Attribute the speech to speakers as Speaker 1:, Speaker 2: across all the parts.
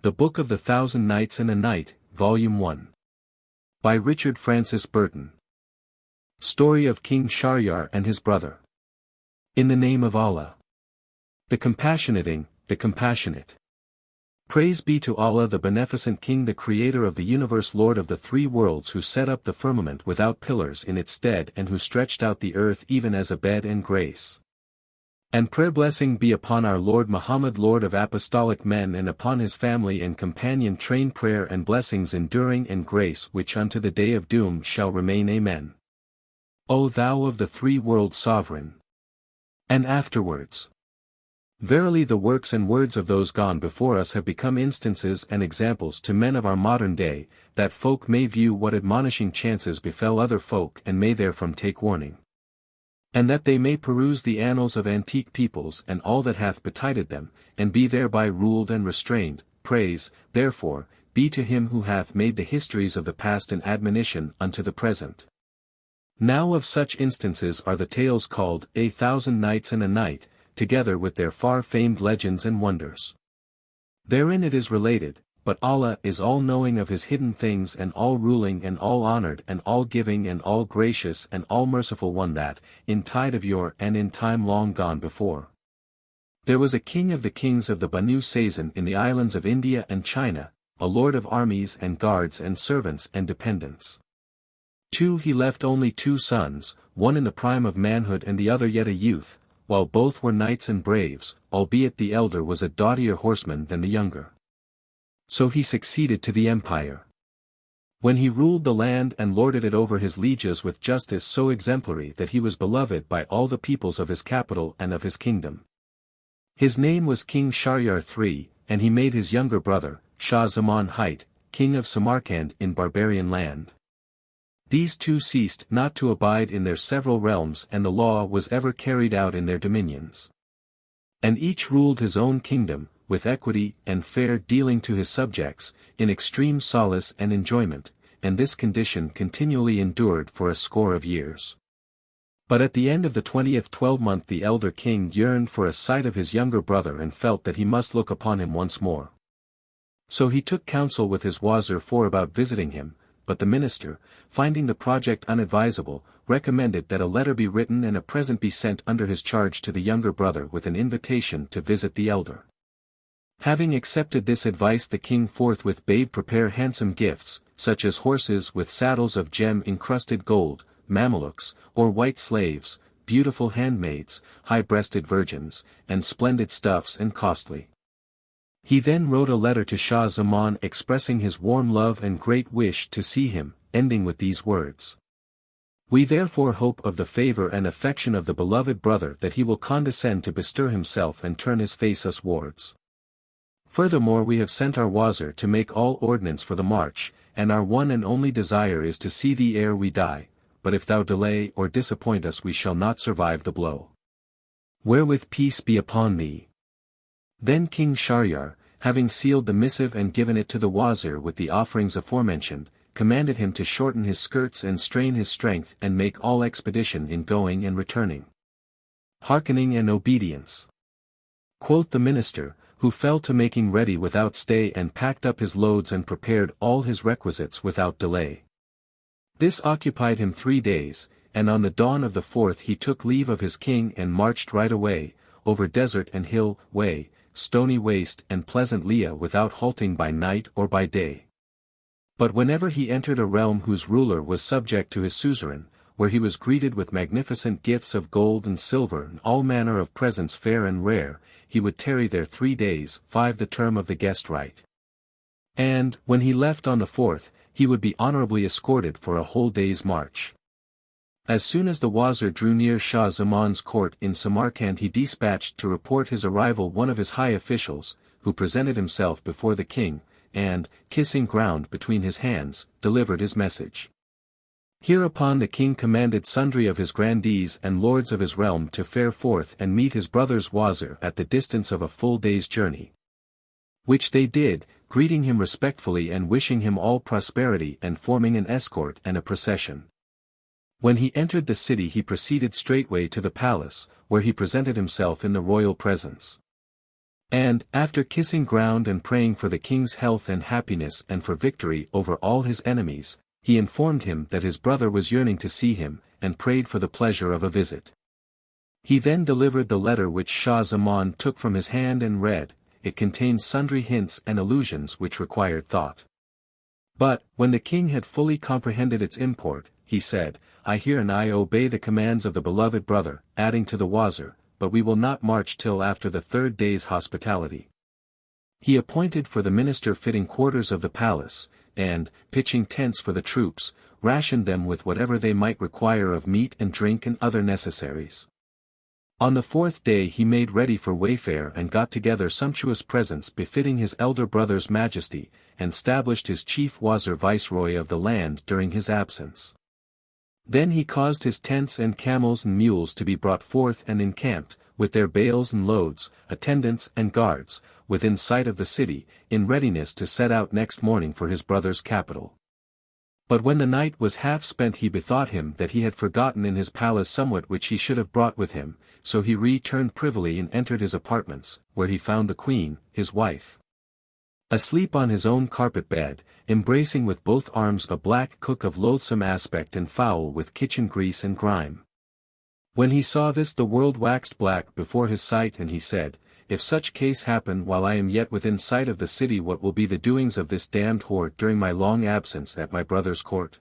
Speaker 1: The Book of the Thousand Nights and a Night, Volume 1. By Richard Francis Burton. Story of King Shahryar and his brother. In the name of Allah, the Compassionating, the Compassionate. Praise be to Allah, the Beneficent King, the Creator of the universe, Lord of the three worlds, who set up the firmament without pillars in its stead, and who stretched out the earth even as a bed and grace. And prayer blessing be upon our Lord Muhammad, Lord of apostolic men, and upon his family and companion train, prayer and blessings enduring, and grace which unto the day of doom shall remain. Amen. O thou of the three world sovereign! And afterwards. Verily the works and words of those gone before us have become instances and examples to men of our modern day, that folk may view what admonishing chances befell other folk and may therefrom take warning. And that they may peruse the annals of antique peoples and all that hath betided them, and be thereby ruled and restrained. Praise, therefore, be to him who hath made the histories of the past an admonition unto the present. Now of such instances are the tales called A Thousand Nights and a Night, together with their far-famed legends and wonders. Therein it is related, but Allah is all-knowing of his hidden things, and all-ruling and all-honored and all-giving and all-gracious and all-merciful one, that, in tide of yore and in time long gone before, there was a king of the kings of the Banu Sazan in the islands of India and China, a lord of armies and guards and servants and dependents. He left only two sons, one in the prime of manhood and the other yet a youth, while both were knights and braves, albeit the elder was a doughtier horseman than the younger. So he succeeded to the empire. When he ruled the land and lorded it over his lieges with justice so exemplary that he was beloved by all the peoples of his capital and of his kingdom. His name was King Shahryar III, and he made his younger brother, Shah Zaman Hight, king of Samarkand in barbarian land. These two ceased not to abide in their several realms, and the law was ever carried out in their dominions. And each ruled his own kingdom, with equity and fair dealing to his subjects, in extreme solace and enjoyment, and this condition continually endured for a score of years. But at the end of the 20th 12-month the elder king yearned for a sight of his younger brother, and felt that he must look upon him once more. So he took counsel with his Wazir about visiting him, but the minister, finding the project unadvisable, recommended that a letter be written and a present be sent under his charge to the younger brother with an invitation to visit the elder. Having accepted this advice, the king forthwith bade prepare handsome gifts, such as horses with saddles of gem-encrusted gold, mamelukes, or white slaves, beautiful handmaids, high-breasted virgins, and splendid stuffs and costly. He then wrote a letter to Shah Zaman expressing his warm love and great wish to see him, ending with these words. We therefore hope of the favor and affection of the beloved brother that he will condescend to bestir himself and turn his face us wards. Furthermore, we have sent our Wazir to make all ordnance for the march, and our one and only desire is to see thee ere we die, but if thou delay or disappoint us we shall not survive the blow. Wherewith peace be upon thee. Then King Shahryar, having sealed the missive and given it to the Wazir with the offerings aforementioned, commanded him to shorten his skirts and strain his strength and make all expedition in going and returning. Hearkening and obedience. Quoth the minister, who fell to making ready without stay and packed up his loads and prepared all his requisites without delay. This occupied him 3 days, and on the dawn of the 4th he took leave of his king and marched right away, over desert and hill, way, stony waste and pleasant Leah, without halting by night or by day. But whenever he entered a realm whose ruler was subject to his suzerain, where he was greeted with magnificent gifts of gold and silver and all manner of presents fair and rare, he would tarry there 3 days, 5 the term of the guest right. And, when he left on the 4th, he would be honorably escorted for a whole day's march. As soon as the Wazir drew near Shah Zaman's court in Samarkand, he dispatched to report his arrival one of his high officials, who presented himself before the king, and, kissing ground between his hands, delivered his message. Hereupon the king commanded sundry of his grandees and lords of his realm to fare forth and meet his brother's Wazir at the distance of a full day's journey. Which they did, greeting him respectfully and wishing him all prosperity, and forming an escort and a procession. When he entered the city he proceeded straightway to the palace, where he presented himself in the royal presence. And, after kissing ground and praying for the king's health and happiness and for victory over all his enemies, he informed him that his brother was yearning to see him, and prayed for the pleasure of a visit. He then delivered the letter which Shah Zaman took from his hand and read. It contained sundry hints and allusions which required thought. But, when the king had fully comprehended its import, he said, I hear and I obey the commands of the beloved brother, adding to the Wazir, but we will not march till after the 3rd day's hospitality. He appointed for the minister fitting quarters of the palace, and, pitching tents for the troops, rationed them with whatever they might require of meat and drink and other necessaries. On the 4th day he made ready for wayfare and got together sumptuous presents befitting his elder brother's majesty, and stablished his chief Wazir viceroy of the land during his absence. Then he caused his tents and camels and mules to be brought forth and encamped, with their bales and loads, attendants and guards, within sight of the city, in readiness to set out next morning for his brother's capital. But when the night was half spent he bethought him that he had forgotten in his palace somewhat which he should have brought with him, so he returned privily and entered his apartments, where he found the queen, his wife, asleep on his own carpet bed, embracing with both arms a black cook of loathsome aspect and foul with kitchen grease and grime. When he saw this the world waxed black before his sight and he said, If such case happen while I am yet within sight of the city, what will be the doings of this damned whore during my long absence at my brother's court?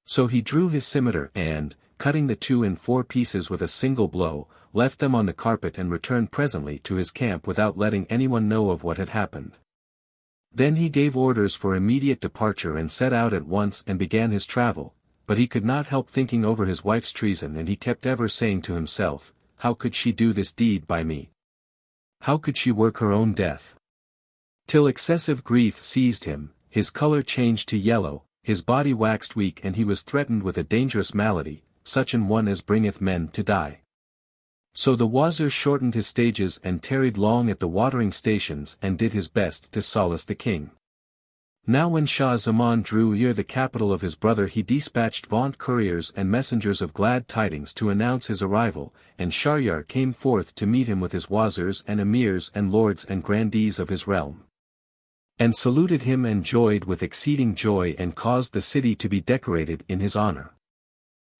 Speaker 1: So he drew his scimitar and, cutting the two in 4 pieces with a single blow, left them on the carpet and returned presently to his camp without letting anyone know of what had happened. Then he gave orders for immediate departure and set out at once and began his travel, but he could not help thinking over his wife's treason and he kept ever saying to himself, How could she do this deed by me? How could she work her own death? Till excessive grief seized him, his color changed to yellow, his body waxed weak and he was threatened with a dangerous malady, such an one as bringeth men to die. So the Wazir shortened his stages and tarried long at the watering stations and did his best to solace the king. Now when Shah Zaman drew near the capital of his brother he dispatched vaunt couriers and messengers of glad tidings to announce his arrival, and Shahryar came forth to meet him with his wazirs and emirs and lords and grandees of his realm, and saluted him and joyed with exceeding joy and caused the city to be decorated in his honor.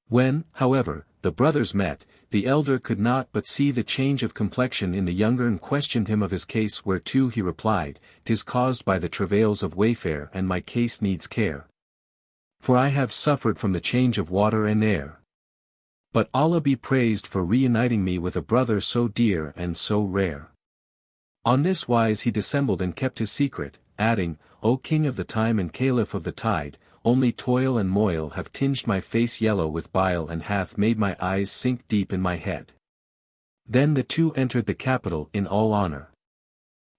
Speaker 1: When, however, the brothers met, the elder could not but see the change of complexion in the younger and questioned him of his case, whereto he replied, "'Tis caused by the travails of wayfare and my case needs care. For I have suffered from the change of water and air. But Allah be praised for reuniting me with a brother so dear and so rare." On this wise he dissembled and kept his secret, adding, "O king of the time and caliph of the tide, only toil and moil have tinged my face yellow with bile and hath made my eyes sink deep in my head." Then the two entered the capital in all honor.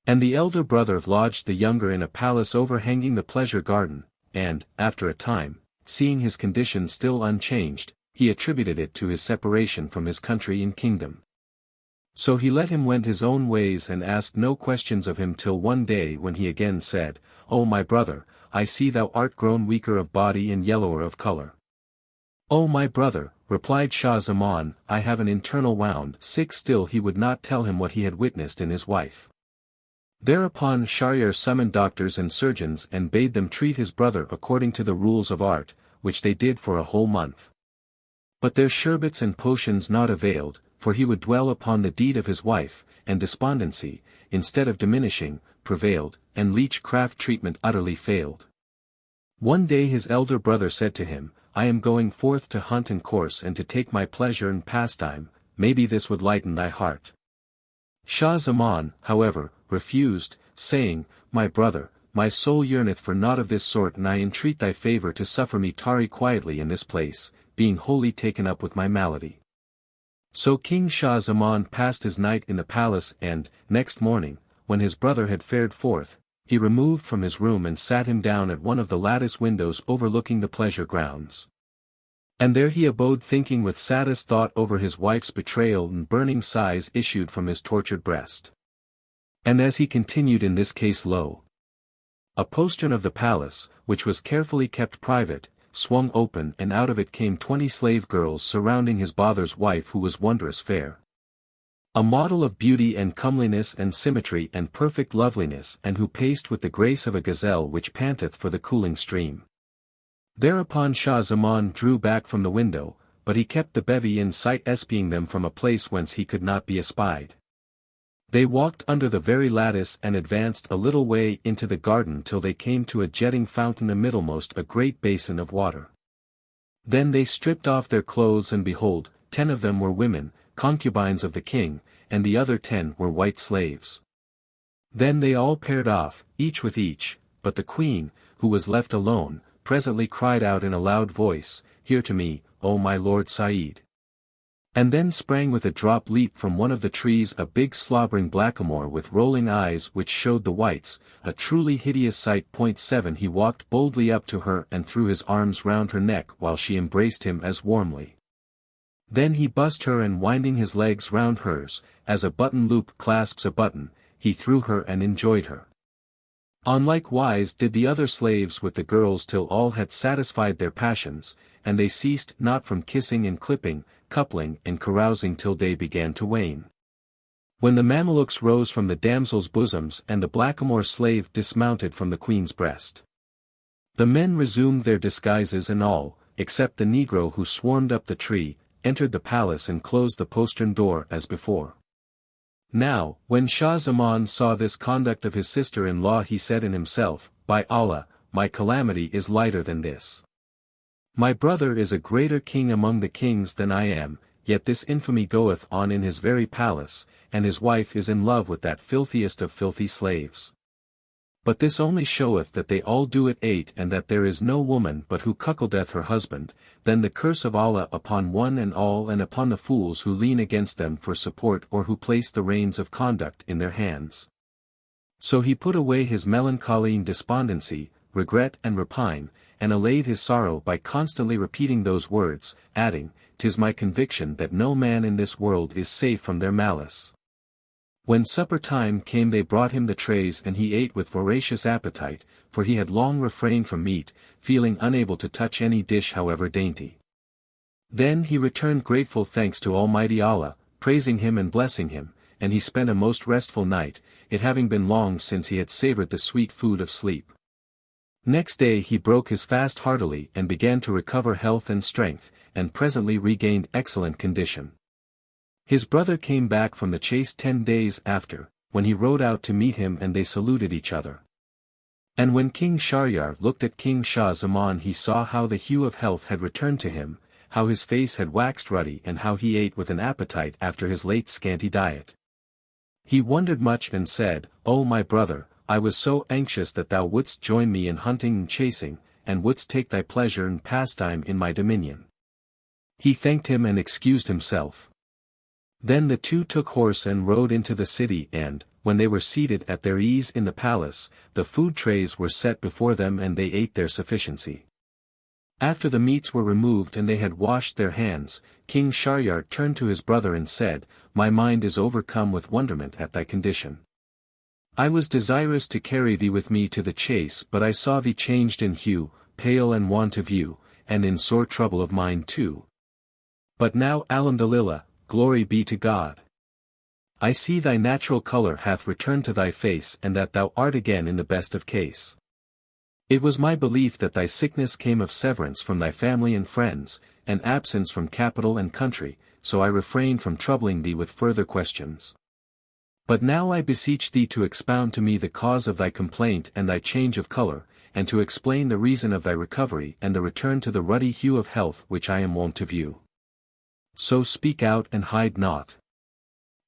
Speaker 1: And the elder brother lodged the younger in a palace overhanging the pleasure garden, and, after a time, seeing his condition still unchanged, he attributed it to his separation from his country and kingdom. So he let him wend his own ways and asked no questions of him till one day when he again said, "O my brother, I see thou art grown weaker of body and yellower of color." "O my brother," replied Shah Zaman, "I have an internal wound." Still he would not tell him what he had witnessed in his wife. Thereupon Shahryar summoned doctors and surgeons and bade them treat his brother according to the rules of art, which they did for a whole month. But their sherbets and potions not availed, for he would dwell upon the deed of his wife, and despondency, instead of diminishing, prevailed, and leech-craft treatment utterly failed. One day his elder brother said to him, "I am going forth to hunt and course and to take my pleasure and pastime, maybe this would lighten thy heart." Shah Zaman, however, refused, saying, "My brother, my soul yearneth for naught of this sort, and I entreat thy favor to suffer me tarry quietly in this place, being wholly taken up with my malady." So King Shah Zaman passed his night in the palace and, next morning, when his brother had fared forth, he removed from his room and sat him down at one of the lattice windows overlooking the pleasure grounds. And there he abode thinking with saddest thought over his wife's betrayal, and burning sighs issued from his tortured breast. And as he continued in this case, lo! A postern of the palace, which was carefully kept private, swung open, and out of it came 20 slave girls surrounding his brother's wife, who was wondrous fair. A model of beauty and comeliness and symmetry and perfect loveliness, and who paced with the grace of a gazelle which panteth for the cooling stream. Thereupon Shah Zaman drew back from the window, but he kept the bevy in sight, espying them from a place whence he could not be espied. They walked under the very lattice and advanced a little way into the garden till they came to a jetting fountain amiddlemost a great basin of water. Then they stripped off their clothes, and behold, 10 of them were women, concubines of the king, and the other 10 were white slaves. Then they all paired off, each with each, but the queen, who was left alone, presently cried out in a loud voice, "Hear to me, O my lord Said." And then sprang with a drop leap from one of the trees a big slobbering blackamoor with rolling eyes which showed the whites, a truly hideous sight. 7 He walked boldly up to her and threw his arms round her neck while she embraced him as warmly. Then he bussed her, and winding his legs round hers, as a button loop clasps a button, he threw her and enjoyed her. On like wise did the other slaves with the girls till all had satisfied their passions, and they ceased not from kissing and clipping, coupling and carousing till day began to wane. When the Mamelukes rose from the damsels' bosoms and the blackamoor slave dismounted from the queen's breast, the men resumed their disguises, and all, except the negro who swarmed up the tree, entered the palace and closed the postern door as before. Now, when Shah Zaman saw this conduct of his sister-in-law, he said in himself, "By Allah, my calamity is lighter than this. My brother is a greater king among the kings than I am, yet this infamy goeth on in his very palace, and his wife is in love with that filthiest of filthy slaves. But this only showeth that they all do it 8, and that there is no woman but who cuckoldeth her husband. Then the curse of Allah upon one and all, and upon the fools who lean against them for support, or who place the reins of conduct in their hands." So he put away his melancholy and despondency, regret and repine, and allayed his sorrow by constantly repeating those words, adding, "'Tis my conviction that no man in this world is safe from their malice." When supper time came they brought him the trays, and he ate with voracious appetite, for he had long refrained from meat, feeling unable to touch any dish however dainty. Then he returned grateful thanks to Almighty Allah, praising him and blessing him, and he spent a most restful night, it having been long since he had savored the sweet food of sleep. Next day he broke his fast heartily and began to recover health and strength, and presently regained excellent condition. His brother came back from the chase 10 days after, when he rode out to meet him, and they saluted each other. And when King Shahryar looked at King Shah Zaman, he saw how the hue of health had returned to him, how his face had waxed ruddy, and how he ate with an appetite after his late scanty diet. He wondered much and said, "O my brother, I was so anxious that thou wouldst join me in hunting and chasing, and wouldst take thy pleasure and pastime in my dominion." He thanked him and excused himself. Then the two took horse and rode into the city, and, when they were seated at their ease in the palace, the food trays were set before them and they ate their sufficiency. After the meats were removed and they had washed their hands, King Shahryar turned to his brother and said, "My mind is overcome with wonderment at thy condition. I was desirous to carry thee with me to the chase, but I saw thee changed in hue, pale and want of view, and in sore trouble of mind too. But now Alhamdulillah, glory be to God. I see thy natural color hath returned to thy face, and that thou art again in the best of case. It was my belief that thy sickness came of severance from thy family and friends, and absence from capital and country, so I refrained from troubling thee with further questions. But now I beseech thee to expound to me the cause of thy complaint and thy change of color, and to explain the reason of thy recovery and the return to the ruddy hue of health which I am wont to view. So speak out and hide naught."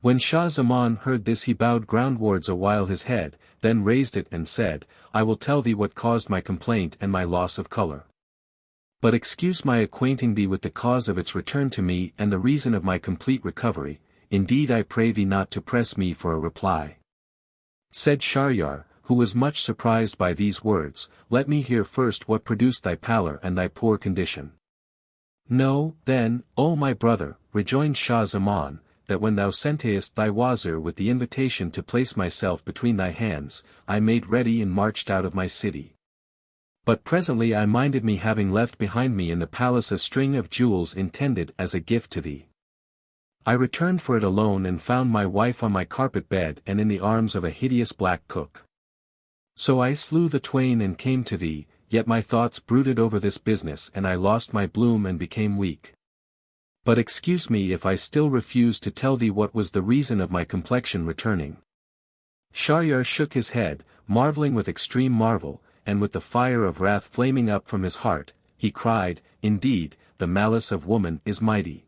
Speaker 1: When Shah Zaman heard this he bowed groundwards a while his head, then raised it and said, "I will tell thee what caused my complaint and my loss of color. But excuse my acquainting thee with the cause of its return to me and the reason of my complete recovery. Indeed I pray thee not to press me for a reply." Said Shahryar, who was much surprised by these words, "Let me hear first what produced thy pallor and thy poor condition." "Know, then, O my brother," rejoined Shah Zaman, "that when thou sentest thy Wazir with the invitation to place myself between thy hands, I made ready and marched out of my city. But presently I minded me having left behind me in the palace a string of jewels intended as a gift to thee. I returned for it alone and found my wife on my carpet bed and in the arms of a hideous black cook. So I slew the twain and came to thee, yet my thoughts brooded over this business and I lost my bloom and became weak. But excuse me if I still refuse to tell thee what was the reason of my complexion returning. Shahryar shook his head, marveling with extreme marvel, and with the fire of wrath flaming up from his heart, he cried, Indeed, the malice of woman is mighty.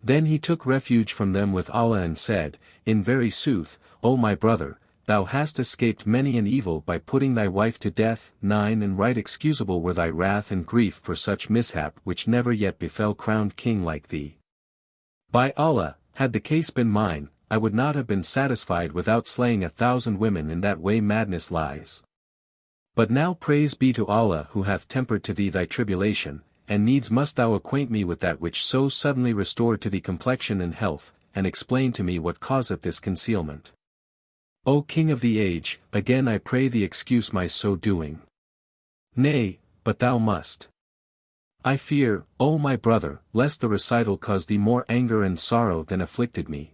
Speaker 1: Then he took refuge from them with Allah and said, In very sooth, O my brother, thou hast escaped many an evil by putting thy wife to death. 9 And right excusable were thy wrath and grief for such mishap which never yet befell crowned king like thee. By Allah, had the case been mine, I would not have been satisfied without slaying 1,000 women. In that way madness lies. But now praise be to Allah who hath tempered to thee thy tribulation, and needs must thou acquaint me with that which so suddenly restored to thee complexion and health, and explain to me what causeth this concealment. O King of the age, again I pray thee excuse my so doing. Nay, but thou must. I fear, O my brother, lest the recital cause thee more anger and sorrow than afflicted me.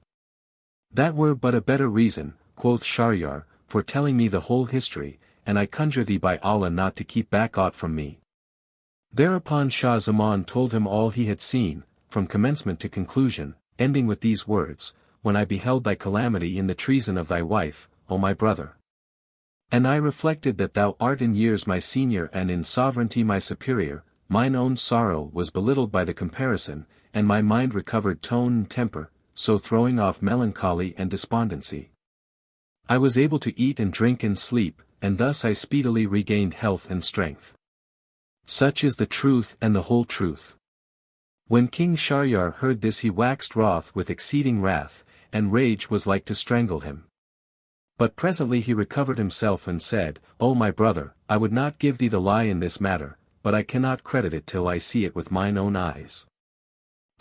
Speaker 1: That were but a better reason, quoth Shahryar, for telling me the whole history, and I conjure thee by Allah not to keep back aught from me. Thereupon Shah Zaman told him all he had seen, from commencement to conclusion, ending with these words, When I beheld thy calamity in the treason of thy wife, O my brother. And I reflected that thou art in years my senior and in sovereignty my superior, mine own sorrow was belittled by the comparison, and my mind recovered tone and temper, so throwing off melancholy and despondency. I was able to eat and drink and sleep, and thus I speedily regained health and strength. Such is the truth and the whole truth. When King Shahryar heard this he waxed wroth with exceeding wrath, and rage was like to strangle him. But presently he recovered himself and said, O my brother, I would not give thee the lie in this matter, but I cannot credit it till I see it with mine own eyes.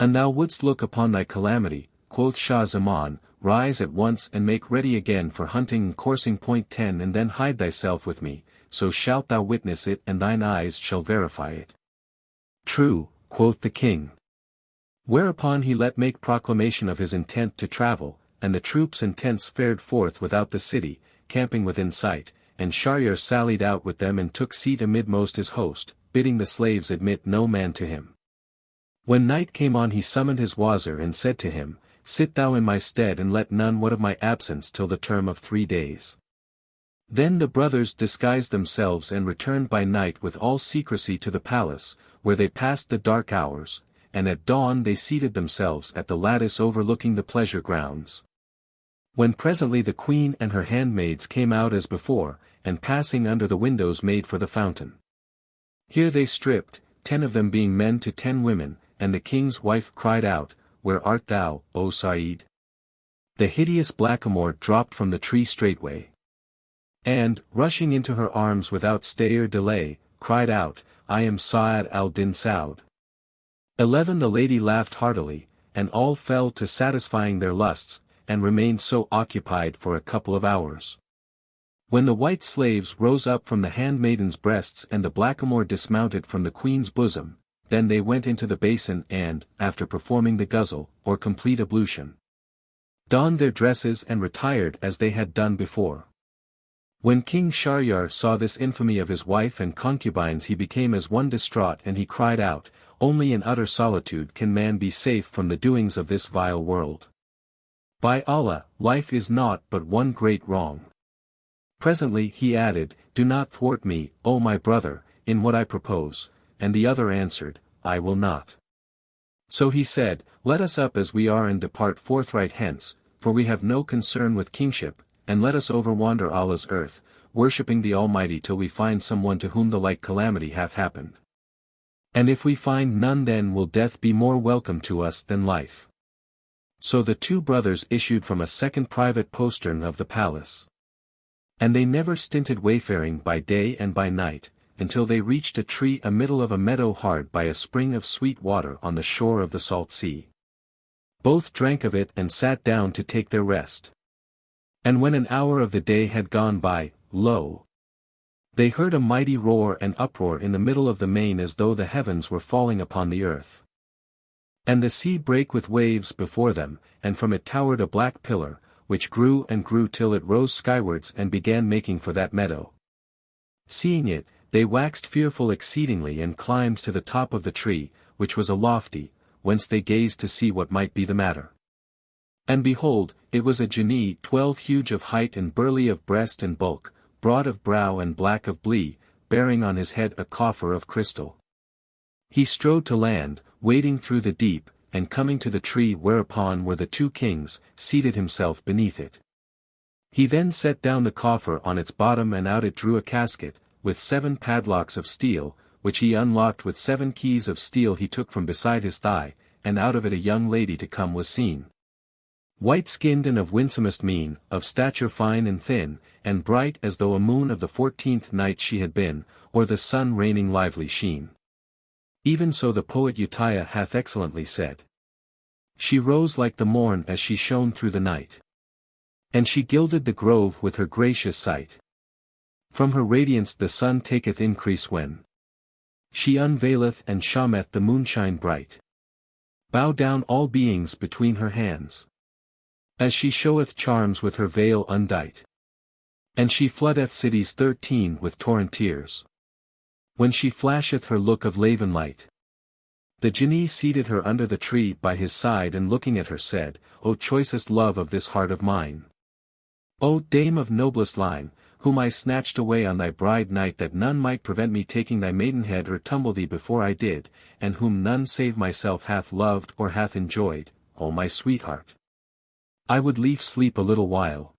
Speaker 1: And thou wouldst look upon thy calamity, quoth Shah Zaman, rise at once and make ready again for hunting and coursing. 10 And then hide thyself with me, so shalt thou witness it and thine eyes shall verify it. True, quoth the king. Whereupon he let make proclamation of his intent to travel, and the troops and tents fared forth without the city, camping within sight, and Shahryar sallied out with them and took seat amidmost his host, bidding the slaves admit no man to him. When night came on he summoned his Wazir and said to him, Sit thou in my stead and let none wot of my absence till the term of 3 days. Then the brothers disguised themselves and returned by night with all secrecy to the palace, where they passed the dark hours, and at dawn they seated themselves at the lattice overlooking the pleasure grounds. When presently the queen and her handmaids came out as before, and passing under the windows made for the fountain. Here they stripped, 10 of them being men to 10 women, and the king's wife cried out, Where art thou, O Saeed? The hideous blackamoor dropped from the tree straightway. And, rushing into her arms without stay or delay, cried out, I am Sa'ad al-Din Saud. 11 The lady laughed heartily, and all fell to satisfying their lusts, and remained so occupied for a couple of hours. When the white slaves rose up from the handmaidens' breasts and the blackamoor dismounted from the queen's bosom, then they went into the basin and, after performing the ghusl, or complete ablution, donned their dresses and retired as they had done before. When King Shahryar saw this infamy of his wife and concubines he became as one distraught and he cried out, Only in utter solitude can man be safe from the doings of this vile world. By Allah, life is naught but one great wrong. Presently he added, Do not thwart me, O my brother, in what I propose, and the other answered, I will not. So he said, Let us up as we are and depart forthright hence, for we have no concern with kingship, and let us overwander Allah's earth, worshipping the Almighty till we find someone to whom the like calamity hath happened. And if we find none then will death be more welcome to us than life. So the 2 brothers issued from a second private postern of the palace. And they never stinted wayfaring by day and by night, until they reached a tree amiddle of a meadow hard by a spring of sweet water on the shore of the salt sea. Both drank of it and sat down to take their rest. And when an hour of the day had gone by, lo! They heard a mighty roar and uproar in the middle of the main as though the heavens were falling upon the earth. And the sea brake with waves before them, and from it towered a black pillar, which grew and grew till it rose skywards and began making for that meadow. Seeing it, they waxed fearful exceedingly and climbed to the top of the tree, which was a lofty, whence they gazed to see what might be the matter. And behold, it was a Jinni 12 huge of height and burly of breast and bulk, broad of brow and black of blee, bearing on his head a coffer of crystal. He strode to land, wading through the deep, and coming to the tree whereupon were the 2 kings, seated himself beneath it. He then set down the coffer on its bottom, and out it drew a casket, with 7 padlocks of steel, which he unlocked with 7 keys of steel he took from beside his thigh, and out of it a young lady to come was seen. White-skinned and of winsomest mien, of stature fine and thin, and bright as though a moon of the 14th night she had been, or the sun raining lively sheen. Even so the poet Utiah hath excellently said. She rose like the morn as she shone through the night. And she gilded the grove with her gracious sight. From her radiance the sun taketh increase when she unveileth and shameth the moonshine bright. Bow down all beings between her hands, as she showeth charms with her veil undight. And she floodeth cities 13 with torrent tears, when she flasheth her look of laven light. The Jinni seated her under the tree by his side, and looking at her said, O choicest love of this heart of mine! O dame of noblest line, whom I snatched away on thy bride night, that none might prevent me taking thy maidenhead or tumble thee before I did, and whom none save myself hath loved or hath enjoyed, O my sweetheart! I would lief sleep a little while.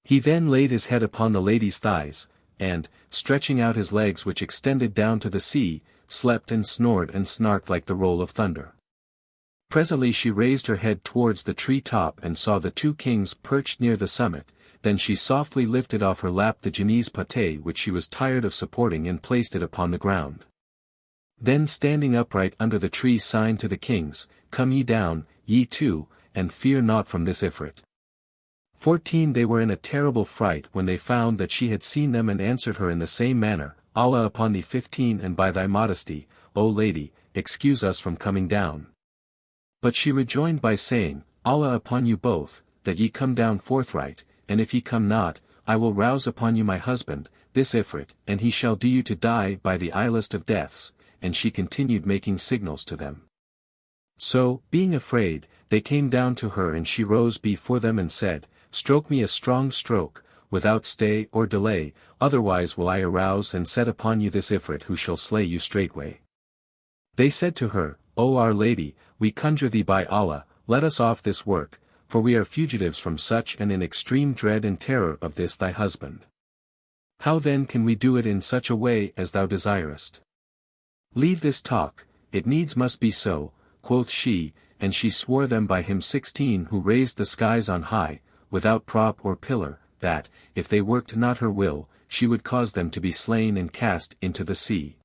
Speaker 1: He then laid his head upon the lady's thighs, and, stretching out his legs which extended down to the sea, slept and snored and snarked like the roll of thunder. Presently she raised her head towards the tree top and saw the 2 kings perched near the summit. Then she softly lifted off her lap the Jinni's pate which she was tired of supporting, and placed it upon the ground. Then standing upright under the tree signed to the kings, Come ye down, ye 2, and fear not from this Ifrit. 14 They were in a terrible fright when they found that she had seen them, and answered her in the same manner, Allah upon thee. 15 And by thy modesty, O lady, excuse us from coming down. But she rejoined by saying, Allah upon you both, that ye come down forthright, and if ye come not, I will rouse upon you my husband, this Ifrit, and he shall do you to die by the Eldest of deaths. And she continued making signals to them. So, being afraid, they came down to her, and she rose before them and said, Stroke me a strong stroke, without stay or delay, otherwise will I arouse and set upon you this Ifrit, who shall slay you straightway. They said to her, O our lady, we conjure thee by Allah, let us off this work, for we are fugitives from such, and in extreme dread and terror of this thy husband. How then can we do it in such a way as thou desirest? Leave this talk, it needs must be so, quoth she, and she swore them by him 16 who raised the skies on high, without prop or pillar, that, if they worked not her will, she would cause them to be slain and cast into the sea.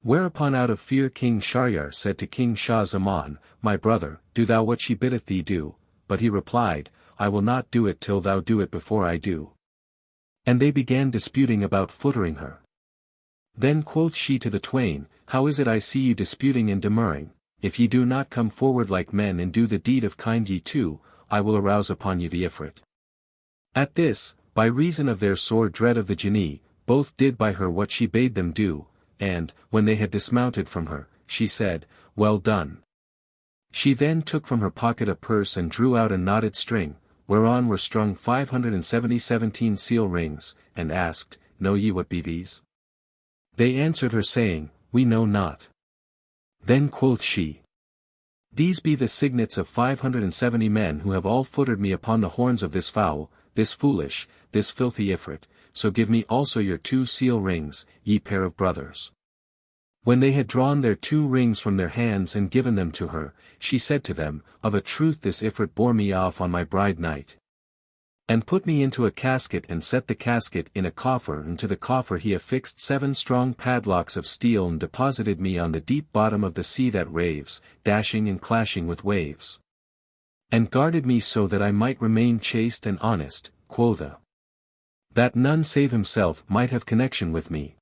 Speaker 1: Whereupon out of fear King Shahryar said to King Shah Zaman, My brother, do thou what she biddeth thee do. But he replied, I will not do it till thou do it before I do. And they began disputing about footering her. Then quoth she to the twain, How is it I see you disputing and demurring? If ye do not come forward like men and do the deed of kind, ye 2, I will arouse upon you the Ifrit. At this, by reason of their sore dread of the Jinni, both did by her what she bade them do, and, when they had dismounted from her, she said, Well done. She then took from her pocket a purse and drew out a knotted string, whereon were strung 517 seal rings, and asked, Know ye what be these? They answered her saying, We know not. Then quoth she, These be the signets of 570 men who have all footered me upon the horns of this fowl, this foolish, this filthy Ifrit, so give me also your 2 seal rings, ye pair of brothers. When they had drawn their 2 rings from their hands and given them to her, she said to them, Of a truth this Ifrit bore me off on my bride night, and put me into a casket, and set the casket in a coffer, and to the coffer he affixed 7 strong padlocks of steel, and deposited me on the deep bottom of the sea that raves, dashing and clashing with waves, and guarded me so that I might remain chaste and honest, quotha, that none save himself might have connection with me.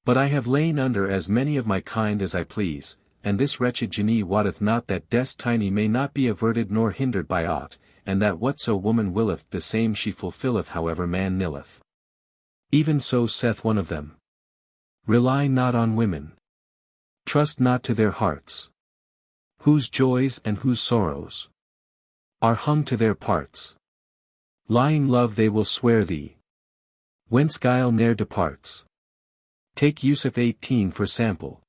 Speaker 1: But I have lain under as many of my kind as I please, and this wretched Jinni wotteth not that destiny may not be averted nor hindered by aught, and that whatso woman willeth the same she fulfilleth however man nilleth. Even so saith one of them. Rely not on women. Trust not to their hearts. Whose joys and whose sorrows are hung to their parts. Lying love they will swear thee, whence guile ne'er departs. Take Yusuf 18 for sample.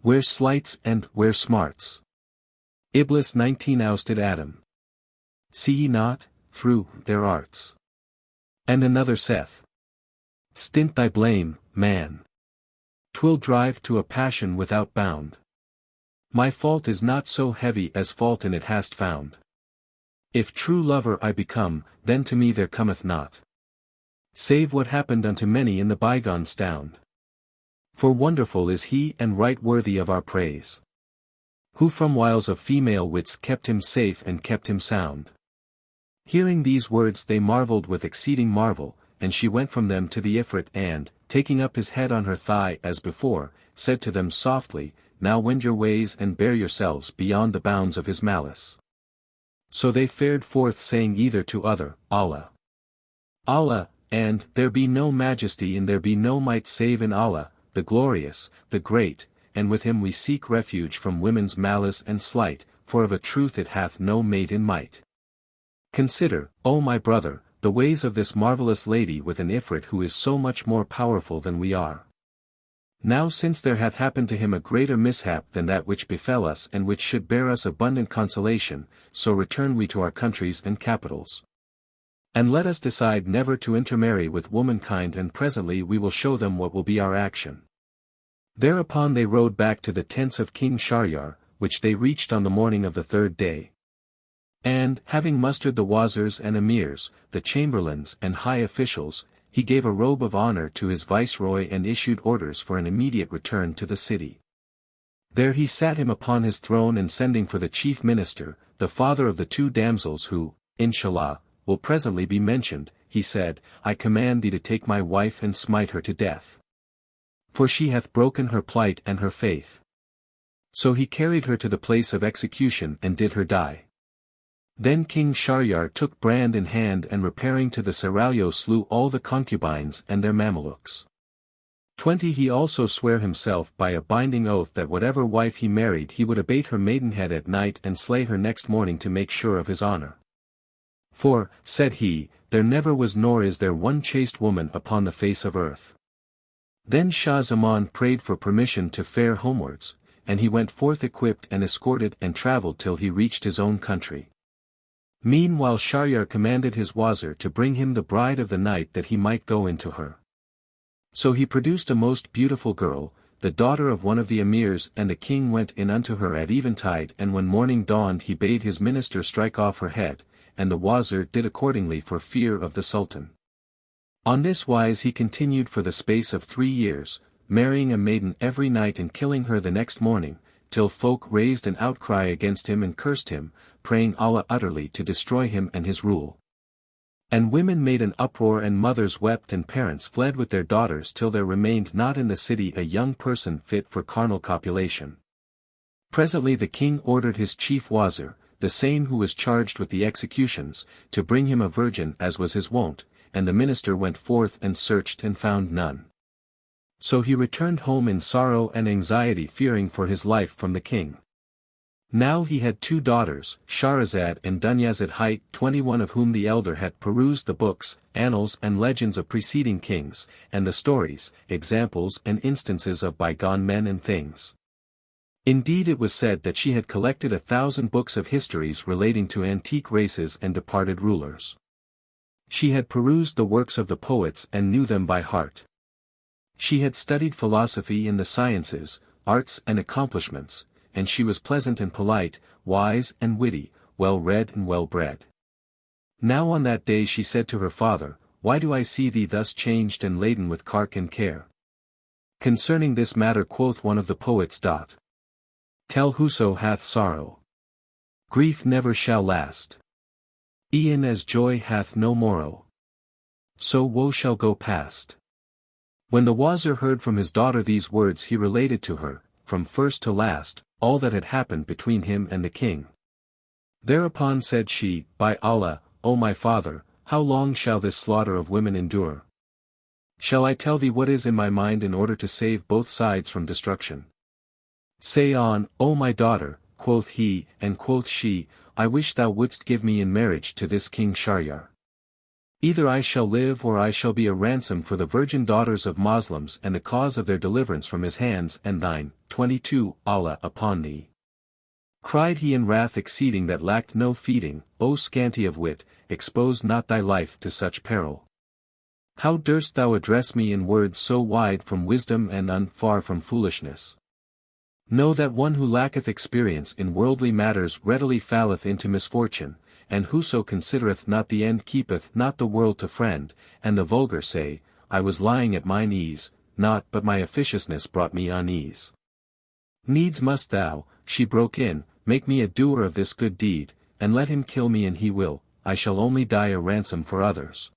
Speaker 1: Where slights and where smarts. Iblis 19 ousted Adam. See ye not, through their arts. And another saith. Stint thy blame, man. 'Twill drive to a passion without bound. My fault is not so heavy as fault in it hast found. If true lover I become, then to me there cometh not. Save what happened unto many in the bygone stound. For wonderful is he and right worthy of our praise. Who from wiles of female wits kept him safe and kept him sound. Hearing these words they marveled with exceeding marvel, and she went from them to the Ifrit and, taking up his head on her thigh as before, said to them softly, Now wend your ways and bear yourselves beyond the bounds of his malice. So they fared forth saying either to other, Allah. Allah, and there be no majesty and there be no might save in Allah, the glorious, the great, and with him we seek refuge from women's malice and slight, for of a truth it hath no mate in might. Consider, O my brother, the ways of this marvelous lady with an Ifrit who is so much more powerful than we are. Now since there hath happened to him a greater mishap than that which befell us and which should bear us abundant consolation, so return we to our countries and capitals. And let us decide never to intermarry with womankind, and presently we will show them what will be our action. Thereupon they rode back to the tents of King Shahryar, which they reached on the morning of the third day. And, having mustered the Wazirs and Emirs, the chamberlains and high officials, he gave a robe of honor to his viceroy and issued orders for an immediate return to the city. There he sat him upon his throne, and sending for the chief minister, the father of the two damsels who, inshallah, will presently be mentioned, he said, I command thee to take my wife and smite her to death. For she hath broken her plight and her faith. So he carried her to the place of execution and did her die. Then King Shahryar took brand in hand and repairing to the seraglio slew all the concubines and their Mamelukes. 20 He also sware himself by a binding oath that whatever wife he married he would abate her maidenhead at night and slay her next morning to make sure of his honor. For, said he, there never was nor is there one chaste woman upon the face of earth. Then Shah Zaman prayed for permission to fare homewards, and he went forth equipped and escorted and travelled till he reached his own country. Meanwhile Shahryar commanded his Wazir to bring him the bride of the night that he might go into her. So he produced a most beautiful girl, the daughter of one of the emirs, and the king went in unto her at eventide, and when morning dawned he bade his minister strike off her head, and the Wazir did accordingly for fear of the Sultan. On this wise he continued for the space of 3 years, marrying a maiden every night and killing her the next morning, till folk raised an outcry against him and cursed him, praying Allah utterly to destroy him and his rule. And women made an uproar and mothers wept and parents fled with their daughters till there remained not in the city a young person fit for carnal copulation. Presently the king ordered his chief Wazir, the same who was charged with the executions, to bring him a virgin as was his wont, and the minister went forth and searched and found none. So he returned home in sorrow and anxiety, fearing for his life from the king. Now he had 2 daughters, Scheherazade and Dunyazad hight 21, of whom the elder had perused the books, annals and legends of preceding kings, and the stories, examples and instances of bygone men and things. Indeed it was said that she had collected 1,000 books of histories relating to antique races and departed rulers. She had perused the works of the poets and knew them by heart. She had studied philosophy and the sciences, arts and accomplishments, and she was pleasant and polite, wise and witty, well-read and well-bred. Now on that day she said to her father, Why do I see thee thus changed and laden with cark and care? Concerning this matter quoth one of the poets. Tell whoso hath sorrow. Grief never shall last. E'en as joy hath no morrow, so woe shall go past. When the Wazir heard from his daughter these words he related to her, from first to last, all that had happened between him and the king. Thereupon said she, By Allah, O my father, how long shall this slaughter of women endure? Shall I tell thee what is in my mind in order to save both sides from destruction? Say on, O my daughter, quoth he, and quoth she, I wish thou wouldst give me in marriage to this King Shahryar. Either I shall live or I shall be a ransom for the virgin daughters of Moslems and the cause of their deliverance from his hands and thine. 22 Allah upon thee. Cried he in wrath exceeding that lacked no feeding, O scanty of wit, expose not thy life to such peril. How durst thou address me in words so wide from wisdom and far from foolishness? Know that one who lacketh experience in worldly matters readily falleth into misfortune, and whoso considereth not the end keepeth not the world to friend, and the vulgar say, I was lying at mine ease, not but my officiousness brought me unease. Needs must thou, she broke in, make me a doer of this good deed, and let him kill me and he will, I shall only die a ransom for others.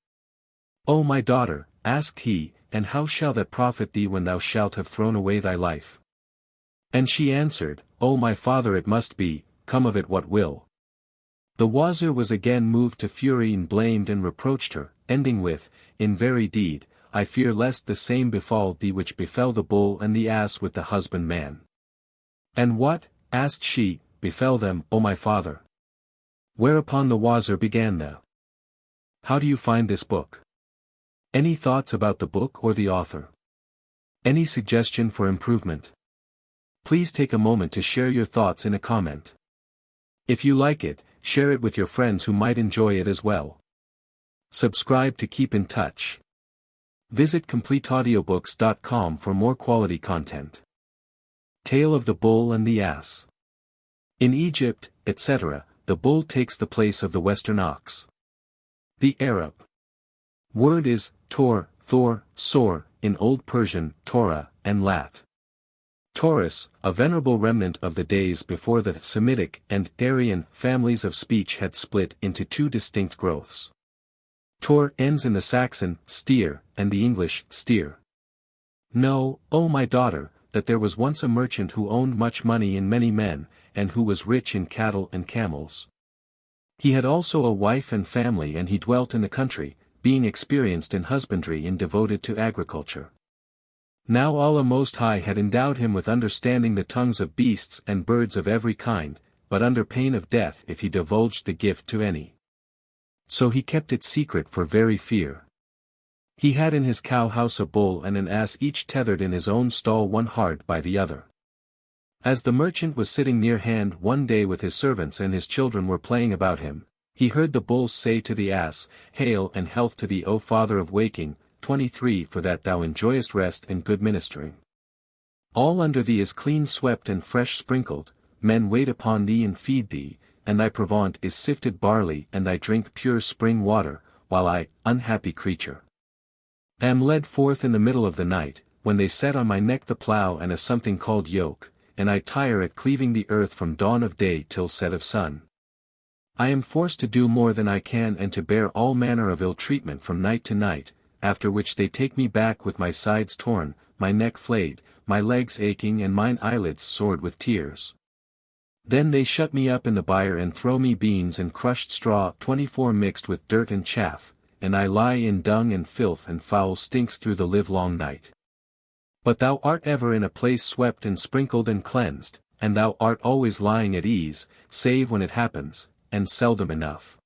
Speaker 1: O my daughter, asked he, and how shall that profit thee when thou shalt have thrown away thy life? And she answered, O my father, it must be, come of it what will. The Wazir was again moved to fury and blamed and reproached her, ending with, In very deed, I fear lest the same befall thee which befell the bull and the ass with the husbandman. And what, asked she, befell them, O my father? Whereupon the Wazir began the How do you find this book? Any thoughts about the book or the author? Any suggestion for improvement? Please take a moment to share your thoughts in a comment. If you like it, share it with your friends who might enjoy it as well. Subscribe to keep in touch. Visit CompleteAudiobooks.com for more quality content. Tale of the Bull and the Ass. In Egypt, etc., the bull takes the place of the Western ox. The Arab word is tor, thor, sor, in Old Persian, Torah, and Lat. Taurus, a venerable remnant of the days before the Semitic and Aryan families of speech had split into two distinct growths. Tor ends in the Saxon, steer, and the English, steer. Know, O my daughter, that there was once a merchant who owned much money in many men, and who was rich in cattle and camels. He had also a wife and family, and he dwelt in the country, being experienced in husbandry and devoted to agriculture. Now Allah Most High had endowed him with understanding the tongues of beasts and birds of every kind, but under pain of death if he divulged the gift to any. So he kept it secret for very fear. He had in his cow house a bull and an ass, each tethered in his own stall, one hard by the other. As the merchant was sitting near hand one day with his servants and his children were playing about him, he heard the bull say to the ass, Hail and health to thee, O father of waking, 23 For that thou enjoyest rest and good ministering. All under thee is clean swept and fresh sprinkled, men wait upon thee and feed thee, and thy provaunt is sifted barley and thy drink pure spring water, while I, unhappy creature, am led forth in the middle of the night, when they set on my neck the plough and a something called yoke, and I tire at cleaving the earth from dawn of day till set of sun. I am forced to do more than I can and to bear all manner of ill treatment from night to night, after which they take me back with my sides torn, my neck flayed, my legs aching and mine eyelids sored with tears. Then they shut me up in the byre and throw me beans and crushed straw 24 mixed with dirt and chaff, and I lie in dung and filth and foul stinks through the livelong night. But thou art ever in a place swept and sprinkled and cleansed, and thou art always lying at ease, save when it happens, and seldom enough,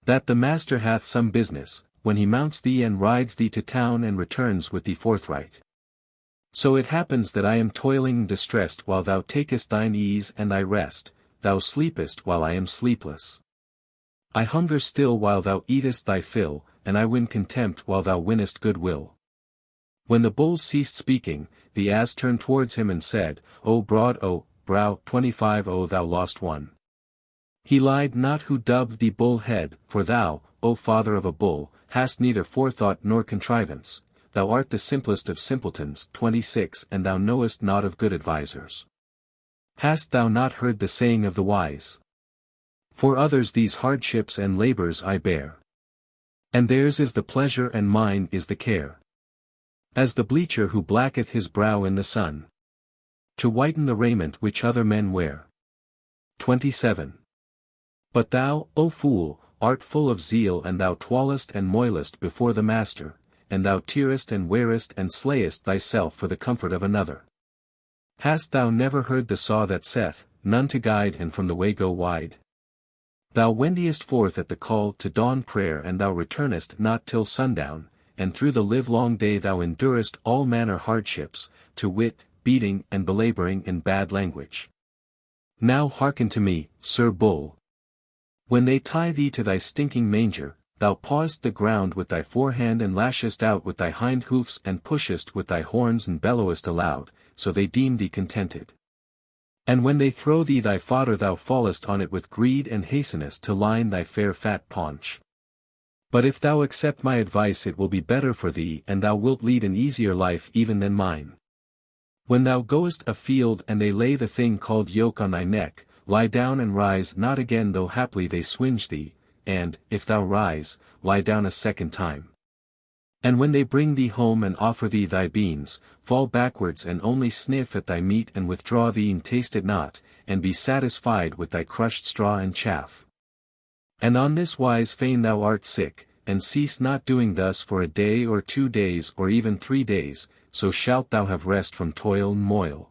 Speaker 1: that the master hath some business, when he mounts thee and rides thee to town and returns with thee forthright. So it happens that I am toiling and distressed while thou takest thine ease and thy rest, thou sleepest while I am sleepless. I hunger still while thou eatest thy fill, and I win contempt while thou winnest goodwill. When the bull ceased speaking, the ass turned towards him and said, O broad, O brow, 25 O thou lost one. He lied not who dubbed thee bull head, for thou, O father of a bull, hast neither forethought nor contrivance, thou art the simplest of simpletons. 26 And thou knowest not of good advisers. Hast thou not heard the saying of the wise? For others these hardships and labors I bear, and theirs is the pleasure and mine is the care. As the bleacher who blacketh his brow in the sun, to whiten the raiment which other men wear. 27. But thou, O fool, art full of zeal, and thou toilest and moilest before the master, and thou tearest and wearest and slayest thyself for the comfort of another. Hast thou never heard the saw that saith, none to guide and from the way go wide? Thou wendest forth at the call to dawn prayer, and thou returnest not till sundown, and through the livelong day thou endurest all manner hardships, to wit, beating and belabouring in bad language. Now hearken to me, Sir Bull. When they tie thee to thy stinking manger, thou pawest the ground with thy forehand and lashest out with thy hind hoofs and pushest with thy horns and bellowest aloud, so they deem thee contented. And when they throw thee thy fodder thou fallest on it with greed and hastenest to line thy fair fat paunch. But if thou accept my advice it will be better for thee, and thou wilt lead an easier life even than mine. When thou goest afield and they lay the thing called yoke on thy neck, lie down and rise not again though haply they swinge thee, and, if thou rise, lie down a second time. And when they bring thee home and offer thee thy beans, fall backwards and only sniff at thy meat and withdraw thee and taste it not, and be satisfied with thy crushed straw and chaff. And on this wise feign thou art sick, and cease not doing thus for a day or 2 days or even 3 days, so shalt thou have rest from toil and moil.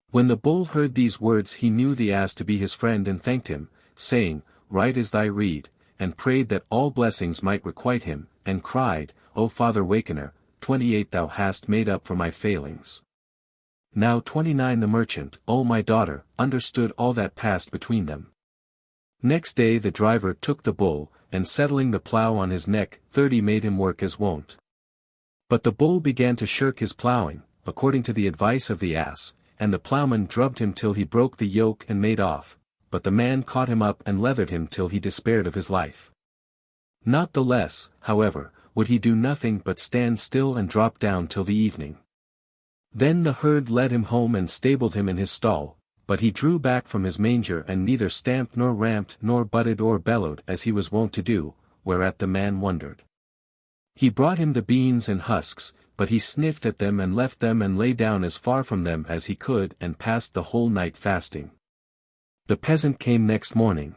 Speaker 1: When the bull heard these words he knew the ass to be his friend and thanked him, saying, Right is thy rede, and prayed that all blessings might requite him, and cried, O Father Wakener, 28 thou hast made up for my failings. Now 29 The merchant, O my daughter, understood all that passed between them. Next day the driver took the bull, and settling the plough on his neck, 30 made him work as wont. But the bull began to shirk his ploughing, according to the advice of the ass, and the ploughman drubbed him till he broke the yoke and made off, but the man caught him up and leathered him till he despaired of his life. Not the less, however, would he do nothing but stand still and drop down till the evening. Then the herd led him home and stabled him in his stall, but he drew back from his manger and neither stamped nor ramped nor butted or bellowed as he was wont to do, whereat the man wondered. He brought him the beans and husks, but he sniffed at them and left them and lay down as far from them as he could and passed the whole night fasting. The peasant came next morning.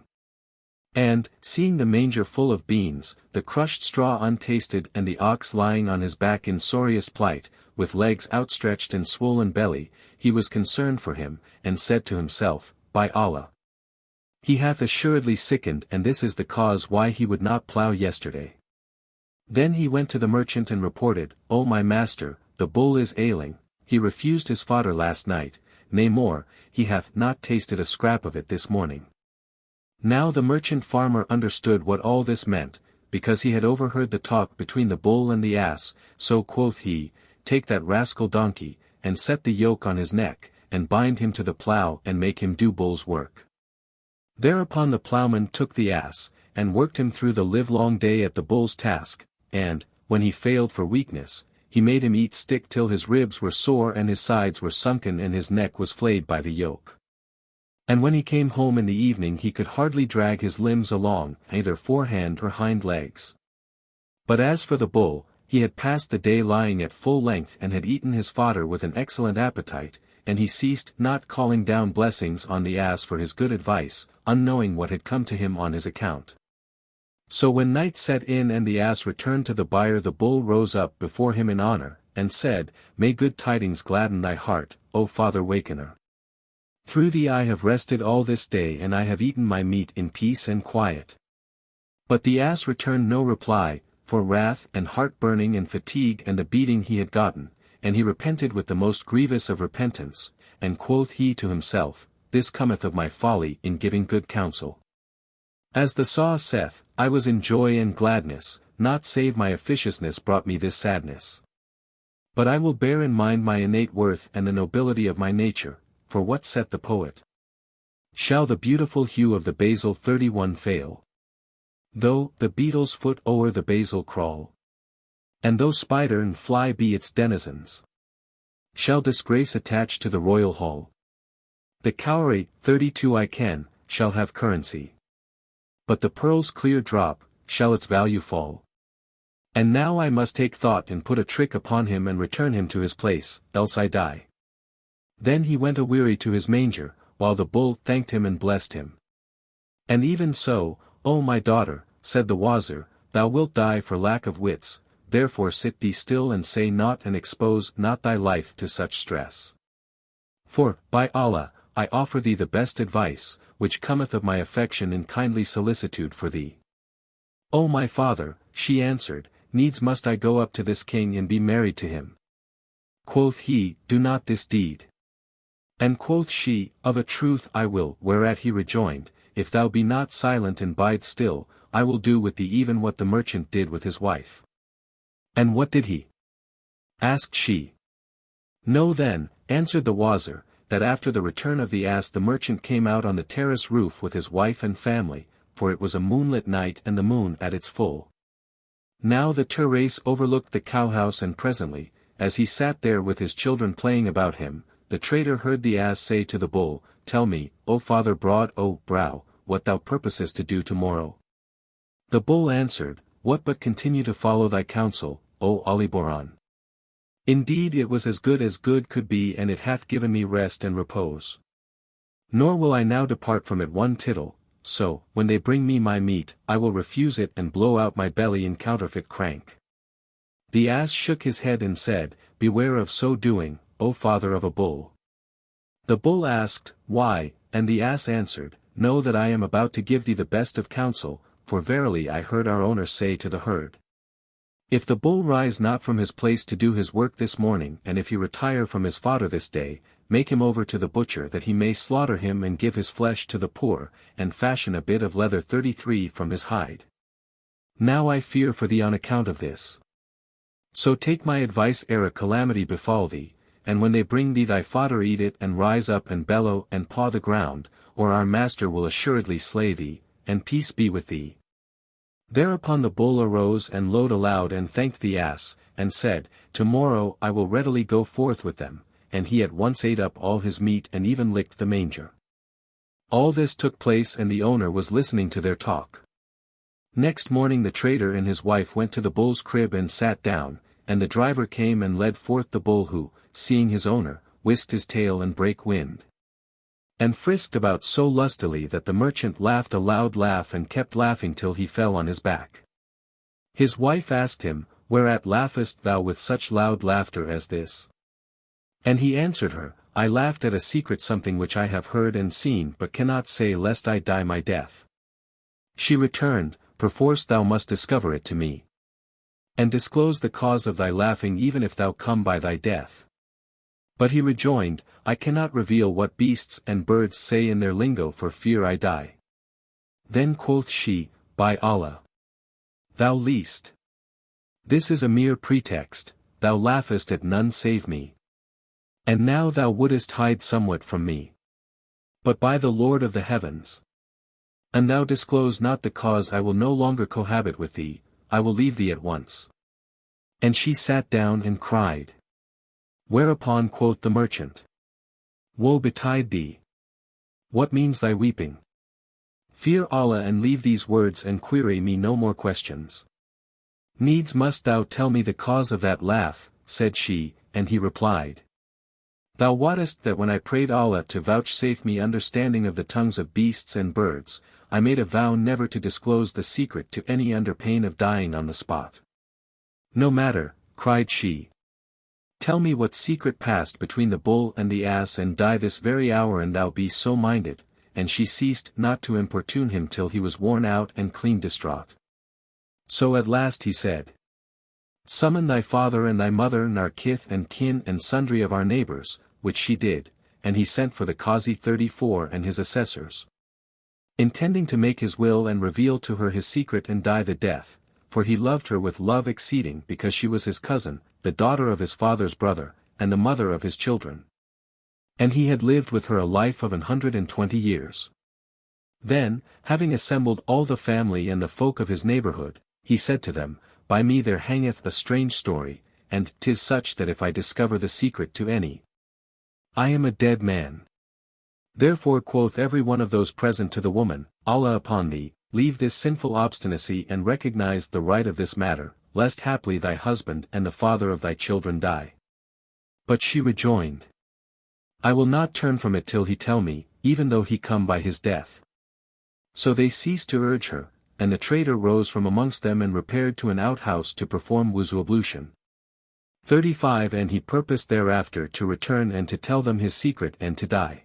Speaker 1: And, seeing the manger full of beans, the crushed straw untasted and the ox lying on his back in sorriest plight, with legs outstretched and swollen belly, he was concerned for him, and said to himself, By Allah! He hath assuredly sickened, and this is the cause why he would not plough yesterday. Then he went to the merchant and reported, O my master, the bull is ailing, he refused his fodder last night, nay more, he hath not tasted a scrap of it this morning. Now the merchant farmer understood what all this meant, because he had overheard the talk between the bull and the ass, so quoth he, Take that rascal donkey, and set the yoke on his neck, and bind him to the plough and make him do bull's work. Thereupon the ploughman took the ass, and worked him through the livelong day at the bull's task, and, when he failed for weakness, he made him eat stick till his ribs were sore and his sides were sunken and his neck was flayed by the yoke. And when he came home in the evening he could hardly drag his limbs along, either forehand or hind legs. But as for the bull, he had passed the day lying at full length and had eaten his fodder with an excellent appetite, and he ceased not calling down blessings on the ass for his good advice, unknowing what had come to him on his account. So when night set in and the ass returned to the byre, the bull rose up before him in honor, and said, May good tidings gladden thy heart, O Father Wakener. Through thee I have rested all this day and I have eaten my meat in peace and quiet. But the ass returned no reply, for wrath and heart-burning and fatigue and the beating he had gotten, and he repented with the most grievous of repentance, and quoth he to himself, This cometh of my folly in giving good counsel. As the saw saith, I was in joy and gladness, not save my officiousness brought me this sadness. But I will bear in mind my innate worth and the nobility of my nature, for what saith the poet? Shall the beautiful hue of the basil 31 fail? Though the beetle's foot o'er the basil crawl, and though spider and fly be its denizens, shall disgrace attach to the royal hall? The cowrie 32 I can, shall have currency. But the pearl's clear drop, shall its value fall? And now I must take thought and put a trick upon him and return him to his place, else I die. Then he went aweary to his manger, while the bull thanked him and blessed him. And even so, O my daughter, said the Wazir, thou wilt die for lack of wits, therefore sit thee still and say naught and expose not thy life to such stress. For, by Allah, I offer thee the best advice, which cometh of my affection and kindly solicitude for thee. O my father, she answered, needs must I go up to this king and be married to him. Quoth he, do not this deed. And quoth she, of a truth I will, whereat he rejoined, if thou be not silent and bide still, I will do with thee even what the merchant did with his wife. And what did he? Asked she. Know then, answered the Wazir, that after the return of the ass the merchant came out on the terrace roof with his wife and family, for it was a moonlit night and the moon at its full. Now the terrace overlooked the cowhouse and presently, as he sat there with his children playing about him, the trader heard the ass say to the bull, Tell me, O father broad O brow, what thou purposest to do tomorrow. The bull answered, What but continue to follow thy counsel, O Aliboran. Indeed it was as good could be and it hath given me rest and repose. Nor will I now depart from it one tittle, so, when they bring me my meat, I will refuse it and blow out my belly in counterfeit crank. The ass shook his head and said, Beware of so doing, O father of a bull. The bull asked, Why, and the ass answered, Know that I am about to give thee the best of counsel, for verily I heard our owner say to the herd. If the bull rise not from his place to do his work this morning and if he retire from his fodder this day, make him over to the butcher that he may slaughter him and give his flesh to the poor, and fashion a bit of leather 33 from his hide. Now I fear for thee on account of this. So take my advice ere a calamity befall thee, and when they bring thee thy fodder eat it and rise up and bellow and paw the ground, or our master will assuredly slay thee, and peace be with thee. Thereupon the bull arose and lowed aloud and thanked the ass, and said, Tomorrow I will readily go forth with them, and he at once ate up all his meat and even licked the manger. All this took place and the owner was listening to their talk. Next morning the trader and his wife went to the bull's crib and sat down, and the driver came and led forth the bull who, seeing his owner, whisked his tail and brake wind. And frisked about so lustily that the merchant laughed a loud laugh and kept laughing till he fell on his back. His wife asked him, Whereat laughest thou with such loud laughter as this? And he answered her, I laughed at a secret something which I have heard and seen but cannot say lest I die my death. She returned, Perforce thou must discover it to me. And disclose the cause of thy laughing even if thou come by thy death. But he rejoined, I cannot reveal what beasts and birds say in their lingo for fear I die. Then quoth she, By Allah! Thou liest. This is a mere pretext, thou laughest at none save me. And now thou wouldest hide somewhat from me. But by the Lord of the heavens! And thou disclose not the cause I will no longer cohabit with thee, I will leave thee at once. And she sat down and cried. Whereupon quoth the merchant, Woe betide thee! What means thy weeping? Fear Allah and leave these words and query me no more questions. Needs must thou tell me the cause of that laugh, said she, and he replied. Thou wottest that when I prayed Allah to vouchsafe me understanding of the tongues of beasts and birds, I made a vow never to disclose the secret to any under pain of dying on the spot. No matter, cried she. Tell me what secret passed between the bull and the ass and die this very hour and thou be so minded, and she ceased not to importune him till he was worn out and clean distraught. So at last he said, Summon thy father and thy mother and our kith and kin and sundry of our neighbors, which she did, and he sent for the Qazi 34 and his assessors. Intending to make his will and reveal to her his secret and die the death, for he loved her with love exceeding because she was his cousin, the daughter of his father's brother, and the mother of his children. And he had lived with her a life of 120 years. Then, having assembled all the family and the folk of his neighborhood, he said to them, By me there hangeth a strange story, and 'tis such that if I discover the secret to any, I am a dead man. Therefore quoth every one of those present to the woman, Allah upon thee, leave this sinful obstinacy and recognize the right of this matter, lest haply thy husband and the father of thy children die. But she rejoined, I will not turn from it till he tell me, even though he come by his death. So they ceased to urge her, and the trader rose from amongst them and repaired to an outhouse to perform wuzu ablution. 35 And he purposed thereafter to return and to tell them his secret and to die.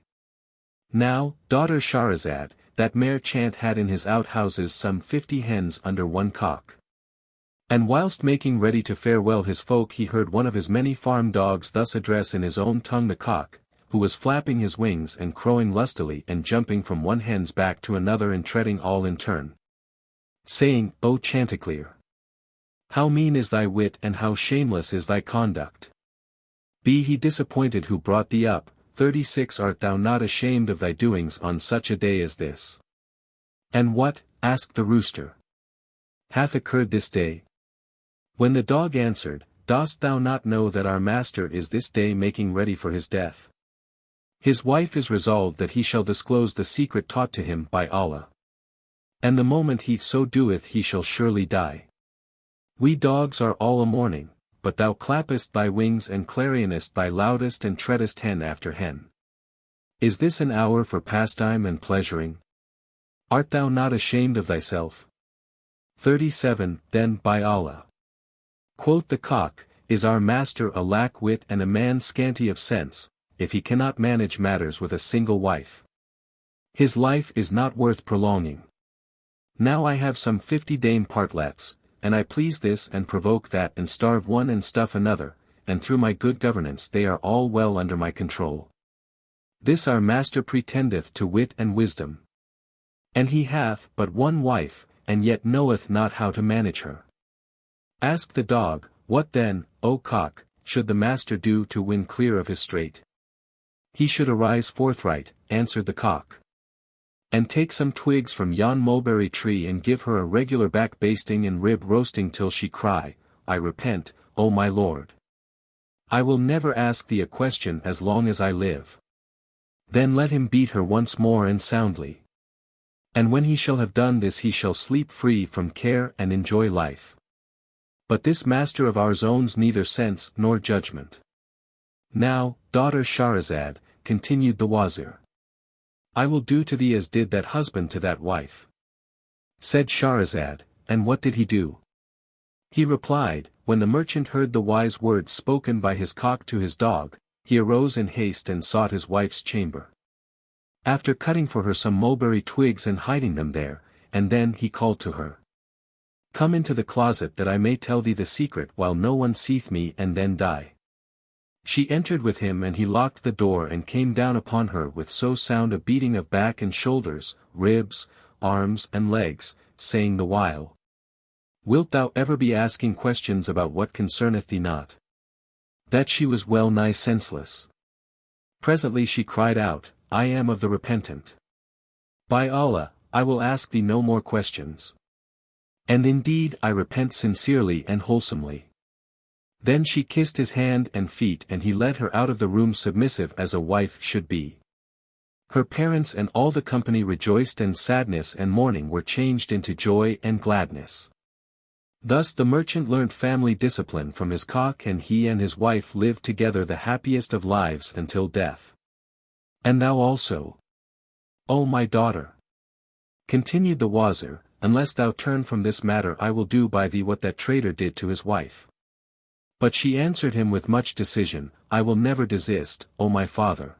Speaker 1: Now, daughter Shahryar, that merchant had in his outhouses some 50 hens under one cock. And whilst making ready to farewell his folk he heard one of his many farm dogs thus address in his own tongue the cock, who was flapping his wings and crowing lustily and jumping from one hen's back to another and treading all in turn, saying, O Chanticleer! How mean is thy wit and how shameless is thy conduct! Be he disappointed who brought thee up. 36 Art thou not ashamed of thy doings on such a day as this? And what, asked the rooster, hath occurred this day? When the dog answered, Dost thou not know that our master is this day making ready for his death? His wife is resolved that he shall disclose the secret taught to him by Allah. And the moment he so doeth he shall surely die. We dogs are all a mourning, but thou clappest thy wings and clarionest thy loudest and treadest hen after hen. Is this an hour for pastime and pleasuring? Art thou not ashamed of thyself? 37 Then by Allah, quoth the cock, is our master a lack-wit and a man scanty of sense, if he cannot manage matters with a single wife? His life is not worth prolonging. Now I have some 50 dame partlets, and I please this and provoke that and starve one and stuff another, and through my good governance they are all well under my control. This our master pretendeth to wit and wisdom. And he hath but one wife, and yet knoweth not how to manage her. Asked the dog, What then, O cock, should the master do to win clear of his strait? He should arise forthright, answered the cock, and take some twigs from yon mulberry tree and give her a regular back basting and rib roasting till she cry, I repent, O my lord. I will never ask thee a question as long as I live. Then let him beat her once more and soundly. And when he shall have done this he shall sleep free from care and enjoy life. But this master of ours owns neither sense nor judgment. Now, daughter Scheherazade, continued the Wazir, I will do to thee as did that husband to that wife. Said Scheherazade, and what did he do? He replied, when the merchant heard the wise words spoken by his cock to his dog, he arose in haste and sought his wife's chamber. After cutting for her some mulberry twigs and hiding them there, and then he called to her, Come into the closet that I may tell thee the secret while no one seeth me and then die. She entered with him and he locked the door and came down upon her with so sound a beating of back and shoulders, ribs, arms and legs, saying the while, Wilt thou ever be asking questions about what concerneth thee not? That she was well nigh senseless. Presently she cried out, I am of the repentant. By Allah, I will ask thee no more questions. And indeed I repent sincerely and wholesomely. Then she kissed his hand and feet and he led her out of the room submissive as a wife should be. Her parents and all the company rejoiced and sadness and mourning were changed into joy and gladness. Thus the merchant learnt family discipline from his cock and he and his wife lived together the happiest of lives until death. And thou also, O my daughter, continued the Wazir, unless thou turn from this matter I will do by thee what that traitor did to his wife. But she answered him with much decision, I will never desist, O my father.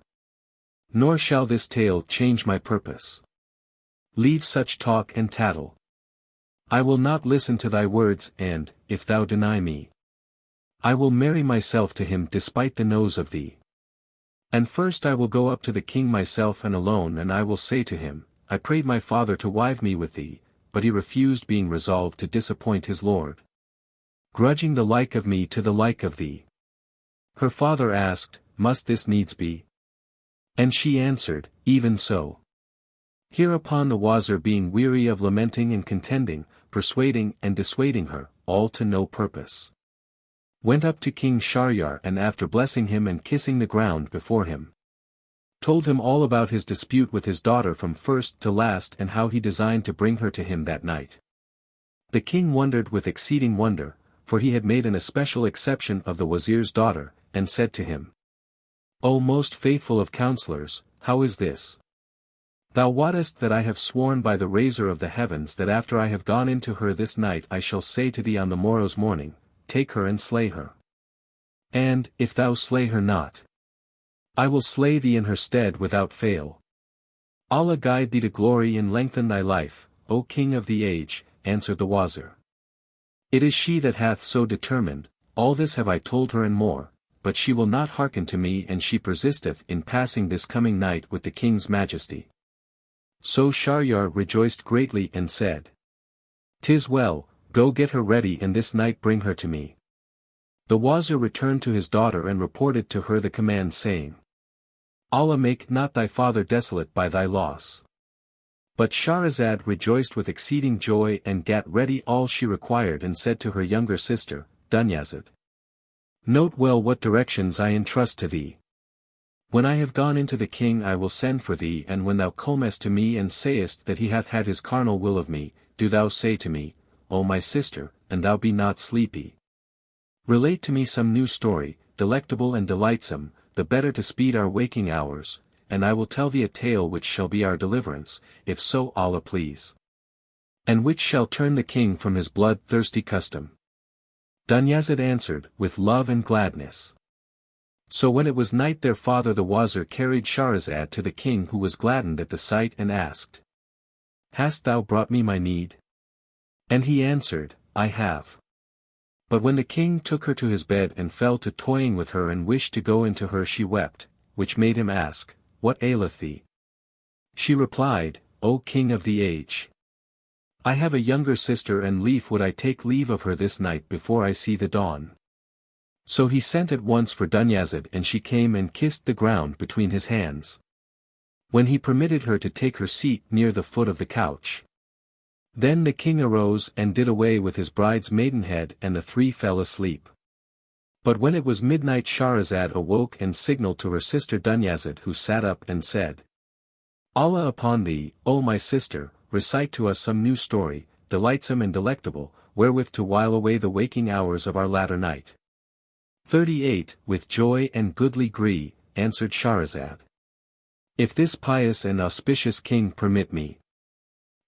Speaker 1: Nor shall this tale change my purpose. Leave such talk and tattle. I will not listen to thy words and, if thou deny me, I will marry myself to him despite the nose of thee. And first I will go up to the king myself and alone and I will say to him, I prayed my father to wive me with thee, but he refused being resolved to disappoint his lord, grudging the like of me to the like of thee. Her father asked, Must this needs be? And she answered, Even so. Hereupon the Wazir being weary of lamenting and contending, persuading and dissuading her, all to no purpose, went up to King Shahryar and after blessing him and kissing the ground before him, told him all about his dispute with his daughter from first to last and how he designed to bring her to him that night. The king wondered with exceeding wonder, for he had made an especial exception of the Wazir's daughter, and said to him, O most faithful of counselors, how is this? Thou wottest that I have sworn by the raiser of the heavens that after I have gone into her this night I shall say to thee on the morrow's morning, take her and slay her. And, if thou slay her not, I will slay thee in her stead without fail. Allah guide thee to glory and lengthen thy life, O King of the age, answered the Wazir. It is she that hath so determined, all this have I told her and more, but she will not hearken to me and she persisteth in passing this coming night with the king's majesty. So Shahryar rejoiced greatly and said, 'Tis well, go get her ready and this night bring her to me. The Wazir returned to his daughter and reported to her the command saying, Allah make not thy father desolate by thy loss. But Scheherazade rejoiced with exceeding joy and gat ready all she required and said to her younger sister, Dunyazad, note well what directions I entrust to thee. When I have gone into the king I will send for thee and when thou comest to me and sayest that he hath had his carnal will of me, do thou say to me, O my sister, and thou be not sleepy. Relate to me some new story, delectable and delightsome, the better to speed our waking hours, and I will tell thee a tale which shall be our deliverance, if so Allah please. And which shall turn the king from his blood-thirsty custom. Dunyazad answered, with love and gladness. So when it was night their father the Wazir carried Scheherazade to the king who was gladdened at the sight and asked, Hast thou brought me my need? And he answered, I have. But when the king took her to his bed and fell to toying with her and wished to go into her she wept, which made him ask, What aileth thee? She replied, O king of the age! I have a younger sister and lief would I take leave of her this night before I see the dawn. So he sent at once for Dunyazad and she came and kissed the ground between his hands. When he permitted her to take her seat near the foot of the couch. Then the king arose and did away with his bride's maidenhead and the three fell asleep. But when it was midnight Scheherazade awoke and signalled to her sister Dunyazad who sat up and said, Allah upon thee, O my sister, recite to us some new story, delightsome and delectable, wherewith to while away the waking hours of our latter night. 38 With joy and goodly gree, answered Scheherazade. If this pious and auspicious king permit me.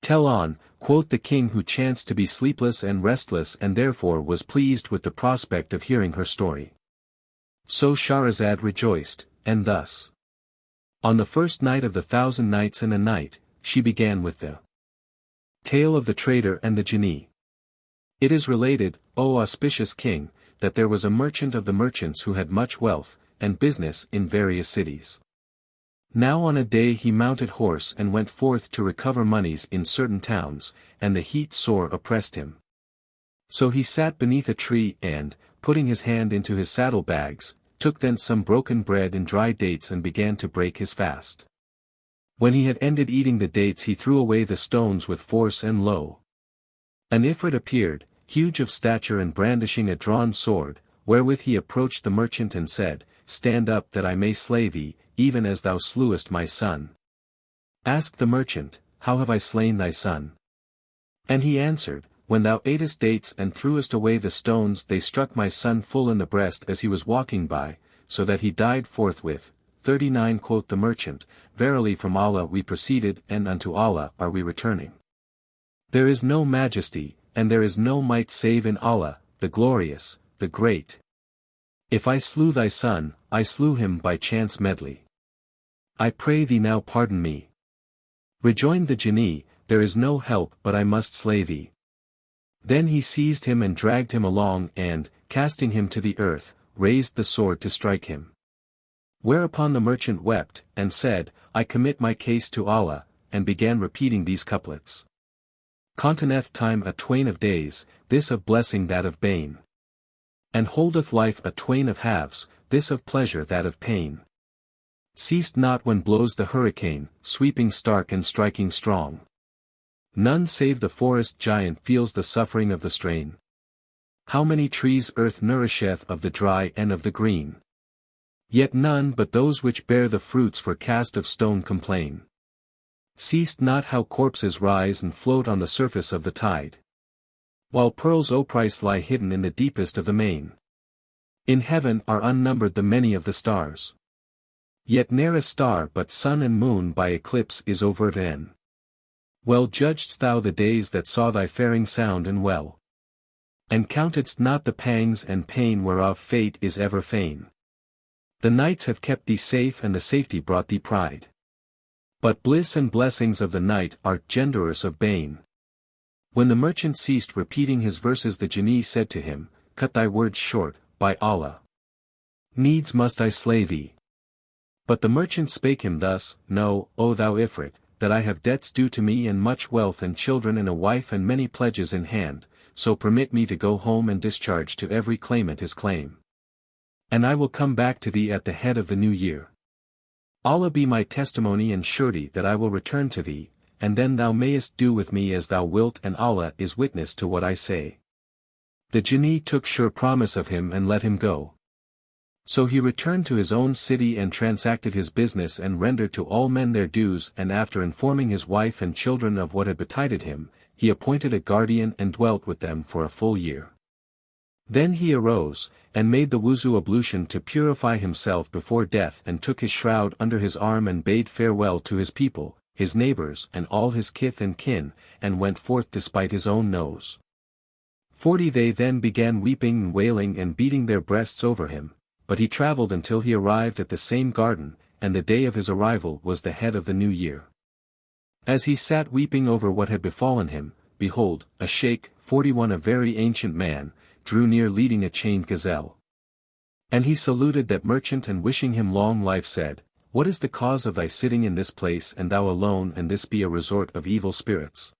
Speaker 1: Tell on, quoth the king who chanced to be sleepless and restless and therefore was pleased with the prospect of hearing her story. So Scheherazade rejoiced, and thus. On the first night of the 1,000 Nights and a Night, she began with the Tale of the Trader and the Jinni. It is related, O auspicious king, that there was a merchant of the merchants who had much wealth, and business in various cities. Now on a day he mounted horse and went forth to recover monies in certain towns, and the heat sore oppressed him. So he sat beneath a tree and, putting his hand into his saddle bags, took thence some broken bread and dry dates and began to break his fast. When he had ended eating the dates he threw away the stones with force and lo! An Ifrit appeared, huge of stature and brandishing a drawn sword, wherewith he approached the merchant and said, Stand up that I may slay thee, even as thou slewest my son. Asked the merchant, How have I slain thy son? And he answered, When thou atest dates and threwest away the stones they struck my son full in the breast as he was walking by, so that he died forthwith. 39 Quoth the merchant, Verily from Allah we proceeded and unto Allah are we returning. There is no majesty, and there is no might save in Allah, the glorious, the great. If I slew thy son, I slew him by chance medley. I pray thee now pardon me. Rejoined the Jinni, There is no help but I must slay thee. Then he seized him and dragged him along and, casting him to the earth, raised the sword to strike him. Whereupon the merchant wept, and said, I commit my case to Allah, and began repeating these couplets. Conteneth time a twain of days, this of blessing that of bane. And holdeth life a twain of halves, this of pleasure that of pain. Ceased not when blows the hurricane, sweeping stark and striking strong. None save the forest giant feels the suffering of the strain. How many trees earth nourisheth of the dry and of the green. Yet none but those which bear the fruits for cast of stone complain. Seest not how corpses rise and float on the surface of the tide. While pearls o' price lie hidden in the deepest of the main. In heaven are unnumbered the many of the stars. Yet ne'er a star but sun and moon by eclipse is overt n. Well judgedst thou the days that saw thy faring sound and well. And countedst not the pangs and pain whereof fate is ever fain. The nights have kept thee safe and the safety brought thee pride. But bliss and blessings of the night are genderers of bane. When the merchant ceased repeating his verses, the Jinni said to him, Cut thy words short, by Allah. Needs must I slay thee. But the merchant spake him thus, Know, O thou Ifrit, that I have debts due to me and much wealth and children and a wife and many pledges in hand, so permit me to go home and discharge to every claimant his claim. And I will come back to thee at the head of the new year. Allah be my testimony and surety that I will return to thee, and then thou mayest do with me as thou wilt, and Allah is witness to what I say. The Jinni took sure promise of him and let him go. So he returned to his own city and transacted his business and rendered to all men their dues, and after informing his wife and children of what had betided him, he appointed a guardian and dwelt with them for a full year. Then he arose, and made the wuzu ablution to purify himself before death, and took his shroud under his arm and bade farewell to his people, his neighbors and all his kith and kin, and went forth despite his own nose. 40 They then began weeping and wailing and beating their breasts over him, but he travelled until he arrived at the same garden, and the day of his arrival was the head of the new year. As he sat weeping over what had befallen him, behold, a Shaykh, 41 a very ancient man, drew near leading a chained gazelle. And he saluted that merchant and wishing him long life said, What is the cause of thy sitting in this place and thou alone, and this be a resort of evil spirits?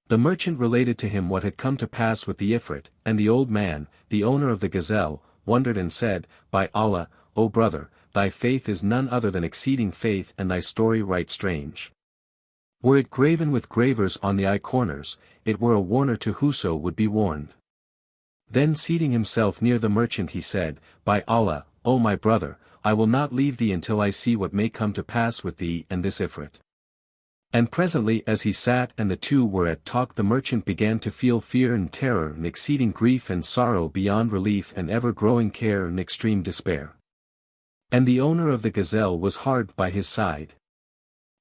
Speaker 1: The merchant related to him what had come to pass with the Ifrit, and the old man, the owner of the gazelle, wondered and said, By Allah, O brother, thy faith is none other than exceeding faith, and thy story right strange. Were it graven with gravers on the eye corners, it were a warner to whoso would be warned. Then seating himself near the merchant he said, By Allah, O my brother, I will not leave thee until I see what may come to pass with thee and this Ifrit. And presently as he sat and the two were at talk, the merchant began to feel fear and terror and exceeding grief and sorrow beyond relief and ever-growing care and extreme despair. And the owner of the gazelle was hard by his side.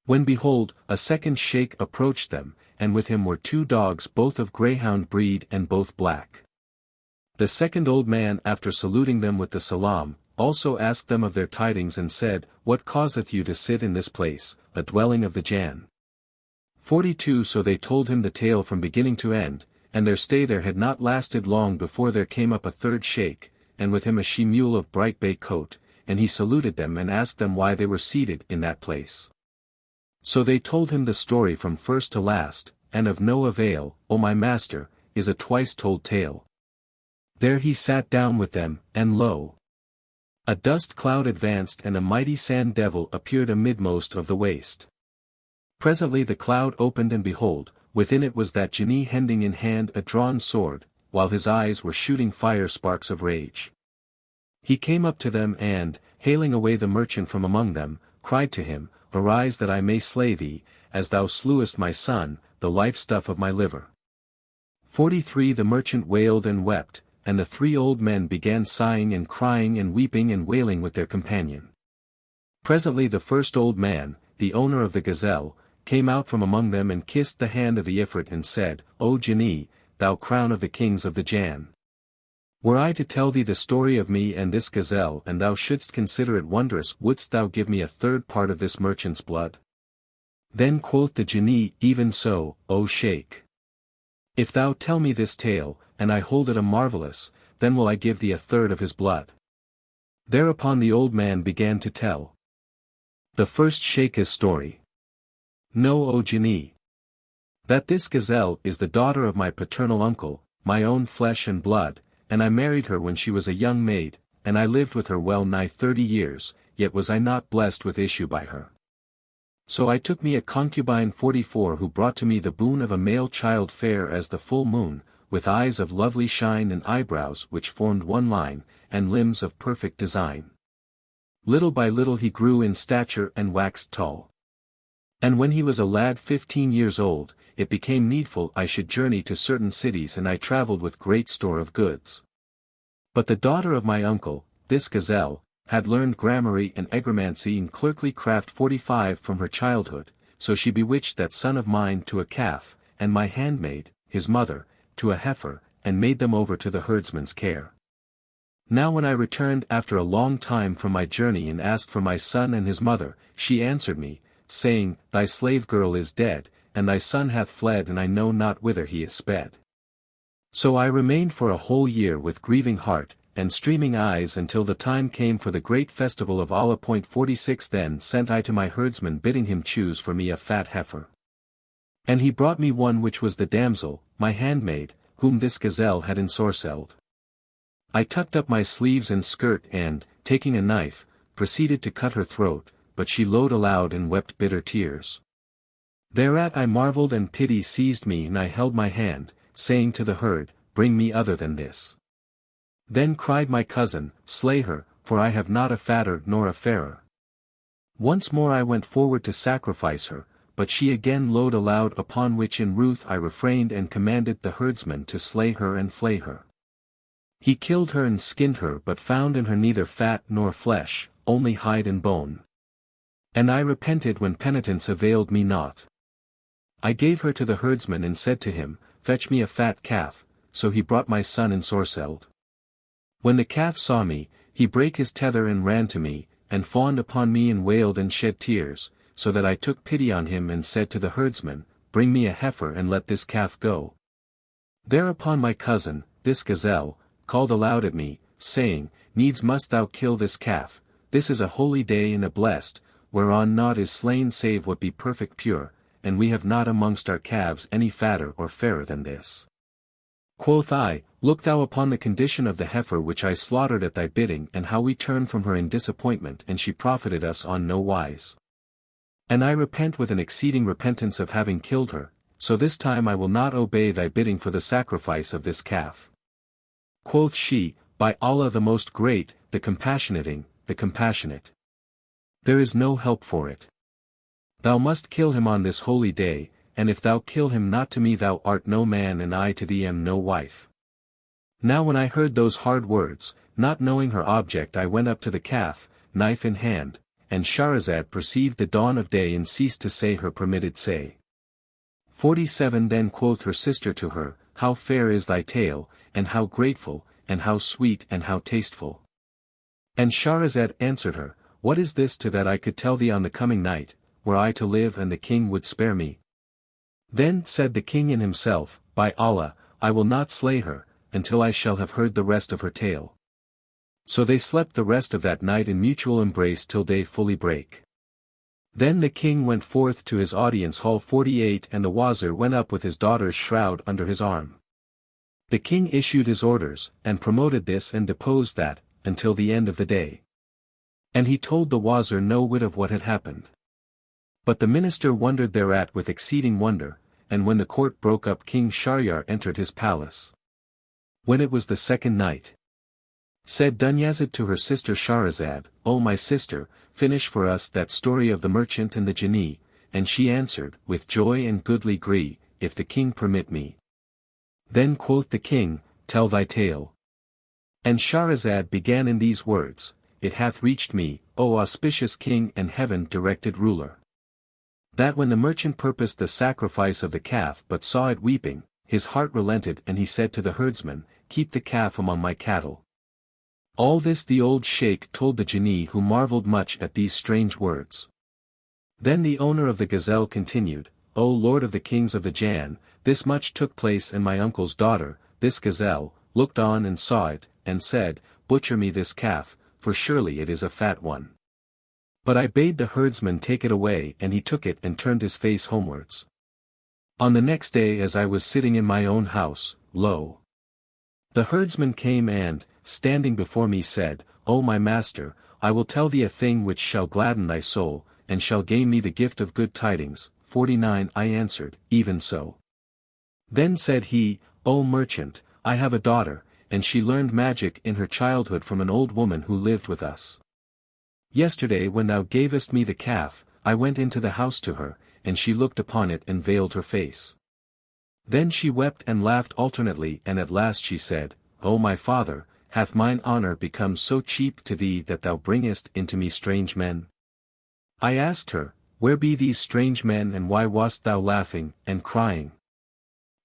Speaker 1: When behold, a second Shaykh approached them, and with him were 2 dogs both of greyhound breed and both black. The second old man after saluting them with the salam, also asked them of their tidings and said, What causeth you to sit in this place, a dwelling of the Jann? 42 So they told him the tale from beginning to end, and their stay there had not lasted long before there came up a third Shaykh, and with him a she-mule of bright bay coat, and he saluted them and asked them why they were seated in that place. So they told him the story from first to last, and of no avail, O my master, is a twice-told tale. There he sat down with them, and lo! A dust cloud advanced and a mighty sand devil appeared amidmost of the waste. Presently the cloud opened and behold, within it was that Jinni hending in hand a drawn sword, while his eyes were shooting fire sparks of rage. He came up to them and, hailing away the merchant from among them, cried to him, Arise that I may slay thee, as thou slewest my son, the life-stuff of my liver. 43 The merchant wailed and wept, and the 3 old men began sighing and crying and weeping and wailing with their companion. Presently the first old man, the owner of the gazelle, came out from among them and kissed the hand of the Ifrit and said, O Jinni, thou crown of the kings of the Jann. Were I to tell thee the story of me and this gazelle and thou shouldst consider it wondrous, wouldst thou give me a third part of this merchant's blood? Then quoth the Jinni, Even so, O Shaykh. If thou tell me this tale, and I hold it a marvellous, then will I give thee a third of his blood. Thereupon the old man began to tell the first Shaykh's story. Know, O Jinni, that this gazelle is the daughter of my paternal uncle, my own flesh and blood, and I married her when she was a young maid, and I lived with her well nigh 30 years, yet was I not blessed with issue by her. So I took me a concubine 44 who brought to me the boon of a male child fair as the full moon, with eyes of lovely shine and eyebrows which formed one line, and limbs of perfect design. Little by little he grew in stature and waxed tall. And when he was a lad 15 years old, it became needful I should journey to certain cities, and I travelled with great store of goods. But the daughter of my uncle, this gazelle, had learned gramarye and egromancy and clerkly craft 45 from her childhood, so she bewitched that son of mine to a calf, and my handmaid, his mother, to a heifer, and made them over to the herdsman's care. Now when I returned after a long time from my journey and asked for my son and his mother, she answered me, saying, Thy slave girl is dead, and thy son hath fled and I know not whither he is sped. So I remained for a whole year with grieving heart, and streaming eyes until the time came for the great festival of Allah. 46 Then sent I to my herdsman bidding him choose for me a fat heifer. And he brought me one which was the damsel, my handmaid, whom this gazelle had ensorcelled. I tucked up my sleeves and skirt and, taking a knife, proceeded to cut her throat, but she lowed aloud and wept bitter tears. Thereat I marveled and pity seized me and I held my hand, saying to the herd, Bring me other than this. Then cried my cousin, Slay her, for I have not a fatter nor a fairer. Once more I went forward to sacrifice her, but she again lowed aloud, upon which in ruth I refrained and commanded the herdsman to slay her and flay her. He killed her and skinned her but found in her neither fat nor flesh, only hide and bone. And I repented when penitence availed me naught. I gave her to the herdsman and said to him, Fetch me a fat calf, so he brought my son ensorcelled. When the calf saw me, he brake his tether and ran to me, and fawned upon me and wailed and shed tears, so that I took pity on him and said to the herdsman, Bring me a heifer and let this calf go. Thereupon my cousin, this gazelle, called aloud at me, saying, Needs must thou kill this calf, this is a holy day and a blessed, whereon naught is slain save what be perfect pure, and we have not amongst our calves any fatter or fairer than this. Quoth I, Look thou upon the condition of the heifer which I slaughtered at thy bidding and how we turned from her in disappointment and she profited us on no wise. And I repent with an exceeding repentance of having killed her, so this time I will not obey thy bidding for the sacrifice of this calf. Quoth she, By Allah the most great, the compassionating, the compassionate. There is no help for it. Thou must kill him on this holy day, and if thou kill him not to me thou art no man and I to thee am no wife. Now when I heard those hard words, not knowing her object I went up to the calf, knife in hand, and Scheherazade perceived the dawn of day and ceased to say her permitted say. 47 Then quoth her sister to her, How fair is thy tale, and how grateful, and how sweet and how tasteful. And Scheherazade answered her, What is this to that I could tell thee on the coming night, were I to live and the king would spare me? Then said the king in himself, By Allah, I will not slay her, until I shall have heard the rest of her tale. So they slept the rest of that night in mutual embrace till day fully break. Then the king went forth to his audience hall. 48 And the Wazir went up with his daughter's shroud under his arm. The king issued his orders, and promoted this and deposed that, until the end of the day. And he told the Wazir no whit of what had happened. But the minister wondered thereat with exceeding wonder, and when the court broke up King Shahryar entered his palace. When it was the second night, said Dunyazad to her sister Shahrazad, O my sister, finish for us that story of the merchant and the jinni, and she answered, With joy and goodly gree, if the king permit me. Then quoth the king, Tell thy tale. And Shahrazad began in these words, It hath reached me, O auspicious king and heaven-directed ruler, that when the merchant purposed the sacrifice of the calf but saw it weeping, his heart relented and he said to the herdsman, Keep the calf among my cattle. All this the old Shaykh told the jinni who marveled much at these strange words. Then the owner of the gazelle continued, O lord of the kings of the Jann, this much took place and my uncle's daughter, this gazelle, looked on and saw it, and said, Butcher me this calf, for surely it is a fat one. But I bade the herdsman take it away and he took it and turned his face homewards. On the next day as I was sitting in my own house, lo! The herdsman came and, standing before me said, O my master, I will tell thee a thing which shall gladden thy soul, and shall gain me the gift of good tidings. 49 I answered, Even so. Then said he, O merchant, I have a daughter, and she learned magic in her childhood from an old woman who lived with us. Yesterday when thou gavest me the calf, I went into the house to her, and she looked upon it and veiled her face. Then she wept and laughed alternately and at last she said, O my father, hath mine honor become so cheap to thee that thou bringest into me strange men? I asked her, Where be these strange men and why wast thou laughing, and crying?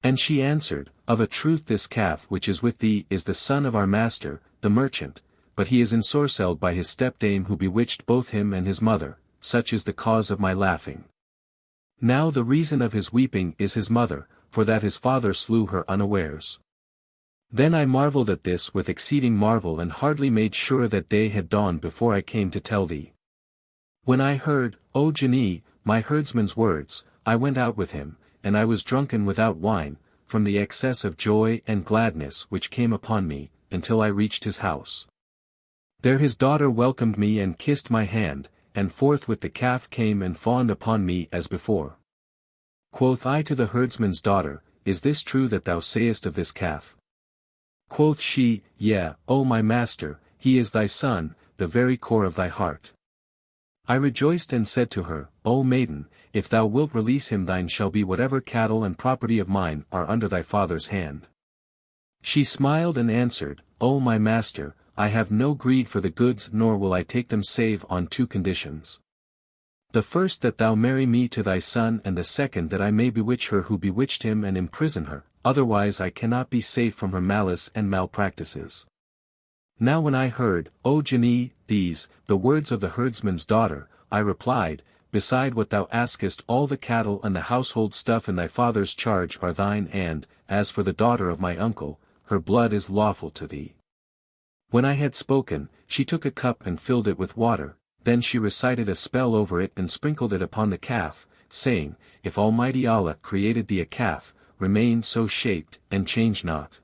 Speaker 1: And she answered, Of a truth this calf which is with thee is the son of our master, the merchant, but he is ensorcelled by his stepdame who bewitched both him and his mother, such is the cause of my laughing. Now the reason of his weeping is his mother, for that his father slew her unawares. Then I marveled at this with exceeding marvel and hardly made sure that day had dawned before I came to tell thee. When I heard, O Jinni, my herdsman's words, I went out with him, and I was drunken without wine, from the excess of joy and gladness which came upon me, until I reached his house. There his daughter welcomed me and kissed my hand, and forthwith the calf came and fawned upon me as before. Quoth I to the herdsman's daughter, Is this true that thou sayest of this calf? Quoth she, Yea, O my master, he is thy son, the very core of thy heart. I rejoiced and said to her, O maiden, if thou wilt release him thine shall be whatever cattle and property of mine are under thy father's hand. She smiled and answered, O my master, I have no greed for the goods nor will I take them save on two conditions. The first that thou marry me to thy son and the second that I may bewitch her who bewitched him and imprison her, otherwise I cannot be safe from her malice and malpractices. Now when I heard, O Jinni, these, the words of the herdsman's daughter, I replied, Beside what thou askest all the cattle and the household stuff in thy father's charge are thine and, as for the daughter of my uncle, her blood is lawful to thee. When I had spoken, she took a cup and filled it with water, then she recited a spell over it and sprinkled it upon the calf, saying, If Almighty Allah created thee a calf, remain so shaped, and change not.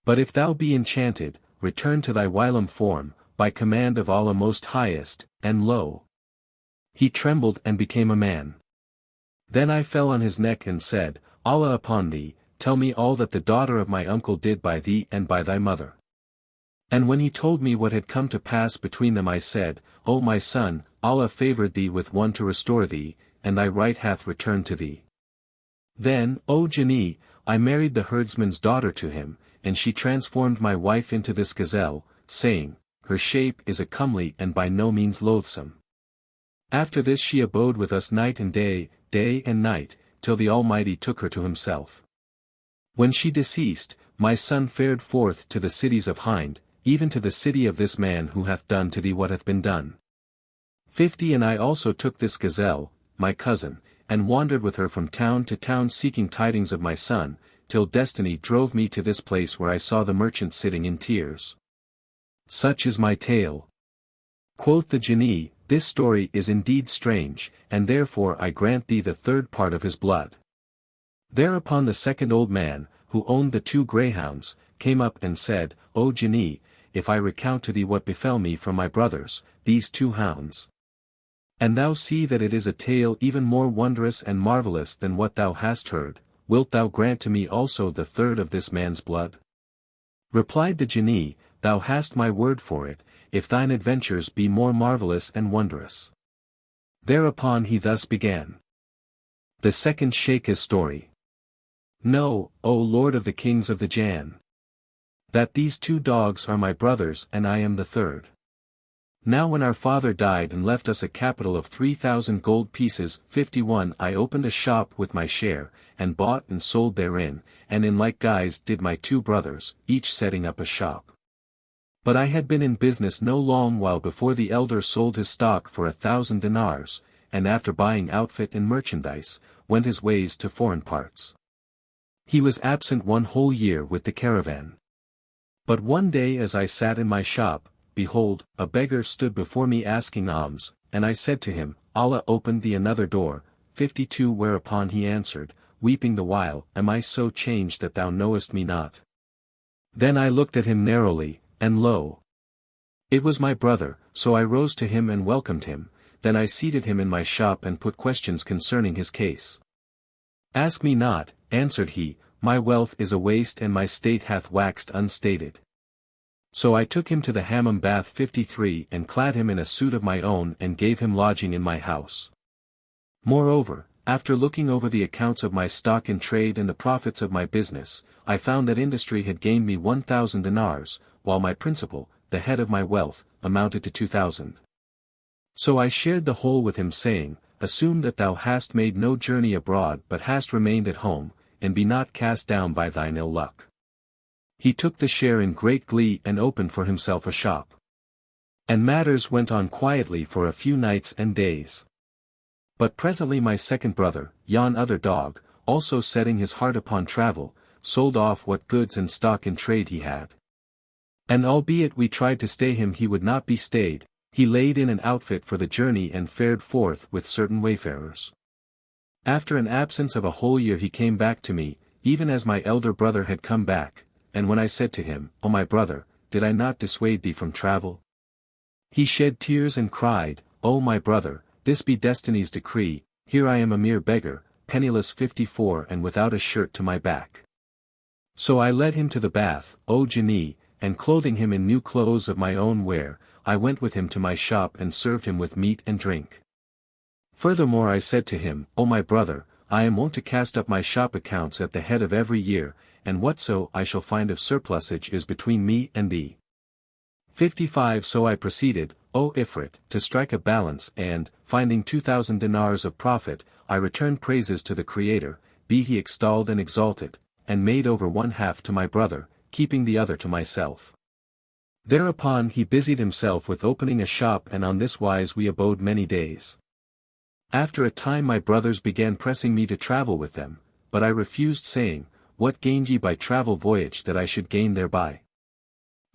Speaker 1: But if thou be enchanted, return to thy whilom form, by command of Allah Most Highest, and lo! He trembled and became a man. Then I fell on his neck and said, Allah upon thee, tell me all that the daughter of my uncle did by thee and by thy mother. And when he told me what had come to pass between them I said, O my son, Allah favored thee with one to restore thee, and thy right hath returned to thee. Then, O Jinni, I married the herdsman's daughter to him, and she transformed my wife into this gazelle, saying, Her shape is a comely and by no means loathsome. After this she abode with us night and day and night, till the Almighty took her to himself. When she deceased, my son fared forth to the cities of Hind, even to the city of this man who hath done to thee what hath been done. 50 And I also took this gazelle, my cousin, and wandered with her from town to town seeking tidings of my son, till destiny drove me to this place where I saw the merchant sitting in tears. Such is my tale. Quoth the Jinni, This story is indeed strange, and therefore I grant thee the third part of his blood. Thereupon the second old man, who owned the 2 greyhounds, came up and said, O Jinni, if I recount to thee what befell me from my brothers, these 2 hounds. And thou see that it is a tale even more wondrous and marvellous than what thou hast heard, wilt thou grant to me also the third of this man's blood? Replied the Jinni, Thou hast my word for it, if thine adventures be more marvellous and wondrous. Thereupon he thus began. The second Shaykh's story. Know, O Lord of the kings of the Jann, that these 2 dogs are my brothers and I am the third. Now when our father died and left us a capital of 3,000 gold pieces 51 I opened a shop with my share, and bought and sold therein, and in like guise did my 2 brothers, each setting up a shop. But I had been in business no long while before the elder sold his stock for 1,000 dinars, and after buying outfit and merchandise, went his ways to foreign parts. He was absent 1 whole year with the caravan. But one day as I sat in my shop, behold, a beggar stood before me asking alms, and I said to him, Allah opened thee another door, 52 Whereupon he answered, weeping the while, Am I so changed that thou knowest me not? Then I looked at him narrowly, and lo! It was my brother, so I rose to him and welcomed him, then I seated him in my shop and put questions concerning his case. Ask me not, answered he, my wealth is a waste and my state hath waxed unstated. So I took him to the Hammam bath 53 and clad him in a suit of my own and gave him lodging in my house. Moreover, After looking over the accounts of my stock in trade and the profits of my business, I found that industry had gained me 1,000 dinars, while my principal, the head of my wealth, amounted to 2,000. So I shared the whole with him, saying, Assume that thou hast made no journey abroad but hast remained at home, and be not cast down by thine ill luck. He took the share in great glee and opened for himself a shop. And matters went on quietly for a few nights and days. But presently my second brother, yon other dog, also setting his heart upon travel, sold off what goods and stock in trade he had. And albeit we tried to stay him, he would not be stayed. He laid in an outfit for the journey and fared forth with certain wayfarers. After an absence of a whole year he came back to me, even as my elder brother had come back, and when I said to him, O my brother, did I not dissuade thee from travel? He shed tears and cried, O my brother, this be destiny's decree, here I am a mere beggar, penniless 54 and without a shirt to my back. So I led him to the bath, O Jinni, and clothing him in new clothes of my own wear, I went with him to my shop and served him with meat and drink. Furthermore I said to him, O my brother, I am wont to cast up my shop accounts at the head of every year, and whatso I shall find of surplusage is between me and thee. 55 So I proceeded, O Ifrit, to strike a balance and, finding 2,000 dinars of profit, I returned praises to the Creator, be he extolled and exalted, and made over one half to my brother, keeping the other to myself. Thereupon he busied himself with opening a shop, and on this wise we abode many days. After a time my brothers began pressing me to travel with them, but I refused, saying, What gained ye by travel voyage that I should gain thereby?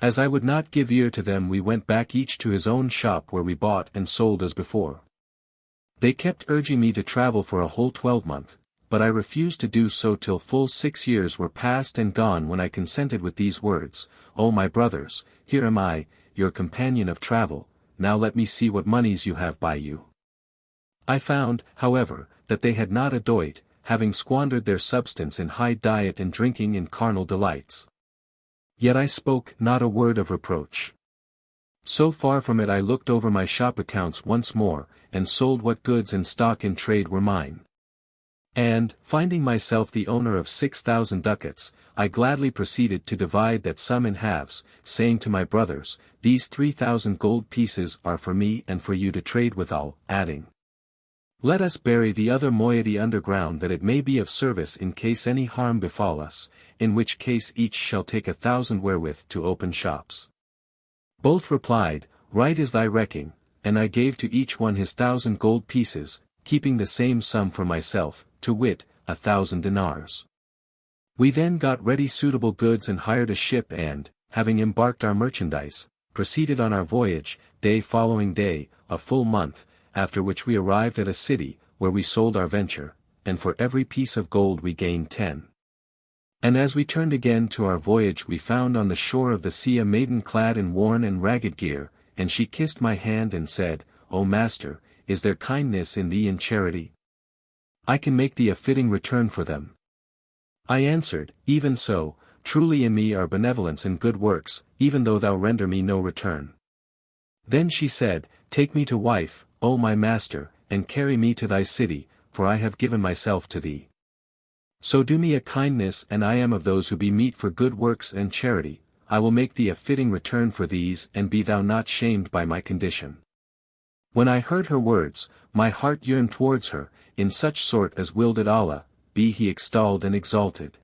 Speaker 1: As I would not give ear to them, we went back each to his own shop, where we bought and sold as before. They kept urging me to travel for a whole 12-month, but I refused to do so till full 6 years were past and gone, when I consented with these words, O my brothers, here am I, your companion of travel, now let me see what monies you have by you. I found, however, that they had not a doit, having squandered their substance in high diet and drinking and carnal delights. Yet I spoke not a word of reproach. So far from it, I looked over my shop accounts once more, and sold what goods and stock in trade were mine. And, finding myself the owner of 6,000 ducats, I gladly proceeded to divide that sum in halves, saying to my brothers, These 3,000 gold pieces are for me and for you to trade withal, adding, Let us bury the other moiety underground, that it may be of service in case any harm befall us, in which case each shall take 1,000 wherewith to open shops. Both replied, Right is thy recking, and I gave to each one his 1,000 gold pieces, keeping the same sum for myself, to wit, 1,000 dinars. We then got ready suitable goods and hired a ship and, having embarked our merchandise, proceeded on our voyage, day following day, a full month, after which we arrived at a city, where we sold our venture, and for every piece of gold we gained 10. And as we turned again to our voyage, we found on the shore of the sea a maiden clad in worn and ragged gear, and she kissed my hand and said, O master, is there kindness in thee and charity? I can make thee a fitting return for them. I answered, Even so, truly in me are benevolence and good works, even though thou render me no return. Then she said, Take me to wife, O my master, and carry me to thy city, for I have given myself to thee. So do me a kindness, and I am of those who be meet for good works and charity, I will make thee a fitting return for these, and be thou not shamed by my condition. When I heard her words, my heart yearned towards her, in such sort as willed it Allah, be he extolled and exalted.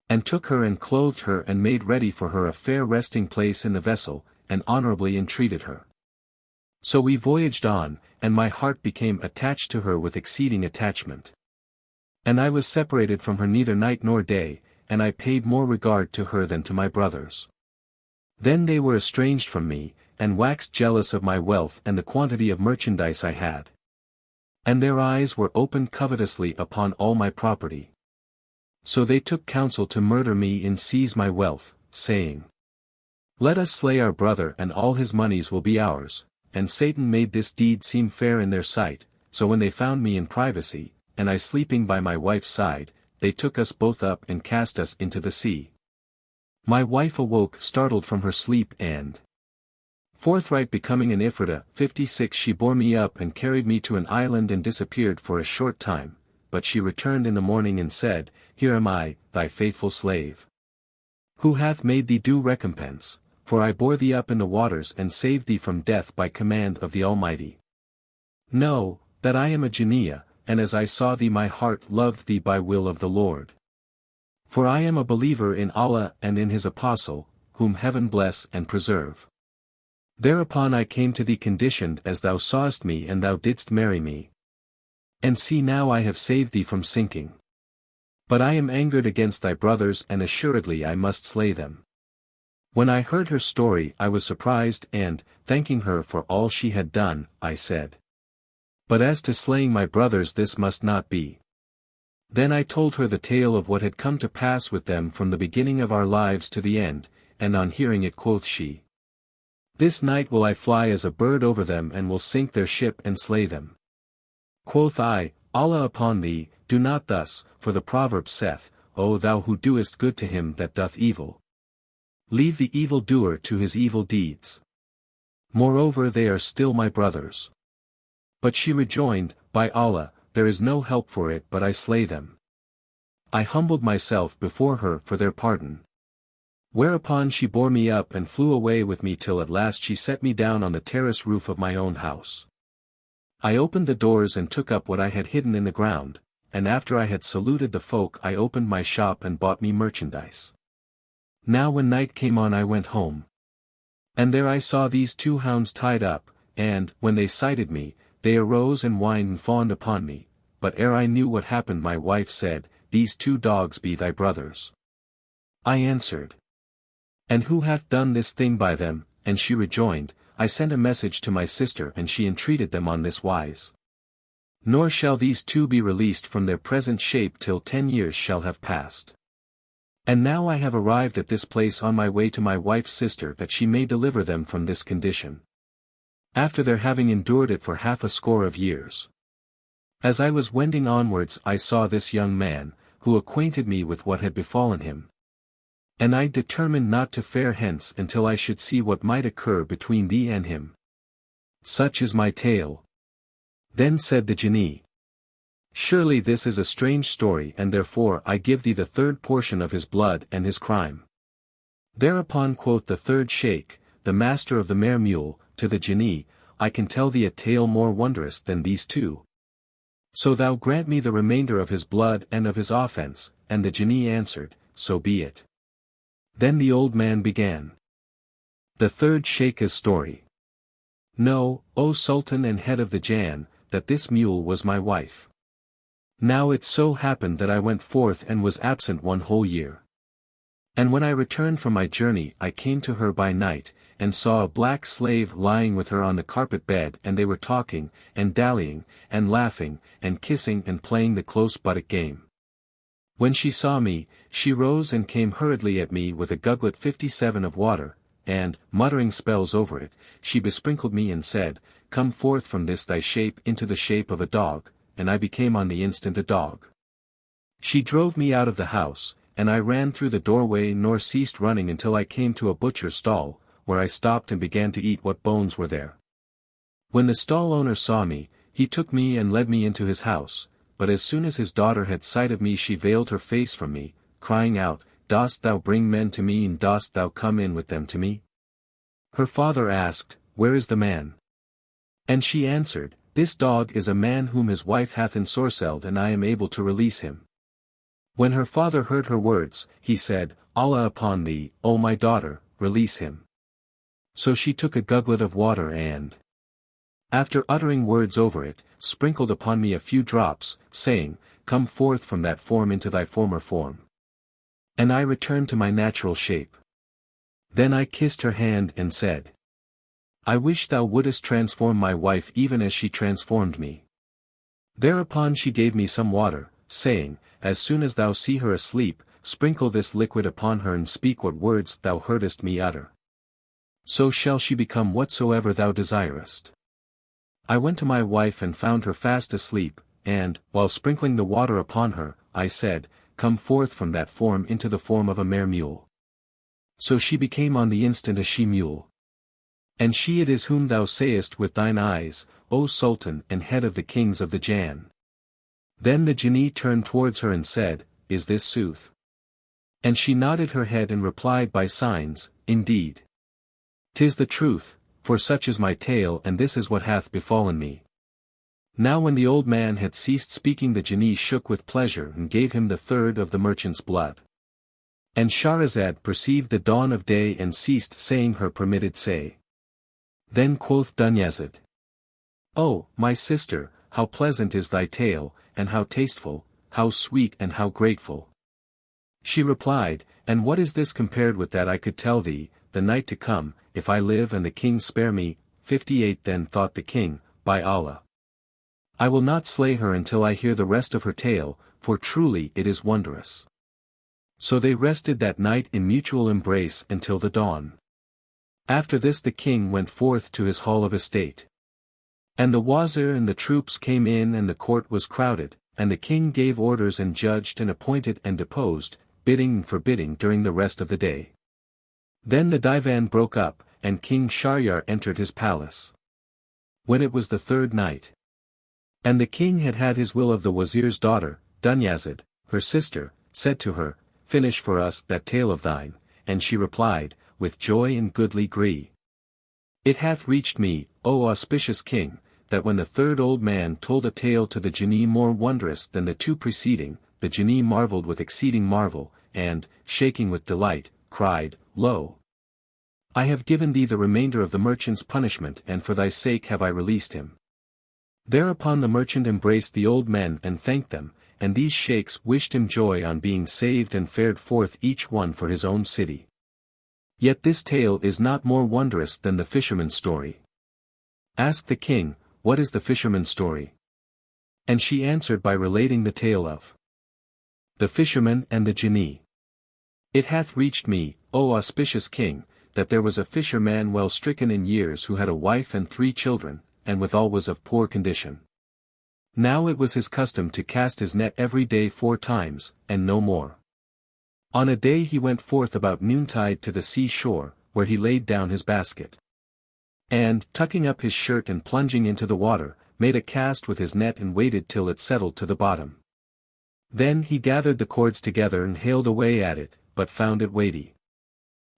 Speaker 1: And took her and clothed her and made ready for her a fair resting place in the vessel, and honorably entreated her. So we voyaged on, and my heart became attached to her with exceeding attachment. And I was separated from her neither night nor day, and I paid more regard to her than to my brothers. Then they were estranged from me, and waxed jealous of my wealth and the quantity of merchandise I had. And their eyes were opened covetously upon all my property. So they took counsel to murder me and seize my wealth, saying, Let us slay our brother and all his monies will be ours. And Satan made this deed seem fair in their sight, so when they found me in privacy, and I sleeping by my wife's side, they took us both up and cast us into the sea. My wife awoke startled from her sleep and, forthright becoming an Ifrita, 56 she bore me up and carried me to an island and disappeared for a short time, but she returned in the morning and said, Here am I, thy faithful slave. Who hath made thee due recompense, for I bore thee up in the waters and saved thee from death by command of the Almighty. Know, that I am a Jinniya, and as I saw thee my heart loved thee by will of the Lord. For I am a believer in Allah and in his apostle, whom heaven bless and preserve. Thereupon I came to thee conditioned as thou sawest me and thou didst marry me. And see now I have saved thee from sinking. But I am angered against thy brothers and assuredly I must slay them. When I heard her story I was surprised and, thanking her for all she had done, I said. But as to slaying my brothers this must not be. Then I told her the tale of what had come to pass with them from the beginning of our lives to the end, and on hearing it quoth she. This night will I fly as a bird over them and will sink their ship and slay them. Quoth I, Allah upon thee, do not thus, for the proverb saith, O thou who doest good to him that doth evil. Leave the evildoer to his evil deeds. Moreover they are still my brothers. But she rejoined, By Allah, there is no help for it but I slay them. I humbled myself before her for their pardon. Whereupon she bore me up and flew away with me till at last she set me down on the terrace roof of my own house. I opened the doors and took up what I had hidden in the ground, and after I had saluted the folk I opened my shop and bought me merchandise. Now when night came on I went home. And there I saw these two hounds tied up, and, when they sighted me, they arose and whined and fawned upon me, but ere I knew what happened my wife said, These two dogs be thy brothers. I answered. And who hath done this thing by them? And she rejoined, I sent a message to my sister and she entreated them on this wise. Nor shall these two be released from their present shape till 10 years shall have passed. And now I have arrived at this place on my way to my wife's sister that she may deliver them from this condition. After their having endured it for 60 years. As I was wending onwards I saw this young man, who acquainted me with what had befallen him. And I determined not to fare hence until I should see what might occur between thee and him. Such is my tale. Then said the Jinni. Surely this is a strange story and therefore I give thee the third portion of his blood and his crime. Thereupon quoth the third Shaykh, the master of the mare mule, to the Jinni, I can tell thee a tale more wondrous than these two. So thou grant me the remainder of his blood and of his offense, and the Jinni answered, So be it. Then the old man began. The third Shaykh's story. Know, O Sultan and head of the Jann, that this mule was my wife. Now it so happened that I went forth and was absent 1 whole year. And when I returned from my journey I came to her by night, and saw a black slave lying with her on the carpet bed and they were talking, and dallying, and laughing, and kissing and playing the close buttock game. When she saw me, she rose and came hurriedly at me with a gugglet 57 of water, and, muttering spells over it, she besprinkled me and said, Come forth from this thy shape into the shape of a dog, and I became on the instant a dog. She drove me out of the house, and I ran through the doorway nor ceased running until I came to a butcher's stall, where I stopped and began to eat what bones were there. When the stall owner saw me, he took me and led me into his house, but as soon as his daughter had sight of me she veiled her face from me, crying out, Dost thou bring men to me and dost thou come in with them to me? Her father asked, Where is the man? And she answered, This dog is a man whom his wife hath ensorcelled and I am able to release him. When her father heard her words, he said, Allah upon thee, O my daughter, release him. So she took a gugglet of water and, after uttering words over it, sprinkled upon me a few drops, saying, Come forth from that form into thy former form. And I returned to my natural shape. Then I kissed her hand and said, I wish thou wouldest transform my wife even as she transformed me. Thereupon she gave me some water, saying, As soon as thou see her asleep, sprinkle this liquid upon her and speak what words thou heardest me utter. So shall she become whatsoever thou desirest. I went to my wife and found her fast asleep, and, while sprinkling the water upon her, I said, Come forth from that form into the form of a mare mule. So she became on the instant a she-mule. And she it is whom thou sayest with thine eyes, O Sultan and head of the kings of the Jann. Then the Jinni turned towards her and said, "Is this sooth?" And she nodded her head and replied by signs, "Indeed. 'Tis the truth, for such is my tale and this is what hath befallen me." Now when the old man had ceased speaking, the Jinni shook with pleasure and gave him the third of the merchant's blood. And Scheherazade perceived the dawn of day and ceased saying her permitted say. Then quoth Dunyazad, "O, my sister, how pleasant is thy tale, and how tasteful, how sweet and how grateful." She replied, "And what is this compared with that I could tell thee, the night to come, if I live and the king spare me?" 58 Then thought the king, "By Allah, I will not slay her until I hear the rest of her tale, for truly it is wondrous." So they rested that night in mutual embrace until the dawn. After this the king went forth to his hall of estate. And the Wazir and the troops came in and the court was crowded, and the king gave orders and judged and appointed and deposed, bidding and forbidding during the rest of the day. Then the divan broke up, and King Shahryar entered his palace. When it was the third night, and the king had had his will of the Wazir's daughter, Dunyazad, her sister, said to her, "Finish for us that tale of thine," and she replied, with joy and goodly gree. "It hath reached me, O auspicious king, that when the third old man told a tale to the Jinni more wondrous than the two preceding, the Jinni marveled with exceeding marvel, and, shaking with delight, cried, 'Lo! I have given thee the remainder of the merchant's punishment and for thy sake have I released him.' Thereupon the merchant embraced the old men and thanked them, and these sheikhs wished him joy on being saved and fared forth each one for his own city. Yet this tale is not more wondrous than the fisherman's story." Asked the king, "What is the fisherman's story?" And she answered by relating the tale of the Fisherman and the Jinni. "It hath reached me, O auspicious king, that there was a fisherman well stricken in years who had a wife and 3 children, and withal was of poor condition. Now it was his custom to cast his net every day 4 times, and no more. On a day he went forth about noontide to the sea shore, where he laid down his basket. And, tucking up his shirt and plunging into the water, made a cast with his net and waited till it settled to the bottom. Then he gathered the cords together and haled away at it, but found it weighty.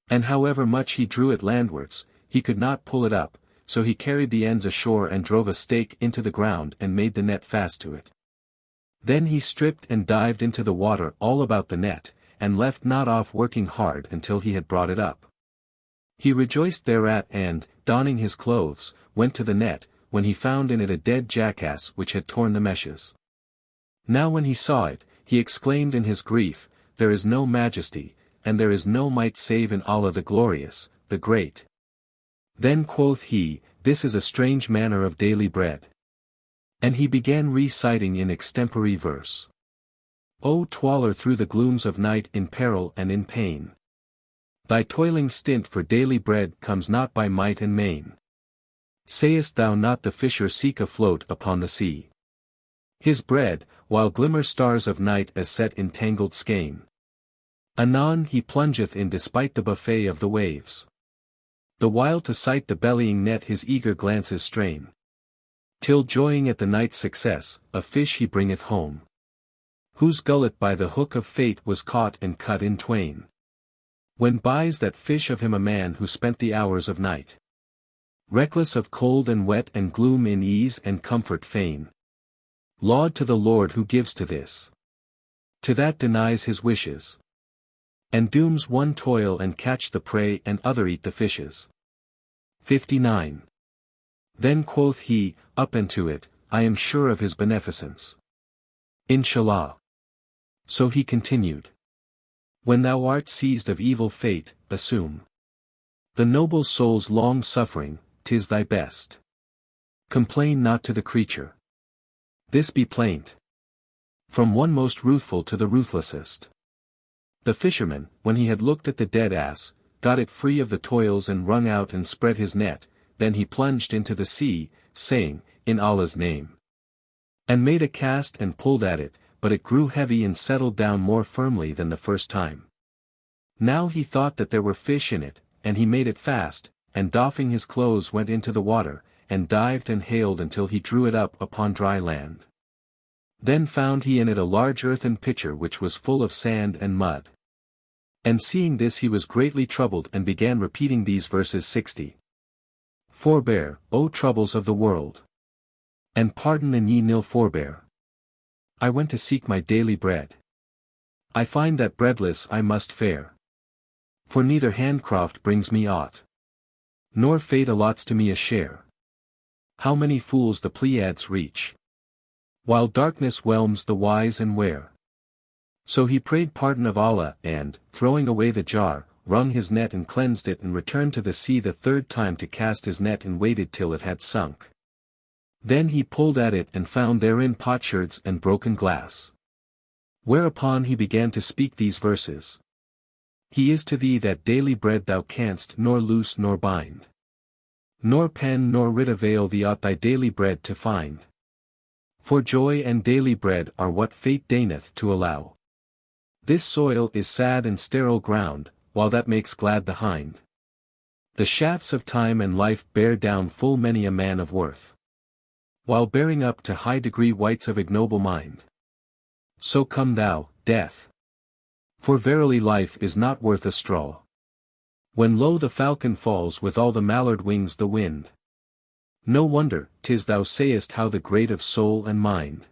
Speaker 1: And however much he drew it landwards, he could not pull it up, so he carried the ends ashore and drove a stake into the ground and made the net fast to it. Then he stripped and dived into the water all about the net, and left not off working hard until he had brought it up. He rejoiced thereat and, donning his clothes, went to the net, when he found in it a dead jackass which had torn the meshes. Now when he saw it, he exclaimed in his grief, "There is no majesty, and there is no might save in Allah the Glorious, the Great." Then quoth he, "This is a strange manner of daily bread." And he began reciting in extempore verse. "O toiler through the glooms of night in peril and in pain, thy toiling stint for daily bread comes not by might and main. Sayest thou not the fisher seek afloat upon the sea his bread, while glimmer stars of night as set in tangled skein? Anon he plungeth in despite the buffet of the waves, the while to sight the bellying net his eager glances strain. Till joying at the night's success, a fish he bringeth home, whose gullet by the hook of fate was caught and cut in twain. When buys that fish of him a man who spent the hours of night, reckless of cold and wet and gloom in ease and comfort fain. Laud to the Lord who gives to this, to that denies his wishes, and dooms one toil and catch the prey and other eat the fishes." 59. Then quoth he, "Up and to it, I am sure of his beneficence. Inshallah." So he continued. "When thou art seized of evil fate, assume the noble soul's long suffering, 'tis thy best. Complain not to the creature. This be plaint from one most ruthful to the ruthlessest." The fisherman, when he had looked at the dead ass, got it free of the toils and wrung out and spread his net, then he plunged into the sea, saying, "In Allah's name," and made a cast and pulled at it, but it grew heavy and settled down more firmly than the first time. Now he thought that there were fish in it, and he made it fast, and doffing his clothes went into the water, and dived and haled until he drew it up upon dry land. Then found he in it a large earthen pitcher which was full of sand and mud. And seeing this he was greatly troubled and began repeating these verses 60. Forbear, O troubles of the world. And pardon an ye nil forbear. I went to seek my daily bread. I find that breadless I must fare. For neither handcraft brings me aught. Nor fate allots to me a share. How many fools the Pleiades reach. While darkness whelms the wise and ware. So he prayed pardon of Allah and, throwing away the jar, wrung his net and cleansed it and returned to the sea the third time to cast his net and waited till it had sunk. Then he pulled at it and found therein potsherds and broken glass. Whereupon he began to speak these verses. He is to thee that daily bread thou canst nor loose nor bind. Nor pen nor writ avail thee aught thy daily bread to find. For joy and daily bread are what fate deigneth to allow. This soil is sad and sterile ground, while that makes glad the hind. The shafts of time and life bear down full many a man of worth. While bearing up to high degree wights of ignoble mind. So come thou, death. For verily life is not worth a straw. When lo the falcon falls with all the mallard wings the wind. No wonder, 'tis thou sayest how the great of soul and mind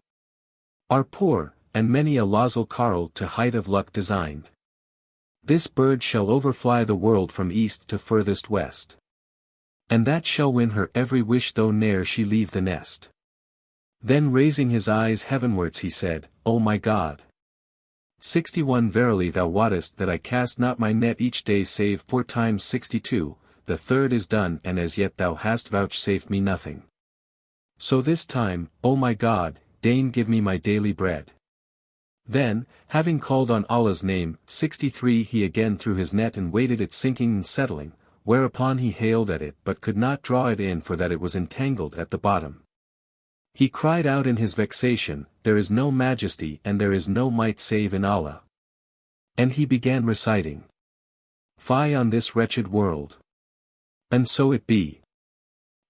Speaker 1: are poor, and many a losel carl to height of luck designed. This bird shall overfly the world from east to furthest west. And that shall win her every wish though ne'er she leave the nest. Then raising his eyes heavenwards he said, O my God! 61 Verily thou wottest that I cast not my net each day save 4 times 62, the third is done and as yet thou hast vouchsafed me nothing. So this time, O my God, deign give me my daily bread. Then, having called on Allah's name, 63 he again threw his net and waited it sinking and settling, whereupon he hailed at it but could not draw it in for that it was entangled at the bottom. He cried out in his vexation, There is no majesty and there is no might save in Allah. And he began reciting. Fie on this wretched world. And so it be.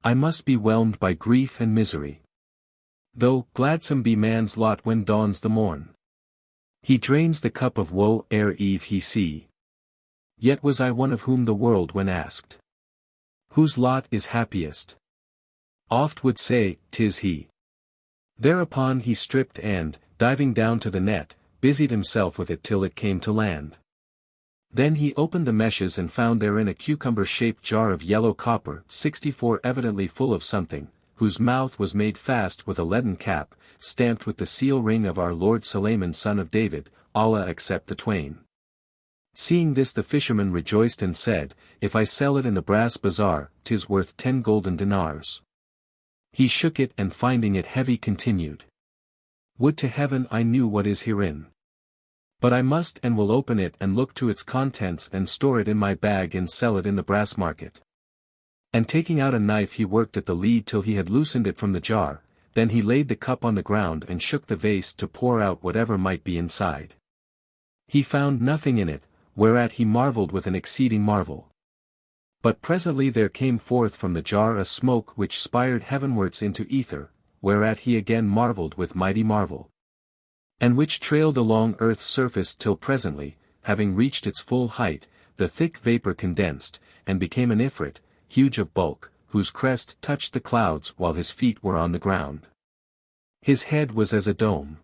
Speaker 1: I must be whelmed by grief and misery. Though, gladsome be man's lot when dawns the morn. He drains the cup of woe ere eve he see. Yet was I one of whom the world when asked. Whose lot is happiest? Oft would say, 'tis he. Thereupon he stripped and, diving down to the net, busied himself with it till it came to land. Then he opened the meshes and found therein a cucumber-shaped jar of yellow copper, 64 evidently full of something, whose mouth was made fast with a leaden cap, stamped with the seal ring of our Lord Sulayman son of David, Allah accept the twain. Seeing this the fisherman rejoiced and said, If I sell it in the brass bazaar, 'tis worth 10 golden dinars. He shook it and finding it heavy continued. Would to heaven I knew what is herein. But I must and will open it and look to its contents and store it in my bag and sell it in the brass market. And taking out a knife he worked at the lead till he had loosened it from the jar, then he laid the cup on the ground and shook the vase to pour out whatever might be inside. He found nothing in it, whereat he marveled with an exceeding marvel. But presently there came forth from the jar a smoke which spired heavenwards into ether, whereat he again marveled with mighty marvel. And which trailed along earth's surface till presently, having reached its full height, the thick vapor condensed, and became an ifrit, huge of bulk, whose crest touched the clouds while his feet were on the ground. His head was as a dome.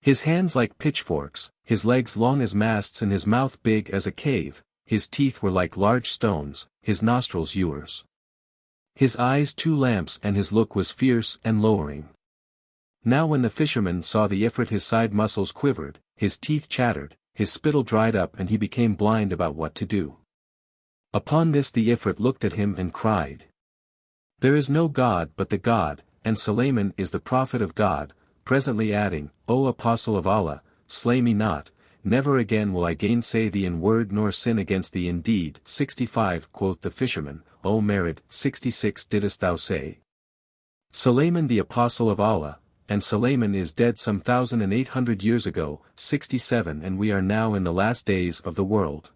Speaker 1: His hands like pitchforks, his legs long as masts and his mouth big as a cave, his teeth were like large stones, his nostrils ewers. His eyes 2 lamps and his look was fierce and lowering. Now when the fisherman saw the ifrit his side muscles quivered, his teeth chattered, his spittle dried up and he became blind about what to do. Upon this the ifrit looked at him and cried. There is no God but the God, and Sulayman is the prophet of God, presently adding, O apostle of Allah, slay me not, never again will I gainsay thee in word nor sin against thee indeed. 65 Quoth the fisherman, O Merid, 66 Didst thou say? Sulayman the apostle of Allah, and Sulayman is dead some 1,800 years ago, 67 and we are now in the last days of the world.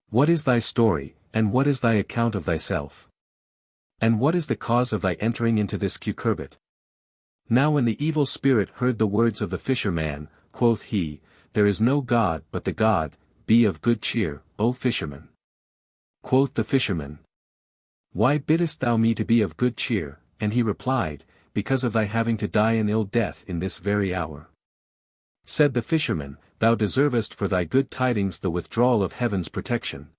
Speaker 1: What is thy story, and what is thy account of thyself? And what is the cause of thy entering into this cucurbit? Now when the evil spirit heard the words of the fisherman, quoth he, There is no God but the God, be of good cheer, O fisherman. Quoth the fisherman, Why biddest thou me to be of good cheer? And he replied, Because of thy having to die an ill death in this very hour. Said the fisherman, Thou deservest for thy good tidings the withdrawal of heaven's protection.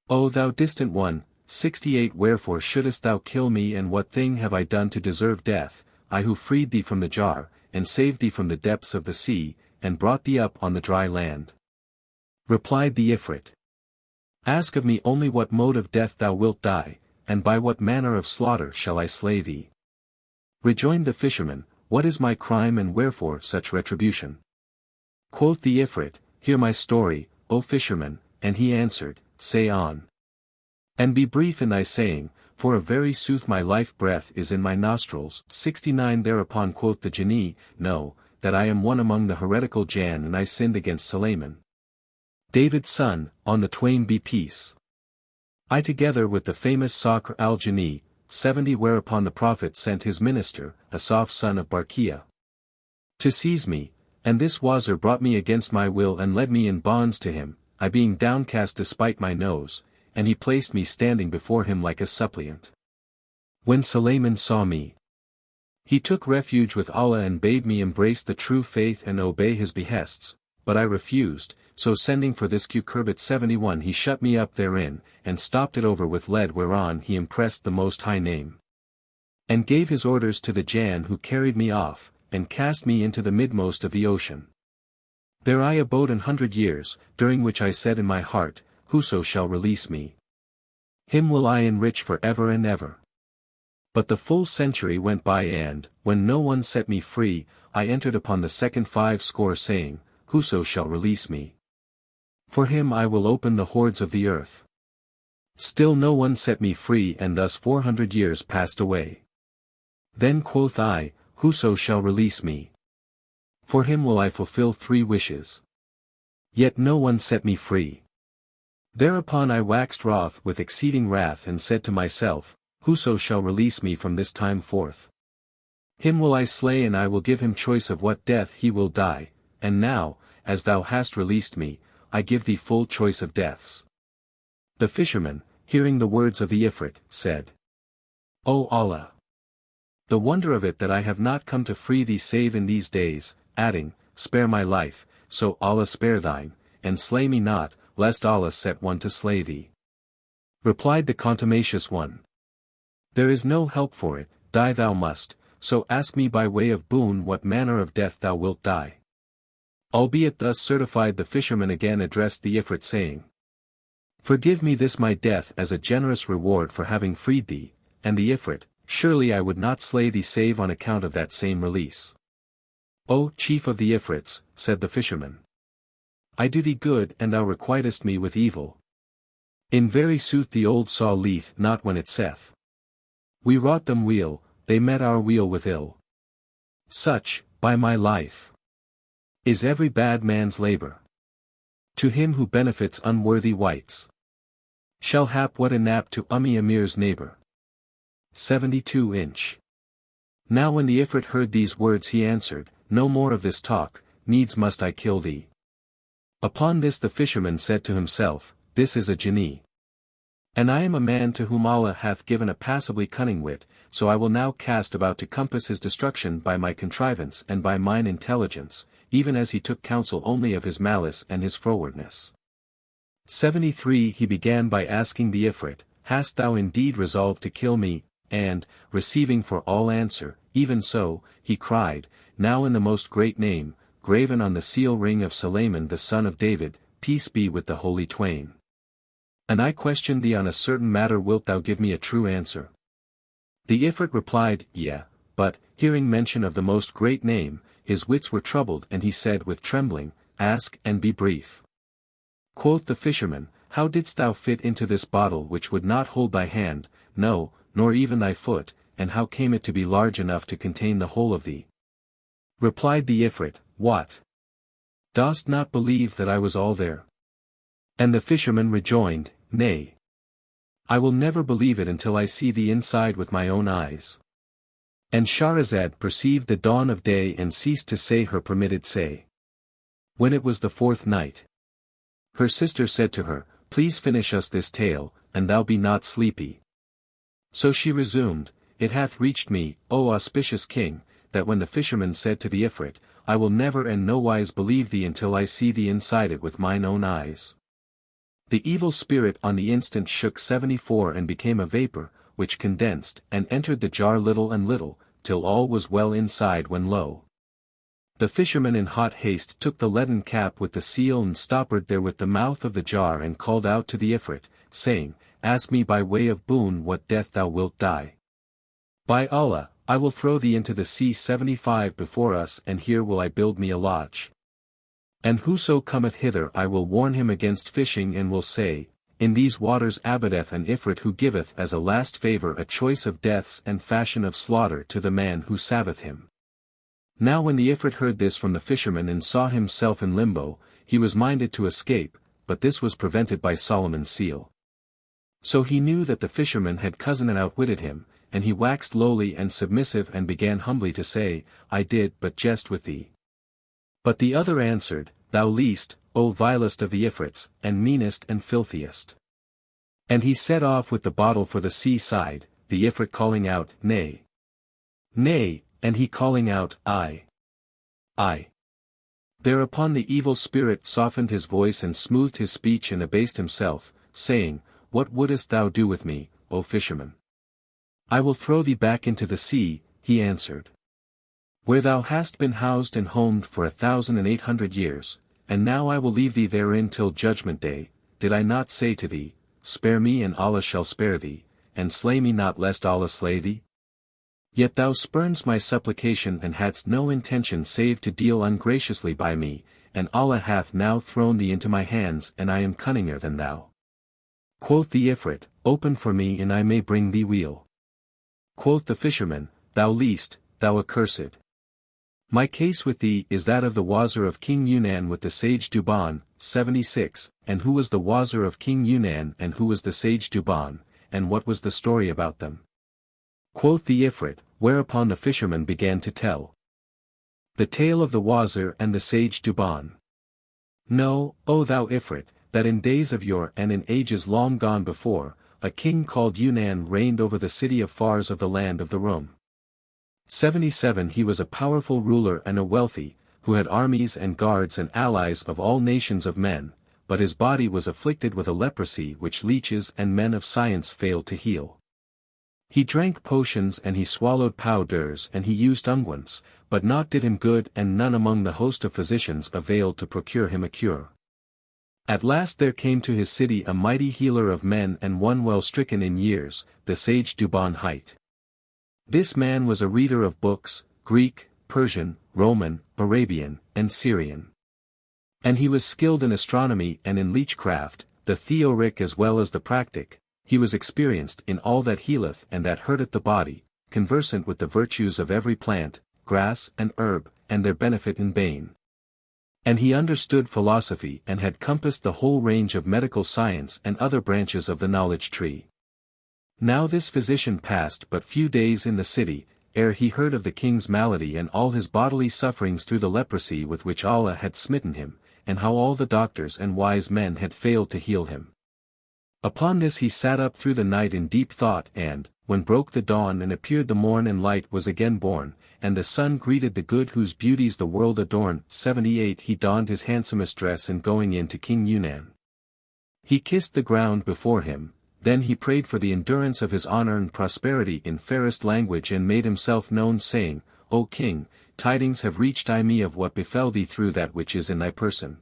Speaker 1: O thou distant one, 68 Wherefore shouldest thou kill me, and what thing have I done to deserve death, I who freed thee from the jar, and saved thee from the depths of the sea, and brought thee up on the dry land? Replied the Ifrit. Ask of me only what mode of death thou wilt die, and by what manner of slaughter shall I slay thee? Rejoined the fisherman, What is my crime and wherefore such retribution? Quoth the Ifrit, Hear my story, O fisherman, and he answered, Say on. And be brief in thy saying, for of very sooth my life breath is in my nostrils. 69 Thereupon quoth the Jinni, Know, that I am one among the heretical Jan, and I sinned against Sulayman, David's son, on the twain be peace. I together with the famous Sakhr al-Jinni, 70 Whereupon the Prophet sent his minister, Asaf son of Barkia, to seize me, and this Wazir brought me against my will and led me in bonds to him, I being downcast despite my nose, and he placed me standing before him like a suppliant. When Sulayman saw me, he took refuge with Allah and bade me embrace the true faith and obey his behests, but I refused, so sending for this cucurbit 71 he shut me up therein, and stopped it over with lead whereon he impressed the Most High name. And gave his orders to the Jan who carried me off, and cast me into the midmost of the ocean. There I abode 100 years, during which I said in my heart, Whoso shall release me, him will I enrich for ever and ever. But the full century went by and, when no one set me free, I entered upon the second 50, saying, Whoso shall release me, for him I will open the hordes of the earth. Still no one set me free, and thus 400 years passed away. Then quoth I, Whoso shall release me, for him will I fulfill 3 wishes. Yet no one set me free. Thereupon I waxed wroth with exceeding wrath and said to myself, Whoso shall release me from this time forth, him will I slay, and I will give him choice of what death he will die, and now, as thou hast released me, I give thee full choice of deaths. The fisherman, hearing the words of the Ifrit, said, O Allah! The wonder of it that I have not come to free thee save in these days, adding, Spare my life, so Allah spare thine, and slay me not, lest Allah set one to slay thee. Replied the contumacious one, There is no help for it, die thou must, so ask me by way of boon what manner of death thou wilt die. Albeit thus certified, the fisherman again addressed the Ifrit saying, Forgive me this my death as a generous reward for having freed thee, and the Ifrit, Surely I would not slay thee save on account of that same release. O chief of the Ifrits, said the fisherman, I do thee good and thou requitest me with evil. In very sooth the old saw leaf not when it saith, We wrought them weal, they met our weal with ill. Such, by my life, is every bad man's labor. To him who benefits unworthy wights, shall hap what a nap to Amir's neighbor. 72 inch. Now when the Ifrit heard these words he answered, No more of this talk, needs must I kill thee. Upon this the fisherman said to himself, This is a Jinni. And I am a man to whom Allah hath given a passably cunning wit, so I will now cast about to compass his destruction by my contrivance and by mine intelligence, even as he took counsel only of his malice and his frowardness. 73 He began by asking the Ifrit, Hast thou indeed resolved to kill me? And, receiving for all answer, Even so, he cried, Now in the most great name, graven on the seal ring of Sulayman the son of David, peace be with the holy twain. And I questioned thee on a certain matter, wilt thou give me a true answer? The Ifrit replied, Yea, but, hearing mention of the most great name, his wits were troubled and he said with trembling, Ask and be brief. Quoth the fisherman, How didst thou fit into this bottle which would not hold thy hand, no, nor even thy foot, and how came it to be large enough to contain the whole of thee? Replied the Ifrit, What? Dost not believe that I was all there? And the fisherman rejoined, Nay. I will never believe it until I see thee inside with my own eyes. And Scheherazade perceived the dawn of day and ceased to say her permitted say. When it was the fourth night, her sister said to her, Please finish us this tale, and thou be not sleepy. So she resumed, It hath reached me, O auspicious king, that when the fisherman said to the Ifrit, I will never and nowise believe thee until I see thee inside it with mine own eyes. The evil spirit on the instant shook 74 and became a vapor, which condensed, and entered the jar little and little, till all was well inside when lo! The fisherman in hot haste took the leaden cap with the seal and stoppered there with the mouth of the jar and called out to the Ifrit, saying, Ask me by way of boon what death thou wilt die. By Allah, I will throw thee into the sea 75 before us and here will I build me a lodge. And whoso cometh hither I will warn him against fishing and will say, In these waters abideth an Ifrit who giveth as a last favour a choice of deaths and fashion of slaughter to the man who saveth him. Now when the Ifrit heard this from the fisherman and saw himself in limbo, he was minded to escape, but this was prevented by Solomon's seal. So he knew that the fisherman had cousined and outwitted him, and he waxed lowly and submissive and began humbly to say, I did but jest with thee. But the other answered, Thou least, O vilest of the Ifrits, and meanest and filthiest. And he set off with the bottle for the sea side, the Ifrit calling out, Nay. Nay, and he calling out, I. Thereupon the evil spirit softened his voice and smoothed his speech and abased himself, saying, What wouldest thou do with me, O fisherman? I will throw thee back into the sea, he answered. Where thou hast been housed and homed for 1,800 years, and now I will leave thee therein till judgment day. Did I not say to thee, Spare me and Allah shall spare thee, and slay me not lest Allah slay thee? Yet thou spurnedst my supplication and hadst no intention save to deal ungraciously by me, and Allah hath now thrown thee into my hands and I am cunninger than thou. Quoth the Ifrit, Open for me and I may bring thee weal. Quoth the fisherman, Thou least, thou accursed. My case with thee is that of the Wazir of King Yunnan with the sage Duban, 76, and who was the Wazir of King Yunnan and who was the sage Duban, and what was the story about them? Quoth the Ifrit, whereupon the fisherman began to tell the tale of the Wazir and the sage Duban. Know, O thou Ifrit, that in days of yore and in ages long gone before, a king called Yunnan reigned over the city of Fars of the land of the Rum. 77 He was a powerful ruler and a wealthy, who had armies and guards and allies of all nations of men, but his body was afflicted with a leprosy which leeches and men of science failed to heal. He drank potions and he swallowed powders and he used unguents, but naught did him good and none among the host of physicians availed to procure him a cure. At last there came to his city a mighty healer of men and one well stricken in years, the sage Duban hight. This man was a reader of books, Greek, Persian, Roman, Arabian, and Syrian. And he was skilled in astronomy and in leechcraft, the theoric as well as the practic. He was experienced in all that healeth and that hurteth the body, conversant with the virtues of every plant, grass and herb, and their benefit in bane. And he understood philosophy and had compassed the whole range of medical science and other branches of the knowledge tree. Now this physician passed but few days in the city, ere he heard of the king's malady and all his bodily sufferings through the leprosy with which Allah had smitten him, and how all the doctors and wise men had failed to heal him. Upon this he sat up through the night in deep thought and, when broke the dawn and appeared the morn and light was again born, and the sun greeted the good whose beauties the world adorn. 78 He donned his handsomest dress and going in to King Yunnan. He kissed the ground before him, then he prayed for the endurance of his honor and prosperity in fairest language and made himself known saying, O king, tidings have reached me of what befell thee through that which is in thy person.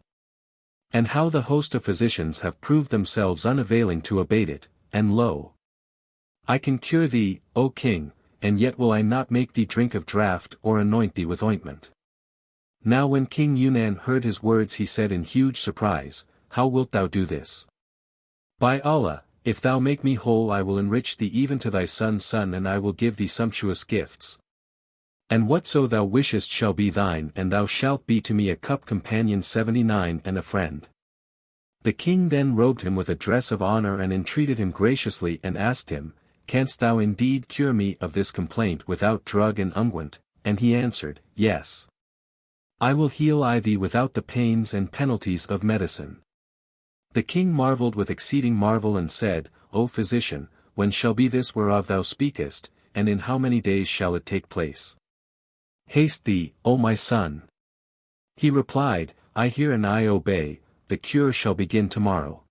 Speaker 1: And how the host of physicians have proved themselves unavailing to abate it, and lo! I can cure thee, O king, and yet will I not make thee drink of draught or anoint thee with ointment. Now when King Yunnan heard his words he said in huge surprise, How wilt thou do this? By Allah, if thou make me whole I will enrich thee even to thy son's son and I will give thee sumptuous gifts. And whatso thou wishest shall be thine and thou shalt be to me a cup companion 79 and a friend. The king then robed him with a dress of honor and entreated him graciously and asked him, canst thou indeed cure me of this complaint without drug and unguent? And he answered, Yes. I will heal thee without the pains and penalties of medicine. The king marveled with exceeding marvel and said, O physician, when shall be this whereof thou speakest, and in how many days shall it take place? Haste thee, O my son. He replied, I hear and I obey, the cure shall begin tomorrow.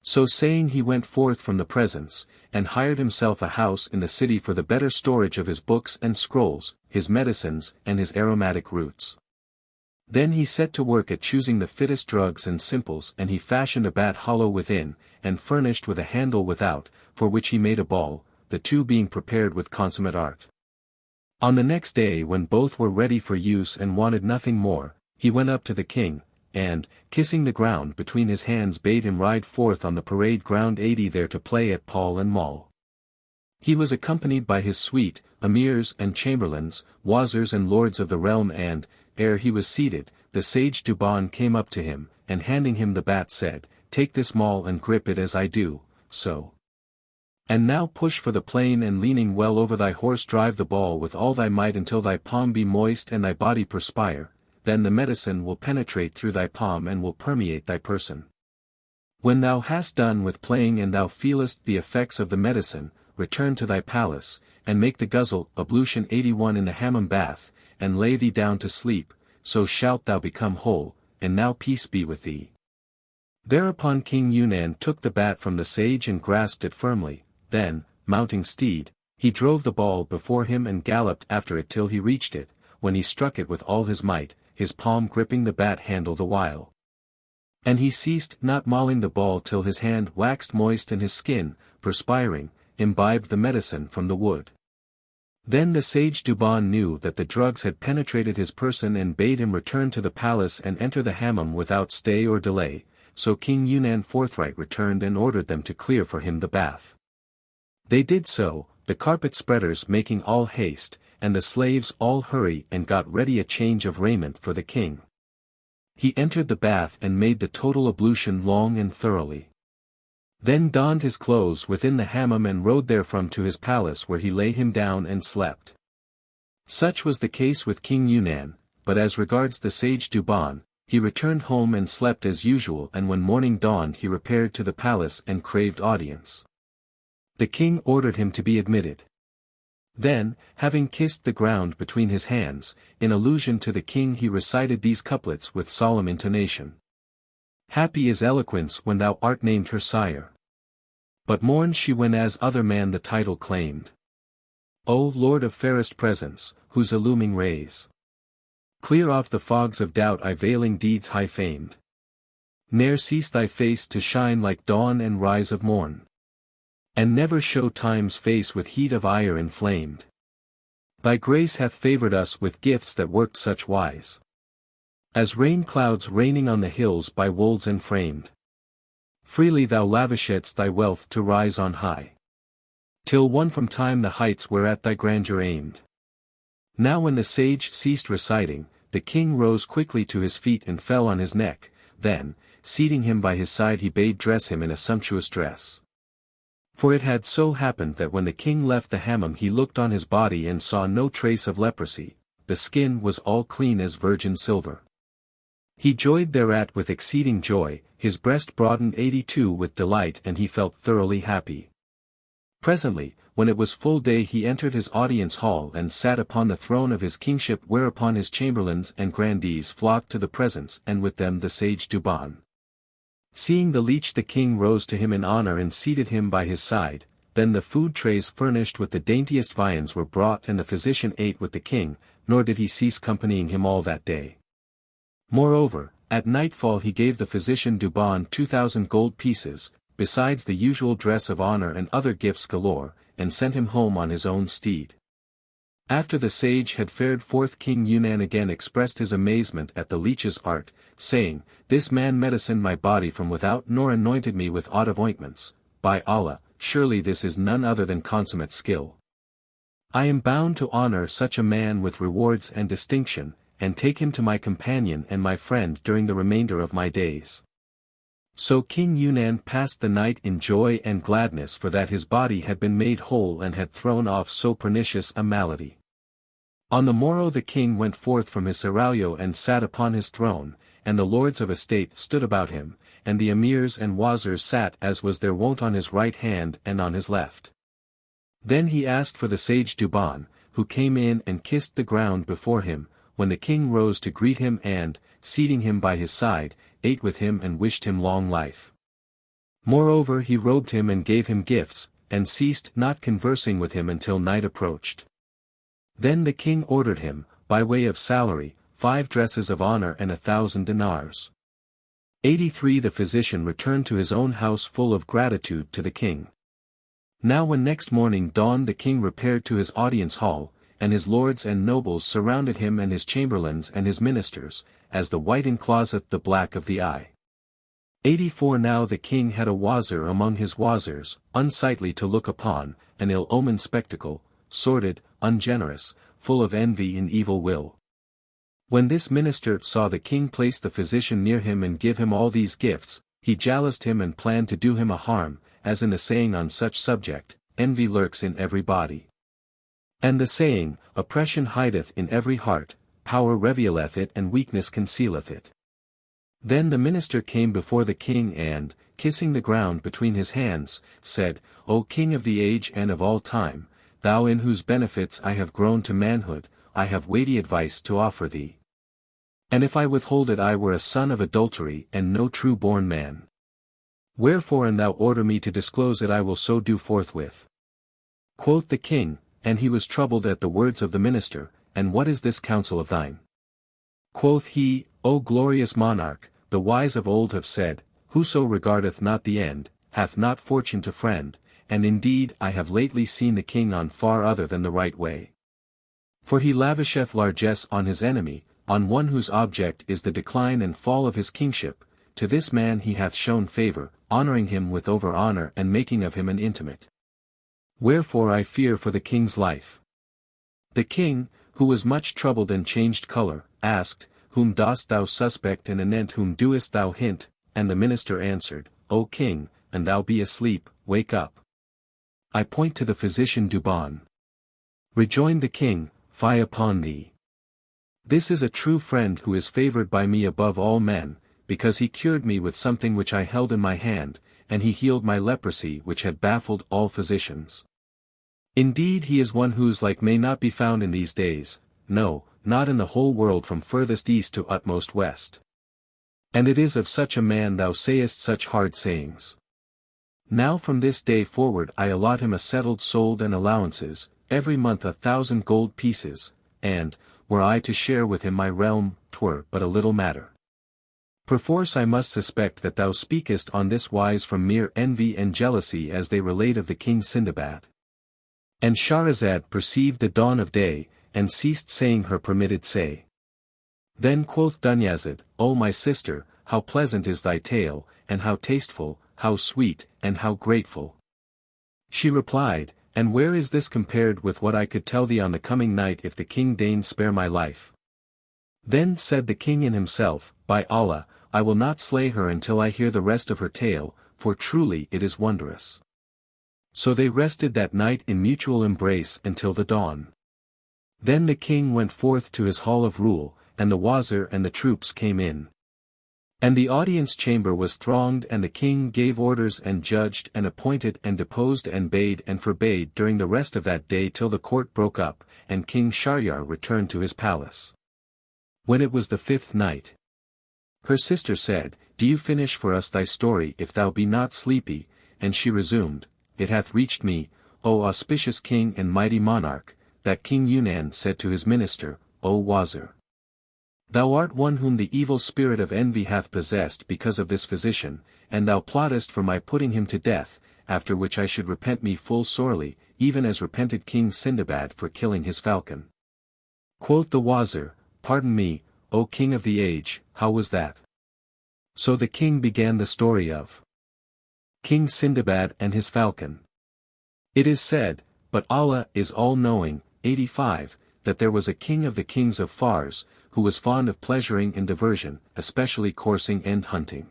Speaker 1: So saying he went forth from the presence, and hired himself a house in the city for the better storage of his books and scrolls, his medicines and his aromatic roots. Then he set to work at choosing the fittest drugs and simples, and he fashioned a bat hollow within, and furnished with a handle without, for which he made a ball, the two being prepared with consummate art. On the next day when both were ready for use and wanted nothing more, he went up to the king, and, kissing the ground between his hands bade him ride forth on the parade ground 80 there to play at Paul and Mall. He was accompanied by his suite, emirs and chamberlains, wazirs and lords of the realm and, ere he was seated, the sage Duban came up to him, and handing him the bat said, Take this maul and grip it as I do, so. And now push for the plain and leaning well over thy horse drive the ball with all thy might until thy palm be moist and thy body perspire, then the medicine will penetrate through thy palm and will permeate thy person. When thou hast done with playing and thou feelest the effects of the medicine, return to thy palace, and make the guzzle ablution 81 in the hammam bath, and lay thee down to sleep, so shalt thou become whole, and now peace be with thee. Thereupon King Yunnan took the bat from the sage and grasped it firmly, then, mounting steed, he drove the ball before him and galloped after it till he reached it, when he struck it with all his might, his palm gripping the bat handle the while. And he ceased not mauling the ball till his hand waxed moist and his skin, perspiring, imbibed the medicine from the wood. Then the sage Duban knew that the drugs had penetrated his person and bade him return to the palace and enter the hammam without stay or delay, so King Yunnan forthright returned and ordered them to clear for him the bath. They did so, the carpet spreaders making all haste, and the slaves all hurry and got ready a change of raiment for the king. He entered the bath and made the total ablution long and thoroughly. Then donned his clothes within the hammam and rode therefrom to his palace where he lay him down and slept. Such was the case with King Yunnan, but as regards the sage Duban, he returned home and slept as usual, and when morning dawned he repaired to the palace and craved audience. The king ordered him to be admitted. Then, having kissed the ground between his hands, in allusion to the king he recited these couplets with solemn intonation. Happy is eloquence when thou art named her sire. But mourns she when as other man the title claimed. O Lord of fairest presence, whose illuming rays clear off the fogs of doubt veiling deeds high famed. Ne'er cease thy face to shine like dawn and rise of morn. And never show time's face with heat of ire inflamed. Thy grace hath favored us with gifts that worked such wise. As rain clouds raining on the hills by wolds enframed. Freely thou lavishedst thy wealth to rise on high. Till won from time the heights whereat thy grandeur aimed. Now when the sage ceased reciting, the king rose quickly to his feet and fell on his neck, then, seating him by his side he bade dress him in a sumptuous dress. For it had so happened that when the king left the hammam he looked on his body and saw no trace of leprosy, the skin was all clean as virgin silver. He joyed thereat with exceeding joy, his breast broadened 82 with delight and he felt thoroughly happy. Presently, when it was full day he entered his audience hall and sat upon the throne of his kingship, whereupon his chamberlains and grandees flocked to the presence and with them the sage Duban. Seeing the leech the king rose to him in honor and seated him by his side, then the food trays furnished with the daintiest viands were brought and the physician ate with the king, nor did he cease accompanying him all that day. Moreover, at nightfall he gave the physician Duban 2,000 gold pieces, besides the usual dress of honor and other gifts galore, and sent him home on his own steed. After the sage had fared forth King Yunnan again expressed his amazement at the leech's art, saying, This man medicined my body from without nor anointed me with aught of ointments, by Allah, surely this is none other than consummate skill. I am bound to honor such a man with rewards and distinction, and take him to my companion and my friend during the remainder of my days. So King Yunnan passed the night in joy and gladness, for that his body had been made whole and had thrown off so pernicious a malady. On the morrow the king went forth from his seraglio and sat upon his throne, and the lords of estate stood about him, and the emirs and wazirs sat as was their wont on his right hand and on his left. Then he asked for the sage Duban, who came in and kissed the ground before him, when the king rose to greet him and, seating him by his side, ate with him and wished him long life. Moreover he robed him and gave him gifts, and ceased not conversing with him until night approached. Then the king ordered him, by way of salary, 5 dresses of honor and 1,000 dinars. 83 The physician returned to his own house full of gratitude to the king. Now when next morning dawned the king repaired to his audience hall, and his lords and nobles surrounded him and his chamberlains and his ministers, as the white encloset the black of the eye. 84 Now the king had a wazir among his wazirs, unsightly to look upon, an ill-omened spectacle, sordid, ungenerous, full of envy and evil will. When this minister saw the king place the physician near him and give him all these gifts, he jaloused him and planned to do him a harm, as in the saying on such subject, envy lurks in every body. And the saying, oppression hideth in every heart, power revealeth it and weakness concealeth it. Then the minister came before the king and, kissing the ground between his hands, said, O king of the age and of all time, thou in whose benefits I have grown to manhood, I have weighty advice to offer thee. And if I withhold it I were a son of adultery and no true-born man. Wherefore an thou order me to disclose it I will so do forthwith. Quoth the king, and he was troubled at the words of the minister, and what is this counsel of thine? Quoth he, O glorious monarch, the wise of old have said, whoso regardeth not the end, hath not fortune to friend, and indeed I have lately seen the king on far other than the right way. For he lavisheth largesse on his enemy, on one whose object is the decline and fall of his kingship, to this man he hath shown favour, honouring him with over-honour and making of him an intimate. Wherefore I fear for the king's life. The king, who was much troubled and changed colour, asked, Whom dost thou suspect and anent whom doest thou hint? And the minister answered, O king, and thou be asleep, wake up. I point to the physician Duban. Rejoined the king, Fie upon thee. This is a true friend who is favoured by me above all men, because he cured me with something which I held in my hand, and he healed my leprosy which had baffled all physicians. Indeed he is one whose like may not be found in these days, no, not in the whole world from furthest east to utmost west. And it is of such a man thou sayest such hard sayings. Now from this day forward I allot him a settled solde and allowances, every month 1,000 gold pieces, and, were I to share with him my realm, 'twere but a little matter. Perforce I must suspect that thou speakest on this wise from mere envy and jealousy as they relate of the king Sindibad. And Scheherazade perceived the dawn of day, and ceased saying her permitted say. Then quoth Dunyazad, O my sister, how pleasant is thy tale, and how tasteful, how sweet, and how grateful. She replied, And where is this compared with what I could tell thee on the coming night if the king deign spare my life? Then said the king in himself, By Allah, I will not slay her until I hear the rest of her tale, for truly it is wondrous. So they rested that night in mutual embrace until the dawn. Then the king went forth to his hall of rule, and the wazir and the troops came in. And the audience chamber was thronged and the king gave orders and judged and appointed and deposed and bade and forbade during the rest of that day till the court broke up, and King Shahryar returned to his palace. When it was the 5th night, her sister said, Do you finish for us thy story if thou be not sleepy? And she resumed, It hath reached me, O auspicious king and mighty monarch, that King Yunnan said to his minister, O Wazir, Thou art one whom the evil spirit of envy hath possessed because of this physician, and thou plottest for my putting him to death, after which I should repent me full sorely, even as repented King Sindibad for killing his falcon. Quoth the Wazir, Pardon me, O king of the age, how was that? So the king began the story of King Sindibad and his falcon. It is said, but Allah is all-knowing, 85, that there was a king of the kings of Fars, who was fond of pleasuring and diversion, especially coursing and hunting.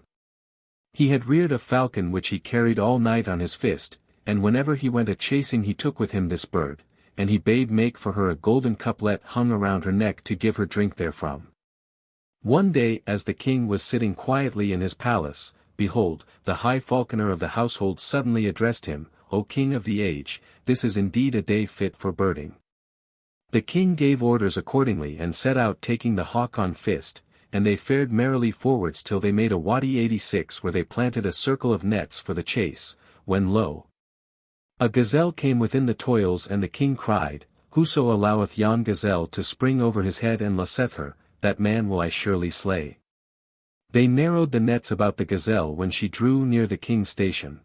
Speaker 1: He had reared a falcon which he carried all night on his fist, and whenever he went a-chasing he took with him this bird, and he bade make for her a golden cuplet hung around her neck to give her drink therefrom. One day as the king was sitting quietly in his palace, behold, the high falconer of the household suddenly addressed him, O king of the age, this is indeed a day fit for birding. The king gave orders accordingly and set out taking the hawk on fist, and they fared merrily forwards till they made a wadi 86 where they planted a circle of nets for the chase, when lo! A gazelle came within the toils and the king cried, Whoso alloweth yon gazelle to spring over his head and lesseth her, that man will I surely slay. They narrowed the nets about the gazelle when she drew near the king's station.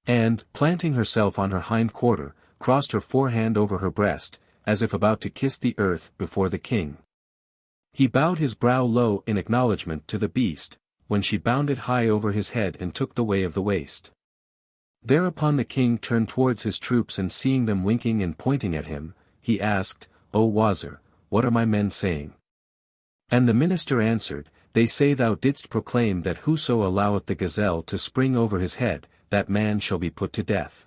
Speaker 1: And, planting herself on her hind quarter, crossed her forehand over her breast, as if about to kiss the earth before the king. He bowed his brow low in acknowledgment to the beast, when she bounded high over his head and took the way of the waist. Thereupon the king turned towards his troops and seeing them winking and pointing at him, he asked, O Wazir, what are my men saying? And the minister answered, They say thou didst proclaim that whoso alloweth the gazelle to spring over his head, that man shall be put to death.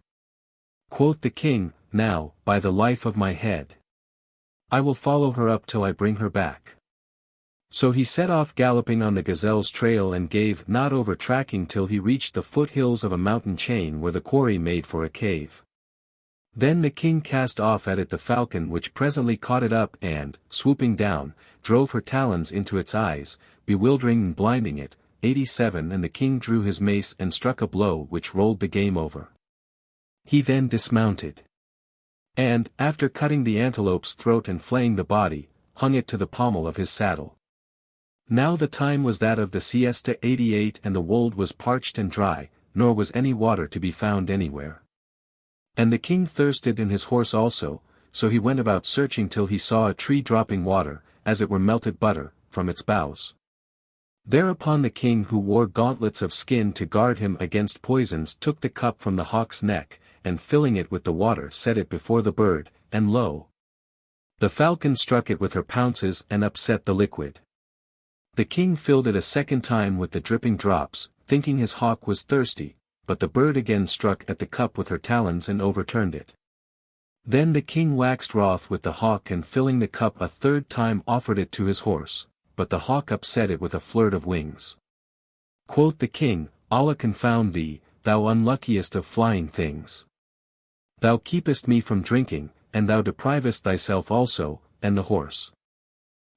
Speaker 1: Quoth the king, Now, by the life of my head, I will follow her up till I bring her back. So he set off galloping on the gazelle's trail and gave not over tracking till he reached the foothills of a mountain chain where the quarry made for a cave. Then the king cast off at it the falcon which presently caught it up and, swooping down, drove her talons into its eyes, bewildering and blinding it. 87 And the king drew his mace and struck a blow which rolled the game over. He then dismounted. And, after cutting the antelope's throat and flaying the body, hung it to the pommel of his saddle. Now the time was that of the siesta 88 and the wold was parched and dry, nor was any water to be found anywhere. And the king thirsted in his horse also, so he went about searching till he saw a tree dropping water, as it were melted butter, from its boughs. Thereupon the king who wore gauntlets of skin to guard him against poisons took the cup from the hawk's neck, and filling it with the water set it before the bird, and lo! The falcon struck it with her pounces and upset the liquid. The king filled it a second time with the dripping drops, thinking his hawk was thirsty, but the bird again struck at the cup with her talons and overturned it. Then the king waxed wroth with the hawk and filling the cup a third time offered it to his horse, but the hawk upset it with a flirt of wings. Quoth the king, Allah confound thee, thou unluckiest of flying things. Thou keepest me from drinking, and thou deprivest thyself also, and the horse.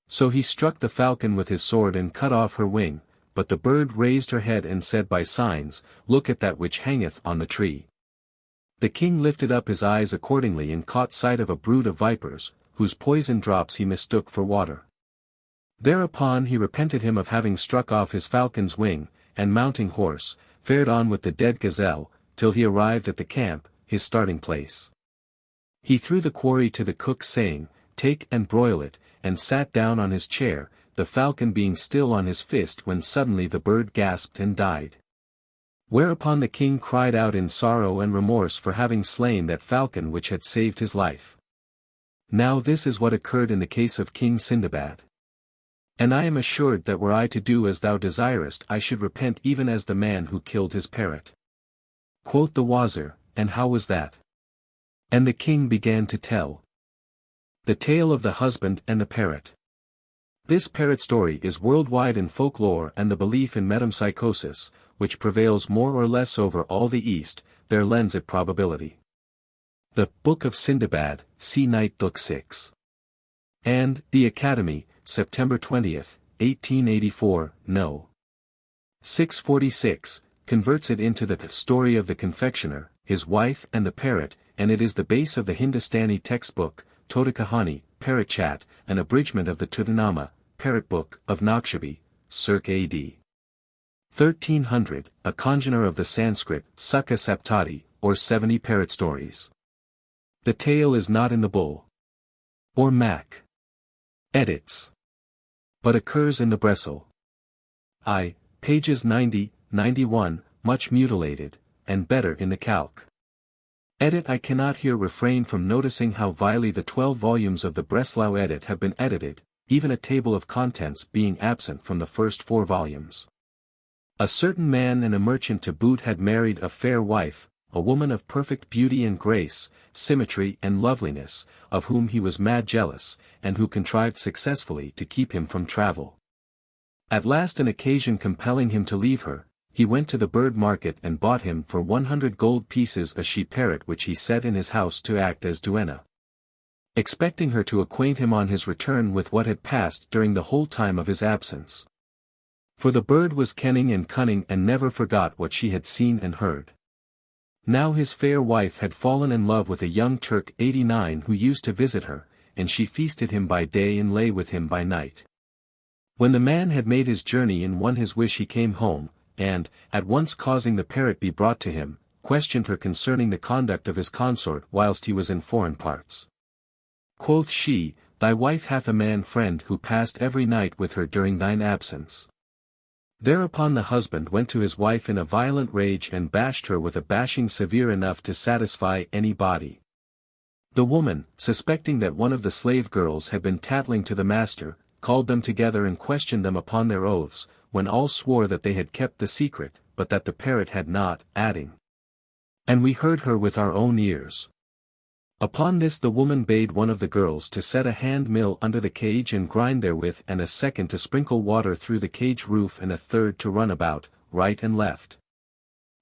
Speaker 1: So he struck the falcon with his sword and cut off her wing, but the bird raised her head and said by signs, Look at that which hangeth on the tree. The king lifted up his eyes accordingly and caught sight of a brood of vipers, whose poison drops he mistook for water. Thereupon he repented him of having struck off his falcon's wing, and mounting horse, fared on with the dead gazelle, till he arrived at the camp, his starting place. He threw the quarry to the cook saying, Take and broil it, and sat down on his chair, the falcon being still on his fist when suddenly the bird gasped and died. Whereupon the king cried out in sorrow and remorse for having slain that falcon which had saved his life. Now this is what occurred in the case of King Sindibad. And I am assured that were I to do as thou desirest I should repent even as the man who killed his parrot. Quoth the Wazir, And how was that? And the king began to tell. The Tale of the Husband and the Parrot. This parrot story is worldwide in folklore and the belief in metempsychosis, which prevails more or less over all the East, there lends it probability. The Book of Sindibad, see Night Book 6. And, The Academy, September 20, 1884, No. 646, converts it into the story of the confectioner, his wife and the parrot, and it is the base of the Hindustani textbook, Tota Kahani, Parrot Chat, an abridgment of the Tutanama, Parrot Book, of Nakshabi, circa A.D. 1300, a congener of the Sanskrit, Sukha Saptati, or 70 parrot stories. The tale is not in the Bull. Or Mac. Edits. But occurs in the Bressel. I, pages 90, 91, much mutilated, and better in the Calc. Edit. I cannot here refrain from noticing how vilely the 12 volumes of the Breslau edit have been edited, even a table of contents being absent from the first 4 volumes. A certain man and a merchant to boot had married a fair wife, a woman of perfect beauty and grace, symmetry and loveliness, of whom he was mad jealous, and who contrived successfully to keep him from travel. At last, an occasion compelling him to leave her, he went to the bird market and bought him for 100 gold pieces a she-parrot which he set in his house to act as duenna, expecting her to acquaint him on his return with what had passed during the whole time of his absence. For the bird was kenning and cunning and never forgot what she had seen and heard. Now his fair wife had fallen in love with a young Turk 89 who used to visit her, and she feasted him by day and lay with him by night. When the man had made his journey and won his wish, he came home, and, at once causing the parrot be brought to him, questioned her concerning the conduct of his consort whilst he was in foreign parts. Quoth she, "Thy wife hath a man friend who passed every night with her during thine absence." Thereupon the husband went to his wife in a violent rage and bashed her with a bashing severe enough to satisfy any body. The woman, suspecting that one of the slave girls had been tattling to the master, called them together and questioned them upon their oaths, when all swore that they had kept the secret, but that the parrot had not, adding, "And we heard her with our own ears." Upon this the woman bade one of the girls to set a hand mill under the cage and grind therewith, and a second to sprinkle water through the cage roof, and a third to run about, right and left,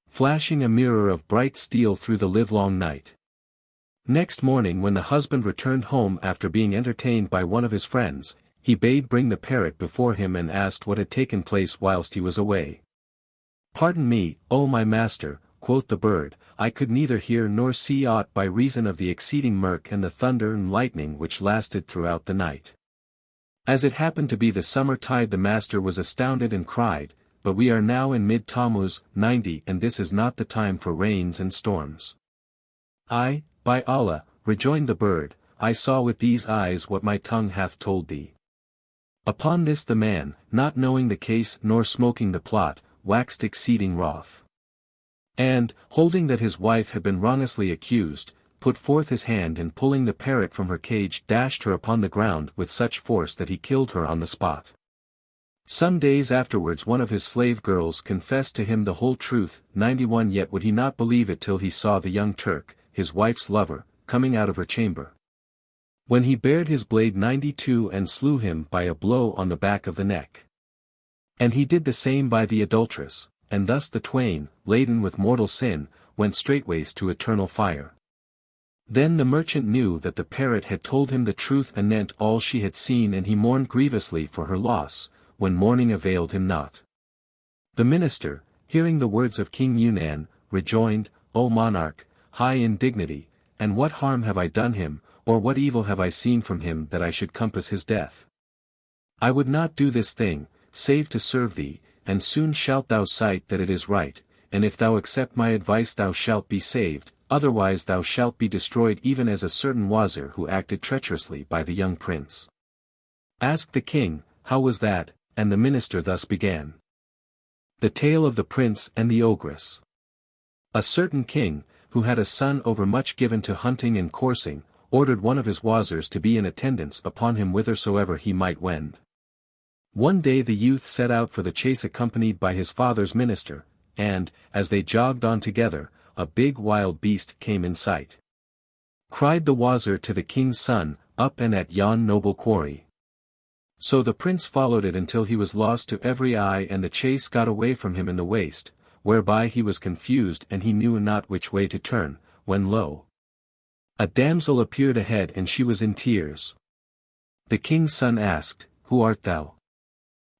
Speaker 1: flashing a mirror of bright steel through the livelong night. Next morning, when the husband returned home after being entertained by one of his friends, he bade bring the parrot before him and asked what had taken place whilst he was away. "Pardon me, O my master," quoth the bird, "I could neither hear nor see aught by reason of the exceeding murk and the thunder and lightning which lasted throughout the night. As it happened to be the summer tide, the master was astounded and cried, but we are now in mid-Tammuz 90, and this is not the time for rains and storms." "Ay, by Allah," rejoined the bird, "I saw with these eyes what my tongue hath told thee." Upon this the man, not knowing the case nor smoking the plot, waxed exceeding wroth, and, holding that his wife had been wrongly accused, put forth his hand and pulling the parrot from her cage dashed her upon the ground with such force that he killed her on the spot. Some days afterwards one of his slave girls confessed to him the whole truth. 91 Yet would he not believe it till he saw the young Turk, his wife's lover, coming out of her chamber, when he bared his blade 92 and slew him by a blow on the back of the neck. And he did the same by the adulteress, and thus the twain, laden with mortal sin, went straightways to eternal fire. Then the merchant knew that the parrot had told him the truth anent all she had seen, and he mourned grievously for her loss, when mourning availed him not. The minister, hearing the words of King Yunan, rejoined, "O monarch, high in dignity, and what harm have I done him, or what evil have I seen from him that I should compass his death? I would not do this thing, save to serve thee, and soon shalt thou sight that it is right, and if thou accept my advice thou shalt be saved, otherwise thou shalt be destroyed, even as a certain Wazir who acted treacherously by the young prince." Asked the king, "How was that?" and the minister thus began. The Tale of the Prince and the Ogress. A certain king, who had a son overmuch given to hunting and coursing, ordered one of his Wazirs to be in attendance upon him whithersoever he might wend. One day the youth set out for the chase accompanied by his father's minister, and, as they jogged on together, a big wild beast came in sight. Cried the Wazir to the king's son, "Up and at yon noble quarry." So the prince followed it until he was lost to every eye, and the chase got away from him in the waste, whereby he was confused and he knew not which way to turn, when lo! A damsel appeared ahead, and she was in tears. The king's son asked, "Who art thou?"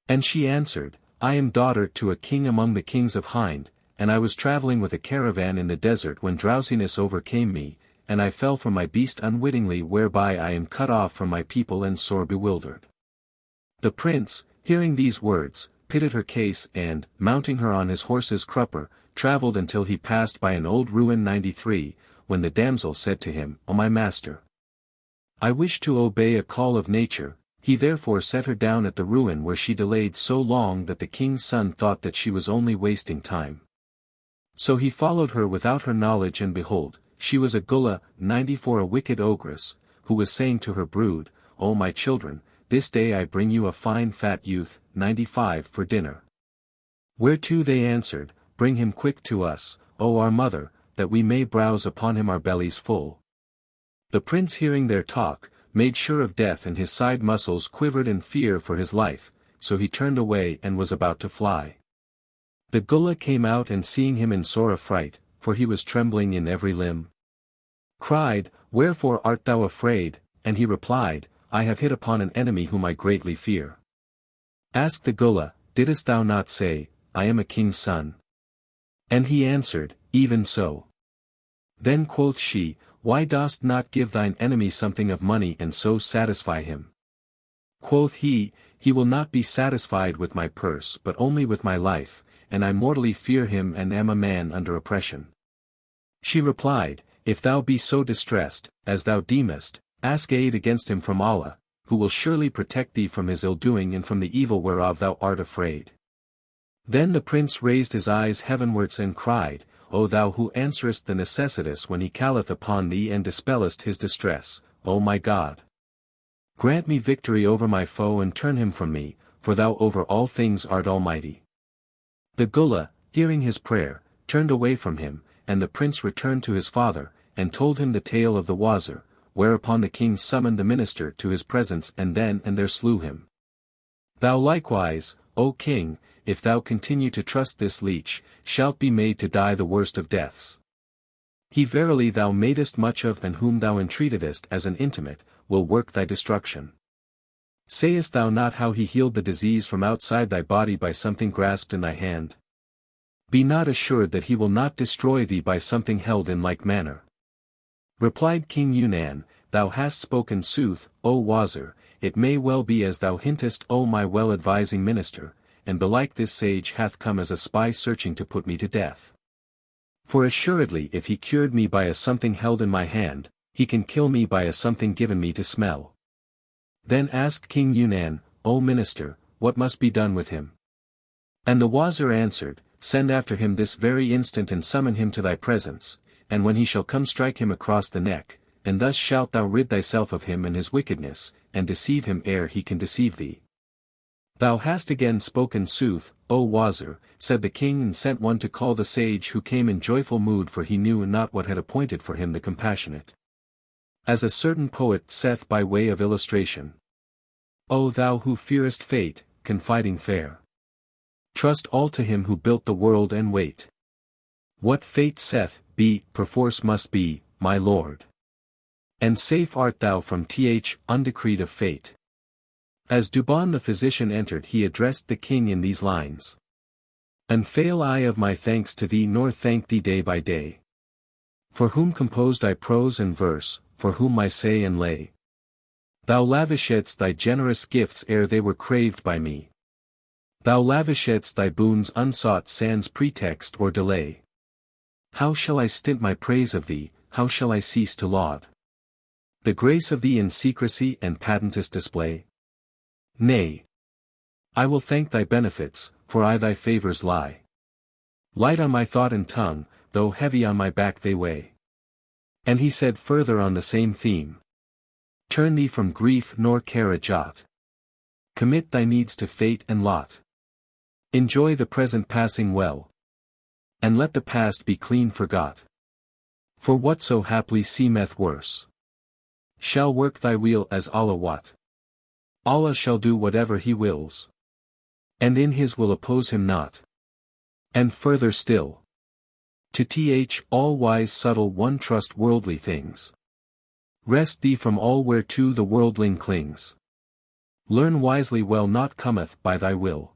Speaker 1: And she answered, "I am daughter to a king among the kings of Hind, and I was traveling with a caravan in the desert when drowsiness overcame me, and I fell from my beast unwittingly, whereby I am cut off from my people and sore bewildered." The prince, hearing these words, pitied her case and, mounting her on his horse's crupper, travelled until he passed by an old ruin 93, when the damsel said to him, "O my master, I wish to obey a call of nature." He therefore set her down at the ruin, where she delayed so long that the king's son thought that she was only wasting time. So he followed her without her knowledge, and behold, she was a Gullah 94, a wicked ogress, who was saying to her brood, "O my children, this day I bring you a fine fat youth, 95, for dinner. Whereto they answered, Bring him quick to us, O our mother, that we may browse upon him our bellies full. The prince hearing their talk, made sure of death and his side muscles quivered in fear for his life, so he turned away and was about to fly. The Gullah came out and seeing him in sore affright, for he was trembling in every limb, cried, Wherefore art thou afraid? And he replied, I have hit upon an enemy whom I greatly fear. Asked the Gullah, Didst thou not say, I am a king's son? And he answered, Even so. Then quoth she, Why dost not give thine enemy something of money and so satisfy him? Quoth he, He will not be satisfied with my purse but only with my life, and I mortally fear him and am a man under oppression. She replied, If thou be so distressed, as thou deemest, ask aid against him from Allah, who will surely protect thee from his ill-doing and from the evil whereof thou art afraid. Then the prince raised his eyes heavenwards and cried, O thou who answerest the necessitous when he calleth upon thee and dispellest his distress, O my God! Grant me victory over my foe and turn him from me, for thou over all things art almighty. The Gullah, hearing his prayer, turned away from him, and the prince returned to his father, and told him the tale of the Wazir, whereupon the king summoned the minister to his presence and then and there slew him. Thou likewise, O king, if thou continue to trust this leech, shalt be made to die the worst of deaths. He verily thou madest much of and whom thou entreatedest as an intimate, will work thy destruction. Sayest thou not how he healed the disease from outside thy body by something grasped in thy hand? Be not assured that he will not destroy thee by something held in like manner. Replied King Yunan, Thou hast spoken sooth, O Wazir, it may well be as thou hintest O my well-advising minister, and belike this sage hath come as a spy searching to put me to death. For assuredly if he cured me by a something held in my hand, he can kill me by a something given me to smell. Then asked King Yunan, O minister, what must be done with him? And the Wazir answered, Send after him this very instant and summon him to thy presence, and when he shall come strike him across the neck, and thus shalt thou rid thyself of him and his wickedness, and deceive him ere he can deceive thee. Thou hast again spoken sooth, O Wazir, said the king and sent one to call the sage who came in joyful mood for he knew not what had appointed for him the compassionate. As a certain poet saith by way of illustration. O thou who fearest fate, confiding fair. Trust all to him who built the world and wait. What fate saith, be, perforce must be, my lord. And safe art thou from undecreed of fate. As Duban the physician entered he addressed the king in these lines. Unfail I of my thanks to thee nor thank thee day by day. For whom composed I prose and verse, for whom my say and lay. Thou lavishedst thy generous gifts ere they were craved by me. Thou lavishedst thy boons unsought sans pretext or delay. How shall I stint my praise of thee, how shall I cease to laud the grace of thee in secrecy and patentest display? Nay. I will thank thy benefits, for I thy favors lie. Light on my thought and tongue, though heavy on my back they weigh. And he said further on the same theme. Turn thee from grief nor care a jot. Commit thy needs to fate and lot. Enjoy the present passing well. And let the past be clean forgot. For whatso haply seemeth worse shall work thy weal as Allah wot. Allah shall do whatever he wills. And in his will oppose him not. And further still. To all-wise subtle one trust worldly things. Rest thee from all whereto the worldling clings. Learn wisely well not cometh by thy will.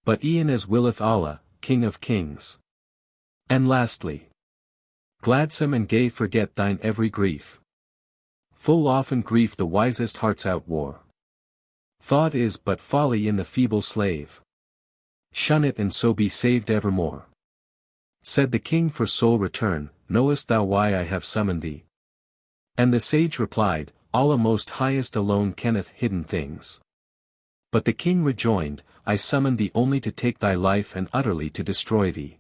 Speaker 1: But e'en as willeth Allah, King of kings. And lastly. Gladsome and gay forget thine every grief. Full often grief the wisest hearts outwar. Thought is but folly in the feeble slave. Shun it and so be saved evermore. Said the king for sole return, Knowest thou why I have summoned thee? And the sage replied, Allah most highest alone kenneth hidden things. But the king rejoined, I summoned thee only to take thy life and utterly to destroy thee.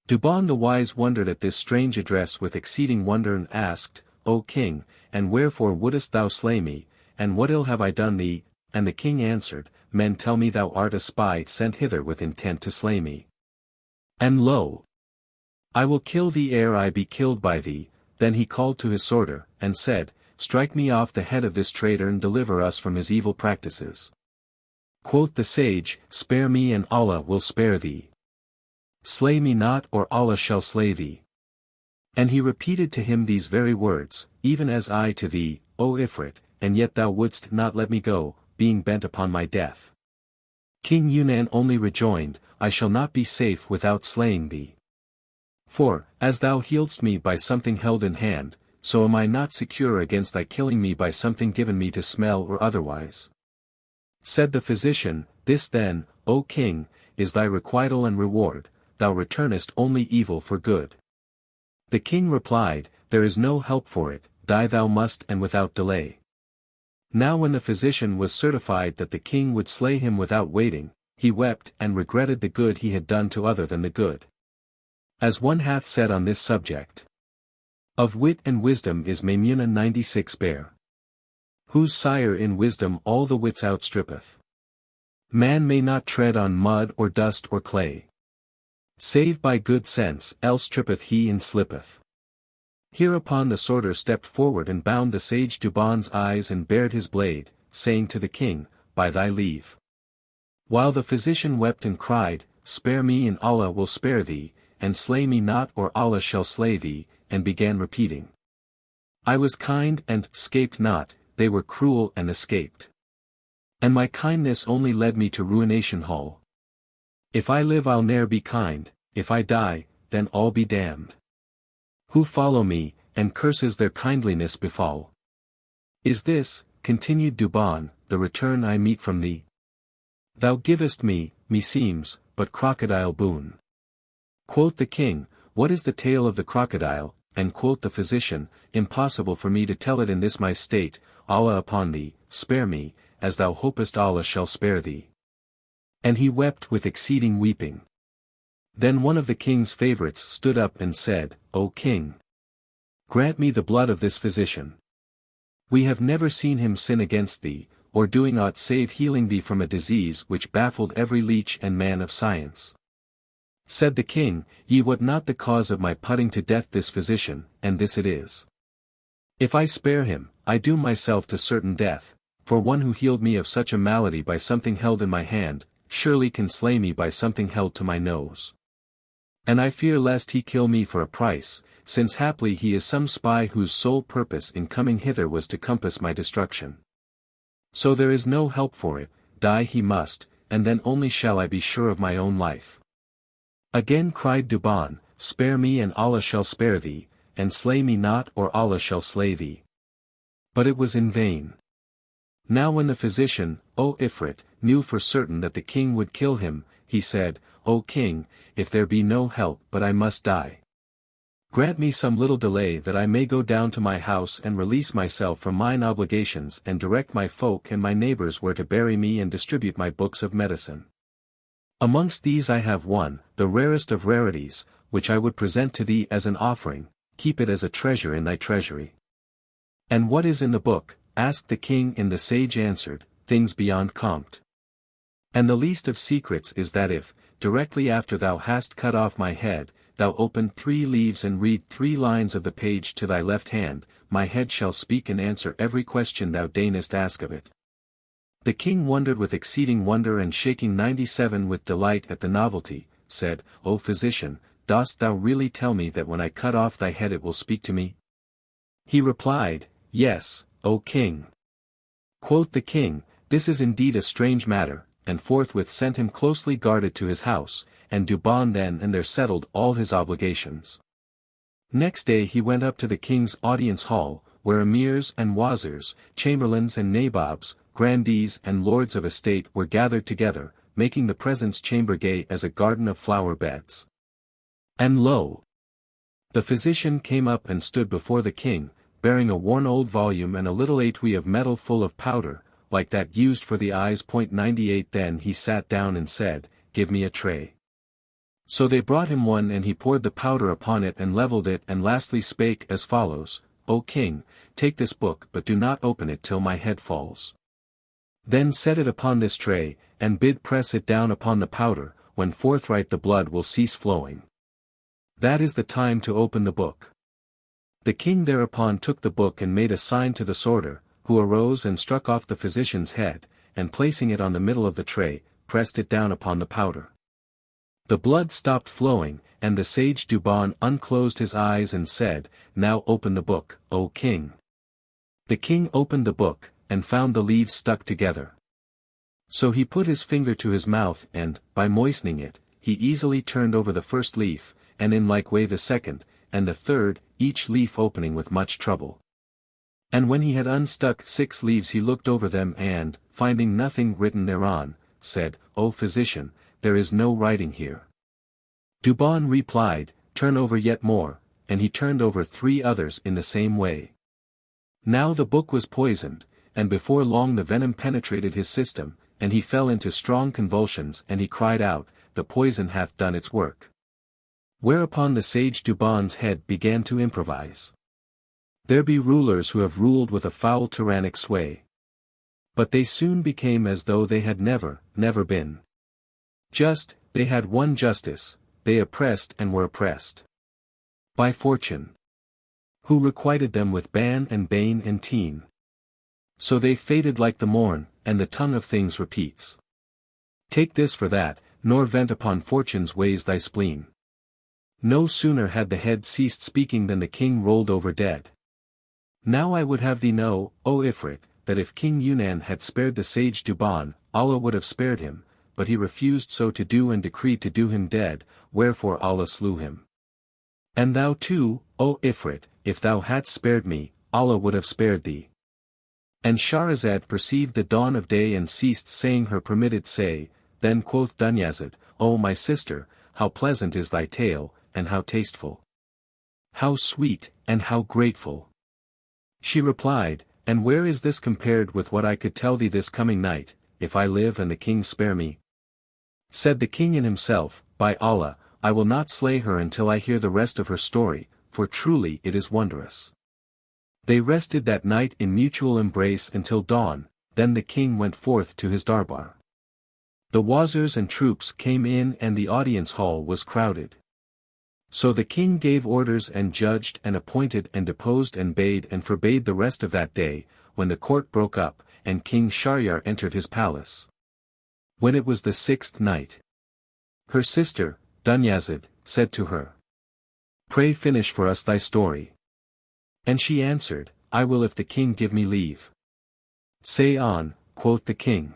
Speaker 1: Duban the wise wondered at this strange address with exceeding wonder and asked, O king, and wherefore wouldest thou slay me, and what ill have I done thee? And the king answered, men tell me thou art a spy sent hither with intent to slay me. And lo! I will kill thee ere I be killed by thee." Then he called to his sworder, and said, "Strike me off the head of this traitor and deliver us from his evil practices." Quoth the sage, "Spare me and Allah will spare thee. Slay me not or Allah shall slay thee." And he repeated to him these very words, "Even as I to thee, O Ifrit, and yet thou wouldst not let me go, being bent upon my death." King Yunan only rejoined, "I shall not be safe without slaying thee. For, as thou healedst me by something held in hand, so am I not secure against thy killing me by something given me to smell or otherwise." Said the physician, "This then, O king, is thy requital and reward, thou returnest only evil for good." The king replied, "There is no help for it, die thou must and without delay." Now when the physician was certified that the king would slay him without waiting, he wept and regretted the good he had done to other than the good. As one hath said on this subject, "Of wit and wisdom is Maimuna 96 bare. Whose sire in wisdom all the wits outstrippeth. Man may not tread on mud or dust or clay, save by good sense, else trippeth he and slippeth." Hereupon the sworder stepped forward and bound the sage Duban's eyes and bared his blade, saying to the king, "By thy leave." While the physician wept and cried, "Spare me and Allah will spare thee, and slay me not or Allah shall slay thee," and began repeating, "I was kind and 'scaped not, they were cruel and escaped. And my kindness only led me to ruination hall. If I live I'll ne'er be kind, if I die, then all be damned. Who follow me, and curses their kindliness befall. Is this," continued Duban, "the return I meet from thee? Thou givest me, meseems, but crocodile boon." Quoth the king, "What is the tale of the crocodile?" And quoth the physician, "Impossible for me to tell it in this my state, Allah upon thee, spare me, as thou hopest Allah shall spare thee." And he wept with exceeding weeping. Then one of the king's favorites stood up and said, "O king! Grant me the blood of this physician. We have never seen him sin against thee, or doing aught save healing thee from a disease which baffled every leech and man of science." Said the king, "Ye wot not the cause of my putting to death this physician, and this it is. If I spare him, I doom myself to certain death, for one who healed me of such a malady by something held in my hand, surely can slay me by something held to my nose. And I fear lest he kill me for a price, since haply he is some spy whose sole purpose in coming hither was to compass my destruction. So there is no help for it, die he must, and then only shall I be sure of my own life." Again cried Duban, "Spare me and Allah shall spare thee, and slay me not or Allah shall slay thee." But it was in vain. Now when the physician, O Ifrit, knew for certain that the king would kill him, he said, "O king, if there be no help but I must die, grant me some little delay that I may go down to my house and release myself from mine obligations and direct my folk and my neighbors where to bury me and distribute my books of medicine. Amongst these I have one, the rarest of rarities, which I would present to thee as an offering, keep it as a treasure in thy treasury." "And what is in the book?" asked the king, and the sage answered, "Things beyond compt. And the least of secrets is that if, directly after thou hast cut off my head, thou open 3 leaves and read 3 lines of the page to thy left hand, my head shall speak and answer every question thou deignest ask of it." The king wondered with exceeding wonder, and shaking 97 with delight at the novelty, said, "O physician, dost thou really tell me that when I cut off thy head it will speak to me?" He replied, "Yes, O king." Quoth the king, "This is indeed a strange matter," and forthwith sent him closely guarded to his house, and Duban then and there settled all his obligations. Next day he went up to the king's audience hall, where emirs and wazirs, chamberlains and nabobs, grandees and lords of estate were gathered together, making the presence chamber gay as a garden of flower beds. And lo! The physician came up and stood before the king, bearing a worn old volume and a little etui of metal full of powder, like that used for the eyes. 98 Then he sat down and said, "Give me a tray." So they brought him one, and he poured the powder upon it and levelled it, and lastly spake as follows, "O king, take this book, but do not open it till my head falls." Then set it upon this tray, and bid press it down upon the powder, when forthright the blood will cease flowing. That is the time to open the book. The king thereupon took the book and made a sign to the sorter, who arose and struck off the physician's head, and placing it on the middle of the tray, pressed it down upon the powder. The blood stopped flowing, and the sage Duban unclosed his eyes and said, "Now open the book, O king." The king opened the book, and found the leaves stuck together. So he put his finger to his mouth and, by moistening it, he easily turned over the first leaf, and in like way the second, and the third, each leaf opening with much trouble. And when he had unstuck 6 leaves he looked over them and, finding nothing written thereon, said, "O physician, there is no writing here." Duban replied, "Turn over yet more," and he turned over 3 others in the same way. Now the book was poisoned, and before long the venom penetrated his system, and he fell into strong convulsions and he cried out, "The poison hath done its work." Whereupon the sage Duban's head began to improvise. There be rulers who have ruled with a foul tyrannic sway. But they soon became as though they had never been. Just, they had one justice, they oppressed and were oppressed by fortune, who requited them with ban and bane and teen. So they faded like the morn, and the tongue of things repeats. Take this for that, nor vent upon fortune's ways thy spleen. No sooner had the head ceased speaking than the king rolled over dead. Now I would have thee know, O Ifrit, that if King Yunan had spared the sage Duban, Allah would have spared him, but he refused so to do and decreed to do him dead, wherefore Allah slew him. And thou too, O Ifrit, if thou hadst spared me, Allah would have spared thee. And Scheherazade perceived the dawn of day and ceased saying her permitted say, then quoth Dunyazad, O my sister, how pleasant is thy tale, and how tasteful. How sweet, and how grateful. She replied, and where is this compared with what I could tell thee this coming night, if I live and the king spare me? Said the king in himself, by Allah, I will not slay her until I hear the rest of her story, for truly it is wondrous. They rested that night in mutual embrace until dawn, then the king went forth to his darbar. The wazirs and troops came in and the audience hall was crowded. So the king gave orders and judged and appointed and deposed and bade and forbade the rest of that day, when the court broke up, and King Shahryar entered his palace. When it was the 6th night, her sister, Dunyazad, said to her, Pray finish for us thy story. And she answered, I will if the king give me leave. Say on, quoth the king.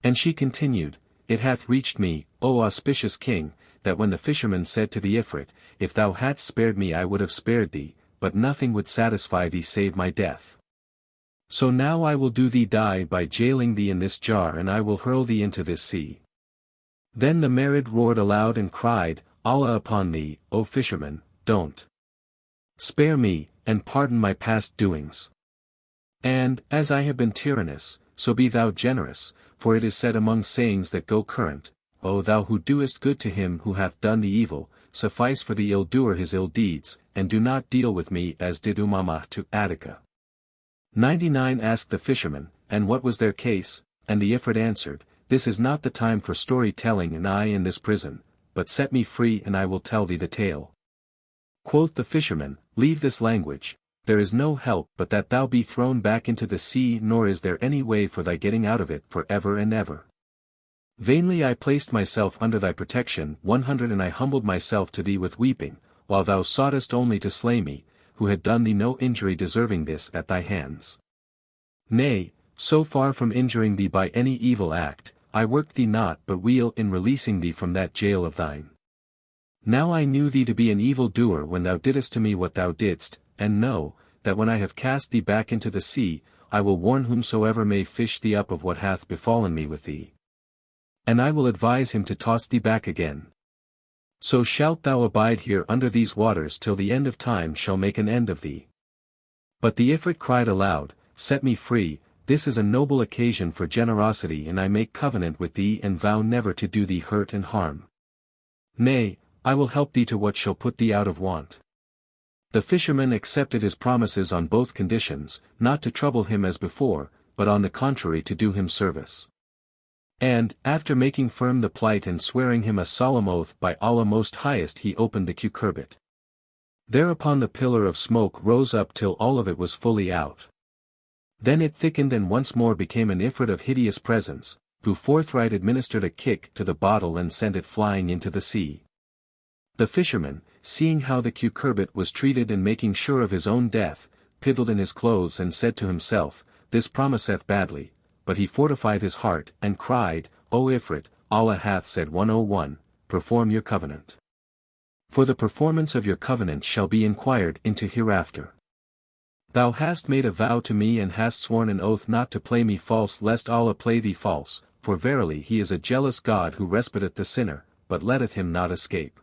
Speaker 1: And she continued, It hath reached me, O auspicious king, that when the fisherman said to the Ifrit, If thou hadst spared me I would have spared thee, but nothing would satisfy thee save my death. So now I will do thee die by jailing thee in this jar and I will hurl thee into this sea. Then the Marid roared aloud and cried, Allah upon thee, O fisherman, don't spare me, and pardon my past doings. And, as I have been tyrannous, so be thou generous, for it is said among sayings that go current, O thou who doest good to him who hath done thee evil, suffice for the ill-doer his ill deeds, and do not deal with me as did Umamah to Attica. 99 Asked the fisherman, and what was their case, and the Ifrit answered, This is not the time for story-telling and I in this prison, but set me free and I will tell thee the tale. Quoth the fisherman, Leave this language, there is no help but that thou be thrown back into the sea nor is there any way for thy getting out of it for ever and ever. Vainly I placed myself under thy protection 100 and I humbled myself to thee with weeping, while thou soughtest only to slay me, who had done thee no injury deserving this at thy hands. Nay, so far from injuring thee by any evil act, I worked thee not but weal in releasing thee from that jail of thine. Now I knew thee to be an evil doer when thou didst to me what thou didst, and know, that when I have cast thee back into the sea, I will warn whomsoever may fish thee up of what hath befallen me with thee. And I will advise him to toss thee back again. So shalt thou abide here under these waters till the end of time shall make an end of thee. But the Ifrit cried aloud, Set me free, this is a noble occasion for generosity and I make covenant with thee and vow never to do thee hurt and harm. Nay, I will help thee to what shall put thee out of want. The fisherman accepted his promises on both conditions, not to trouble him as before, but on the contrary to do him service. And, after making firm the plight and swearing him a solemn oath by Allah Most Highest, he opened the cucurbit. Thereupon the pillar of smoke rose up till all of it was fully out. Then it thickened and once more became an ifrit of hideous presence, who forthright administered a kick to the bottle and sent it flying into the sea. The fisherman, seeing how the cucurbit was treated and making sure of his own death, piddled in his clothes and said to himself, "This promiseth badly," but he fortified his heart, and cried, "O Ifrit, Allah hath said 101, perform your covenant. For the performance of your covenant shall be inquired into hereafter. Thou hast made a vow to me and hast sworn an oath not to play me false lest Allah play thee false, for verily he is a jealous God who respiteth the sinner, but letteth him not escape.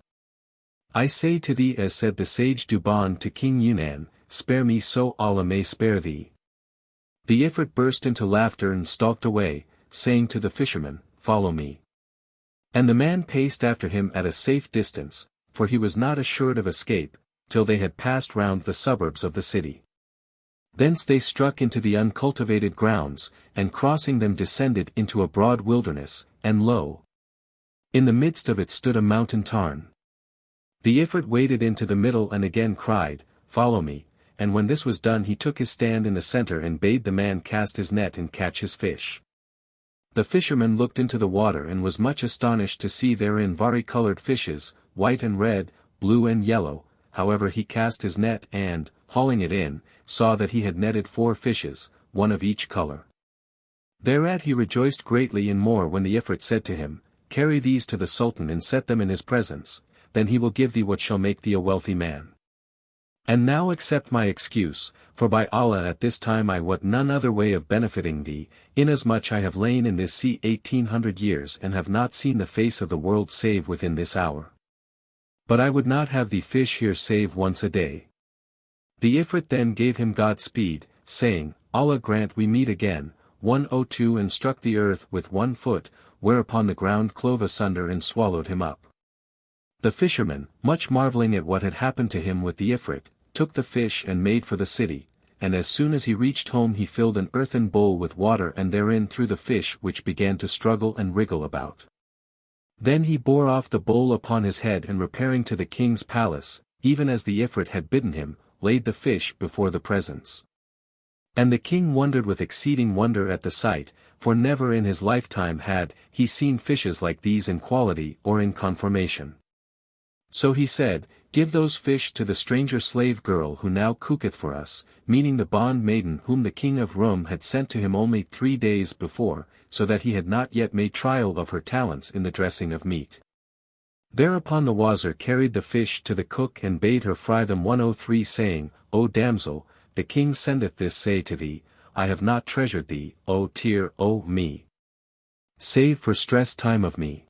Speaker 1: I say to thee as said the sage Duban to King Yunan, spare me so Allah may spare thee." The Ifrit burst into laughter and stalked away, saying to the fisherman, "Follow me." And the man paced after him at a safe distance, for he was not assured of escape, till they had passed round the suburbs of the city. Thence they struck into the uncultivated grounds, and crossing them descended into a broad wilderness, and lo! in the midst of it stood a mountain tarn. The Ifrit waded into the middle and again cried, "Follow me," and when this was done he took his stand in the center and bade the man cast his net and catch his fish. The fisherman looked into the water and was much astonished to see therein vari-colored fishes, white and red, blue and yellow. However he cast his net and, hauling it in, saw that he had netted 4 fishes, one of each color. Thereat he rejoiced greatly and more when the Ifrit said to him, "Carry these to the Sultan and set them in his presence, then he will give thee what shall make thee a wealthy man. And now accept my excuse, for by Allah at this time I wot none other way of benefiting thee, inasmuch I have lain in this sea 1800 years and have not seen the face of the world save within this hour. But I would not have thee fish here save once a day." The Ifrit then gave him Godspeed, saying, "Allah grant we meet again." 102 and struck the earth with 1 foot, whereupon the ground clove asunder and swallowed him up. The fisherman, much marveling at what had happened to him with the Ifrit, took the fish and made for the city, and as soon as he reached home he filled an earthen bowl with water and therein threw the fish which began to struggle and wriggle about. Then he bore off the bowl upon his head and repairing to the king's palace, even as the Ifrit had bidden him, laid the fish before the presence. And the king wondered with exceeding wonder at the sight, for never in his lifetime had he seen fishes like these in quality or in conformation. So he said, "Give those fish to the stranger slave girl who now cooketh for us," meaning the bond maiden whom the king of Rum had sent to him only 3 days before, so that he had not yet made trial of her talents in the dressing of meat. Thereupon the Wazir carried the fish to the cook and bade her fry them 103 saying, "O damsel, the king sendeth this say to thee, I have not treasured thee, O tear, O me. Save for stress time of me.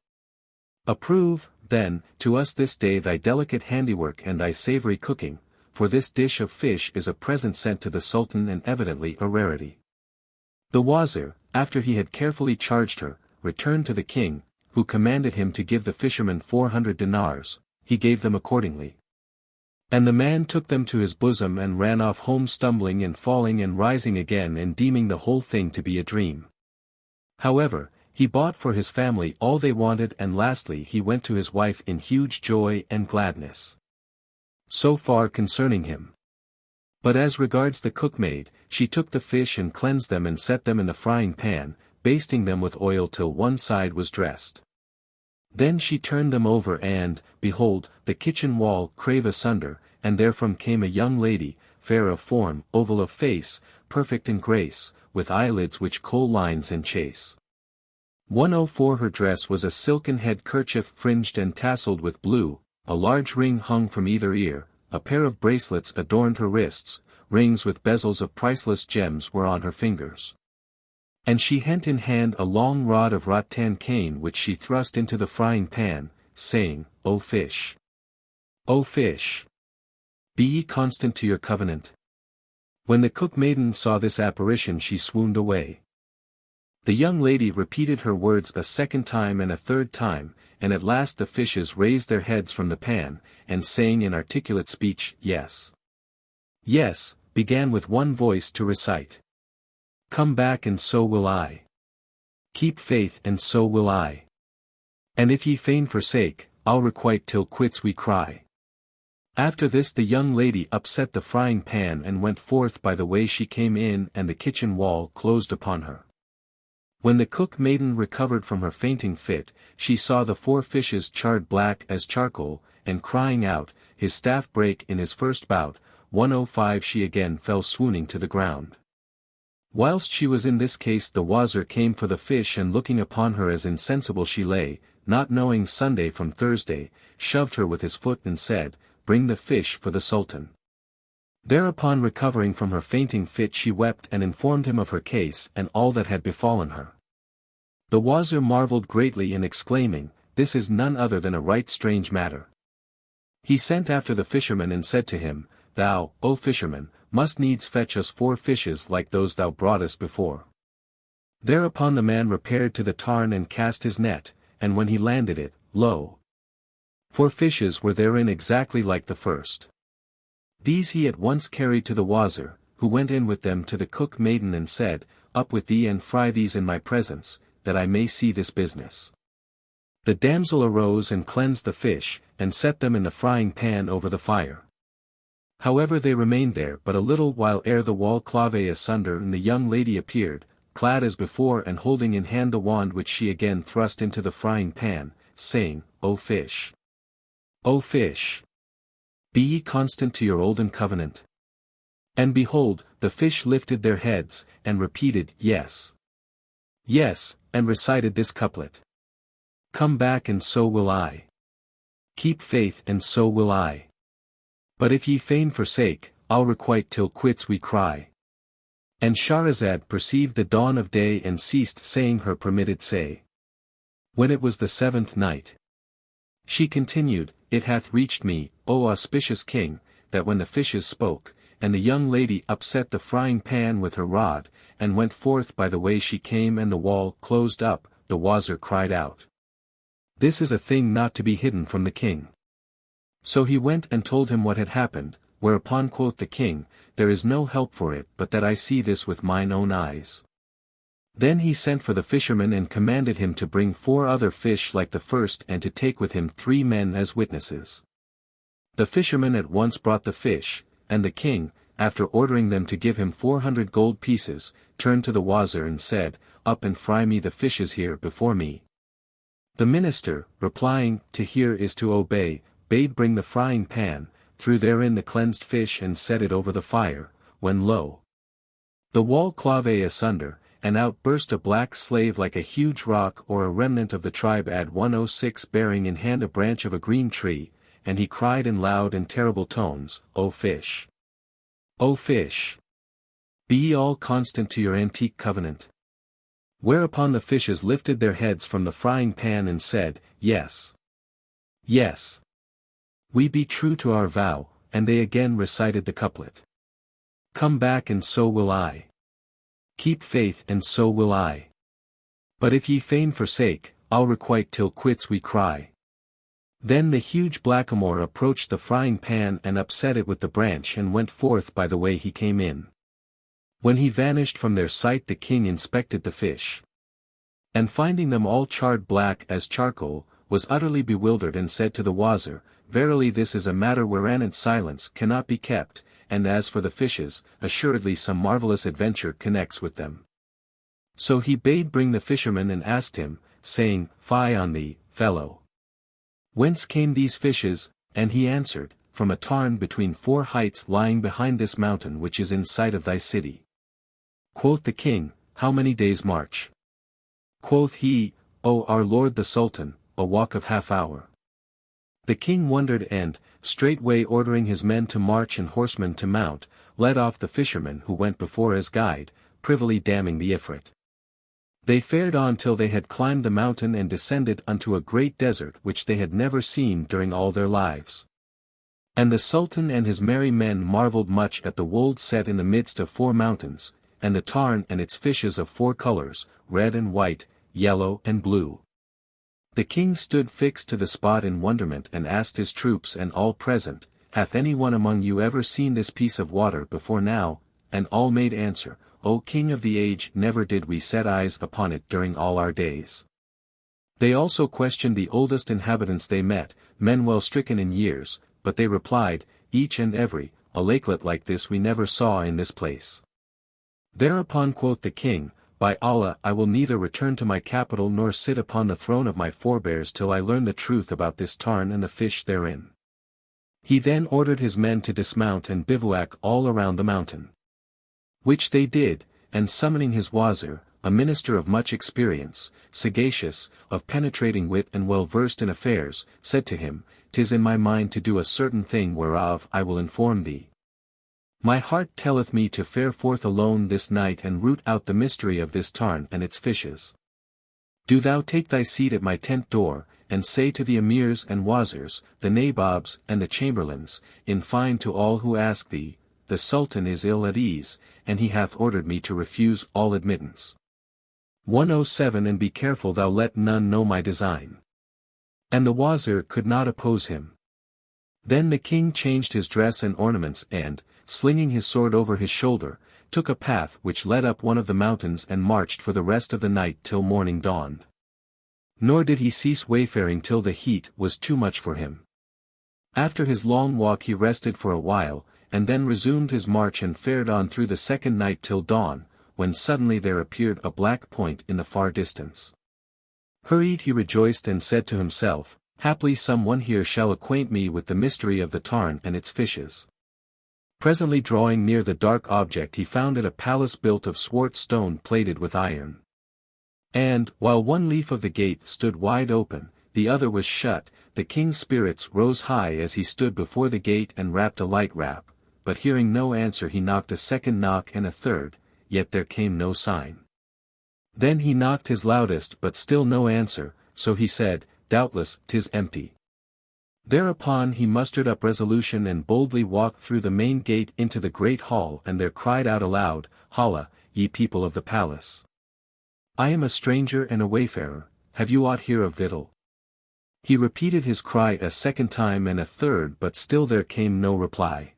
Speaker 1: Approve, then, to us this day thy delicate handiwork and thy savory cooking, for this dish of fish is a present sent to the Sultan and evidently a rarity." The Wazir, after he had carefully charged her, returned to the king, who commanded him to give the fisherman 400 dinars, he gave them accordingly. And the man took them to his bosom and ran off home stumbling and falling and rising again and deeming the whole thing to be a dream. However, he bought for his family all they wanted and lastly he went to his wife in huge joy and gladness. So far concerning him. But as regards the cookmaid, she took the fish and cleansed them and set them in the frying pan, basting them with oil till one side was dressed. Then she turned them over and, behold, the kitchen wall clave asunder, and therefrom came a young lady, fair of form, oval of face, perfect in grace, with eyelids which kohl lines and chase. 104 Her dress was a silken head kerchief fringed and tasselled with blue, a large ring hung from either ear, a pair of bracelets adorned her wrists, rings with bezels of priceless gems were on her fingers. And she hent in hand a long rod of rattan cane which she thrust into the frying pan, saying, "O fish! O fish! Be ye constant to your covenant." When the cook maiden saw this apparition she swooned away. The young lady repeated her words a second time and a third time, and at last the fishes raised their heads from the pan, and saying in articulate speech, "Yes, yes," began with one voice to recite. Come back and so will I. Keep faith and so will I. And if ye fain forsake, I'll requite till quits we cry. After this the young lady upset the frying pan and went forth by the way she came in, and the kitchen wall closed upon her. When the cook maiden recovered from her fainting fit, she saw the 4 fishes charred black as charcoal, and crying out, his staff brake in his first bout, 105 she again fell swooning to the ground. Whilst she was in this case the Wazir came for the fish, and looking upon her as insensible she lay, not knowing Sunday from Thursday, shoved her with his foot and said, Bring the fish for the Sultan. Thereupon recovering from her fainting fit she wept and informed him of her case and all that had befallen her. The Wazir marvelled greatly and exclaiming, This is none other than a right strange matter. He sent after the fisherman and said to him, Thou, O fisherman, must needs fetch us 4 fishes like those thou broughtest before. Thereupon the man repaired to the tarn and cast his net, and when he landed it, lo! 4 fishes were therein exactly like the first. These he at once carried to the Wazir, who went in with them to the cook maiden and said, Up with thee and fry these in my presence, that I may see this business. The damsel arose and cleansed the fish, and set them in the frying pan over the fire. However they remained there but a little while ere the wall clave asunder and the young lady appeared, clad as before and holding in hand the wand which she again thrust into the frying pan, saying, O fish! O fish! Be ye constant to your olden covenant? And behold, the fish lifted their heads, and repeated, Yes. Yes, and recited this couplet. Come back and so will I. Keep faith and so will I. But if ye fain forsake, I'll requite till quits we cry. And Scheherazade perceived the dawn of day and ceased saying her permitted say. When it was the 7th night, she continued, It hath reached me, O auspicious king, that when the fishes spoke, and the young lady upset the frying pan with her rod, and went forth by the way she came and the wall closed up, the Wazir cried out. This is a thing not to be hidden from the king. So he went and told him what had happened, whereupon quoth the king, There is no help for it but that I see this with mine own eyes. Then he sent for the fisherman and commanded him to bring 4 other fish like the first and to take with him 3 men as witnesses. The fisherman at once brought the fish, and the king, after ordering them to give him 400 gold pieces, turned to the Wazir and said, Up and fry me the fishes here before me. The minister, replying, To hear is to obey, bade bring the frying pan, threw therein the cleansed fish and set it over the fire, when lo! The wall clave asunder, and out burst a black slave like a huge rock or a remnant of the tribe Ad 106 bearing in hand a branch of a green tree, and he cried in loud and terrible tones, O fish! O fish! Be ye all constant to your antique covenant? Whereupon the fishes lifted their heads from the frying pan and said, Yes. Yes. We be true to our vow, and they again recited the couplet. Come back and so will I. Keep faith and so will I. But if ye fain forsake, I'll requite till quits we cry. Then the huge blackamoor approached the frying pan and upset it with the branch and went forth by the way he came in. When he vanished from their sight the king inspected the fish. And finding them all charred black as charcoal, was utterly bewildered and said to the Wazir, Verily this is a matter wherein silence cannot be kept, and as for the fishes, assuredly some marvellous adventure connects with them. So he bade bring the fisherman and asked him, saying, Fie on thee, fellow! Whence came these fishes? And he answered, From a tarn between 4 heights lying behind this mountain which is in sight of thy city. Quoth the king, How many days' march? Quoth he, O our lord the Sultan, a walk of half hour. The king wondered and, straightway ordering his men to march and horsemen to mount, led off the fisherman who went before as guide, privily damning the Ifrit. They fared on till they had climbed the mountain and descended unto a great desert which they had never seen during all their lives. And the Sultan and his merry men marvelled much at the wold set in the midst of 4 mountains, and the tarn and its fishes of 4 colors, red and white, yellow and blue. The king stood fixed to the spot in wonderment and asked his troops and all present, Hath any one among you ever seen this piece of water before now? And all made answer, O king of the age, never did we set eyes upon it during all our days. They also questioned the oldest inhabitants they met, men well stricken in years, but they replied, each and every, a lakelet like this we never saw in this place. Thereupon quoth the king, By Allah, I will neither return to my capital nor sit upon the throne of my forebears till I learn the truth about this tarn and the fish therein. He then ordered his men to dismount and bivouac all around the mountain. Which they did, and summoning his Wazir, a minister of much experience, sagacious, of penetrating wit and well versed in affairs, said to him, 'Tis in my mind to do a certain thing whereof I will inform thee. My heart telleth me to fare forth alone this night and root out the mystery of this tarn and its fishes. Do thou take thy seat at my tent door, and say to the emirs and wazirs, the nabobs and the chamberlains, in fine to all who ask thee, the sultan is ill at ease, and he hath ordered me to refuse all admittance. 107 And be careful thou let none know my design. And the wazir could not oppose him. Then the king changed his dress and ornaments and, slinging his sword over his shoulder, took a path which led up one of the mountains and marched for the rest of the night till morning dawned. Nor did he cease wayfaring till the heat was too much for him. After his long walk he rested for a while, and then resumed his march and fared on through the second night till dawn, when suddenly there appeared a black point in the far distance. Hurried he rejoiced and said to himself, Haply some one here shall acquaint me with the mystery of the tarn and its fishes. Presently drawing near the dark object he found it a palace built of swart stone plated with iron. And, while one leaf of the gate stood wide open, the other was shut, the king's spirits rose high as he stood before the gate and rapped a light rap, but hearing no answer he knocked a second knock and a third, yet there came no sign. Then he knocked his loudest but still no answer, so he said, Doubtless 'tis empty. Thereupon he mustered up resolution and boldly walked through the main gate into the great hall and there cried out aloud, Holla, ye people of the palace! I am a stranger and a wayfarer, have you aught here of victual? He repeated his cry a second time and a third but still there came no reply.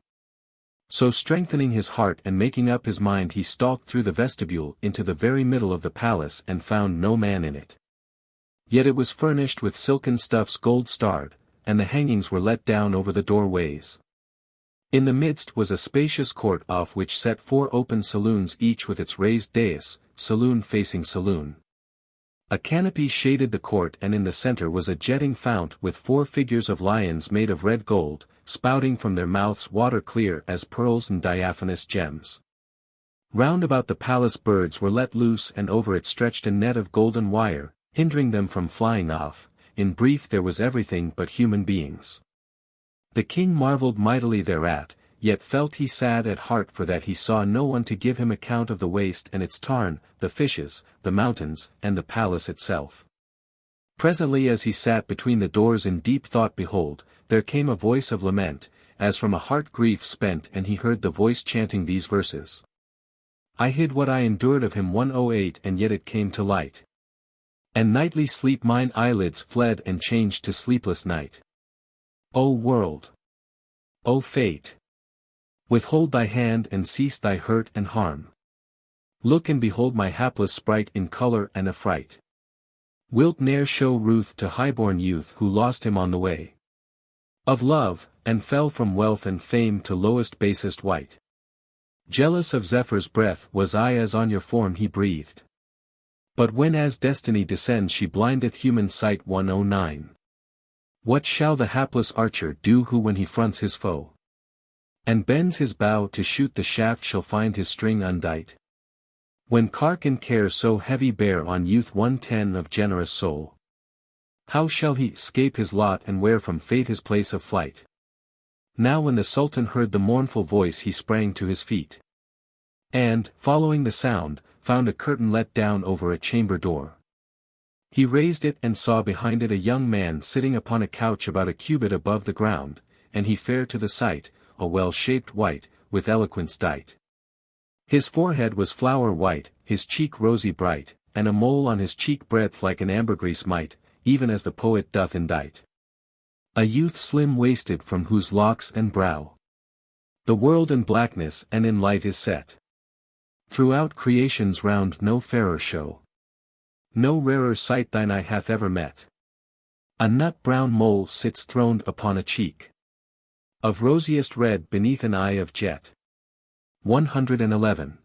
Speaker 1: So strengthening his heart and making up his mind he stalked through the vestibule into the very middle of the palace and found no man in it. Yet it was furnished with silken stuffs gold-starred, and the hangings were let down over the doorways. In the midst was a spacious court off which set 4 open saloons each with its raised dais, saloon facing saloon. A canopy shaded the court and in the center was a jetting fount with 4 figures of lions made of red gold, spouting from their mouths water clear as pearls and diaphanous gems. Round about the palace birds were let loose and over it stretched a net of golden wire, hindering them from flying off. In brief there was everything but human beings. The king marveled mightily thereat, yet felt he sad at heart for that he saw no one to give him account of the waste and its tarn, the fishes, the mountains, and the palace itself. Presently as he sat between the doors in deep thought behold, there came a voice of lament, as from a heart grief spent and he heard the voice chanting these verses. I hid what I endured of him 108 and yet it came to light. And nightly sleep mine eyelids fled and changed to sleepless night. O world! O fate! Withhold thy hand and cease thy hurt and harm. Look and behold my hapless sprite in color and affright. Wilt ne'er show ruth to highborn youth who lost him on the way of love, and fell from wealth and fame to lowest basest wight. Jealous of Zephyr's breath was I as on your form he breathed. But when as destiny descends she blindeth human sight 109. What shall the hapless archer do who when he fronts his foe and bends his bow to shoot the shaft shall find his string undight? When cark and care so heavy bear on youth 110 of generous soul, how shall he escape his lot and wear from fate his place of flight? Now when the Sultan heard the mournful voice he sprang to his feet. And, following the sound, found a curtain let down over a chamber door. He raised it and saw behind it a young man sitting upon a couch about a cubit above the ground, and he fair to the sight, a well-shaped wight, with eloquence dight. His forehead was flower white, his cheek rosy bright, and a mole on his cheek breadth like an ambergris might, even as the poet doth indite. A youth slim-waisted from whose locks and brow the world in blackness and in light is set. Throughout creation's round no fairer show. No rarer sight thine eye hath ever met. A nut-brown mole sits throned upon a cheek of rosiest red beneath an eye of jet. 111.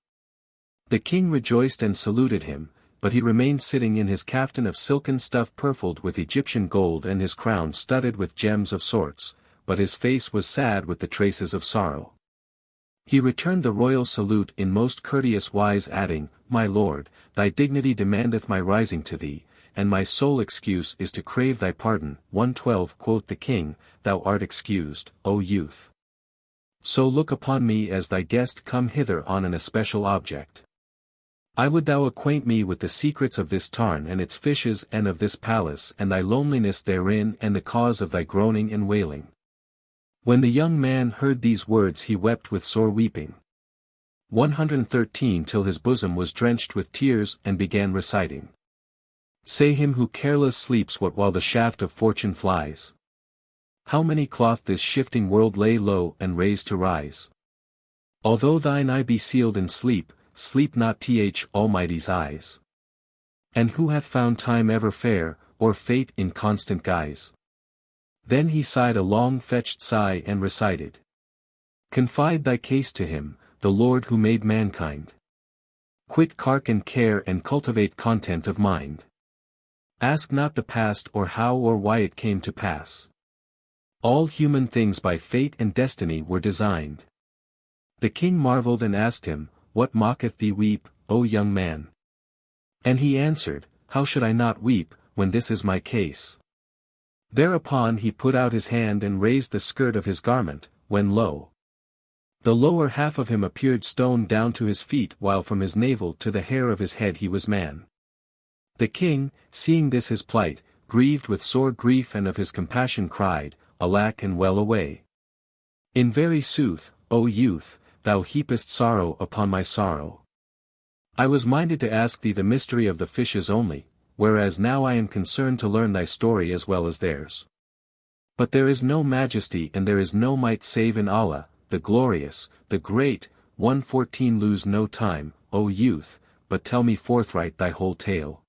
Speaker 1: The king rejoiced and saluted him, but he remained sitting in his caftan of silken stuff purfled with Egyptian gold and his crown studded with gems of sorts, but his face was sad with the traces of sorrow. He returned the royal salute in most courteous wise, adding, My lord, thy dignity demandeth my rising to thee, and my sole excuse is to crave thy pardon. 112 Quoth the king, Thou art excused, O youth. So look upon me as thy guest come hither on an especial object. I would thou acquaint me with the secrets of this tarn and its fishes and of this palace and thy loneliness therein and the cause of thy groaning and wailing. When the young man heard these words he wept with sore weeping. 113 Till his bosom was drenched with tears and began reciting. Say him who careless sleeps what while the shaft of fortune flies. How many cloth this shifting world lay low and raise to rise. Although thine eye be sealed in sleep, sleep not th Almighty's eyes. And who hath found time ever fair, or fate in constant guise? Then he sighed a long-fetched sigh and recited. Confide thy case to him, the Lord who made mankind. Quit cark and care and cultivate content of mind. Ask not the past or how or why it came to pass. All human things by fate and destiny were designed. The king marveled and asked him, What mocketh thee weep, O young man? And he answered, How should I not weep, when this is my case? Thereupon he put out his hand and raised the skirt of his garment, when lo! The lower half of him appeared stone down to his feet, while from his navel to the hair of his head he was man. The king, seeing this his plight, grieved with sore grief and of his compassion cried, Alack and well away. In very sooth, O youth, thou heapest sorrow upon my sorrow. I was minded to ask thee the mystery of the fishes only, whereas now I am concerned to learn thy story as well as theirs. But there is no majesty and there is no might save in Allah, the glorious, the great. 114 Lose no time, O youth, but tell me forthright thy whole tale.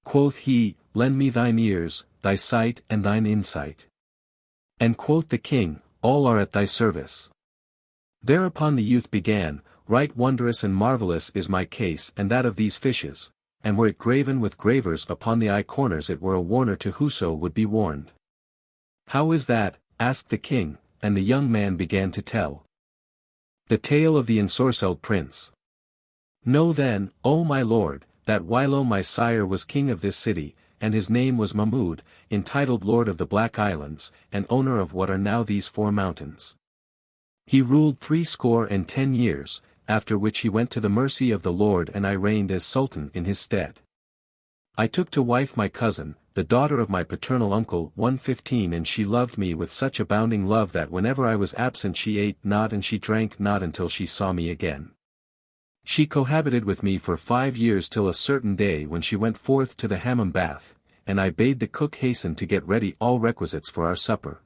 Speaker 1: Quoth he, Lend me thine ears, thy sight and thine insight. And quoth the king, All are at thy service. Thereupon the youth began, Right wondrous and marvellous is my case and that of these fishes, and were it graven with gravers upon the eye corners it were a warner to whoso would be warned. How is that? Asked the king, and the young man began to tell. The tale of the Ensorcelled prince. Know then, O my lord, that whilome my sire was king of this city, and his name was Mahmud, entitled Lord of the Black Islands, and owner of what are now these 4 mountains. He ruled 70 years, after which he went to the mercy of the Lord and I reigned as Sultan in his stead. I took to wife my cousin, the daughter of my paternal uncle 115 and she loved me with such abounding love that whenever I was absent she ate not and she drank not until she saw me again. She cohabited with me for 5 years till a certain day when she went forth to the hammam bath, and I bade the cook hasten to get ready all requisites for our supper.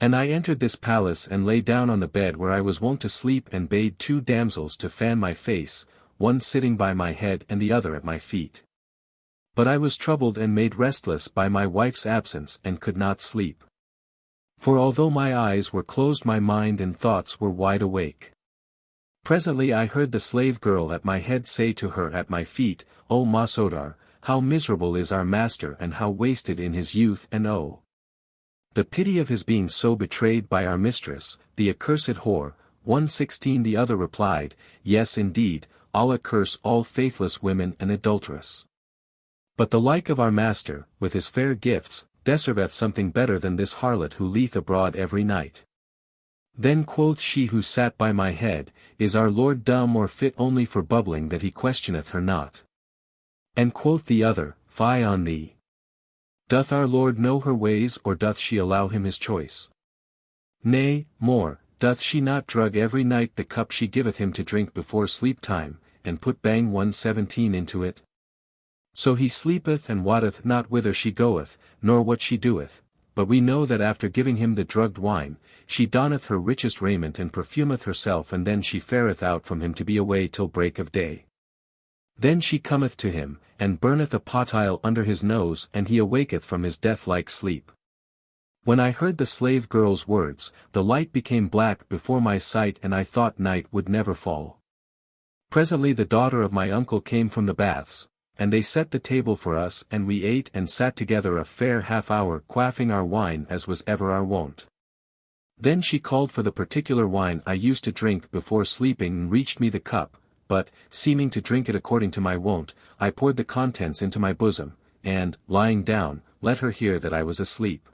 Speaker 1: And I entered this palace and lay down on the bed where I was wont to sleep and bade 2 damsels to fan my face, one sitting by my head and the other at my feet. But I was troubled and made restless by my wife's absence and could not sleep. For although my eyes were closed my mind and thoughts were wide awake. Presently I heard the slave girl at my head say to her at my feet, O Masodar, how miserable is our master and how wasted in his youth and oh! The pity of his being so betrayed by our mistress, the accursed whore. 116 The other replied, Yes indeed, Allah curse all faithless women and adulterous. But the like of our master, with his fair gifts, deserveth something better than this harlot who leeth abroad every night. Then quoth she who sat by my head, Is our Lord dumb or fit only for bubbling that he questioneth her not? And quoth the other, Fie on thee! Doth our Lord know her ways or doth she allow him his choice? Nay, more, doth she not drug every night the cup she giveth him to drink before sleep time, and put bang 117 into it? So he sleepeth and wotteth not whither she goeth, nor what she doeth, but we know that after giving him the drugged wine, she donneth her richest raiment and perfumeth herself, and then she fareth out from him to be away till break of day. Then she cometh to him, and burneth a potile under his nose, and he awaketh from his death-like sleep. When I heard the slave girl's words, the light became black before my sight, and I thought night would never fall. Presently the daughter of my uncle came from the baths, and they set the table for us, and we ate and sat together a fair half-hour, quaffing our wine as was ever our wont. Then she called for the particular wine I used to drink before sleeping, and reached me the cup, but, seeming to drink it according to my wont, I poured the contents into my bosom, and, lying down, let her hear that I was asleep.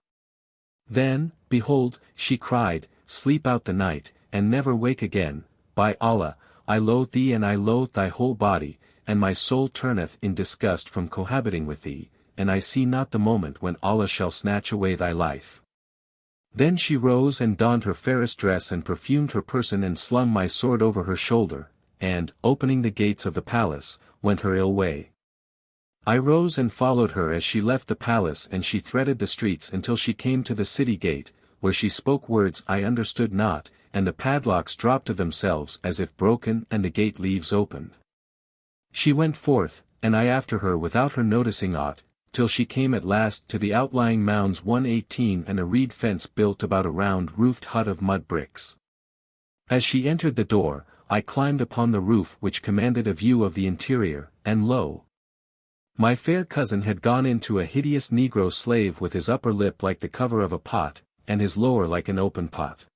Speaker 1: Then, behold, she cried, "Sleep out the night, and never wake again. By Allah, I loathe thee, and I loathe thy whole body, and my soul turneth in disgust from cohabiting with thee, and I see not the moment when Allah shall snatch away thy life." Then she rose and donned her fairest dress and perfumed her person and slung my sword over her shoulder, and, opening the gates of the palace, went her ill way. I rose and followed her as she left the palace, and she threaded the streets until she came to the city gate, where she spoke words I understood not, and the padlocks dropped of themselves as if broken, and the gate leaves opened. She went forth, and I after her without her noticing aught, till she came at last to the outlying mounds 118 and a reed fence built about a round-roofed hut of mud bricks. As she entered the door, I climbed upon the roof which commanded a view of the interior, and lo! My fair cousin had gone into a hideous negro slave with his upper lip like the cover of a pot, and his lower like an open pot.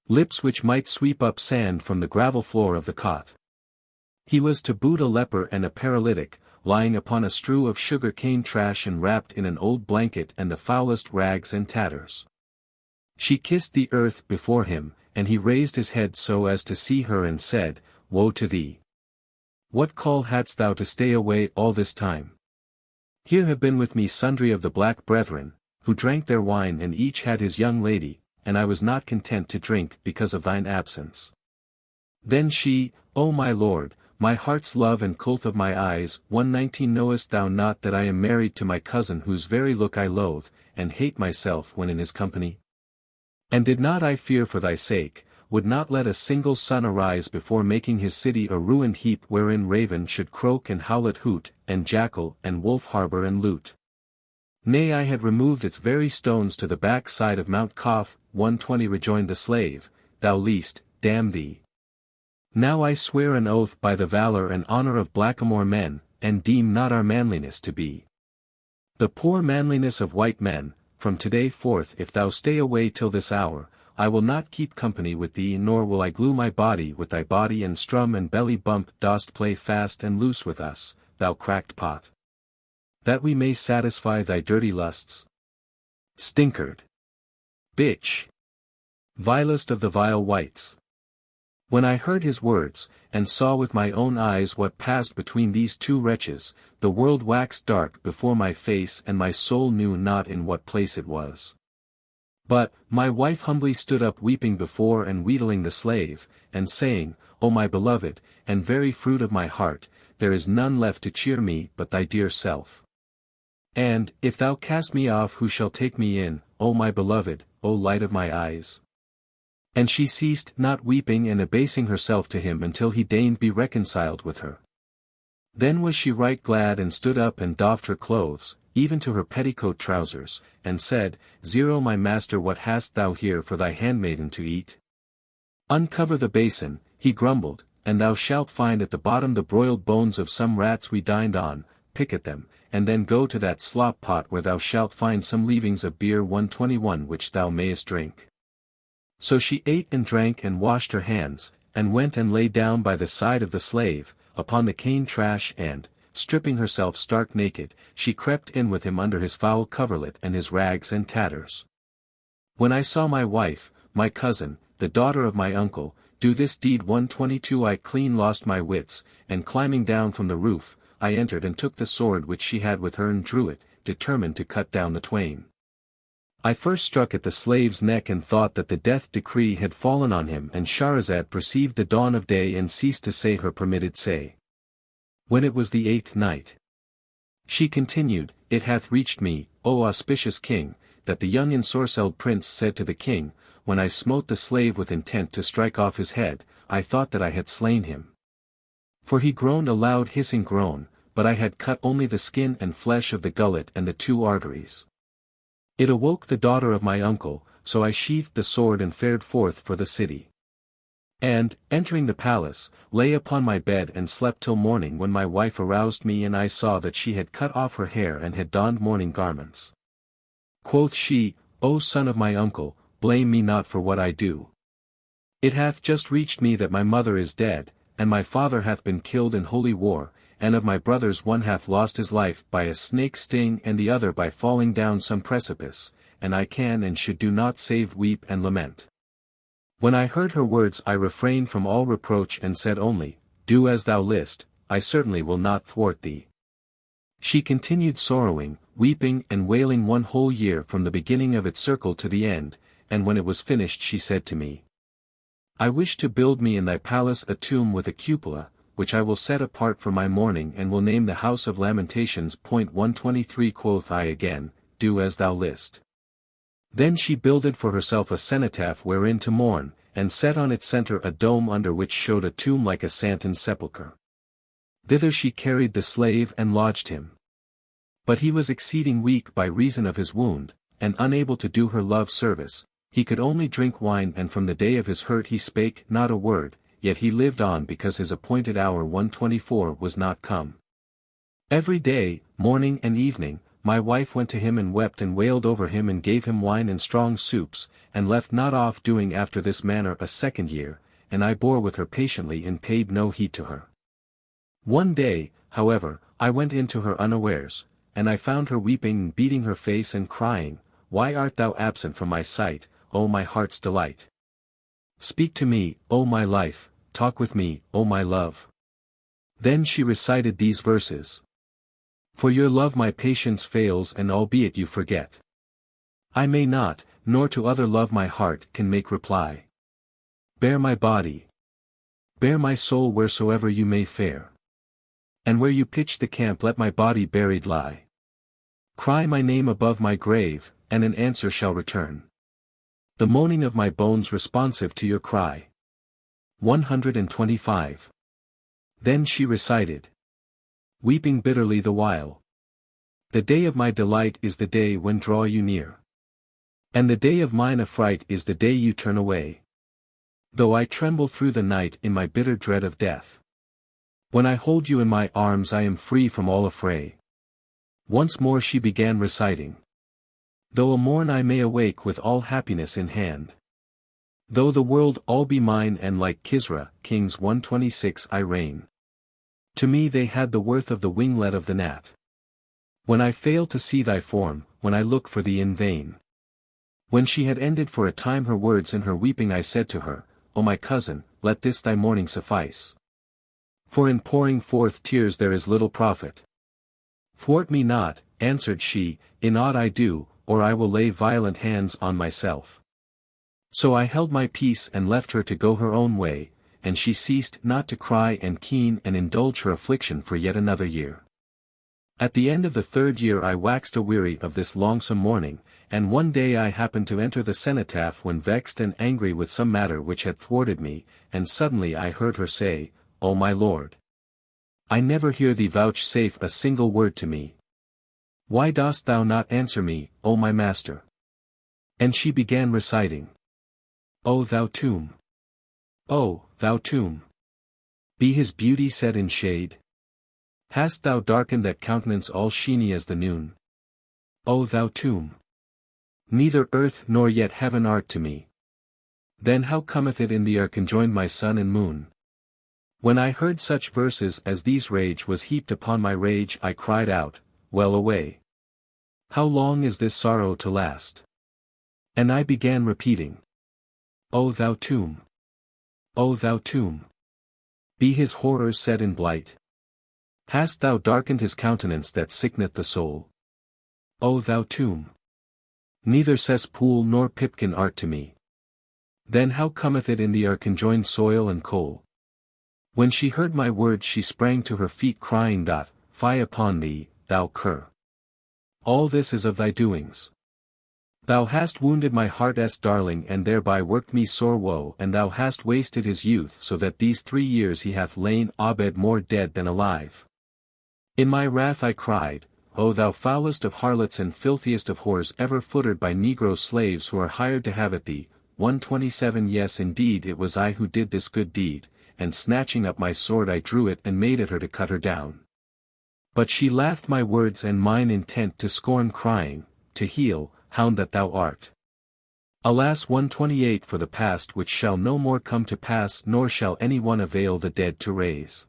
Speaker 1: Lips which might sweep up sand from the gravel floor of the cot. He was to boot a leper and a paralytic, lying upon a strew of sugar cane trash and wrapped in an old blanket and the foulest rags and tatters. She kissed the earth before him, and he raised his head so as to see her and said, "Woe to thee! What call hadst thou to stay away all this time? Here have been with me sundry of the black brethren, who drank their wine, and each had his young lady, and I was not content to drink because of thine absence." Then she, "O my lord, my heart's love and coolth of my eyes, 119 knowest thou not that I am married to my cousin, whose very look I loathe, and hate myself when in his company? And did not I fear for thy sake, would not let a single sun arise before making his city a ruined heap, wherein raven should croak and howlet hoot, and jackal and wolf harbor and loot. Nay, I had removed its very stones to the back side of Mount Kaf." 120 rejoined the slave, "Thou least, damn thee. Now I swear an oath by the valor and honor of blackamoor men, and deem not our manliness to be the poor manliness of white men. From today forth, if thou stay away till this hour, I will not keep company with thee, nor will I glue my body with thy body, and strum and belly bump. Dost play fast and loose with us, thou cracked pot, that we may satisfy thy dirty lusts? Stinkard! Bitch! Vilest of the vile whites!" When I heard his words, and saw with my own eyes what passed between these two wretches, the world waxed dark before my face, and my soul knew not in what place it was. But, my wife humbly stood up weeping before and wheedling the slave, and saying, "O my beloved, and very fruit of my heart, there is none left to cheer me but thy dear self. And, if thou cast me off, who shall take me in, O my beloved, O light of my eyes?" And she ceased not weeping and abasing herself to him until he deigned be reconciled with her. Then was she right glad, and stood up and doffed her clothes, even to her petticoat trousers, and said, "Zero, my master, what hast thou here for thy handmaiden to eat?" "Uncover the basin," he grumbled, "and thou shalt find at the bottom the broiled bones of some rats we dined on. Pick at them, and then go to that slop pot where thou shalt find some leavings of beer 121 which thou mayest drink." So she ate and drank and washed her hands, and went and lay down by the side of the slave, upon the cane trash, and, stripping herself stark naked, she crept in with him under his foul coverlet and his rags and tatters. When I saw my wife, my cousin, the daughter of my uncle, do this deed 122, I clean lost my wits, and climbing down from the roof, I entered and took the sword which she had with her and drew it, determined to cut down the twain. I first struck at the slave's neck and thought that the death decree had fallen on him, and Scheherazade perceived the dawn of day and ceased to say her permitted say. When it was the 8th night, she continued, "It hath reached me, O auspicious king, that the young ensorcelled prince said to the king, when I smote the slave with intent to strike off his head, I thought that I had slain him. For he groaned a loud hissing groan, but I had cut only the skin and flesh of the gullet and the 2 arteries. It awoke the daughter of my uncle, so I sheathed the sword and fared forth for the city. And, entering the palace, lay upon my bed and slept till morning, when my wife aroused me and I saw that she had cut off her hair and had donned mourning garments. Quoth she, O son of my uncle, blame me not for what I do. It hath just reached me that my mother is dead, and my father hath been killed in holy war, and of my brothers one hath lost his life by a snake sting and the other by falling down some precipice, and I can and should do not save weep and lament. When I heard her words I refrained from all reproach and said only, Do as thou list, I certainly will not thwart thee. She continued sorrowing, weeping and wailing 1 whole year from the beginning of its circle to the end, and when it was finished she said to me, I wish to build me in thy palace a tomb with a cupola, which I will set apart for my mourning and will name the House of Lamentations. 123 Quoth I again, Do as thou list. Then she builded for herself a cenotaph wherein to mourn, and set on its center a dome under which showed a tomb like a Santon sepulchre. Thither she carried the slave and lodged him. But he was exceeding weak by reason of his wound, and unable to do her love service, he could only drink wine, and from the day of his hurt he spake not a word, yet he lived on because his appointed hour 124 was not come. Every day, morning and evening, my wife went to him and wept and wailed over him and gave him wine and strong soups, and left not off doing after this manner a 2nd year, and I bore with her patiently and paid no heed to her. One day, however, I went in to her unawares, and I found her weeping and beating her face and crying, Why art thou absent from my sight, O my heart's delight? Speak to me, O my life, talk with me, O my love. Then she recited these verses. For your love my patience fails, and albeit you forget, I may not, nor to other love my heart can make reply. Bear my body, bear my soul wheresoever you may fare. And where you pitch the camp let my body buried lie. Cry my name above my grave, and an answer shall return. The moaning of my bones responsive to your cry. 125. Then she recited, weeping bitterly the while. The day of my delight is the day when draw you near. And the day of mine affright is the day you turn away. Though I tremble through the night in my bitter dread of death. When I hold you in my arms I am free from all affray. Once more she began reciting. Though a morn I may awake with all happiness in hand. Though the world all be mine and like Kisra, Kings 126 I reign. To me they had the worth of the winglet of the gnat. When I fail to see thy form, when I look for thee in vain. When she had ended for a time her words and her weeping I said to her, O my cousin, let this thy mourning suffice. For in pouring forth tears there is little profit. Thwart me not, answered she, in aught I do, or I will lay violent hands on myself. So I held my peace and left her to go her own way, and she ceased not to cry and keen and indulge her affliction for yet another year. At the end of the 3rd year I waxed aweary of this longsome mourning, and one day I happened to enter the cenotaph when vexed and angry with some matter which had thwarted me, and suddenly I heard her say, O my lord! I never hear thee vouchsafe a single word to me. Why dost thou not answer me, O my master? And she began reciting. O thou tomb! O, thou tomb! Be his beauty set in shade? Hast thou darkened that countenance all sheeny as the noon? O thou tomb! Neither earth nor yet heaven art to me. Then how cometh it in thee are conjoined my sun and moon? When I heard such verses as these rage was heaped upon my rage I cried out, Well away! How long is this sorrow to last? And I began repeating. O thou tomb! O thou tomb! Be his horrors set in blight? Hast thou darkened his countenance that sickeneth the soul? O thou tomb! Neither cesspool nor pipkin art to me. Then how cometh it in thee are conjoined soil and coal? When she heard my words she sprang to her feet crying, Fie upon thee, thou cur! All this is of thy doings. Thou hast wounded my heart's darling and thereby worked me sore woe and thou hast wasted his youth so that these 3 years he hath lain abed more dead than alive. In my wrath I cried, O thou foulest of harlots and filthiest of whores ever footed by negro slaves who are hired to have at thee, 127 Yes indeed it was I who did this good deed, and snatching up my sword I drew it and made at her to cut her down. But she laughed my words and mine intent to scorn crying, to heal, hound that thou art. Alas 128 for the past which shall no more come to pass nor shall any one avail the dead to raise.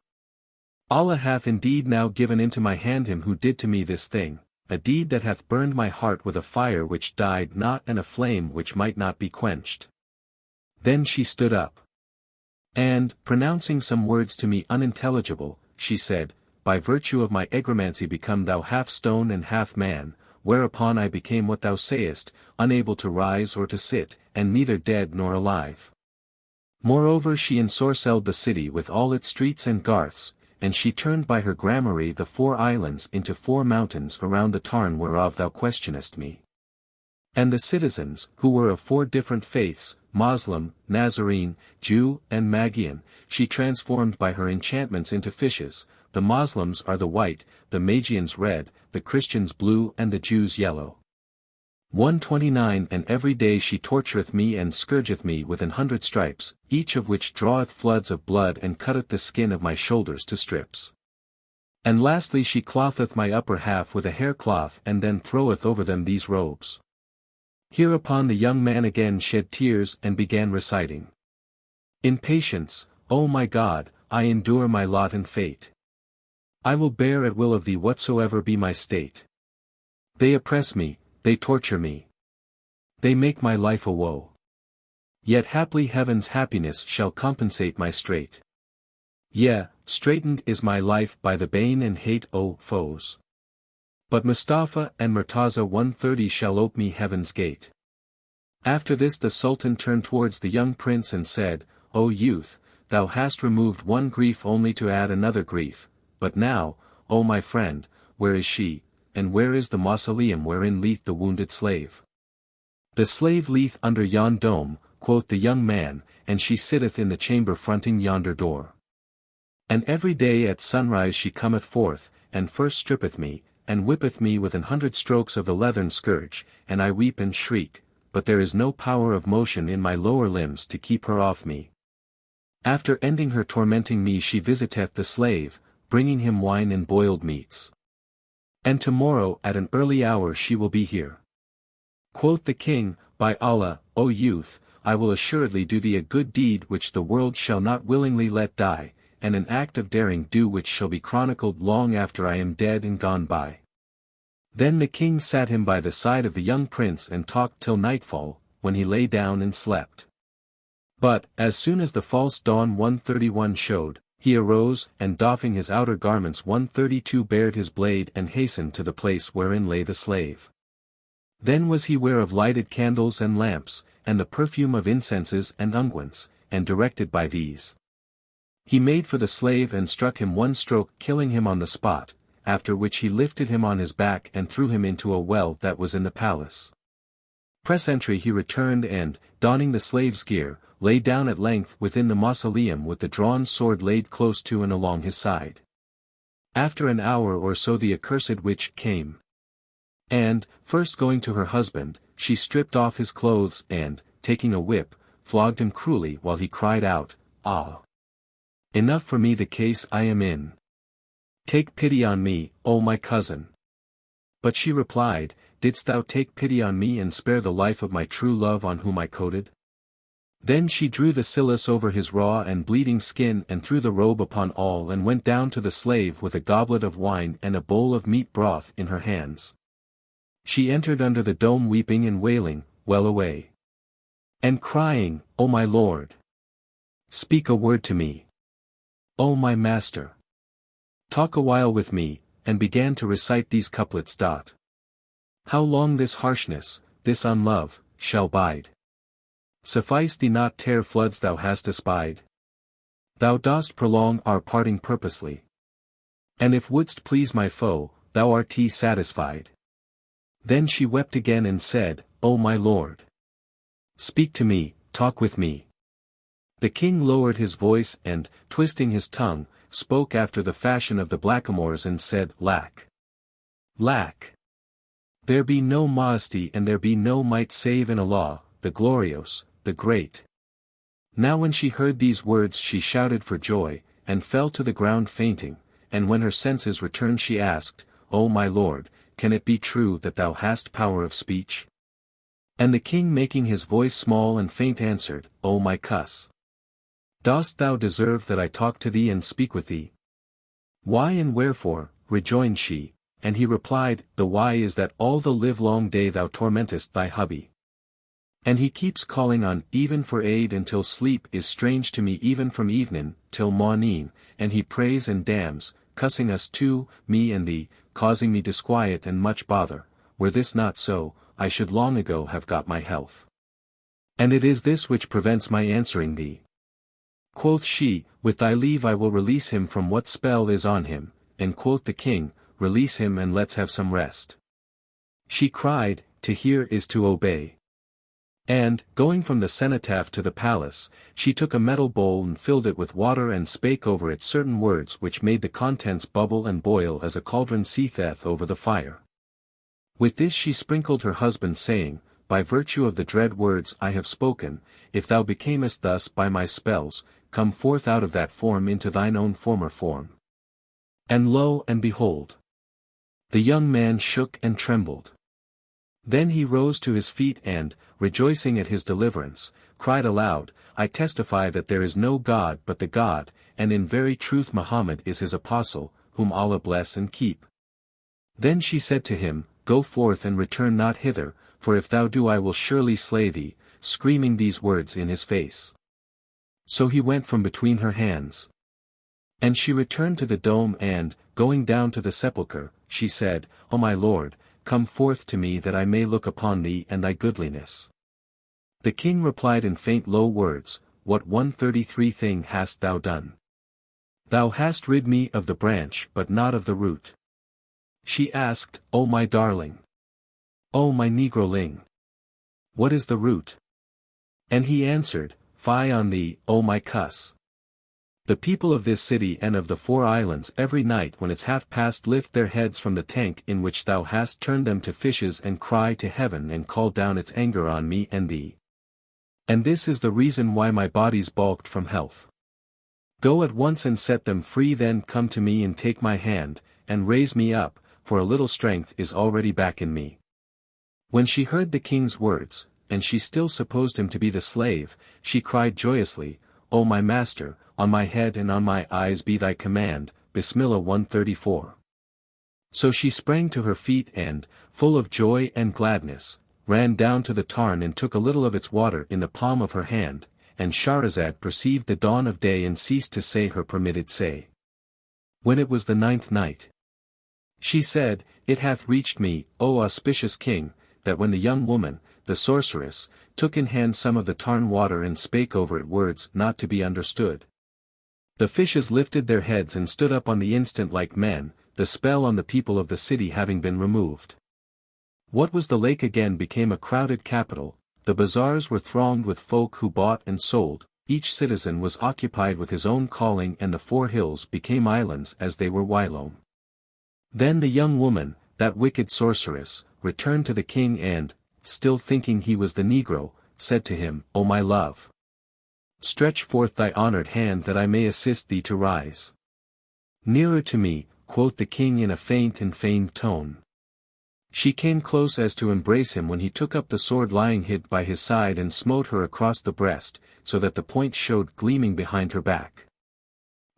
Speaker 1: Allah hath indeed now given into my hand him who did to me this thing, a deed that hath burned my heart with a fire which died not and a flame which might not be quenched. Then she stood up. And, pronouncing some words to me unintelligible, she said, By virtue of my egromancy become thou half stone and half man, whereupon I became what thou sayest, unable to rise or to sit, and neither dead nor alive. Moreover she ensorcelled the city with all its streets and garths, and she turned by her gramarye the 4 islands into 4 mountains around the tarn whereof thou questionest me. And the citizens, who were of 4 different faiths, Moslem, Nazarene, Jew, and Magian, she transformed by her enchantments into fishes. The Moslems are the white, the Magians red, the Christians blue and the Jews yellow. 129 And every day she tortureth me and scourgeth me with 100 stripes, each of which draweth floods of blood and cutteth the skin of my shoulders to strips. And lastly she clotheth my upper half with a hair cloth and then throweth over them these robes. Hereupon the young man again shed tears and began reciting. In patience, O my God, I endure my lot and fate. I will bear at will of thee whatsoever be my state. They oppress me, they torture me. They make my life a woe. Yet haply heaven's happiness shall compensate my strait. Yea, straitened is my life by the bane and hate O foes. But Mustafa and Murtaza 130 shall ope me heaven's gate. After this the Sultan turned towards the young prince and said, O youth, thou hast removed one grief only to add another grief, but now, O my friend, where is she, and where is the mausoleum wherein lieth the wounded slave? The slave lieth under yon dome, quoth the young man, and she sitteth in the chamber fronting yonder door. And every day at sunrise she cometh forth, and first strippeth me, and whippeth me with 100 strokes of the leathern scourge, and I weep and shriek, but there is no power of motion in my lower limbs to keep her off me. After ending her tormenting me she visiteth the slave, bringing him wine and boiled meats. And tomorrow at an early hour she will be here. Quoth the king, By Allah, O youth, I will assuredly do thee a good deed which the world shall not willingly let die, and an act of daring do which shall be chronicled long after I am dead and gone by. Then the king sat him by the side of the young prince and talked till nightfall, when he lay down and slept. But, as soon as the false dawn 131 showed, he arose and doffing his outer garments 132 bared his blade and hastened to the place wherein lay the slave. Then was he ware of lighted candles and lamps, and the perfume of incenses and unguents, and directed by these. He made for the slave and struck him one stroke killing him on the spot, after which he lifted him on his back and threw him into a well that was in the palace. Presentry he returned and, donning the slave's gear, lay down at length within the mausoleum with the drawn sword laid close to and along his side. After an hour or so the accursed witch came. And, first going to her husband, she stripped off his clothes and, taking a whip, flogged him cruelly while he cried out, Ah! Enough for me the case I am in. Take pity on me, O my cousin. But she replied, Didst thou take pity on me and spare the life of my true love on whom I coated? Then she drew the cilice over his raw and bleeding skin and threw the robe upon all and went down to the slave with a goblet of wine and a bowl of meat broth in her hands. She entered under the dome weeping and wailing, well away. And crying, O my lord! Speak a word to me. O my master! Talk a while with me, and began to recite these couplets. How long this harshness, this unlove, shall bide? Suffice thee not tear floods thou hast espied? Thou dost prolong our parting purposely. And if wouldst please my foe, thou art satisfied. Then she wept again and said, O my lord. Speak to me, talk with me. The king lowered his voice and, twisting his tongue, spoke after the fashion of the blackamoors and said, Lack. Lack. There be no modesty and there be no might save in Allah, the glorious, the great. Now when she heard these words she shouted for joy, and fell to the ground fainting, and when her senses returned she asked, O my lord, can it be true that thou hast power of speech? And the king making his voice small and faint answered, O my cuss. Dost thou deserve that I talk to thee and speak with thee? Why and wherefore, rejoined she, and he replied, the why is that all the livelong day thou tormentest thy hubby. And he keeps calling on, even for aid until sleep is strange to me even from evening, till morning, and he prays and damns, cussing us too, me and thee, causing me disquiet and much bother. Were this not so, I should long ago have got my health. And it is this which prevents my answering thee. Quoth she, with thy leave I will release him from what spell is on him, and quoth the king, release him and let's have some rest. She cried, to hear is to obey. And, going from the cenotaph to the palace, she took a metal bowl and filled it with water and spake over it certain words which made the contents bubble and boil as a cauldron seetheth over the fire. With this she sprinkled her husband saying, by virtue of the dread words I have spoken, if thou becamest thus by my spells, come forth out of that form into thine own former form. And lo and behold! The young man shook and trembled. Then he rose to his feet and, rejoicing at his deliverance, cried aloud, I testify that there is no God but the God, and in very truth Muhammad is his apostle, whom Allah bless and keep. Then she said to him, Go forth and return not hither, for if thou do I will surely slay thee, screaming these words in his face. So he went from between her hands. And she returned to the dome and, going down to the sepulchre, she said, O my lord, come forth to me that I may look upon thee and thy goodliness. The king replied in faint low words, What 133 thing hast thou done? Thou hast rid me of the branch but not of the root. She asked, O my darling. O my negroling. What is the root? And he answered, Fie on thee, O my cuss. The people of this city and of the 4 islands every night when it's half past lift their heads from the tank in which thou hast turned them to fishes and cry to heaven and call down its anger on me and thee. And this is the reason why my body's balked from health. Go at once and set them free, then come to me and take my hand, and raise me up, for a little strength is already back in me. When she heard the king's words, and she still supposed him to be the slave, she cried joyously, O my master, on my head and on my eyes be thy command, Bismillah 134. So she sprang to her feet and, full of joy and gladness, ran down to the tarn and took a little of its water in the palm of her hand, and Scheherazade perceived the dawn of day and ceased to say her permitted say. When it was the 9th night, she said, It hath reached me, O auspicious king, that when the young woman, the sorceress, took in hand some of the tarn water and spake over it words not to be understood, the fishes lifted their heads and stood up on the instant like men, the spell on the people of the city having been removed. What was the lake again became a crowded capital, the bazaars were thronged with folk who bought and sold, each citizen was occupied with his own calling and the 4 hills became islands as they were whilome. Then the young woman, that wicked sorceress, returned to the king and, still thinking he was the negro, said to him, O my love! Stretch forth thy honored hand that I may assist thee to rise. Nearer to me, quoth the king in a faint and feigned tone. She came close as to embrace him when he took up the sword lying hid by his side and smote her across the breast, so that the point showed gleaming behind her back.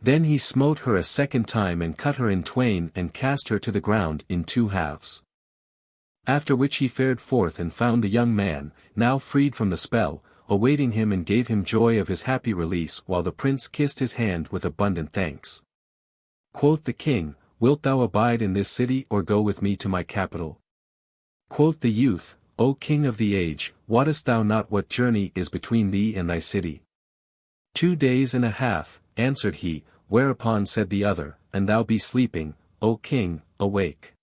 Speaker 1: Then he smote her a second time and cut her in twain and cast her to the ground in 2 halves. After which he fared forth and found the young man, now freed from the spell, awaiting him and gave him joy of his happy release while the prince kissed his hand with abundant thanks. Quoth the king, Wilt thou abide in this city or go with me to my capital? Quoth the youth, O king of the age, wottest thou not what journey is between thee and thy city? 2 days and a half, answered he, whereupon said the other, And thou be sleeping, O king, awake.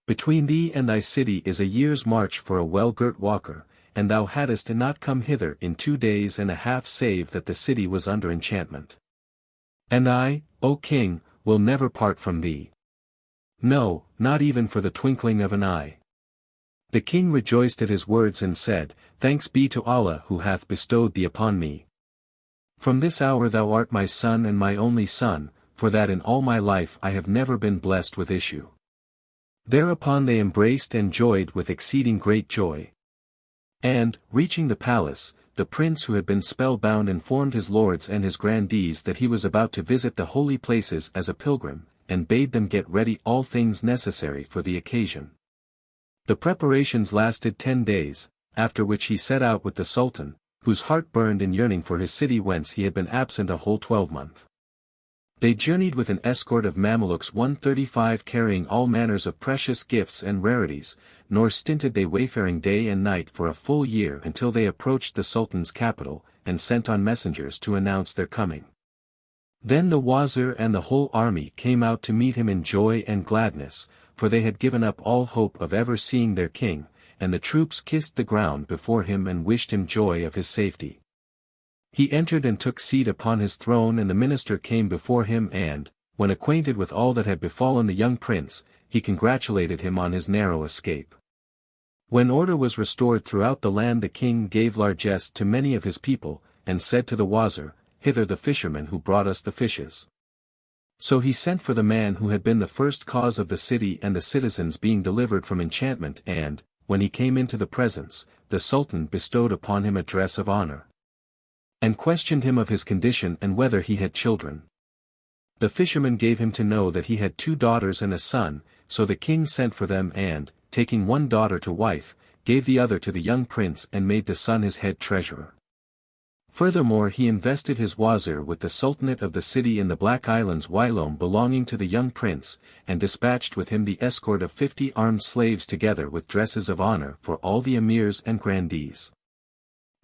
Speaker 1: Between thee and thy city is a year's march for a well-girt walker, and thou hadst not come hither in 2 days and a half save that the city was under enchantment. And I, O king, will never part from thee. No, not even for the twinkling of an eye. The king rejoiced at his words and said, Thanks be to Allah who hath bestowed thee upon me. From this hour thou art my son and my only son, for that in all my life I have never been blessed with issue. Thereupon they embraced and joyed with exceeding great joy. And, reaching the palace, the prince who had been spellbound informed his lords and his grandees that he was about to visit the holy places as a pilgrim, and bade them get ready all things necessary for the occasion. The preparations lasted 10 days, after which he set out with the Sultan, whose heart burned in yearning for his city whence he had been absent a whole 12-month. They journeyed with an escort of Mamelukes 135 carrying all manners of precious gifts and rarities, nor stinted they wayfaring day and night for a full year until they approached the Sultan's capital, and sent on messengers to announce their coming. Then the Wazir and the whole army came out to meet him in joy and gladness, for they had given up all hope of ever seeing their king, and the troops kissed the ground before him and wished him joy of his safety. He entered and took seat upon his throne and the minister came before him and, when acquainted with all that had befallen the young prince, he congratulated him on his narrow escape. When order was restored throughout the land the king gave largesse to many of his people, and said to the Wazir, Hither the fisherman who brought us the fishes. So he sent for the man who had been the first cause of the city and the citizens being delivered from enchantment and, when he came into the presence, the Sultan bestowed upon him a dress of honor. And questioned him of his condition and whether he had children. The fisherman gave him to know that he had 2 daughters and a son, so the king sent for them and, taking one daughter to wife, gave the other to the young prince and made the son his head treasurer. Furthermore he invested his Wazir with the sultanate of the city in the Black Islands whilome belonging to the young prince, and dispatched with him the escort of 50 armed slaves together with dresses of honor for all the emirs and grandees.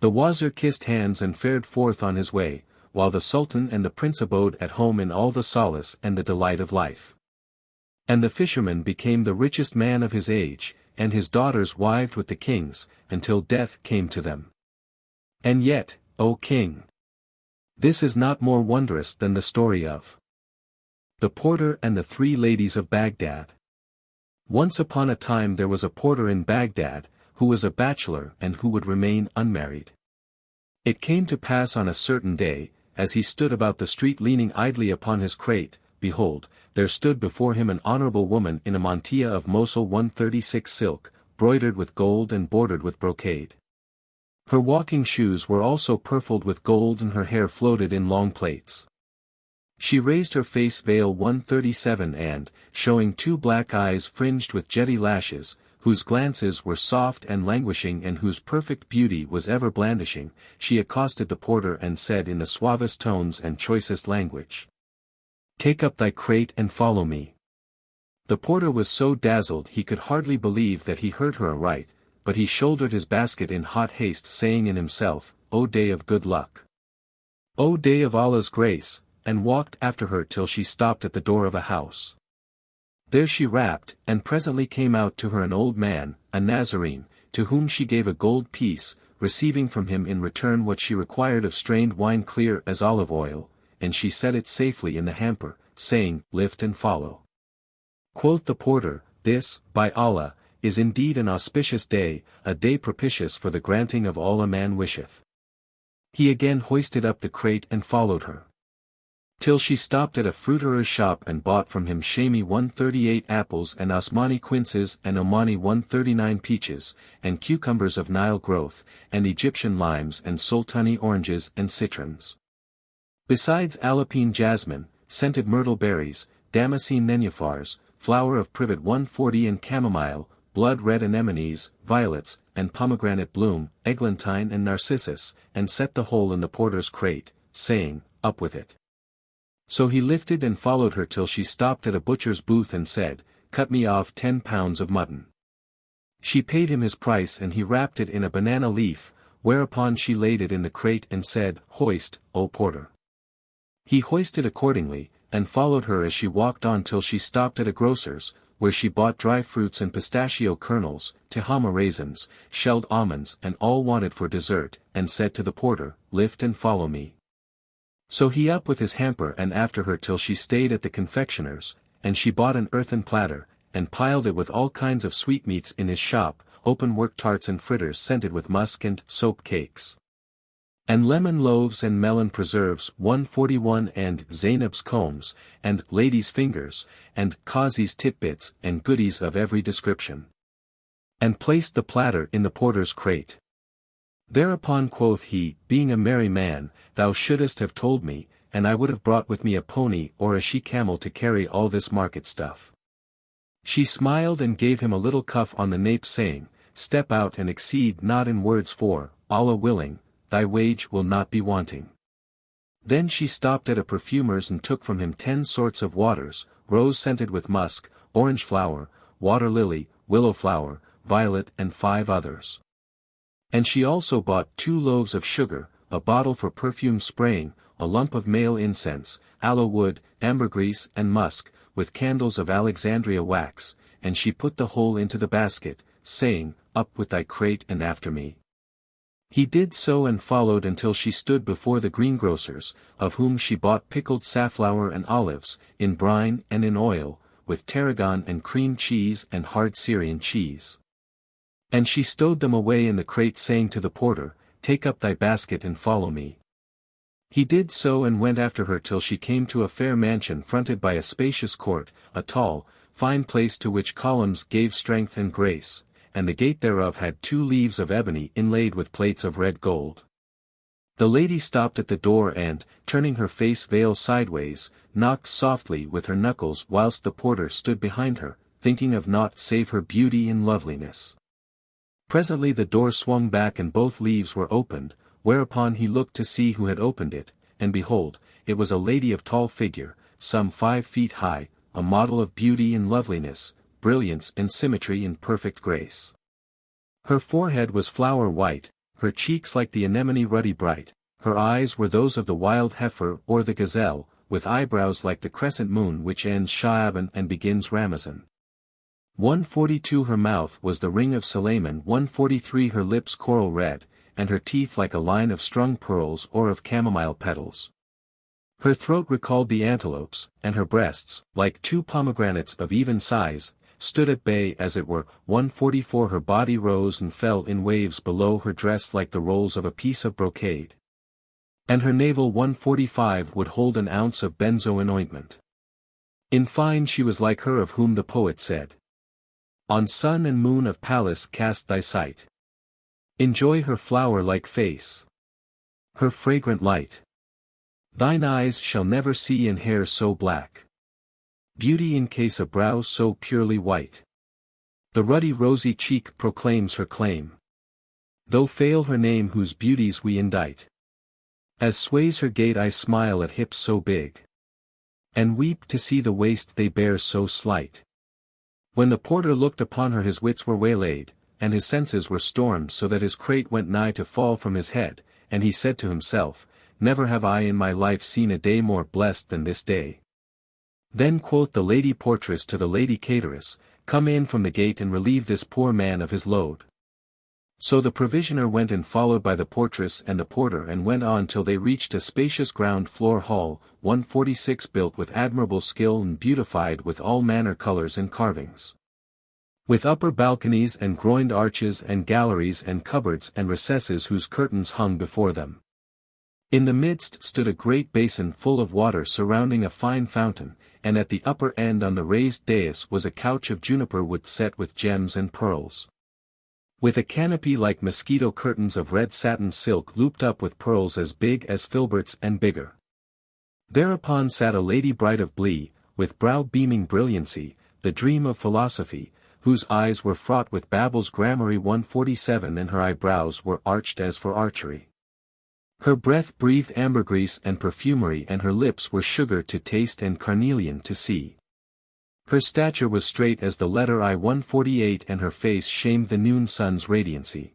Speaker 1: The Wazir kissed hands and fared forth on his way, while the Sultan and the prince abode at home in all the solace and the delight of life. And the fisherman became the richest man of his age, and his daughters wived with the kings, until death came to them. And yet, O king, this is not more wondrous than the story of the porter and the 3 ladies of Baghdad. Once upon a time there was a porter in Baghdad, who was a bachelor and who would remain unmarried. It came to pass on a certain day, as he stood about the street leaning idly upon his crate, behold, there stood before him an honorable woman in a mantilla of Mosul 136 silk, broidered with gold and bordered with brocade. Her walking shoes were also purfled with gold and her hair floated in long plaits. She raised her face veil 137 and, showing 2 black eyes fringed with jetty lashes, whose glances were soft and languishing and whose perfect beauty was ever blandishing, she accosted the porter and said in the suavest tones and choicest language, Take up thy crate and follow me. The porter was so dazzled he could hardly believe that he heard her aright, but he shouldered his basket in hot haste saying in himself, O day of good luck! O day of Allah's grace, and walked after her till she stopped at the door of a house. There she rapped, and presently came out to her an old man, a Nazarene, to whom she gave a gold piece, receiving from him in return what she required of strained wine clear as olive oil, and she set it safely in the hamper, saying, Lift and follow. Quoth the porter, This, by Allah, is indeed an auspicious day, a day propitious for the granting of all a man wisheth. He again hoisted up the crate and followed her, till she stopped at a fruiterer's shop and bought from him Shami 138 apples and Osmani quinces and Omani 139 peaches, and cucumbers of Nile growth, and Egyptian limes and sultani oranges and citrons. Besides Alpine jasmine, scented myrtle berries, Damascene nenufars, flower of privet 140 and chamomile, blood-red anemones, violets, and pomegranate bloom, eglantine and narcissus, and set the whole in the porter's crate, saying, Up with it. So he lifted and followed her till she stopped at a butcher's booth and said, Cut me off 10 pounds of mutton. She paid him his price and he wrapped it in a banana leaf, whereupon she laid it in the crate and said, Hoist, O porter. He hoisted accordingly, and followed her as she walked on till she stopped at a grocer's, where she bought dry fruits and pistachio kernels, Tehama raisins, shelled almonds and all wanted for dessert, and said to the porter, "Lift and follow me." So he up with his hamper and after her till she stayed at the confectioner's, and she bought an earthen platter, and piled it with all kinds of sweetmeats in his shop, open-work tarts and fritters scented with musk and soap cakes. And lemon loaves and melon preserves 141 and Zainab's combs, and ladies' fingers, and Qazi's titbits and goodies of every description. And placed the platter in the porter's crate. Thereupon quoth he, being a merry man, "Thou shouldest have told me, and I would have brought with me a pony or a she-camel to carry all this market stuff." She smiled and gave him a little cuff on the nape saying, "Step out and exceed not in words for, Allah willing, thy wage will not be wanting." Then she stopped at a perfumer's and took from him 10 sorts of waters, rose scented with musk, orange flower, water lily, willow flower, violet and 5 others. And she also bought 2 loaves of sugar, a bottle for perfume spraying, a lump of male incense, aloe wood, ambergris and musk, with candles of Alexandria wax, and she put the whole into the basket, saying, "Up with thy crate and after me." He did so and followed until she stood before the greengrocer's, of whom she bought pickled safflower and olives, in brine and in oil, with tarragon and cream cheese and hard Syrian cheese. And she stowed them away in the crate saying to the porter, "Take up thy basket and follow me." He did so and went after her till she came to a fair mansion fronted by a spacious court, a tall, fine place to which columns gave strength and grace, and the gate thereof had 2 leaves of ebony inlaid with plates of red gold. The lady stopped at the door and, turning her face veil sideways, knocked softly with her knuckles whilst the porter stood behind her, thinking of naught save her beauty and loveliness. Presently the door swung back and both leaves were opened, whereupon he looked to see who had opened it, and behold, it was a lady of tall figure, some 5 feet high, a model of beauty and loveliness, brilliance and symmetry and perfect grace. Her forehead was flower white, her cheeks like the anemone ruddy bright, her eyes were those of the wild heifer or the gazelle, with eyebrows like the crescent moon which ends Sha'aban and begins Ramazan. 142 Her mouth was the ring of Sulayman. 143 Her lips coral red, and her teeth like a line of strung pearls or of chamomile petals. Her throat recalled the antelope's, and her breasts, like 2 pomegranates of even size, stood at bay as it were. 144 Her body rose and fell in waves below her dress like the rolls of a piece of brocade. And her navel 145 would hold an ounce of benzoin ointment. In fine she was like her of whom the poet said, "On sun and moon of palace cast thy sight. Enjoy her flower-like face. Her fragrant light. Thine eyes shall never see in hair so black. Beauty in case a brow so purely white. The ruddy rosy cheek proclaims her claim. Though fail her name whose beauties we indite. As sways her gait I smile at hips so big. And weep to see the waist they bear so slight." When the porter looked upon her his wits were waylaid, and his senses were stormed so that his crate went nigh to fall from his head, and he said to himself, "Never have I in my life seen a day more blessed than this day." Then quoth the lady Portress to the lady cateress, "Come in from the gate and relieve this poor man of his load." So the provisioner went in followed by the portress and the porter and went on till they reached a spacious ground floor hall, 146 built with admirable skill and beautified with all manner colors and carvings. With upper balconies and groined arches and galleries and cupboards and recesses whose curtains hung before them. In the midst stood a great basin full of water surrounding a fine fountain, and at the upper end on the raised dais was a couch of juniper wood set with gems and pearls. With a canopy like mosquito curtains of red satin silk looped up with pearls as big as filberts and bigger. Thereupon sat a lady bright of blee, with brow beaming brilliancy, the dream of philosophy, whose eyes were fraught with Babel's gramarye 147 and her eyebrows were arched as for archery. Her breath breathed ambergris and perfumery and her lips were sugar to taste and carnelian to see. Her stature was straight as the letter I 148 and her face shamed the noon sun's radiancy.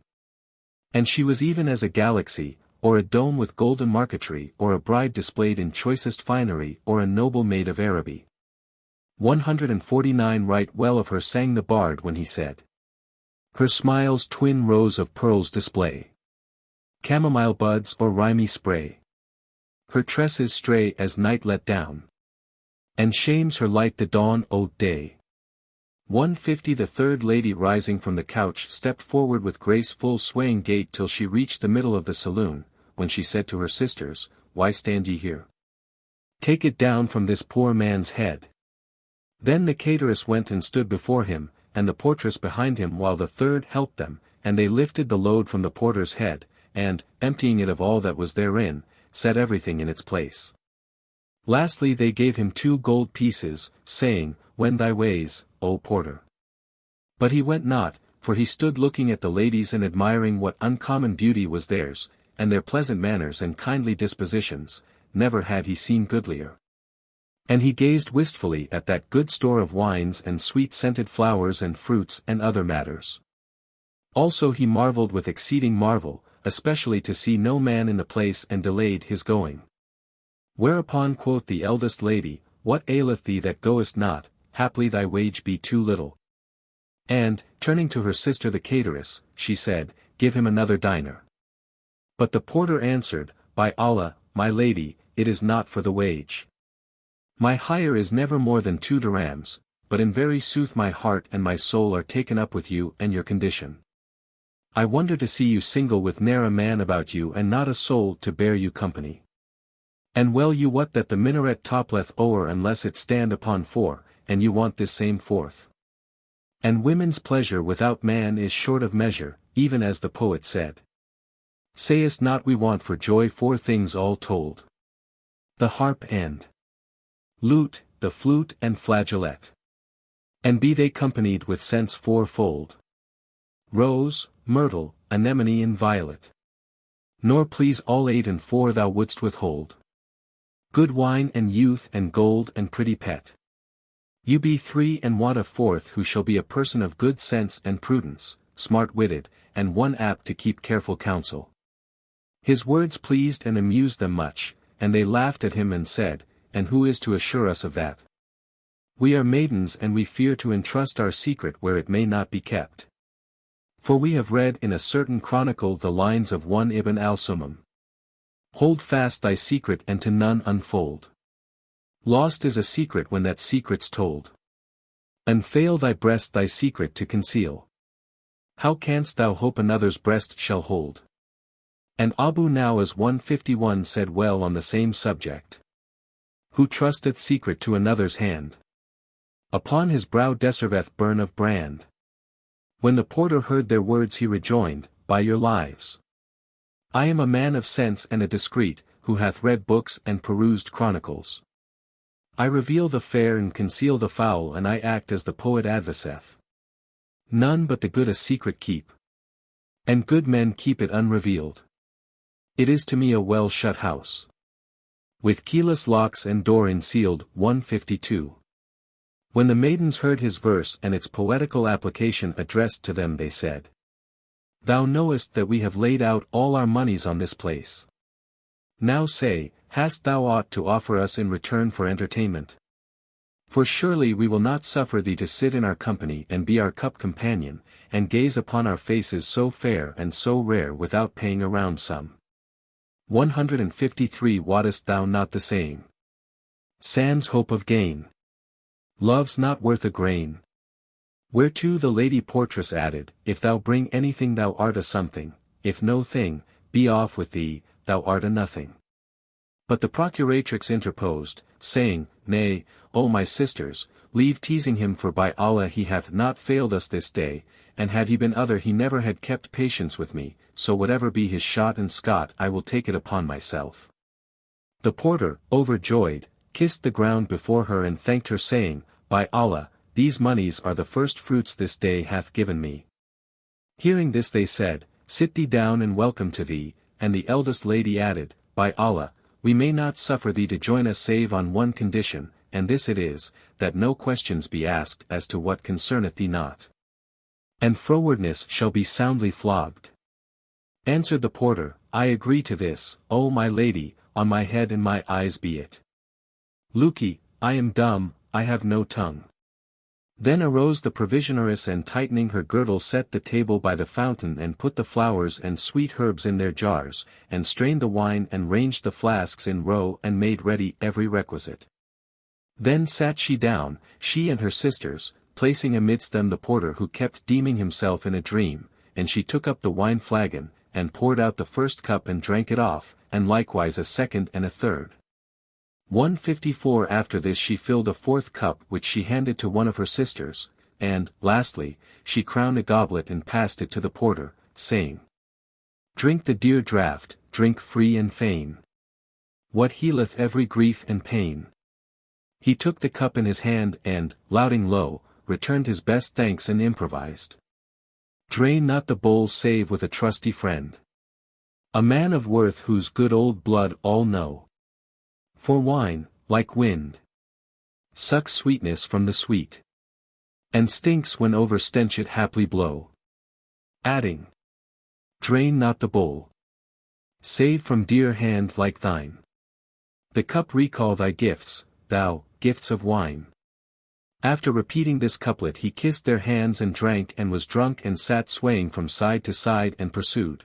Speaker 1: And she was even as a galaxy, or a dome with golden marquetry or a bride displayed in choicest finery or a noble maid of Araby. 149 Right well of her sang the bard when he said. Her smiles twin rows of pearls display. Chamomile buds or rimy spray. Her tresses stray as night let down. And shames her light the dawn o' day. 150 The third lady rising from the couch stepped forward with graceful swaying gait till she reached the middle of the saloon, when she said to her sisters, Why stand ye here? Take it down from this poor man's head. Then the cateress went and stood before him, and the portress behind him while the third helped them, and they lifted the load from the porter's head, and, emptying it of all that was therein, set everything in its place. Lastly they gave him 2 gold pieces, saying, Wend thy ways, O porter. But he went not, for he stood looking at the ladies and admiring what uncommon beauty was theirs, and their pleasant manners and kindly dispositions, never had he seen goodlier. And he gazed wistfully at that good store of wines and sweet-scented flowers and fruits and other matters. Also he marvelled with exceeding marvel, especially to see no man in the place and delayed his going. Whereupon quoth the eldest lady, What aileth thee that goest not, haply thy wage be too little. And, turning to her sister the cateress, she said, Give him another diner. But the porter answered, By Allah, my lady, it is not for the wage. My hire is never more than 2 dirhams, but in very sooth my heart and my soul are taken up with you and your condition. I wonder to see you single with ne'er a man about you and not a soul to bear you company. And well you wot that the minaret toppeth o'er unless it stand upon 4, and you want this same 4th. And women's pleasure without man is short of measure, even as the poet said. Sayest not we want for joy 4 things all told. The harp and lute, the flute and flageolet. And be they companied with scents 4-fold. Rose, myrtle, anemone and violet. Nor please all 8 and 4 thou wouldst withhold. Good wine and youth and gold and pretty pet. You be 3 and want a 4th who shall be a person of good sense and prudence, smart-witted, and one apt to keep careful counsel. His words pleased and amused them much, and they laughed at him and said, And who is to assure us of that? We are maidens and we fear to entrust our secret where it may not be kept. For we have read in a certain chronicle the lines of one Ibn al-Sumam. Hold fast thy secret and to none unfold. Lost is a secret when that secret's told. Unfail thy breast thy secret to conceal. How canst thou hope another's breast shall hold? And Abu Nawas 151 said well on the same subject. Who trusteth secret to another's hand? Upon his brow deserveth burn of brand. When the porter heard their words he rejoined, By your lives. I am a man of sense and a discreet, who hath read books and perused chronicles. I reveal the fair and conceal the foul and I act as the poet adviseth. None but the good a secret keep. And good men keep it unrevealed. It is to me a well-shut house. With keyless locks and door ensealed. 152. When the maidens heard his verse and its poetical application addressed to them they said. Thou knowest that we have laid out all our monies on this place. Now say, hast thou aught to offer us in return for entertainment? For surely we will not suffer thee to sit in our company and be our cup companion, and gaze upon our faces so fair and so rare without paying a round sum. 153 Wottest thou not the saying? Sans hope of gain. Love's not worth a grain. Whereto the lady portress added, If thou bring anything thou art a something, if no thing, be off with thee, thou art a nothing. But the procuratrix interposed, saying, Nay, O my sisters, leave teasing him for by Allah he hath not failed us this day, and had he been other he never had kept patience with me, so whatever be his shot and scot I will take it upon myself. The porter, overjoyed, kissed the ground before her and thanked her saying, By Allah, these monies are the first fruits this day hath given me. Hearing this they said, Sit thee down and welcome to thee, and the eldest lady added, By Allah, we may not suffer thee to join us save on one condition, and this it is, that no questions be asked as to what concerneth thee not. And frowardness shall be soundly flogged. Answered the porter, I agree to this, O my lady, on my head and my eyes be it. Lookee, I am dumb, I have no tongue. Then arose the provisioneress and tightening her girdle set the table by the fountain and put the flowers and sweet herbs in their jars, and strained the wine and ranged the flasks in row and made ready every requisite. Then sat she down, she and her sisters, placing amidst them the porter who kept deeming himself in a dream, and she took up the wine flagon, and poured out the first cup and drank it off, and likewise a second and a third. 154 After this she filled a fourth cup which she handed to one of her sisters, and, lastly, she crowned a goblet and passed it to the porter, saying, Drink the dear draught, drink free and fain. What healeth every grief and pain. He took the cup in his hand and, louting low, returned his best thanks and improvised. Drain not the bowl save with a trusty friend. A man of worth whose good old blood all know. For wine, like wind, sucks sweetness from the sweet, and stinks when over stench it haply blow. Adding, drain not the bowl, save from dear hand like thine. The cup recall thy gifts, thou, gifts of wine. After repeating this couplet he kissed their hands and drank and was drunk and sat swaying from side to side and pursued.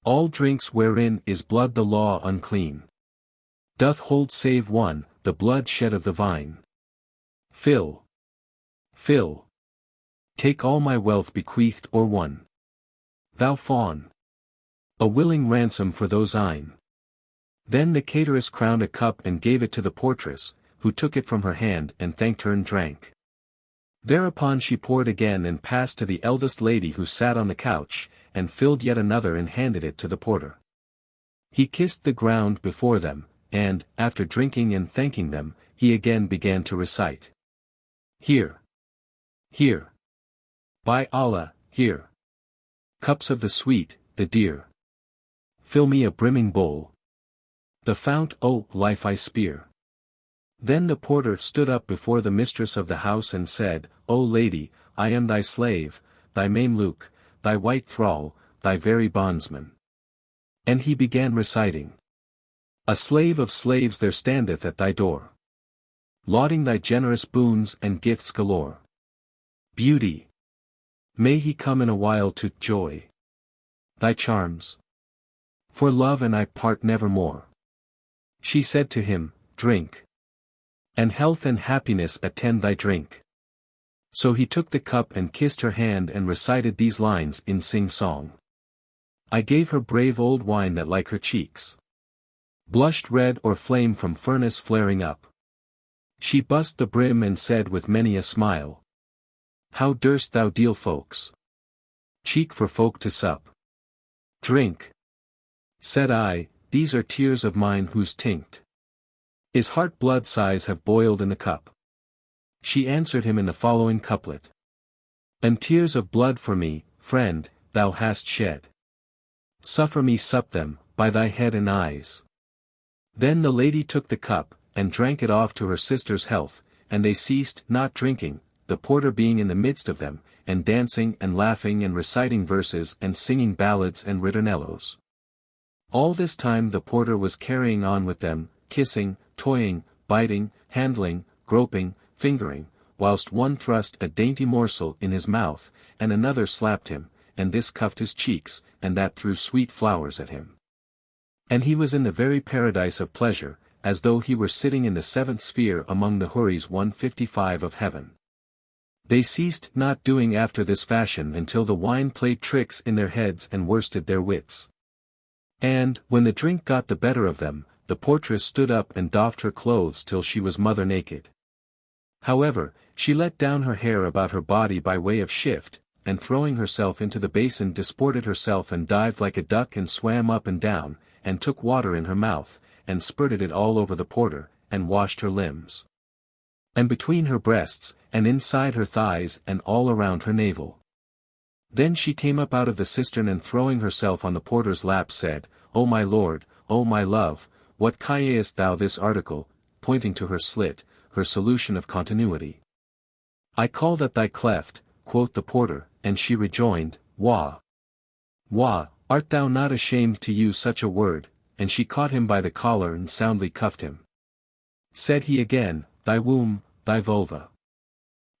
Speaker 1: All drinks wherein is blood the law unclean doth hold save one, the blood shed of the vine. Fill. Fill. Take all my wealth bequeathed or won. Thou fawn. A willing ransom for those eyne. Then the cateress crowned a cup and gave it to the portress, who took it from her hand and thanked her and drank. Thereupon she poured again and passed to the eldest lady who sat on the couch, and filled yet another and handed it to the porter. He kissed the ground before them, and, after drinking and thanking them, he again began to recite. Here. Here. By Allah, here. Cups of the sweet, the dear. Fill me a brimming bowl. The fount, O life I spear. Then the porter stood up before the mistress of the house and said, O lady, I am thy slave, thy mameluke, thy white thrall, thy very bondsman. And he began reciting. A slave of slaves there standeth at thy door, lauding thy generous boons and gifts galore. Beauty. May he come in a while to joy thy charms. For love and I part nevermore. She said to him, Drink. And health and happiness attend thy drink. So he took the cup and kissed her hand and recited these lines in sing-song. I gave her brave old wine that like her cheeks blushed red or flame from furnace flaring up. She bussed the brim and said with many a smile, How durst thou deal folks cheek for folk to sup? Drink. Said I, These are tears of mine whose tinct is heart blood sighs have boiled in the cup. She answered him in the following couplet. And tears of blood for me, friend, thou hast shed. Suffer me sup them, by thy head and eyes. Then the lady took the cup, and drank it off to her sister's health, and they ceased not drinking, the porter being in the midst of them, and dancing and laughing and reciting verses and singing ballads and ritornellos. All this time the porter was carrying on with them, kissing, toying, biting, handling, groping, fingering, whilst one thrust a dainty morsel in his mouth, and another slapped him, and this cuffed his cheeks, and that threw sweet flowers at him. And he was in the very paradise of pleasure, as though he were sitting in the seventh sphere among the Houris 155 of heaven. They ceased not doing after this fashion until the wine played tricks in their heads and worsted their wits. And, when the drink got the better of them, the portress stood up and doffed her clothes till she was mother naked. However, she let down her hair about her body by way of shift, and throwing herself into the basin disported herself and dived like a duck and swam up and down, and took water in her mouth, and spurted it all over the porter, and washed her limbs. And between her breasts, and inside her thighs and all around her navel. Then she came up out of the cistern and throwing herself on the porter's lap said, O my lord, O my love, what callest thou this article, pointing to her slit, her solution of continuity. I call that thy cleft, quoth the porter, and she rejoined, Wah! Wah, art thou not ashamed to use such a word? And she caught him by the collar and soundly cuffed him. Said he again, Thy womb, thy vulva.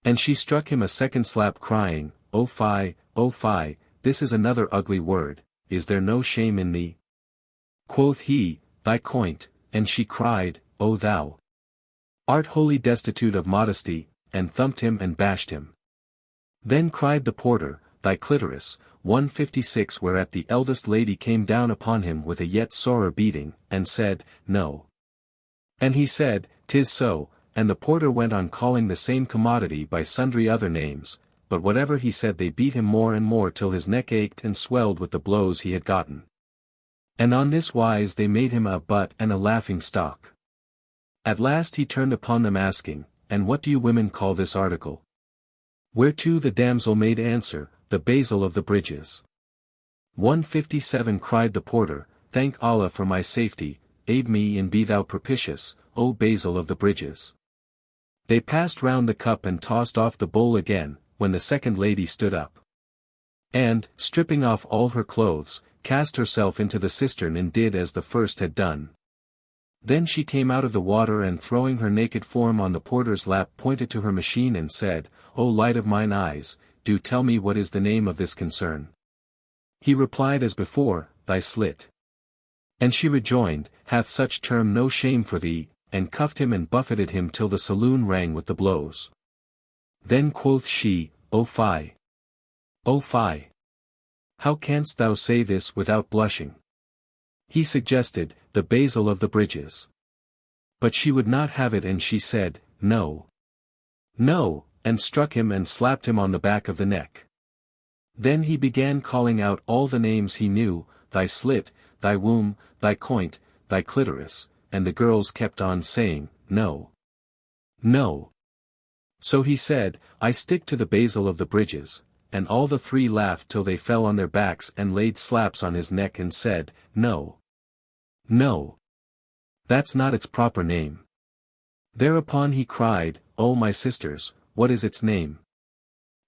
Speaker 1: And she struck him a second slap crying, O fie, this is another ugly word, is there no shame in thee? Quoth he, thy coint, and she cried, O thou art wholly destitute of modesty, and thumped him and bashed him. Then cried the porter, thy clitoris, 156 whereat the eldest lady came down upon him with a yet sorer beating, and said, No. And he said, 'Tis so, and the porter went on calling the same commodity by sundry other names, but whatever he said they beat him more and more till his neck ached and swelled with the blows he had gotten. And on this wise they made him a butt and a laughing stock. At last he turned upon them asking, And what do you women call this article? Whereto the damsel made answer, The basil of the bridges. 157 cried the porter, Thank Allah for my safety, aid me and be thou propitious, O basil of the bridges. They passed round the cup and tossed off the bowl again, when the second lady stood up. And, stripping off all her clothes, cast herself into the cistern and did as the first had done. Then she came out of the water and throwing her naked form on the porter's lap pointed to her machine and said, O light of mine eyes, do tell me what is the name of this concern. He replied as before, Thy slit. And she rejoined, Hath such term no shame for thee, and cuffed him and buffeted him till the saloon rang with the blows. Then quoth she, O fie! O fie! How canst thou say this without blushing? He suggested, the basil of the bridges. But she would not have it and she said, No. No, and struck him and slapped him on the back of the neck. Then he began calling out all the names he knew, thy slit, thy womb, thy coint, thy clitoris, and the girls kept on saying, No. No. So he said, I stick to the basil of the bridges, and all the three laughed till they fell on their backs and laid slaps on his neck and said, No. No. That's not its proper name. Thereupon he cried, O my sisters, what is its name?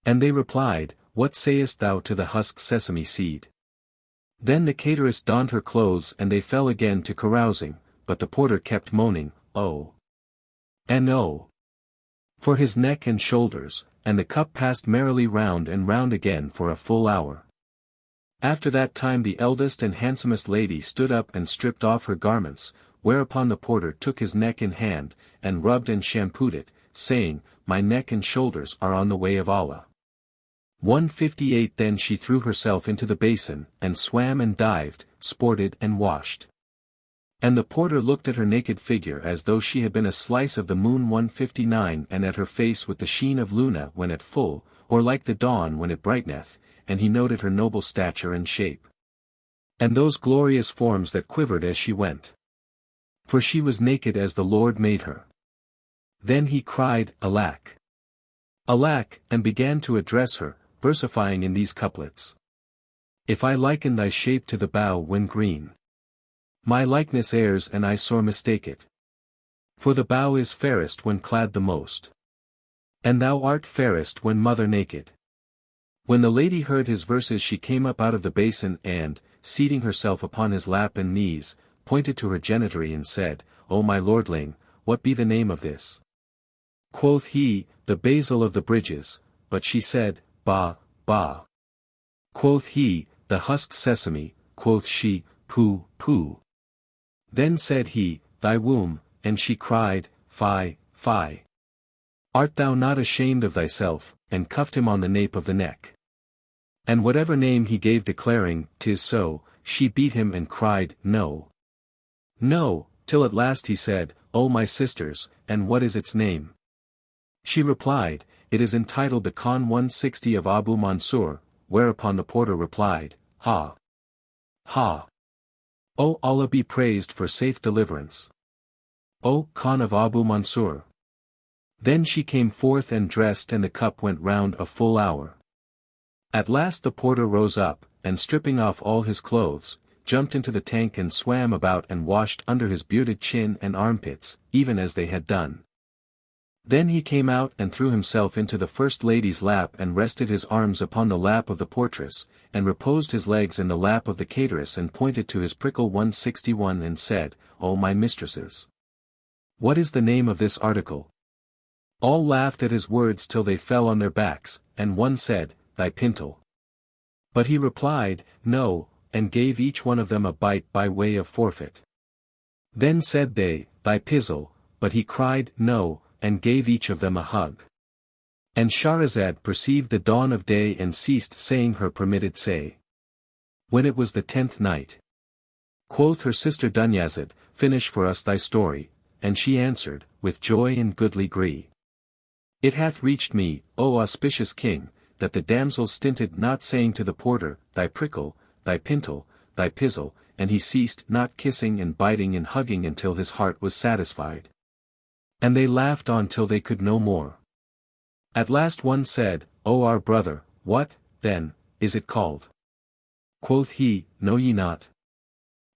Speaker 1: And they replied, What sayest thou to the husk sesame seed? Then the cateress donned her clothes and they fell again to carousing, but the porter kept moaning, Oh. And oh. For his neck and shoulders, and the cup passed merrily round and round again for a full hour. After that time the eldest and handsomest lady stood up and stripped off her garments, whereupon the porter took his neck in hand, and rubbed and shampooed it, saying, My neck and shoulders are on the way of Allah. 158 Then she threw herself into the basin, and swam and dived, sported and washed. And the porter looked at her naked figure as though she had been a slice of the moon 159 and at her face with the sheen of Luna when at full, or like the dawn when it brighteneth, and he noted her noble stature and shape. And those glorious forms that quivered as she went. For she was naked as the Lord made her. Then he cried, Alack! Alack! And began to address her, versifying in these couplets. If I liken thy shape to the bough when green, my likeness errs and I sore mistake it. For the bough is fairest when clad the most. And thou art fairest when mother naked. When the lady heard his verses she came up out of the basin and, seating herself upon his lap and knees, pointed to her genitory and said, O my lordling, what be the name of this? Quoth he, the basil of the bridges, but she said, Bah, bah. Quoth he, the husked sesame, quoth she, Pooh, pooh. Then said he, thy womb, and she cried, Fie, fie. Art thou not ashamed of thyself, and cuffed him on the nape of the neck? And whatever name he gave declaring, 'Tis so, she beat him and cried, No. No, till at last he said, O my sisters, and what is its name? She replied, It is entitled the Khan 160 of Abu Mansur, whereupon the porter replied, Ha! Ha! O Allah be praised for safe deliverance. O Khan of Abu Mansur! Then she came forth and dressed and the cup went round a full hour. At last the porter rose up, and stripping off all his clothes, jumped into the tank and swam about and washed under his bearded chin and armpits, even as they had done. Then he came out and threw himself into the first lady's lap and rested his arms upon the lap of the portress, and reposed his legs in the lap of the cateress and pointed to his prickle 161 and said, O my mistresses! What is the name of this article? All laughed at his words till they fell on their backs, and one said, "Thy pintle." But he replied, "No," and gave each one of them a bite by way of forfeit. Then said they, "Thy pizzle," but he cried, "No," and gave each of them a hug. And Scheherazade perceived the dawn of day and ceased saying her permitted say. When it was the 10th night, quoth her sister Dunyazad, "Finish for us thy story," and she answered, with joy and goodly gree. "It hath reached me, O auspicious king, that the damsel stinted not saying to the porter, Thy prickle, thy pintle, thy pizzle, and he ceased not kissing and biting and hugging until his heart was satisfied. And they laughed on till they could no more. At last one said, O our brother, what, then, is it called? Quoth he, Know ye not?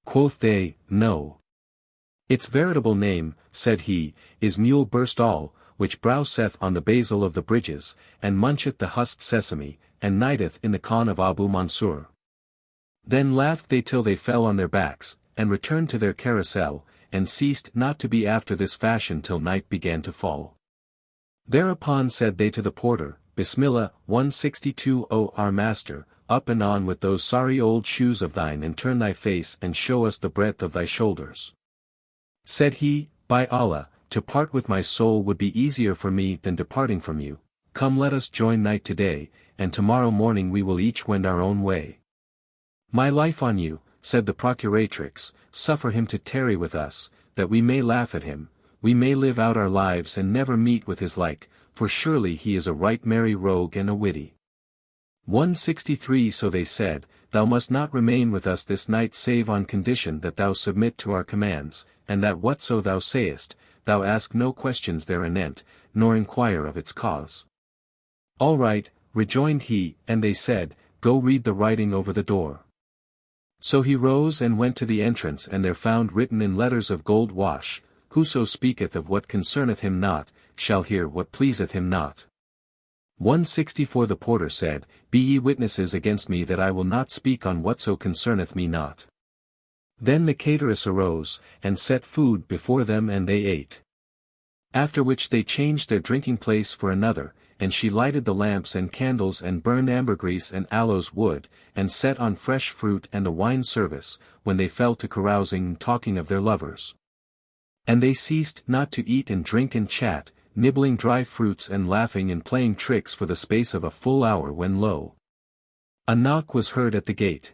Speaker 1: Quoth they, No. Its veritable name, said he, is mule burst all, which browseth on the basil of the bridges, and muncheth the husked sesame, and nighteth in the khan of Abu Mansur. Then laughed they till they fell on their backs, and returned to their carousel, and ceased not to be after this fashion till night began to fall. Thereupon said they to the porter, Bismillah, 162 O our master, up and on with those sorry old shoes of thine and turn thy face and show us the breadth of thy shoulders. Said he, By Allah, to part with my soul would be easier for me than departing from you. Come let us join night today, and tomorrow morning we will each wend our own way. My life on you, said the procuratrix, suffer him to tarry with us, that we may laugh at him, we may live out our lives and never meet with his like, for surely he is a right merry rogue and a witty. 163 So they said, Thou must not remain with us this night save on condition that thou submit to our commands, and that whatso thou sayest, thou ask no questions thereanent, nor inquire of its cause. All right, rejoined he, and they said, Go read the writing over the door. So he rose and went to the entrance and there found written in letters of gold wash, Whoso speaketh of what concerneth him not, shall hear what pleaseth him not. 164 The porter said, Be ye witnesses against me that I will not speak on whatso concerneth me not. Then the cateress arose, and set food before them and they ate. After which they changed their drinking place for another, and she lighted the lamps and candles and burned ambergris and aloes wood, and set on fresh fruit and a wine service, when they fell to carousing and talking of their lovers. And they ceased not to eat and drink and chat, nibbling dry fruits and laughing and playing tricks for the space of a full hour when lo! A knock was heard at the gate.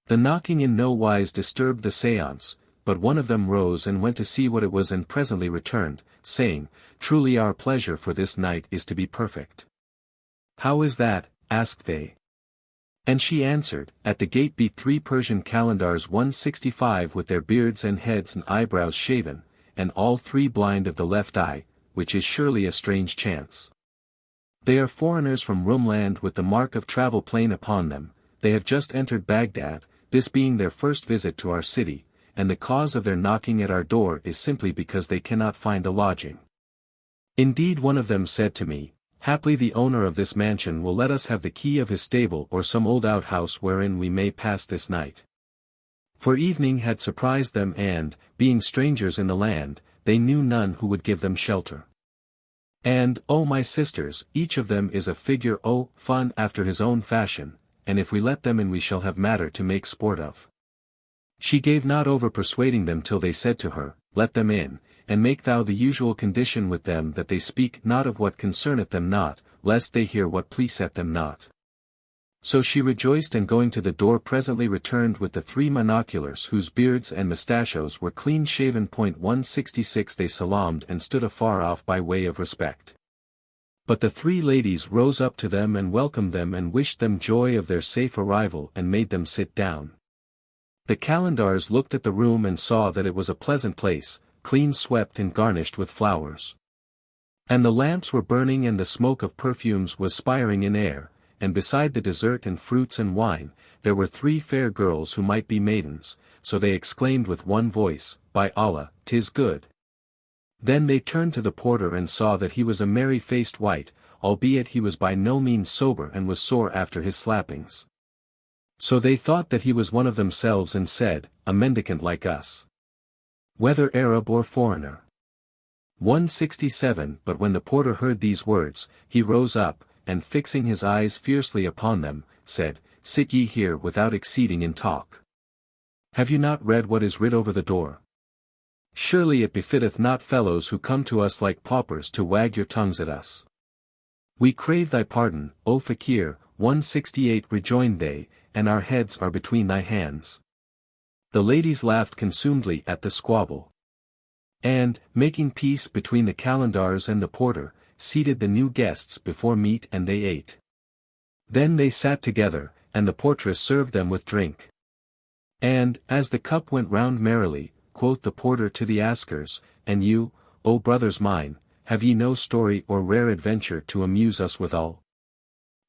Speaker 1: The knocking in no wise disturbed the seance, but one of them rose and went to see what it was and presently returned, saying, Truly our pleasure for this night is to be perfect. How is that? Asked they. And she answered, At the gate beat 3 Persian Kalandars 165 with their beards and heads and eyebrows shaven, and all 3 blind of the left eye, which is surely a strange chance. They are foreigners from Rumland with the mark of travel plain upon them, they have just entered Baghdad, this being their first visit to our city, and the cause of their knocking at our door is simply because they cannot find a lodging. Indeed one of them said to me, Haply the owner of this mansion will let us have the key of his stable or some old outhouse wherein we may pass this night. For evening had surprised them and, being strangers in the land, they knew none who would give them shelter. And, O my sisters, each of them is a figure fun after his own fashion, and if we let them in we shall have matter to make sport of. She gave not over persuading them till they said to her, Let them in, and make thou the usual condition with them that they speak not of what concerneth them not, lest they hear what pleaseth them not. So she rejoiced and going to the door presently returned with the 3 monoculars whose beards and mustachios were clean shaven. 166 They salaamed and stood afar off by way of respect. But the 3 ladies rose up to them and welcomed them and wished them joy of their safe arrival and made them sit down. The Kalandars looked at the room and saw that it was a pleasant place, clean swept and garnished with flowers. And the lamps were burning and the smoke of perfumes was spiring in air, and beside the dessert and fruits and wine, there were 3 fair girls who might be maidens, so they exclaimed with one voice, By Allah, 'tis good. Then they turned to the porter and saw that he was a merry-faced wight, albeit he was by no means sober and was sore after his slappings. So they thought that he was one of themselves and said, A mendicant like us. Whether Arab or foreigner. 167 But when the porter heard these words, he rose up, and fixing his eyes fiercely upon them, said, Sit ye here without exceeding in talk. Have you not read what is writ over the door? Surely it befitteth not fellows who come to us like paupers to wag your tongues at us. We crave thy pardon, O Fakir. 168 Rejoined they, and our heads are between thy hands. The ladies laughed consumedly at the squabble. And, making peace between the Kalandars and the porter, seated the new guests before meat and they ate. Then they sat together, and the portress served them with drink. And, as the cup went round merrily, quoth the porter to the askers, And you, O brothers mine, have ye no story or rare adventure to amuse us withal?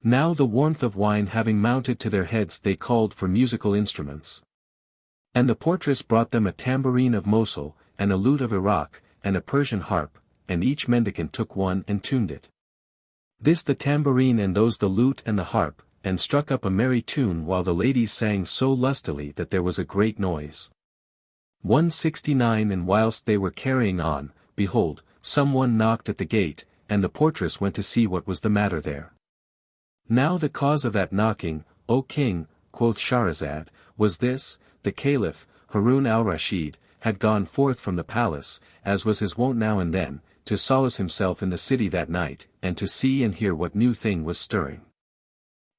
Speaker 1: Now the warmth of wine having mounted to their heads they called for musical instruments. And the portress brought them a tambourine of Mosul, and a lute of Iraq, and a Persian harp, and each mendicant took one and tuned it. This the tambourine and those the lute and the harp, and struck up a merry tune while the ladies sang so lustily that there was a great noise. 169 And whilst they were carrying on, behold, some one knocked at the gate, and the portress went to see what was the matter there. Now the cause of that knocking, O king, quoth Scheherazade, was this: the Caliph, Harun al-Rashid, had gone forth from the palace, as was his wont now and then, to solace himself in the city that night, and to see and hear what new thing was stirring.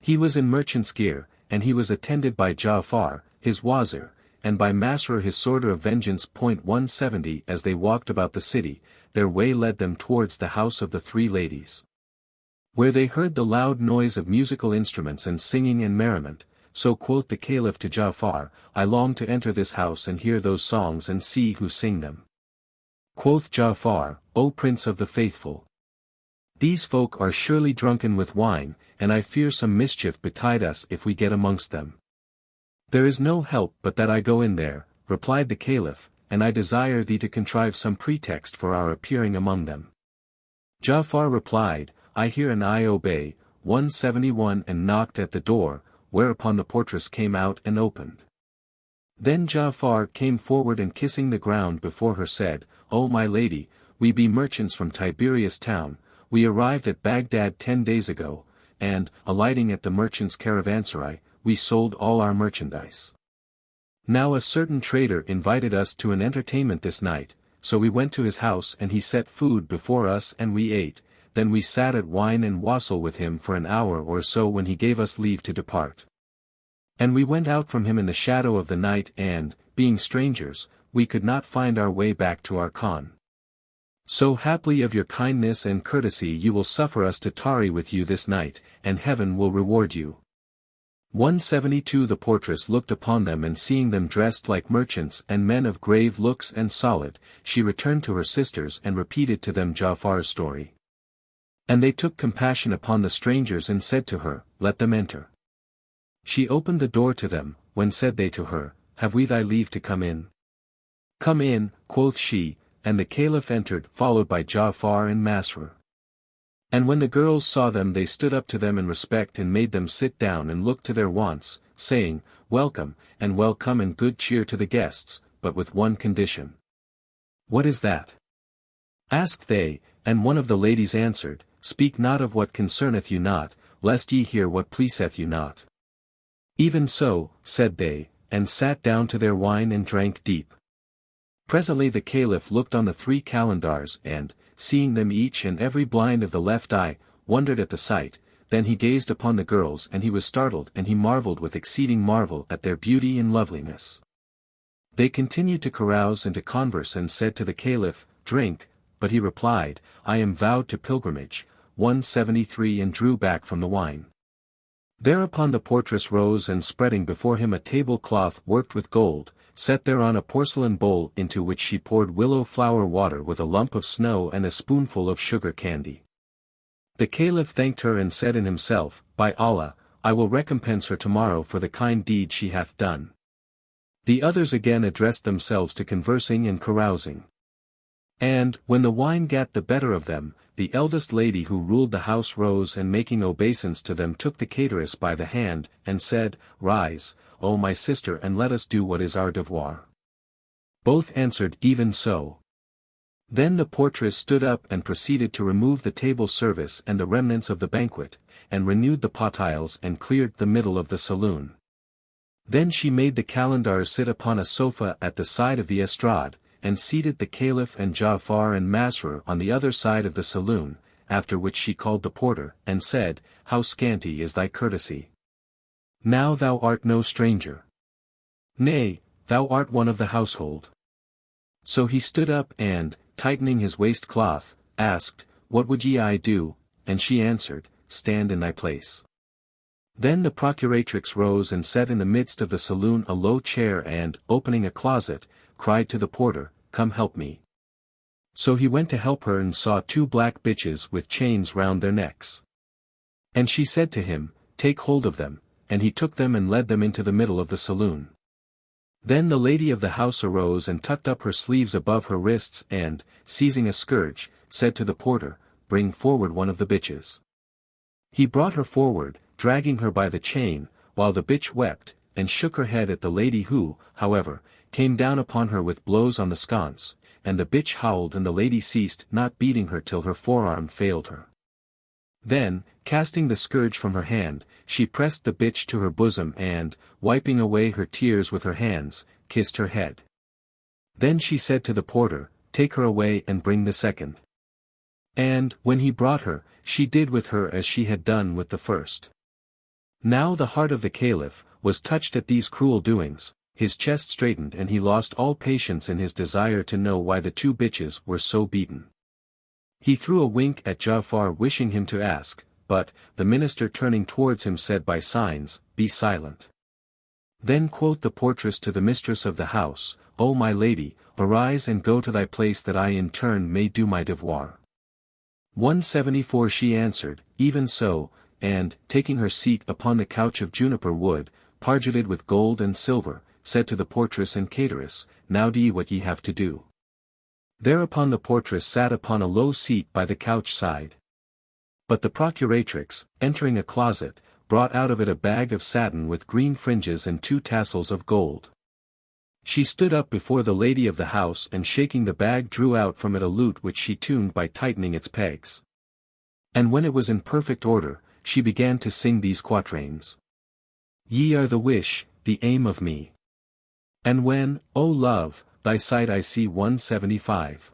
Speaker 1: He was in merchant's gear, and he was attended by Ja'far, his Wazir, and by Masrur his sworder of vengeance. 170 As they walked about the city, their way led them towards the house of the three ladies. Where they heard the loud noise of musical instruments and singing and merriment, so quoth the Caliph to Ja'far, I long to enter this house and hear those songs and see who sing them. Quoth Ja'far, O Prince of the Faithful, these folk are surely drunken with wine, and I fear some mischief betide us if we get amongst them. There is no help but that I go in there, replied the Caliph, and I desire thee to contrive some pretext for our appearing among them. Ja'far replied, I hear and I obey. 171 And knocked at the door, whereupon the portress came out and opened. Then Ja'far came forward and kissing the ground before her said, O my lady, we be merchants from Tiberias town, we arrived at Baghdad 10 days ago, and, alighting at the merchant's caravanserai, we sold all our merchandise. Now a certain trader invited us to an entertainment this night, so we went to his house and he set food before us and we ate, then we sat at wine and wassail with him for an hour or so when he gave us leave to depart. And we went out from him in the shadow of the night and, being strangers, we could not find our way back to our Khan. So haply of your kindness and courtesy you will suffer us to tarry with you this night, and heaven will reward you. 172 The portress looked upon them and seeing them dressed like merchants and men of grave looks and solid, she returned to her sisters and repeated to them Ja'far's story. And they took compassion upon the strangers and said to her, Let them enter. She opened the door to them, when said they to her, Have we thy leave to come in? Come in, quoth she, and the Caliph entered followed by Ja'far and Masrur. And when the girls saw them they stood up to them in respect and made them sit down and looked to their wants, saying, Welcome, and welcome and good cheer to the guests, but with one condition. What is that? Asked they, and one of the ladies answered, Speak not of what concerneth you not, lest ye hear what pleaseth you not. Even so, said they, and sat down to their wine and drank deep. Presently the Caliph looked on the three Kalandars and, seeing them each and every blind of the left eye, wondered at the sight, then he gazed upon the girls and he was startled and he marveled with exceeding marvel at their beauty and loveliness. They continued to carouse and to converse and said to the Caliph, Drink, but he replied, I am vowed to pilgrimage. 173 And drew back from the wine. Thereupon the portress rose and spreading before him a tablecloth worked with gold, set thereon a porcelain bowl into which she poured willow flower water with a lump of snow and a spoonful of sugar candy. The Caliph thanked her and said in himself, By Allah, I will recompense her tomorrow for the kind deed she hath done. The others again addressed themselves to conversing and carousing. And, when the wine gat the better of them, the eldest lady who ruled the house rose and making obeisance to them took the cateress by the hand, and said, Rise, O my sister and let us do what is our devoir. Both answered even so. Then the portress stood up and proceeded to remove the table service and the remnants of the banquet, and renewed the potiles and cleared the middle of the saloon. Then she made the Kalandars sit upon a sofa at the side of the estrade, and seated the Caliph and Ja'far and Masrur on the other side of the saloon, after which she called the porter, and said, "How scanty is thy courtesy! Now thou art no stranger. Nay, thou art one of the household." So he stood up and, tightening his waistcloth, asked, "What would ye I do?" And she answered, "Stand in thy place." Then the procuratrix rose and set in the midst of the saloon a low chair and, opening a closet, cried to the porter, "Come help me." So he went to help her and saw two black bitches with chains round their necks. And she said to him, "Take hold of them," and he took them and led them into the middle of the saloon. Then the lady of the house arose and tucked up her sleeves above her wrists and, seizing a scourge, said to the porter, "Bring forward one of the bitches." He brought her forward, dragging her by the chain, while the bitch wept, and shook her head at the lady who, however, came down upon her with blows on the sconce, and the bitch howled and the lady ceased not beating her till her forearm failed her. Then, casting the scourge from her hand, she pressed the bitch to her bosom and, wiping away her tears with her hands, kissed her head. Then she said to the porter, "Take her away and bring the second." And, when he brought her, she did with her as she had done with the first. Now the heart of the Caliph was touched at these cruel doings, his chest straightened and he lost all patience in his desire to know why the two bitches were so beaten. He threw a wink at Ja'far wishing him to ask, but, the minister turning towards him said by signs, "Be silent." Then quoth the portress to the mistress of the house, "O my lady, arise and go to thy place that I in turn may do my devoir." 174 She answered, "Even so," and, taking her seat upon the couch of juniper wood, pargeted with gold and silver, said to the portress and cateress, "Now do ye what ye have to do." Thereupon the portress sat upon a low seat by the couch side. But the procuratrix, entering a closet, brought out of it a bag of satin with green fringes and 2 tassels of gold. She stood up before the lady of the house and shaking the bag drew out from it a lute which she tuned by tightening its pegs. And when it was in perfect order, she began to sing these quatrains. Ye are the wish, the aim of me. And when, O love, thy sight I see 175.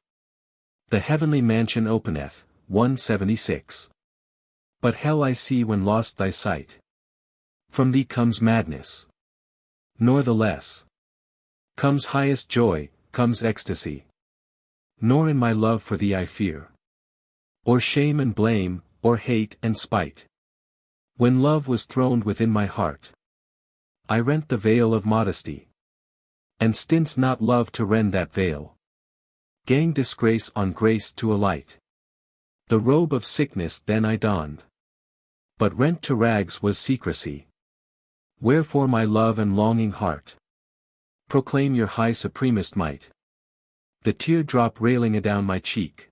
Speaker 1: The heavenly mansion openeth, 176. But hell I see when lost thy sight. From thee comes madness. Nor the less. Comes highest joy, comes ecstasy. Nor in my love for thee I fear. Or shame and blame, or hate and spite. When love was throned within my heart, I rent the veil of modesty. And stints not love to rend that veil. Gang disgrace on grace to alight. The robe of sickness then I donned. But rent to rags was secrecy. Wherefore my love and longing heart proclaim your high supremest might. The tear-drop railing adown my cheek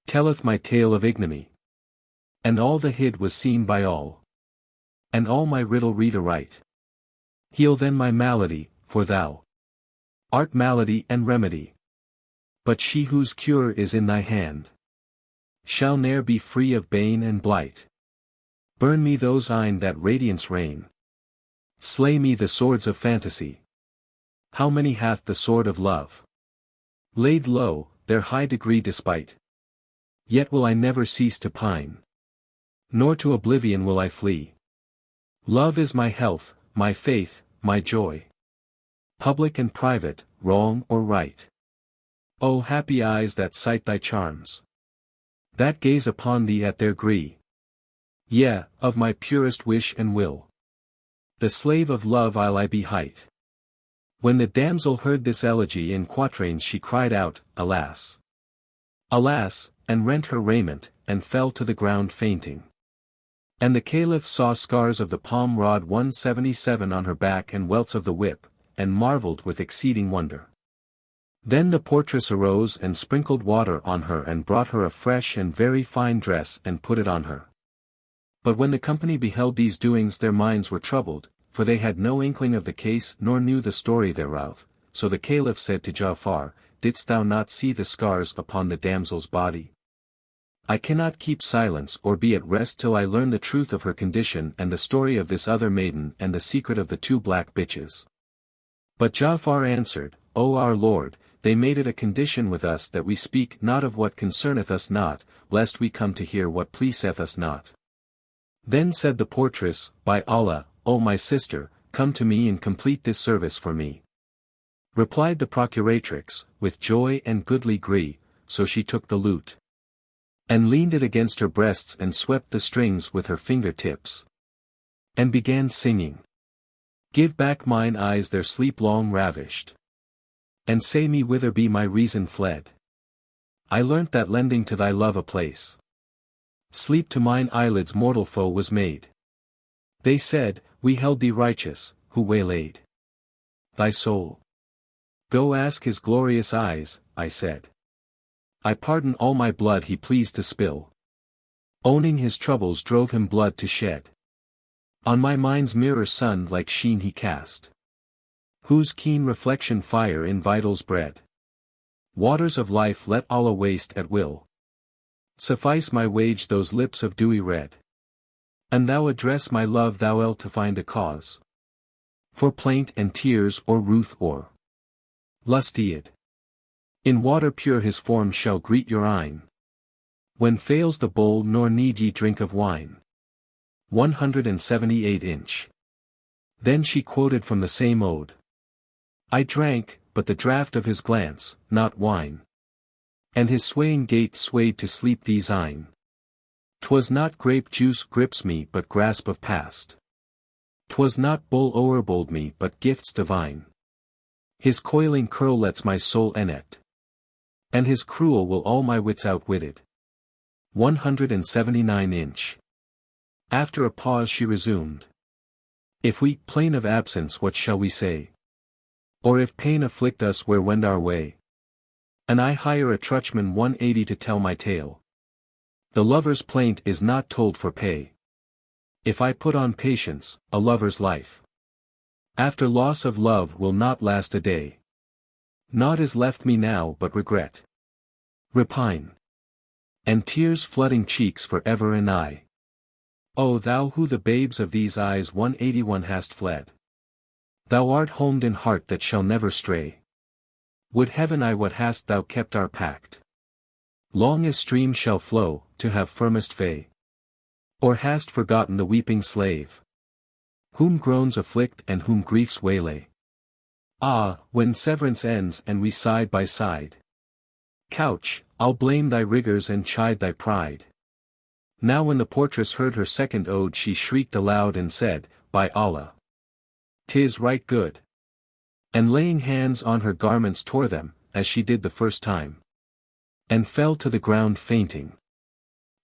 Speaker 1: telleth my tale of ignominy. And all the hid was seen by all. And all my riddle read aright. Heal then my malady, for thou art malady and remedy. But she whose cure is in thy hand shall ne'er be free of bane and blight. Burn me those eyne that radiance rain. Slay me the swords of fantasy. How many hath the sword of love laid low, their high degree despite? Yet will I never cease to pine. Nor to oblivion will I flee. Love is my health, my faith, my joy. Public and private, wrong or right. O happy eyes that sight thy charms, that gaze upon thee at their gree. Yea, of my purest wish and will, the slave of love I'll I be hight. When the damsel heard this elegy in quatrains she cried out, Alas! Alas! And rent her raiment, and fell to the ground fainting. And the Caliph saw scars of the palm rod 177 on her back and welts of the whip, and marveled with exceeding wonder. Then the portress arose and sprinkled water on her and brought her a fresh and very fine dress and put it on her. But when the company beheld these doings their minds were troubled, for they had no inkling of the case nor knew the story thereof, so the Caliph said to Ja'far, didst thou not see the scars upon the damsel's body? I cannot keep silence or be at rest till I learn the truth of her condition and the story of this other maiden and the secret of the 2 black bitches. But Ja'afar answered, O our lord, they made it a condition with us that we speak not of what concerneth us not, lest we come to hear what pleaseth us not. Then said the portress, By Allah, O my sister, come to me and complete this service for me. Replied the procuratrix, with joy and goodly gree, so she took the lute, and leaned it against her breasts and swept the strings with her finger-tips, and began singing. Give back mine eyes their sleep long ravished, and say me whither be my reason fled. I learnt that lending to thy love a place, sleep to mine eyelids mortal foe was made. They said, we held thee righteous, who waylaid thy soul. Go ask his glorious eyes, I said. I pardon all my blood he pleased to spill. Owning his troubles drove him blood to shed. On my mind's mirror sun like sheen he cast, whose keen reflection fire in vitals bred. Waters of life let Allah waste at will. Suffice my wage those lips of dewy red. And thou address my love thou ell to find a cause for plaint and tears or ruth or lustied. In water pure his form shall greet your eyne. When fails the bowl nor need ye drink of wine. 178 inch. Then she quoted from the same ode. I drank, but the draught of his glance, not wine. And his swaying gait swayed to sleep these eyne. 'Twas not grape juice grips me but grasp of past. 'Twas not bull o'erbold me but gifts divine. His coiling curl lets my soul enact. And his cruel will all my wits outwitted. 179 inch. After a pause she resumed. If we plain of absence what shall we say? Or if pain afflict us where wend our way? And I hire a truchman 180 to tell my tale. The lover's plaint is not told for pay. If I put on patience, a lover's life after loss of love will not last a day. Naught is left me now but regret, repine, and tears flooding cheeks for ever and aye. O thou who the babes of these eyes 181 hast fled. Thou art homed in heart that shall never stray. Would heaven I what hast thou kept our pact. Long as stream shall flow, to have firmest fay. Or hast forgotten the weeping slave, whom groans afflict and whom griefs waylay. Ah, when severance ends and we side by side couch, I'll blame thy rigors and chide thy pride. Now when the portress heard her second ode she shrieked aloud and said, By Allah, 'tis right good. And laying hands on her garments tore them, as she did the first time. And fell to the ground fainting.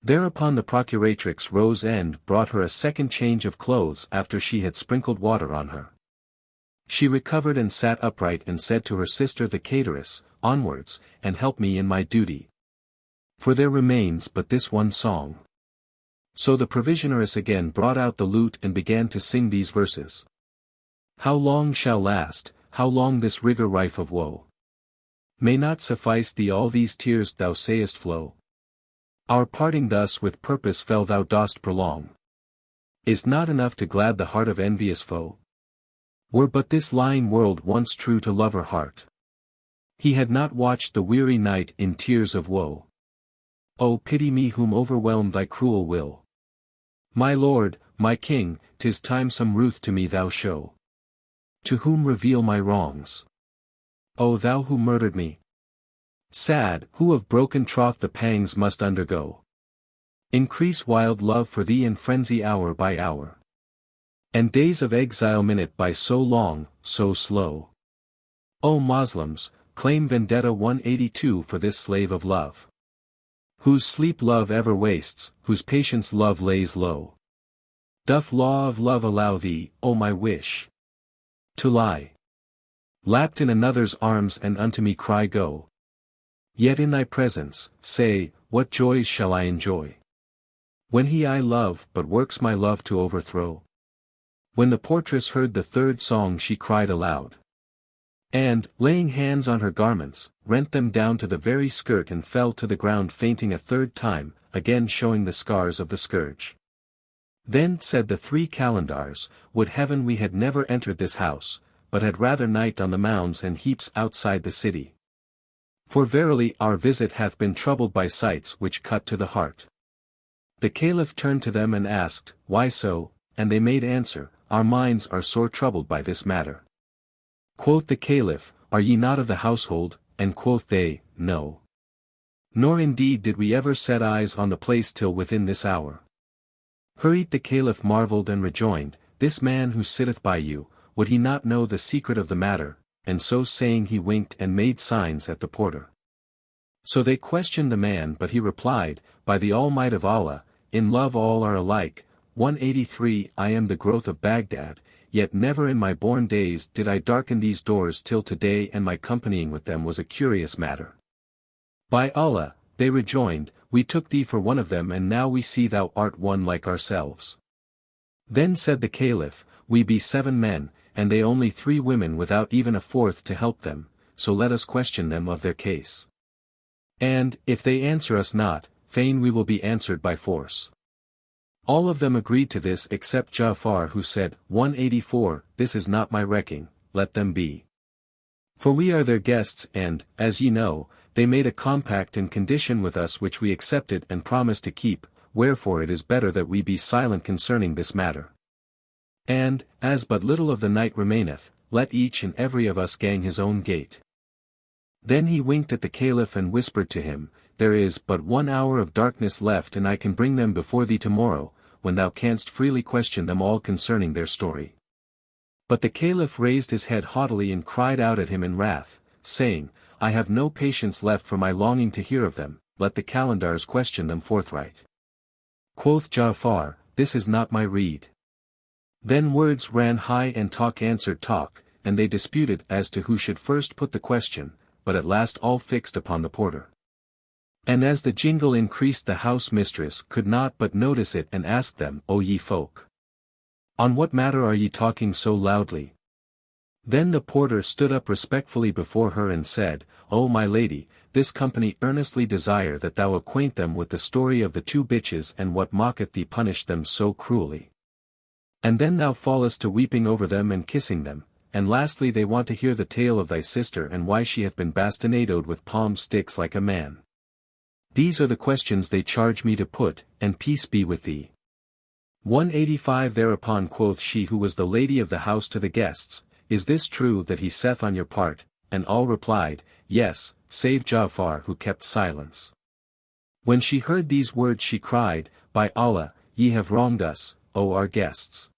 Speaker 1: Thereupon the procuratrix rose and brought her a second change of clothes after she had sprinkled water on her. She recovered and sat upright and said to her sister the cateress, Onwards, and help me in my duty. For there remains but this one song. So the provisioneress again brought out the lute and began to sing these verses. How long shall last, how long this rigor rife of woe? May not suffice thee all these tears thou sayest flow? Our parting thus with purpose fell thou dost prolong. Is not enough to glad the heart of envious foe? Were but this lying world once true to lover heart, he had not watched the weary night in tears of woe. O pity me whom overwhelmed thy cruel will. My lord, my king, 'tis time some ruth to me thou show. To whom reveal my wrongs? O thou who murdered me. Sad, who of broken troth the pangs must undergo. Increase wild love for thee in frenzy hour by hour. And days of exile minute by so long, so slow. O Moslems, claim vendetta 182 for this slave of love. Whose sleep love ever wastes, whose patience love lays low. Doth law of love allow thee, O my wish, to lie lapped in another's arms and unto me cry go? Yet in thy presence, say, what joys shall I enjoy? When he I love but works my love to overthrow. When the portress heard the third song she cried aloud. And, laying hands on her garments, rent them down to the very skirt and fell to the ground fainting a third time, again showing the scars of the scourge. Then said the 3 Kalandars, would heaven we had never entered this house, but had rather night on the mounds and heaps outside the city. For verily our visit hath been troubled by sights which cut to the heart. The Caliph turned to them and asked, Why so? And they made answer, Our minds are sore troubled by this matter. Quoth the Caliph, Are ye not of the household? And quoth they, No. Nor indeed did we ever set eyes on the place till within this hour. Hurried the Caliph marvelled and rejoined, This man who sitteth by you, would he not know the secret of the matter? And so saying he winked and made signs at the porter. So they questioned the man but he replied, By the all-might of Allah, in love all are alike. 183 I am the growth of Baghdad, yet never in my born days did I darken these doors till today, and my companying with them was a curious matter. By Allah, they rejoined, we took thee for one of them, and now we see thou art one like ourselves. Then said the Caliph, We be 7 men, and they only 3 women without even a 4th to help them, so let us question them of their case. And, if they answer us not, fain we will be answered by force. All of them agreed to this except Ja'far, who said, 184, This is not my recking, let them be. For we are their guests and, as ye know, they made a compact and condition with us which we accepted and promised to keep, wherefore it is better that we be silent concerning this matter. And, as but little of the night remaineth, let each and every of us gang his own gate. Then he winked at the Caliph and whispered to him, There is but 1 hour of darkness left, and I can bring them before thee tomorrow, when thou canst freely question them all concerning their story. But the Caliph raised his head haughtily and cried out at him in wrath, saying, I have no patience left for my longing to hear of them, let the Kalandars question them forthright. Quoth Ja'far, This is not my rede. Then words ran high and talk answered talk, and they disputed as to who should first put the question, but at last all fixed upon the porter. And as the jingle increased, the house mistress could not but notice it and asked them, O ye folk! On what matter are ye talking so loudly? Then the porter stood up respectfully before her and said, O my lady, this company earnestly desire that thou acquaint them with the story of the 2 bitches and what mocketh thee punished them so cruelly. And then thou fallest to weeping over them and kissing them, and lastly they want to hear the tale of thy sister and why she hath been bastinadoed with palm sticks like a man. These are the questions they charge me to put, and peace be with thee. 185 Thereupon quoth she who was the lady of the house to the guests, Is this true that he saith on your part? And all replied, Yes, save Ja'far, who kept silence. When she heard these words she cried, By Allah, ye have wronged us, O our guests.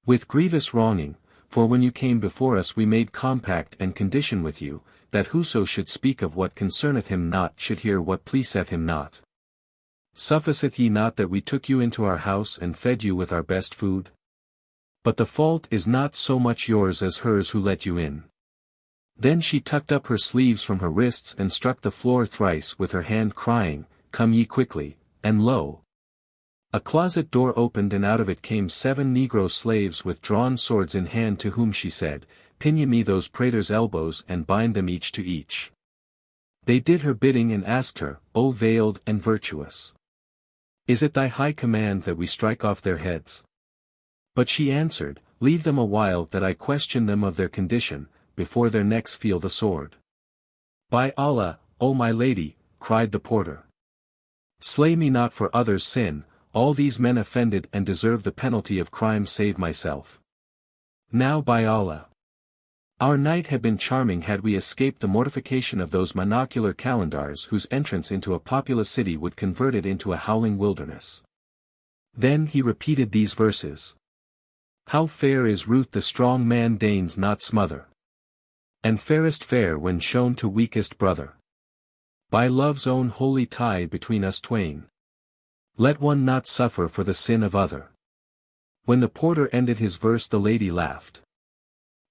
Speaker 1: With grievous wronging, for when you came before us we made compact and condition with you, that whoso should speak of what concerneth him not should hear what pleaseth him not. Sufficeth ye not that we took you into our house and fed you with our best food? But the fault is not so much yours as hers who let you in. Then she tucked up her sleeves from her wrists and struck the floor thrice with her hand, crying, Come ye quickly, and lo! A closet door opened, and out of it came 7 negro slaves with drawn swords in hand, to whom she said, Pinion me those praetors' elbows and bind them each to each. They did her bidding and asked her, O veiled and virtuous! Is it thy high command that we strike off their heads? But she answered, Leave them a while that I question them of their condition, before their necks feel the sword. By Allah, O my lady, cried the porter. Slay me not for others' sin, all these men offended and deserve the penalty of crime save myself. Now by Allah! Our night had been charming had we escaped the mortification of those monocular Kalandars whose entrance into a populous city would convert it into a howling wilderness. Then he repeated these verses. How fair is Ruth, the strong man deigns not smother. And fairest fair when shown to weakest brother. By love's own holy tie between us twain. Let one not suffer for the sin of other. When the porter ended his verse the lady laughed.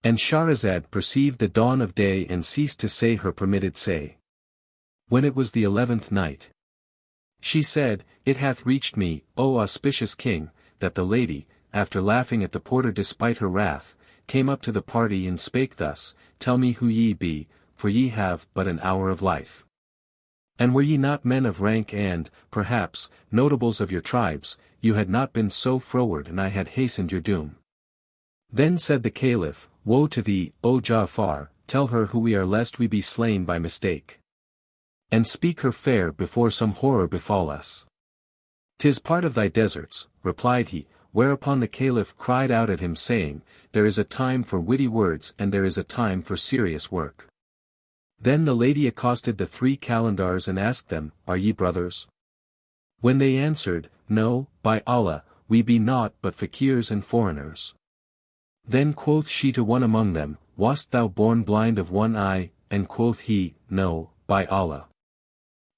Speaker 1: And Scheherazade perceived the dawn of day and ceased to say her permitted say. When it was the 11th night, she said, It hath reached me, O auspicious king, that the lady, after laughing at the porter despite her wrath, came up to the party and spake thus, Tell me who ye be, for ye have but an hour of life. And were ye not men of rank and, perhaps, notables of your tribes, you had not been so froward and I had hastened your doom. Then said the Caliph, Woe to thee, O Ja'far, tell her who we are lest we be slain by mistake. And speak her fair before some horror befall us. 'Tis part of thy deserts, replied he, whereupon the Caliph cried out at him saying, There is a time for witty words and there is a time for serious work. Then the lady accosted the 3 Kalandars and asked them, Are ye brothers? When they answered, No, by Allah, we be naught but fakirs and foreigners. Then quoth she to one among them, Wast thou born blind of one eye? And quoth he, No, by Allah.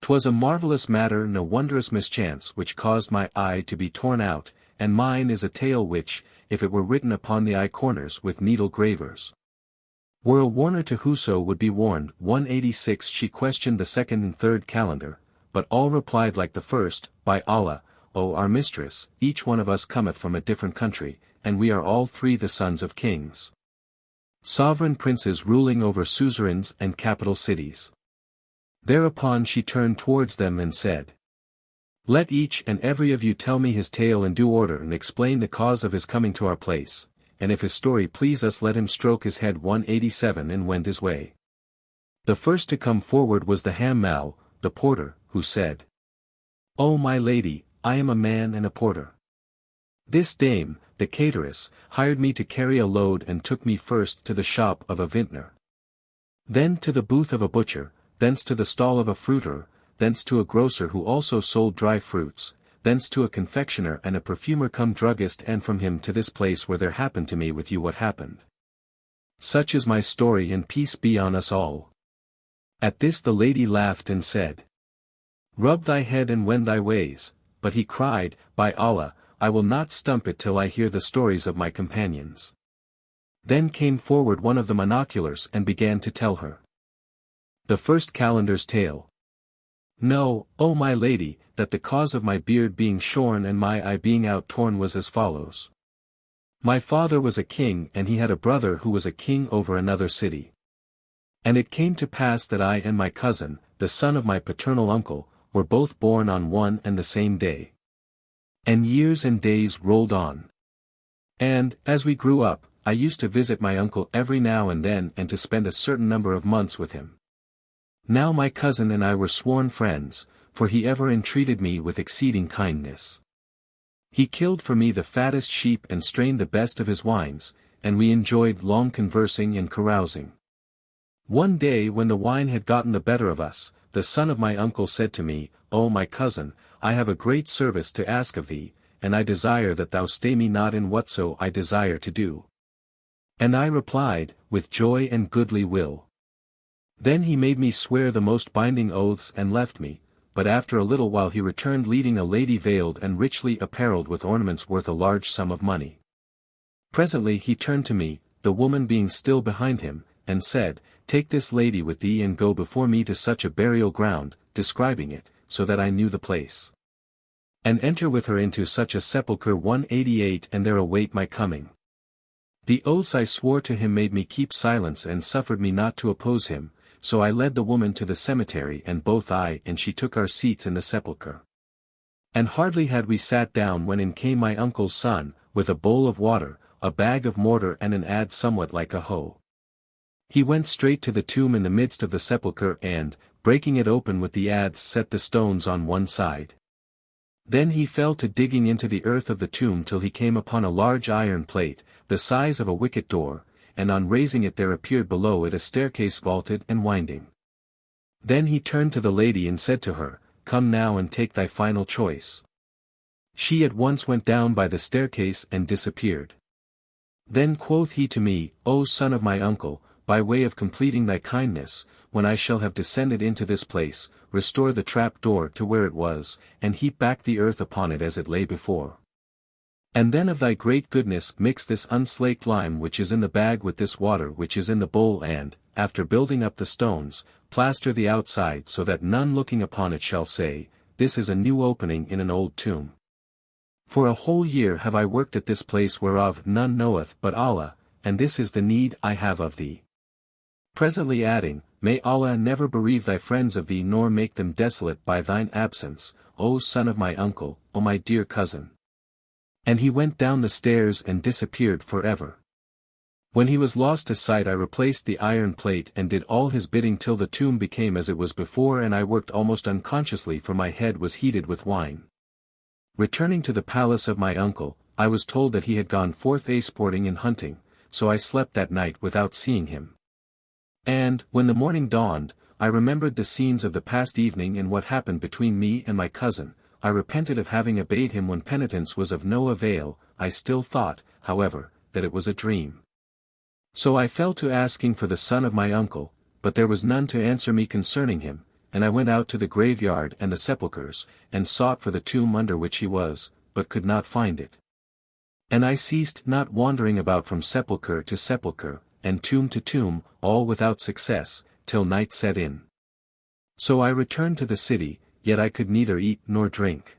Speaker 1: 'Twas a marvellous matter, no wondrous mischance which caused my eye to be torn out, and mine is a tale which, if it were written upon the eye corners with needle gravers, were a warner to whoso would be warned. 186 She questioned the 2nd and 3rd Kalandar, but all replied like the first, By Allah, O our mistress, each one of us cometh from a different country, and we are all 3 the sons of kings, sovereign princes ruling over suzerains and capital cities. Thereupon she turned towards them and said, Let each and every of you tell me his tale in due order and explain the cause of his coming to our place, and if his story please us let him stroke his head. 187 and wend his way. The first to come forward was the Hammal, the porter, who said, O my lady, I am a man and a porter. This dame, the cateress, hired me to carry a load and took me first to the shop of a vintner, then to the booth of a butcher, thence to the stall of a fruiterer, thence to a grocer who also sold dry fruits, thence to a confectioner and a perfumer come druggist, and from him to this place where there happened to me with you what happened. Such is my story, and peace be on us all. At this the lady laughed and said, Rub thy head and wend thy ways, but he cried, By Allah, I will not stump it till I hear the stories of my companions. Then came forward one of the monoculars and began to tell her the first Kalandar's tale. Know, O my lady, that the cause of my beard being shorn and my eye being out torn was as follows. My father was a king and he had a brother who was a king over another city. And it came to pass that I and my cousin, the son of my paternal uncle, were both born on one and the same day. And years and days rolled on. And, as we grew up, I used to visit my uncle every now and then and to spend a certain number of months with him. Now my cousin and I were sworn friends, for he ever entreated me with exceeding kindness. He killed for me the fattest sheep and strained the best of his wines, and we enjoyed long conversing and carousing. One day when the wine had gotten the better of us, the son of my uncle said to me, O my cousin, I have a great service to ask of thee, and I desire that thou stay me not in whatso I desire to do. And I replied, With joy and goodly will. Then he made me swear the most binding oaths and left me, but after a little while he returned leading a lady veiled and richly apparelled with ornaments worth a large sum of money. Presently he turned to me, the woman being still behind him, and said, Take this lady with thee and go before me to such a burial ground, describing it, so that I knew the place. And enter with her into such a sepulchre. 188 and there await my coming. The oaths I swore to him made me keep silence and suffered me not to oppose him, so I led the woman to the cemetery and both I and she took our seats in the sepulchre. And hardly had we sat down when in came my uncle's son, with a bowl of water, a bag of mortar and an adze somewhat like a hoe. He went straight to the tomb in the midst of the sepulchre and, breaking it open with the adze, set the stones on one side. Then he fell to digging into the earth of the tomb till he came upon a large iron plate, the size of a wicket door, and on raising it there appeared below it a staircase vaulted and winding. Then he turned to the lady and said to her, Come now and take thy final choice. She at once went down by the staircase and disappeared. Then quoth he to me, O son of my uncle, by way of completing thy kindness, when I shall have descended into this place, restore the trap door to where it was, and heap back the earth upon it as it lay before. And then of thy great goodness mix this unslaked lime which is in the bag with this water which is in the bowl and, after building up the stones, plaster the outside so that none looking upon it shall say, This is a new opening in an old tomb. For a whole year have I worked at this place whereof none knoweth but Allah, and this is the need I have of thee. Presently adding, May Allah never bereave thy friends of thee nor make them desolate by thine absence, O son of my uncle, O my dear cousin. And he went down the stairs and disappeared forever. When he was lost to sight I replaced the iron plate and did all his bidding till the tomb became as it was before, and I worked almost unconsciously for my head was heated with wine. Returning to the palace of my uncle, I was told that he had gone forth sporting and hunting, so I slept that night without seeing him. And, when the morning dawned, I remembered the scenes of the past evening and what happened between me and my cousin. I repented of having obeyed him when penitence was of no avail. I still thought, however, that it was a dream. So I fell to asking for the son of my uncle, but there was none to answer me concerning him, and I went out to the graveyard and the sepulchres, and sought for the tomb under which he was, but could not find it. And I ceased not wandering about from sepulchre to sepulchre, and tomb to tomb, all without success, till night set in. So I returned to the city, yet I could neither eat nor drink.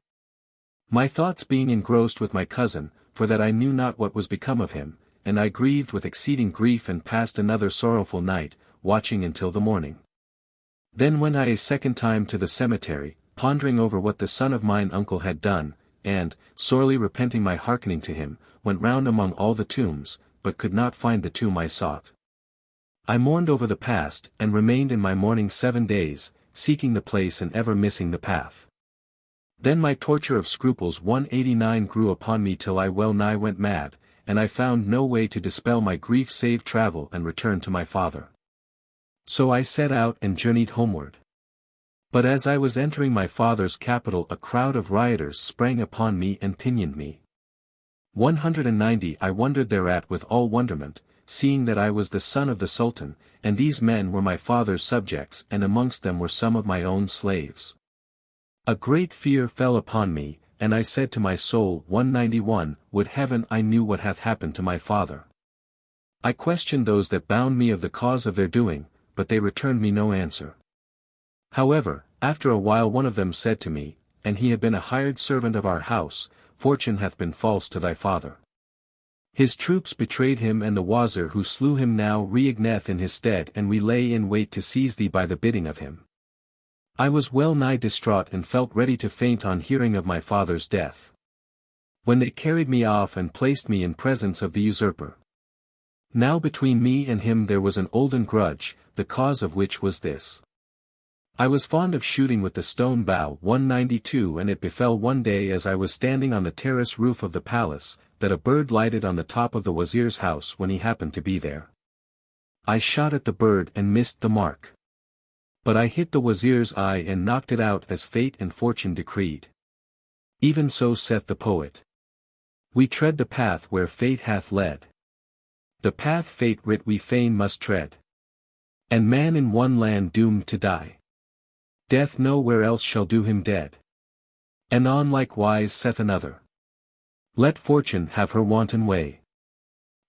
Speaker 1: My thoughts being engrossed with my cousin, for that I knew not what was become of him, and I grieved with exceeding grief and passed another sorrowful night, watching until the morning. Then went I a second time to the cemetery, pondering over what the son of mine uncle had done, and, sorely repenting my hearkening to him, went round among all the tombs, but could not find the tomb I sought. I mourned over the past, and remained in my mourning 7 days, seeking the place and ever missing the path. Then my torture of scruples 189 grew upon me till I well nigh went mad, and I found no way to dispel my grief save travel and return to my father. So I set out and journeyed homeward. But as I was entering my father's capital a crowd of rioters sprang upon me and pinioned me. 190 I wondered thereat with all wonderment, seeing that I was the son of the Sultan, and these men were my father's subjects, and amongst them were some of my own slaves. A great fear fell upon me, and I said to my soul 191, Would heaven I knew what hath happened to my father. I questioned those that bound me of the cause of their doing, but they returned me no answer. However, after a while one of them said to me, and he had been a hired servant of our house, Fortune hath been false to thy father. His troops betrayed him, and the Wazir who slew him now reigneth in his stead, and we lay in wait to seize thee by the bidding of him. I was well nigh distraught and felt ready to faint on hearing of my father's death. When they carried me off and placed me in presence of the usurper. Now between me and him there was an olden grudge, the cause of which was this. I was fond of shooting with the stone bow 192, and it befell one day as I was standing on the terrace roof of the palace, that a bird lighted on the top of the Wazir's house when he happened to be there. I shot at the bird and missed the mark. But I hit the Wazir's eye and knocked it out as fate and fortune decreed. Even so saith the poet. We tread the path where fate hath led. The path fate writ we fain must tread. And man in one land doomed to die. Death nowhere else shall do him dead. And on likewise saith another. Let fortune have her wanton way.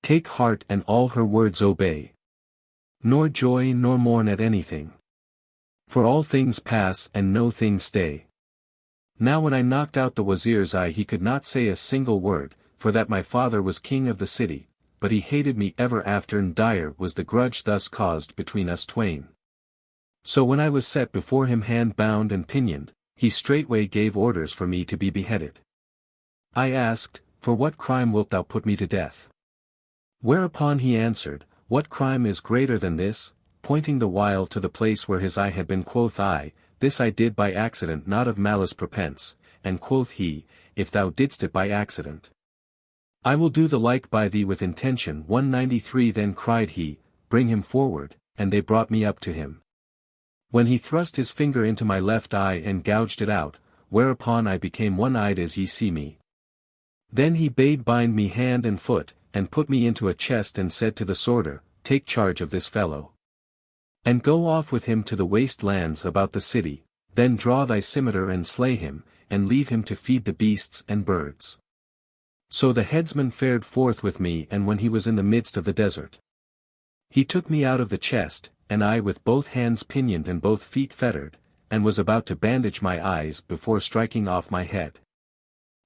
Speaker 1: Take heart and all her words obey. Nor joy nor mourn at anything. For all things pass and no things stay. Now when I knocked out the Wazir's eye he could not say a single word, for that my father was king of the city, but he hated me ever after, and dire was the grudge thus caused between us twain. So when I was set before him hand-bound and pinioned, he straightway gave orders for me to be beheaded. I asked, For what crime wilt thou put me to death? Whereupon he answered, What crime is greater than this? Pointing the while to the place where his eye had been. Quoth I, This I did by accident, not of malice prepense. And quoth he, If thou didst it by accident, I will do the like by thee with intention. 193 Then cried he, Bring him forward, and they brought me up to him. When he thrust his finger into my left eye and gouged it out, whereupon I became one-eyed as ye see me. Then he bade bind me hand and foot, and put me into a chest, and said to the sworder, Take charge of this fellow. And go off with him to the waste lands about the city, then draw thy scimitar and slay him, and leave him to feed the beasts and birds. So the headsman fared forth with me, and when he was in the midst of the desert, he took me out of the chest, and I with both hands pinioned and both feet fettered, and was about to bandage my eyes before striking off my head.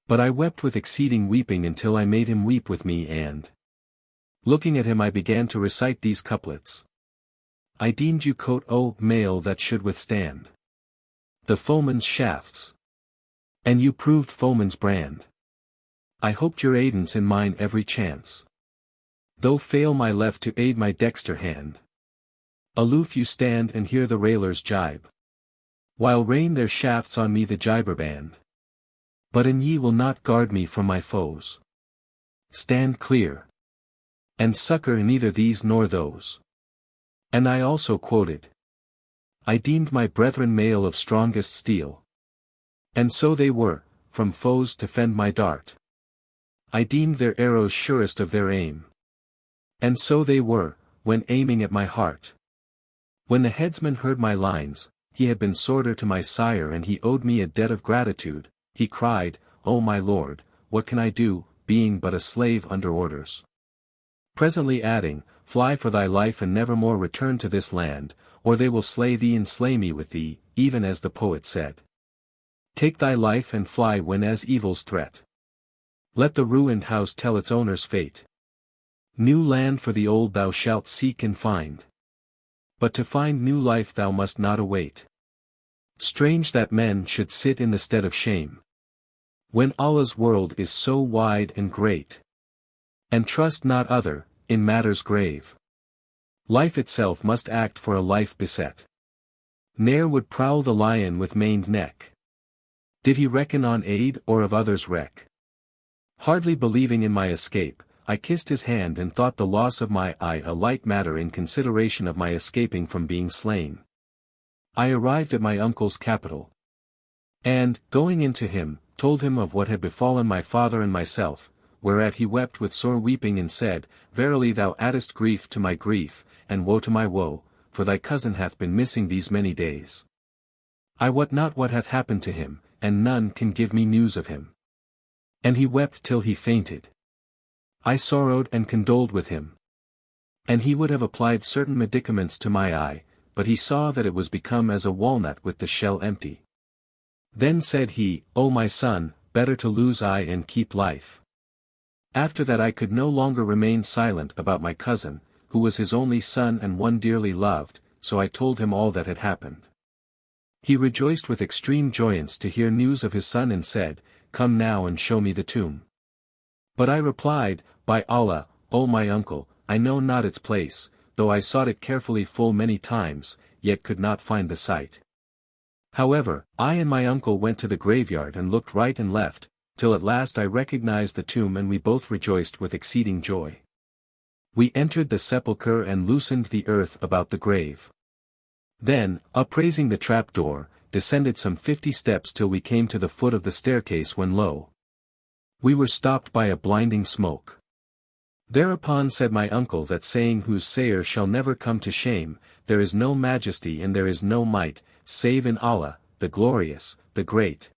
Speaker 1: But I wept with exceeding weeping until I made him weep with me, and Looking at him I began to recite these couplets. I deemed you coat o mail that should withstand the foeman's shafts. And you proved foeman's brand. I hoped your aidance in mine every chance. Though fail my left to aid my dexter hand. Aloof you stand and hear the railers jibe. While rain their shafts on me the jiber band. But an ye will not guard me from my foes. Stand clear. And succor neither these nor those. And I also quoted. I deemed my brethren mail of strongest steel. And so they were, from foes to fend my dart. I deemed their arrows surest of their aim. And so they were, when aiming at my heart. When the headsman heard my lines, he had been sworder to my sire and he owed me a debt of gratitude. He cried, O my lord, what can I do, being but a slave under orders? Presently adding, fly for thy life and never more return to this land, or they will slay thee and slay me with thee, even as the poet said. Take thy life and fly when as evil's threat. Let the ruined house tell its owner's fate. New land for the old thou shalt seek and find. But to find new life thou must not await. Strange that men should sit in the stead of shame. When Allah's world is so wide and great. And trust not other, in matters grave. Life itself must act for a life beset. Ne'er would prowl the lion with maned neck. Did he reckon on aid or of others' wreck? Hardly believing in my escape, I kissed his hand and thought the loss of my eye a light matter in consideration of my escaping from being slain. I arrived at my uncle's capital. And, going in to him, told him of what had befallen my father and myself, whereat he wept with sore weeping and said, Verily thou addest grief to my grief, and woe to my woe, for thy cousin hath been missing these many days. I wot not what hath happened to him, and none can give me news of him. And he wept till he fainted. I sorrowed and condoled with him. And he would have applied certain medicaments to my eye, but he saw that it was become as a walnut with the shell empty. Then said he, O my son, better to lose eye and keep life. After that I could no longer remain silent about my cousin, who was his only son and one dearly loved, so I told him all that had happened. He rejoiced with extreme joyance to hear news of his son and said, Come now and show me the tomb. But I replied, By Allah, O my uncle, I know not its place, though I sought it carefully full many times, yet could not find the site. However, I and my uncle went to the graveyard and looked right and left, till at last I recognized the tomb and we both rejoiced with exceeding joy. We entered the sepulchre and loosened the earth about the grave. Then, upraising the trap-door, descended some 50 steps till we came to the foot of the staircase when lo! We were stopped by a blinding smoke. Thereupon said my uncle that saying whose sayer shall never come to shame, there is no majesty and there is no might, save in Allah, the glorious, the great.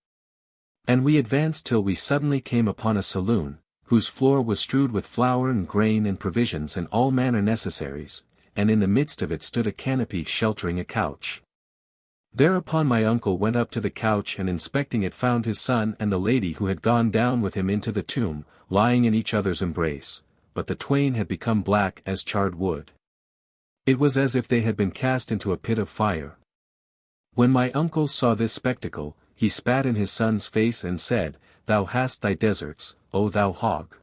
Speaker 1: And we advanced till we suddenly came upon a saloon, whose floor was strewed with flour and grain and provisions and all manner necessaries, and in the midst of it stood a canopy sheltering a couch. Thereupon my uncle went up to the couch and inspecting it found his son and the lady who had gone down with him into the tomb, lying in each other's embrace, but the twain had become black as charred wood. It was as if they had been cast into a pit of fire. When my uncle saw this spectacle, he spat in his son's face and said, Thou hast thy deserts, O thou hog.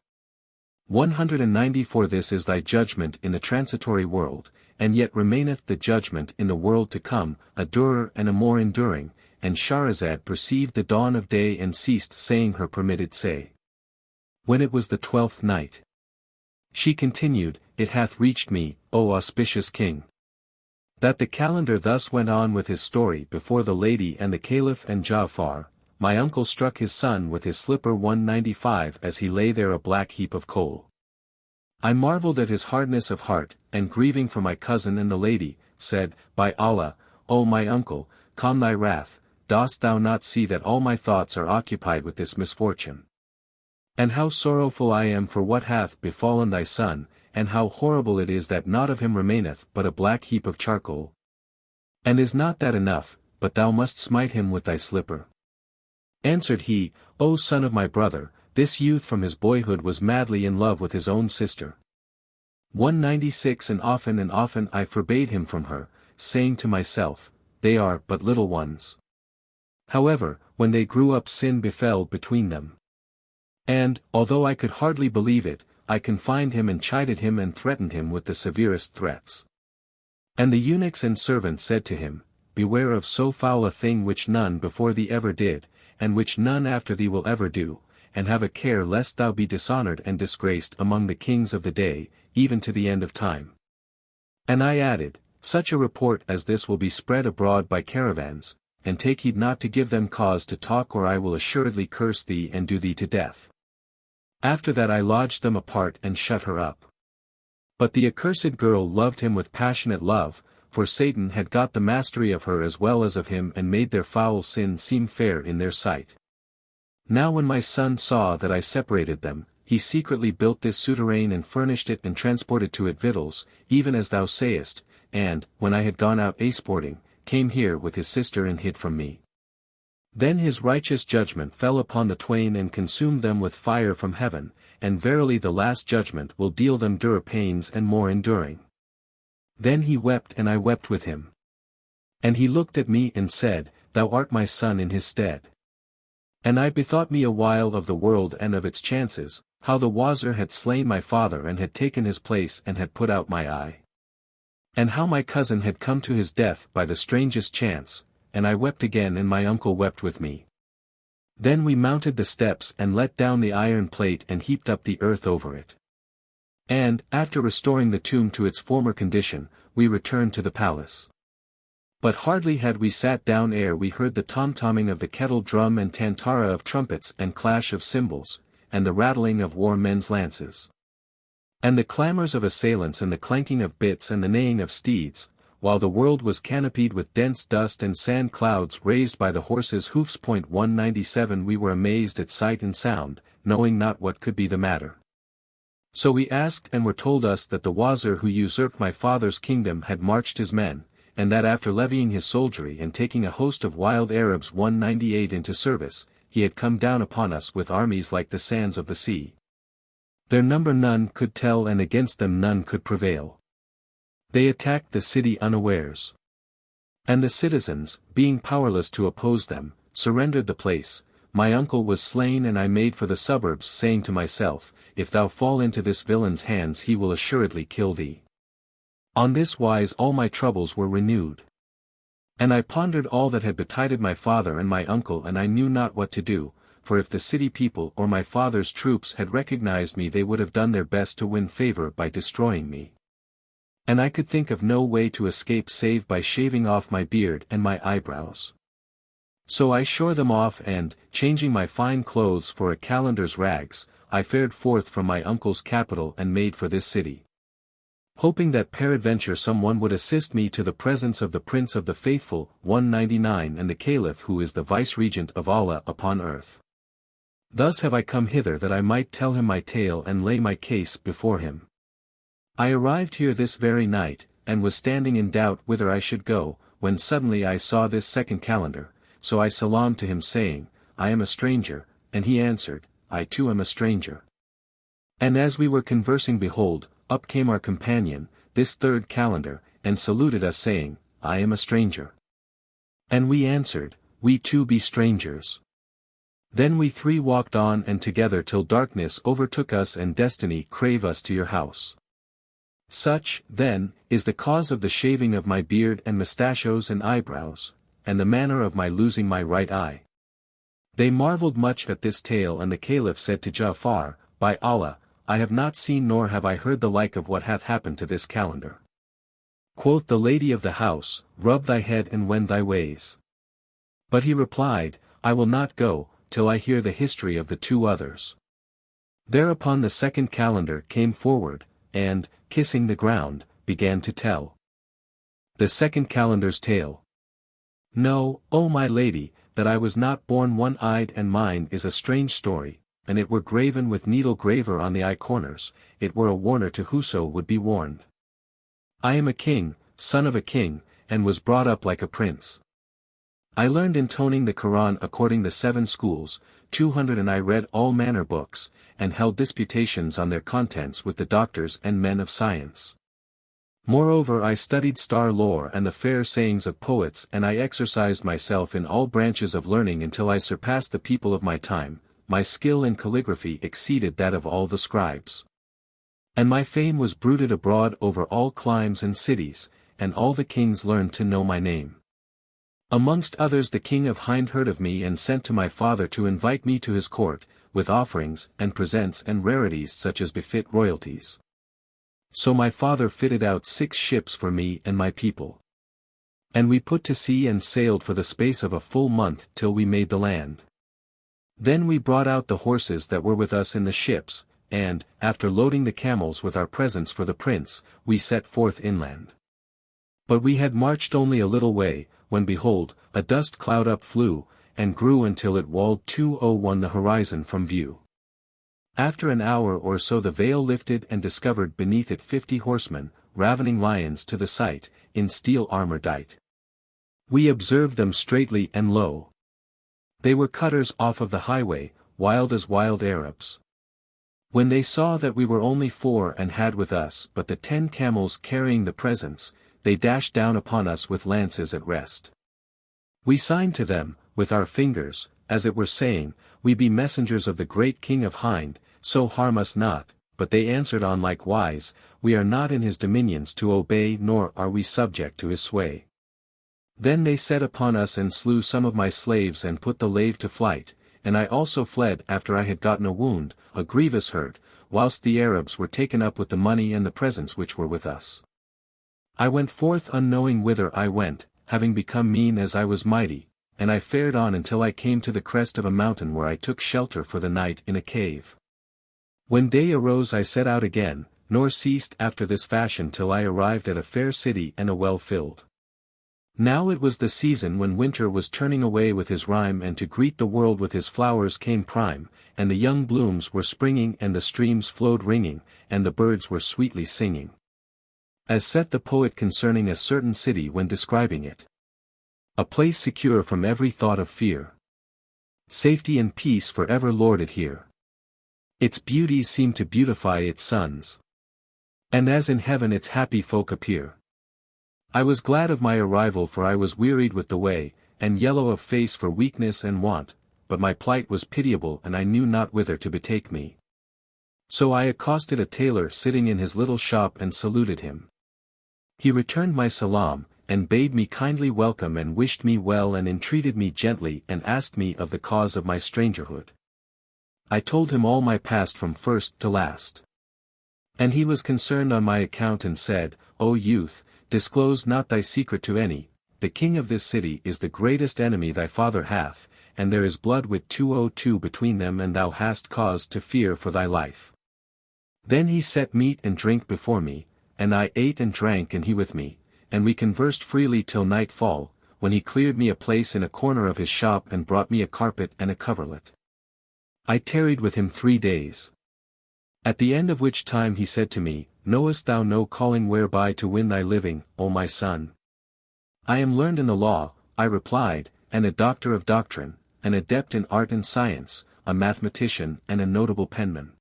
Speaker 1: 194 This is thy judgment in the transitory world, and yet remaineth the judgment in the world to come, a durer and a more enduring, and Scheherazade perceived the dawn of day and ceased saying her permitted say. When it was the 12th night, she continued, It hath reached me, O auspicious king, that the Kalandar thus went on with his story before the lady and the Caliph and Ja'far. My uncle struck his son with his slipper 195 as he lay there a black heap of coal. I marveled at his hardness of heart, and grieving for my cousin and the lady, said, By Allah, O my uncle, calm thy wrath, dost thou not see that all my thoughts are occupied with this misfortune? And how sorrowful I am for what hath befallen thy son, and how horrible it is that naught of him remaineth but a black heap of charcoal. And is not that enough, but thou must smite him with thy slipper? Answered he, O son of my brother, this youth from his boyhood was madly in love with his own sister. 196 And often I forbade him from her, saying to myself, they are but little ones. However, when they grew up sin befell between them. And, although I could hardly believe it, I confined him and chided him and threatened him with the severest threats. And the eunuchs and servants said to him, beware of so foul a thing which none before thee ever did, and which none after thee will ever do, and have a care lest thou be dishonored and disgraced among the kings of the day, even to the end of time. And I added, such a report as this will be spread abroad by caravans, and take heed not to give them cause to talk, or I will assuredly curse thee and do thee to death. After that I lodged them apart and shut her up. But the accursed girl loved him with passionate love, for Satan had got the mastery of her as well as of him and made their foul sin seem fair in their sight. Now when my son saw that I separated them, he secretly built this souterrain and furnished it and transported to it victuals, even as thou sayest, and, when I had gone out a-sporting, came here with his sister and hid from me. Then his righteous judgment fell upon the twain and consumed them with fire from heaven, and verily the last judgment will deal them durer pains and more enduring. Then he wept and I wept with him. And he looked at me and said, thou art my son in his stead. And I bethought me a while of the world and of its chances, how the Wazir had slain my father and had taken his place and had put out my eye. And how my cousin had come to his death by the strangest chance, and I wept again and my uncle wept with me. Then we mounted the steps and let down the iron plate and heaped up the earth over it. And, after restoring the tomb to its former condition, we returned to the palace. But hardly had we sat down ere we heard the tom-tomming of the kettle drum and tantara of trumpets and clash of cymbals, and the rattling of war men's lances. And the clamors of assailants and the clanking of bits and the neighing of steeds, while the world was canopied with dense dust and sand clouds raised by the horses' hoofs. 197 We were amazed at sight and sound, knowing not what could be the matter. So we asked and were told us that the Wazir who usurped my father's kingdom had marched his men, and that after levying his soldiery and taking a host of wild Arabs 198 into service, he had come down upon us with armies like the sands of the sea. Their number none could tell and against them none could prevail. They attacked the city unawares. And the citizens, being powerless to oppose them, surrendered the place. My uncle was slain and I made for the suburbs, saying to myself, if thou fall into this villain's hands he will assuredly kill thee. On this wise all my troubles were renewed. And I pondered all that had betided my father and my uncle, and I knew not what to do, for if the city people or my father's troops had recognized me they would have done their best to win favor by destroying me. And I could think of no way to escape save by shaving off my beard and my eyebrows. So I shore them off and, changing my fine clothes for a Kalandar's rags, I fared forth from my uncle's capital and made for this city, hoping that peradventure someone would assist me to the presence of the Prince of the Faithful, 199 and the Caliph who is the Vice-Regent of Allah upon earth. Thus have I come hither that I might tell him my tale and lay my case before him. I arrived here this very night, and was standing in doubt whither I should go, when suddenly I saw this second Kalandar, so I salaamed to him saying, I am a stranger, and he answered, I too am a stranger. And as we were conversing behold, up came our companion, this third Kalandar, and saluted us saying, I am a stranger. And we answered, we too be strangers. Then we three walked on and together till darkness overtook us and destiny crave us to your house. Such, then, is the cause of the shaving of my beard and mustachios and eyebrows, and the manner of my losing my right eye. They marveled much at this tale, and the Caliph said to Ja'far, by Allah, I have not seen nor have I heard the like of what hath happened to this Kalandar. Quoth the lady of the house, rub thy head and wend thy ways. But he replied, I will not go, till I hear the history of the two others. Thereupon the second Kalandar came forward, and, kissing the ground, began to tell the second Kalandar's tale. Know, O my lady, that I was not born one-eyed, and mine is a strange story, and it were graven with needle graver on the eye corners, it were a warner to whoso would be warned. I am a king, son of a king, and was brought up like a prince. I learned intoning the Quran according the 7 schools, 200, and I read all manner books, and held disputations on their contents with the doctors and men of science. Moreover, I studied star lore and the fair sayings of poets, and I exercised myself in all branches of learning until I surpassed the people of my time. My skill in calligraphy exceeded that of all the scribes. And my fame was bruited abroad over all climes and cities, and all the kings learned to know my name. Amongst others the king of Hind heard of me and sent to my father to invite me to his court, with offerings and presents and rarities such as befit royalties. So my father fitted out 6 ships for me and my people. And we put to sea and sailed for the space of a full month till we made the land. Then we brought out the horses that were with us in the ships, and, after loading the camels with our presents for the prince, we set forth inland. But we had marched only a little way, when behold, a dust cloud up flew, and grew until it walled 201 the horizon from view. After an hour or so the veil lifted and discovered beneath it 50 horsemen, ravening lions to the sight, in steel armor dight. We observed them straightly and lo! They were cutters off of the highway, wild as wild Arabs. When they saw that we were only 4 and had with us but the 10 camels carrying the presents, they dashed down upon us with lances at rest. We signed to them, with our fingers, as it were saying, We be messengers of the great king of Hind, so harm us not, but they answered on like wise, We are not in his dominions to obey nor are we subject to his sway. Then they set upon us and slew some of my slaves and put the lave to flight, and I also fled after I had gotten a wound, a grievous hurt, whilst the Arabs were taken up with the money and the presents which were with us. I went forth unknowing whither I went, having become mean as I was mighty, and I fared on until I came to the crest of a mountain where I took shelter for the night in a cave. When day arose I set out again, nor ceased after this fashion till I arrived at a fair city and a well filled. Now it was the season when winter was turning away with his rime, and to greet the world with his flowers came prime, and the young blooms were springing and the streams flowed ringing, and the birds were sweetly singing. As saith the poet concerning a certain city when describing it. A place secure from every thought of fear. Safety and peace for ever lorded here. Its beauties seem to beautify its sons. And as in heaven its happy folk appear. I was glad of my arrival, for I was wearied with the way, and yellow of face for weakness and want, but my plight was pitiable and I knew not whither to betake me. So I accosted a tailor sitting in his little shop and saluted him. He returned my salam, and bade me kindly welcome and wished me well and entreated me gently and asked me of the cause of my strangerhood. I told him all my past from first to last. And he was concerned on my account and said, O youth, disclose not thy secret to any, the king of this city is the greatest enemy thy father hath, and there is blood with 202 between them, and thou hast cause to fear for thy life. Then he set meat and drink before me, and I ate and drank and he with me, and we conversed freely till nightfall, when he cleared me a place in a corner of his shop and brought me a carpet and a coverlet. I tarried with him 3 days. At the end of which time he said to me, Knowest thou no calling whereby to win thy living, O my son? I am learned in the law, I replied, and a doctor of doctrine, an adept in art and science, a mathematician and a notable penman.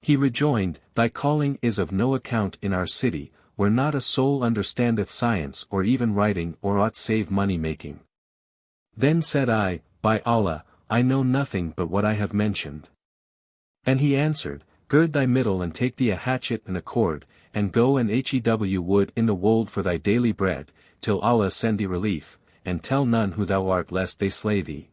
Speaker 1: He rejoined, Thy calling is of no account in our city, where not a soul understandeth science or even writing or aught save money-making. Then said I, By Allah, I know nothing but what I have mentioned. And he answered, Gird thy middle and take thee a hatchet and a cord, and go and hew wood in the wold for thy daily bread, till Allah send thee relief, and tell none who thou art lest they slay thee.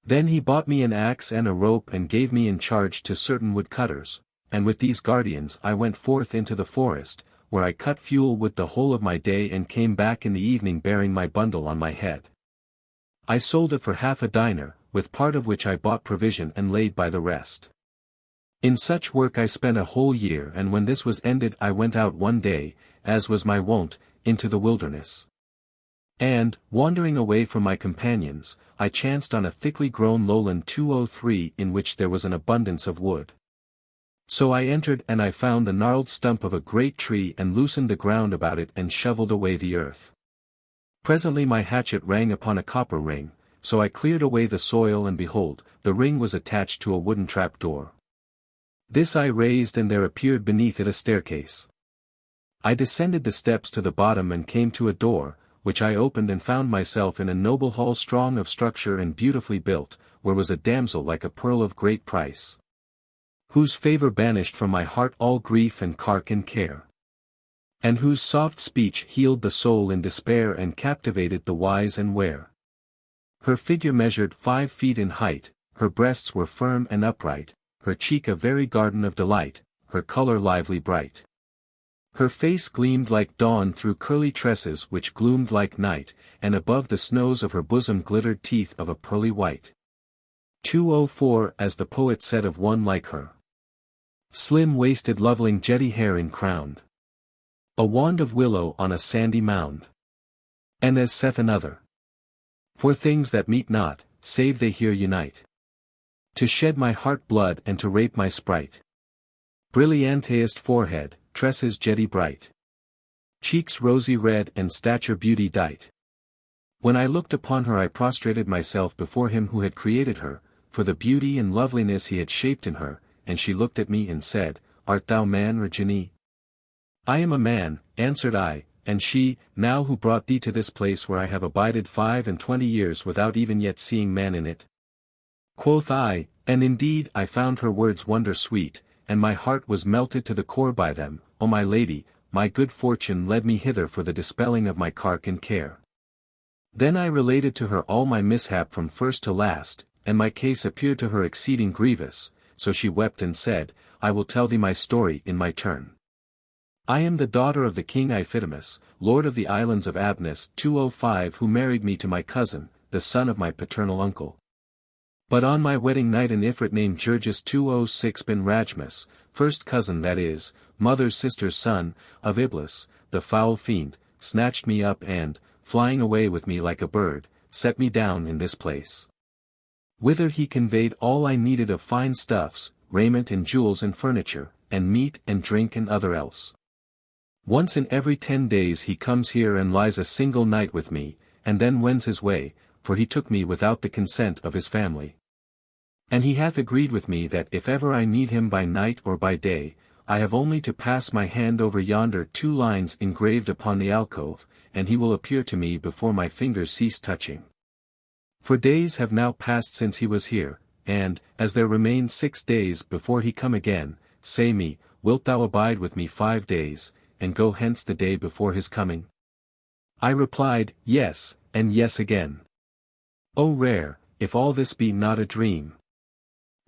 Speaker 1: Then he bought me an axe and a rope and gave me in charge to certain woodcutters, and with these guardians I went forth into the forest, where I cut fuel wood the whole of my day and came back in the evening bearing my bundle on my head. I sold it for half a dinar, with part of which I bought provision and laid by the rest. In such work I spent a whole year, and when this was ended I went out one day, as was my wont, into the wilderness. And, wandering away from my companions, I chanced on a thickly grown lowland 203 in which there was an abundance of wood. So I entered and I found the gnarled stump of a great tree and loosened the ground about it and shoveled away the earth. Presently my hatchet rang upon a copper ring, so I cleared away the soil and behold, the ring was attached to a wooden trap door. This I raised and there appeared beneath it a staircase. I descended the steps to the bottom and came to a door, which I opened and found myself in a noble hall strong of structure and beautifully built, where was a damsel like a pearl of great price, whose favour banished from my heart all grief and cark and care, and whose soft speech healed the soul in despair and captivated the wise and ware. Her figure measured 5 feet in height, her breasts were firm and upright, her cheek a very garden of delight, her colour lively bright. Her face gleamed like dawn through curly tresses which gloomed like night, and above the snows of her bosom glittered teeth of a pearly white. 204 As the poet said of one like her. Slim-waisted loveling jetty hair encrowned. A wand of willow on a sandy mound. And as saith another, for things that meet not, save they here unite, to shed my heart blood and to rape my sprite. Brilliantest forehead, tresses jetty bright, cheeks rosy red and stature beauty dight. When I looked upon her I prostrated myself before him who had created her, for the beauty and loveliness he had shaped in her, and she looked at me and said, Art thou man or jinni? I am a man, answered I, and she, now who brought thee to this place where I have abided 25 years without even yet seeing man in it? Quoth I, and indeed I found her words wonder sweet, and my heart was melted to the core by them. O my lady, my good fortune led me hither for the dispelling of my cark and care. Then I related to her all my mishap from first to last, and my case appeared to her exceeding grievous, so she wept and said, I will tell thee my story in my turn. I am the daughter of the king Iphidamus, lord of the islands of Abnus 205 who married me to my cousin, the son of my paternal uncle. But on my wedding night an Ifrit named Jurgis 206 bin Rajmus, first cousin that is, mother's sister's son, of Iblis, the foul fiend, snatched me up and, flying away with me like a bird, set me down in this place. Whither he conveyed all I needed of fine stuffs, raiment and jewels and furniture, and meat and drink and other else. Once in every 10 days he comes here and lies a single night with me, and then wends his way, for he took me without the consent of his family. And he hath agreed with me that if ever I meet him by night or by day, I have only to pass my hand over yonder 2 lines engraved upon the alcove, and he will appear to me before my fingers cease touching. For days have now passed since he was here, and, as there remain 6 days before he come again, say me, wilt thou abide with me 5 days, and go hence the day before his coming? I replied, yes, and yes again. O rare, if all this be not a dream.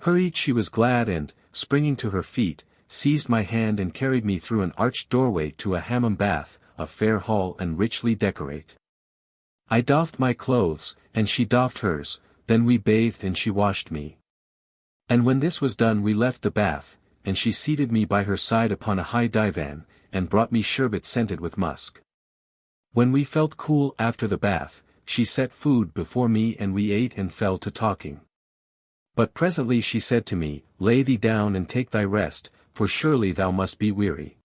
Speaker 1: Hurried she was glad and, springing to her feet, seized my hand and carried me through an arched doorway to a hammam bath, a fair hall and richly decorate. I doffed my clothes, and she doffed hers, then we bathed and she washed me. And when this was done we left the bath, and she seated me by her side upon a high divan, and brought me sherbet scented with musk. When we felt cool after the bath, she set food before me and we ate and fell to talking. But presently she said to me, Lay thee down and take thy rest, for surely thou must be weary.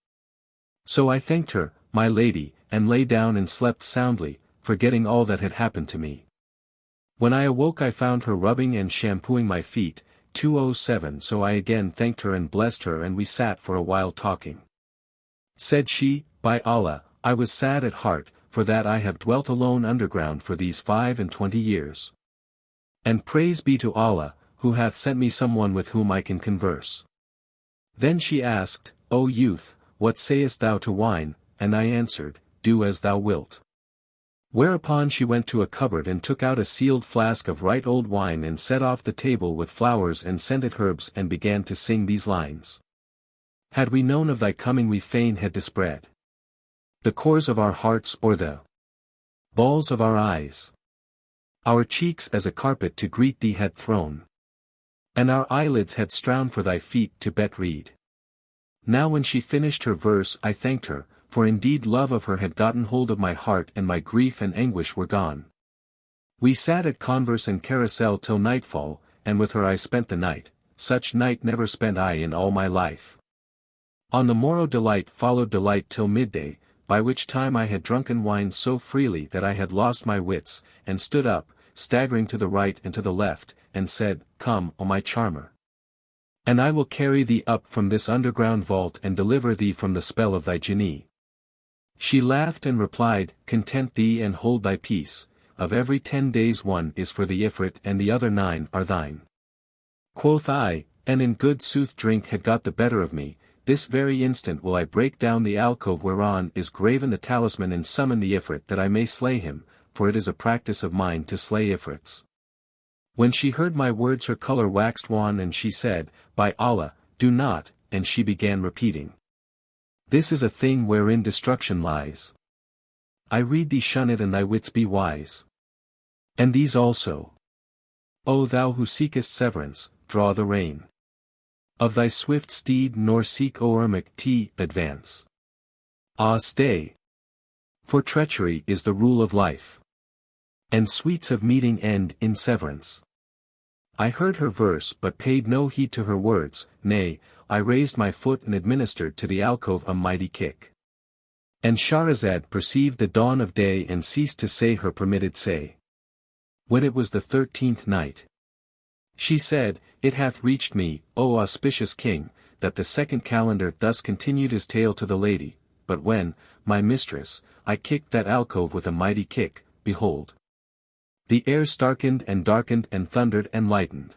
Speaker 1: So I thanked her, my lady, and lay down and slept soundly, forgetting all that had happened to me. When I awoke I found her rubbing and shampooing my feet, 207 so I again thanked her and blessed her and we sat for a while talking. Said she, By Allah, I was sad at heart, for that I have dwelt alone underground for these 25 years. And praise be to Allah, who hath sent me someone with whom I can converse. Then she asked, O youth, what sayest thou to wine? And I answered, Do as thou wilt. Whereupon she went to a cupboard and took out a sealed flask of right old wine and set off the table with flowers and scented herbs and began to sing these lines. Had we known of thy coming we fain had dispread the cores of our hearts or the balls of our eyes. Our cheeks as a carpet to greet thee had thrown, and our eyelids had strown for thy feet to bet read. Now when she finished her verse I thanked her, for indeed love of her had gotten hold of my heart and my grief and anguish were gone. We sat at converse and carousel till nightfall, and with her I spent the night, such night never spent I in all my life. On the morrow delight followed delight till midday, by which time I had drunken wine so freely that I had lost my wits, and stood up, staggering to the right and to the left, and said, Come, O my charmer. And I will carry thee up from this underground vault and deliver thee from the spell of thy Jinni. She laughed and replied, Content thee and hold thy peace, of every 10 days one is for the Ifrit and the other 9 are thine. Quoth I, and in good sooth drink had got the better of me, this very instant will I break down the alcove whereon is graven the talisman and summon the Ifrit that I may slay him, for it is a practice of mine to slay Ifrits. When she heard my words her color waxed wan and she said, By Allah, do not, and she began repeating. This is a thing wherein destruction lies. I rede thee shun it and thy wits be wise. And these also. O thou who seekest severance, draw the rein of thy swift steed nor seek o'ermac advance. Ah stay! For treachery is the rule of life. And sweets of meeting end in severance. I heard her verse but paid no heed to her words, nay, I raised my foot and administered to the alcove a mighty kick. And Scheherazade perceived the dawn of day and ceased to say her permitted say. When it was the 13th night, she said, It hath reached me, O auspicious king, that the second Kalandar thus continued his tale to the lady, but when, my mistress, I kicked that alcove with a mighty kick, behold, the air starkened and darkened and thundered and lightened.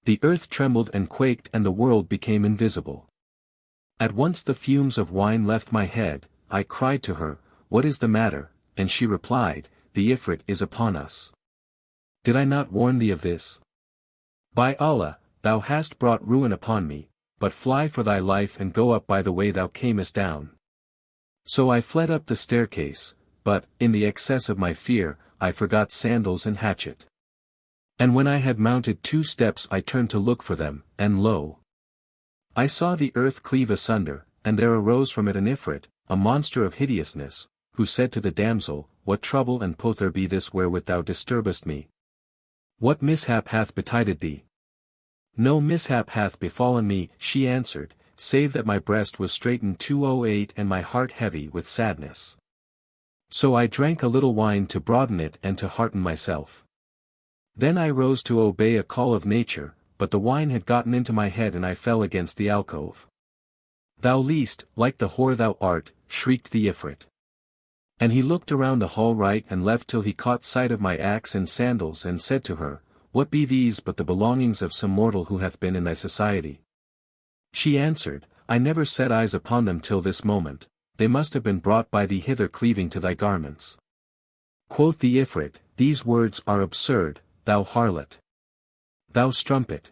Speaker 1: The earth trembled and quaked and the world became invisible. At once the fumes of wine left my head, I cried to her, What is the matter? And she replied, The Ifrit is upon us. Did I not warn thee of this? By Allah, thou hast brought ruin upon me, but fly for thy life and go up by the way thou camest down. So I fled up the staircase, but, in the excess of my fear, I forgot sandals and hatchet. And when I had mounted 2 steps I turned to look for them, and lo! I saw the earth cleave asunder, and there arose from it an Ifrit, a monster of hideousness, who said to the damsel, What trouble and pother be this wherewith thou disturbest me? What mishap hath betided thee? No mishap hath befallen me, she answered, save that my breast was straitened 208 and my heart heavy with sadness. So I drank a little wine to broaden it and to hearten myself. Then I rose to obey a call of nature, but the wine had gotten into my head and I fell against the alcove. Thou least, like the whore thou art, shrieked the Ifrit. And he looked around the hall right and left till he caught sight of my axe and sandals and said to her, What be these but the belongings of some mortal who hath been in thy society? She answered, I never set eyes upon them till this moment, they must have been brought by thee hither cleaving to thy garments. Quoth the Ifrit, These words are absurd, thou harlot. Thou strumpet.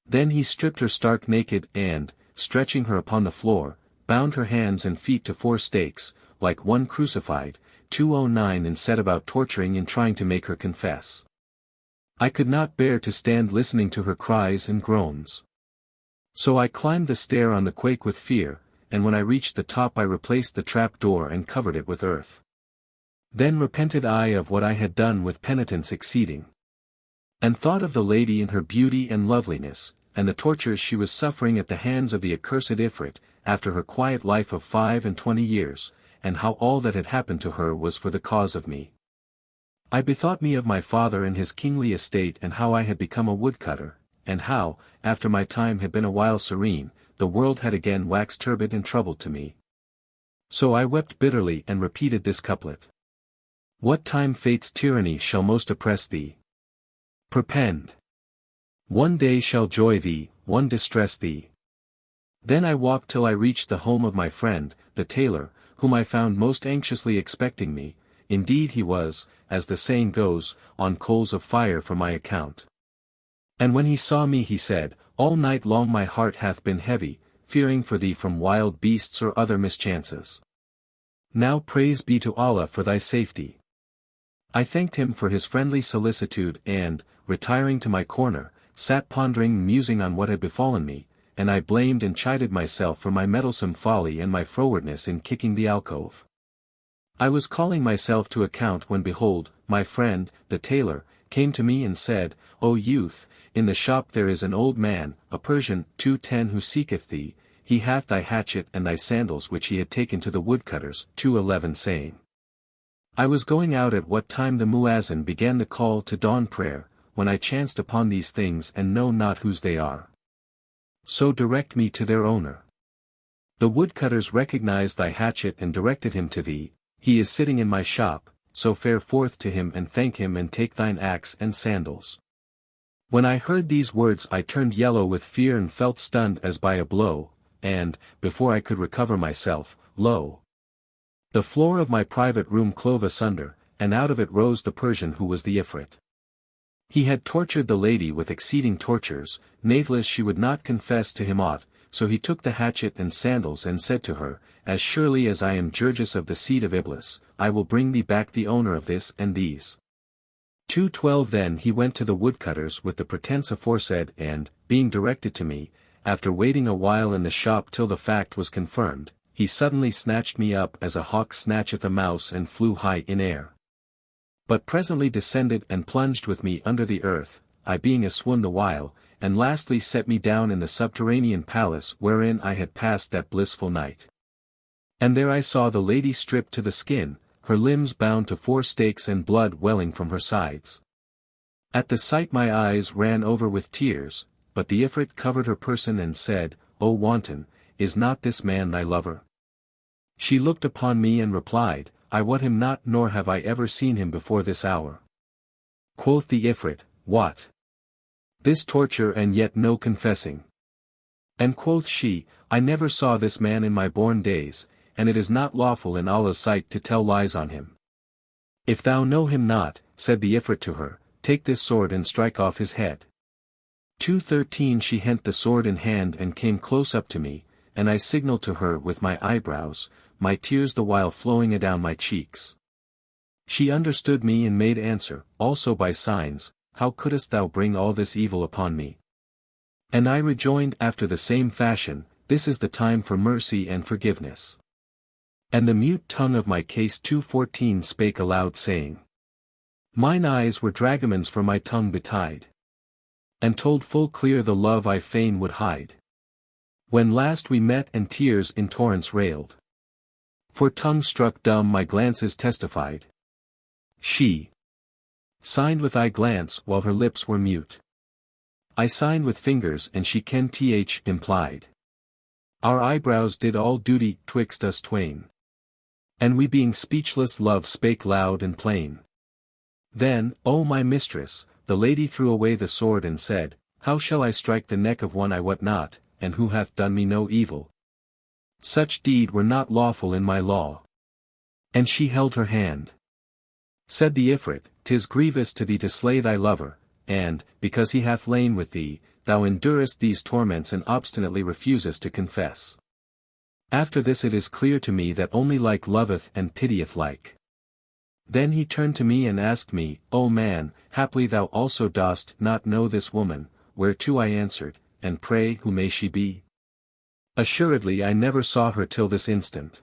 Speaker 1: Then he stripped her stark naked and, stretching her upon the floor, bound her hands and feet to 4 stakes, like one crucified, 209 and set about torturing and trying to make her confess. I could not bear to stand listening to her cries and groans. So I climbed the stair on the quake with fear, and when I reached the top I replaced the trap door and covered it with earth. Then repented I of what I had done with penitence exceeding. And thought of the lady in her beauty and loveliness, and the tortures she was suffering at the hands of the accursed Ifrit, after her quiet life of 25 years, and how all that had happened to her was for the cause of me. I bethought me of my father and his kingly estate and how I had become a woodcutter, and how, after my time had been a while serene, the world had again waxed turbid and troubled to me. So I wept bitterly and repeated this couplet. What time fate's tyranny shall most oppress thee? Perpend. One day shall joy thee, one distress thee. Then I walked till I reached the home of my friend, the tailor, whom I found most anxiously expecting me. Indeed he was, as the saying goes, on coals of fire for my account. And when he saw me he said, All night long my heart hath been heavy, fearing for thee from wild beasts or other mischances. Now praise be to Allah for thy safety. I thanked him for his friendly solicitude and, retiring to my corner, sat pondering and musing on what had befallen me, and I blamed and chided myself for my meddlesome folly and my frowardness in kicking the alcove. I was calling myself to account when behold, my friend, the tailor, came to me and said, O youth, in the shop there is an old man, a Persian, 210 who seeketh thee, he hath thy hatchet and thy sandals which he had taken to the woodcutters, 211 saying. I was going out at what time the muazzin began the call to dawn prayer, when I chanced upon these things and know not whose they are. so direct me to their owner. The woodcutters recognized thy hatchet and directed him to thee, he is sitting in my shop, so fare forth to him and thank him and take thine axe and sandals. When I heard these words I turned yellow with fear and felt stunned as by a blow, and, before I could recover myself, lo! The floor of my private room clove asunder, and out of it rose the Persian who was the Ifrit. He had tortured the lady with exceeding tortures, natheless she would not confess to him aught, so he took the hatchet and sandals and said to her, As surely as I am Jurgis of the seed of Iblis, I will bring thee back the owner of this and these. 2:12 Then he went to the woodcutters with the pretence aforesaid and, being directed to me, after waiting a while in the shop till the fact was confirmed, he suddenly snatched me up as a hawk snatcheth a mouse and flew high in air. But presently descended and plunged with me under the earth, I being aswoon the while, and lastly set me down in the subterranean palace wherein I had passed that blissful night. And there I saw the lady stripped to the skin, her limbs bound to 4 stakes and blood welling from her sides. At the sight my eyes ran over with tears, but the Ifrit covered her person and said, O wanton, is not this man thy lover? She looked upon me and replied, I wot him not nor have I ever seen him before this hour. Quoth the Ifrit, What? This torture and yet no confessing. And quoth she, I never saw this man in my born days, and it is not lawful in Allah's sight to tell lies on him. If thou know him not, said the Ifrit to her, take this sword and strike off his head. 2:13 She hent the sword in hand and came close up to me, and I signalled to her with my eyebrows, my tears the while flowing adown my cheeks. She understood me and made answer, also by signs, How couldst thou bring all this evil upon me? And I rejoined after the same fashion, This is the time for mercy and forgiveness. And the mute tongue of my case 2:14 spake aloud saying, Mine eyes were dragomans for my tongue betide, and told full clear the love I fain would hide. When last we met and tears in torrents railed, for tongue struck dumb my glances testified. She signed with eye glance while her lips were mute. I signed with fingers and she ken th implied. Our eyebrows did all duty twixt us twain. And we being speechless love spake loud and plain. Then, O my mistress, the lady threw away the sword and said, How shall I strike the neck of one I wot not, and who hath done me no evil? Such deed were not lawful in my law. And she held her hand. Said the Ifrit, 'Tis grievous to thee to slay thy lover, and, because he hath lain with thee, thou endurest these torments and obstinately refusest to confess. After this it is clear to me that only like loveth and pitieth like. Then he turned to me and asked me, O man, haply thou also dost not know this woman, whereto I answered, And pray who may she be? Assuredly I never saw her till this instant.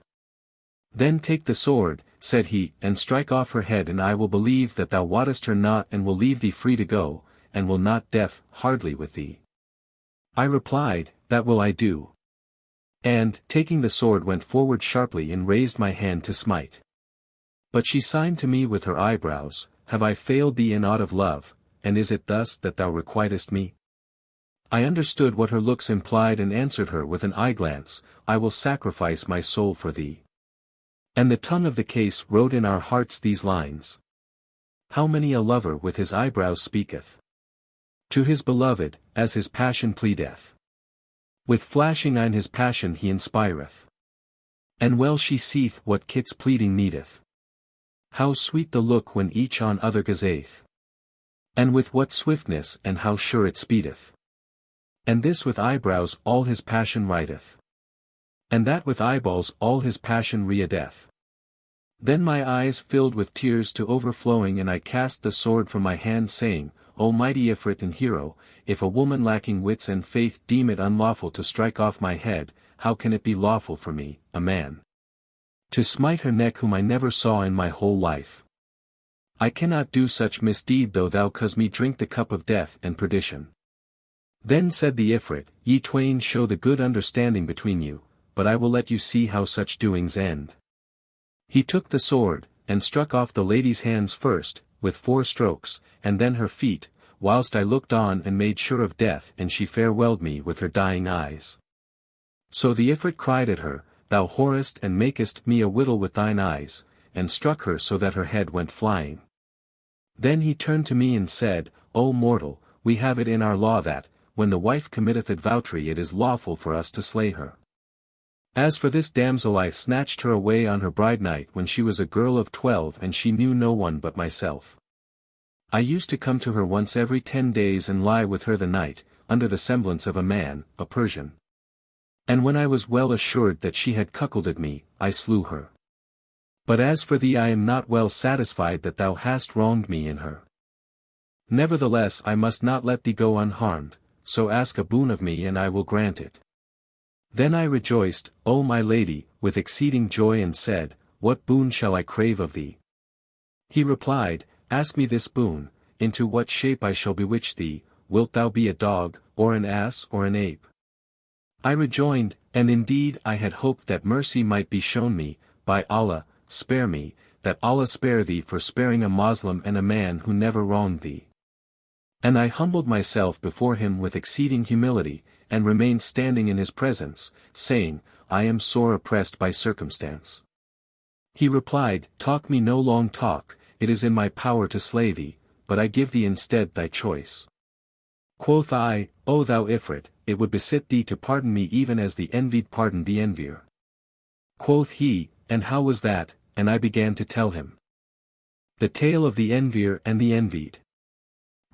Speaker 1: Then take the sword, said he, and strike off her head and I will believe that thou wottest her not and will leave thee free to go, and will not deaf hardly with thee. I replied, That will I do. And, taking the sword went forward sharply and raised my hand to smite. But she signed to me with her eyebrows, Have I failed thee in aught of love, and is it thus that thou requitest me? I understood what her looks implied and answered her with an eye-glance, I will sacrifice my soul for thee. And the tongue of the case wrote in our hearts these lines. How many a lover with his eyebrows speaketh to his beloved, as his passion pleadeth. With flashing eyne his passion he inspireth. And well she seeth what kit's pleading needeth. How sweet the look when each on other gazeth. And with what swiftness and how sure it speedeth. And this with eyebrows all his passion writeth. And that with eyeballs all his passion readeth. Then my eyes filled with tears to overflowing and I cast the sword from my hand saying, O mighty Ifrit and hero, if a woman lacking wits and faith deem it unlawful to strike off my head, how can it be lawful for me, a man, to smite her neck whom I never saw in my whole life? I cannot do such misdeed though thou cause me drink the cup of death and perdition. Then said the Ifrit, Ye twain show the good understanding between you, but I will let you see how such doings end. He took the sword, and struck off the lady's hands first, with 4 strokes, and then her feet, whilst I looked on and made sure of death, and she farewelled me with her dying eyes. So the Ifrit cried at her, Thou whorest and makest me a whittle with thine eyes, and struck her so that her head went flying. Then he turned to me and said, O mortal, we have it in our law that, when the wife committeth advoutry, it is lawful for us to slay her. As for this damsel, I snatched her away on her bride night when she was a girl of 12, and she knew no one but myself. I used to come to her once every 10 days and lie with her the night, under the semblance of a man, a Persian. And when I was well assured that she had cuckolded me, I slew her. But as for thee, I am not well satisfied that thou hast wronged me in her. Nevertheless, I must not let thee go unharmed, so ask a boon of me and I will grant it. Then I rejoiced, O my lady, with exceeding joy, and said, What boon shall I crave of thee? He replied, Ask me this boon, into what shape I shall bewitch thee, wilt thou be a dog, or an ass, or an ape? I rejoined, And indeed I had hoped that mercy might be shown me, by Allah, spare me, that Allah spare thee for sparing a Moslem and a man who never wronged thee. And I humbled myself before him with exceeding humility, and remained standing in his presence, saying, I am sore oppressed by circumstance. He replied, Talk me no long talk, it is in my power to slay thee, but I give thee instead thy choice. Quoth I, O thou Ifrit, it would besit thee to pardon me even as the Envied pardoned the Envier. Quoth he, And how was that? And I began to tell him the tale of the Envier and the Envied.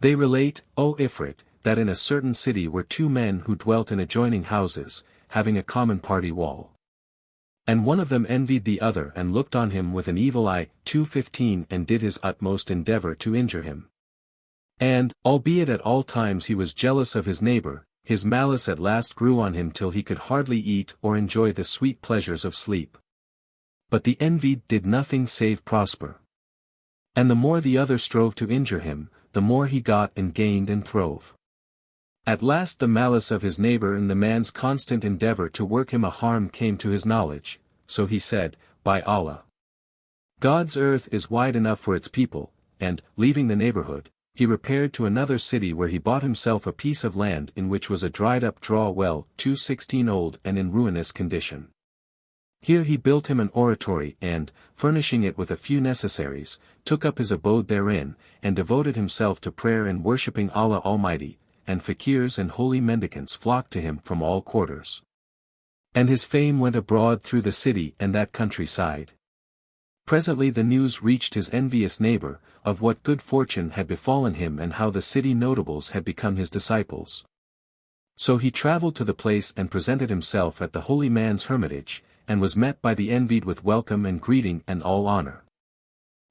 Speaker 1: They relate, O Ifrit, that in a certain city were 2 men who dwelt in adjoining houses, having a common party wall. And one of them envied the other and looked on him with an evil eye, 2:15, and did his utmost endeavor to injure him. And, albeit at all times he was jealous of his neighbor, his malice at last grew on him till he could hardly eat or enjoy the sweet pleasures of sleep. But the envied did nothing save prosper. And the more the other strove to injure him, the more he got and gained and throve. At last the malice of his neighbor and the man's constant endeavor to work him a harm came to his knowledge, so he said, By Allah, God's earth is wide enough for its people, and, leaving the neighborhood, he repaired to another city where he bought himself a piece of land in which was a dried-up draw well, 216 old and in ruinous condition. Here he built him an oratory and, furnishing it with a few necessaries, took up his abode therein, and devoted himself to prayer and worshipping Allah Almighty, and fakirs and holy mendicants flocked to him from all quarters. And his fame went abroad through the city and that countryside. Presently the news reached his envious neighbor, of what good fortune had befallen him and how the city notables had become his disciples. So he travelled to the place and presented himself at the holy man's hermitage, and was met by the Envied with welcome and greeting and all honor.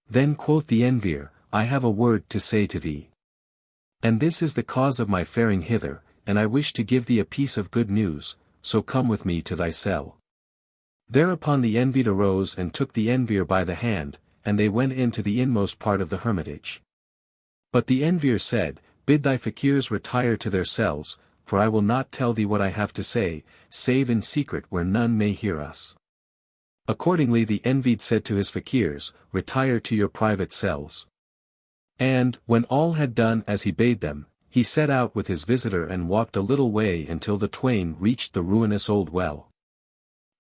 Speaker 1: Then quoth the Envier, I have a word to say to thee. And this is the cause of my faring hither, and I wish to give thee a piece of good news, so come with me to thy cell. Thereupon the Envied arose and took the Envier by the hand, and they went into the inmost part of the hermitage. But the Envier said, Bid thy fakirs retire to their cells, for I will not tell thee what I have to say, save in secret where none may hear us. Accordingly the Envied said to his fakirs, Retire to your private cells. And, when all had done as he bade them, he set out with his visitor and walked a little way until the twain reached the ruinous old well.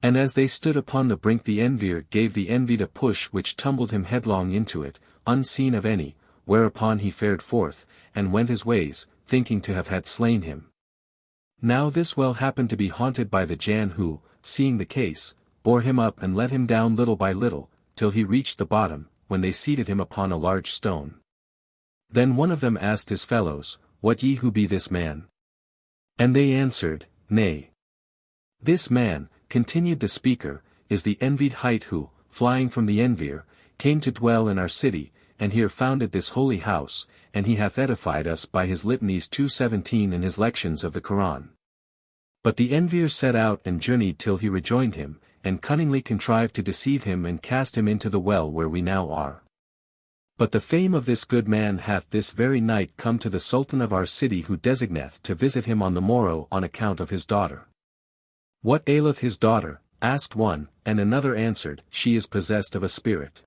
Speaker 1: And as they stood upon the brink the Envier gave the Envied a push which tumbled him headlong into it, unseen of any, whereupon he fared forth, and went his ways, thinking to have had slain him. Now this well happened to be haunted by the Jann who, seeing the case, bore him up and let him down little by little, till he reached the bottom, when they seated him upon a large stone. Then one of them asked his fellows, What ye who be this man? And they answered, Nay. This man, continued the speaker, is the Envied hight who, flying from the Envier, came to dwell in our city, and here founded this holy house, and he hath edified us by his litanies 217 and his lections of the Quran. But the Envier set out and journeyed till he rejoined him, and cunningly contrived to deceive him and cast him into the well where we now are. But the fame of this good man hath this very night come to the Sultan of our city who designeth to visit him on the morrow on account of his daughter. What aileth his daughter? Asked one, and another answered, She is possessed of a spirit.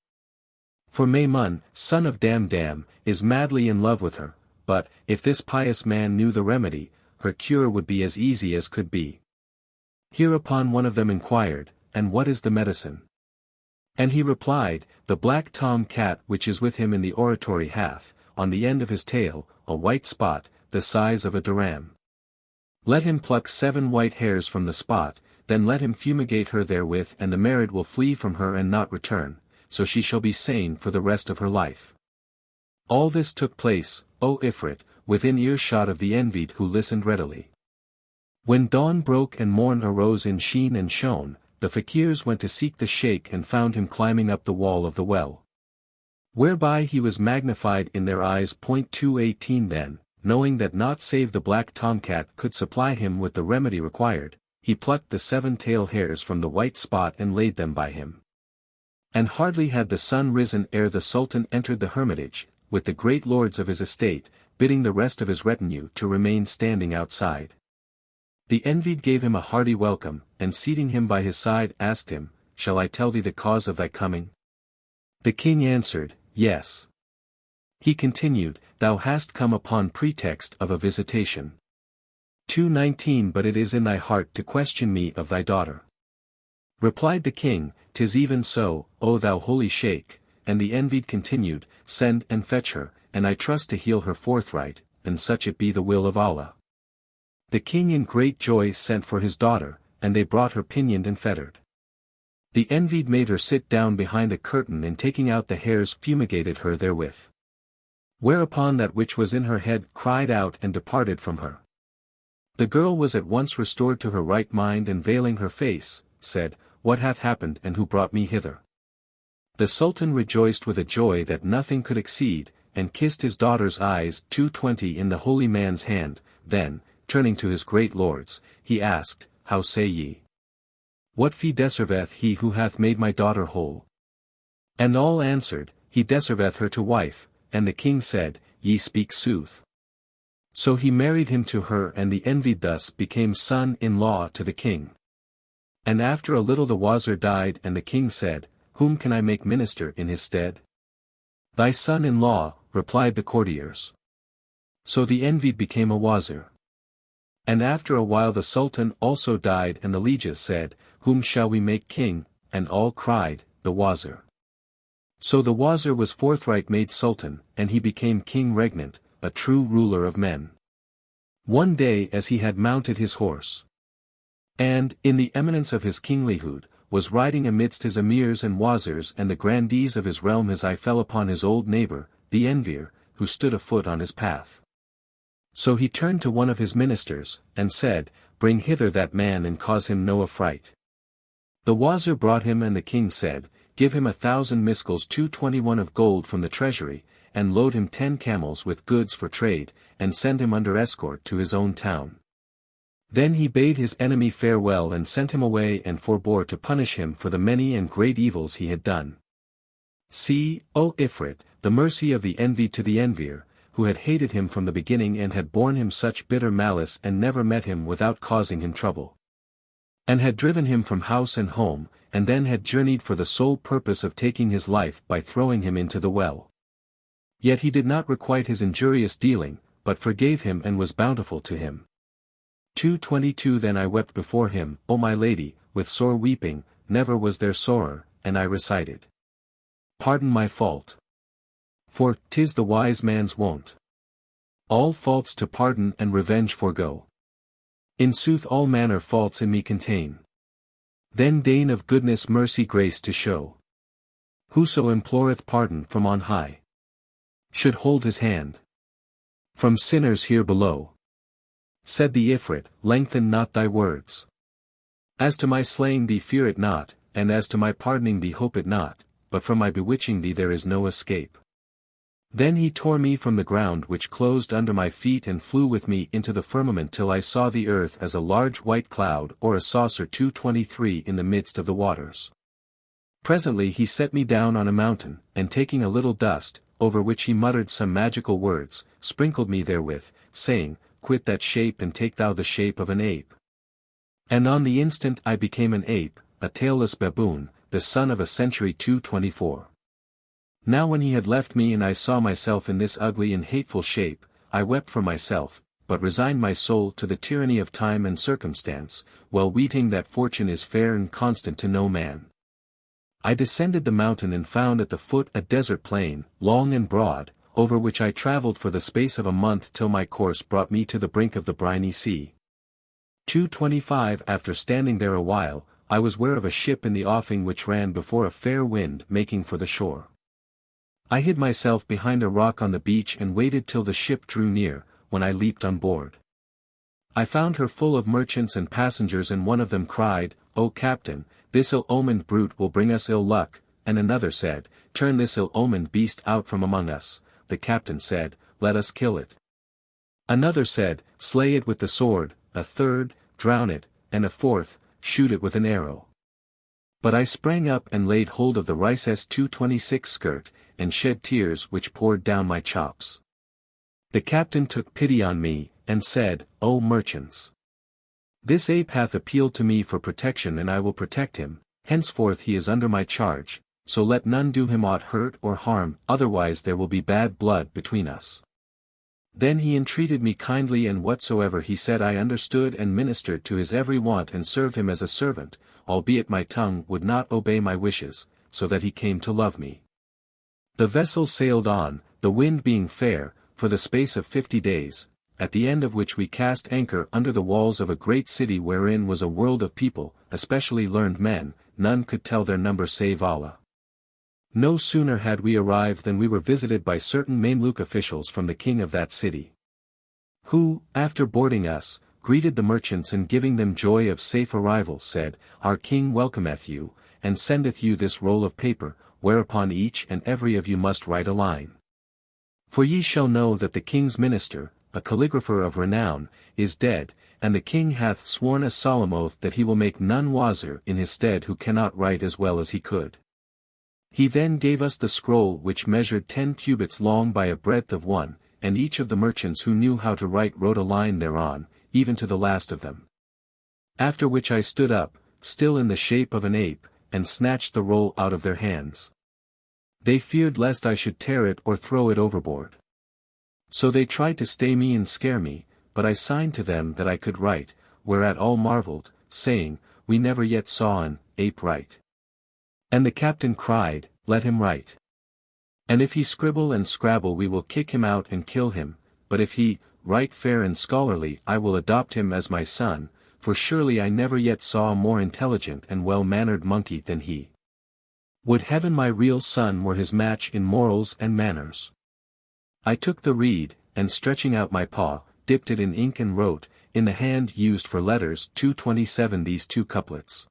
Speaker 1: For Maymun, son of Damdam, is madly in love with her, but, if this pious man knew the remedy, her cure would be as easy as could be. Hereupon one of them inquired, "And what is the medicine?" And he replied, "The black tom cat which is with him in the oratory hath, on the end of his tail, a white spot, the size of a dirham. Let him pluck 7 white hairs from the spot, then let him fumigate her therewith, and the marad will flee from her and not return, so she shall be sane for the rest of her life." All this took place, O Ifrit, within earshot of the Envied, who listened readily. When dawn broke and morn arose in sheen and shone, the fakirs went to seek the Shaykh and found him climbing up the wall of the well. Whereby he was magnified in their eyes. 218 Then, knowing that naught save the black tomcat could supply him with the remedy required, he plucked the 7 tail hairs from the white spot and laid them by him. And hardly had the sun risen ere the Sultan entered the hermitage, with the great lords of his estate, bidding the rest of his retinue to remain standing outside. The Envied gave him a hearty welcome, and seating him by his side asked him, "Shall I tell thee the cause of thy coming?" The king answered, "Yes." He continued, "Thou hast come upon pretext of a visitation. 219 But it is in thy heart to question me of thy daughter." Replied the king, "'Tis even so, O thou holy Shaykh," and the Envied continued, "Send and fetch her, and I trust to heal her forthright, and such it be the will of Allah." The king in great joy sent for his daughter, and they brought her pinioned and fettered. The Envied made her sit down behind a curtain, and taking out the hairs fumigated her therewith. Whereupon that which was in her head cried out and departed from her. The girl was at once restored to her right mind, and veiling her face, said, "What hath happened, and who brought me hither?" The Sultan rejoiced with a joy that nothing could exceed, and kissed his daughter's eyes. 220 In the holy man's hand. Then, turning to his great lords, he asked, "How say ye? What fee deserveth he who hath made my daughter whole?" And all answered, "He deserveth her to wife," and the king said, "Ye speak sooth." So he married him to her, and the Envied thus became son-in-law to the king. And after a little the Wazir died, and the king said, "Whom can I make minister in his stead?" "Thy son-in-law," replied the courtiers. So the Envied became a Wazir. And after a while the Sultan also died, and the lieges said, "Whom shall we make king?" And all cried, "The Wazir." So the Wazir was forthright made Sultan, and he became king regnant, a true ruler of men. One day as he had mounted his horse, and, in the eminence of his kinglihood, was riding amidst his emirs and wazirs and the grandees of his realm, his eye fell upon his old neighbor, the Envier, who stood afoot on his path. So he turned to one of his ministers, and said, "Bring hither that man and cause him no affright." The Wazir brought him, and the king said, "Give him 1,000 miskals 221 of gold from the treasury, and load him 10 camels with goods for trade, and send him under escort to his own town." Then he bade his enemy farewell and sent him away, and forbore to punish him for the many and great evils he had done. See, O Ifrit, the mercy of the Envied to the Envier, who had hated him from the beginning and had borne him such bitter malice and never met him without causing him trouble. And had driven him from house and home, and then had journeyed for the sole purpose of taking his life by throwing him into the well. Yet he did not requite his injurious dealing, but forgave him and was bountiful to him. 222 Then I wept before him, O my lady, with sore weeping, never was there sorer, and I recited, "Pardon my fault. For 'tis the wise man's wont all faults to pardon and revenge forego. In sooth all manner faults in me contain. Then deign of goodness mercy grace to show. Whoso imploreth pardon from on high should hold his hand from sinners here below." Said the Ifrit, "Lengthen not thy words. As to my slaying thee fear it not, and as to my pardoning thee hope it not, but from my bewitching thee there is no escape." Then he tore me from the ground which closed under my feet and flew with me into the firmament till I saw the earth as a large white cloud or a saucer 223 in the midst of the waters. Presently he set me down on a mountain, and taking a little dust, over which he muttered some magical words, sprinkled me therewith, saying, "Quit that shape and take thou the shape of an ape." And on the instant I became an ape, a tailless baboon, the son of a century 224. Now when he had left me and I saw myself in this ugly and hateful shape, I wept for myself, but resigned my soul to the tyranny of time and circumstance, well weeting that fortune is fair and constant to no man. I descended the mountain and found at the foot a desert plain, long and broad, over which I travelled for the space of a month till my course brought me to the brink of the briny sea. 2:25 After standing there a while, I was ware of a ship in the offing which ran before a fair wind making for the shore. I hid myself behind a rock on the beach and waited till the ship drew near, when I leaped on board. I found her full of merchants and passengers, and one of them cried, "O Captain, this ill-omened brute will bring us ill luck," and another said, "Turn this ill-omened beast out from among us." The captain said, "Let us kill it." Another said, "Slay it with the sword," a third, "Drown it," and a fourth, "Shoot it with an arrow." But I sprang up and laid hold of the Rice's 226 skirt, and shed tears which poured down my chops. The captain took pity on me, and said, "O merchants! This ape hath appealed to me for protection, and I will protect him. Henceforth he is under my charge, so let none do him aught hurt or harm, otherwise there will be bad blood between us." Then he entreated me kindly, and whatsoever he said I understood, and ministered to his every want and served him as a servant, albeit my tongue would not obey my wishes, so that he came to love me. The vessel sailed on, the wind being fair, for the space of 50 days, at the end of which we cast anchor under the walls of a great city wherein was a world of people, especially learned men, none could tell their number save Allah. No sooner had we arrived than we were visited by certain Mameluke officials from the king of that city, who, after boarding us, greeted the merchants and giving them joy of safe arrival said, "Our king welcometh you, and sendeth you this roll of paper, whereupon each and every of you must write a line. For ye shall know that the king's minister, a calligrapher of renown, is dead, and the king hath sworn a solemn oath that he will make none Wazir in his stead who cannot write as well as he could." He then gave us the scroll, which measured 10 cubits long by a breadth of 1, and each of the merchants who knew how to write wrote a line thereon, even to the last of them. After which I stood up, still in the shape of an ape, and snatched the roll out of their hands. They feared lest I should tear it or throw it overboard. So they tried to stay me and scare me, but I signed to them that I could write, whereat all marveled, saying, "We never yet saw an ape write." And the captain cried, "Let him write. And if he scribble and scrabble we will kick him out and kill him, but if he write fair and scholarly I will adopt him as my son, for surely I never yet saw a more intelligent and well-mannered monkey than he. Would heaven my real son were his match in morals and manners." I took the reed, and stretching out my paw, dipped it in ink and wrote, in the hand used for letters 227 these 2 couplets.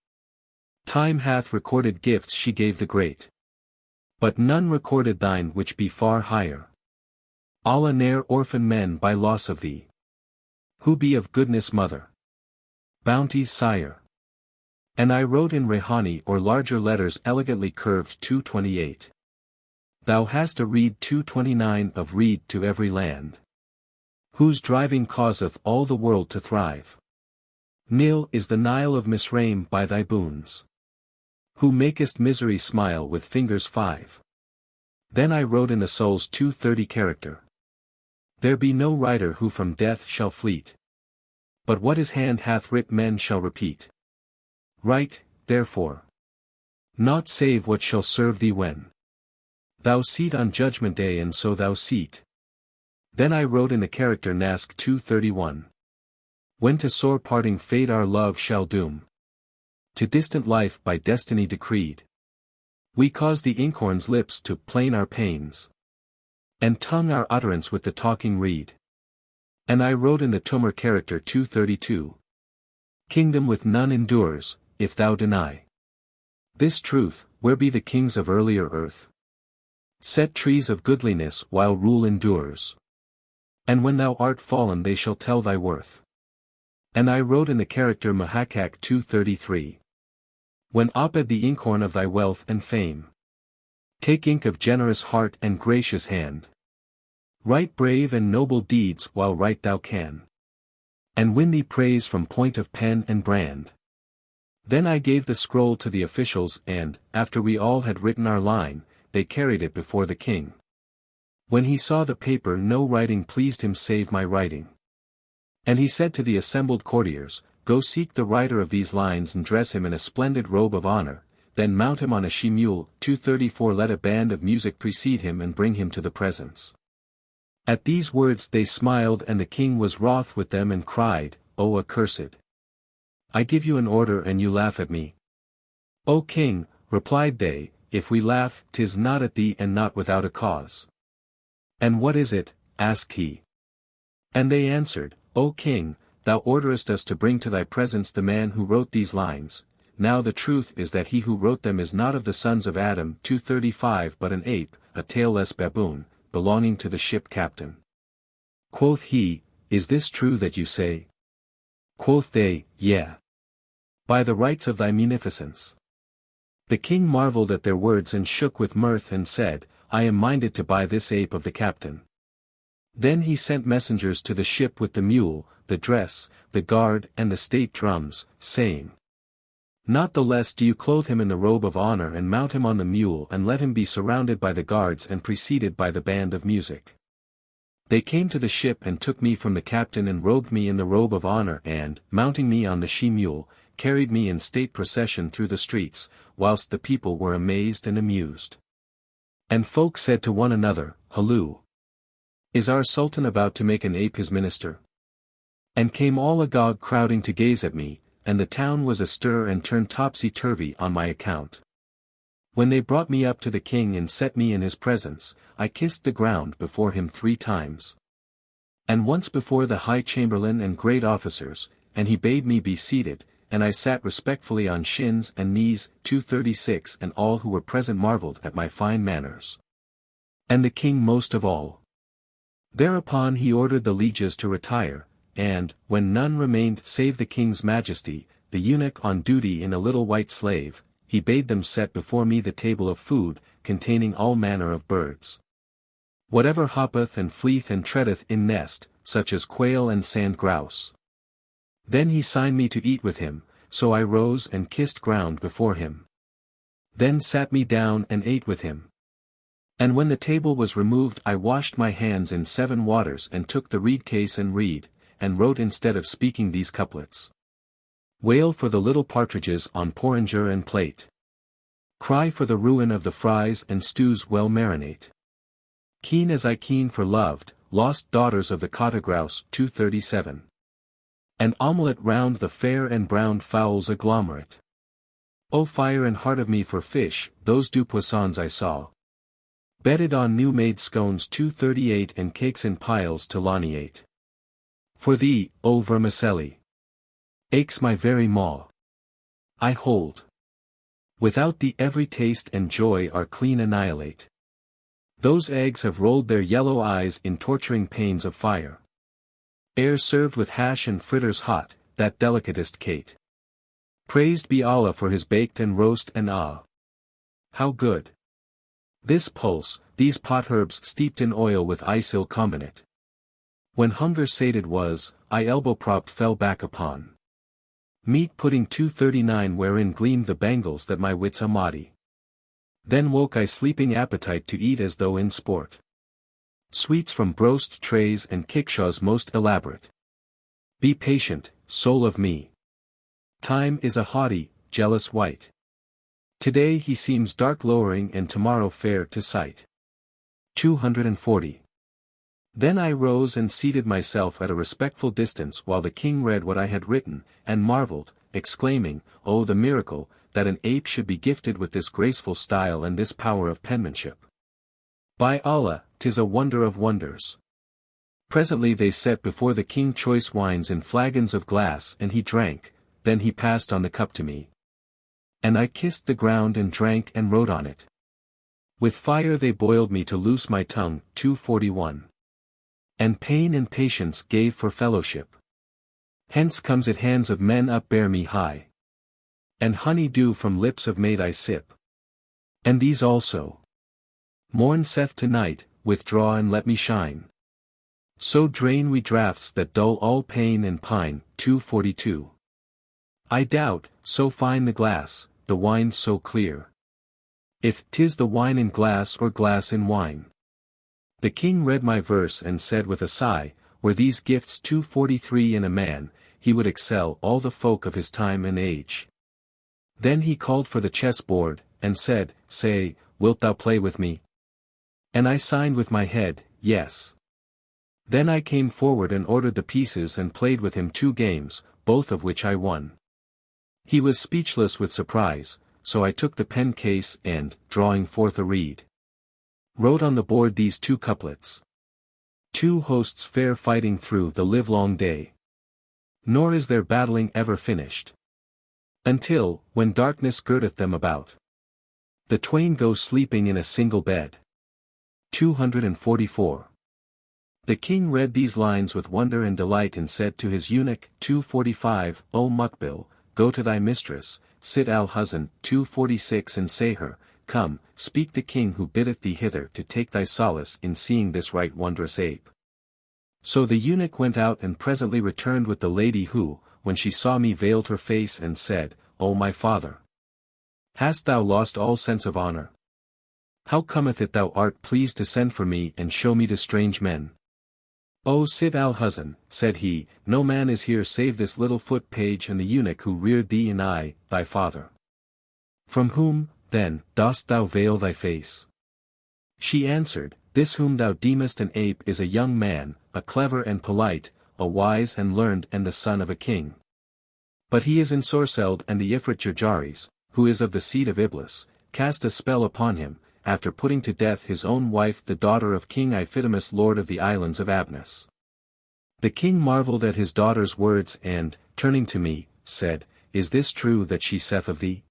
Speaker 1: "Time hath recorded gifts she gave the great, but none recorded thine which be far higher. Allah ne'er orphan men by loss of thee, who be of goodness mother, bounty's sire." And I wrote in Rehani or larger letters elegantly curved 228. "Thou hast a reed 229 of reed to every land, whose driving causeth all the world to thrive. Nil is the Nile of Misraim by thy boons, who makest misery smile with fingers 5. Then I wrote in the soul's 230 character, "There be no writer who from death shall fleet, but what his hand hath writ men shall repeat. Write, therefore, naught save what shall serve thee when thou seat on judgment day, and so thou seat." Then I wrote in the character Nask 231, "When to sore parting fate our love shall doom, to distant life by destiny decreed, we cause the inkhorn's lips to plain our pains, and tongue our utterance with the talking reed." And I wrote in the Tumor character 232, "Kingdom with none endures, if thou deny this truth, where be the kings of earlier earth? Set trees of goodliness while rule endures, and when thou art fallen they shall tell thy worth." And I wrote in the character Mahakak 233, "When Abed the inkhorn of thy wealth and fame, take ink of generous heart and gracious hand, write brave and noble deeds while write thou can, and win thee praise from point of pen and brand." Then I gave the scroll to the officials, and, after we all had written our line, they carried it before the king. When he saw the paper, no writing pleased him save my writing. And he said to the assembled courtiers, Go seek the writer of these lines and dress him in a splendid robe of honor, then mount him on a she-mule. 234 Let a band of music precede him and bring him to the presence. At these words they smiled, and the king was wroth with them and cried, O accursed! I give you an order and you laugh at me. O king, replied they, if we laugh, 'tis not at thee and not without a cause. And what is it? asked he. And they answered, O king, thou orderest us to bring to thy presence the man who wrote these lines. Now the truth is that he who wrote them is not of the sons of Adam. 235 but an ape, a tailless baboon, belonging to the ship captain. Quoth he, Is this true that you say? Quoth they, Yea. By the rights of thy munificence. The king marveled at their words and shook with mirth and said, I am minded to buy this ape of the captain. Then he sent messengers to the ship with the mule, the dress, the guard and the state drums, saying, Not the less do you clothe him in the robe of honor and mount him on the mule and let him be surrounded by the guards and preceded by the band of music. They came to the ship and took me from the captain and robed me in the robe of honor and, mounting me on the she-mule, carried me in state procession through the streets, whilst the people were amazed and amused. And folk said to one another, Halloo! Is our sultan about to make an ape his minister? And came all agog crowding to gaze at me, and the town was astir and turned topsy-turvy on my account. When they brought me up to the king and set me in his presence, I kissed the ground before him 3 times. And once before the high chamberlain and great officers, and he bade me be seated, and I sat respectfully on shins and knees. 236 And all who were present marveled at my fine manners. And the king most of all. Thereupon he ordered the lieges to retire, and, when none remained save the king's majesty, the eunuch on duty in a little white slave, he bade them set before me the table of food, containing all manner of birds. Whatever hoppeth and fleeth and treadeth in nest, such as quail and sand grouse. Then he signed me to eat with him, so I rose and kissed ground before him. Then sat me down and ate with him. And when the table was removed I washed my hands in 7 waters and took the reed case and reed, and wrote instead of speaking these couplets. Wail for the little partridges on porringer and plate. Cry for the ruin of the fries and stews well marinate. Keen as I keen for loved, lost daughters of the cotta grouse. 237. An omelette round the fair and browned fowls agglomerate. O fire and heart of me for fish, those du poissons I saw. Bedded on new-made scones. 238 And cakes in piles to laniate. For thee, O vermicelli, aches my very maw. I hold. Without thee every taste and joy are clean annihilate. Those eggs have rolled their yellow eyes in torturing pains of fire. Ere served with hash and fritters hot, that delicatest Kate. Praised be Allah for his baked and roast and how good! This pulse, these potherbs steeped in oil with ice ill combinate. When hunger sated was, I elbow-propped fell back upon. Meat pudding. 239 Wherein gleamed the bangles that my wits amadi. Then woke I sleeping appetite to eat as though in sport. Sweets from broached trays and kickshaws most elaborate. Be patient, soul of me. Time is a haughty, jealous wight. Today he seems dark lowering and tomorrow fair to sight. 240. Then I rose and seated myself at a respectful distance while the king read what I had written, and marveled, exclaiming, Oh the miracle, that an ape should be gifted with this graceful style and this power of penmanship. By Allah, 'tis a wonder of wonders. Presently they set before the king choice wines in flagons of glass and he drank, then he passed on the cup to me. And I kissed the ground and drank and wrote on it. With fire they boiled me to loose my tongue. 241. And pain and patience gave for fellowship. Hence comes it hands of men upbear me high. And honey dew from lips of maid I sip. And these also. Morn saith to night, withdraw and let me shine. So drain we draughts that dull all pain and pine. 242. I doubt, so fine the glass, the wine so clear. If 'tis the wine in glass or glass in wine. The king read my verse and said with a sigh, were these gifts 243 in a man, he would excel all the folk of his time and age. Then he called for the chess-board, and said, say, wilt thou play with me? And I signed with my head, yes. Then I came forward and ordered the pieces and played with him 2 games, both of which I won. He was speechless with surprise, so I took the pen case and, drawing forth a reed, wrote on the board these 2 couplets. 2 hosts fair fighting through the livelong day. Nor is their battling ever finished. Until, when darkness girdeth them about, the twain go sleeping in a single bed. 244. The king read these lines with wonder and delight and said to his eunuch, 245, O Muqbil, go to thy mistress, Sit al-Huzn, 246 and say her, come, speak the king who biddeth thee hither to take thy solace in seeing this right wondrous ape. So the eunuch went out and presently returned with the lady who, when she saw me veiled her face and said, O my father! Hast thou lost all sense of honor? How cometh it thou art pleased to send for me and show me to strange men? O Sid al-Huzn, said he, no man is here save this little foot-page and the eunuch who reared thee and I, thy father. From whom, then, dost thou veil thy face? She answered, this whom thou deemest an ape is a young man, a clever and polite, a wise and learned and the son of a king. But he is Ensorcelled and the Ifrit Jarjaris, who is of the seed of Iblis, cast a spell upon him, after putting to death his own wife the daughter of King Ifitimus lord of the islands of Abnus. The king marveled at his daughter's words and, turning to me, said, is this true that she saith of thee?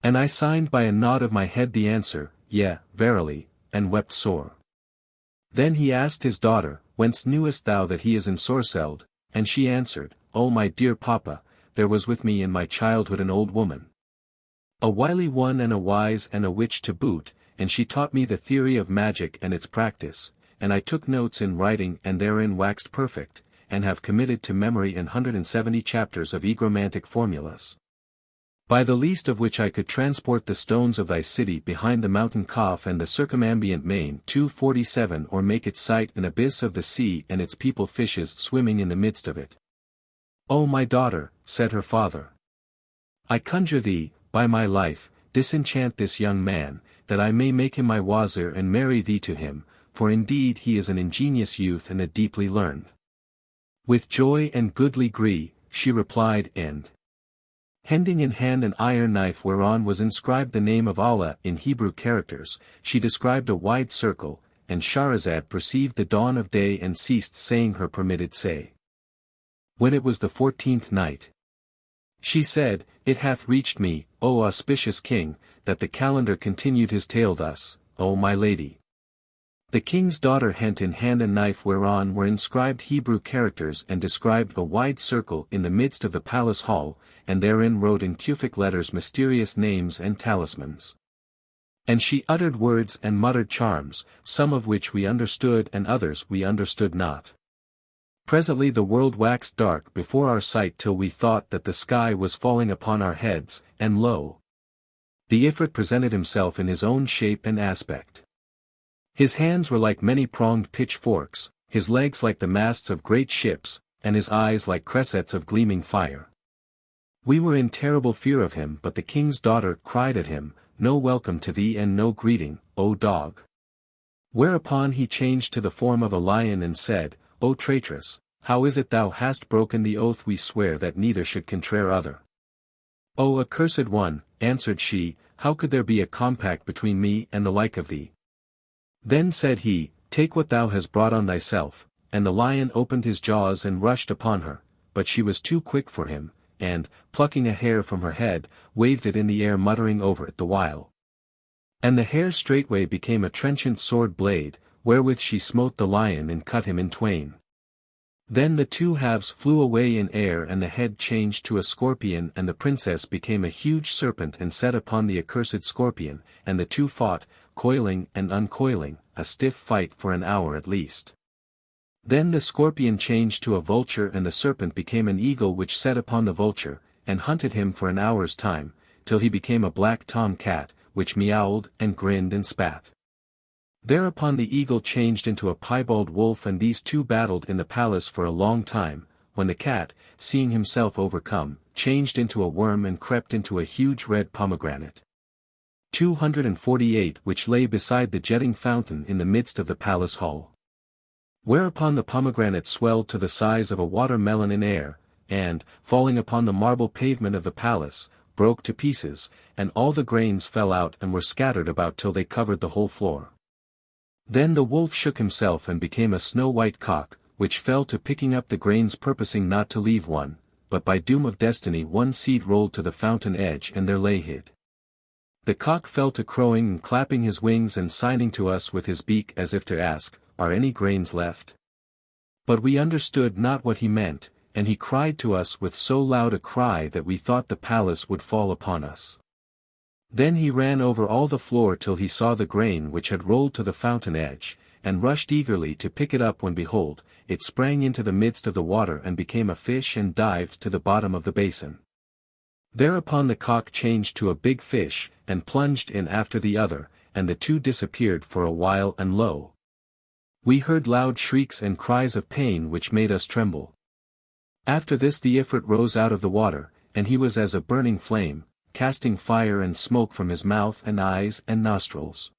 Speaker 1: And I signed by a nod of my head the answer, yea, verily, and wept sore. Then he asked his daughter, whence knewest thou that he is Ensorcelled? And she answered, O my dear papa, there was with me in my childhood an old woman, a wily one and a wise and a witch to boot, and she taught me the theory of magic and its practice, and I took notes in writing and therein waxed perfect, and have committed to memory 170 chapters of egromantic formulas, by the least of which I could transport the stones of thy city behind the mountain Kaf and the circumambient main 247 or make it sight an abyss of the sea and its people fishes swimming in the midst of it. O my daughter, said her father, I conjure thee, by my life, disenchant this young man, that I may make him my Wazir and marry thee to him, for indeed he is an ingenious youth and a deeply learned. With joy and goodly gree, she replied and, hending in hand an iron knife whereon was inscribed the name of Allah in Hebrew characters, she described a wide circle, and Scheherazade perceived the dawn of day and ceased saying her permitted say. When it was the 14th night, she said, it hath reached me, O auspicious king, that the Kalandar continued his tale thus, O my lady. The king's daughter hent in hand a knife whereon were inscribed Hebrew characters and described a wide circle in the midst of the palace hall, and therein wrote in Kufic letters mysterious names and talismans. And she uttered words and muttered charms, some of which we understood and others we understood not. Presently the world waxed dark before our sight till we thought that the sky was falling upon our heads, and lo! The Ifrit presented himself in his own shape and aspect. His hands were like many-pronged pitchforks, his legs like the masts of great ships, and his eyes like cressets of gleaming fire. We were in terrible fear of him, but the king's daughter cried at him, no welcome to thee and no greeting, O dog. Whereupon he changed to the form of a lion and said, O traitress, how is it thou hast broken the oath we swear that neither should contraire other? O accursed one, answered she, how could there be a compact between me and the like of thee? Then said he, take what thou hast brought on thyself, and the lion opened his jaws and rushed upon her, but she was too quick for him, and, plucking a hair from her head, waved it in the air muttering over it the while. And the hair straightway became a trenchant sword blade, wherewith she smote the lion and cut him in twain. Then the two halves flew away in air and the head changed to a scorpion and the princess became a huge serpent and set upon the accursed scorpion, and the two fought, coiling and uncoiling, a stiff fight for an hour at least. Then the scorpion changed to a vulture and the serpent became an eagle which set upon the vulture, and hunted him for an hour's time, till he became a black tom cat, which meowed and grinned and spat. Thereupon the eagle changed into a piebald wolf, and these two battled in the palace for a long time, when the cat, seeing himself overcome, changed into a worm and crept into a huge red pomegranate. 248 which lay beside the jetting fountain in the midst of the palace hall. Whereupon the pomegranate swelled to the size of a watermelon in air, and, falling upon the marble pavement of the palace, broke to pieces, and all the grains fell out and were scattered about till they covered the whole floor. Then the wolf shook himself and became a snow-white cock, which fell to picking up the grains, purposing not to leave one, but by doom of destiny one seed rolled to the fountain edge and there lay hid. The cock fell to crowing and clapping his wings and signing to us with his beak as if to ask, "Are any grains left?" But we understood not what he meant, and he cried to us with so loud a cry that we thought the palace would fall upon us. Then he ran over all the floor till he saw the grain which had rolled to the fountain edge, and rushed eagerly to pick it up, when behold, it sprang into the midst of the water and became a fish and dived to the bottom of the basin. Thereupon the cock changed to a big fish, and plunged in after the other, and the two disappeared for a while, and lo! We heard loud shrieks and cries of pain which made us tremble. After this the Ifrit rose out of the water, and he was as a burning flame, casting fire and smoke from his mouth and eyes and nostrils.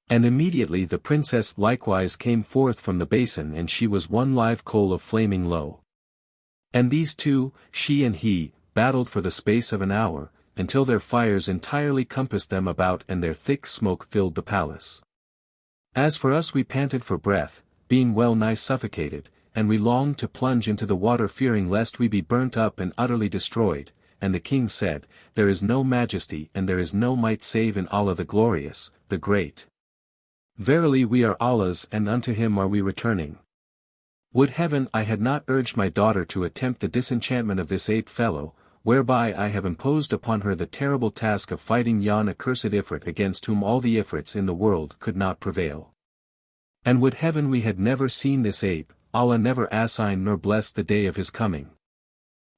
Speaker 1: And immediately the princess likewise came forth from the basin, and she was one live coal of flaming low. And these two, she and he, battled for the space of an hour, until their fires entirely compassed them about and their thick smoke filled the palace. As for us, we panted for breath, being well nigh suffocated, and we longed to plunge into the water, fearing lest we be burnt up and utterly destroyed. And the king said, "There is no majesty and there is no might save in Allah the Glorious, the Great. Verily we are Allah's, and unto him are we returning. Would heaven I had not urged my daughter to attempt the disenchantment of this ape fellow, whereby I have imposed upon her the terrible task of fighting yon accursed Ifrit, against whom all the Ifrits in the world could not prevail. And would heaven we had never seen this ape, Allah never assign nor bless the day of his coming.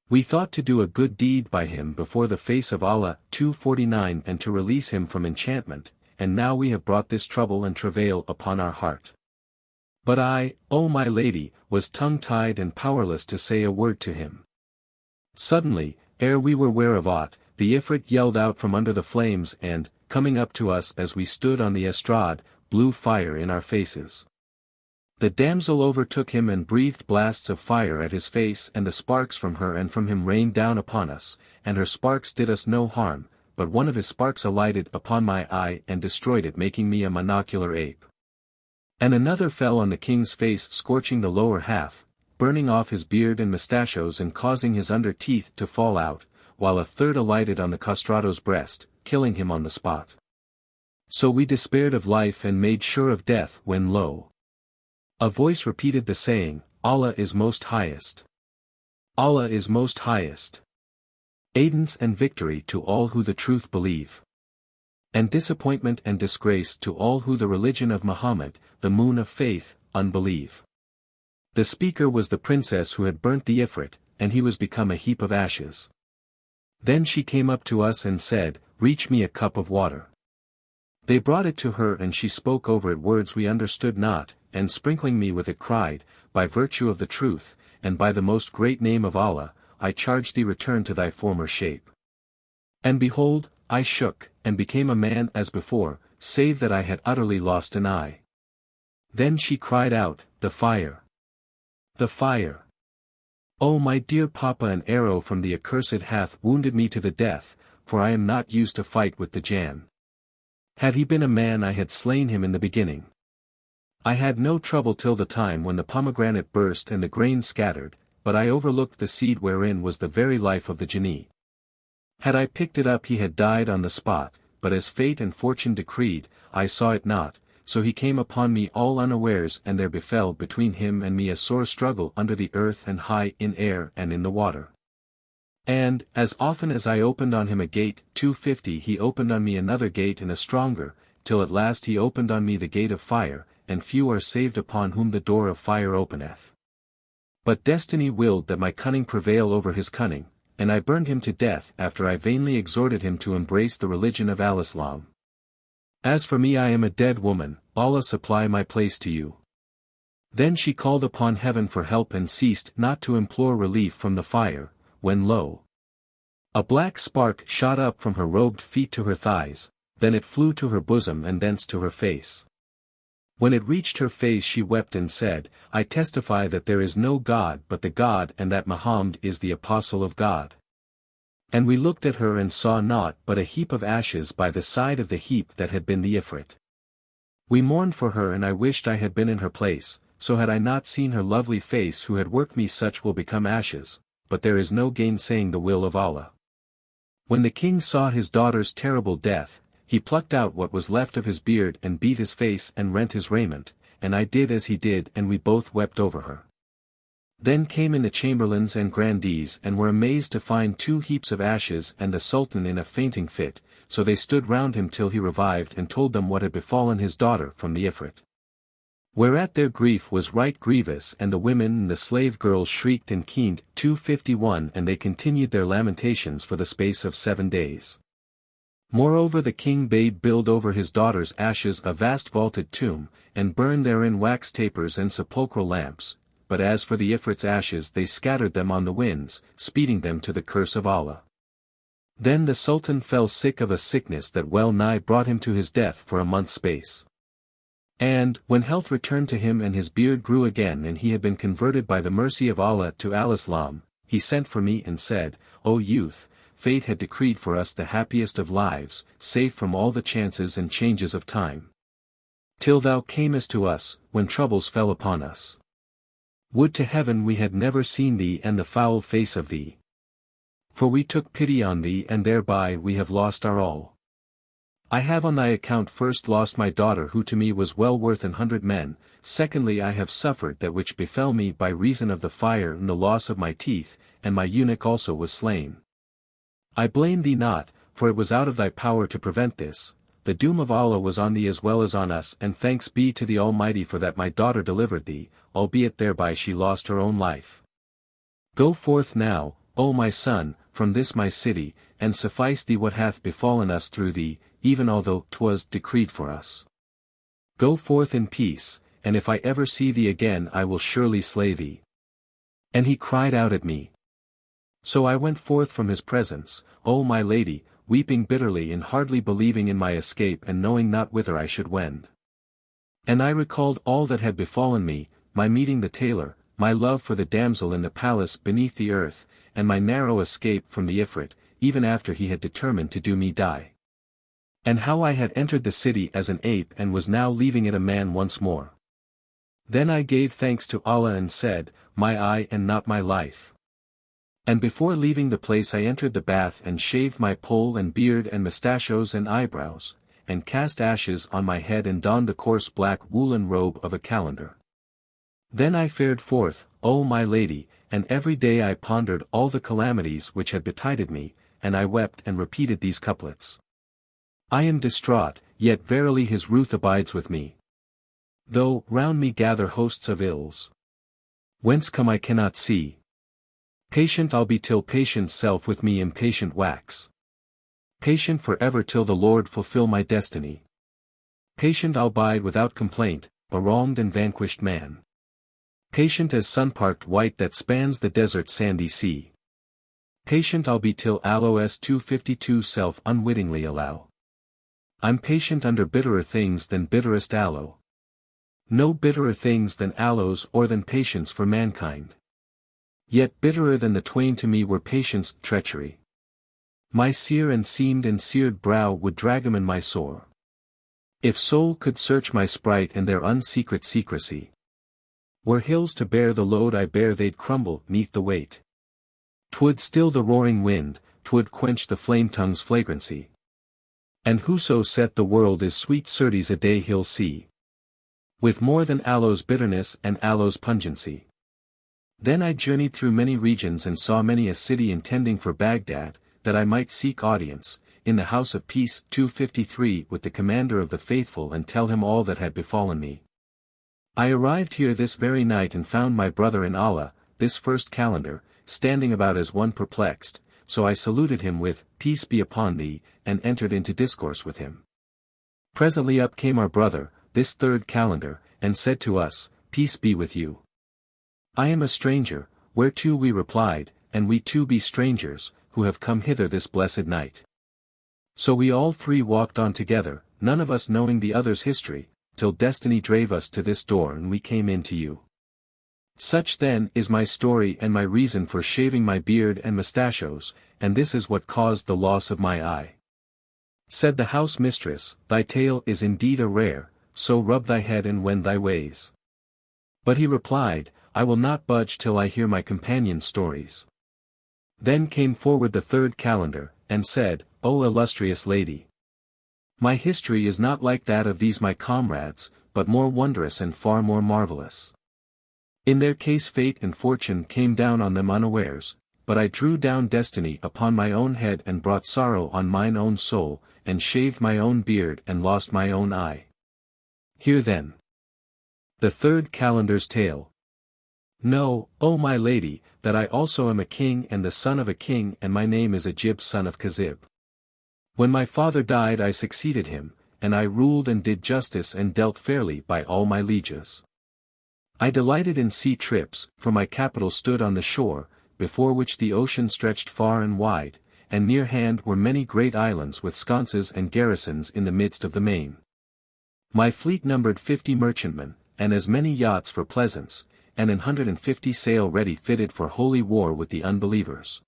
Speaker 1: We thought to do a good deed by him before the face of Allah." 249 And to release him from enchantment, and now we have brought this trouble and travail upon our heart. But I, O my lady, was tongue-tied and powerless to say a word to him. Suddenly, ere we were ware of aught, the Ifrit yelled out from under the flames and, coming up to us as we stood on the estrade, blew fire in our faces. The damsel overtook him and breathed blasts of fire at his face, and the sparks from her and from him rained down upon us, and her sparks did us no harm, but one of his sparks alighted upon my eye and destroyed it, making me a monocular ape. And another fell on the king's face, scorching the lower half, burning off his beard and mustachios and causing his under teeth to fall out, while a third alighted on the castrado's breast, killing him on the spot. So we despaired of life and made sure of death, when lo! A voice repeated the saying, "Allah is most highest. Allah is most highest. Aidance and victory to all who the truth believe. And disappointment and disgrace to all who the religion of Muhammad, the moon of faith, unbelieve." The speaker was the princess who had burnt the Ifrit, and he was become a heap of ashes. Then she came up to us and said, "Reach me a cup of water." They brought it to her, and she spoke over it words we understood not, and sprinkling me with it cried, "By virtue of the truth, and by the most great name of Allah, I charge thee, return to thy former shape." And behold, I shook, and became a man as before, save that I had utterly lost an eye. Then she cried out, "The fire! The fire! O my dear papa, an arrow from the accursed hath wounded me to the death, for I am not used to fight with the Jann. Had he been a man I had slain him in the beginning. I had no trouble till the time when the pomegranate burst and the grain scattered, but I overlooked the seed wherein was the very life of the Jinni. Had I picked it up he had died on the spot, but as fate and fortune decreed, I saw it not, so he came upon me all unawares, and there befell between him and me a sore struggle under the earth and high in air and in the water. And, as often as I opened on him a gate, 250 he opened on me another gate and a stronger, till at last he opened on me the gate of fire, and few are saved upon whom the door of fire openeth. But destiny willed that my cunning prevail over his cunning, and I burned him to death after I vainly exhorted him to embrace the religion of Al-Islam. As for me, I am a dead woman, Allah supply my place to you. Then she called upon heaven for help and ceased not to implore relief from the fire, when lo! A black spark shot up from her robed feet to her thighs, then it flew to her bosom and thence to her face. When it reached her face she wept and said, I testify that there is no God but the God and that Muhammad is the apostle of God. And we looked at her and saw naught but a heap of ashes by the side of the heap that had been the Ifrit. We mourned for her and I wished I had been in her place, so had I not seen her lovely face who had worked me such will become ashes, but there is no gainsaying the will of Allah. When the king saw his daughter's terrible death, he plucked out what was left of his beard and beat his face and rent his raiment, and I did as he did and we both wept over her. Then came in the chamberlains and grandees and were amazed to find 2 heaps of ashes and the sultan in a fainting fit, so they stood round him till he revived and told them what had befallen his daughter from the Ifrit. Whereat their grief was right grievous and the women and the slave girls shrieked and keened. 251 And they continued their lamentations for the space of 7 days. Moreover the king bade build over his daughter's ashes a vast vaulted tomb, and burn therein wax tapers and sepulchral lamps, but as for the Ifrit's ashes they scattered them on the winds, speeding them to the curse of Allah. Then the sultan fell sick of a sickness that well nigh brought him to his death for a month's space. And, when health returned to him and his beard grew again and he had been converted by the mercy of Allah to al-Islam, he sent for me and said, O youth, fate had decreed for us the happiest of lives, safe from all the chances and changes of time. Till thou camest to us, when troubles fell upon us. Would to heaven we had never seen thee and the foul face of thee. For we took pity on thee and thereby we have lost our all. I have on thy account first lost my daughter who to me was well worth 100 men, secondly I have suffered that which befell me by reason of the fire and the loss of my teeth, and my eunuch also was slain. I blame thee not, for it was out of thy power to prevent this, the doom of Allah was on thee as well as on us and thanks be to the Almighty for that my daughter delivered thee, albeit thereby she lost her own life. Go forth now, O my son, from this my city, and suffice thee what hath befallen us through thee, even although 'twas decreed for us. Go forth in peace, and if I ever see thee again I will surely slay thee. And he cried out at me. So I went forth from his presence, O my lady, weeping bitterly and hardly believing in my escape and knowing not whither I should wend. And I recalled all that had befallen me, my meeting the tailor, my love for the damsel in the palace beneath the earth, and my narrow escape from the Ifrit, even after he had determined to do me die. And how I had entered the city as an ape and was now leaving it a man once more. Then I gave thanks to Allah and said, My eye and not my life. And before leaving the place I entered the bath and shaved my poll and beard and mustachios and eyebrows, and cast ashes on my head and donned the coarse black woolen robe of a Kalandar. Then I fared forth, O my lady, and every day I pondered all the calamities which had betided me, and I wept and repeated these couplets. I am distraught, yet verily his ruth abides with me. Though round me gather hosts of ills. Whence come I cannot see. Patient I'll be till patience self with me impatient wax. Patient forever till the Lord fulfill my destiny. Patient I'll bide without complaint, a wronged and vanquished man. Patient as sun-parked white that spans the desert sandy sea. Patient I'll be till Aloes 252 self unwittingly allow. I'm patient under bitterer things than bitterest aloe. No bitterer things than aloes or than patience for mankind. Yet bitterer than the twain to me were patience, treachery. My sear and seamed and seared brow would drag 'em in my sore. If soul could search my sprite and their unsecret secrecy. Were hills to bear the load I bear they'd crumble 'neath the weight. 'Twould still the roaring wind, 'twould quench the flame-tongue's flagrancy. And whoso set the world is sweet certes a day he'll see. With more than aloe's bitterness and aloe's pungency. Then I journeyed through many regions and saw many a city intending for Baghdad, that I might seek audience, in the house of peace 253 with the commander of the faithful and tell him all that had befallen me. I arrived here this very night and found my brother in Allah, this first Kalandar, standing about as one perplexed, so I saluted him with, Peace be upon thee, and entered into discourse with him. Presently up came our brother, this third Kalandar, and said to us, Peace be with you. I am a stranger, whereto we replied, and we too be strangers, who have come hither this blessed night. So we all three walked on together, none of us knowing the other's history, till destiny drave us to this door and we came in to you. Such then is my story and my reason for shaving my beard and mustachios, and this is what caused the loss of my eye. Said the house mistress, Thy tale is indeed a rare, so rub thy head and wend thy ways. But he replied, I will not budge till I hear my companion's stories. Then came forward the third Kalandar, and said, O illustrious lady! My history is not like that of these my comrades, but more wondrous and far more marvelous. In their case fate and fortune came down on them unawares, but I drew down destiny upon my own head and brought sorrow on mine own soul, and shaved my own beard and lost my own eye. Hear then the third Kalandar's tale. Know, O my lady, that I also am a king and the son of a king, and my name is Ajib son of Kazib. When my father died I succeeded him, and I ruled and did justice and dealt fairly by all my lieges. I delighted in sea trips, for my capital stood on the shore, before which the ocean stretched far and wide, and near hand were many great islands with sconces and garrisons in the midst of the main. My fleet numbered 50 merchantmen, and as many yachts for pleasance, and 150 sail ready fitted for holy war with the unbelievers.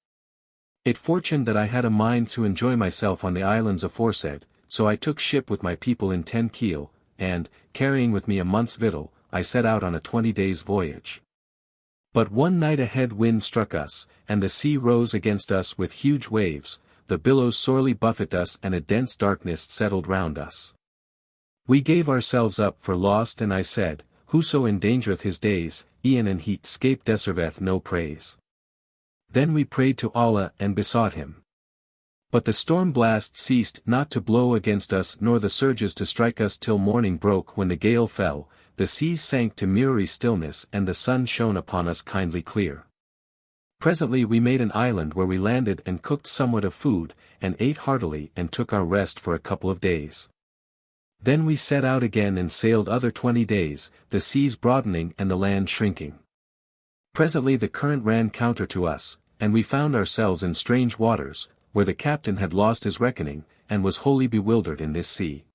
Speaker 1: It fortuned that I had a mind to enjoy myself on the islands aforesaid, so I took ship with my people in 10 keel, and, carrying with me a month's victual, I set out on a 20 days' voyage. But one night a head wind struck us, and the sea rose against us with huge waves, the billows sorely buffeted us and a dense darkness settled round us. We gave ourselves up for lost, and I said, Whoso endangereth his days, e'en and heat scape deserveth no praise. Then we prayed to Allah and besought him. But the storm blast ceased not to blow against us nor the surges to strike us till morning broke, when the gale fell, the seas sank to mirrory stillness and the sun shone upon us kindly clear. Presently we made an island where we landed and cooked somewhat of food, and ate heartily and took our rest for a couple of days. Then we set out again and sailed other 20 days, the seas broadening and the land shrinking. Presently the current ran counter to us, and we found ourselves in strange waters, where the captain had lost his reckoning, and was wholly bewildered in this sea.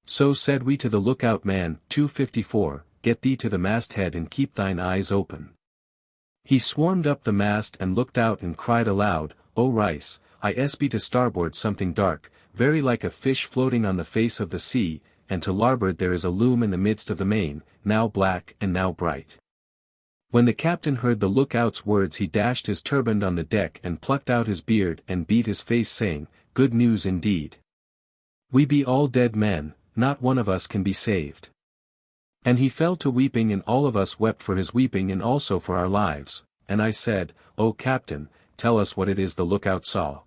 Speaker 1: So said we to the lookout man, 254, Get thee to the masthead and keep thine eyes open. He swarmed up the mast and looked out and cried aloud, O Rice, I be to starboard something dark, very like a fish floating on the face of the sea, and to larboard there is a loom in the midst of the main, now black and now bright. When the captain heard the lookout's words he dashed his turband on the deck and plucked out his beard and beat his face, saying, Good news indeed. We be all dead men, not one of us can be saved. And he fell to weeping, and all of us wept for his weeping and also for our lives, and I said, O captain, tell us what it is the lookout saw.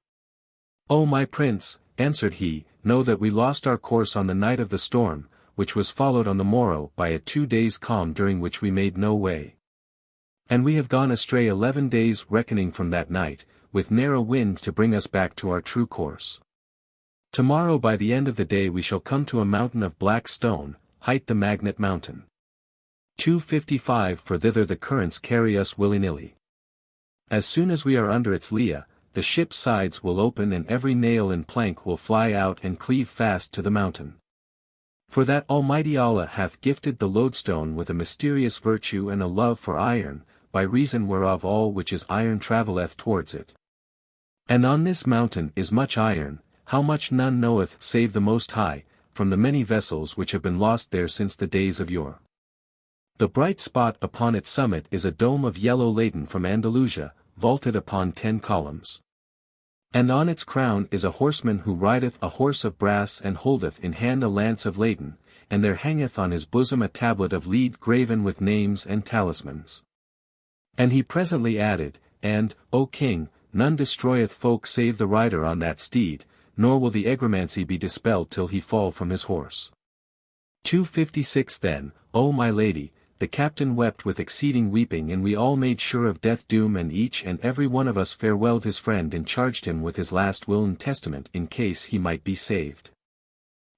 Speaker 1: O my prince, answered he, know that we lost our course on the night of the storm, which was followed on the morrow by a 2 days' calm during which we made no way. And we have gone astray 11 days reckoning from that night, with ne'er a wind to bring us back to our true course. Tomorrow by the end of the day we shall come to a mountain of black stone, hight the Magnet Mountain. 255 For thither the currents carry us willy-nilly. As soon as we are under its lee, the ship's sides will open and every nail and plank will fly out and cleave fast to the mountain. For that Almighty Allah hath gifted the lodestone with a mysterious virtue and a love for iron, by reason whereof all which is iron travelleth towards it. And on this mountain is much iron, how much none knoweth save the Most High, from the many vessels which have been lost there since the days of yore. The bright spot upon its summit is a dome of yellow laden from Andalusia, vaulted upon 10 columns. And on its crown is a horseman who rideth a horse of brass and holdeth in hand a lance of laden, and there hangeth on his bosom a tablet of lead graven with names and talismans. And he presently added, And, O king, none destroyeth folk save the rider on that steed, nor will the egromancy be dispelled till he fall from his horse. 256 Then, O my lady, the captain wept with exceeding weeping, and we all made sure of death doom, and each and every one of us farewelled his friend and charged him with his last will and testament in case he might be saved.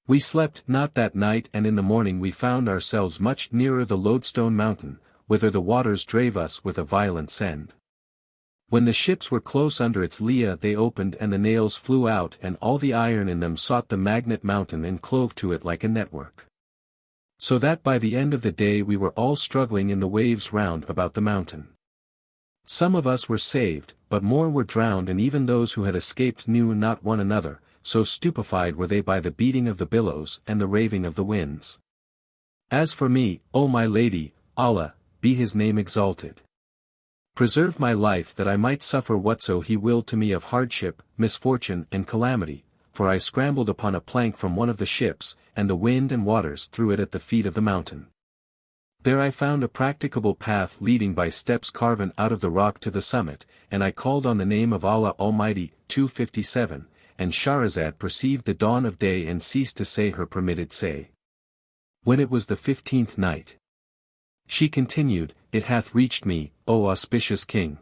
Speaker 1: We slept not that night, and in the morning we found ourselves much nearer the Lodestone Mountain, whither the waters drave us with a violent send. When the ships were close under its lee they opened and the nails flew out and all the iron in them sought the magnet mountain and clove to it like a network. So that by the end of the day we were all struggling in the waves round about the mountain. Some of us were saved, but more were drowned, and even those who had escaped knew not one another, so stupefied were they by the beating of the billows and the raving of the winds. As for me, O my lady, Allah, be his name exalted, preserve my life that I might suffer whatso he willed to me of hardship, misfortune and calamity, for I scrambled upon a plank from one of the ships, and the wind and waters threw it at the feet of the mountain. There I found a practicable path leading by steps carven out of the rock to the summit, and I called on the name of Allah Almighty. 257, and Scheherazade perceived the dawn of day and ceased to say her permitted say. When it was the 15th night, she continued, It hath reached me, O auspicious king,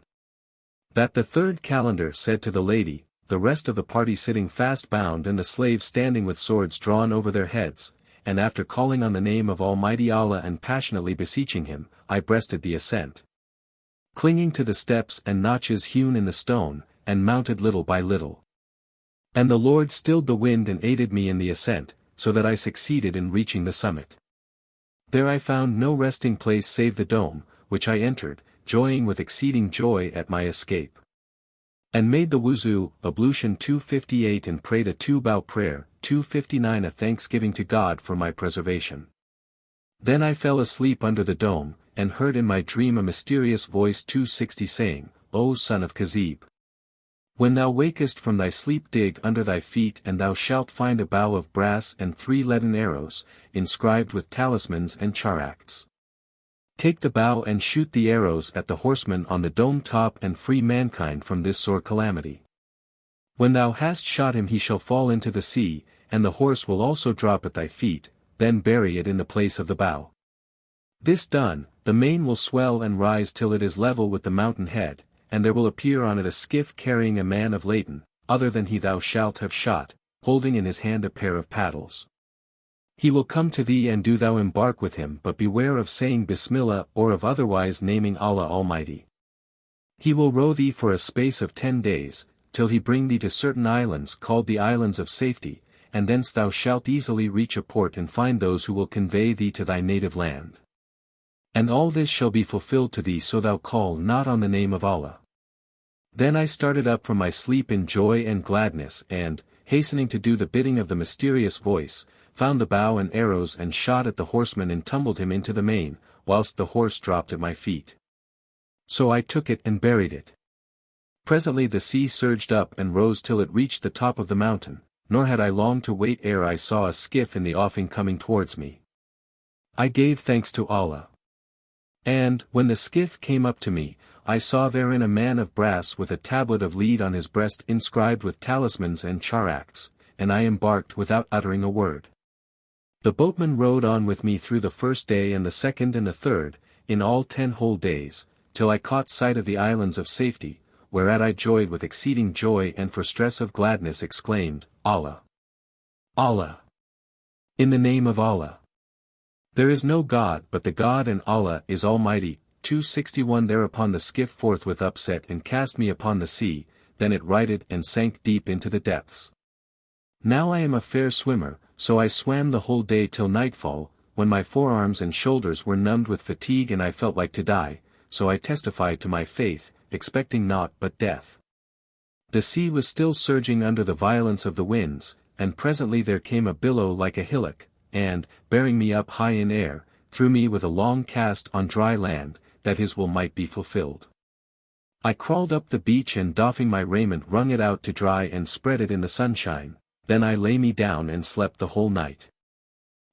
Speaker 1: that the third Kalandar said to the lady, the rest of the party sitting fast bound and the slaves standing with swords drawn over their heads, and after calling on the name of Almighty Allah and passionately beseeching him, I breasted the ascent, clinging to the steps and notches hewn in the stone, and mounted little by little. And the Lord stilled the wind and aided me in the ascent, so that I succeeded in reaching the summit. There I found no resting place save the dome, which I entered, joying with exceeding joy at my escape. And made the wuzu, ablution 258, and prayed a 2-bow prayer, 259, a thanksgiving to God for my preservation. Then I fell asleep under the dome, and heard in my dream a mysterious voice 260 saying, O son of Kazib, when thou wakest from thy sleep dig under thy feet and thou shalt find a bow of brass and 3 leaden arrows, inscribed with talismans and characts. Take the bow and shoot the arrows at the horseman on the dome top and free mankind from this sore calamity. When thou hast shot him he shall fall into the sea, and the horse will also drop at thy feet, then bury it in the place of the bow. This done, the main will swell and rise till it is level with the mountain head, and there will appear on it a skiff carrying a man of Leighton, other than he thou shalt have shot, holding in his hand a pair of paddles. He will come to thee and do thou embark with him, but beware of saying Bismillah or of otherwise naming Allah Almighty. He will row thee for a space of 10 days, till he bring thee to certain islands called the Islands of Safety, and thence thou shalt easily reach a port and find those who will convey thee to thy native land. And all this shall be fulfilled to thee so thou call not on the name of Allah. Then I started up from my sleep in joy and gladness and, hastening to do the bidding of the mysterious voice, found the bow and arrows and shot at the horseman and tumbled him into the main, whilst the horse dropped at my feet. So I took it and buried it. Presently the sea surged up and rose till it reached the top of the mountain, nor had I long to wait ere I saw a skiff in the offing coming towards me. I gave thanks to Allah. And, when the skiff came up to me, I saw therein a man of brass with a tablet of lead on his breast inscribed with talismans and characts, and I embarked without uttering a word. The boatman rowed on with me through the first day and the second and the third, in all 10 whole days, till I caught sight of the Islands of Safety, whereat I joyed with exceeding joy and for stress of gladness exclaimed, Allah! Allah! In the name of Allah! There is no God but the God, and Allah is Almighty. 261. Thereupon the skiff forthwith upset and cast me upon the sea, then it righted and sank deep into the depths. Now I am a fair swimmer, so I swam the whole day till nightfall, when my forearms and shoulders were numbed with fatigue and I felt like to die, so I testified to my faith, expecting naught but death. The sea was still surging under the violence of the winds, and presently there came a billow like a hillock, and, bearing me up high in air, threw me with a long cast on dry land, that his will might be fulfilled. I crawled up the beach and doffing my raiment wrung it out to dry and spread it in the sunshine, then I lay me down and slept the whole night.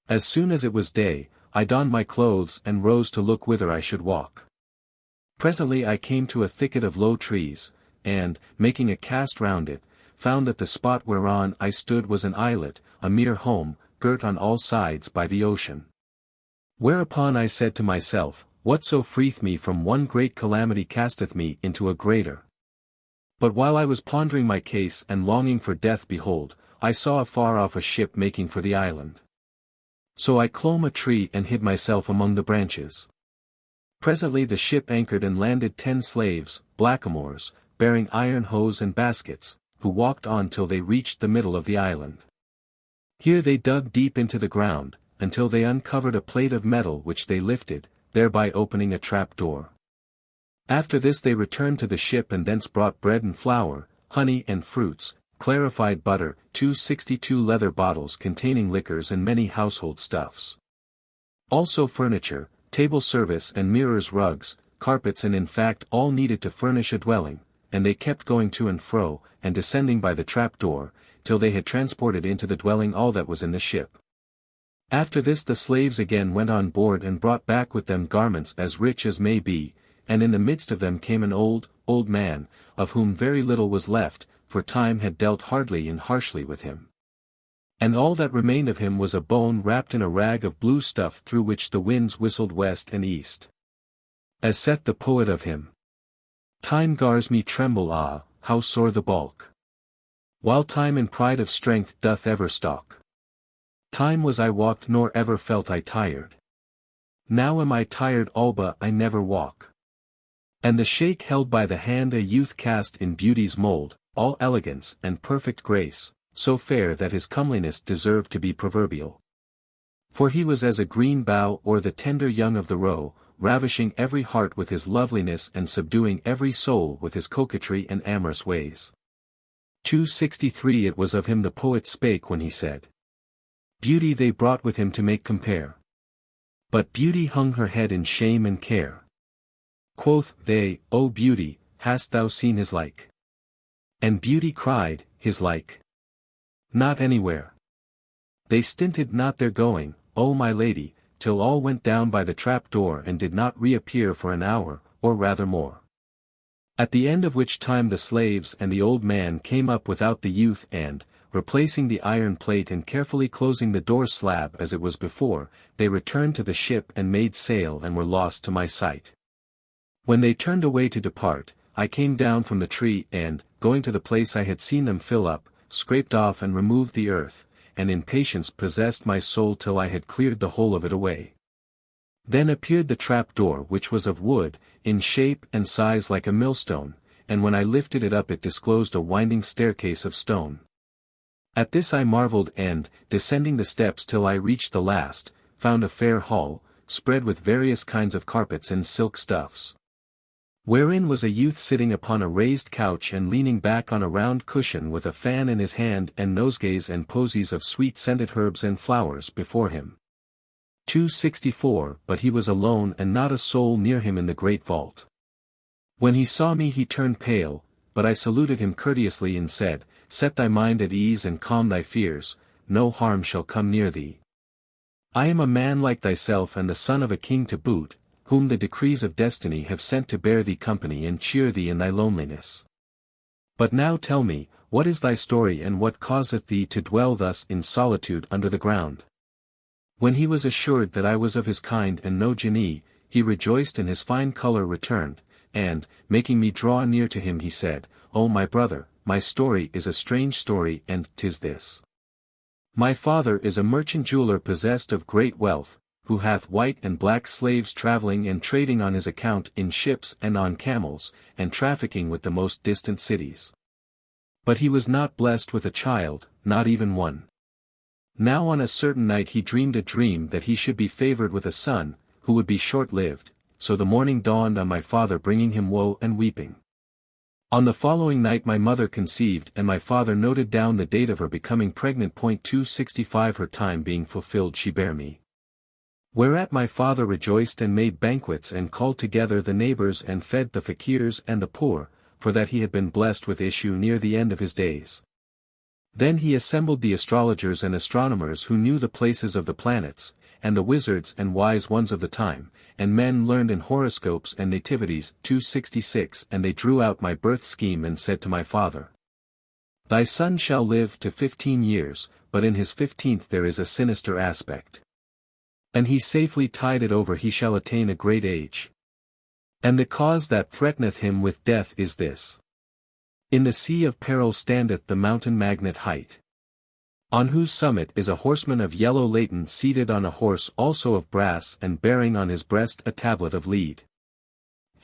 Speaker 1: As soon as it was day, I donned my clothes and rose to look whither I should walk. Presently I came to a thicket of low trees, and, making a cast round it, found that the spot whereon I stood was an islet, a mere home, girt on all sides by the ocean. Whereupon I said to myself, Whatso freeth me from one great calamity casteth me into a greater. But while I was pondering my case and longing for death, behold, I saw afar off a ship making for the island. So I clomb a tree and hid myself among the branches. Presently the ship anchored and landed 10 slaves, blackamoors, bearing iron hoes and baskets, who walked on till they reached the middle of the island. Here they dug deep into the ground, until they uncovered a plate of metal which they lifted, thereby opening a trap door. After this they returned to the ship and thence brought bread and flour, honey and fruits, clarified butter, 262 leather bottles containing liquors and many household stuffs. Also furniture, table service and mirrors, rugs, carpets, and in fact all needed to furnish a dwelling, and they kept going to and fro, and descending by the trap door, till they had transported into the dwelling all that was in the ship. After this the slaves again went on board and brought back with them garments as rich as may be, and in the midst of them came an old man, of whom very little was left, for time had dealt hardly and harshly with him. And all that remained of him was a bone wrapped in a rag of blue stuff through which the winds whistled west and east. As saith the poet of him, "Time gars me tremble, ah, how sore the bulk! While time in pride of strength doth ever stalk. Time was I walked nor ever felt I tired. Now am I tired alba I never walk." And the Shaykh held by the hand a youth cast in beauty's mould, all elegance and perfect grace, so fair that his comeliness deserved to be proverbial. For he was as a green bough or the tender young of the roe, ravishing every heart with his loveliness and subduing every soul with his coquetry and amorous ways. 263 It was of him the poet spake when he said, "Beauty they brought with him to make compare. But beauty hung her head in shame and care. Quoth they, O beauty, hast thou seen his like? And beauty cried, his like? Not anywhere. They stinted not their going, O my lady, till all went down by the trap door and did not reappear for an hour, or rather more. At the end of which time the slaves and the old man came up without the youth and, replacing the iron plate and carefully closing the door slab as it was before, they returned to the ship and made sail and were lost to my sight. When they turned away to depart, I came down from the tree and, going to the place I had seen them fill up, scraped off and removed the earth, and in patience possessed my soul till I had cleared the whole of it away. Then appeared the trap door which was of wood, in shape and size like a millstone, and when I lifted it up it disclosed a winding staircase of stone. At this I marveled and, descending the steps till I reached the last, found a fair hall, spread with various kinds of carpets and silk stuffs. Wherein was a youth sitting upon a raised couch and leaning back on a round cushion with a fan in his hand and nosegays and posies of sweet-scented herbs and flowers before him. 264 But he was alone and not a soul near him in the great vault. When he saw me he turned pale, but I saluted him courteously and said, "Set thy mind at ease and calm thy fears, no harm shall come near thee. I am a man like thyself and the son of a king to boot, whom the decrees of destiny have sent to bear thee company and cheer thee in thy loneliness. But now tell me, what is thy story and what causeth thee to dwell thus in solitude under the ground?" When he was assured that I was of his kind and no Jinni, he rejoiced and his fine color returned, and, making me draw near to him he said, "O my brother, my story is a strange story and 'tis this. My father is a merchant jeweler possessed of great wealth, who hath white and black slaves traveling and trading on his account in ships and on camels, and trafficking with the most distant cities. But he was not blessed with a child, not even one. Now on a certain night he dreamed a dream that he should be favored with a son, who would be short-lived, so the morning dawned on my father bringing him woe and weeping. On the following night my mother conceived and my father noted down the date of her becoming pregnant. 265 Her time being fulfilled she bare me. Whereat my father rejoiced and made banquets and called together the neighbors and fed the fakirs and the poor, for that he had been blessed with issue near the end of his days. Then he assembled the astrologers and astronomers who knew the places of the planets, and the wizards and wise ones of the time, and men learned in horoscopes and nativities. 266 And they drew out my birth scheme and said to my father, "Thy son shall live to 15 years, but in his 15th there is a sinister aspect. And he safely tied it over he shall attain a great age. And the cause that threateneth him with death is this. In the sea of peril standeth the mountain magnet height. on whose summit is a horseman of yellow laton seated on a horse also of brass and bearing on his breast a tablet of lead.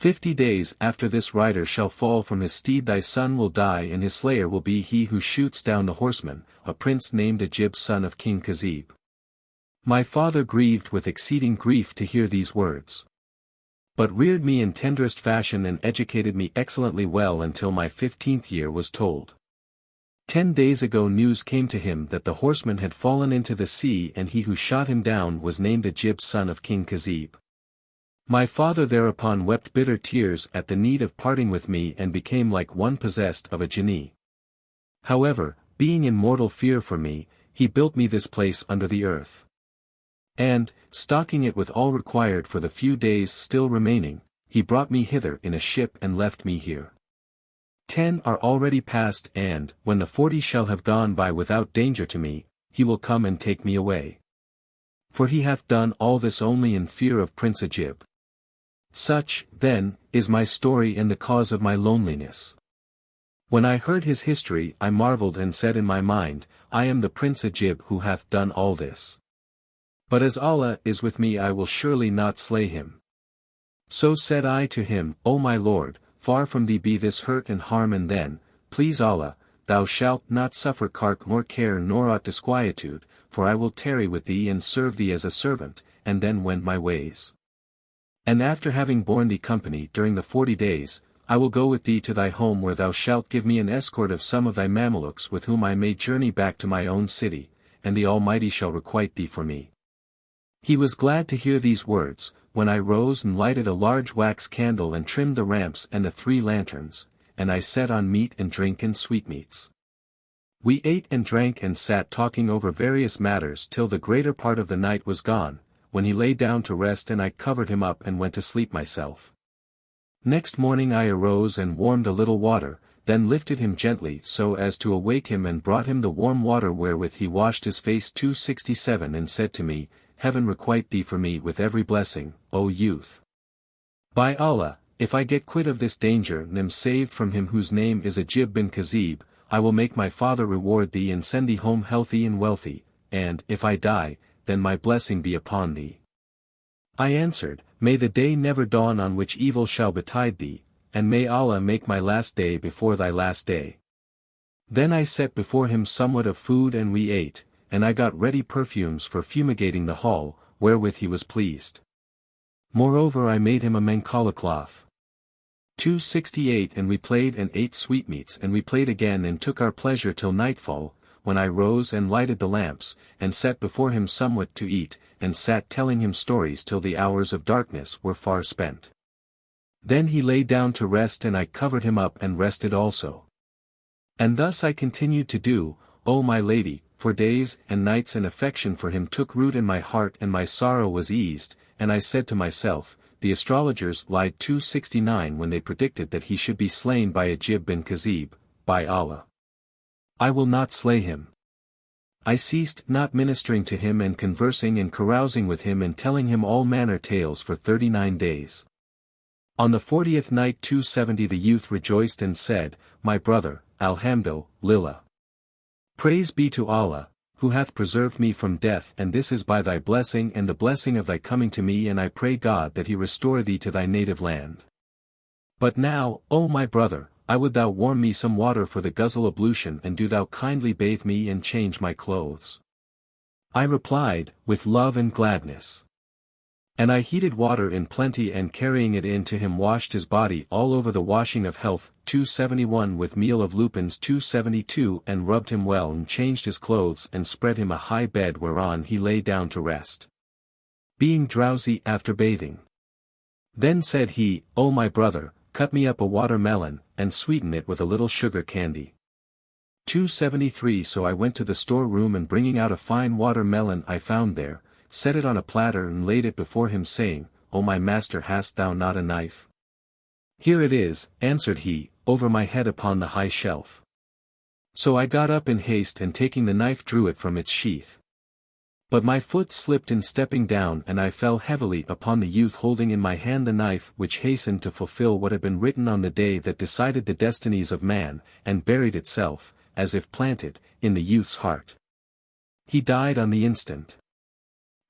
Speaker 1: 50 days after this rider shall fall from his steed thy son will die and his slayer will be he who shoots down the horseman, a prince named Ajib son of King Kazib. My father grieved with exceeding grief to hear these words. But reared me in tenderest fashion and educated me excellently well until my 15th year was told. 10 days ago news came to him that the horseman had fallen into the sea and he who shot him down was named Ajib son of King Kazib. My father thereupon wept bitter tears at the need of parting with me and became like one possessed of a jinni. However, being in mortal fear for me, he built me this place under the earth. And, stocking it with all required for the few days still remaining, he brought me hither in a ship and left me here. 10 are already past and, when the 40 shall have gone by without danger to me, he will come and take me away. For he hath done all this only in fear of Prince Ajib. Such, then, is my story and the cause of my loneliness. When I heard his history I marveled and said in my mind, I am the Prince Ajib who hath done all this. But as Allah is with me I will surely not slay him. So said I to him, O my Lord, far from thee be this hurt and harm and then, please Allah, thou shalt not suffer cark nor care nor aught disquietude, for I will tarry with thee and serve thee as a servant, and then wend my ways. And after having borne thee company during the 40 days, I will go with thee to thy home where thou shalt give me an escort of some of thy Mamelukes with whom I may journey back to my own city, and the Almighty shall requite thee for me. He was glad to hear these words, when I rose and lighted a large wax candle and trimmed the lamps and the 3 lanterns, and I set on meat and drink and sweetmeats. We ate and drank and sat talking over various matters till the greater part of the night was gone, when he lay down to rest and I covered him up and went to sleep myself. Next morning I arose and warmed a little water, then lifted him gently so as to awake him and brought him the warm water wherewith he washed his face. 267 and said to me, Heaven requite thee for me with every blessing, O youth. By Allah, if I get quit of this danger and am saved from him whose name is Ajib bin Kazib, I will make my father reward thee and send thee home healthy and wealthy, and, if I die, then my blessing be upon thee. I answered, May the day never dawn on which evil shall betide thee, and may Allah make my last day before thy last day. Then I set before him somewhat of food and we ate, and I got ready perfumes for fumigating the hall, wherewith he was pleased. Moreover I made him a mancala cloth. 268 And we played and ate sweetmeats and we played again and took our pleasure till nightfall, when I rose and lighted the lamps, and set before him somewhat to eat, and sat telling him stories till the hours of darkness were far spent. Then he lay down to rest and I covered him up and rested also. And thus I continued to do, O my lady, for days and nights, and affection for him took root in my heart and my sorrow was eased, and I said to myself, the astrologers lied. 269 When they predicted that he should be slain by Ajib bin Kazib, by Allah, I will not slay him. I ceased not ministering to him and conversing and carousing with him and telling him all manner tales for 39 days. On the 40th night 270 the youth rejoiced and said, My brother, Alhamdulillah. Praise be to Allah, who hath preserved me from death, and this is by thy blessing and the blessing of thy coming to me, and I pray God that he restore thee to thy native land. But now, O my brother, I would thou warm me some water for the ghusl ablution, and do thou kindly bathe me and change my clothes. I replied, with love and gladness. And I heated water in plenty and carrying it in to him washed his body all over the washing of health. 271 With meal of lupins. 272 And rubbed him well and changed his clothes and spread him a high bed whereon he lay down to rest, being drowsy after bathing. Then said he, O my brother, cut me up a watermelon, and sweeten it with a little sugar candy. 273 So I went to the store room and bringing out a fine watermelon I found there, set it on a platter and laid it before him saying, O my master, hast thou not a knife? Here it is, answered he, over my head upon the high shelf. So I got up in haste and taking the knife drew it from its sheath. But my foot slipped in stepping down and I fell heavily upon the youth holding in my hand the knife which hastened to fulfill what had been written on the day that decided the destinies of man, and buried itself, as if planted, in the youth's heart. He died on the instant.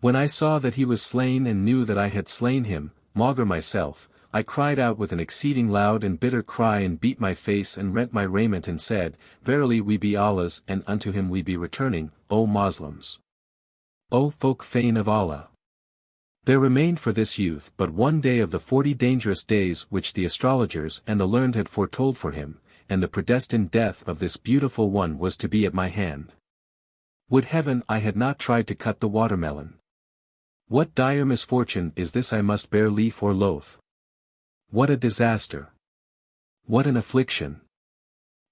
Speaker 1: When I saw that he was slain and knew that I had slain him, maugre myself, I cried out with an exceeding loud and bitter cry and beat my face and rent my raiment and said, Verily we be Allah's and unto him we be returning, O Moslems. O folk fain of Allah. There remained for this youth but one day of the 40 dangerous days which the astrologers and the learned had foretold for him, and the predestined death of this beautiful one was to be at my hand. Would heaven I had not tried to cut the watermelon. What dire misfortune is this I must bear leaf or loath? What a disaster! What an affliction!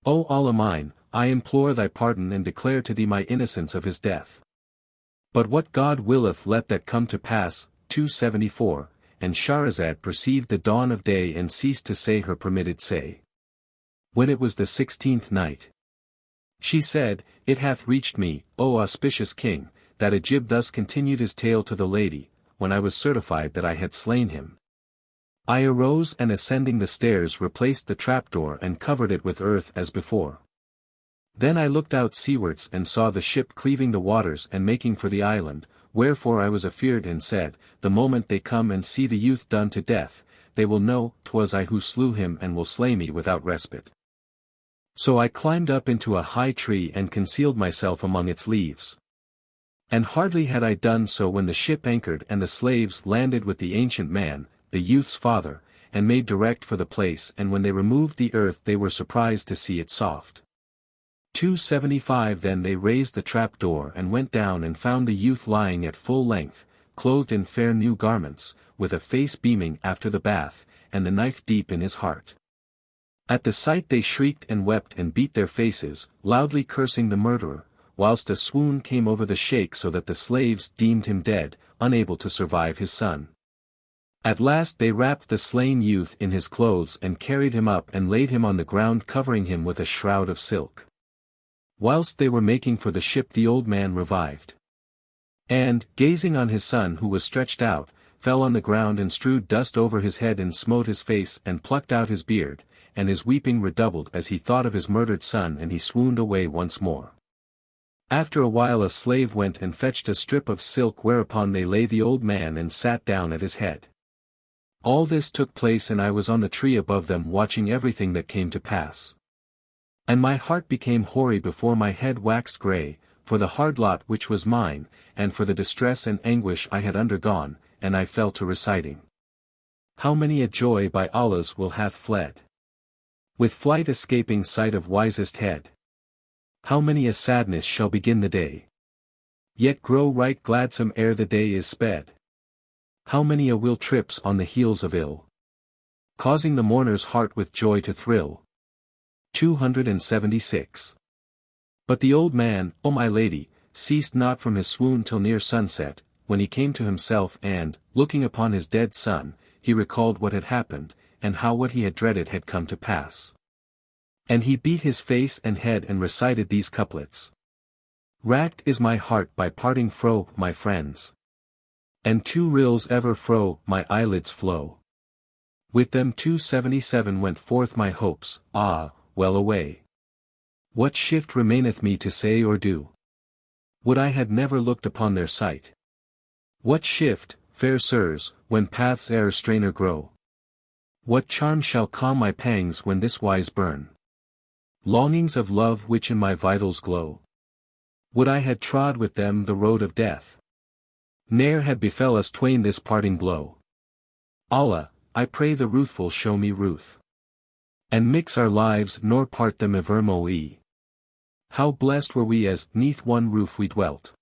Speaker 1: O Allah mine, I implore thy pardon and declare to thee my innocence of his death. But what God willeth let that come to pass. 274, and Scheherazade perceived the dawn of day and ceased to say her permitted say. When it was the 16th night, she said, It hath reached me, O auspicious king, that Ajib thus continued his tale to the lady, when I was certified that I had slain him. I arose and ascending the stairs replaced the trapdoor and covered it with earth as before. Then I looked out seawards and saw the ship cleaving the waters and making for the island, wherefore I was afeard and said, The moment they come and see the youth done to death, they will know 'twas I who slew him and will slay me without respite. So I climbed up into a high tree and concealed myself among its leaves. And hardly had I done so when the ship anchored and the slaves landed with the ancient man, the youth's father, and made direct for the place, and when they removed the earth they were surprised to see it soft. 275 Then they raised the trap door and went down and found the youth lying at full length, clothed in fair new garments, with a face beaming after the bath, and the knife deep in his heart. At the sight they shrieked and wept and beat their faces, loudly cursing the murderer, whilst a swoon came over the Shaykh so that the slaves deemed him dead, unable to survive his son. At last they wrapped the slain youth in his clothes and carried him up and laid him on the ground covering him with a shroud of silk. Whilst they were making for the ship the old man revived. And, gazing on his son who was stretched out, fell on the ground and strewed dust over his head and smote his face and plucked out his beard, and his weeping redoubled as he thought of his murdered son and he swooned away once more. After a while a slave went and fetched a strip of silk whereupon they lay the old man and sat down at his head. All this took place and I was on the tree above them watching everything that came to pass. And my heart became hoary before my head waxed grey, for the hard lot which was mine, and for the distress and anguish I had undergone, and I fell to reciting. How many a joy by Allah's will hath fled, with flight escaping sight of wisest head. How many a sadness shall begin the day, yet grow right gladsome ere the day is sped. How many a will trips on the heels of ill, causing the mourner's heart with joy to thrill. 276. But the old man, O my lady, ceased not from his swoon till near sunset, when he came to himself and, looking upon his dead son, he recalled what had happened, and how what he had dreaded had come to pass. And he beat his face and head and recited these couplets. Racked is my heart by parting fro, my friends. And two rills ever fro, my eyelids flow. With them 277 went forth my hopes, ah, well away. What shift remaineth me to say or do? Would I had never looked upon their sight. What shift, fair sirs, when paths e'er strainer grow? What charm shall calm my pangs when this wise burn? Longings of love which in my vitals glow. Would I had trod with them the road of death. Ne'er had befell us twain this parting blow. Allah, I pray the ruthful show me ruth. And mix our lives nor part them evermore. How blessed were we as, 'neath one roof we dwelt.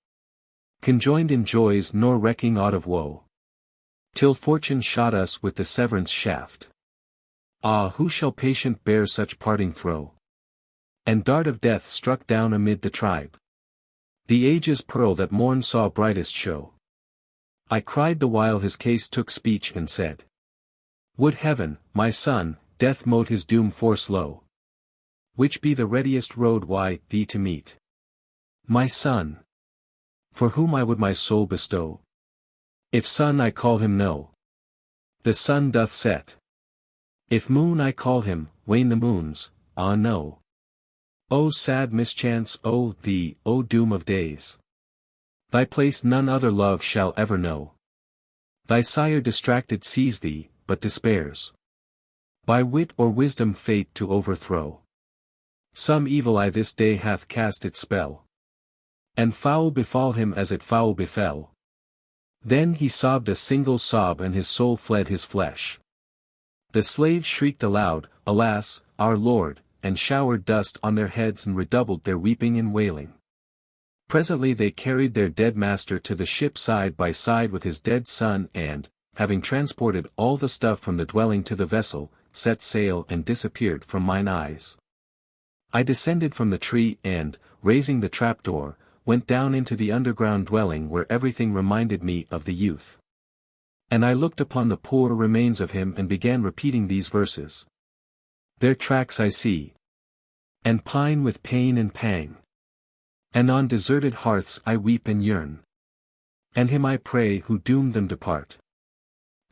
Speaker 1: Conjoined in joys nor recking aught of woe. Till fortune shot us with the severance shaft. Ah, who shall patient bear such parting throe? And dart of death struck down amid the tribe. The age's pearl that morn saw brightest show. I cried the while his case took speech and said. Would heaven, my son, death mote his doom force low. Which be the readiest road why, thee to meet. My son. For whom I would my soul bestow. If sun I call him no. The sun doth set. If moon I call him, wane the moons, ah no. O sad mischance, O thee, O doom of days. Thy place none other love shall ever know. Thy sire distracted sees thee, but despairs. By wit or wisdom fate to overthrow. Some evil eye this day hath cast its spell. And foul befall him as it foul befell. Then he sobbed a single sob and his soul fled his flesh. The slaves shrieked aloud, Alas, our lord, and showered dust on their heads and redoubled their weeping and wailing. Presently they carried their dead master to the ship side by side with his dead son and, having transported all the stuff from the dwelling to the vessel, set sail and disappeared from mine eyes. I descended from the tree and, raising the trapdoor, went down into the underground dwelling where everything reminded me of the youth. And I looked upon the poor remains of him and began repeating these verses. Their tracks I see, and pine with pain and pang. And on deserted hearths I weep and yearn. And him I pray who doomed them depart.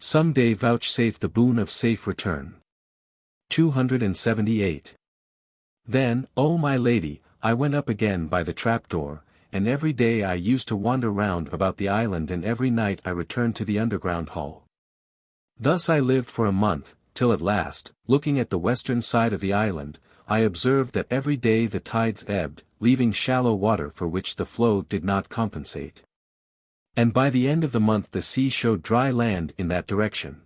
Speaker 1: Some day vouchsafe the boon of safe return. 278. Then, O my lady, I went up again by the trapdoor, and every day I used to wander round about the island and every night I returned to the underground hall. Thus I lived for a month, till at last, looking at the western side of the island, I observed that every day the tides ebbed, leaving shallow water for which the flow did not compensate. And by the end of the month the sea showed dry land in that direction.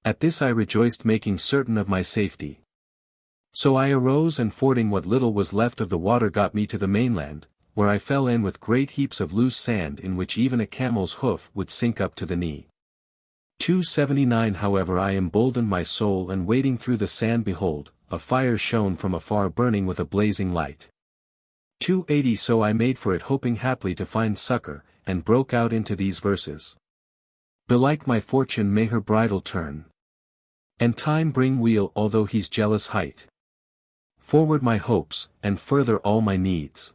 Speaker 1: At this I rejoiced, making certain of my safety. So I arose and fording what little was left of the water got me to the mainland, where I fell in with great heaps of loose sand in which even a camel's hoof would sink up to the knee. 279 However I emboldened my soul and wading through the sand behold, a fire shone from afar burning with a blazing light. 280 So I made for it hoping haply to find succor, and broke out into these verses. Belike my fortune may her bridle turn. And time bring weal although he's jealous height. Forward my hopes, and further all my needs.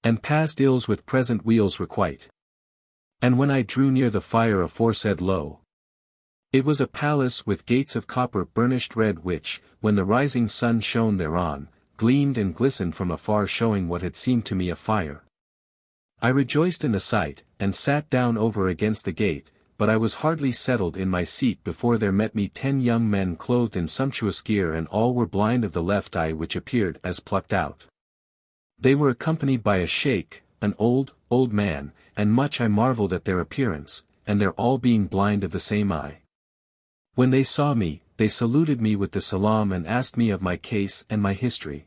Speaker 1: And past ills with present weals requite. And when I drew near the fire aforesaid lo, it was a palace with gates of copper burnished red which, when the rising sun shone thereon, gleamed and glistened from afar showing what had seemed to me a fire. I rejoiced in the sight, and sat down over against the gate, but I was hardly settled in my seat before there met me 10 young men clothed in sumptuous gear and all were blind of the left eye which appeared as plucked out. They were accompanied by a Shaykh, an old man, and much I marveled at their appearance, and their all being blind of the same eye. When they saw me, they saluted me with the salam and asked me of my case and my history.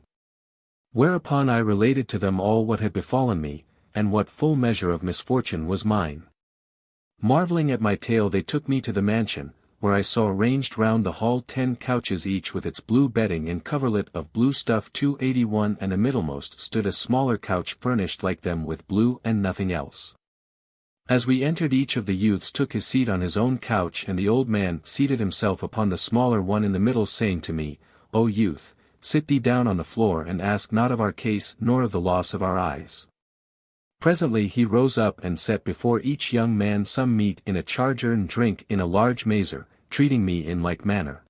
Speaker 1: Whereupon I related to them all what had befallen me, and what full measure of misfortune was mine. Marveling at my tale they took me to the mansion, where I saw ranged round the hall 10 couches each with its blue bedding and coverlet of blue stuff 281 and amiddlemost stood a smaller couch furnished like them with blue and nothing else. As we entered each of the youths took his seat on his own couch and the old man seated himself upon the smaller one in the middle saying to me, O youth, sit thee down on the floor and ask not of our case nor of the loss of our eyes. Presently he rose up and set before each young man some meat in a charger and drink in a large mazer, treating me in like manner.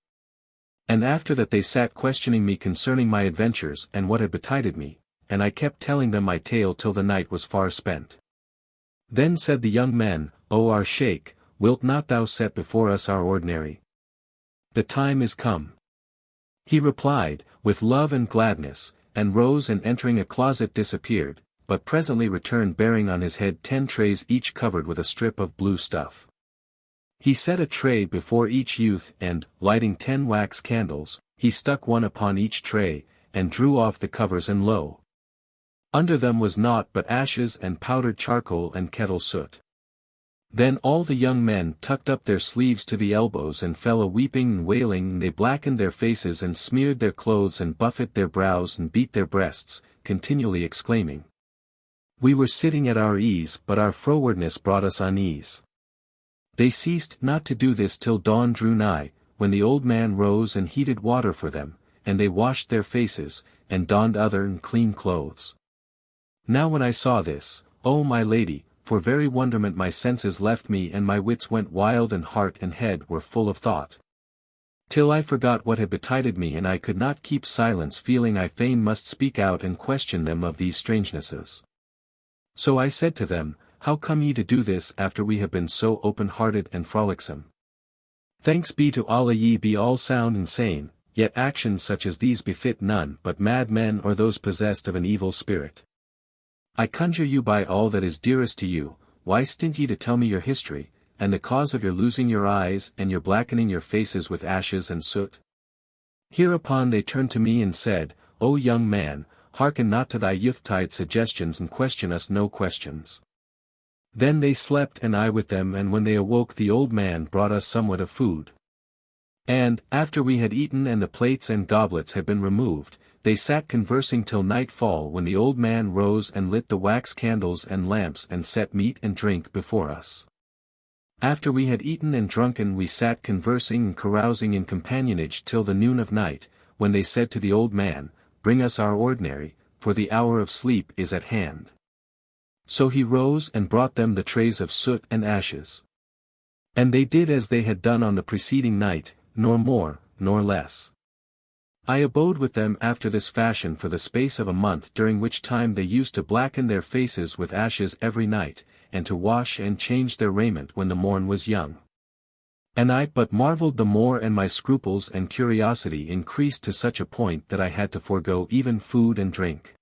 Speaker 1: And after that they sat questioning me concerning my adventures and what had betided me, and I kept telling them my tale till the night was far spent. Then said the young men, O our Shaykh, wilt not thou set before us our ordinary? The time is come. He replied, with love and gladness, and rose and entering a closet disappeared, but presently returned bearing on his head 10 trays each covered with a strip of blue stuff. He set a tray before each youth and, lighting 10 wax candles, he stuck one upon each tray, and drew off the covers and lo! Under them was naught but ashes and powdered charcoal and kettle soot. Then all the young men tucked up their sleeves to the elbows and fell a-weeping and wailing and they blackened their faces and smeared their clothes and buffeted their brows and beat their breasts, continually exclaiming. We were sitting at our ease but our frowardness brought us unease. They ceased not to do this till dawn drew nigh, when the old man rose and heated water for them, and they washed their faces, and donned other and clean clothes. Now when I saw this, O my lady, for very wonderment my senses left me and my wits went wild and heart and head were full of thought. Till I forgot what had betided me and I could not keep silence feeling I fain must speak out and question them of these strangenesses. So I said to them, How come ye to do this after we have been so open-hearted and frolicsome? Thanks be to Allah, ye be all sound and sane, yet actions such as these befit none but mad men or those possessed of an evil spirit. I conjure you by all that is dearest to you, why stint ye to tell me your history, and the cause of your losing your eyes and your blackening your faces with ashes and soot? Hereupon they turned to me and said, O young man, hearken not to thy youth-tide suggestions and question us no questions. Then they slept and I with them, and when they awoke the old man brought us somewhat of food. And, after we had eaten and the plates and goblets had been removed, they sat conversing till nightfall, when the old man rose and lit the wax candles and lamps and set meat and drink before us. After we had eaten and drunken we sat conversing and carousing in companionage till the noon of night, when they said to the old man, Bring us our ordinary, for the hour of sleep is at hand. So he rose and brought them the trays of soot and ashes. And they did as they had done on the preceding night, nor more, nor less. I abode with them after this fashion for the space of a month, during which time they used to blacken their faces with ashes every night, and to wash and change their raiment when the morn was young. And I but marveled the more, and my scruples and curiosity increased to such a point that I had to forego even food and drink.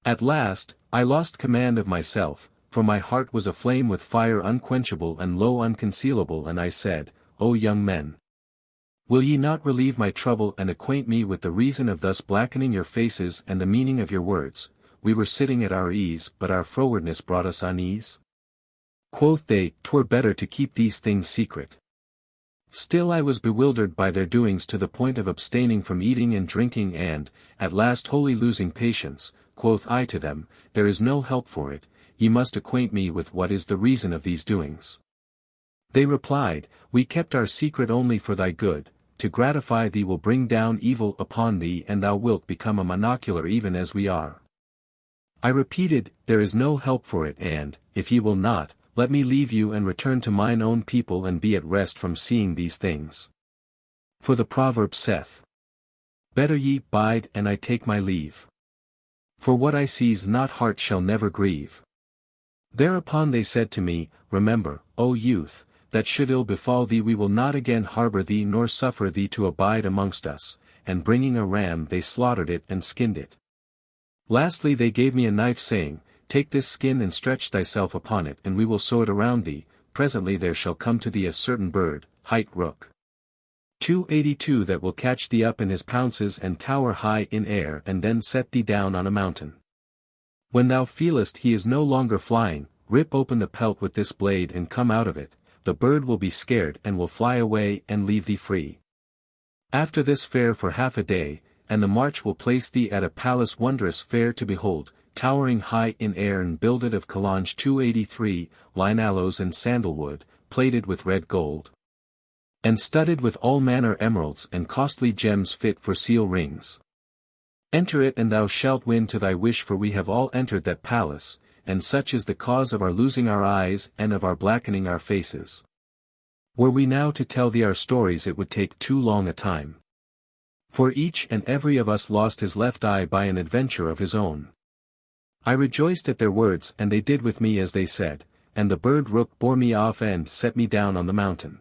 Speaker 1: At last, I lost command of myself, for my heart was aflame with fire unquenchable and low unconcealable, and I said, O young men! Will ye not relieve my trouble and acquaint me with the reason of thus blackening your faces and the meaning of your words? We were sitting at our ease, but our frowardness brought us unease. Quoth they, 'Twere better to keep these things secret. Still I was bewildered by their doings to the point of abstaining from eating and drinking, and, at last wholly losing patience, quoth I to them, There is no help for it, ye must acquaint me with what is the reason of these doings. They replied, We kept our secret only for thy good, to gratify thee will bring down evil upon thee, and thou wilt become a monocular even as we are. I repeated, There is no help for it, and, if ye will not, let me leave you and return to mine own people and be at rest from seeing these things. For the proverb saith, Better ye bide and I take my leave. For what I see's not heart shall never grieve. Thereupon they said to me, Remember, O youth, that should ill befall thee we will not again harbor thee nor suffer thee to abide amongst us, and bringing a ram they slaughtered it and skinned it. Lastly they gave me a knife, saying, Take this skin and stretch thyself upon it, and we will sew it around thee, presently there shall come to thee a certain bird, hight rook. 282 that will catch thee up in his pounces and tower high in air and then set thee down on a mountain. When thou feelest he is no longer flying, rip open the pelt with this blade and come out of it, the bird will be scared and will fly away and leave thee free. After this fare for half a day, and the march will place thee at a palace wondrous fair to behold, towering high in air and builded of Kalandar 283, line aloes and sandalwood, plated with red gold, and studded with all manner emeralds and costly gems fit for seal rings. Enter it and thou shalt win to thy wish, for we have all entered that palace, and such is the cause of our losing our eyes and of our blackening our faces. Were we now to tell thee our stories it would take too long a time. For each and every of us lost his left eye by an adventure of his own. I rejoiced at their words, and they did with me as they said, and the bird rook bore me off and set me down on the mountain.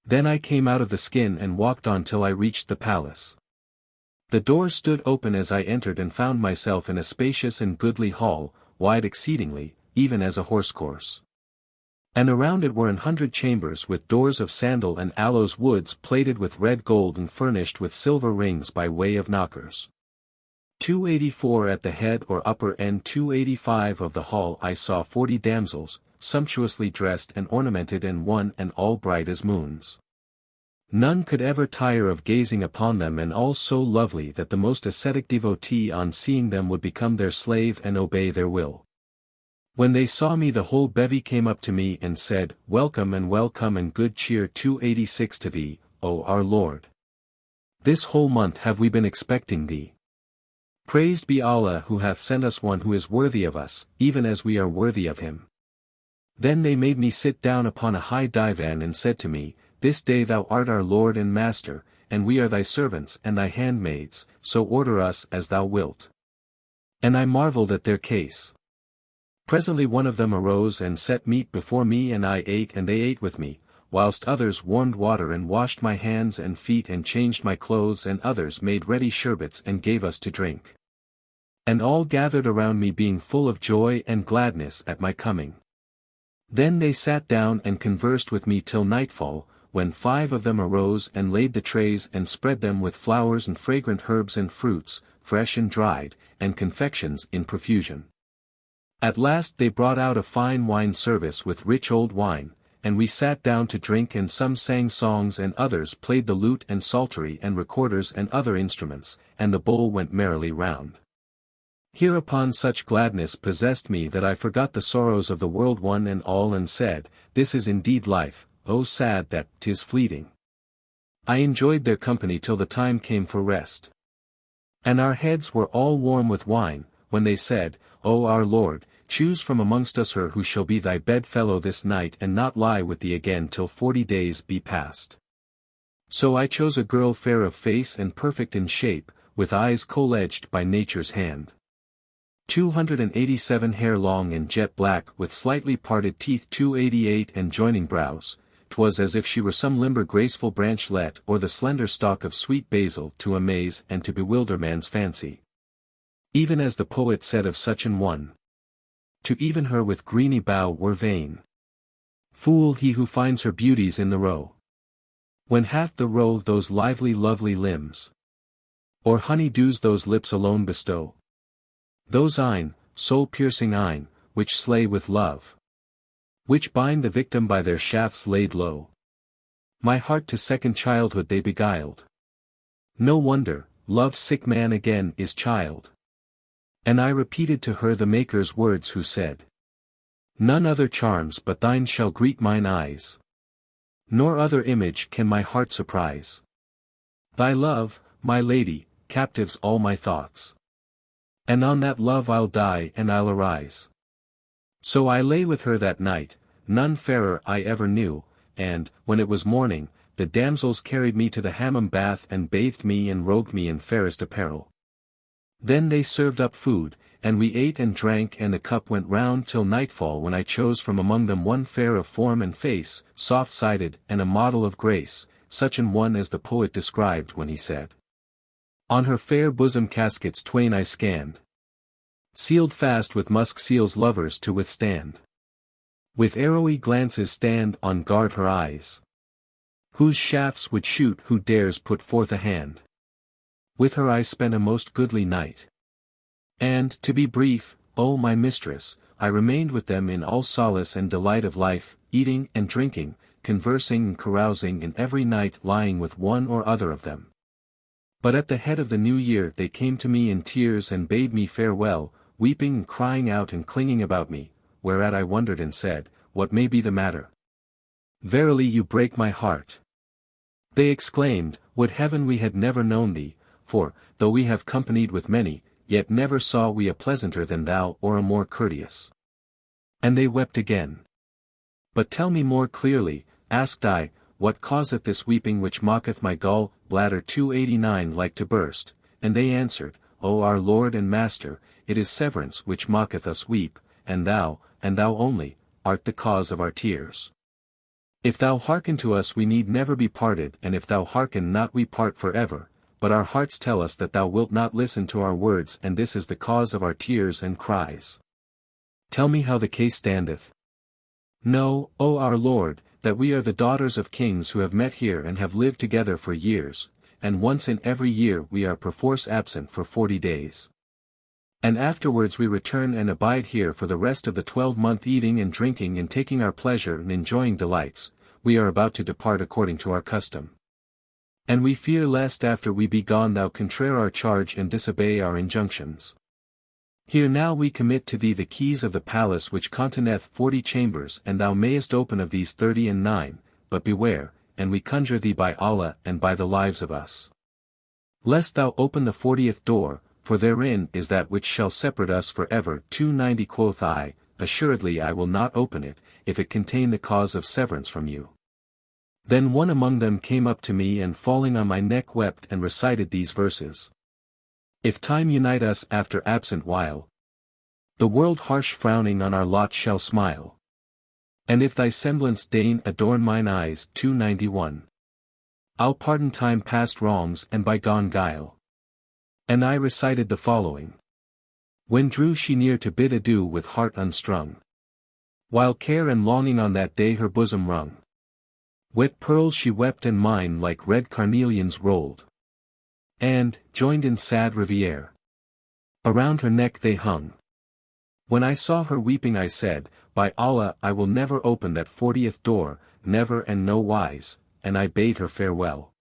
Speaker 1: Then I came out of the skin and walked on till I reached the palace. The door stood open as I entered and found myself in a spacious and goodly hall, wide exceedingly, even as a horse-course. And around it were 100 chambers with doors of sandal and aloes woods plated with red gold and furnished with silver rings by way of knockers. 284 at the head or upper end 285 of the hall I saw 40 damsels, sumptuously dressed and ornamented, and one and all bright as moons. None could ever tire of gazing upon them, and all so lovely that the most ascetic devotee on seeing them would become their slave and obey their will. When they saw me the whole bevy came up to me and said, Welcome and good cheer 286 to thee, O our Lord. This whole month have we been expecting thee. Praised be Allah who hath sent us one who is worthy of us, even as we are worthy of him. Then they made me sit down upon a high divan and said to me, This day thou art our Lord and Master, and we are thy servants and thy handmaids, so order us as thou wilt. And I marveled at their case. Presently one of them arose and set meat before me, and I ate, and they ate with me, whilst others warmed water and washed my hands and feet and changed my clothes, and others made ready sherbets and gave us to drink. And all gathered around me, being full of joy and gladness at my coming. Then they sat down and conversed with me till nightfall, when 5 of them arose and laid the trays and spread them with flowers and fragrant herbs and fruits, fresh and dried, and confections in profusion. At last they brought out a fine wine service with rich old wine, and we sat down to drink, and some sang songs and others played the lute and psaltery and recorders and other instruments, and the bowl went merrily round. Hereupon such gladness possessed me that I forgot the sorrows of the world one and all, and said, This is indeed life, oh sad that 'tis fleeting. I enjoyed their company till the time came for rest. And our heads were all warm with wine, when they said, O our Lord, choose from amongst us her who shall be thy bedfellow this night, and not lie with thee again till 40 days be past. So I chose a girl fair of face and perfect in shape, with eyes kohl-edged by nature's hand. 287 hair long and jet black, with slightly parted teeth 288 and joining brows. 'Twas as if she were some limber graceful branchlet, or the slender stalk of sweet basil, to amaze and to bewilder man's fancy. Even as the poet said of such an one, to even her with greeny bough were vain. Fool he who finds her beauties in the roe. When hath the roe those lively lovely limbs? Or honey dews those lips alone bestow? Those eyne, soul-piercing eyne, which slay with love, which bind the victim by their shafts laid low. My heart to second childhood they beguiled. No wonder, love-sick man again is child. And I repeated to her the Maker's words, who said, None other charms but thine shall greet mine eyes, nor other image can my heart surprise. Thy love, my lady, captives all my thoughts. And on that love I'll die and I'll arise. So I lay with her that night, none fairer I ever knew, and, when it was morning, the damsels carried me to the hammam bath and bathed me and robed me in fairest apparel. Then they served up food, and we ate and drank, and the cup went round till nightfall, when I chose from among them one fair of form and face, soft-sided, and a model of grace, such an one as the poet described when he said, On her fair bosom caskets twain I scanned, sealed fast with musk seals lovers to withstand. With arrowy glances stand on guard her eyes, whose shafts would shoot who dares put forth a hand. With her I spent a most goodly night. And, to be brief, O my mistress, I remained with them in all solace and delight of life, eating and drinking, conversing and carousing, and every night lying with one or other of them. But at the head of the new year they came to me in tears and bade me farewell, weeping and crying out and clinging about me, whereat I wondered and said, What may be the matter? Verily you break my heart. They exclaimed, Would heaven we had never known thee, for, though we have companied with many, yet never saw we a pleasanter than thou or a more courteous. And they wept again. But tell me more clearly, asked I, what causeth this weeping which mocketh my gall bladder 289 like to burst? And they answered, O our Lord and Master, it is severance which mocketh us weep, and thou only, art the cause of our tears. If thou hearken to us we need never be parted, and if thou hearken not we part for ever, but our hearts tell us that thou wilt not listen to our words, and this is the cause of our tears and cries. Tell me how the case standeth. Know, O our Lord, that we are the daughters of kings who have met here and have lived together for years, and once in every year we are perforce absent for 40 days. And afterwards we return and abide here for the rest of the 12-month, eating and drinking and taking our pleasure and enjoying delights. We are about to depart according to our custom. And we fear lest after we be gone thou contraire our charge and disobey our injunctions. Here now we commit to thee the keys of the palace which containeth 40 chambers, and thou mayest open of these 39, but beware, and we conjure thee by Allah and by the lives of us, lest thou open the 40th door, for therein is that which shall separate us for ever. 290 Quoth I, Assuredly I will not open it, if it contain the cause of severance from you. Then one among them came up to me and falling on my neck wept and recited these verses. If time unite us after absent while, The world harsh frowning on our lot shall smile. And if thy semblance deign adorn mine eyes. 291. I'll pardon time past wrongs and bygone guile. And I recited the following. When drew she near to bid adieu with heart unstrung, while care and longing on that day her bosom wrung, wet pearls she wept and mine like red carnelians rolled, and, joined in sad riviere, around her neck they hung. When I saw her weeping I said, by Allah I will never open that 40th door, never and no wise, and I bade her farewell.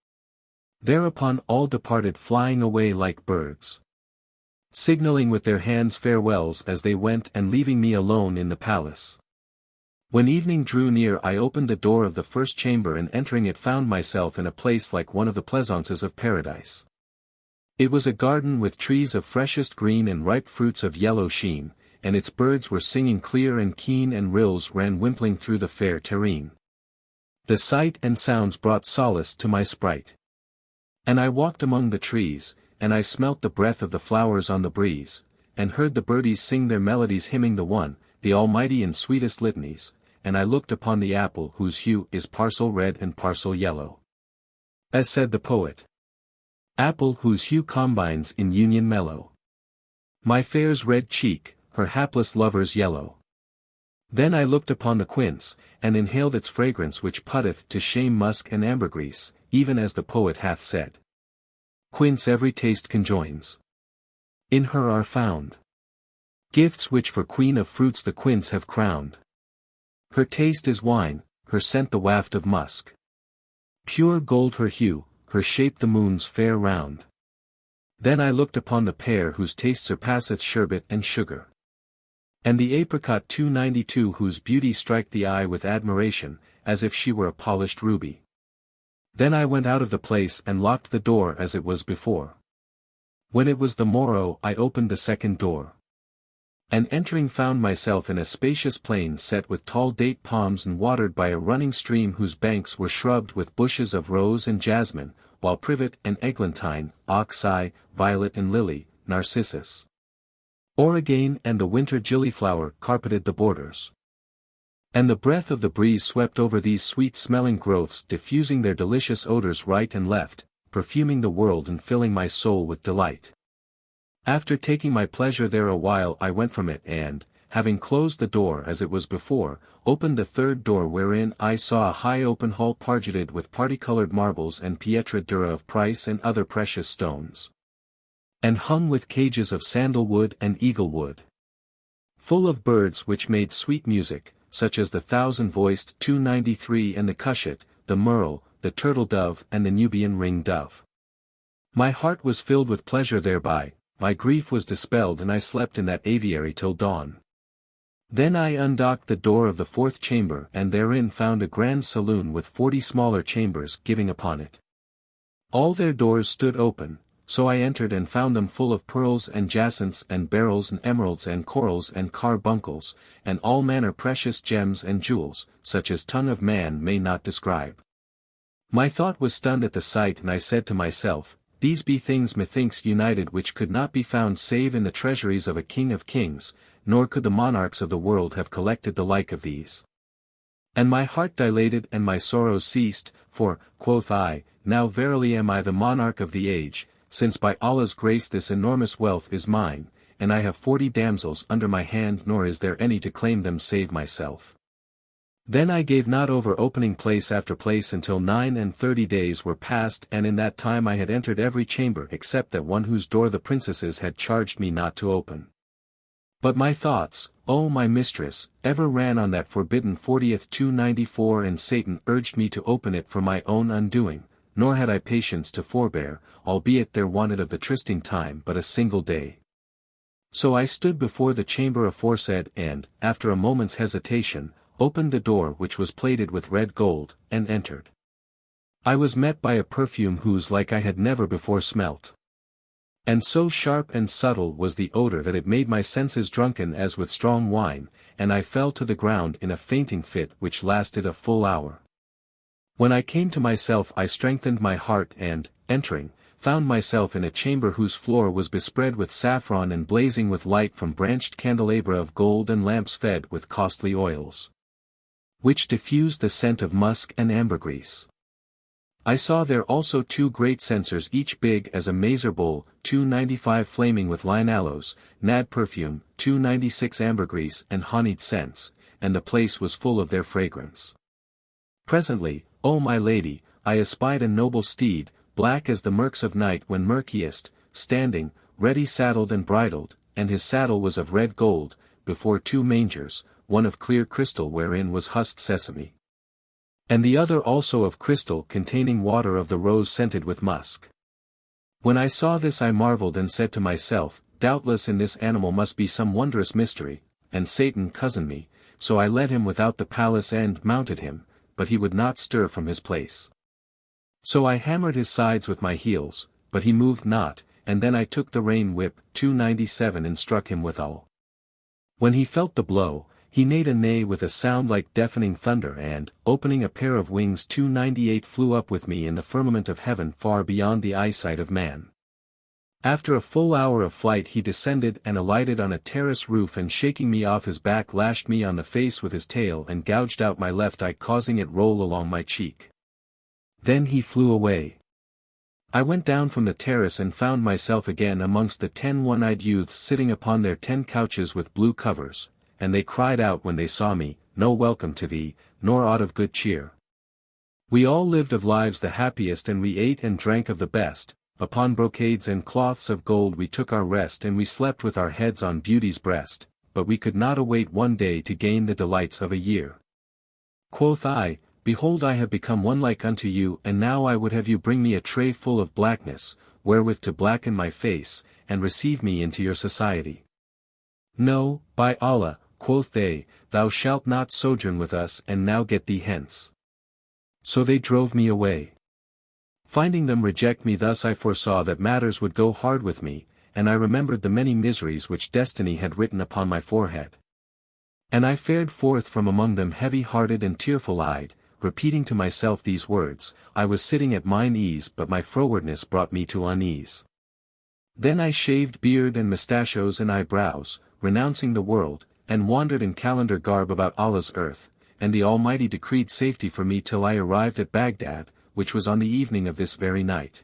Speaker 1: Thereupon all departed flying away like birds, signaling with their hands farewells as they went and leaving me alone in the palace. When evening drew near I opened the door of the first chamber and entering it found myself in a place like one of the pleasaunces of paradise. It was a garden with trees of freshest green and ripe fruits of yellow sheen, and its birds were singing clear and keen and rills ran wimpling through the fair terrene. The sight and sounds brought solace to my sprite. And I walked among the trees, and I smelt the breath of the flowers on the breeze, and heard the birdies sing their melodies hymning the One, the Almighty in sweetest litanies, and I looked upon the apple whose hue is parcel red and parcel yellow. As said the poet, apple whose hue combines in union mellow. My fair's red cheek, her hapless lover's yellow. Then I looked upon the quince, and inhaled its fragrance which putteth to shame musk and ambergris, even as the poet hath said. Quince every taste conjoins. In her are found gifts which for queen of fruits the quince have crowned. Her taste is wine, her scent the waft of musk. Pure gold her hue, her shape the moon's fair round. Then I looked upon the pear whose taste surpasseth sherbet and sugar. And the apricot 292 whose beauty strike the eye with admiration, as if she were a polished ruby. Then I went out of the place and locked the door as it was before. When it was the morrow I opened the second door. And entering found myself in a spacious plain set with tall date palms and watered by a running stream whose banks were shrubbed with bushes of rose and jasmine, while privet and eglantine, ox eye, violet and lily, narcissus, origane and the winter gillyflower carpeted the borders. And the breath of the breeze swept over these sweet-smelling growths diffusing their delicious odors right and left, perfuming the world and filling my soul with delight. After taking my pleasure there a while I went from it and, having closed the door as it was before, opened the third door wherein I saw a high open hall pargeted with parti-colored marbles and pietra dura of price and other precious stones, and hung with cages of sandalwood and eaglewood, full of birds which made sweet music, such as the thousand-voiced 293 and the cushat, the merle, the turtle-dove and the Nubian ring-dove. My heart was filled with pleasure thereby, my grief was dispelled and I slept in that aviary till dawn. Then I undocked the door of the fourth chamber and therein found a grand saloon with 40 smaller chambers giving upon it. All their doors stood open, so I entered and found them full of pearls and jacinths and beryls and emeralds and corals and carbuncles, and all manner precious gems and jewels, such as tongue of man may not describe. My thought was stunned at the sight and I said to myself, these be things methinks united which could not be found save in the treasuries of a king of kings, nor could the monarchs of the world have collected the like of these. And my heart dilated and my sorrows ceased, for, quoth I, now verily am I the monarch of the age, since by Allah's grace this enormous wealth is mine, and I have 40 damsels under my hand nor is there any to claim them save myself. Then I gave not over opening place after place until 39 days were past and in that time I had entered every chamber except that one whose door the princesses had charged me not to open. But my thoughts, O my mistress, ever ran on that forbidden 40th 294 and Satan urged me to open it for my own undoing, nor had I patience to forbear, albeit there wanted of the trysting time but a single day. So I stood before the chamber aforesaid and, after a moment's hesitation, opened the door which was plated with red gold, and entered. I was met by a perfume whose like I had never before smelt. And so sharp and subtle was the odor that it made my senses drunken as with strong wine, and I fell to the ground in a fainting fit which lasted a full hour. When I came to myself I strengthened my heart and, entering, found myself in a chamber whose floor was bespread with saffron and blazing with light from branched candelabra of gold and lamps fed with costly oils, which diffused the scent of musk and ambergris. I saw there also 2 great censers each big as a mazer bowl, 295 flaming with linaloes, nad perfume, 296 ambergris and honeyed scents, and the place was full of their fragrance. Presently, O my lady, I espied a noble steed, black as the murks of night when murkiest, standing, ready saddled and bridled, and his saddle was of red gold, before 2 mangers, one of clear crystal wherein was husked sesame, and the other also of crystal containing water of the rose scented with musk. When I saw this I marveled and said to myself, doubtless in this animal must be some wondrous mystery, and Satan cozened me, so I led him without the palace and mounted him, but he would not stir from his place. So I hammered his sides with my heels, but he moved not, and then I took the rein whip, 297 and struck him withal. When he felt the blow, he neighed a neigh with a sound like deafening thunder and, opening a pair of wings 298 flew up with me in the firmament of heaven far beyond the eyesight of man. After a full hour of flight he descended and alighted on a terrace roof and shaking me off his back lashed me on the face with his tail and gouged out my left eye causing it roll along my cheek. Then he flew away. I went down from the terrace and found myself again amongst the 10 one-eyed youths sitting upon their 10 couches with blue covers, and they cried out when they saw me, no welcome to thee, nor aught of good cheer. We all lived of lives the happiest and we ate and drank of the best, upon brocades and cloths of gold we took our rest and we slept with our heads on beauty's breast, but we could not await one day to gain the delights of a year. Quoth I, behold I have become one like unto you and now I would have you bring me a tray full of blackness, wherewith to blacken my face, and receive me into your society. No, by Allah, quoth they, thou shalt not sojourn with us and now get thee hence. So they drove me away. Finding them reject me thus I foresaw that matters would go hard with me, and I remembered the many miseries which destiny had written upon my forehead. And I fared forth from among them heavy-hearted and tearful-eyed, repeating to myself these words, I was sitting at mine ease but my frowardness brought me to unease. Then I shaved beard and mustachios and eyebrows, renouncing the world, and wandered in Kalandar garb about Allah's earth, and the Almighty decreed safety for me till I arrived at Baghdad, which was on the evening of this very night.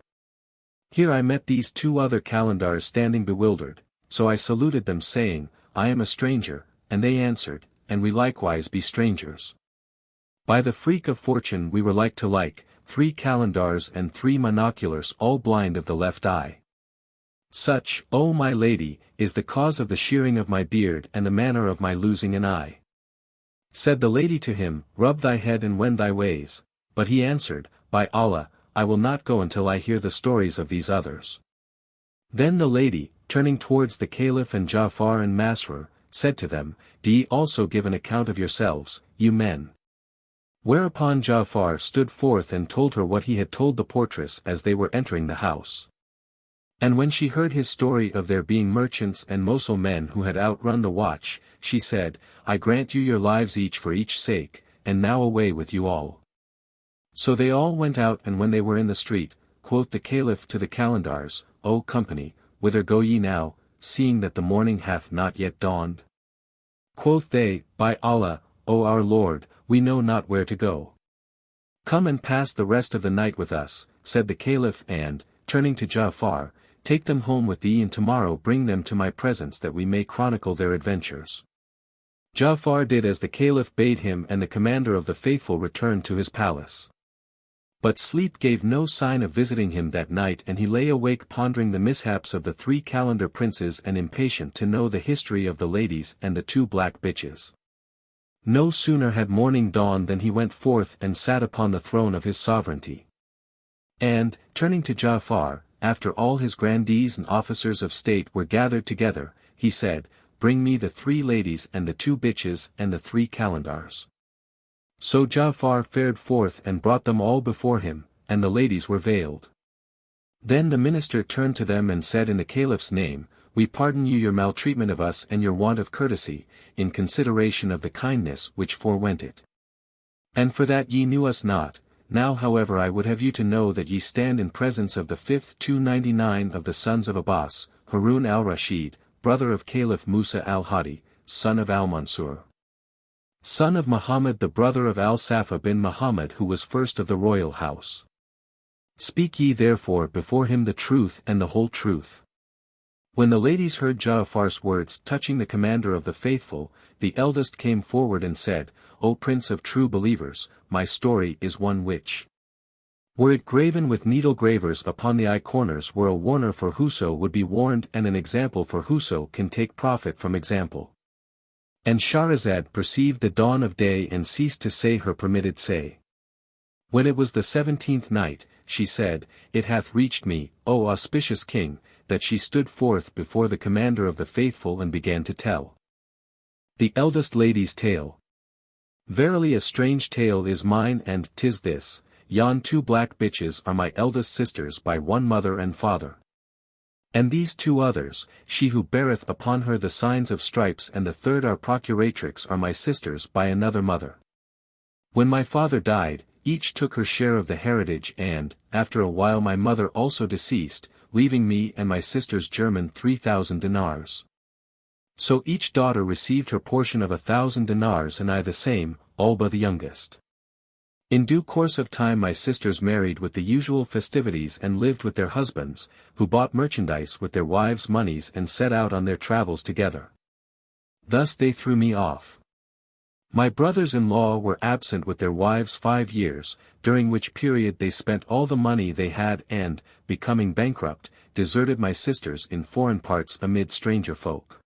Speaker 1: Here I met these 2 other Kalandars standing bewildered, so I saluted them saying, I am a stranger, and they answered, and we likewise be strangers. By the freak of fortune we were like to like, 3 Kalandars and 3 monoculars all blind of the left eye. Such, O my lady, is the cause of the shearing of my beard and the manner of my losing an eye. Said the lady to him, rub thy head and wend thy ways, but he answered, by Allah, I will not go until I hear the stories of these others. Then the lady, turning towards the Caliph and Ja'far and Masrur, said to them, do ye also give an account of yourselves, you men? Whereupon Ja'far stood forth and told her what he had told the portress as they were entering the house. And when she heard his story of there being merchants and Mosul men who had outrun the watch, she said, I grant you your lives each for each sake, and now away with you all. So they all went out and when they were in the street, quoth the Caliph to the Kalandars, O company, whither go ye now, seeing that the morning hath not yet dawned? Quoth they, by Allah, O our Lord, we know not where to go. Come and pass the rest of the night with us, said the Caliph and, turning to Ja'far, take them home with thee and tomorrow bring them to my presence that we may chronicle their adventures. Ja'far did as the Caliph bade him and the commander of the faithful returned to his palace. But sleep gave no sign of visiting him that night and he lay awake pondering the mishaps of the 3 Kalandar princes and impatient to know the history of the ladies and the 2 black bitches. No sooner had morning dawned than he went forth and sat upon the throne of his sovereignty. And, turning to Ja'far, after all his grandees and officers of state were gathered together, he said, bring me the 3 ladies and the 2 bitches and the 3 Kalandars. So Ja'far fared forth and brought them all before him, and the ladies were veiled. Then the minister turned to them and said in the Caliph's name, we pardon you your maltreatment of us and your want of courtesy, in consideration of the kindness which forewent it. And for that ye knew us not, Now however I would have you to know that ye stand in presence of the fifth 299 of the sons of Abbas, Harun al-Rashid, brother of Caliph Musa al-Hadi, son of al-Mansur, son of Muhammad, the brother of al-Safa bin Muhammad, who was first of the royal house. Speak ye therefore before him the truth and the whole truth. When the ladies heard Ja'afar's words touching the commander of the faithful, the eldest came forward and said, O Prince of true believers, my story is one which, were it graven with needle gravers upon the eye corners, were a warner for whoso would be warned and an example for whoso can take profit from example. And Scheherazade perceived the dawn of day and ceased to say her permitted say. When it was the 17th night, she said, It hath reached me, O auspicious king, that she stood forth before the commander of the faithful and began to tell the eldest lady's tale. Verily a strange tale is mine, and 'tis this, yon two black bitches are my eldest sisters by one mother and father. And these two others, she who beareth upon her the signs of stripes, and the third our procuratrix, are my sisters by another mother. When my father died, each took her share of the heritage, and, after a while my mother also deceased, leaving me and my sisters German 3,000 dinars. So each daughter received her portion of 1,000 dinars, and I the same, all but the youngest. In due course of time my sisters married with the usual festivities and lived with their husbands, who bought merchandise with their wives' monies and set out on their travels together. Thus they threw me off. My brothers-in-law were absent with their wives 5 years, during which period they spent all the money they had and, becoming bankrupt, deserted my sisters in foreign parts amid stranger folk.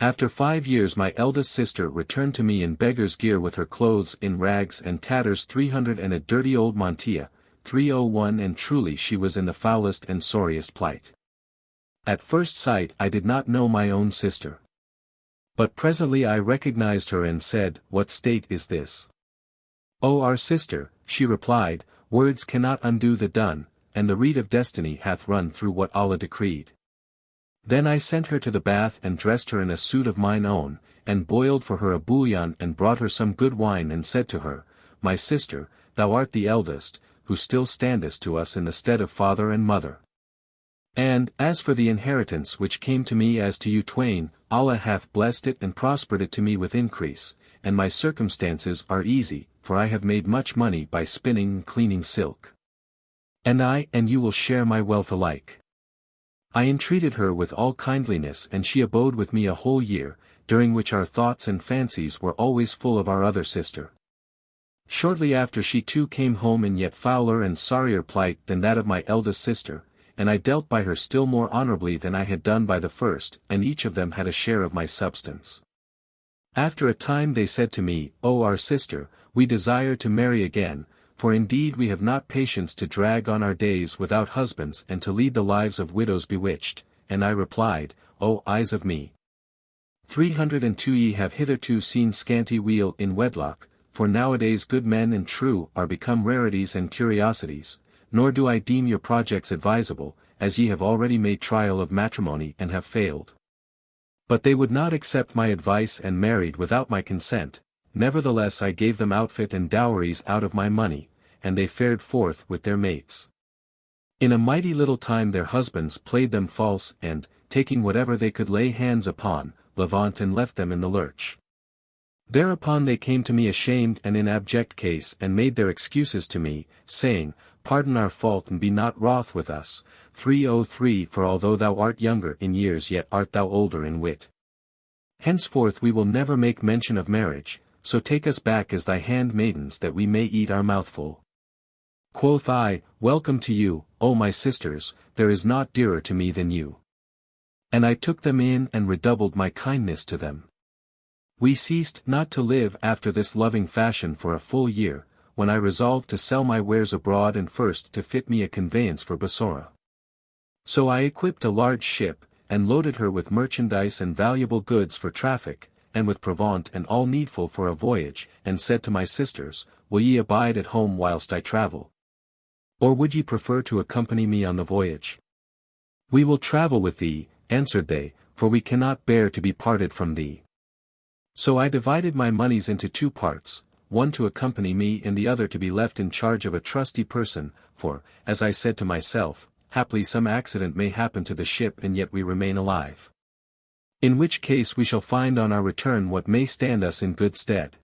Speaker 1: After 5 years my eldest sister returned to me in beggar's gear with her clothes in rags and tatters 300 and a dirty old mantilla, 301, and truly she was in the foulest and sorriest plight. At first sight I did not know my own sister. But presently I recognized her and said, What state is this? O our sister, she replied, words cannot undo the done, and the reed of destiny hath run through what Allah decreed. Then I sent her to the bath and dressed her in a suit of mine own, and boiled for her a bouillon and brought her some good wine and said to her, My sister, thou art the eldest, who still standest to us in the stead of father and mother. And, as for the inheritance which came to me as to you twain, Allah hath blessed it and prospered it to me with increase, and my circumstances are easy, for I have made much money by spinning and cleaning silk. And I and you will share my wealth alike. I entreated her with all kindliness, and she abode with me a whole year, during which our thoughts and fancies were always full of our other sister. Shortly after she too came home in yet fouler and sorrier plight than that of my eldest sister, and I dealt by her still more honorably than I had done by the first, and each of them had a share of my substance. After a time they said to me, O our sister, we desire to marry again, for indeed we have not patience to drag on our days without husbands and to lead the lives of widows bewitched, and I replied, O eyes of me, 302 ye have hitherto seen scanty weal in wedlock, for nowadays good men and true are become rarities and curiosities, nor do I deem your projects advisable, as ye have already made trial of matrimony and have failed. But they would not accept my advice and married without my consent. Nevertheless I gave them outfit and dowries out of my money, and they fared forth with their mates. In a mighty little time their husbands played them false and, taking whatever they could lay hands upon, levant and left them in the lurch. Thereupon they came to me ashamed and in abject case and made their excuses to me, saying, Pardon our fault and be not wroth with us, 303 For although thou art younger in years yet art thou older in wit. Henceforth we will never make mention of marriage, so take us back as thy handmaidens that we may eat our mouthful. Quoth I, Welcome to you, O my sisters, there is naught dearer to me than you. And I took them in and redoubled my kindness to them. We ceased not to live after this loving fashion for a full year, when I resolved to sell my wares abroad and first to fit me a conveyance for Bassora. So I equipped a large ship, and loaded her with merchandise and valuable goods for traffic, and with provaunt and all needful for a voyage, and said to my sisters, Will ye abide at home whilst I travel? Or would ye prefer to accompany me on the voyage? We will travel with thee, answered they, for we cannot bear to be parted from thee. So I divided my monies into 2 parts, one to accompany me and the other to be left in charge of a trusty person, for, as I said to myself, haply some accident may happen to the ship and yet we remain alive. In which case we shall find on our return what may stand us in good stead.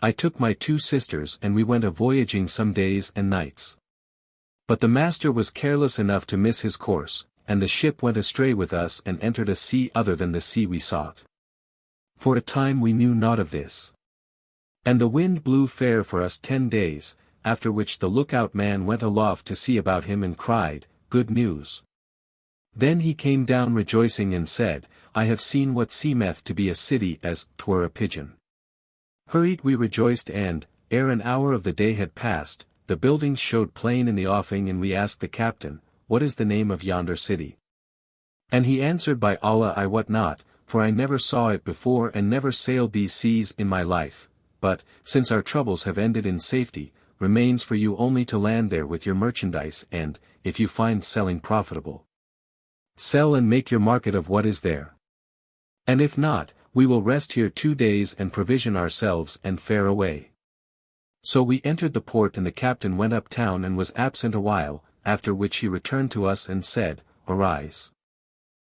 Speaker 1: I took my 2 sisters and we went a-voyaging some days and nights. But the master was careless enough to miss his course, and the ship went astray with us and entered a sea other than the sea we sought. For a time we knew naught of this. And the wind blew fair for us 10 days, after which the lookout man went aloft to see about him and cried, "Good news." Then he came down rejoicing and said, "I have seen what seemeth to be a city as 'twere a pigeon." Hurried we rejoiced and, ere an hour of the day had passed, the buildings showed plain in the offing and we asked the captain, "What is the name of yonder city?" And he answered, "By Allah I wot not, for I never saw it before and never sailed these seas in my life, but, since our troubles have ended in safety, remains for you only to land there with your merchandise and, if you find selling profitable, sell and make your market of what is there. And if not, we will rest here 2 days and provision ourselves and fare away." So we entered the port and the captain went up town and was absent a while, after which he returned to us and said, "Arise.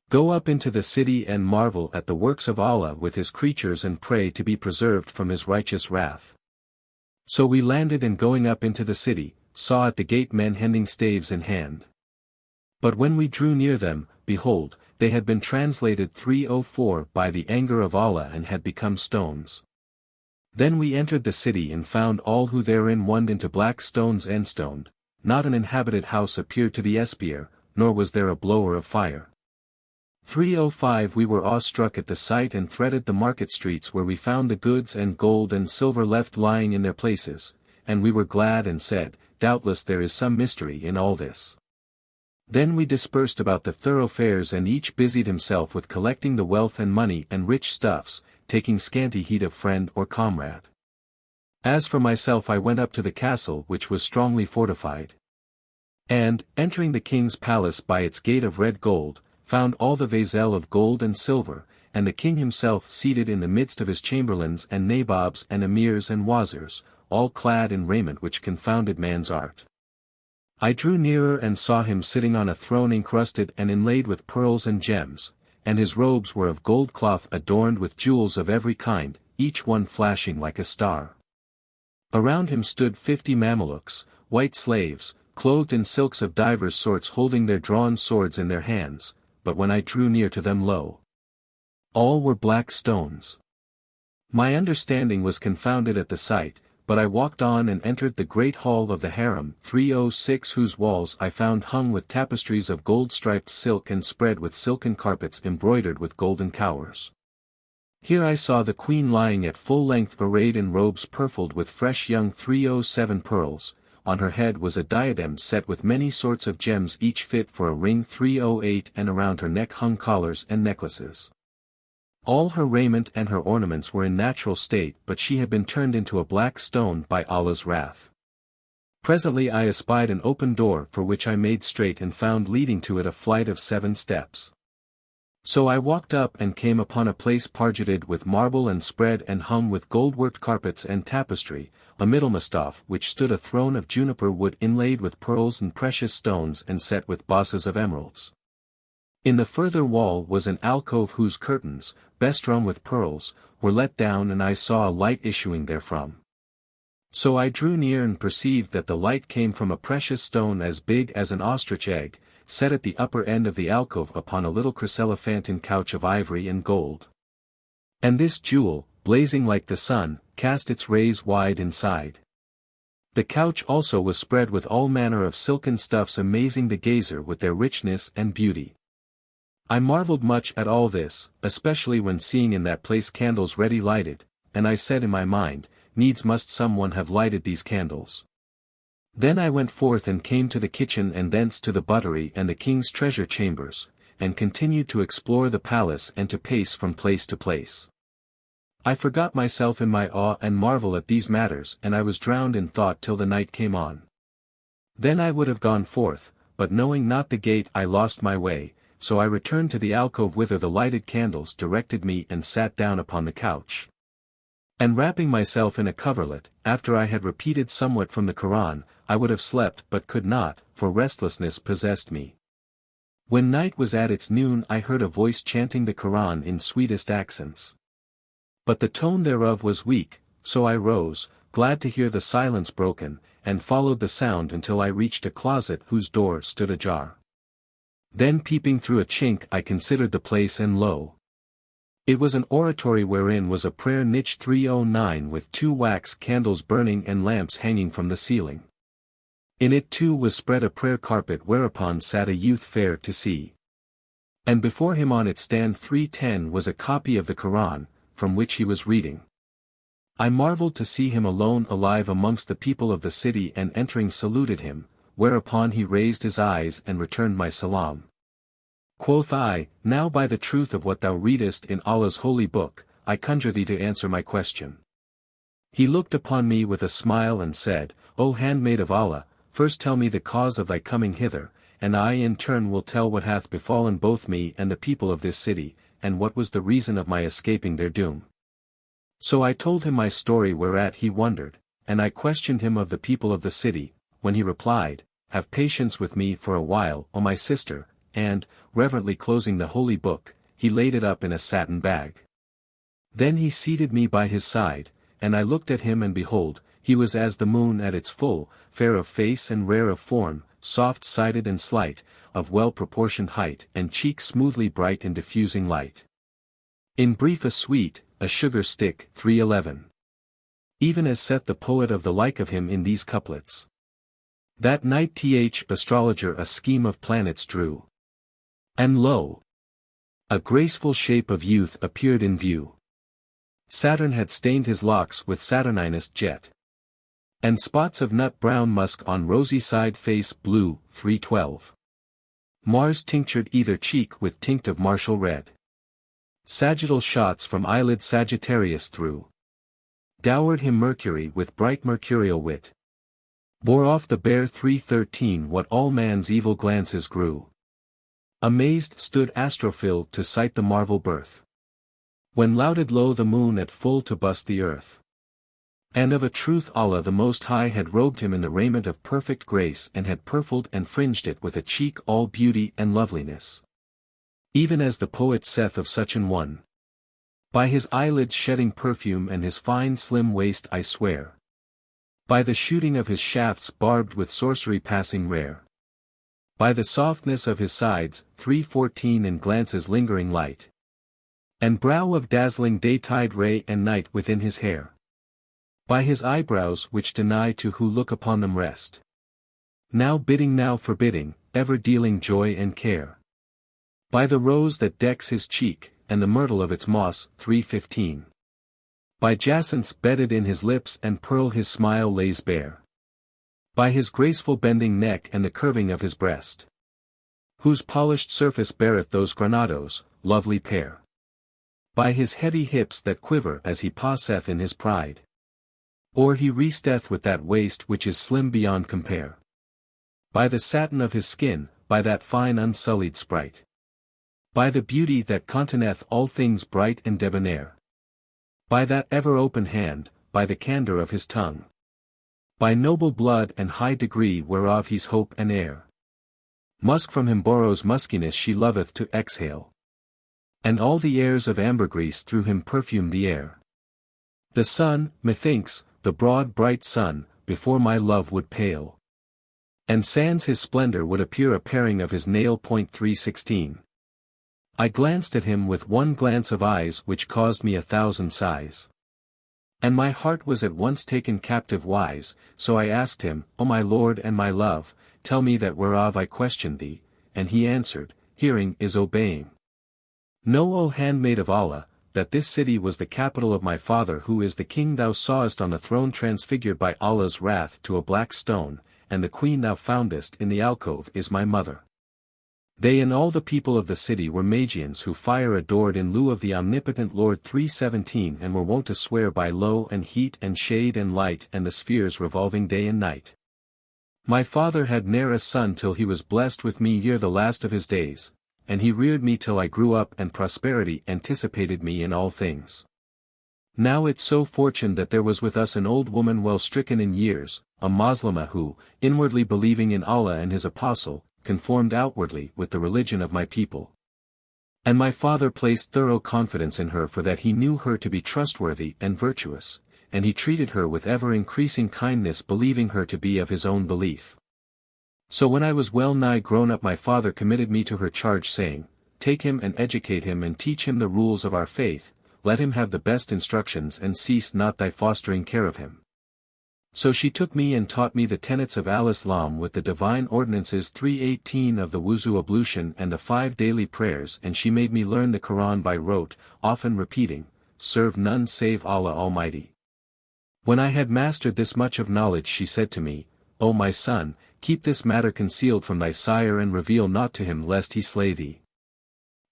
Speaker 1: Go up into the city and marvel at the works of Allah with his creatures and pray to be preserved from his righteous wrath." So we landed and going up into the city, saw at the gate men hending staves in hand. But when we drew near them, behold, they had been translated 304 by the anger of Allah and had become stones. Then we entered the city and found all who therein woned into black stones enstoned, not an inhabited house appeared to the espier, nor was there a blower of fire. 305 We were awestruck at the sight and threaded the market streets where we found the goods and gold and silver left lying in their places, and we were glad and said, "Doubtless there is some mystery in all this." Then we dispersed about the thoroughfares and each busied himself with collecting the wealth and money and rich stuffs, taking scanty heed of friend or comrade. As for myself I went up to the castle which was strongly fortified. And, entering the king's palace by its gate of red gold, found all the vaiselle of gold and silver, and the king himself seated in the midst of his chamberlains and nabobs and emirs and wazirs, all clad in raiment which confounded man's art. I drew nearer and saw him sitting on a throne encrusted and inlaid with pearls and gems, and his robes were of gold cloth adorned with jewels of every kind, each one flashing like a star. Around him stood 50 Mamelukes, white slaves, clothed in silks of divers sorts holding their drawn swords in their hands, but when I drew near to them lo! All were black stones. My understanding was confounded at the sight, but I walked on and entered the great hall of the harem 306 whose walls I found hung with tapestries of gold-striped silk and spread with silken carpets embroidered with golden cowers. Here I saw the queen lying at full length arrayed in robes purfled with fresh young 307 pearls, on her head was a diadem set with many sorts of gems each fit for a ring 308 and around her neck hung collars and necklaces. All her raiment and her ornaments were in natural state but she had been turned into a black stone by Allah's wrath. Presently I espied an open door for which I made straight and found leading to it a flight of 7 steps. So I walked up and came upon a place pargeted with marble and spread and hung with gold-worked carpets and tapestry, a middlemastaf which stood a throne of juniper wood inlaid with pearls and precious stones and set with bosses of emeralds. In the further wall was an alcove whose curtains, bestrum with pearls, were let down and I saw a light issuing therefrom. So I drew near and perceived that the light came from a precious stone as big as an ostrich egg, set at the upper end of the alcove upon a little chryselephantine couch of ivory and gold. And this jewel, blazing like the sun, cast its rays wide inside. The couch also was spread with all manner of silken stuffs amazing the gazer with their richness and beauty. I marveled much at all this, especially when seeing in that place candles ready lighted, and I said in my mind, needs must someone have lighted these candles. Then I went forth and came to the kitchen and thence to the buttery and the king's treasure chambers, and continued to explore the palace and to pace from place to place. I forgot myself in my awe and marvel at these matters and I was drowned in thought till the night came on. Then I would have gone forth, but knowing not the gate I lost my way, so I returned to the alcove whither the lighted candles directed me and sat down upon the couch. And wrapping myself in a coverlet, after I had repeated somewhat from the Quran, I would have slept but could not, for restlessness possessed me. When night was at its noon I heard a voice chanting the Quran in sweetest accents. But the tone thereof was weak, so I rose, glad to hear the silence broken, and followed the sound until I reached a closet whose door stood ajar. Then peeping through a chink I considered the place, and lo! It was an oratory wherein was a prayer niche 309 with 2 wax candles burning and lamps hanging from the ceiling. In it too was spread a prayer carpet whereupon sat a youth fair to see. And before him on its stand 310 was a copy of the Quran, from which he was reading. I marveled to see him alone alive amongst the people of the city, and entering saluted him, whereupon he raised his eyes and returned my salam. Quoth I, now by the truth of what thou readest in Allah's holy book, I conjure thee to answer my question. He looked upon me with a smile and said, O handmaid of Allah, first tell me the cause of thy coming hither, and I in turn will tell what hath befallen both me and the people of this city, and what was the reason of my escaping their doom. So I told him my story, whereat he wondered, and I questioned him of the people of the city, when he replied, Have patience with me for a while, O my sister, and, reverently closing the holy book, he laid it up in a satin bag. Then he seated me by his side, and I looked at him, and behold, he was as the moon at its full, fair of face and rare of form, soft-sided and slight, of well-proportioned height and cheek smoothly bright in diffusing light. In brief a sweet, a sugar stick 311. Even as saith the poet of the like of him in these couplets. That night astrologer a scheme of planets drew. And lo! A graceful shape of youth appeared in view. Saturn had stained his locks with Saturninest jet. And spots of nut-brown musk on rosy-side face blue 312. Mars tinctured either cheek with tinct of martial red. Sagittal shots from eyelid Sagittarius through. Dowered him Mercury with bright mercurial wit. Bore off the bare 313 what all man's evil glances grew. Amazed stood Astrophil to sight the marvel birth. When lauded low the moon at full to bust the earth. And of a truth Allah the Most High had robed him in the raiment of perfect grace, and had purfled and fringed it with a cheek all beauty and loveliness. Even as the poet saith of such an one. By his eyelids shedding perfume and his fine slim waist I swear. By the shooting of his shafts barbed with sorcery passing rare. By the softness of his sides 314 and glances lingering light. And brow of dazzling day-tide ray and night within his hair. By his eyebrows which deny to who look upon them rest. Now bidding now forbidding, ever dealing joy and care. By the rose that decks his cheek, and the myrtle of its moss 315. By jacinths bedded in his lips and pearl his smile lays bare. By his graceful bending neck and the curving of his breast. Whose polished surface beareth those granados, lovely pair. By his heady hips that quiver as he passeth in his pride. Or he resteth with that waist which is slim beyond compare. By the satin of his skin, by that fine unsullied sprite. By the beauty that containeth all things bright and debonair. By that ever open hand, by the candour of his tongue. By noble blood and high degree whereof he's hope and heir. Musk from him borrows muskiness she loveth to exhale. And all the airs of ambergris through him perfume the air. The sun, methinks, the broad bright sun, before my love would pale. And sans his splendour would appear a paring of his nail point 316. I glanced at him with one glance of eyes which caused me 1,000 sighs. And my heart was at once taken captive wise, so I asked him, O my lord and my love, tell me that whereof I questioned thee, and he answered, Hearing is obeying. Know, O handmaid of Allah, that this city was the capital of my father who is the king thou sawest on the throne transfigured by Allah's wrath to a black stone, and the queen thou foundest in the alcove is my mother. They and all the people of the city were Magians who fire adored in lieu of the omnipotent Lord 317 and were wont to swear by low and heat and shade and light and the spheres revolving day and night. My father had ne'er a son till he was blessed with me ere the last of his days, and he reared me till I grew up and prosperity anticipated me in all things. Now it so fortuned that there was with us an old woman well stricken in years, a Moslemah who, inwardly believing in Allah and his apostle, conformed outwardly with the religion of my people. And my father placed thorough confidence in her, for that he knew her to be trustworthy and virtuous, and he treated her with ever-increasing kindness, believing her to be of his own belief. So when I was well nigh grown up, my father committed me to her charge, saying, "Take him and educate him and teach him the rules of our faith, let him have the best instructions and cease not thy fostering care of him." So she took me and taught me the tenets of al-Islam with the divine ordinances 318 of the wuzu ablution and the 5 daily prayers, and she made me learn the Quran by rote, often repeating, "Serve none save Allah Almighty." When I had mastered this much of knowledge, she said to me, "O my son, keep this matter concealed from thy sire and reveal not to him lest he slay thee."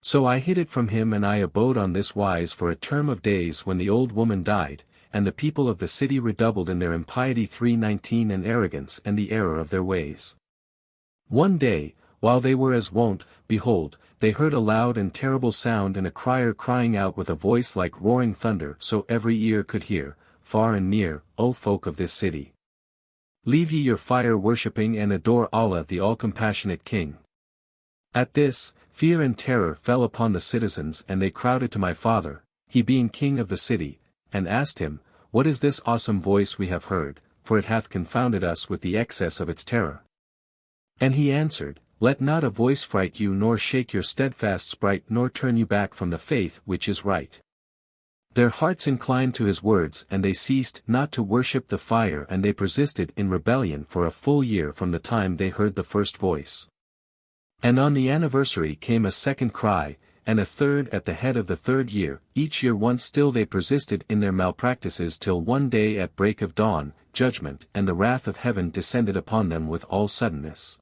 Speaker 1: So I hid it from him, and I abode on this wise for a term of days, when the old woman died, and the people of the city redoubled in their impiety 319 and arrogance and the error of their ways. One day, while they were as wont, behold, they heard a loud and terrible sound, and a crier crying out with a voice like roaring thunder, so every ear could hear, far and near, O folk of this city, leave ye your fire worshipping and adore Allah the all-compassionate King. At this, fear and terror fell upon the citizens, and they crowded to my father, he being king of the city, and asked him, "What is this awesome voice we have heard, for it hath confounded us with the excess of its terror?" And he answered, "Let not a voice fright you, nor shake your steadfast sprite, nor turn you back from the faith which is right." Their hearts inclined to his words, and they ceased not to worship the fire, and they persisted in rebellion for a full year from the time they heard the first voice. And on the anniversary came a second cry, and a third at the head of the third year. Each year once still they persisted in their malpractices, till one day at break of dawn, judgment and the wrath of heaven descended upon them with all suddenness.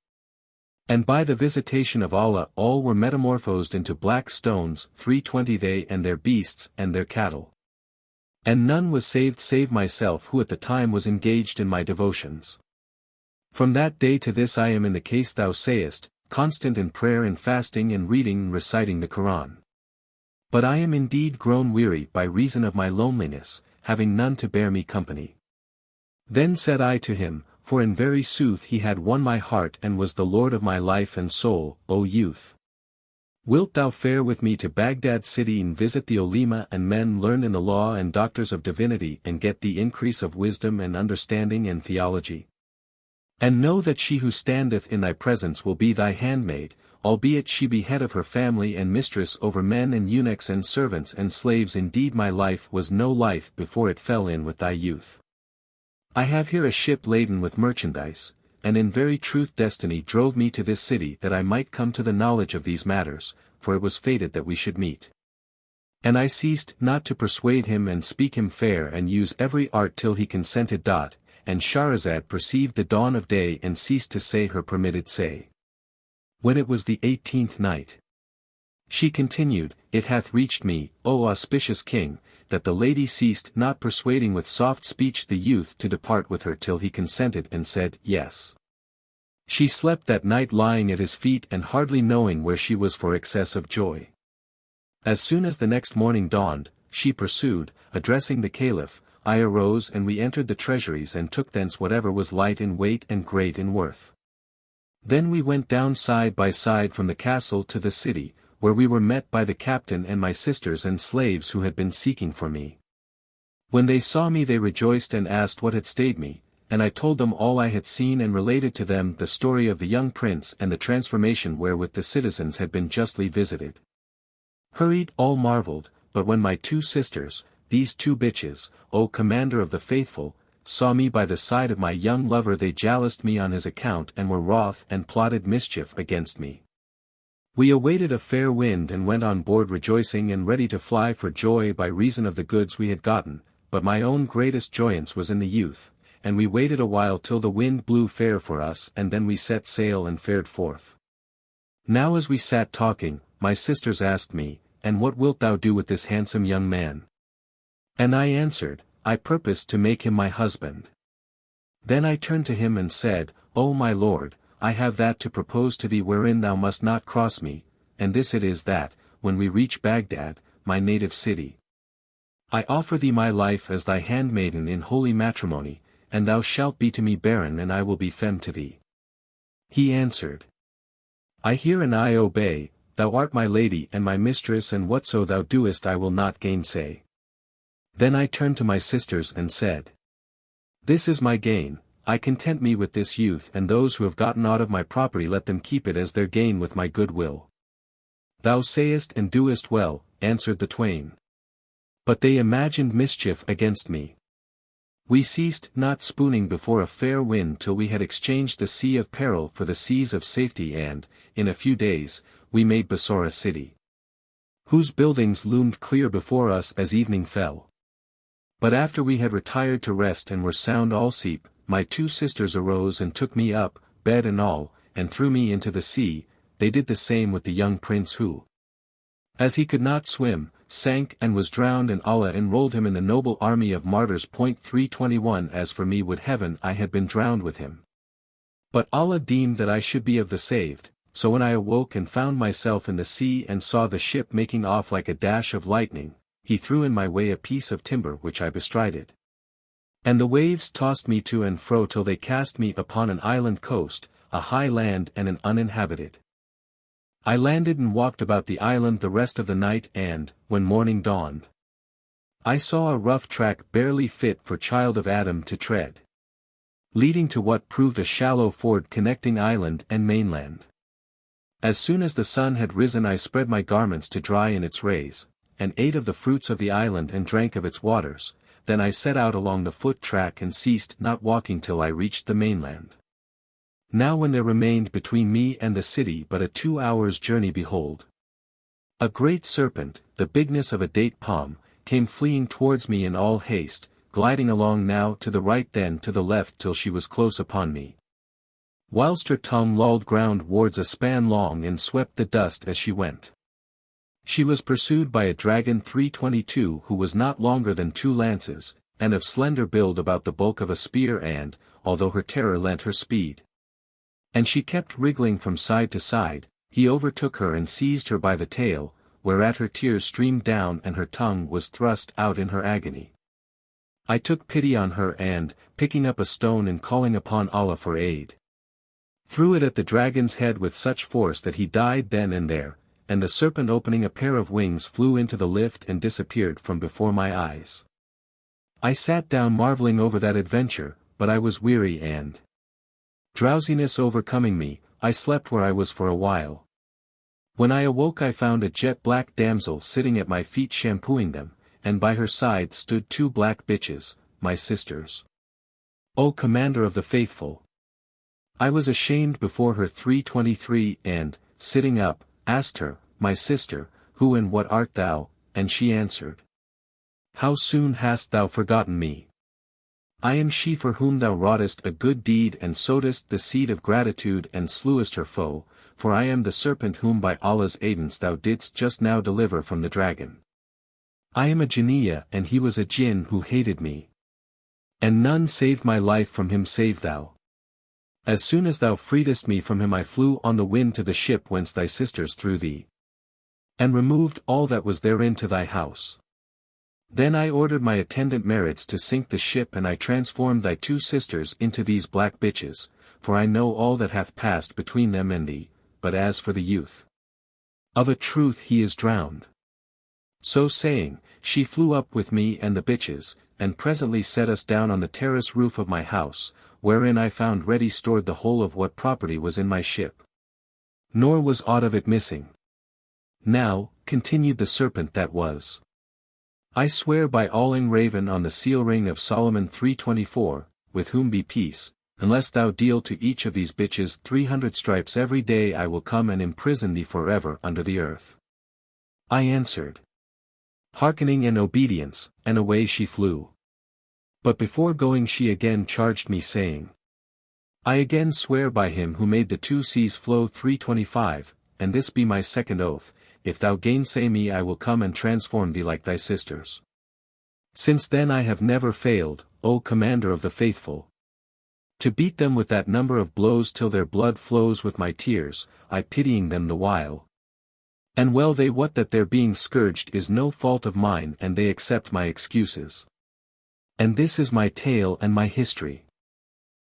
Speaker 1: And by the visitation of Allah all were metamorphosed into black stones, 320 they and their beasts and their cattle. And none was saved save myself, who at the time was engaged in my devotions. From that day to this I am in the case thou sayest, constant in prayer and fasting and reading and reciting the Quran. But I am indeed grown weary by reason of my loneliness, having none to bear me company. Then said I to him, for in very sooth he had won my heart and was the Lord of my life and soul, O youth, wilt thou fare with me to Baghdad city and visit the ulema and men learned in the law and doctors of divinity, and get the increase of wisdom and understanding and theology? And know that she who standeth in thy presence will be thy handmaid, albeit she be head of her family and mistress over men and eunuchs and servants and slaves. Indeed my life was no life before it fell in with thy youth. I have here a ship laden with merchandise, and in very truth destiny drove me to this city that I might come to the knowledge of these matters, for it was fated that we should meet. And I ceased not to persuade him and speak him fair and use every art till he consented. And Scheherazade perceived the dawn of day and ceased to say her permitted say. When it was the 18th night, she continued, It hath reached me, O auspicious king, that the lady ceased not persuading with soft speech the youth to depart with her till he consented and said, Yes. She slept that night lying at his feet and hardly knowing where she was for excess of joy. As soon as the next morning dawned, she pursued, addressing the caliph, I arose and we entered the treasuries and took thence whatever was light in weight and great in worth. Then we went down side by side from the castle to the city, where we were met by the captain and my sisters and slaves who had been seeking for me. When they saw me they rejoiced and asked what had stayed me, and I told them all I had seen and related to them the story of the young prince and the transformation wherewith the citizens had been justly visited. Hurried all marveled, but when my 2 sisters, these 2 bitches, O commander of the faithful, saw me by the side of my young lover they jaloused me on his account and were wroth and plotted mischief against me. We awaited a fair wind and went on board rejoicing and ready to fly for joy by reason of the goods we had gotten, but my own greatest joyance was in the youth, and we waited a while till the wind blew fair for us, and then we set sail and fared forth. Now as we sat talking, my sisters asked me, And what wilt thou do with this handsome young man? And I answered, I purpose to make him my husband. Then I turned to him and said, O my lord, I have that to propose to thee wherein thou must not cross me, and this it is that, when we reach Baghdad, my native city, I offer thee my life as thy handmaiden in holy matrimony, and thou shalt be to me barren and I will be femme to thee. He answered. I hear and I obey, thou art my lady and my mistress and whatso thou doest I will not gainsay. Then I turned to my sisters and said. This is my gain, I content me with this youth and those who have gotten aught of my property let them keep it as their gain with my good will. Thou sayest and doest well, answered the twain. But they imagined mischief against me. We ceased not spooning before a fair wind till we had exchanged the sea of peril for the seas of safety and, in a few days, we made Bassora city. Whose buildings loomed clear before us as evening fell. But after we had retired to rest and were sound all sleep, my two sisters arose and took me up, bed and all, and threw me into the sea. They did the same with the young prince who, as he could not swim, sank and was drowned and Allah enrolled him in the noble army of martyrs. 321 As for me would heaven I had been drowned with him. But Allah deemed that I should be of the saved, so when I awoke and found myself in the sea and saw the ship making off like a dash of lightning, he threw in my way a piece of timber which I bestrided. And the waves tossed me to and fro till they cast me upon an island coast, a high land and an uninhabited. I landed and walked about the island the rest of the night and, when morning dawned, I saw a rough track barely fit for child of Adam to tread, leading to what proved a shallow ford connecting island and mainland. As soon as the sun had risen I spread my garments to dry in its rays, and ate of the fruits of the island and drank of its waters, then I set out along the foot track and ceased not walking till I reached the mainland. Now when there remained between me and the city but a 2 hours' journey behold, a great serpent, the bigness of a date palm, came fleeing towards me in all haste, gliding along now to the right then to the left till she was close upon me. Whilst her tongue lolled groundwards a span long and swept the dust as she went. She was pursued by a dragon 322 who was not longer than 2 lances, and of slender build about the bulk of a spear and, although her terror lent her speed, and she kept wriggling from side to side, he overtook her and seized her by the tail, whereat her tears streamed down and her tongue was thrust out in her agony. I took pity on her and, picking up a stone and calling upon Allah for aid, threw it at the dragon's head with such force that he died then and there, and the serpent opening a pair of wings flew into the lift and disappeared from before my eyes. I sat down marveling over that adventure, but I was weary and, drowsiness overcoming me, I slept where I was for a while. When I awoke I found a jet-black damsel sitting at my feet shampooing them, and by her side stood 2 black bitches, my sisters. O Commander of the Faithful! I was ashamed before her 323 and, sitting up, asked her, my sister, who and what art thou? And she answered. How soon hast thou forgotten me? I am she for whom thou wroughtest a good deed and sowedst the seed of gratitude and slewest her foe, for I am the serpent whom by Allah's aidance thou didst just now deliver from the dragon. I am a Jinniya and he was a Jinn who hated me. And none saved my life from him save thou. As soon as thou freedest me from him I flew on the wind to the ship whence thy sisters threw thee, and removed all that was therein to thy house. Then I ordered my attendant Merits to sink the ship and I transformed thy 2 sisters into these black bitches, for I know all that hath passed between them and thee, but as for the youth, of a truth he is drowned. So saying, she flew up with me and the bitches, and presently set us down on the terrace roof of my house, wherein I found ready stored the whole of what property was in my ship. Nor was aught of it missing. Now, continued the serpent that was. I swear by all engraven on the seal ring of Solomon 324, with whom be peace, unless thou deal to each of these bitches 300 stripes every day I will come and imprison thee forever under the earth. I answered. Hearkening and obedience, and away she flew. But before going she again charged me saying. I again swear by him who made the 2 seas flow 325, and this be my second oath, if thou gainsay me I will come and transform thee like thy sisters. Since then I have never failed, O Commander of the Faithful, to beat them with that number of blows till their blood flows with my tears, I pitying them the while. And well they wot that their being scourged is no fault of mine and they accept my excuses. And this is my tale and my history.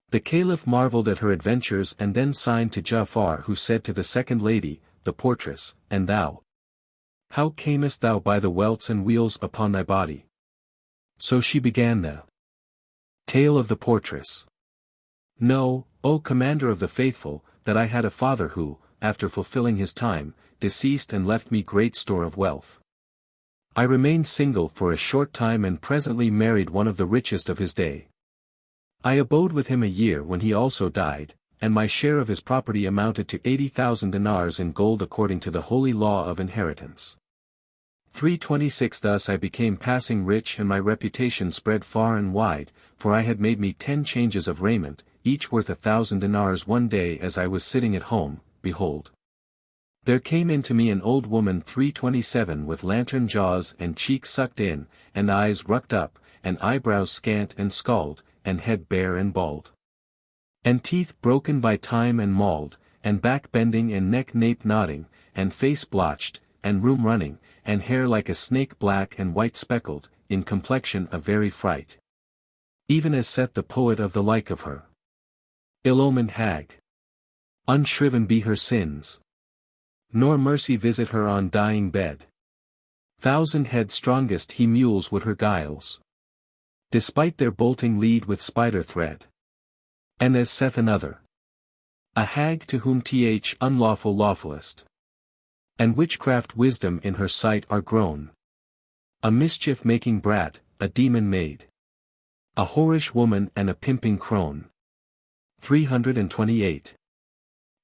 Speaker 1: The Caliph marvelled at her adventures and then signed to Ja'far, who said to the second lady, the portress, and thou? How camest thou by the welts and wheals upon thy body? So she began the tale of the portress. Know, O Commander of the Faithful, that I had a father who, after fulfilling his time, deceased and left me great store of wealth. I remained single for a short time and presently married one of the richest of his day. I abode with him a year when he also died, and my share of his property amounted to 80,000 dinars in gold according to the holy law of inheritance. 326 Thus I became passing rich and my reputation spread far and wide, for I had made me 10 changes of raiment, each worth 1,000 dinars. One day as I was sitting at home, behold, there came in to me an old woman 327 with lantern jaws and cheeks sucked in, and eyes rucked up, and eyebrows scant and scald, and head bare and bald. And teeth broken by time and mauled, and back bending and neck nape nodding, and face blotched, and rheum running, and hair like a snake black and white speckled, in complexion a very fright. Even as saith the poet of the like of her. Ill-omened hag. Unshriven be her sins. Nor mercy visit her on dying bed. Thousand head strongest he mules would her guiles. Despite their bolting lead with spider thread. And as saith another. A hag to whom th unlawful lawfulest. And witchcraft wisdom in her sight are grown. A mischief-making brat, a demon maid. A whorish woman and a pimping crone. 328.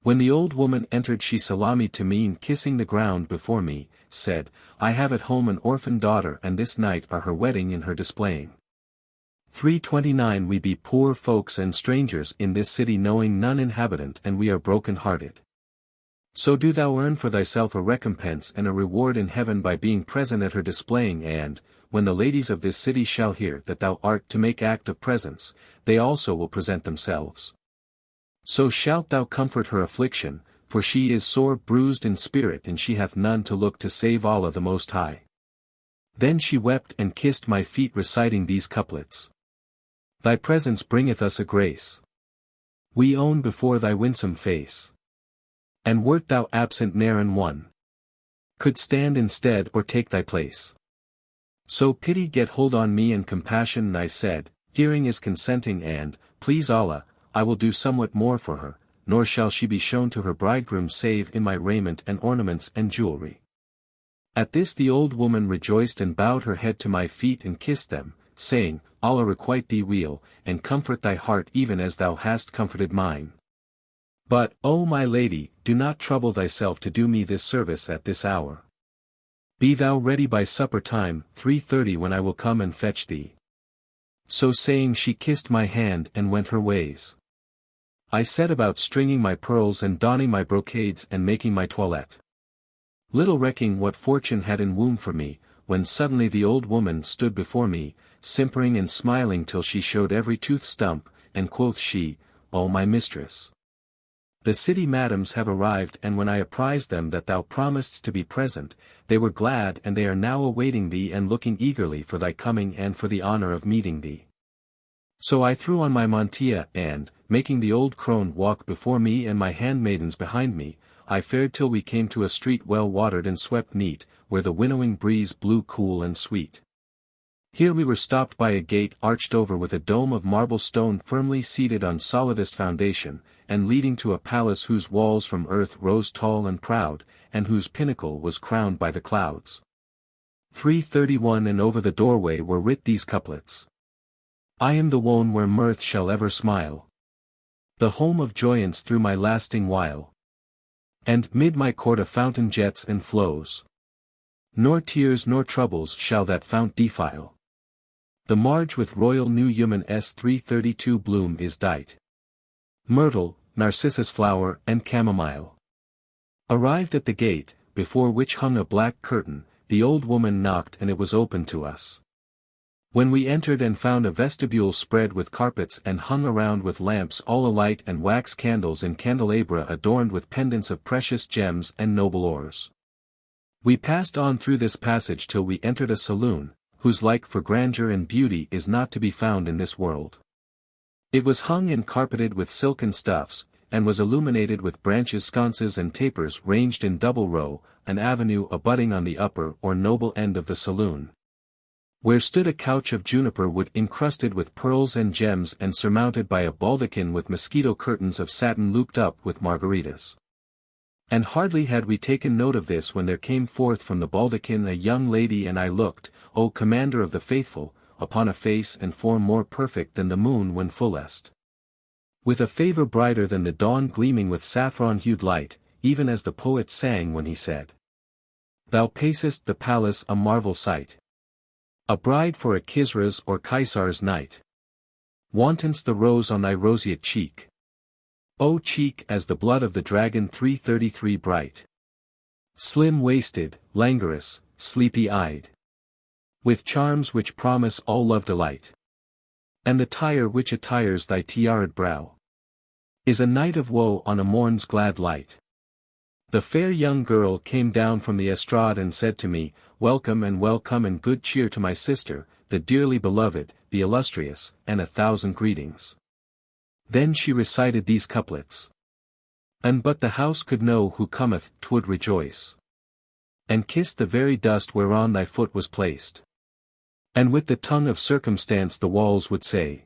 Speaker 1: When the old woman entered she salamied to me and kissing the ground before me, said, I have at home an orphan daughter and this night are her wedding in her displaying. 329 We be poor folks and strangers in this city knowing none inhabitant and we are broken-hearted. So do thou earn for thyself a recompense and a reward in heaven by being present at her displaying and, when the ladies of this city shall hear that thou art to make act of presence, they also will present themselves. So shalt thou comfort her affliction, for she is sore bruised in spirit and she hath none to look to save Allah the Most High. Then she wept and kissed my feet reciting these couplets. Thy presence bringeth us a grace. We own before thy winsome face. And wert thou absent ne'er an one could stand instead or take thy place. So pity get hold on me and compassion and I said, hearing is consenting and, please Allah, I will do somewhat more for her, nor shall she be shown to her bridegroom save in my raiment and ornaments and jewelry. At this the old woman rejoiced and bowed her head to my feet and kissed them, saying, Allah requite thee weal, and comfort thy heart even as thou hast comforted mine. But, O my lady, do not trouble thyself to do me this service at this hour. Be thou ready by supper time, 3:30 when I will come and fetch thee. So saying she kissed my hand and went her ways. I set about stringing my pearls and donning my brocades and making my toilette. Little recking what fortune had in womb for me, when suddenly the old woman stood before me, simpering and smiling till she showed every tooth stump, and quoth she, O my mistress! The city madams have arrived and when I apprised them that thou promisedst to be present, they were glad and they are now awaiting thee and looking eagerly for thy coming and for the honor of meeting thee. So I threw on my mantilla and, making the old crone walk before me and my handmaidens behind me, I fared till we came to a street well watered and swept neat, where the winnowing breeze blew cool and sweet. Here we were stopped by a gate arched over with a dome of marble stone firmly seated on solidest foundation, and leading to a palace whose walls from earth rose tall and proud, and whose pinnacle was crowned by the clouds. 331 And over the doorway were writ these couplets. I am the one where mirth shall ever smile. The home of joyance through my lasting while. And mid my court a fountain jets and flows. Nor tears nor troubles shall that fount defile. The marge with royal new human S332 bloom is dight. Myrtle, narcissus flower and chamomile. Arrived at the gate, before which hung a black curtain, the old woman knocked and it was opened to us. When we entered and found a vestibule spread with carpets and hung around with lamps all alight and wax candles in candelabra adorned with pendants of precious gems and noble ores. We passed on through this passage till we entered a saloon, whose like for grandeur and beauty is not to be found in this world. It was hung and carpeted with silken stuffs, and was illuminated with branches, sconces and tapers ranged in double row, an avenue abutting on the upper or noble end of the saloon, where stood a couch of juniper wood encrusted with pearls and gems and surmounted by a baldachin with mosquito curtains of satin looped up with margaritas. And hardly had we taken note of this when there came forth from the baldachin a young lady, and I looked, O Commander of the Faithful, upon a face and form more perfect than the moon when fullest, with a favour brighter than the dawn gleaming with saffron-hued light, even as the poet sang when he said, "Thou pacest the palace a marvel sight, a bride for a Kisra's or Kaisar's knight. Wantons the rose on thy roseate cheek, O cheek as the blood of the dragon 333 bright. Slim-waisted, languorous, sleepy-eyed, with charms which promise all love delight. And the tire which attires thy tiara'd brow is a night of woe on a morn's glad light." The fair young girl came down from the estrade and said to me, "Welcome and good cheer to my sister, the dearly beloved, the illustrious, and 1,000 greetings." Then she recited these couplets. "And but the house could know who cometh, 'twould rejoice, and kiss the very dust whereon thy foot was placed. And with the tongue of circumstance the walls would say,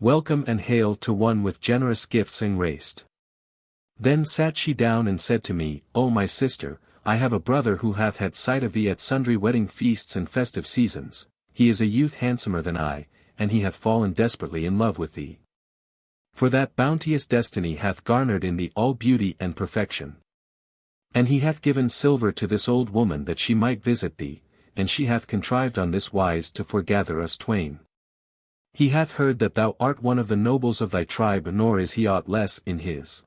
Speaker 1: Welcome and hail to one with generous gifts engraced." Then sat she down and said to me, "O my sister, I have a brother who hath had sight of thee at sundry wedding feasts and festive seasons. He is a youth handsomer than I, and he hath fallen desperately in love with thee. For that bounteous destiny hath garnered in thee all beauty and perfection. And he hath given silver to this old woman that she might visit thee, and she hath contrived on this wise to foregather us twain. He hath heard that thou art one of the nobles of thy tribe, nor is he aught less in his.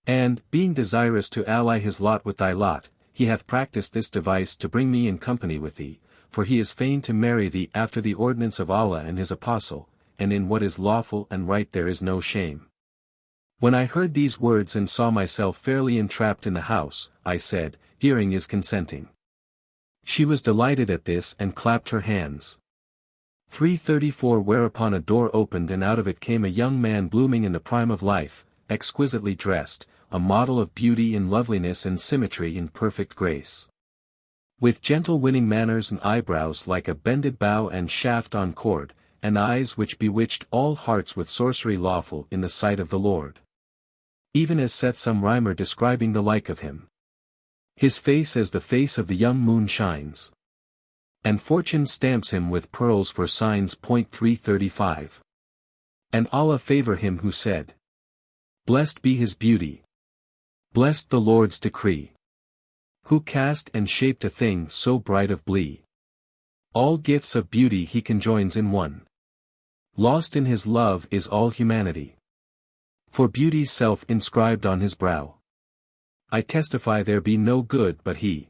Speaker 1: And, being desirous to ally his lot with thy lot, he hath practised this device to bring me in company with thee, for he is fain to marry thee after the ordinance of Allah and his apostle, and in what is lawful and right there is no shame." When I heard these words and saw myself fairly entrapped in the house, I said, "Hearing is consenting." She was delighted at this and clapped her hands. 334 Whereupon a door opened and out of it came a young man blooming in the prime of life, exquisitely dressed, a model of beauty in loveliness and symmetry in perfect grace, with gentle winning manners and eyebrows like a bended bow and shaft on cord, and eyes which bewitched all hearts with sorcery lawful in the sight of the Lord. Even as saith some rhymer describing the like of him, his face as the face of the young moon shines, and fortune stamps him with pearls for signs. 335. And Allah favor him who said, Blessed be his beauty, blessed the Lord's decree, who cast and shaped a thing so bright of blee. All gifts of beauty he conjoins in one. Lost in his love is all humanity, for beauty's self inscribed on his brow. I testify there be no good but he.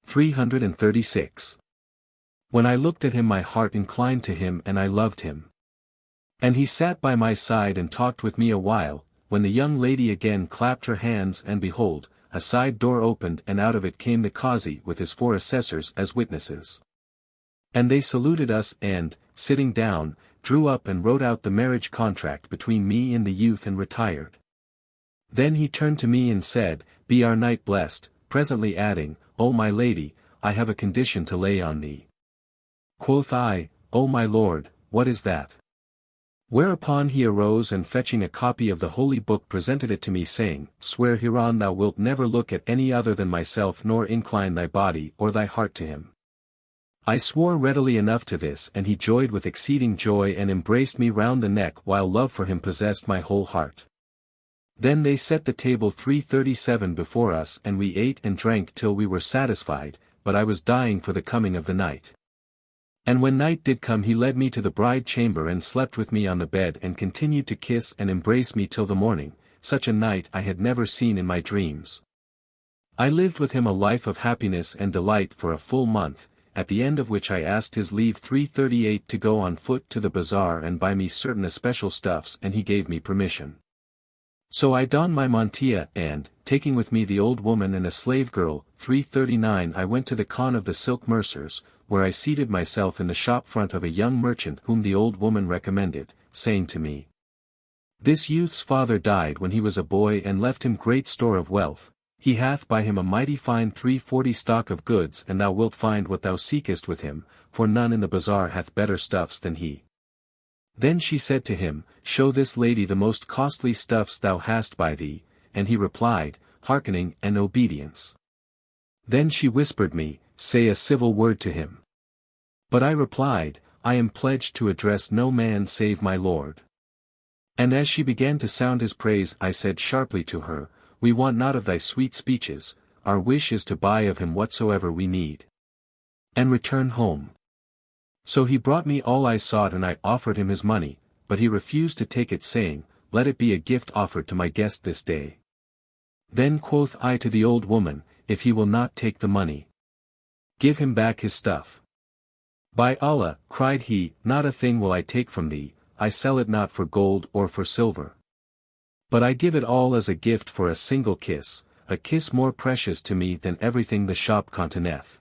Speaker 1: 336. When I looked at him my heart inclined to him and I loved him. And he sat by my side and talked with me a while, when the young lady again clapped her hands and behold, a side door opened and out of it came the Qazi with his 4 assessors as witnesses. And they saluted us and, sitting down, drew up and wrote out the marriage contract between me and the youth and retired. Then he turned to me and said, Be our night blessed, presently adding, O my lady, I have a condition to lay on thee. Quoth I, O my lord, what is that? Whereupon he arose and fetching a copy of the holy book presented it to me saying, Swear hereon thou wilt never look at any other than myself nor incline thy body or thy heart to him. I swore readily enough to this and he joyed with exceeding joy and embraced me round the neck while love for him possessed my whole heart. Then they set the table 337 before us and we ate and drank till we were satisfied, but I was dying for the coming of the night. And when night did come he led me to the bride chamber and slept with me on the bed and continued to kiss and embrace me till the morning. Such a night I had never seen in my dreams. I lived with him a life of happiness and delight for a full month, at the end of which I asked his leave 338 to go on foot to the bazaar and buy me certain especial stuffs and he gave me permission. So I donned my mantilla and, taking with me the old woman and a slave girl. 339 I went to the Khan of the silk mercers, where I seated myself in the shop front of a young merchant whom the old woman recommended, saying to me, "This youth's father died when he was a boy and left him great store of wealth. He hath by him a mighty fine 340 stock of goods, and thou wilt find what thou seekest with him, for none in the bazaar hath better stuffs than he." Then she said to him, "Show this lady the most costly stuffs thou hast by thee," and he replied, "Hearkening and obedience." Then she whispered me, "Say a civil word to him." But I replied, "I am pledged to address no man save my lord." And as she began to sound his praise, I said sharply to her, "We want not of thy sweet speeches, our wish is to buy of him whatsoever we need, and return home." So he brought me all I sought, and I offered him his money, but he refused to take it, saying, "Let it be a gift offered to my guest this day." Then quoth I to the old woman, "If he will not take the money, give him back his stuff." "By Allah," cried he, "not a thing will I take from thee, I sell it not for gold or for silver. But I give it all as a gift for a single kiss, a kiss more precious to me than everything the shop containeth."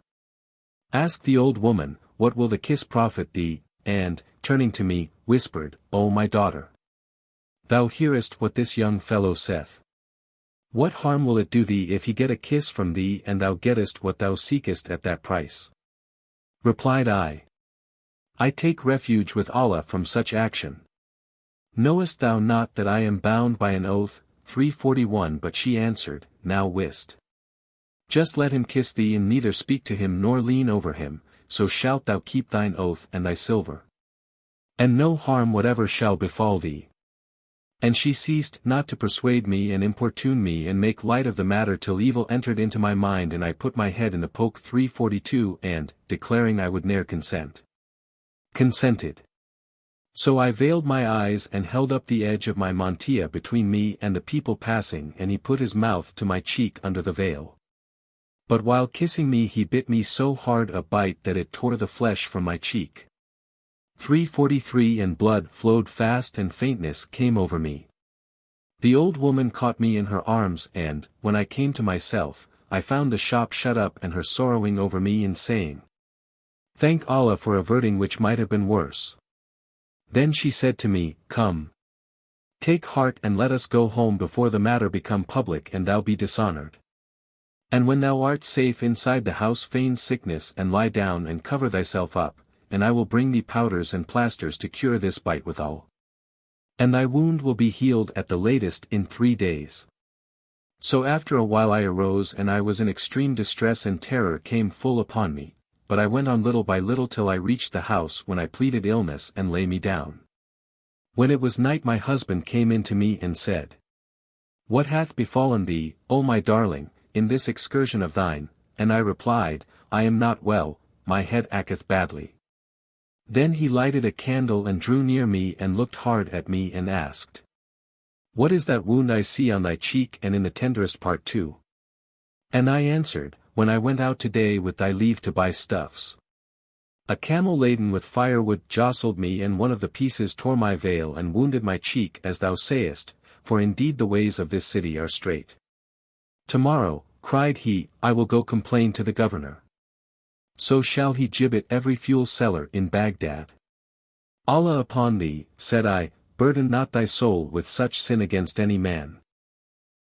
Speaker 1: Asked the old woman, "What will the kiss profit thee?" and, turning to me, whispered, "O my daughter, thou hearest what this young fellow saith. What harm will it do thee if he get a kiss from thee and thou gettest what thou seekest at that price?" Replied I, "I take refuge with Allah from such action. Knowest thou not that I am bound by an oath?" 341 But she answered, "Now wist. Just let him kiss thee, and neither speak to him nor lean over him, so shalt thou keep thine oath and thy silver. And no harm whatever shall befall thee." And she ceased not to persuade me and importune me and make light of the matter till evil entered into my mind, and I put my head in the poke. 342 And, declaring I would ne'er consent, consented. So I veiled my eyes and held up the edge of my mantilla between me and the people passing, and he put his mouth to my cheek under the veil. But while kissing me he bit me so hard a bite that it tore the flesh from my cheek. 343 And blood flowed fast and faintness came over me. The old woman caught me in her arms, and, when I came to myself, I found the shop shut up and her sorrowing over me and saying, "Thank Allah for averting which might have been worse." Then she said to me, "Come. Take heart and let us go home before the matter become public and thou be dishonored. And when thou art safe inside the house, feign sickness and lie down and cover thyself up, and I will bring thee powders and plasters to cure this bite withal. And thy wound will be healed at the latest in 3 days." So after a while I arose, and I was in extreme distress, and terror came full upon me, but I went on little by little till I reached the house, when I pleaded illness and lay me down. When it was night my husband came in to me and said, "What hath befallen thee, O my darling, in this excursion of thine?" And I replied, "I am not well, my head acheth badly." Then he lighted a candle and drew near me and looked hard at me and asked, "What is that wound I see on thy cheek and in the tenderest part too?" And I answered, "When I went out today with thy leave to buy stuffs, a camel laden with firewood jostled me, and one of the pieces tore my veil and wounded my cheek, as thou sayest, for indeed the ways of this city are straight. Tomorrow," cried he, "I will go complain to the governor. So shall he gibbet every fuel seller in Baghdad." "Allah upon thee," said I, "burden not thy soul with such sin against any man.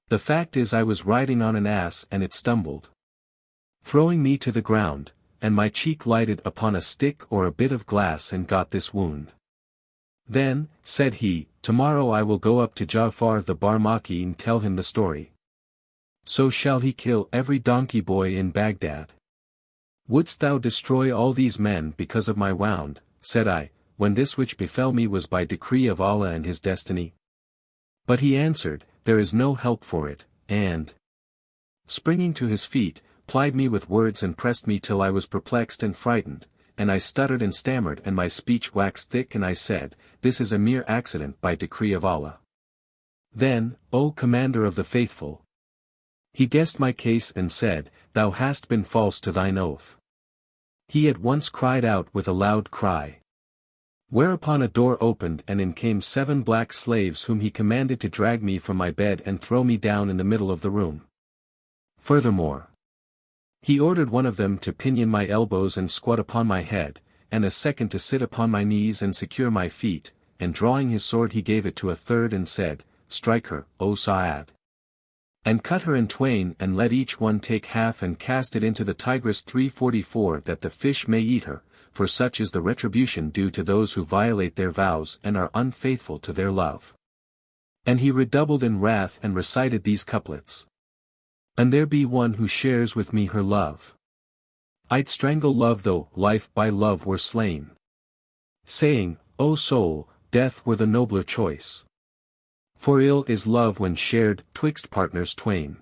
Speaker 1: The fact is I was riding on an ass and it stumbled, throwing me to the ground, and my cheek lighted upon a stick or a bit of glass and got this wound." Then, said he, "Tomorrow I will go up to Ja'far the Barmaki and tell him the story. So shall he kill every donkey boy in Baghdad." "Wouldst thou destroy all these men because of my wound?" said I, "when this which befell me was by decree of Allah and his destiny?" But he answered, "There is no help for it," and, springing to his feet, plied me with words and pressed me till I was perplexed and frightened, and I stuttered and stammered and my speech waxed thick, and I said, "This is a mere accident by decree of Allah." Then, O Commander of the Faithful, he guessed my case and said, "Thou hast been false to thine oath." He at once cried out with a loud cry. Whereupon a door opened, and in came 7 black slaves, whom he commanded to drag me from my bed and throw me down in the middle of the room. Furthermore, he ordered one of them to pinion my elbows and squat upon my head, and a second to sit upon my knees and secure my feet, and drawing his sword he gave it to a third and said, Strike her, O Sa'ad. And cut her in twain and let each one take half and cast it into the Tigris 344 that the fish may eat her, for such is the retribution due to those who violate their vows and are unfaithful to their love. And he redoubled in wrath and recited these couplets. And there be one who shares with me her love. I'd strangle love though life by love were slain. Saying, O soul, death were the nobler choice. For ill is love when shared twixt partners twain.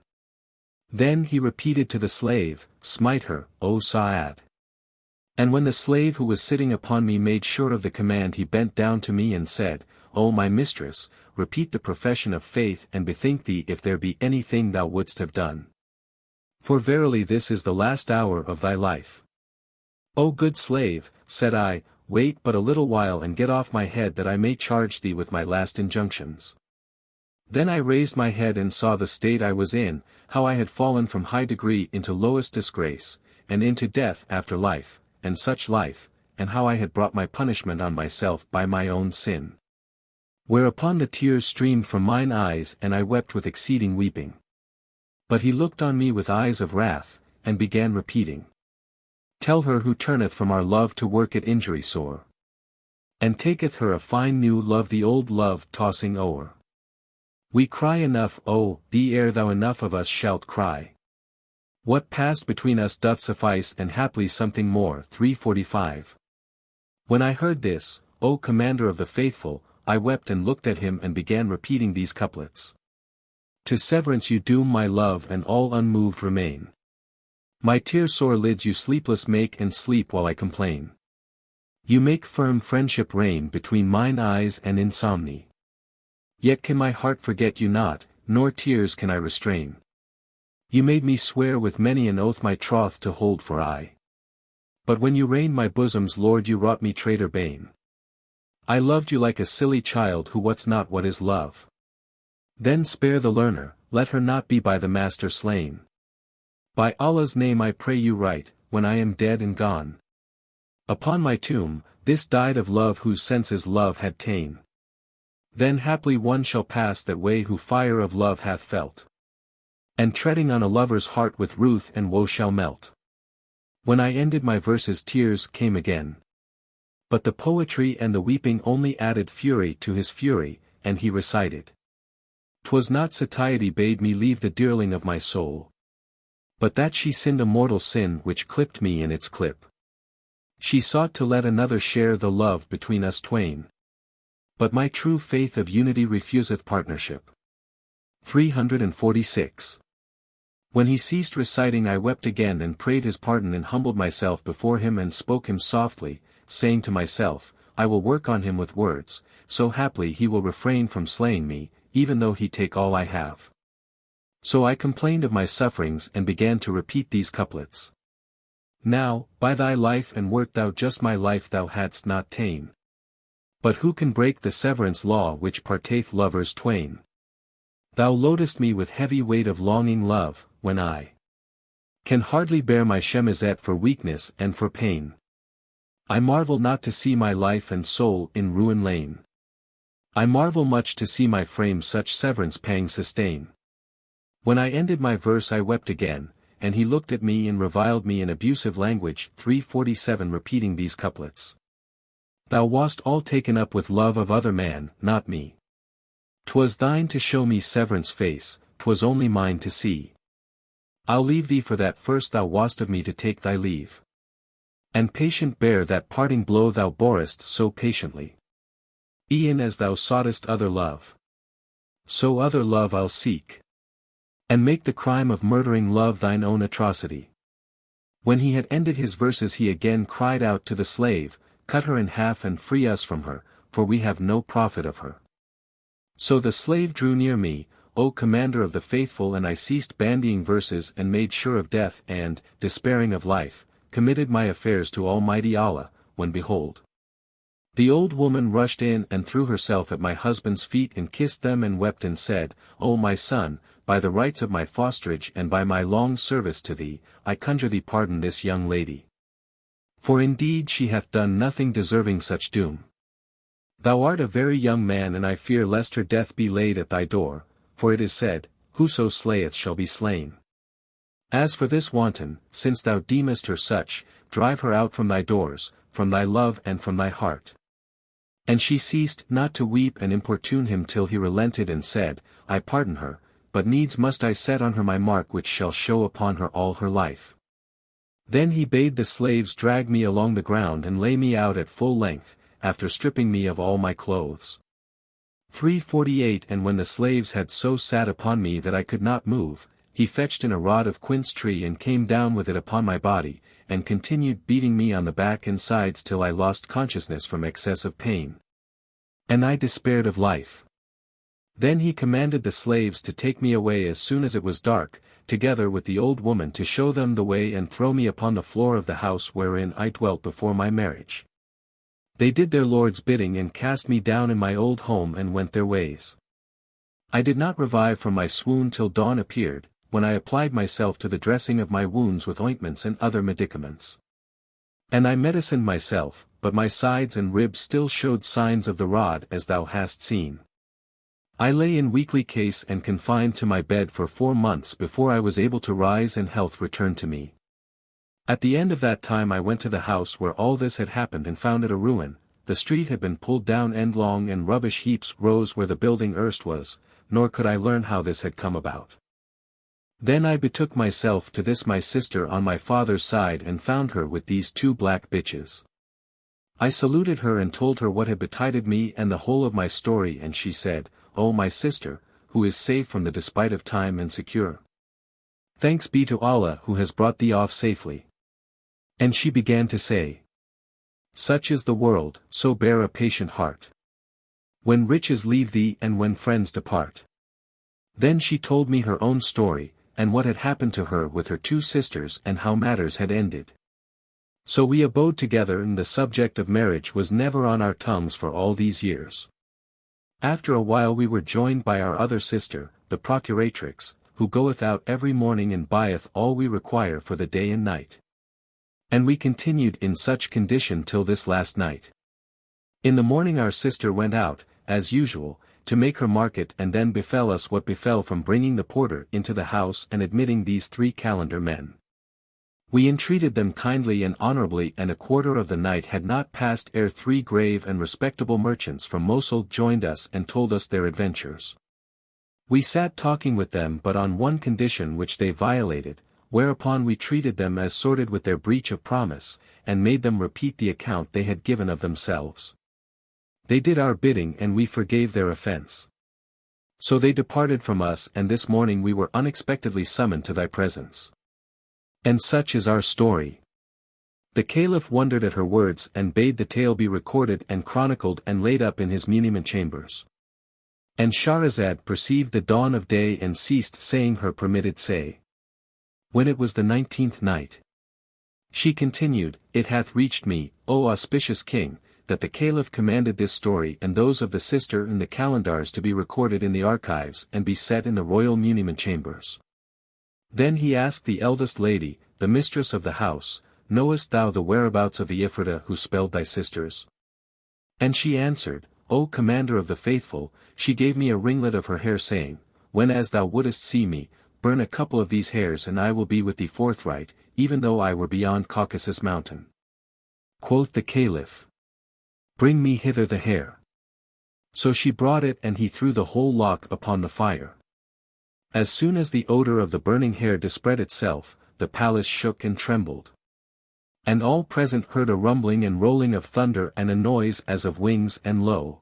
Speaker 1: Then he repeated to the slave, Smite her, O Sa'ad. And when the slave who was sitting upon me made sure of the command he bent down to me and said, O my mistress, repeat the profession of faith and bethink thee if there be anything thou wouldst have done. For verily this is the last hour of thy life. O good slave, said I, wait but a little while and get off my head that I may charge thee with my last injunctions. Then I raised my head and saw the state I was in, how I had fallen from high degree into lowest disgrace, and into death after life, and such life, and how I had brought my punishment on myself by my own sin. Whereupon the tears streamed from mine eyes and I wept with exceeding weeping. But he looked on me with eyes of wrath, and began repeating. Tell her who turneth from our love to work at injury sore. And taketh her a fine new love the old love tossing o'er. We cry enough, O, thee ere thou enough of us shalt cry. What passed between us doth suffice and haply something more. 345. When I heard this, O Commander of the Faithful, I wept and looked at him and began repeating these couplets. To severance you doom my love and all unmoved remain. My tear-sore lids you sleepless make and sleep while I complain. You make firm friendship reign between mine eyes and insomny. Yet can my heart forget you not, nor tears can I restrain. You made me swear with many an oath my troth to hold for aye. But when you reigned my bosom's lord you wrought me traitor bane. I loved you like a silly child who wots not what is love. Then spare the learner, let her not be by the master slain. By Allah's name I pray you write, when I am dead and gone. Upon my tomb, this died of love whose senses love had ta'en. Then haply one shall pass that way who fire of love hath felt. And treading on a lover's heart with ruth and woe shall melt. When I ended my verses tears came again. But the poetry and the weeping only added fury to his fury, and he recited. 'Twas not satiety bade me leave the dearling of my soul. But that she sinned a mortal sin which clipped me in its clip. She sought to let another share the love between us twain. But my true faith of unity refuseth partnership. 346. When he ceased reciting I wept again and prayed his pardon and humbled myself before him and spoke him softly, saying to myself, I will work on him with words, so haply he will refrain from slaying me, even though he take all I have. So I complained of my sufferings and began to repeat these couplets. Now, by thy life and wert thou just my life thou hadst not ta'en. But who can break the severance law which parteth lovers twain? Thou loadest me with heavy weight of longing love, when I can hardly bear my chemisette for weakness and for pain. I marvel not to see my life and soul in ruin lain. I marvel much to see my frame such severance pang sustain. When I ended my verse I wept again, and he looked at me and reviled me in abusive language. 347 repeating these couplets. Thou wast all taken up with love of other man, not me. 'Twas thine to show me severance face, 'twas only mine to see. I'll leave thee for that first thou wast of me to take thy leave. And patient bear that parting blow thou borest so patiently. E'en as thou soughtest other love. So other love I'll seek. And make the crime of murdering love thine own atrocity. When he had ended his verses he again cried out to the slave, Cut her in half and free us from her, for we have no profit of her. So the slave drew near me, O Commander of the Faithful, and I ceased bandying verses and made sure of death and, despairing of life, committed my affairs to Almighty Allah, when behold, The old woman rushed in and threw herself at my husband's feet and kissed them and wept and said, O my son, by the rights of my fosterage and by my long service to thee, I conjure thee pardon this young lady. For indeed she hath done nothing deserving such doom. Thou art a very young man and I fear lest her death be laid at thy door, for it is said, Whoso slayeth shall be slain. As for this wanton, since thou deemest her such, drive her out from thy doors, from thy love and from thy heart. And she ceased not to weep and importune him till he relented and said, I pardon her, but needs must I set on her my mark which shall show upon her all her life. Then he bade the slaves drag me along the ground and lay me out at full length, after stripping me of all my clothes. 348 And when the slaves had so sat upon me that I could not move, he fetched in a rod of quince tree and came down with it upon my body, and continued beating me on the back and sides till I lost consciousness from excess of pain. And I despaired of life. Then he commanded the slaves to take me away as soon as it was dark, together with the old woman to show them the way and throw me upon the floor of the house wherein I dwelt before my marriage. They did their lord's bidding and cast me down in my old home and went their ways. I did not revive from my swoon till dawn appeared, when I applied myself to the dressing of my wounds with ointments and other medicaments. And I medicined myself, but my sides and ribs still showed signs of the rod as thou hast seen. I lay in weakly case and confined to my bed for 4 months before I was able to rise and health returned to me. At the end of that time I went to the house where all this had happened and found it a ruin, the street had been pulled down endlong and rubbish heaps rose where the building erst was, nor could I learn how this had come about. Then I betook myself to this my sister on my father's side and found her with these 2 black bitches. I saluted her and told her what had betided me and the whole of my story and she said, O my sister, who is safe from the despite of time and secure. Thanks be to Allah who has brought thee off safely. And she began to say, Such is the world, so bear a patient heart. When riches leave thee and when friends depart. Then she told me her own story, and what had happened to her with her 2 sisters and how matters had ended. So we abode together and the subject of marriage was never on our tongues for all these years. After a while we were joined by our other sister, the procuratrix, who goeth out every morning and buyeth all we require for the day and night. And we continued in such condition till this last night. In the morning our sister went out, as usual, to make her market and then befell us what befell from bringing the porter into the house and admitting these 3 Kalandar men. We entreated them kindly and honorably and a quarter of the night had not passed ere 3 grave and respectable merchants from Mosul joined us and told us their adventures. We sat talking with them but on one condition which they violated, whereupon we treated them as sorted with their breach of promise, and made them repeat the account they had given of themselves. They did our bidding and we forgave their offense. So they departed from us and this morning we were unexpectedly summoned to thy presence. And such is our story. The Caliph wondered at her words and bade the tale be recorded and chronicled and laid up in his muniment chambers. And Scheherazade perceived the dawn of day and ceased saying her permitted say. When it was the 19th night, she continued, It hath reached me, O auspicious king, that the Caliph commanded this story and those of the sister and the Kalandars to be recorded in the archives and be set in the royal muniment chambers. Then he asked the eldest lady, the mistress of the house, Knowest thou the whereabouts of the Ifrita who spelled thy sisters? And she answered, O Commander of the Faithful, she gave me a ringlet of her hair saying, When as thou wouldest see me, burn a couple of these hairs and I will be with thee forthright, even though I were beyond Caucasus mountain. Quoth the Caliph, Bring me hither the hair. So she brought it and he threw the whole lock upon the fire. As soon as the odor of the burning hair dispread itself, the palace shook and trembled. And all present heard a rumbling and rolling of thunder and a noise as of wings and lo!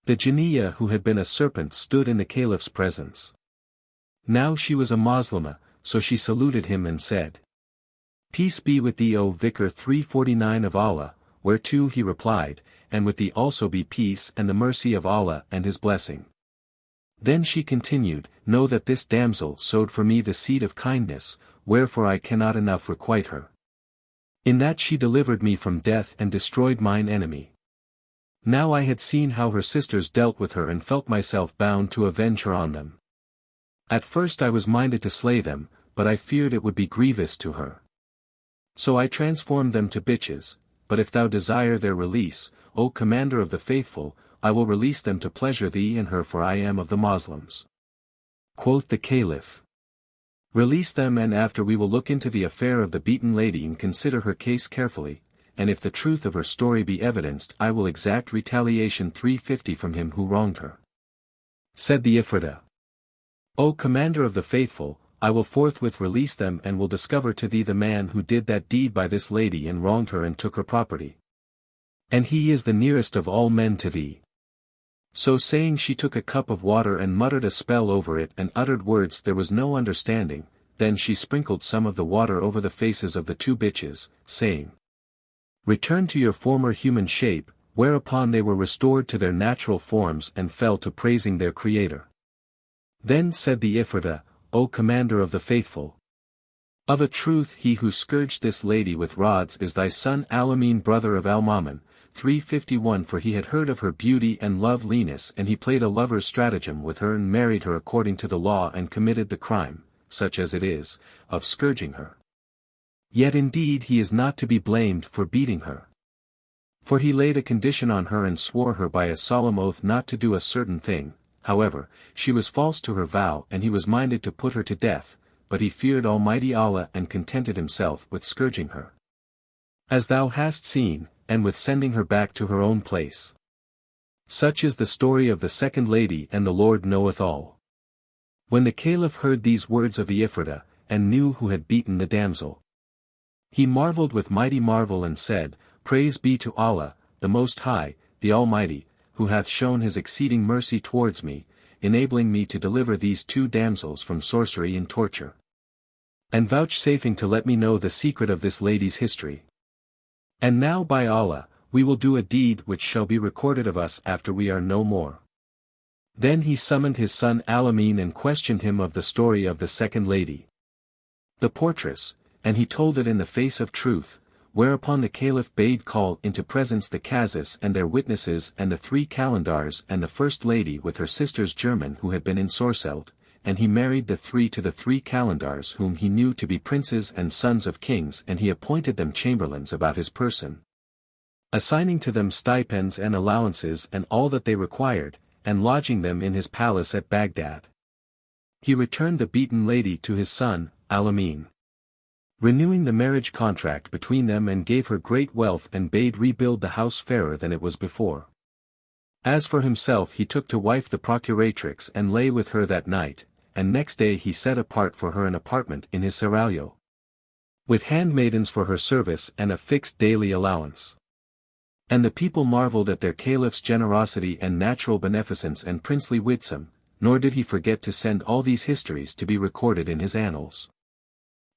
Speaker 1: The Jinniya who had been a serpent stood in the Caliph's presence. Now she was a Moslema, so she saluted him and said, Peace be with thee O Vicar 349 of Allah, whereto he replied, And with thee also be peace and the mercy of Allah and his blessing. Then she continued, Know that this damsel sowed for me the seed of kindness, wherefore I cannot enough requite her. In that she delivered me from death and destroyed mine enemy. Now I had seen how her sisters dealt with her and felt myself bound to avenge her on them. At first I was minded to slay them, but I feared it would be grievous to her. So I transformed them to bitches, but if thou desire their release, O Commander of the Faithful, I will release them to pleasure thee and her, for I am of the Moslems. Quoth the Caliph. Release them, and after we will look into the affair of the beaten lady and consider her case carefully, and if the truth of her story be evidenced I will exact retaliation 350 from him who wronged her. Said the Ifritah. O Commander of the Faithful, I will forthwith release them and will discover to thee the man who did that deed by this lady and wronged her and took her property. And he is the nearest of all men to thee. So saying she took a cup of water and muttered a spell over it and uttered words there was no understanding, then she sprinkled some of the water over the faces of the two bitches, saying, Return to your former human shape, whereupon they were restored to their natural forms and fell to praising their Creator. Then said the Ifritah, O Commander of the Faithful, of a truth he who scourged this lady with rods is thy son Al-Amin, brother of Al-Mamun, 351, for he had heard of her beauty and loveliness and he played a lover's stratagem with her and married her according to the law and committed the crime, such as it is, of scourging her. Yet indeed he is not to be blamed for beating her. For he laid a condition on her and swore her by a solemn oath not to do a certain thing. However, she was false to her vow and he was minded to put her to death, but he feared Almighty Allah and contented himself with scourging her. As thou hast seen, and with sending her back to her own place. Such is the story of the second lady, and the Lord knoweth all. When the Caliph heard these words of the Ifritah, and knew who had beaten the damsel, he marveled with mighty marvel and said, Praise be to Allah, the Most High, the Almighty, who hath shown his exceeding mercy towards me, enabling me to deliver these two damsels from sorcery and torture. And vouchsafing to let me know the secret of this lady's history. And now by Allah, we will do a deed which shall be recorded of us after we are no more. Then he summoned his son Al-Amin and questioned him of the story of the second lady, the Portress, and he told it in the face of truth, whereupon the Caliph bade call into presence the Qazis and their witnesses and the 3 Kalandars and the first lady with her sisters German who had been ensorcelled, and he married the 3 to the 3 Kalandars whom he knew to be princes and sons of kings, and he appointed them chamberlains about his person, assigning to them stipends and allowances and all that they required, and lodging them in his palace at Baghdad. He returned the beaten lady to his son, Al-Amin, renewing the marriage contract between them, and gave her great wealth and bade rebuild the house fairer than it was before. As for himself he took to wife the procuratrix and lay with her that night, and next day he set apart for her an apartment in his seraglio, with handmaidens for her service and a fixed daily allowance. And the people marveled at their caliph's generosity and natural beneficence and princely wisdom, nor did he forget to send all these histories to be recorded in his annals.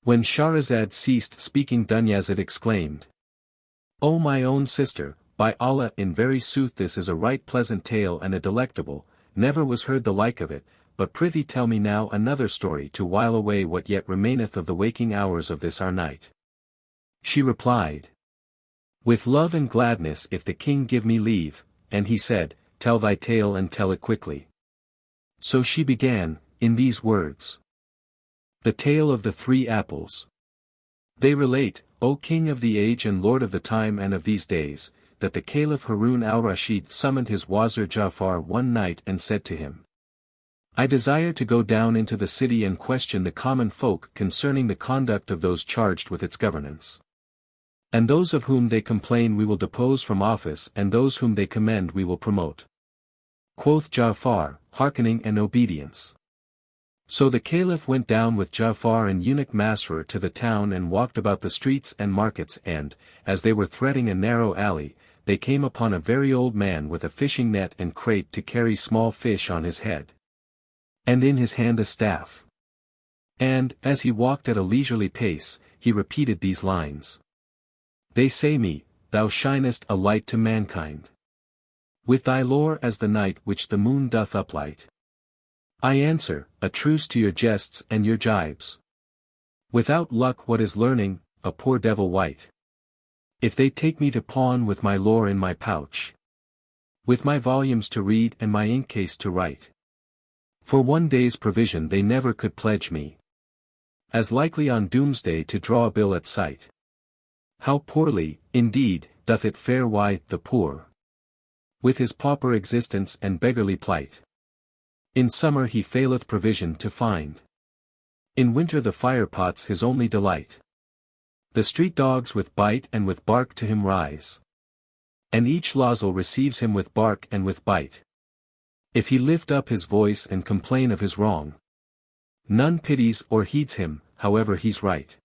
Speaker 1: When Scheherazade ceased speaking, Dunyazad exclaimed, O my own sister, by Allah, in very sooth this is a right pleasant tale and a delectable, never was heard the like of it, but prithee tell me now another story to while away what yet remaineth of the waking hours of this our night. She replied, With love and gladness if the king give me leave, and he said, Tell thy tale and tell it quickly. So she began, in these words. The Tale of the 3 Apples. They relate, O King of the age and Lord of the time and of these days, that the Caliph Harun al-Rashid summoned his Wazir Ja'far one night and said to him, I desire to go down into the city and question the common folk concerning the conduct of those charged with its governance. And those of whom they complain we will depose from office, and those whom they commend we will promote. Quoth Ja'far, hearkening and obedience. So the Caliph went down with Ja'far and eunuch Masrur to the town and walked about the streets and markets, and, as they were threading a narrow alley, they came upon a very old man with a fishing net and crate to carry small fish on his head, and in his hand a staff. And, as he walked at a leisurely pace, he repeated these lines. They say me, thou shinest a light to mankind, with thy lore as the night which the moon doth uplight. I answer, a truce to your jests and your jibes. Without luck what is learning, a poor devil wight? If they take me to pawn with my lore in my pouch, with my volumes to read and my inkcase to write. For 1 day's provision they never could pledge me. As likely on doomsday to draw a bill at sight. How poorly, indeed, doth it fare the poor, with his pauper existence and beggarly plight. In summer he faileth provision to find. In winter the firepot's his only delight. The street dogs with bite and with bark to him rise. And each losel receives him with bark and with bite. If he lift up his voice and complain of his wrong, none pities or heeds him, however he's right.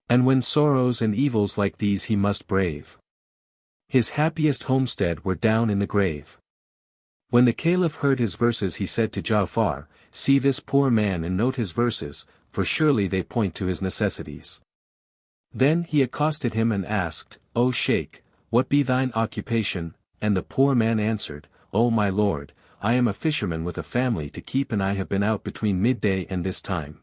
Speaker 1: And when sorrows and evils like these he must brave, his happiest homestead were down in the grave. When the Caliph heard his verses he said to Ja'far, "See this poor man and note his verses, for surely they point to his necessities." Then he accosted him and asked, "O Shaykh, what be thine occupation?" And the poor man answered, "O my lord, I am a fisherman with a family to keep, and I have been out between midday and this time.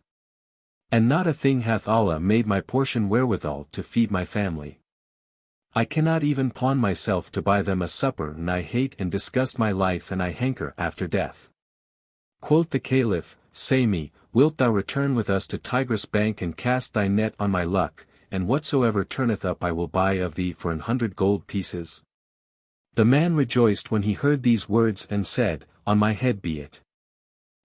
Speaker 1: And not a thing hath Allah made my portion wherewithal to feed my family. I cannot even pawn myself to buy them a supper, and I hate and disgust my life, and I hanker after death." Quoth the Caliph, "Say me, wilt thou return with us to Tigris' bank and cast thy net on my luck, and whatsoever turneth up I will buy of thee for 100 gold pieces?" The man rejoiced when he heard these words and said, "On my head be it.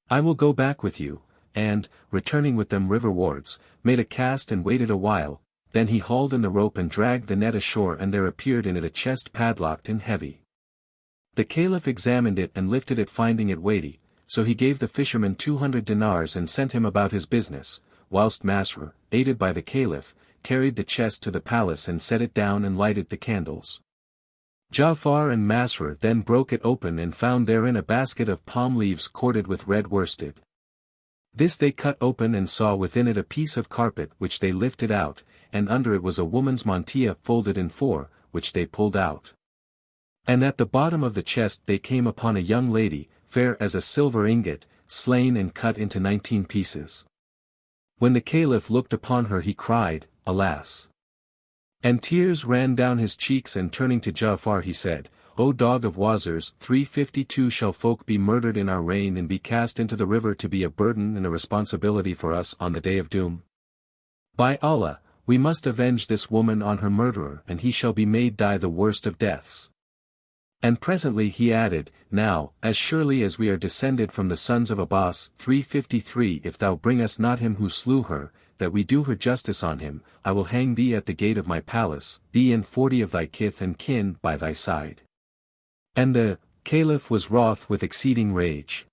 Speaker 1: I will go back with you," and, returning with them riverwards, made a cast and waited a while, then he hauled in the rope and dragged the net ashore, and there appeared in it a chest padlocked and heavy. The Caliph examined it and lifted it, finding it weighty, so he gave the fisherman 200 dinars and sent him about his business, whilst Masrur, aided by the Caliph, carried the chest to the palace and set it down and lighted the candles. Ja'far and Masrur then broke it open and found therein a basket of palm leaves corded with red worsted. This they cut open and saw within it a piece of carpet which they lifted out, and under it was a woman's mantilla folded in 4, which they pulled out. And at the bottom of the chest they came upon a young lady, fair as a silver ingot, slain and cut into 19 pieces. When the Caliph looked upon her he cried, "Alas!" And tears ran down his cheeks, and turning to Ja'far he said, "O dog of Wazirs, 352 shall folk be murdered in our reign and be cast into the river to be a burden and a responsibility for us on the day of doom? By Allah, we must avenge this woman on her murderer, and he shall be made die the worst of deaths." And presently he added, "Now, as surely as we are descended from the sons of Abbas, 353, if thou bring us not him who slew her, that we do her justice on him, I will hang thee at the gate of my palace, thee and 40 of thy kith and kin by thy side." And the Caliph was wroth with exceeding rage.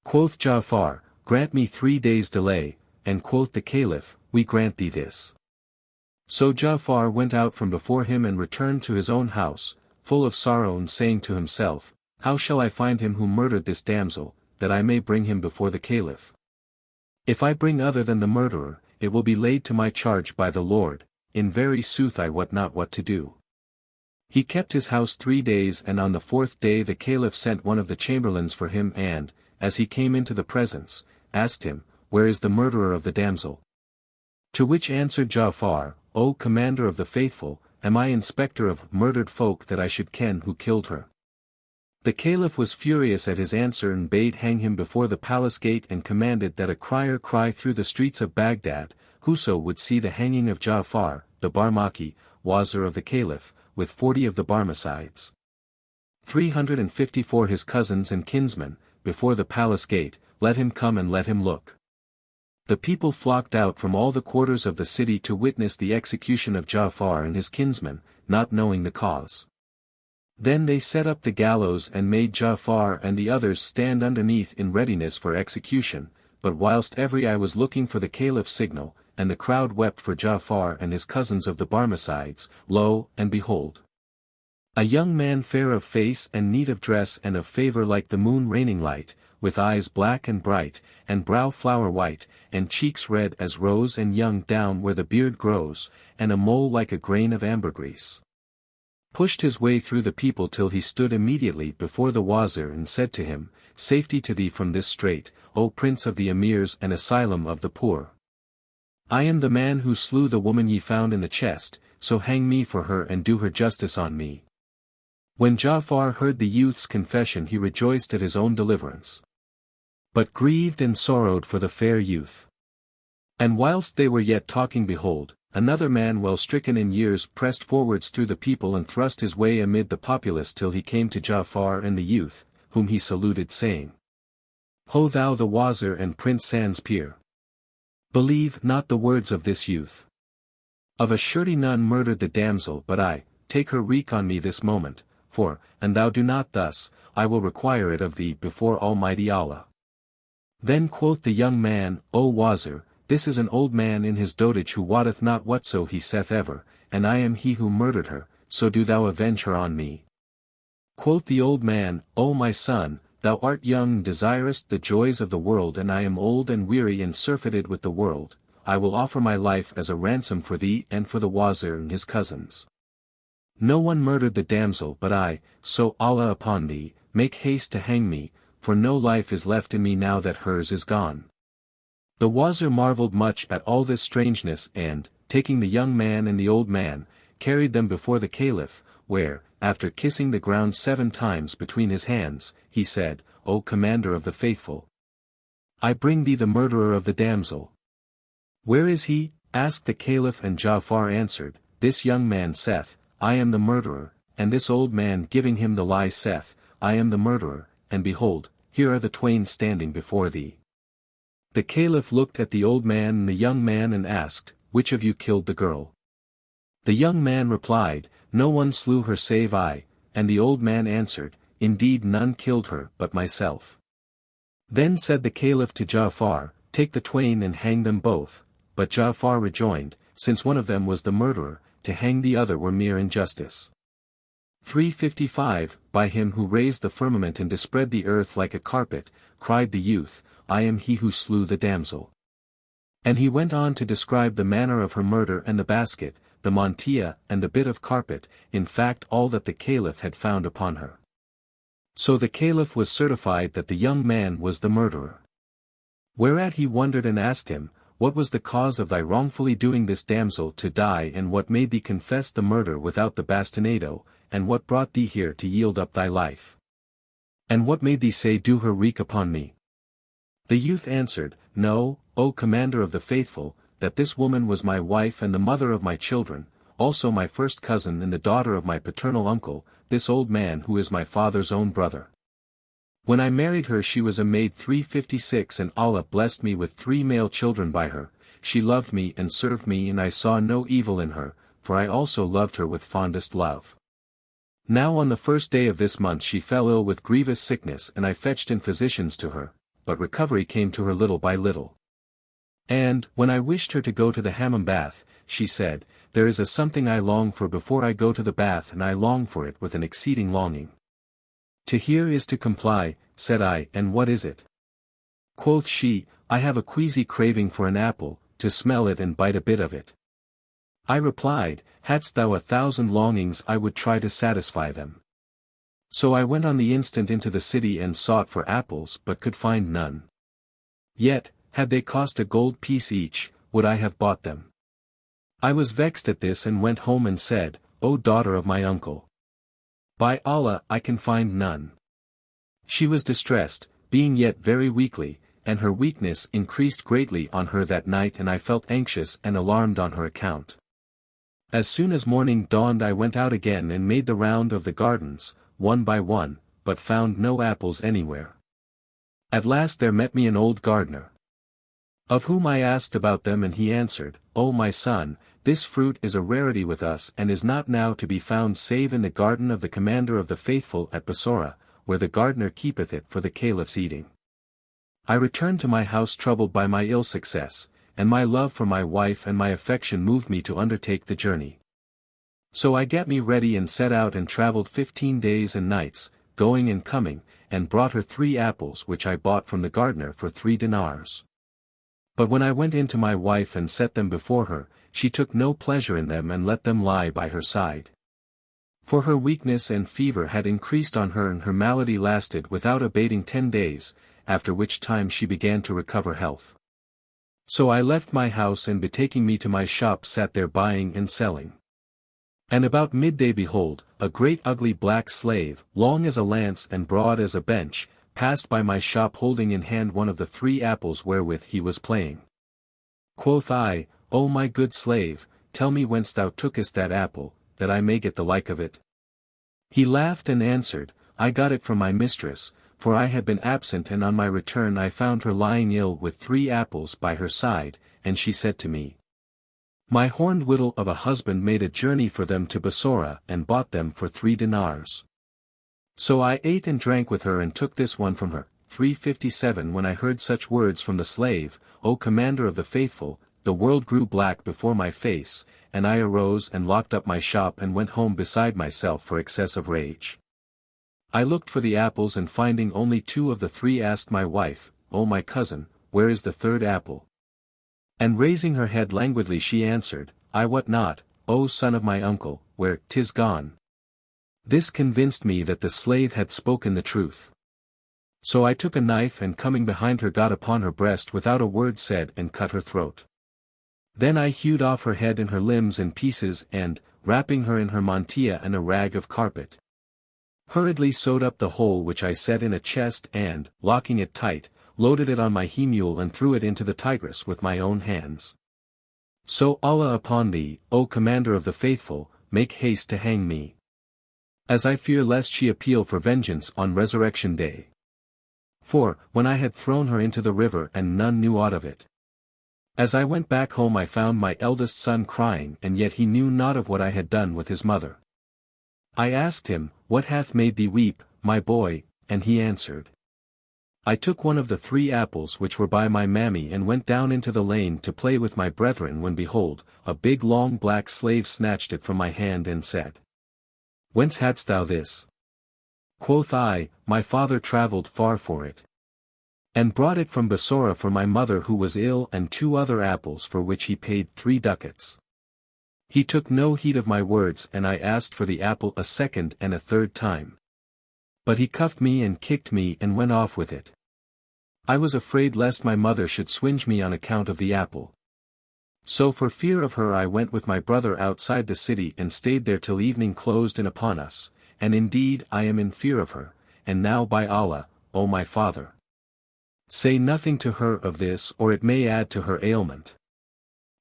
Speaker 1: Quoth Ja'far, "Grant me 3 days' delay," and quoth the Caliph, "We grant thee this." So Ja'far went out from before him and returned to his own house, full of sorrow, and saying to himself, "How shall I find him who murdered this damsel, that I may bring him before the Caliph? If I bring other than the murderer, it will be laid to my charge by the Lord. In very sooth I wot not what to do." He kept his house 3 days, and on the 4th day the Caliph sent one of the chamberlains for him and, as he came into the presence, asked him, "Where is the murderer of the damsel?" To which answered Ja'far, "O Commander of the Faithful, am I inspector of murdered folk that I should ken who killed her?" The Caliph was furious at his answer and bade hang him before the palace gate, and commanded that a crier cry through the streets of Baghdad, whoso would see the hanging of Ja'far, the Barmaki, Wazir of the Caliph, with 40 of the Barmecides, 354 his cousins and kinsmen, before the palace gate, let him come and let him look. The people flocked out from all the quarters of the city to witness the execution of Ja'far and his kinsmen, not knowing the cause. Then they set up the gallows and made Ja'far and the others stand underneath in readiness for execution, but whilst every eye was looking for the Caliph's signal, and the crowd wept for Ja'far and his cousins of the Barmecides, lo, and behold! A young man fair of face and neat of dress and of favour like the moon raining light, with eyes black and bright, and brow flower white, and cheeks red as rose and young down where the beard grows, and a mole like a grain of ambergris, pushed his way through the people till he stood immediately before the Wazir and said to him, "Safety to thee from this strait, O Prince of the Emirs and Asylum of the Poor. I am the man who slew the woman ye found in the chest, so hang me for her and do her justice on me." When Ja'far heard the youth's confession he rejoiced at his own deliverance, but grieved and sorrowed for the fair youth. And whilst they were yet talking behold, another man well stricken in years pressed forwards through the people and thrust his way amid the populace till he came to Ja'far and the youth, whom he saluted saying, Ho thou the Wazir and Prince Sans peer! Believe not the words of this youth. Of a surety none murdered the damsel but I, take her wreak on me this moment, for, an thou do not thus, I will require it of thee before Almighty Allah. Then quoth the young man, O Wazir, this is an old man in his dotage who wotteth not whatso he saith ever, and I am he who murdered her, so do thou avenge her on me. Quoth the old man, O my son, thou art young and desirest the joys of the world and I am old and weary and surfeited with the world, I will offer my life as a ransom for thee and for the Wazir and his cousins. No one murdered the damsel but I, so Allah upon thee, make haste to hang me, for no life is left in me now that hers is gone. The Wazir marveled much at all this strangeness and, taking the young man and the old man, carried them before the Caliph, where, after kissing the ground 7 times between his hands, he said, O Commander of the Faithful, I bring thee the murderer of the damsel. Where is he? Asked the Caliph, and Ja'far answered, This young man saith, I am the murderer, and this old man giving him the lie saith, I am the murderer, and behold, here are the twain standing before thee. The Caliph looked at the old man and the young man and asked, Which of you killed the girl? The young man replied, No one slew her save I, and the old man answered, Indeed none killed her but myself. Then said the Caliph to Ja'far, Take the twain and hang them both, but Ja'far rejoined, Since one of them was the murderer, to hang the other were mere injustice. 355 By him who raised the firmament and dispread the earth like a carpet, cried the youth, I am he who slew the damsel. And he went on to describe the manner of her murder and the basket, the mantilla and the bit of carpet, in fact all that the Caliph had found upon her. So the Caliph was certified that the young man was the murderer. Whereat he wondered and asked him, What was the cause of thy wrongfully doing this damsel to die, and what made thee confess the murder without the bastinado, and what brought thee here to yield up thy life? And what made thee say do her wreak upon me? The youth answered, Know, O Commander of the Faithful, that this woman was my wife and the mother of my children, also my first cousin and the daughter of my paternal uncle, this old man who is my father's own brother. When I married her she was a maid 356 and Allah blessed me with 3 male children by her, she loved me and served me and I saw no evil in her, for I also loved her with fondest love. Now on the first day of this month she fell ill with grievous sickness and I fetched in physicians to her, but recovery came to her little by little. And, when I wished her to go to the hammam bath, she said, There is a something I long for before I go to the bath and I long for it with an exceeding longing. To hear is to comply, said I, and what is it? Quoth she, I have a queasy craving for an apple, to smell it and bite a bit of it. I replied, Hadst thou 1,000 longings I would try to satisfy them. So I went on the instant into the city and sought for apples but could find none. Yet, had they cost a gold piece each, would I have bought them. I was vexed at this and went home and said, O daughter of my uncle, by Allah I can find none. She was distressed, being yet very weakly, and her weakness increased greatly on her that night and I felt anxious and alarmed on her account. As soon as morning dawned I went out again and made the round of the gardens, one by one, but found no apples anywhere. At last there met me an old gardener, of whom I asked about them, and he answered, O my son, this fruit is a rarity with us and is not now to be found save in the garden of the Commander of the Faithful at Bassorah, where the gardener keepeth it for the Caliph's eating. I returned to my house troubled by my ill success, and my love for my wife and my affection moved me to undertake the journey. So I got me ready and set out and travelled 15 days and nights, going and coming, and brought her 3 apples which I bought from the gardener for 3 dinars. But when I went in to my wife and set them before her, she took no pleasure in them and let them lie by her side. For her weakness and fever had increased on her and her malady lasted without abating 10 days, after which time she began to recover health. So I left my house and betaking me to my shop sat there buying and selling. And about midday behold, a great ugly black slave, long as a lance and broad as a bench, passed by my shop holding in hand one of the 3 apples wherewith he was playing. Quoth I, O my good slave, tell me whence thou tookest that apple, that I may get the like of it. He laughed and answered, I got it from my mistress, for I had been absent and on my return I found her lying ill with 3 apples by her side, and she said to me, my horned widow of a husband made a journey for them to Bassora and bought them for 3 dinars. So I ate and drank with her and took this one from her. 357 When I heard such words from the slave, O Commander of the Faithful, the world grew black before my face, and I arose and locked up my shop and went home beside myself for excess of rage. I looked for the apples and finding only 2 of the 3 asked my wife, O my cousin, where is the 3rd apple? And raising her head languidly she answered, I wot not, O son of my uncle, where 'tis gone. This convinced me that the slave had spoken the truth. So I took a knife and coming behind her got upon her breast without a word said and cut her throat. Then I hewed off her head and her limbs in pieces and, wrapping her in her mantilla and a rag of carpet, hurriedly sewed up the hole which I set in a chest and, locking it tight, loaded it on my he-mule and threw it into the Tigris with my own hands. So Allah upon thee, O Commander of the Faithful, make haste to hang me, as I fear lest she appeal for vengeance on resurrection day. For, when I had thrown her into the river and none knew aught of it. As I went back home I found my eldest son crying and yet he knew not of what I had done with his mother. I asked him, What hath made thee weep, my boy? And he answered, I took one of the 3 apples which were by my mammy and went down into the lane to play with my brethren when behold, a big long black slave snatched it from my hand and said, Whence hadst thou this? Quoth I, my father travelled far for it, and brought it from Bassora for my mother who was ill and 2 other apples for which he paid 3 ducats. He took no heed of my words and I asked for the apple a 2nd and a 3rd time. But he cuffed me and kicked me and went off with it. I was afraid lest my mother should swinge me on account of the apple. So for fear of her I went with my brother outside the city and stayed there till evening closed in upon us, and indeed I am in fear of her, and now by Allah, O my father, say nothing to her of this or it may add to her ailment.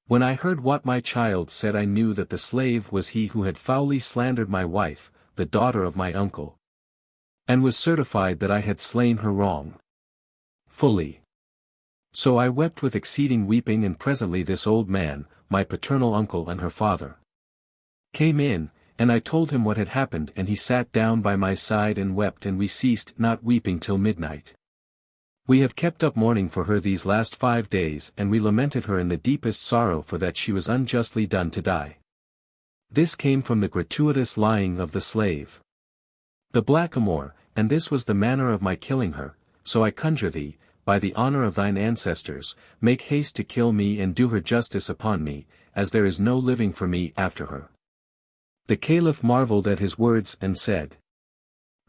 Speaker 1: When I heard what my child said I knew that the slave was he who had foully slandered my wife, the daughter of my uncle, and was certified that I had slain her wrong fully. So I wept with exceeding weeping and presently this old man, my paternal uncle and her father, came in, and I told him what had happened and he sat down by my side and wept and we ceased not weeping till midnight. We have kept up mourning for her these last 5 days and we lamented her in the deepest sorrow for that she was unjustly done to die. This came from the gratuitous lying of the slave, the blackamoor, and this was the manner of my killing her, so I conjure thee, by the honor of thine ancestors, make haste to kill me and do her justice upon me, as there is no living for me after her. The Caliph marveled at his words and said,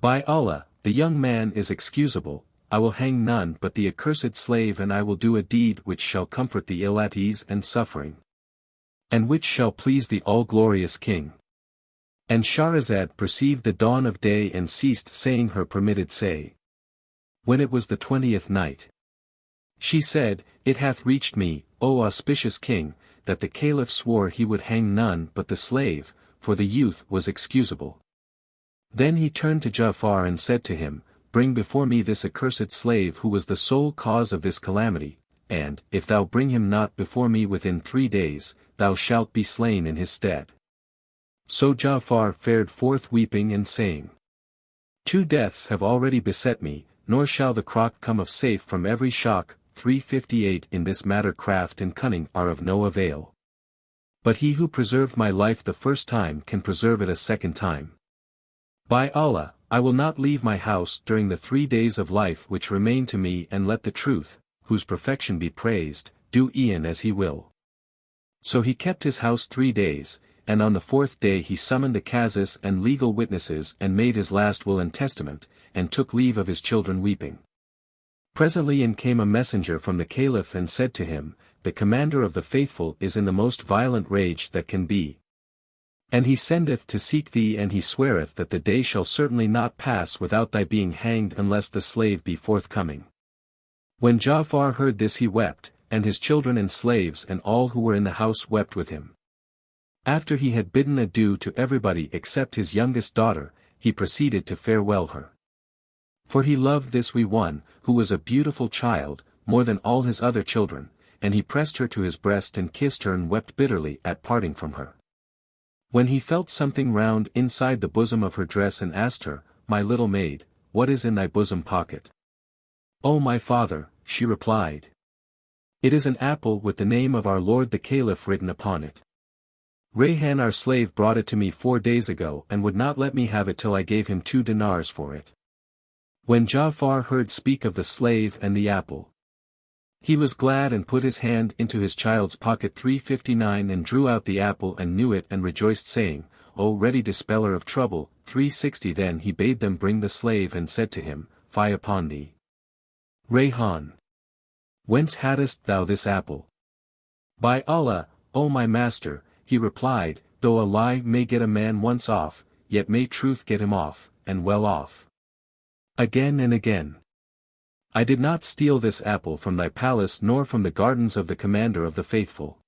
Speaker 1: By Allah, the young man is excusable, I will hang none but the accursed slave and I will do a deed which shall comfort the ill at ease and suffering, and which shall please the all-glorious king. And Scheherazade perceived the dawn of day and ceased saying her permitted say. When it was the 20th night, she said, It hath reached me, O auspicious king, that the Caliph swore he would hang none but the slave, for the youth was excusable. Then he turned to Ja'far and said to him, Bring before me this accursed slave who was the sole cause of this calamity, and, if thou bring him not before me within 3 days, thou shalt be slain in his stead. So Ja'far fared forth weeping and saying, 2 deaths have already beset me, nor shall the crock come of safe from every shock. 358 In this matter craft and cunning are of no avail. But he who preserved my life the first time can preserve it a second time. By Allah, I will not leave my house during the 3 days of life which remain to me and let the truth, whose perfection be praised, do e'en as he will. So he kept his house 3 days, and on the 4th day he summoned the Qazis and legal witnesses and made his last will and testament, and took leave of his children weeping. Presently in came a messenger from the Caliph and said to him, The Commander of the Faithful is in the most violent rage that can be. And he sendeth to seek thee, and he sweareth that the day shall certainly not pass without thy being hanged unless the slave be forthcoming. When Ja'far heard this he wept, and his children and slaves and all who were in the house wept with him. After he had bidden adieu to everybody except his youngest daughter, he proceeded to farewell her. For he loved this wee one, who was a beautiful child, more than all his other children, and he pressed her to his breast and kissed her and wept bitterly at parting from her. When he felt something round inside the bosom of her dress and asked her, "My little maid, what is in thy bosom pocket?" "O my father," she replied. "It is an apple with the name of our lord the Caliph written upon it. Rayhan our slave brought it to me 4 days ago and would not let me have it till I gave him 2 dinars for it." When Ja'far heard speak of the slave and the apple, he was glad and put his hand into his child's pocket 359 and drew out the apple and knew it and rejoiced, saying, "O ready dispeller of trouble." 360 Then he bade them bring the slave and said to him, "Fie upon thee, Rayhan! Whence hadst thou this apple?" "By Allah, O my master," he replied, "though a lie may get a man once off, yet may truth get him off, and well off, again and again. I did not steal this apple from thy palace nor from the gardens of the Commander of the Faithful.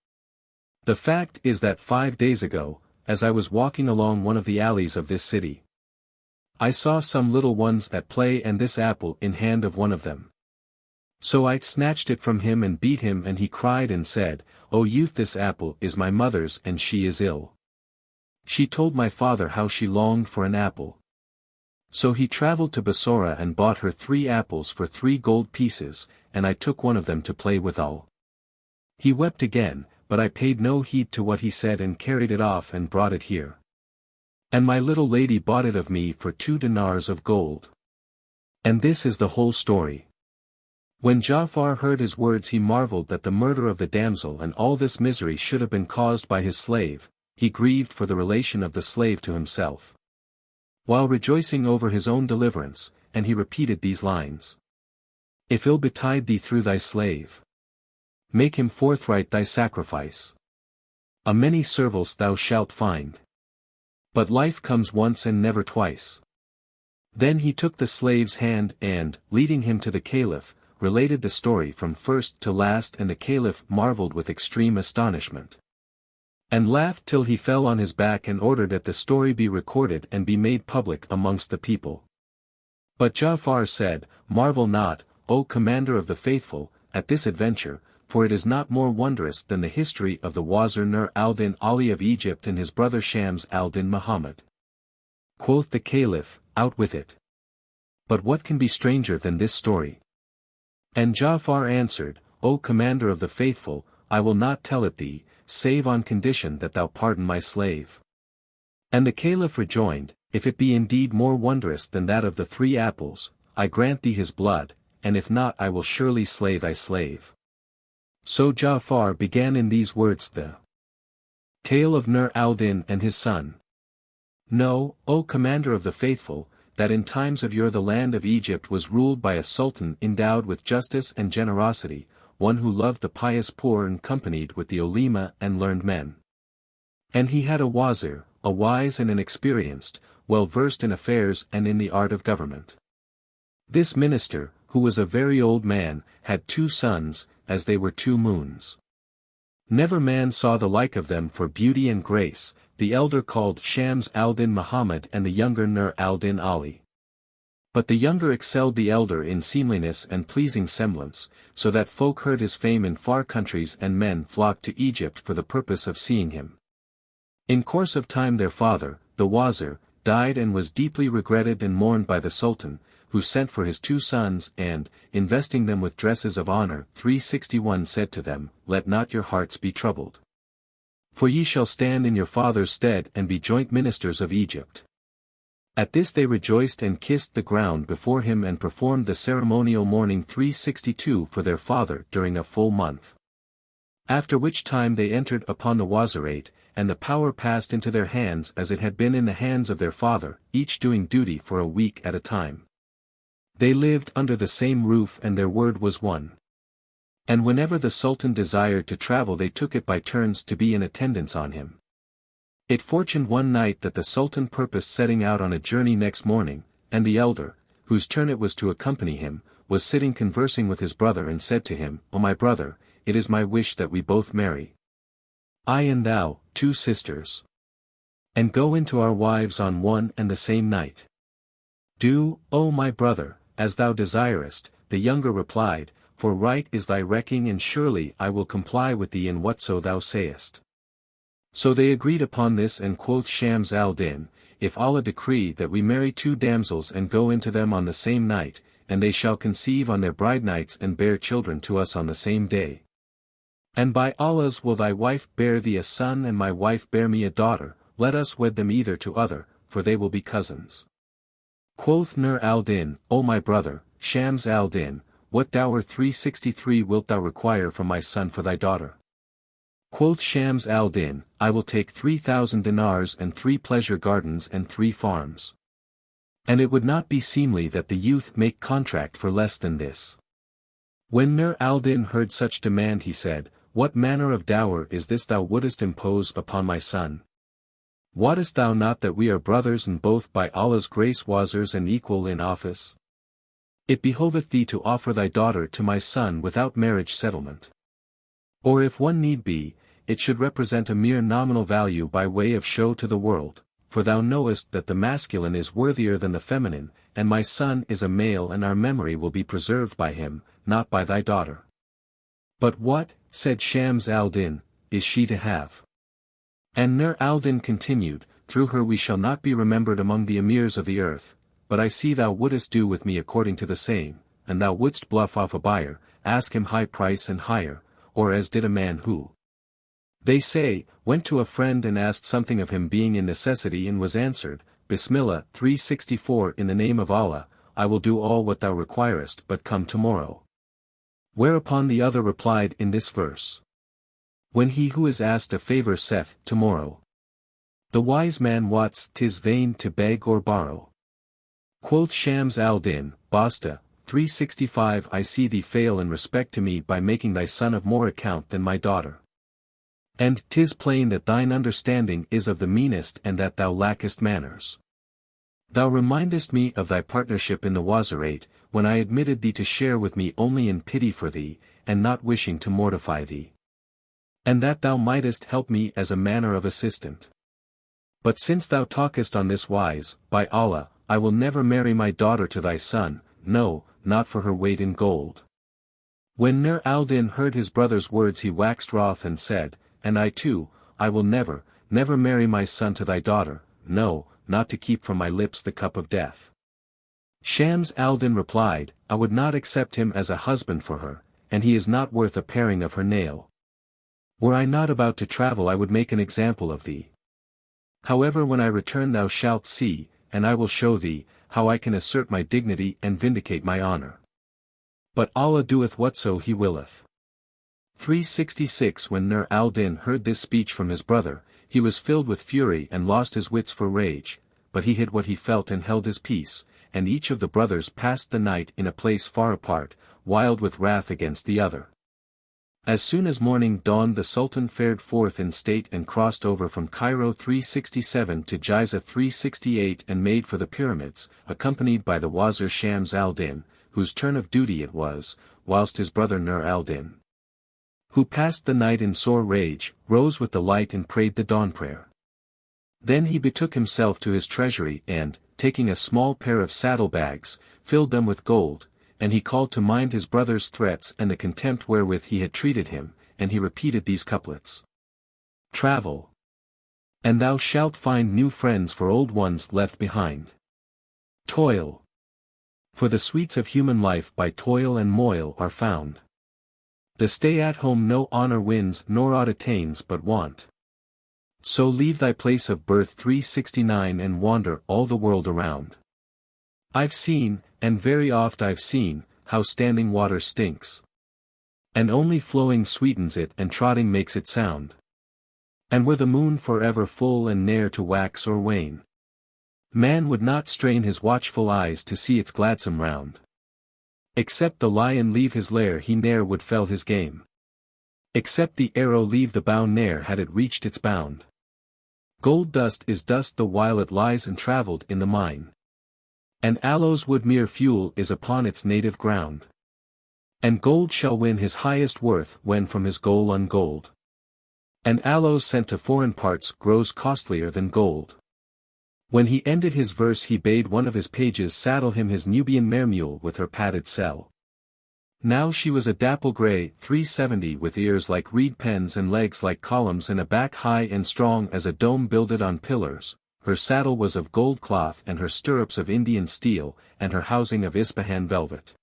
Speaker 1: The fact is that 5 days ago, as I was walking along one of the alleys of this city, I saw some little ones at play and this apple in hand of one of them. So I snatched it from him and beat him, and he cried and said, 'O youth, this apple is my mother's and she is ill.' She told my father how she longed for an apple. So he traveled to Bassorah and bought her 3 apples for 3 gold pieces, and I took one of them to play withal. He wept again, but I paid no heed to what he said and carried it off and brought it here. And my little lady bought it of me for 2 dinars of gold. And this is the whole story." When Ja'far heard his words he marveled that the murder of the damsel and all this misery should have been caused by his slave. He grieved for the relation of the slave to himself, while rejoicing over his own deliverance, and he repeated these lines: "If ill betide thee through thy slave, make him forthright thy sacrifice. A many serviles thou shalt find, but life comes once and never twice." Then he took the slave's hand and, leading him to the Caliph, related the story from first to last, and the Caliph marveled with extreme astonishment, and laughed till he fell on his back, and ordered that the story be recorded and be made public amongst the people. But Ja'far said, "Marvel not, O Commander of the Faithful, at this adventure, for it is not more wondrous than the history of the Wazir Nur al-Din Ali of Egypt and his brother Shams al-Din Muhammad." Quoth the Caliph, "Out with it. But what can be stranger than this story?" And Ja'far answered, "O Commander of the Faithful, I will not tell it thee, save on condition that thou pardon my slave." And the Caliph rejoined, "If it be indeed more wondrous than that of the 3 apples, I grant thee his blood, and if not I will surely slay thy slave." So Ja'far began in these words the tale of Nur al-Din and his son. Know, O Commander of the Faithful, that in times of yore the land of Egypt was ruled by a sultan endowed with justice and generosity, one who loved the pious poor and companied with the ulema and learned men. And he had a wazir, a wise and an experienced, well versed in affairs and in the art of government. This minister, who was a very old man, had 2 sons, as they were 2 moons. Never man saw the like of them for beauty and grace, the elder called Shams al-Din Muhammad and the younger Nur al-Din Ali. But the younger excelled the elder in seemliness and pleasing semblance, so that folk heard his fame in far countries and men flocked to Egypt for the purpose of seeing him. In course of time their father, the Wazir, died and was deeply regretted and mourned by the Sultan, who sent for his 2 sons and, investing them with dresses of honor, 361 said to them, "Let not your hearts be troubled. For ye shall stand in your father's stead and be joint ministers of Egypt." At this they rejoiced and kissed the ground before him and performed the ceremonial mourning 362 for their father during a full month. After which time they entered upon the Wazirate, and the power passed into their hands as it had been in the hands of their father, each doing duty for a week at a time. They lived under the same roof and their word was one. And whenever the Sultan desired to travel they took it by turns to be in attendance on him. It fortuned one night that the Sultan purposed setting out on a journey next morning, and the elder, whose turn it was to accompany him, was sitting conversing with his brother and said to him, "O my brother, it is my wish that we both marry, I and thou, two sisters, and go into our wives on one and the same night." "Do, O my brother, as thou desirest," the younger replied, "for right is thy recking and surely I will comply with thee in whatso thou sayest." So they agreed upon this, and quoth Shams al-Din, "If Allah decree that we marry two damsels and go into them on the same night, and they shall conceive on their bride nights and bear children to us on the same day. And by Allah's will thy wife bear thee a son and my wife bear me a daughter, let us wed them either to other, for they will be cousins." Quoth Nur al-Din, "O my brother, Shams al-Din, what dower 363 wilt thou require from my son for thy daughter?" Quoth Shams al-Din, "I will take 3,000 dinars and 3 pleasure gardens and 3 farms. And it would not be seemly that the youth make contract for less than this." When Nur al-Din heard such demand he said, "What manner of dower is this thou wouldest impose upon my son? Wottest thou not that we are brothers and both by Allah's grace Wazirs and equal in office? It behoveth thee to offer thy daughter to my son without marriage settlement. Or if one need be, it should represent a mere nominal value by way of show to the world, for thou knowest that the masculine is worthier than the feminine, and my son is a male and our memory will be preserved by him, not by thy daughter." "But what," said Shams al-Din, "is she to have?" And Nur al-Din continued, "Through her we shall not be remembered among the emirs of the earth, but I see thou wouldest do with me according to the same, and thou wouldst bluff off a buyer, ask him high price and higher, or as did a man who, they say, went to a friend and asked something of him being in necessity and was answered, Bismillah 364 in the name of Allah, I will do all what thou requirest but come tomorrow." Whereupon the other replied in this verse, "When he who is asked a favor saith, tomorrow, the wise man wots 'tis vain to beg or borrow." Quoth Shams al-Din, Basta, 365 I see thee fail in respect to me by making thy son of more account than my daughter. And 'tis plain that thine understanding is of the meanest and that thou lackest manners. Thou remindest me of thy partnership in the Wazirate, when I admitted thee to share with me only in pity for thee, and not wishing to mortify thee. And that thou mightest help me as a manner of assistant. But since thou talkest on this wise, by Allah, I will never marry my daughter to thy son, no, not for her weight in gold." When Nur al-Din heard his brother's words he waxed wroth and said, "And I too, I will never, never marry my son to thy daughter, no, not to keep from my lips the cup of death." Shams al-Din replied, "I would not accept him as a husband for her, and he is not worth a paring of her nail. Were I not about to travel I would make an example of thee. However when I return thou shalt see, and I will show thee, how I can assert my dignity and vindicate my honor. But Allah doeth whatso he willeth." 366 When Nur al-Din heard this speech from his brother, he was filled with fury and lost his wits for rage, but he hid what he felt and held his peace, and each of the brothers passed the night in a place far apart, wild with wrath against the other. As soon as morning dawned the Sultan fared forth in state and crossed over from Cairo 367 to Giza 368 and made for the pyramids, accompanied by the Wazir Shams al-Din, whose turn of duty it was, whilst his brother Nur al-Din, who passed the night in sore rage, rose with the light and prayed the dawn prayer. Then he betook himself to his treasury and, taking a small pair of saddle-bags, filled them with gold, and he called to mind his brother's threats and the contempt wherewith he had treated him, and he repeated these couplets. Travel, and thou shalt find new friends for old ones left behind. Toil, for the sweets of human life by toil and moil are found. The stay at home no honor wins nor aught attains but want. So leave thy place of birth 369 and wander all the world around. I've seen, and very oft I've seen, how standing water stinks. And only flowing sweetens it and trotting makes it sound. And were the moon forever full and ne'er to wax or wane, man would not strain his watchful eyes to see its gladsome round. Except the lion leave his lair he ne'er would fell his game. Except the arrow leave the bow ne'er had it reached its bound. Gold dust is dust the while it lies entraveled in the mine. And aloes wood mere fuel is upon its native ground. And gold shall win his highest worth when from his goal ungold. And aloes sent to foreign parts grows costlier than gold. When he ended his verse he bade one of his pages saddle him his Nubian mare mule with her padded selle. Now she was a dapple grey 370 with ears like reed pens and legs like columns and a back high and strong as a dome builded on pillars. Her saddle was of gold cloth and her stirrups of Indian steel, and her housing of Ispahan velvet.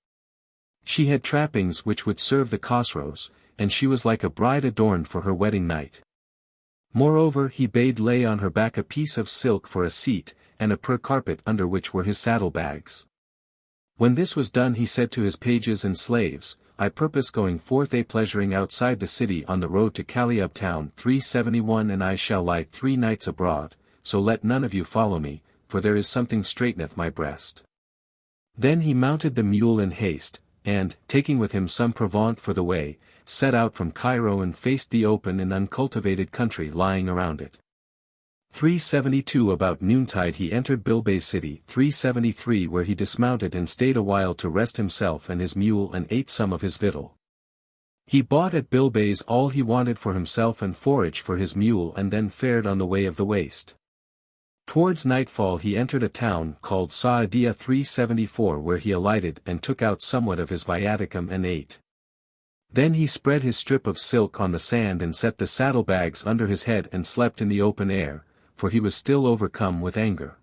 Speaker 1: She had trappings which would serve the Khosrows, and she was like a bride adorned for her wedding night. Moreover he bade lay on her back a piece of silk for a seat, and a pur carpet under which were his saddle-bags. When this was done he said to his pages and slaves, I purpose going forth a pleasuring outside the city on the road to Kaliub town 371 and I shall lie 3 nights abroad, so let none of you follow me, for there is something straiteneth my breast. Then he mounted the mule in haste, and, taking with him some provaunt for the way, set out from Cairo and faced the open and uncultivated country lying around it. 372 About noontide he entered Bilbay's city 373 where he dismounted and stayed a while to rest himself and his mule and ate some of his victual. He bought at Bilbay's all he wanted for himself and forage for his mule and then fared on the way of the waste. Towards nightfall he entered a town called Sa'adiyah 374 where he alighted and took out somewhat of his viaticum and ate. Then he spread his strip of silk on the sand and set the saddlebags under his head and slept in the open air, for he was still overcome with anger.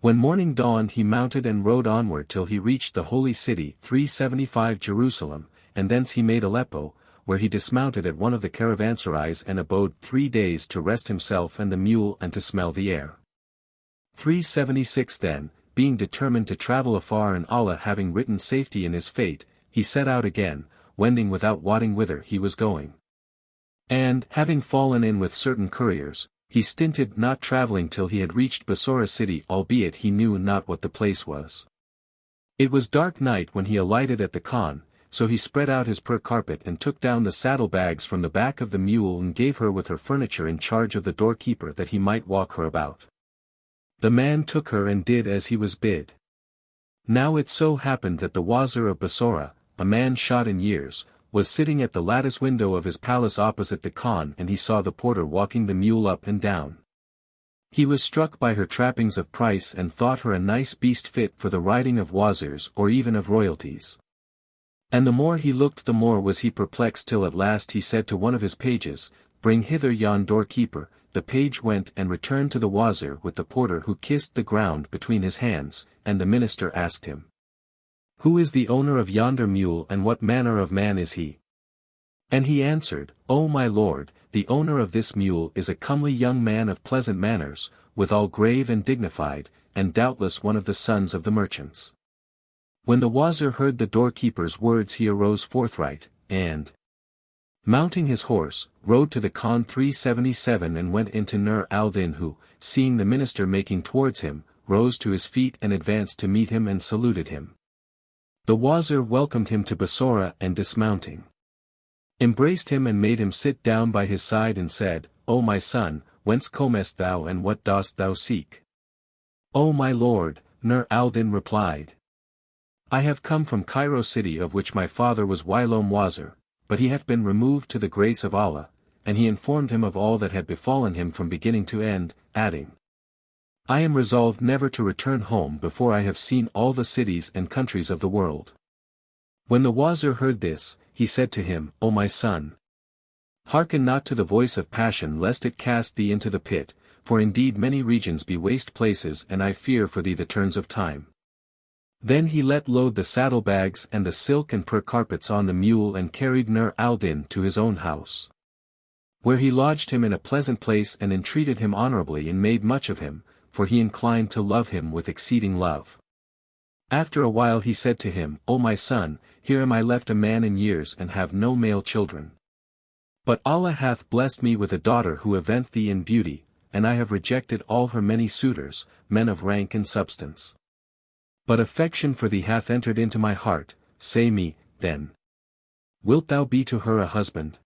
Speaker 1: When morning dawned he mounted and rode onward till he reached the holy city 375 Jerusalem, and thence he made Aleppo, where he dismounted at one of the caravanserais and abode 3 days to rest himself and the mule and to smell the air. 376 Then, being determined to travel afar and Allah having written safety in his fate, he set out again, wending without wotting whither he was going. And, having fallen in with certain couriers, he stinted not travelling till he had reached Bassorah city albeit he knew not what the place was. It was dark night when he alighted at the khan, so he spread out his pur carpet and took down the saddlebags from the back of the mule and gave her with her furniture in charge of the doorkeeper that he might walk her about. The man took her and did as he was bid. Now it so happened that the Wazir of Bassorah, a man shot in years, was sitting at the lattice window of his palace opposite the khan and he saw the porter walking the mule up and down. He was struck by her trappings of price and thought her a nice beast fit for the riding of wazirs or even of royalties. And the more he looked the more was he perplexed till at last he said to one of his pages, Bring hither yon doorkeeper. The page went and returned to the wazir with the porter who kissed the ground between his hands, and the minister asked him, Who is the owner of yonder mule and what manner of man is he? And he answered, O my lord, the owner of this mule is a comely young man of pleasant manners, withal grave and dignified, and doubtless one of the sons of the merchants. When the wazir heard the doorkeeper's words he arose forthright, and, mounting his horse, rode to the Khan 377 and went into Nur al-Din who, seeing the minister making towards him, rose to his feet and advanced to meet him and saluted him. The wazir welcomed him to Bassorah and dismounting, embraced him and made him sit down by his side and said, O my son, whence comest thou and what dost thou seek? O my lord, Nur al-Din replied, I have come from Cairo city of which my father was whilome wazir, but he hath been removed to the grace of Allah, and he informed him of all that had befallen him from beginning to end, adding, I am resolved never to return home before I have seen all the cities and countries of the world. When the wazir heard this, he said to him, O my son, hearken not to the voice of passion lest it cast thee into the pit, for indeed many regions be waste places and I fear for thee the turns of time. Then he let load the saddlebags and the silk and pur carpets on the mule and carried Nur al-Din to his own house, where he lodged him in a pleasant place and entreated him honorably and made much of him, for he inclined to love him with exceeding love. After a while he said to him, O my son, here am I left a man in years and have no male children. But Allah hath blessed me with a daughter who event thee in beauty, and I have rejected all her many suitors, men of rank and substance. But affection for thee hath entered into my heart, say me, then, wilt thou be to her a husband?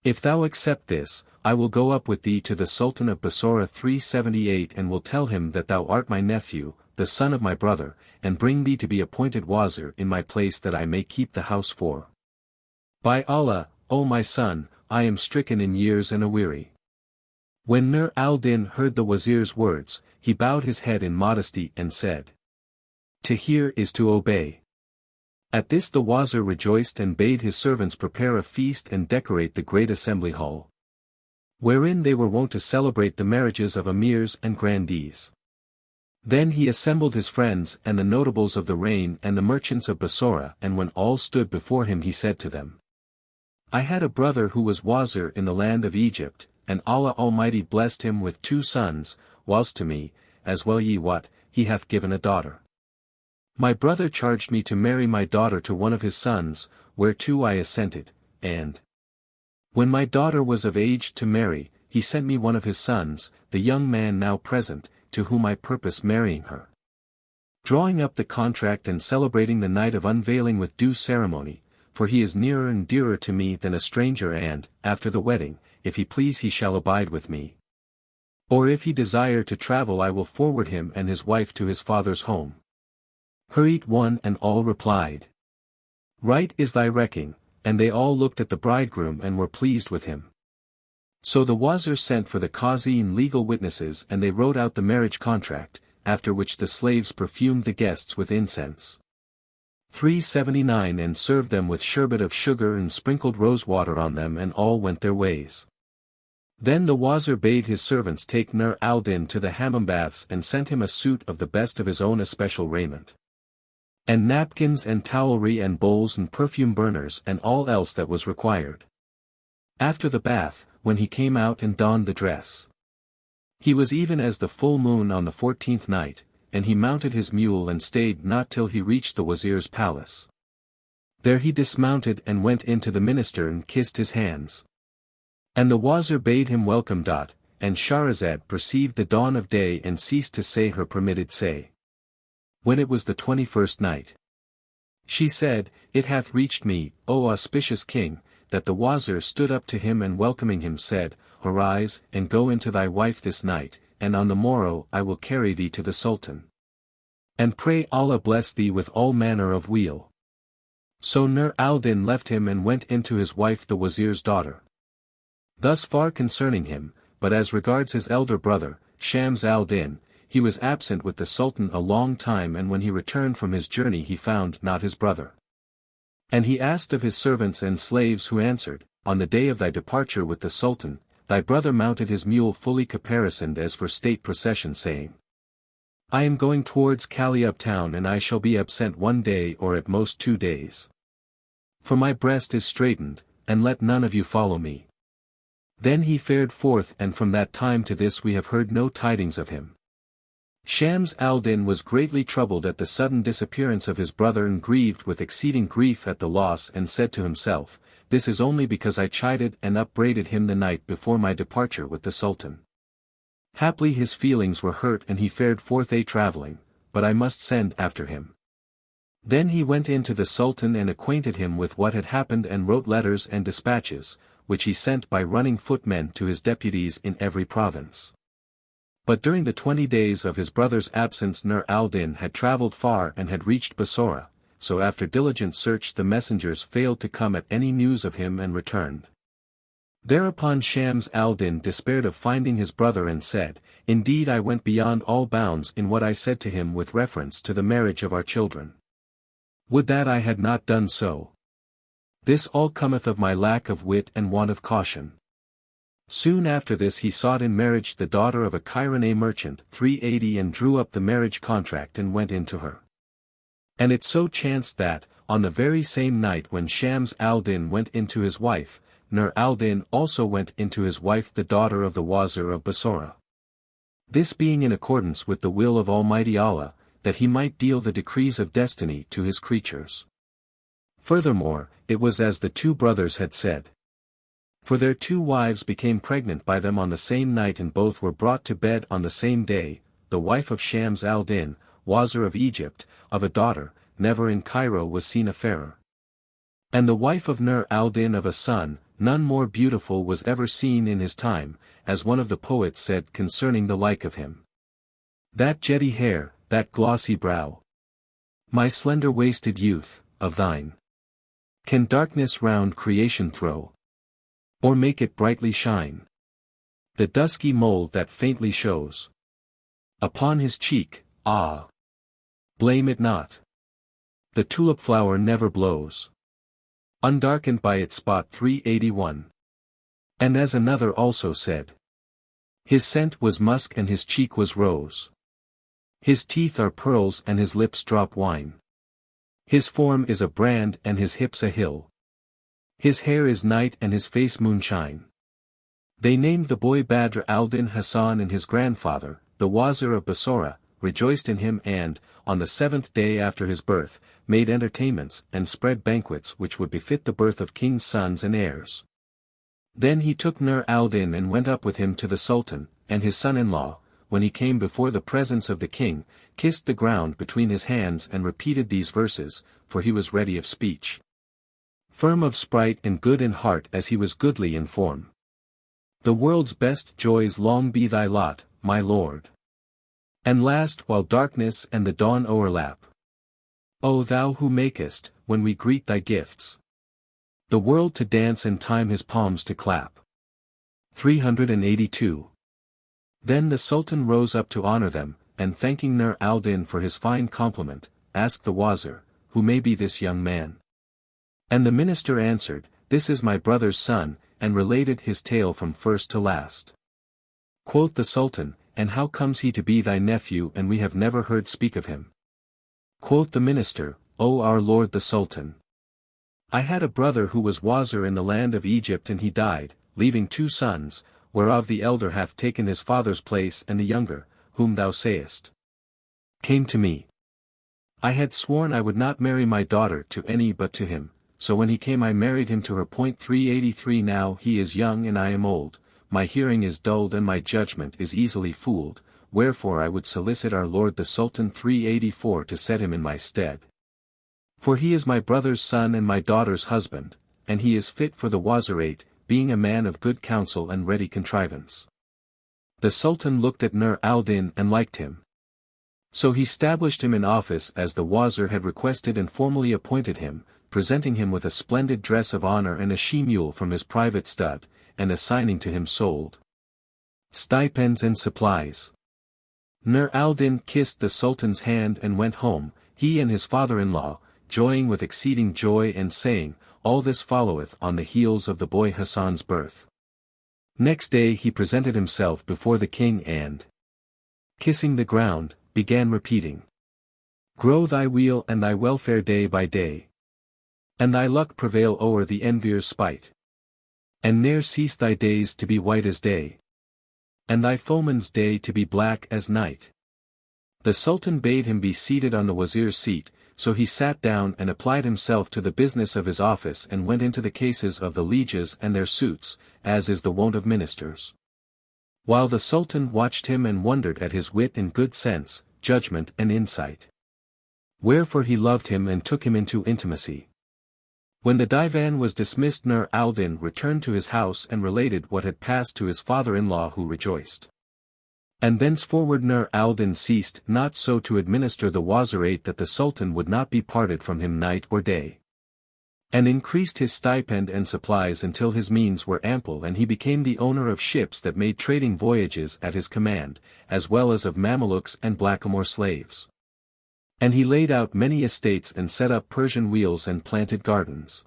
Speaker 1: If thou accept this, I will go up with thee to the Sultan of Bassorah 378 and will tell him that thou art my nephew, the son of my brother, and bring thee to be appointed Wazir in my place that I may keep the house for. By Allah, O my son, I am stricken in years and aweary. When Nur al-Din heard the Wazir's words, he bowed his head in modesty and said, To hear is to obey. At this the Wazir rejoiced and bade his servants prepare a feast and decorate the great assembly hall, wherein they were wont to celebrate the marriages of emirs and grandees. Then he assembled his friends and the notables of the reign and the merchants of Bassorah, and when all stood before him he said to them, I had a brother who was Wazir in the land of Egypt, and Allah Almighty blessed him with 2 sons, whilst to me, as well ye wot, he hath given a daughter. My brother charged me to marry my daughter to one of his sons, whereto I assented, and when my daughter was of age to marry, he sent me one of his sons, the young man now present, to whom I purpose marrying her. Drawing up the contract and celebrating the night of unveiling with due ceremony, for he is nearer and dearer to me than a stranger, and, after the wedding, if he please he shall abide with me. Or if he desire to travel I will forward him and his wife to his father's home. Hurried one and all replied, Right is thy recking, and they all looked at the bridegroom and were pleased with him. So the Wazir sent for the Qazi and legal witnesses and they wrote out the marriage contract, after which the slaves perfumed the guests with incense. 379 and served them with sherbet of sugar and sprinkled rose water on them, and all went their ways. Then the Wazir bade his servants take Nur al-Din to the hammam baths and sent him a suit of the best of his own especial raiment, and napkins and towelry and bowls and perfume burners and all else that was required. After the bath, when he came out and donned the dress, he was even as the full moon on the 14th night, and he mounted his mule and stayed not till he reached the Wazir's palace. There he dismounted and went in to the minister and kissed his hands. And the Wazir bade him welcome. And Scheherazade perceived the dawn of day and ceased to say her permitted say. When it was the 21st night, she said, It hath reached me, O auspicious king, that the Wazir stood up to him and welcoming him said, Arise, and go into thy wife this night, and on the morrow I will carry thee to the Sultan. And pray Allah bless thee with all manner of weal. So Nur al-Din left him and went in to his wife the Wazir's daughter. Thus far concerning him, but as regards his elder brother, Shams al-Din, he was absent with the Sultan a long time, and when he returned from his journey he found not his brother. And he asked of his servants and slaves, who answered, On the day of thy departure with the Sultan, thy brother mounted his mule fully caparisoned as for state procession, saying, I am going towards Kaliub town, and I shall be absent 1 day or at most 2 days. For my breast is straitened, and let none of you follow me. Then he fared forth, and from that time to this we have heard no tidings of him. Shams al-Din was greatly troubled at the sudden disappearance of his brother and grieved with exceeding grief at the loss, and said to himself, This is only because I chided and upbraided him the night before my departure with the Sultan. Haply his feelings were hurt and he fared forth a-travelling, but I must send after him. Then he went in to the Sultan and acquainted him with what had happened, and wrote letters and dispatches, which he sent by running footmen to his deputies in every province. But during the 20 days of his brother's absence Nur al-Din had travelled far and had reached Bassorah, so after diligent search the messengers failed to come at any news of him and returned. Thereupon Shams al-Din despaired of finding his brother and said, Indeed I went beyond all bounds in what I said to him with reference to the marriage of our children. Would that I had not done so. This all cometh of my lack of wit and want of caution. Soon after this he sought in marriage the daughter of a Cairene merchant 380 and drew up the marriage contract and went in to her. And it so chanced that, on the very same night when Shams al-Din went in to his wife, Nur al-Din also went into his wife the daughter of the Wazir of Bassorah. This being in accordance with the will of Almighty Allah, that he might deal the decrees of destiny to his creatures. Furthermore, it was as the 2 brothers had said. For their 2 wives became pregnant by them on the same night, and both were brought to bed on the same day, the wife of Shams al-Din, Wazir of Egypt, of a daughter, never in Cairo was seen a fairer. And the wife of Nur al-Din of a son, none more beautiful was ever seen in his time, as one of the poets said concerning the like of him. That jetty hair, that glossy brow. My slender-waisted youth, of thine. Can darkness round creation throw? Or make it brightly shine? The dusky mole that faintly shows upon his cheek, ah! Blame it not. The tulip flower never blows undarkened by its spot. 381. And as another also said, his scent was musk and his cheek was rose. His teeth are pearls and his lips drop wine. His form is a brand and his hips a hill. His hair is night and his face moonshine. They named the boy Badr al-Din Hassan, and his grandfather, the Wazir of Bassorah, rejoiced in him and, on the 7th day after his birth, made entertainments and spread banquets which would befit the birth of kings' sons and heirs. Then he took Nur al-Din and went up with him to the Sultan, and his son-in-law, when he came before the presence of the king, kissed the ground between his hands and repeated these verses, for he was ready of speech. Firm of sprite and good in heart as he was goodly in form. The world's best joys long be thy lot, my lord. And last while darkness and the dawn o'erlap. O thou who makest, when we greet thy gifts, the world to dance and time his palms to clap. 382. Then the Sultan rose up to honor them, and thanking Nur al-Din for his fine compliment, asked the Wazir, who may be this young man? And the minister answered, this is my brother's son, and related his tale from first to last. Quoth the Sultan, and how comes he to be thy nephew, and we have never heard speak of him? Quoth the minister, O our lord the Sultan, I had a brother who was Wazir in the land of Egypt, and he died, leaving 2 sons, whereof the elder hath taken his father's place, and the younger, whom thou sayest, came to me. I had sworn I would not marry my daughter to any but to him, so when he came I married him to her. 383. Now he is young and I am old, my hearing is dulled and my judgment is easily fooled, wherefore I would solicit our lord the Sultan. 384 to set him in my stead. For he is my brother's son and my daughter's husband, and he is fit for the Wazirate, being a man of good counsel and ready contrivance. The Sultan looked at Nur al-Din and liked him. So he stablished him in office as the Wazir had requested and formally appointed him, presenting him with a splendid dress of honor and a she-mule from his private stud, and assigning to him sold stipends and supplies. Nur al-Din kissed the Sultan's hand and went home, he and his father-in-law, joying with exceeding joy and saying, all this followeth on the heels of the boy Hassan's birth. Next day he presented himself before the king and, kissing the ground, began repeating, grow thy weal and thy welfare day by day, and thy luck prevail o'er the envier's spite, and ne'er cease thy days to be white as day, and thy foeman's day to be black as night. The Sultan bade him be seated on the Wazir's seat, so he sat down and applied himself to the business of his office and went into the cases of the lieges and their suits, as is the wont of ministers. While the Sultan watched him and wondered at his wit and good sense, judgment and insight. Wherefore he loved him and took him into intimacy. When the divan was dismissed, Nur al-Din returned to his house and related what had passed to his father-in-law, who rejoiced. And thenceforward Nur al-Din ceased not so to administer the Wazirate that the Sultan would not be parted from him night or day. And increased his stipend and supplies until his means were ample, and he became the owner of ships that made trading voyages at his command, as well as of Mamelukes and blackamoor slaves. And he laid out many estates and set up Persian wheels and planted gardens.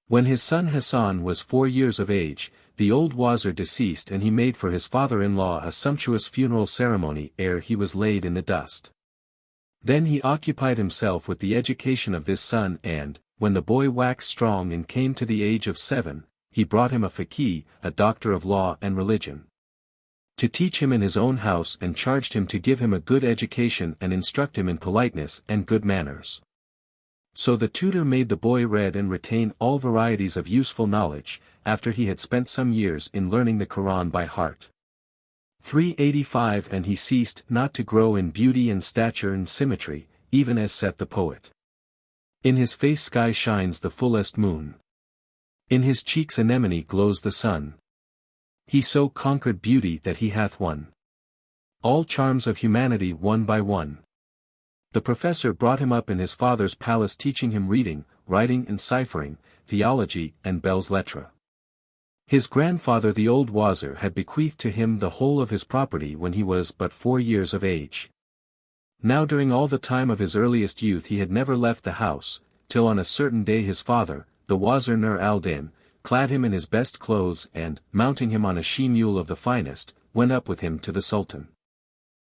Speaker 1: When his son Hassan was 4 years of age, the old Wazir deceased, and he made for his father-in-law a sumptuous funeral ceremony ere he was laid in the dust. Then he occupied himself with the education of this son, and, when the boy waxed strong and came to the age of 7, he brought him a faqih, a doctor of law and religion, to teach him in his own house, and charged him to give him a good education and instruct him in politeness and good manners. So the tutor made the boy read and retain all varieties of useful knowledge, after he had spent some years in learning the Quran by heart. 385 And he ceased not to grow in beauty and stature and symmetry, even as saith the poet. In his face sky shines the fullest moon. In his cheeks anemone glows the sun. He so conquered beauty that he hath won all charms of humanity one by one. The professor brought him up in his father's palace, teaching him reading, writing and ciphering, theology and belles lettres. His grandfather the old Wazir had bequeathed to him the whole of his property when he was but 4 years of age. Now during all the time of his earliest youth he had never left the house, till on a certain day his father, the Wazir Nur al-Din, clad him in his best clothes and, mounting him on a she-mule of the finest, went up with him to the Sultan.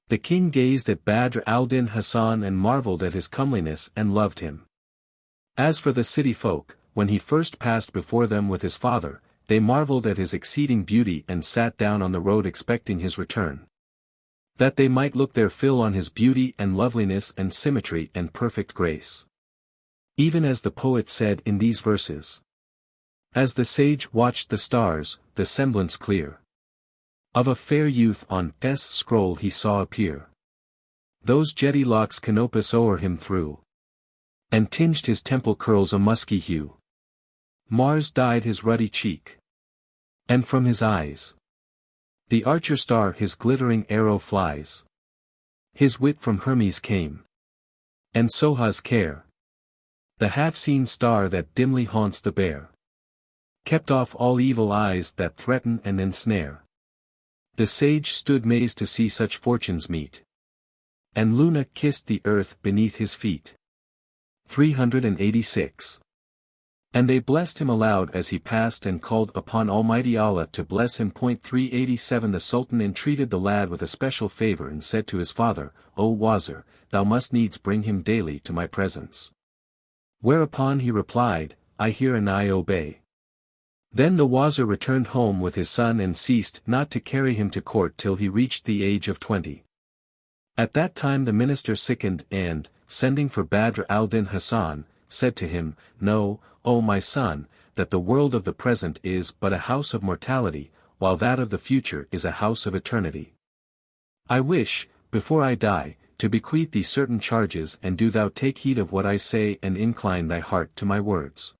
Speaker 1: The king gazed at Badr al-Din Hasan and marveled at his comeliness and loved him. As for the city folk, when he first passed before them with his father, they marveled at his exceeding beauty and sat down on the road expecting his return, that they might look their fill on his beauty and loveliness and symmetry and perfect grace. Even as the poet said in these verses. As the sage watched the stars, the semblance clear of a fair youth on S scroll he saw appear. Those jetty locks canopus o'er him threw, and tinged his temple curls a musky hue. Mars dyed his ruddy cheek, and from his eyes the archer star his glittering arrow flies. His wit from Hermes came, and Soha's care, the half-seen star that dimly haunts the bear, kept off all evil eyes that threaten and ensnare. The sage stood mazed to see such fortunes meet, and Luna kissed the earth beneath his feet. 386. And they blessed him aloud as he passed and called upon Almighty Allah to bless him. 387 The Sultan entreated the lad with a special favor and said to his father, O Wazir, thou must needs bring him daily to my presence. Whereupon he replied, I hear and I obey. Then the Wazir returned home with his son and ceased not to carry him to court till he reached the age of 20. At that time the minister sickened and, sending for Badr al-Din Hasan, said to him, Know, O my son, that the world of the present is but a house of mortality, while that of the future is a house of eternity. I wish, before I die, to bequeath thee certain charges, and do thou take heed of what I say and incline thy heart to my words.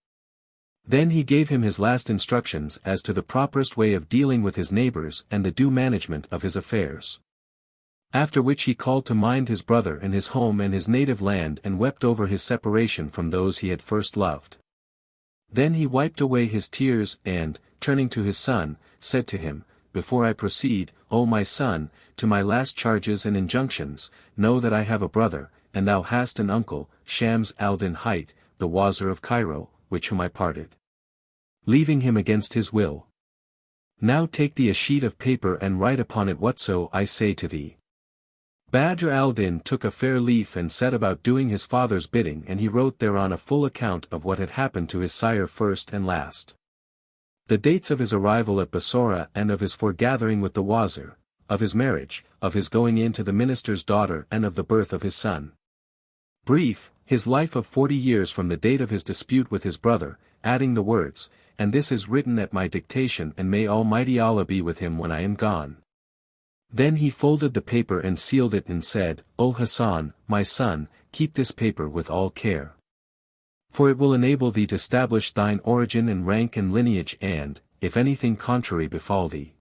Speaker 1: Then he gave him his last instructions as to the properest way of dealing with his neighbors and the due management of his affairs. After which he called to mind his brother and his home and his native land and wept over his separation from those he had first loved. Then he wiped away his tears and, turning to his son, said to him, Before I proceed, O my son, to my last charges and injunctions, know that I have a brother, and thou hast an uncle, Shams al-Din Hight, the Wazir of Cairo, which whom I parted, leaving him against his will. Now take thee a sheet of paper and write upon it whatso I say to thee. Badr al-Din took a fair leaf and set about doing his father's bidding, and he wrote thereon a full account of what had happened to his sire first and last. The dates of his arrival at Bassorah and of his foregathering with the Wazir, of his marriage, of his going in to the minister's daughter and of the birth of his son. Brief, his life of 40 years from the date of his dispute with his brother, adding the words, And this is written at my dictation, and may Almighty Allah be with him when I am gone. Then he folded the paper and sealed it and said, O Hasan, my son, keep this paper with all care. For it will enable thee to establish thine origin and rank and lineage and, if anything contrary befall thee,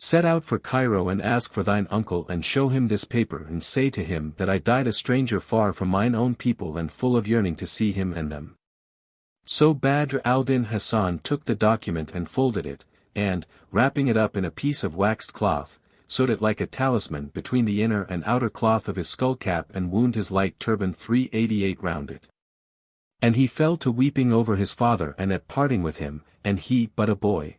Speaker 1: set out for Cairo and ask for thine uncle and show him this paper and say to him that I died a stranger far from mine own people and full of yearning to see him and them. So Badr al-Din Hasan took the document and folded it, and, wrapping it up in a piece of waxed cloth, sewed it like a talisman between the inner and outer cloth of his skullcap and wound his light turban 388 round it. And he fell to weeping over his father and at parting with him, and he but a boy.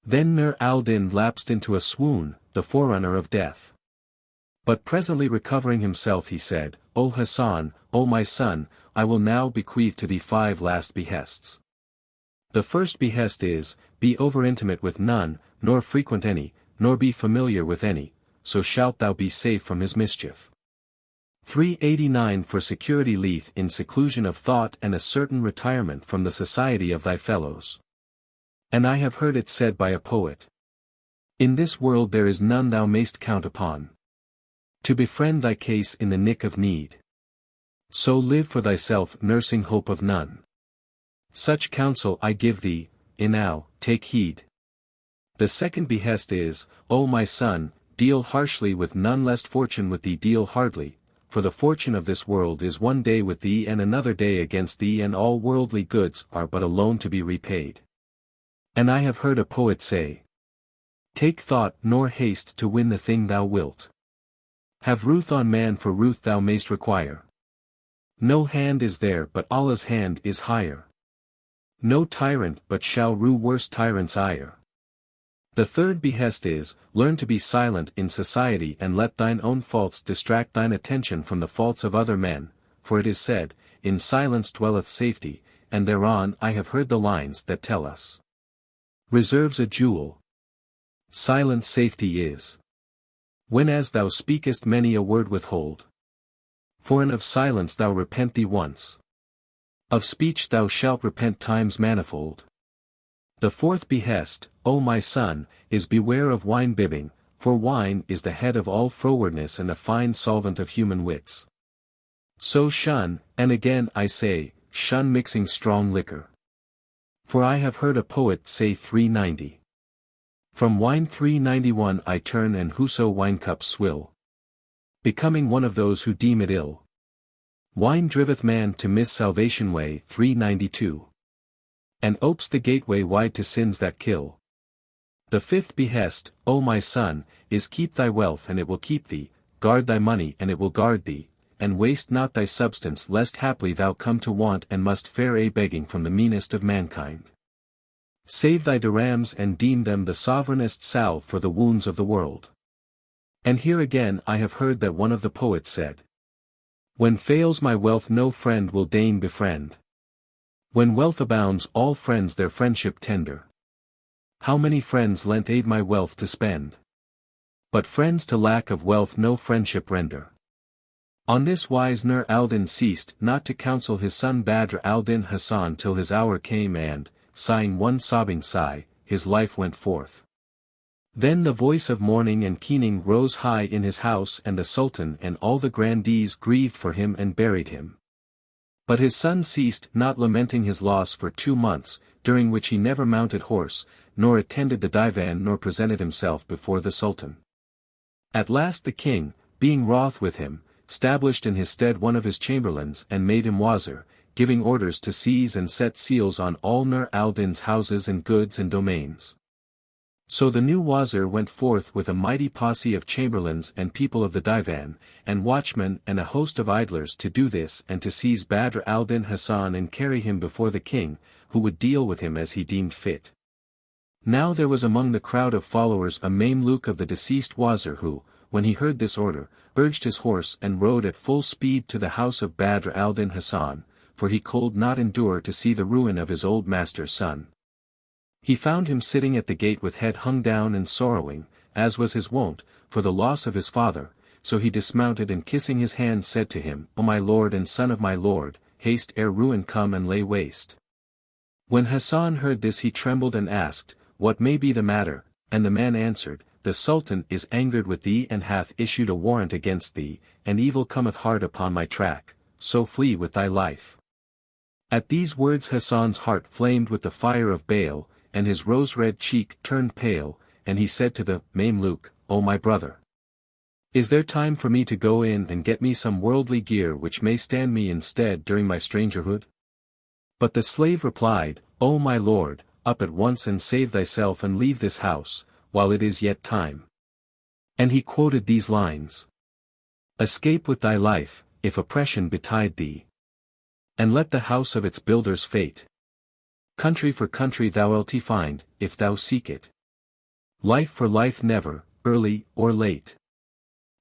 Speaker 1: Then Nur al-Din lapsed into a swoon, the forerunner of death. But presently recovering himself he said, O Hasan, O my son, I will now bequeath to thee 5 last behests. The first behest is, be over intimate with none, nor frequent any, nor be familiar with any, so shalt thou be safe from his mischief. 389 For security leath in seclusion of thought and a certain retirement from the society of thy fellows. And I have heard it said by a poet, In this world there is none thou mayst count upon, to befriend thy case in the nick of need. So live for thyself nursing hope of none. Such counsel I give thee, now, take heed. The second behest is, O my son, deal harshly with none lest fortune with thee deal hardly, for the fortune of this world is one day with thee and another day against thee and all worldly goods are but a loan to be repaid. And I have heard a poet say, take thought nor haste to win the thing thou wilt. Have ruth on man for ruth thou mayst require. No hand is there but Allah's hand is higher. No tyrant but shall rue worse tyrant's ire. The third behest is, learn to be silent in society and let thine own faults distract thine attention from the faults of other men, for it is said, in silence dwelleth safety, and thereon I have heard the lines that tell us. Reserve's a jewel. Silent safety is. Whenas thou speakest many a word withhold. For an of silence thou repent thee once. Of speech thou shalt repent times manifold. The fourth behest, O my son, is beware of wine-bibbing, for wine is the head of all frowardness and a fine solvent of human wits. So shun, and again I say, shun mixing strong liquor. For I have heard a poet say 390. From wine 391 I turn and whoso wine cups swill. Becoming one of those who deem it ill. Wine driveth man to miss salvation way 392. And opes the gateway wide to sins that kill. The fifth behest, O my son, is keep thy wealth and it will keep thee, guard thy money and it will guard thee, and waste not thy substance lest haply thou come to want and must fare a begging from the meanest of mankind. Save thy dirhams and deem them the sovereignest salve for the wounds of the world. And here again I have heard that one of the poets said, when fails my wealth no friend will deign befriend. When wealth abounds all friends their friendship tender. How many friends lent aid my wealth to spend? But friends to lack of wealth no friendship render. On this wise Nur al-Din ceased not to counsel his son Badr al-Din Hasan till his hour came and, sighing one sobbing sigh, his life went forth. Then the voice of mourning and keening rose high in his house and the Sultan and all the grandees grieved for him and buried him. But his son ceased not lamenting his loss for 2 months, during which he never mounted horse, nor attended the divan nor presented himself before the Sultan. At last the king, being wroth with him, stablished in his stead one of his chamberlains and made him Wazir, giving orders to seize and set seals on all Nur al-Din's houses and goods and domains. So the new Wazir went forth with a mighty posse of chamberlains and people of the divan, and watchmen and a host of idlers to do this and to seize Badr al-Din Hasan and carry him before the king, who would deal with him as he deemed fit. Now there was among the crowd of followers a Mameluke of the deceased Wazir who, when he heard this order, urged his horse and rode at full speed to the house of Badr al-Din Hasan, for he could not endure to see the ruin of his old master's son. He found him sitting at the gate with head hung down and sorrowing, as was his wont, for the loss of his father, so he dismounted and kissing his hand said to him, O my lord and son of my lord, haste ere ruin come and lay waste. When Hasan heard this he trembled and asked, What may be the matter? And the man answered, The Sultan is angered with thee and hath issued a warrant against thee, and evil cometh hard upon my track, so flee with thy life. At these words Hasan's heart flamed with the fire of Baal, and his rose-red cheek turned pale, and he said to the Mameluke, O my brother! Is there time for me to go in and get me some worldly gear which may stand me in stead during my strangerhood? But the slave replied, O my lord, up at once and save thyself and leave this house, while it is yet time. And he quoted these lines. Escape with thy life, if oppression betide thee. And let the house of its builder's fate. Country for country thou'lt find, if thou seek it. Life for life never, early or late.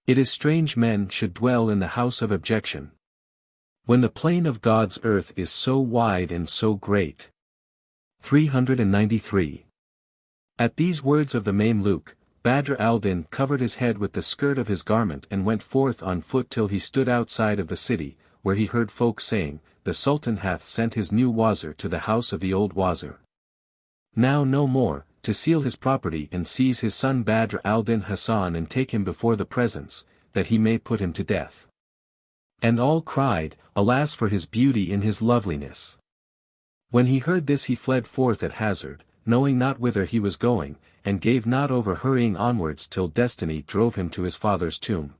Speaker 1: It is strange men should dwell in the house of objection. When the plain of God's earth is so wide and so great. 393. At these words of the Mameluke, Badr al-Din covered his head with the skirt of his garment and went forth on foot till he stood outside of the city, where he heard folk saying, The Sultan hath sent his new Wazir to the house of the old Wazir. Now no more, to seal his property and seize his son Badr al-Din Hasan and take him before the presence, that he may put him to death. And all cried, Alas for his beauty and his loveliness! When he heard this he fled forth at hazard, knowing not whither he was going, and gave not over hurrying onwards till destiny drove him to his father's tomb.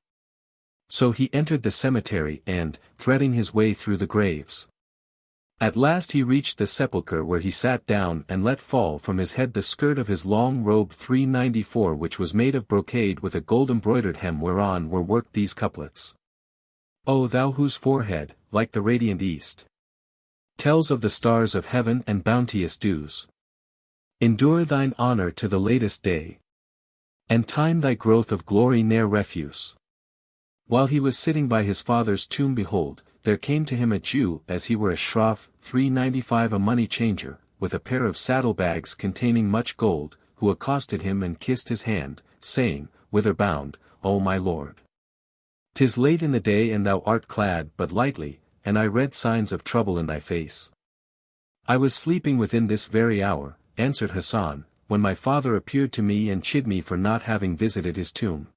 Speaker 1: So he entered the cemetery and, threading his way through the graves, at last he reached the sepulchre where he sat down and let fall from his head the skirt of his long robe 394, which was made of brocade with a gold-embroidered hem whereon were worked these couplets. O thou whose forehead, like the radiant east, tells of the stars of heaven and bounteous dews, endure thine honor to the latest day, and time thy growth of glory ne'er refuse. While he was sitting by his father's tomb, behold, there came to him a Jew as he were a shroff 395, a money changer, with a pair of saddlebags containing much gold, who accosted him and kissed his hand, saying, Whither bound, O my lord? 'Tis late in the day and thou art clad but lightly, and I read signs of trouble in thy face. I was sleeping within this very hour, answered Hassan, when my father appeared to me and chid me for not having visited his tomb.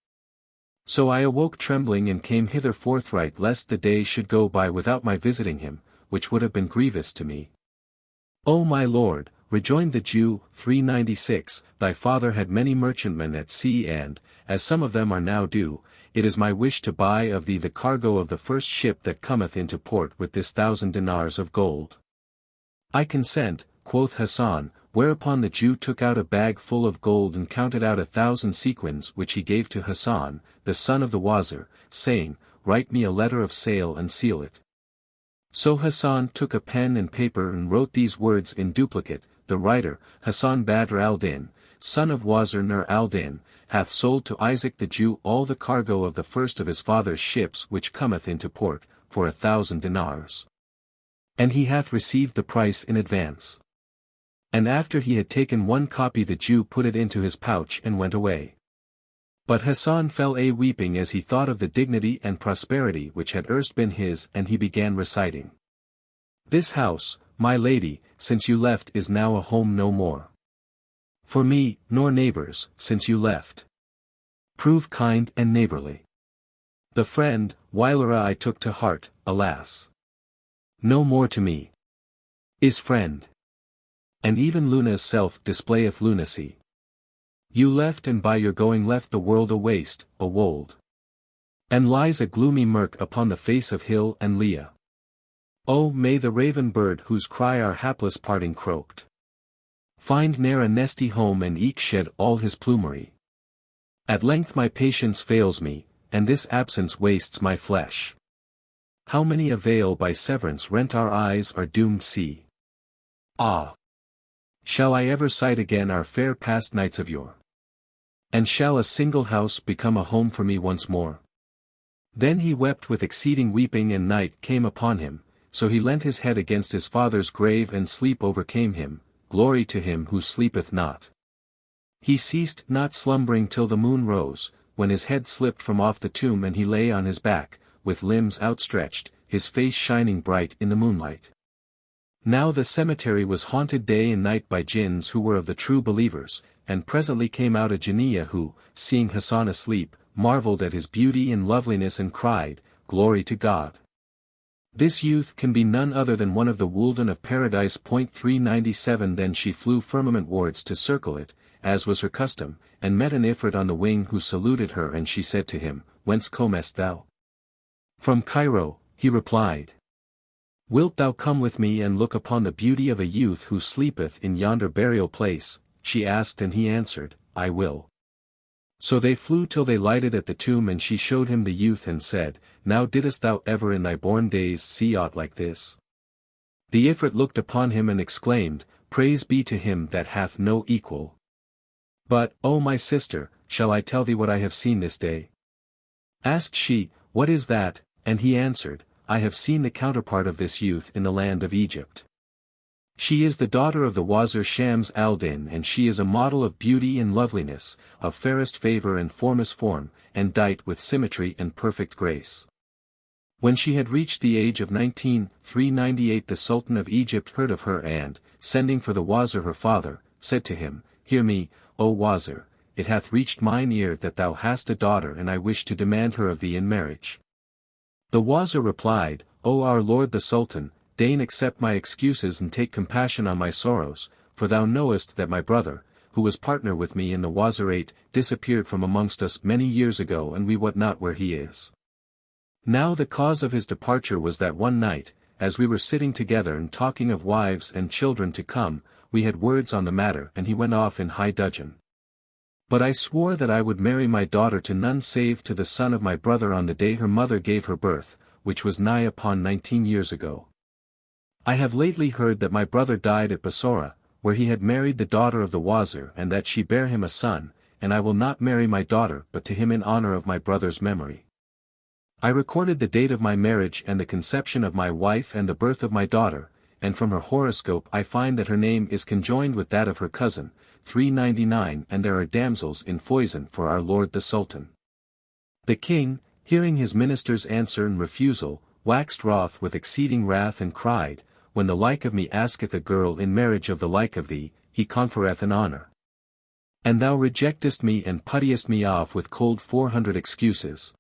Speaker 1: So I awoke trembling and came hither forthright lest the day should go by without my visiting him, which would have been grievous to me. O my lord, rejoined the Jew, 396, thy father had many merchantmen at sea and, as some of them are now due, it is my wish to buy of thee the cargo of the first ship that cometh into port with this 1,000 dinars of gold. I consent, quoth Hassan, whereupon the Jew took out a bag full of gold and counted out 1,000 sequins which he gave to Hassan, the son of the Wazir, saying, Write me a letter of sale and seal it. So Hassan took a pen and paper and wrote these words in duplicate, the writer, Hassan Badr al-Din, son of Wazir Nur al-Din, hath sold to Isaac the Jew all the cargo of the first of his father's ships which cometh into port, for 1,000 dinars. And he hath received the price in advance. And after he had taken one copy the Jew put it into his pouch and went away. But Hassan fell a weeping as he thought of the dignity and prosperity which had erst been his, and he began reciting. This house, my lady, since you left is now a home no more. For me, nor neighbors, since you left. Prove kind and neighborly. The friend, whilera I took to heart, alas, no more to me is friend. And even Luna's self displayeth lunacy. You left and by your going left the world a waste, a wold. And lies a gloomy murk upon the face of hill and Leah. Oh, may the raven bird whose cry our hapless parting croaked, find ne'er a nesty home and eke shed all his plumery. At length my patience fails me, and this absence wastes my flesh. How many a veil by severance rent our eyes are doomed see. Ah! Shall I ever sight again our fair past nights of yore? And shall a single house become a home for me once more? Then he wept with exceeding weeping and night came upon him, so he leant his head against his father's grave and sleep overcame him, glory to him who sleepeth not. He ceased not slumbering till the moon rose, when his head slipped from off the tomb and he lay on his back, with limbs outstretched, his face shining bright in the moonlight. Now the cemetery was haunted day and night by jinns who were of the true believers, and presently came out a jinniya who, seeing Hassan asleep, marveled at his beauty and loveliness and cried, Glory to God! This youth can be none other than one of the Woolden of Paradise. 397 Then she flew firmament-wards to circle it, as was her custom, and met an Ifrit on the wing who saluted her and she said to him, Whence comest thou? From Cairo, he replied. Wilt thou come with me and look upon the beauty of a youth who sleepeth in yonder burial place? She asked and he answered, I will. So they flew till they lighted at the tomb and she showed him the youth and said, Now didst thou ever in thy born days see aught like this? The Ifrit looked upon him and exclaimed, Praise be to him that hath no equal. But, O my sister, shall I tell thee what I have seen this day? Asked she, What is that? And he answered, I have seen the counterpart of this youth in the land of Egypt. She is the daughter of the Wazir Shams al-Din and she is a model of beauty and loveliness, of fairest favor and formous form, and dight with symmetry and perfect grace. When she had reached the age of 19, 398 the Sultan of Egypt heard of her and, sending for the Wazir her father, said to him, Hear me, O Wazir, it hath reached mine ear that thou hast a daughter and I wish to demand her of thee in marriage. The Wazir replied, O our lord the Sultan, deign accept my excuses and take compassion on my sorrows, for thou knowest that my brother, who was partner with me in the Wazirate, disappeared from amongst us many years ago and we wot not where he is. Now the cause of his departure was that one night, as we were sitting together and talking of wives and children to come, we had words on the matter and he went off in high dudgeon. But I swore that I would marry my daughter to none save to the son of my brother on the day her mother gave her birth, which was nigh upon 19 years ago. I have lately heard that my brother died at Bassorah, where he had married the daughter of the Wazir and that she bare him a son, and I will not marry my daughter but to him in honor of my brother's memory. I recorded the date of my marriage and the conception of my wife and the birth of my daughter, and from her horoscope I find that her name is conjoined with that of her cousin, 399, and there are damsels in foison for our lord the Sultan. The king, hearing his minister's answer and refusal, waxed wroth with exceeding wrath and cried, when the like of me asketh a girl in marriage of the like of thee, he conferreth an honor. And thou rejectest me and puttiest me off with cold 400 excuses.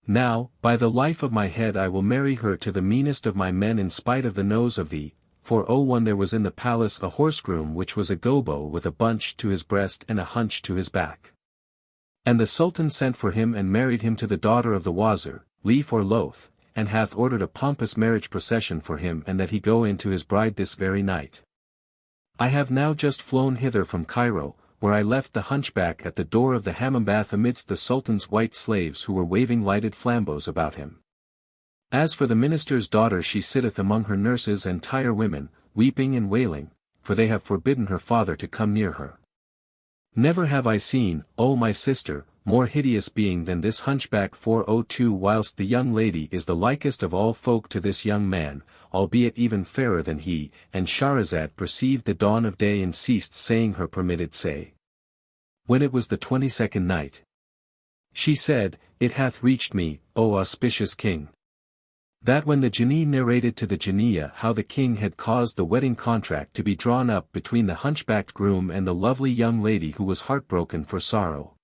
Speaker 1: Now, by the life of my head I will marry her to the meanest of my men in spite of the nose of thee, for one there was in the palace a horse-groom which was a gobo with a bunch to his breast and a hunch to his back. And the Sultan sent for him and married him to the daughter of the Wazir, lief or loath, and hath ordered a pompous marriage procession for him and that he go in to his bride this very night. I have now just flown hither from Cairo, where I left the Hunchback at the door of the hammam-bath amidst the Sultan's white slaves who were waving lighted flambeaux about him. As for the minister's daughter, she sitteth among her nurses and tire women, weeping and wailing, for they have forbidden her father to come near her. Never have I seen, O my sister, more hideous being than this Hunchback 402, whilst the young lady is the likest of all folk to this young man, albeit even fairer than he, and Scheherazade perceived the dawn of day and ceased saying her permitted say. When it was the 22nd night, she said, It hath reached me, O auspicious king, that when the Jinni narrated to the Jinniya how the king had caused the wedding contract to be drawn up between the hunchbacked groom and the lovely young lady who was heartbroken for sorrow,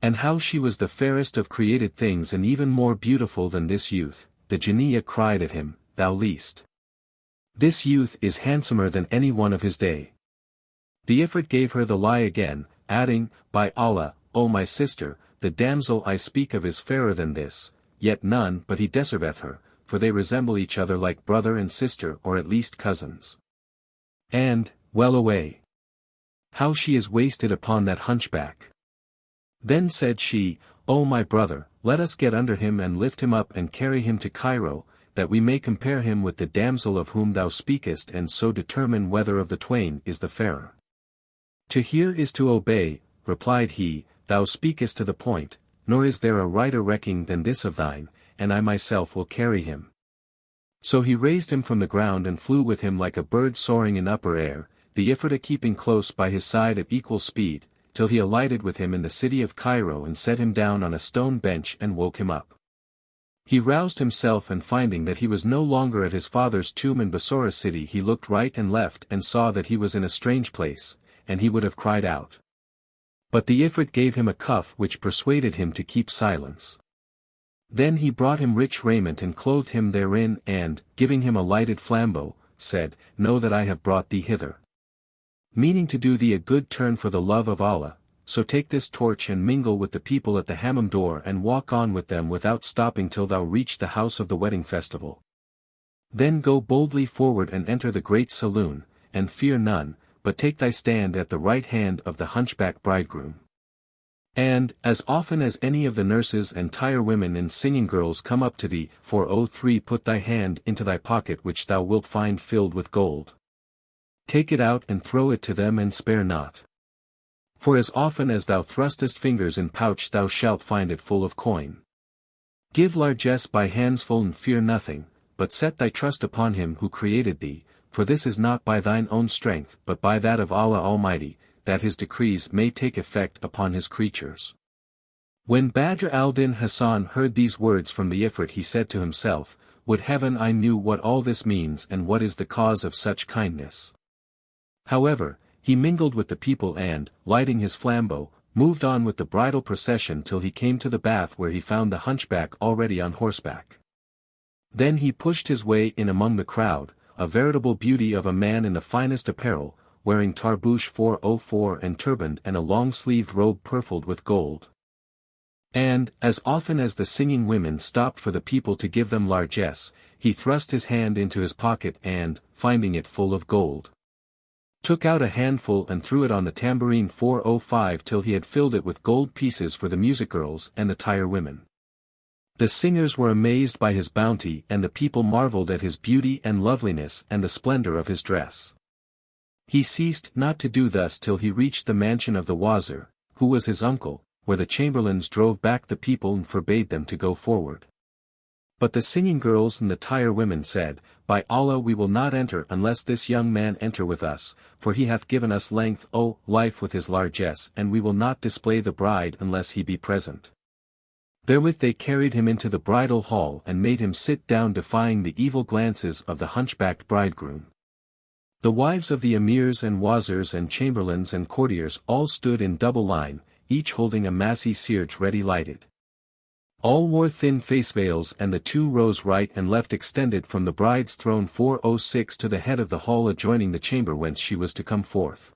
Speaker 1: and how she was the fairest of created things and even more beautiful than this youth, the Jinniya cried at him, Thou least. This youth is handsomer than any one of his day. The Ifrit gave her the lie again, adding, By Allah, O my sister, the damsel I speak of is fairer than this, yet none but he deserveth her, for they resemble each other like brother and sister or at least cousins. And, well away! How she is wasted upon that hunchback! Then said she, O my brother, let us get under him and lift him up and carry him to Cairo, that we may compare him with the damsel of whom thou speakest and so determine whether of the twain is the fairer. To hear is to obey, replied he, thou speakest to the point, nor is there a righter recking than this of thine, and I myself will carry him. So he raised him from the ground and flew with him like a bird soaring in upper air, the Ifrita keeping close by his side at equal speed, till he alighted with him in the city of Cairo and set him down on a stone bench and woke him up. He roused himself and finding that he was no longer at his father's tomb in Bassorah city, he looked right and left and saw that he was in a strange place, and he would have cried out. But the Ifrit gave him a cuff which persuaded him to keep silence. Then he brought him rich raiment and clothed him therein and, giving him a lighted flambeau, said, Know that I have brought thee hither, meaning to do thee a good turn for the love of Allah, so take this torch and mingle with the people at the hammam door and walk on with them without stopping till thou reach the house of the wedding festival. Then go boldly forward and enter the great saloon, and fear none, but take thy stand at the right hand of the hunchback bridegroom. And, as often as any of the nurses and tire women and singing girls come up to thee, 403 put thy hand into thy pocket which thou wilt find filled with gold. Take it out and throw it to them and spare not. For as often as thou thrustest fingers in pouch thou shalt find it full of coin. Give largesse by handsful and fear nothing, but set thy trust upon him who created thee, for this is not by thine own strength but by that of Allah Almighty, that his decrees may take effect upon his creatures. When Badr al-Din Hassan heard these words from the Ifrit, he said to himself, Would heaven I knew what all this means and what is the cause of such kindness. However, he mingled with the people and, lighting his flambeau, moved on with the bridal procession till he came to the bath where he found the hunchback already on horseback. Then he pushed his way in among the crowd, a veritable beauty of a man in the finest apparel, wearing tarbouche 404 and turban and a long-sleeved robe purfled with gold. And, as often as the singing women stopped for the people to give them largesse, he thrust his hand into his pocket and, finding it full of gold, took out a handful and threw it on the tambourine 405 till he had filled it with gold pieces for the music girls and the tire women. The singers were amazed by his bounty and the people marveled at his beauty and loveliness and the splendor of his dress. He ceased not to do thus till he reached the mansion of the Wazir, who was his uncle, where the chamberlains drove back the people and forbade them to go forward. But the singing girls and the tire women said, "By Allah, we will not enter unless this young man enter with us, for he hath given us length o' life with his largesse, and we will not display the bride unless he be present." Therewith they carried him into the bridal hall and made him sit down, defying the evil glances of the hunchbacked bridegroom. The wives of the emirs and wazirs and chamberlains and courtiers all stood in double line, each holding a massy sirge ready lighted. All wore thin face veils, and the 2 rows right and left extended from the bride's throne 406 to the head of the hall adjoining the chamber whence she was to come forth.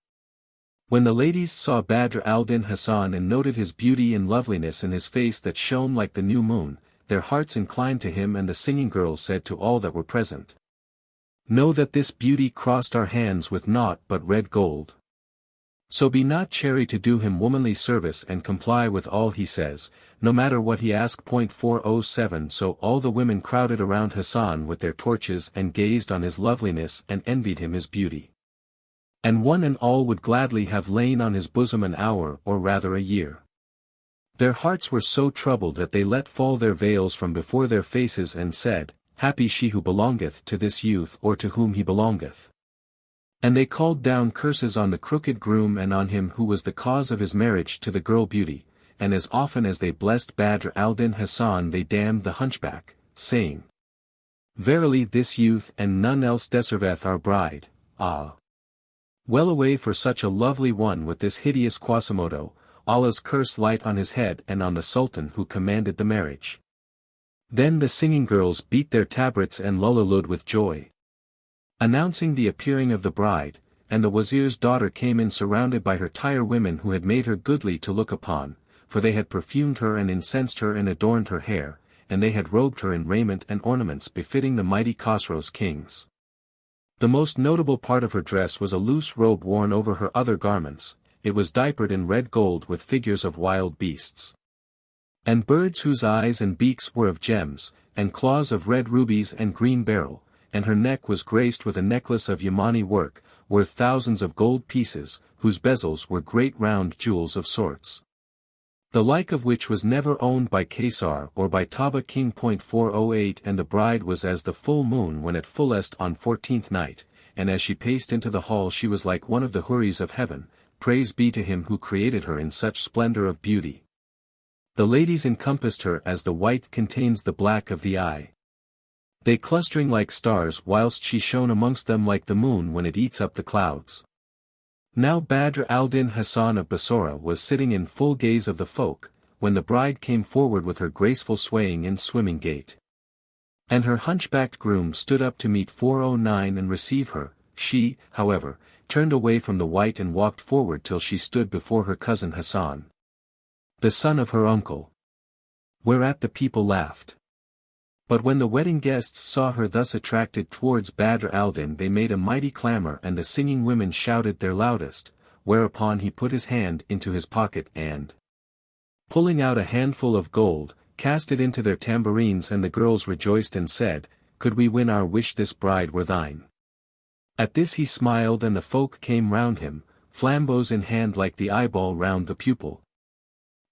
Speaker 1: When the ladies saw Badr al-Din Hasan and noted his beauty and loveliness and his face that shone like the new moon, their hearts inclined to him, and the singing girls said to all that were present, "Know that this beauty crossed our hands with naught but red gold. So be not chary to do him womanly service and comply with all he says, no matter what he ask." 407 So all the women crowded around Hassan with their torches and gazed on his loveliness and envied him his beauty. And one and all would gladly have lain on his bosom an hour or rather a year. Their hearts were so troubled that they let fall their veils from before their faces and said, "Happy she who belongeth to this youth or to whom he belongeth." And they called down curses on the crooked groom and on him who was the cause of his marriage to the girl Beauty, and as often as they blessed Badr al-Din Hasan they damned the hunchback, saying, "Verily this youth and none else deserveth our bride, ah! Well away for such a lovely one with this hideous Quasimodo, Allah's curse light on his head and on the Sultan who commanded the marriage." Then the singing girls beat their tabrets and lullilud with joy, announcing the appearing of the bride, and the Wazir's daughter came in surrounded by her tire women who had made her goodly to look upon, for they had perfumed her and incensed her and adorned her hair, and they had robed her in raiment and ornaments befitting the mighty Khosrow's kings. The most notable part of her dress was a loose robe worn over her other garments. It was diapered in red gold with figures of wild beasts and birds whose eyes and beaks were of gems, and claws of red rubies and green beryl, and her neck was graced with a necklace of Yamani work, worth thousands of gold pieces, whose bezels were great round jewels of sorts, the like of which was never owned by Caesar or by Taba King. 408 And the bride was as the full moon when at fullest on 14th night, and as she paced into the hall she was like one of the Houris of heaven, praise be to him who created her in such splendor of beauty. The ladies encompassed her as the white contains the black of the eye, they clustering like stars whilst she shone amongst them like the moon when it eats up the clouds. Now Badr al-Din Hasan of Bassorah was sitting in full gaze of the folk, when the bride came forward with her graceful swaying and swimming gait. And her hunchbacked groom stood up to meet 409 and receive her. She, however, turned away from the white and walked forward till she stood before her cousin Hassan, the son of her uncle. Whereat the people laughed. But when the wedding guests saw her thus attracted towards Badr al-Din they made a mighty clamor and the singing women shouted their loudest, whereupon he put his hand into his pocket and, pulling out a handful of gold, cast it into their tambourines, and the girls rejoiced and said, "Could we win our wish this bride were thine." At this he smiled and the folk came round him, flambeaux in hand like the eyeball round the pupil.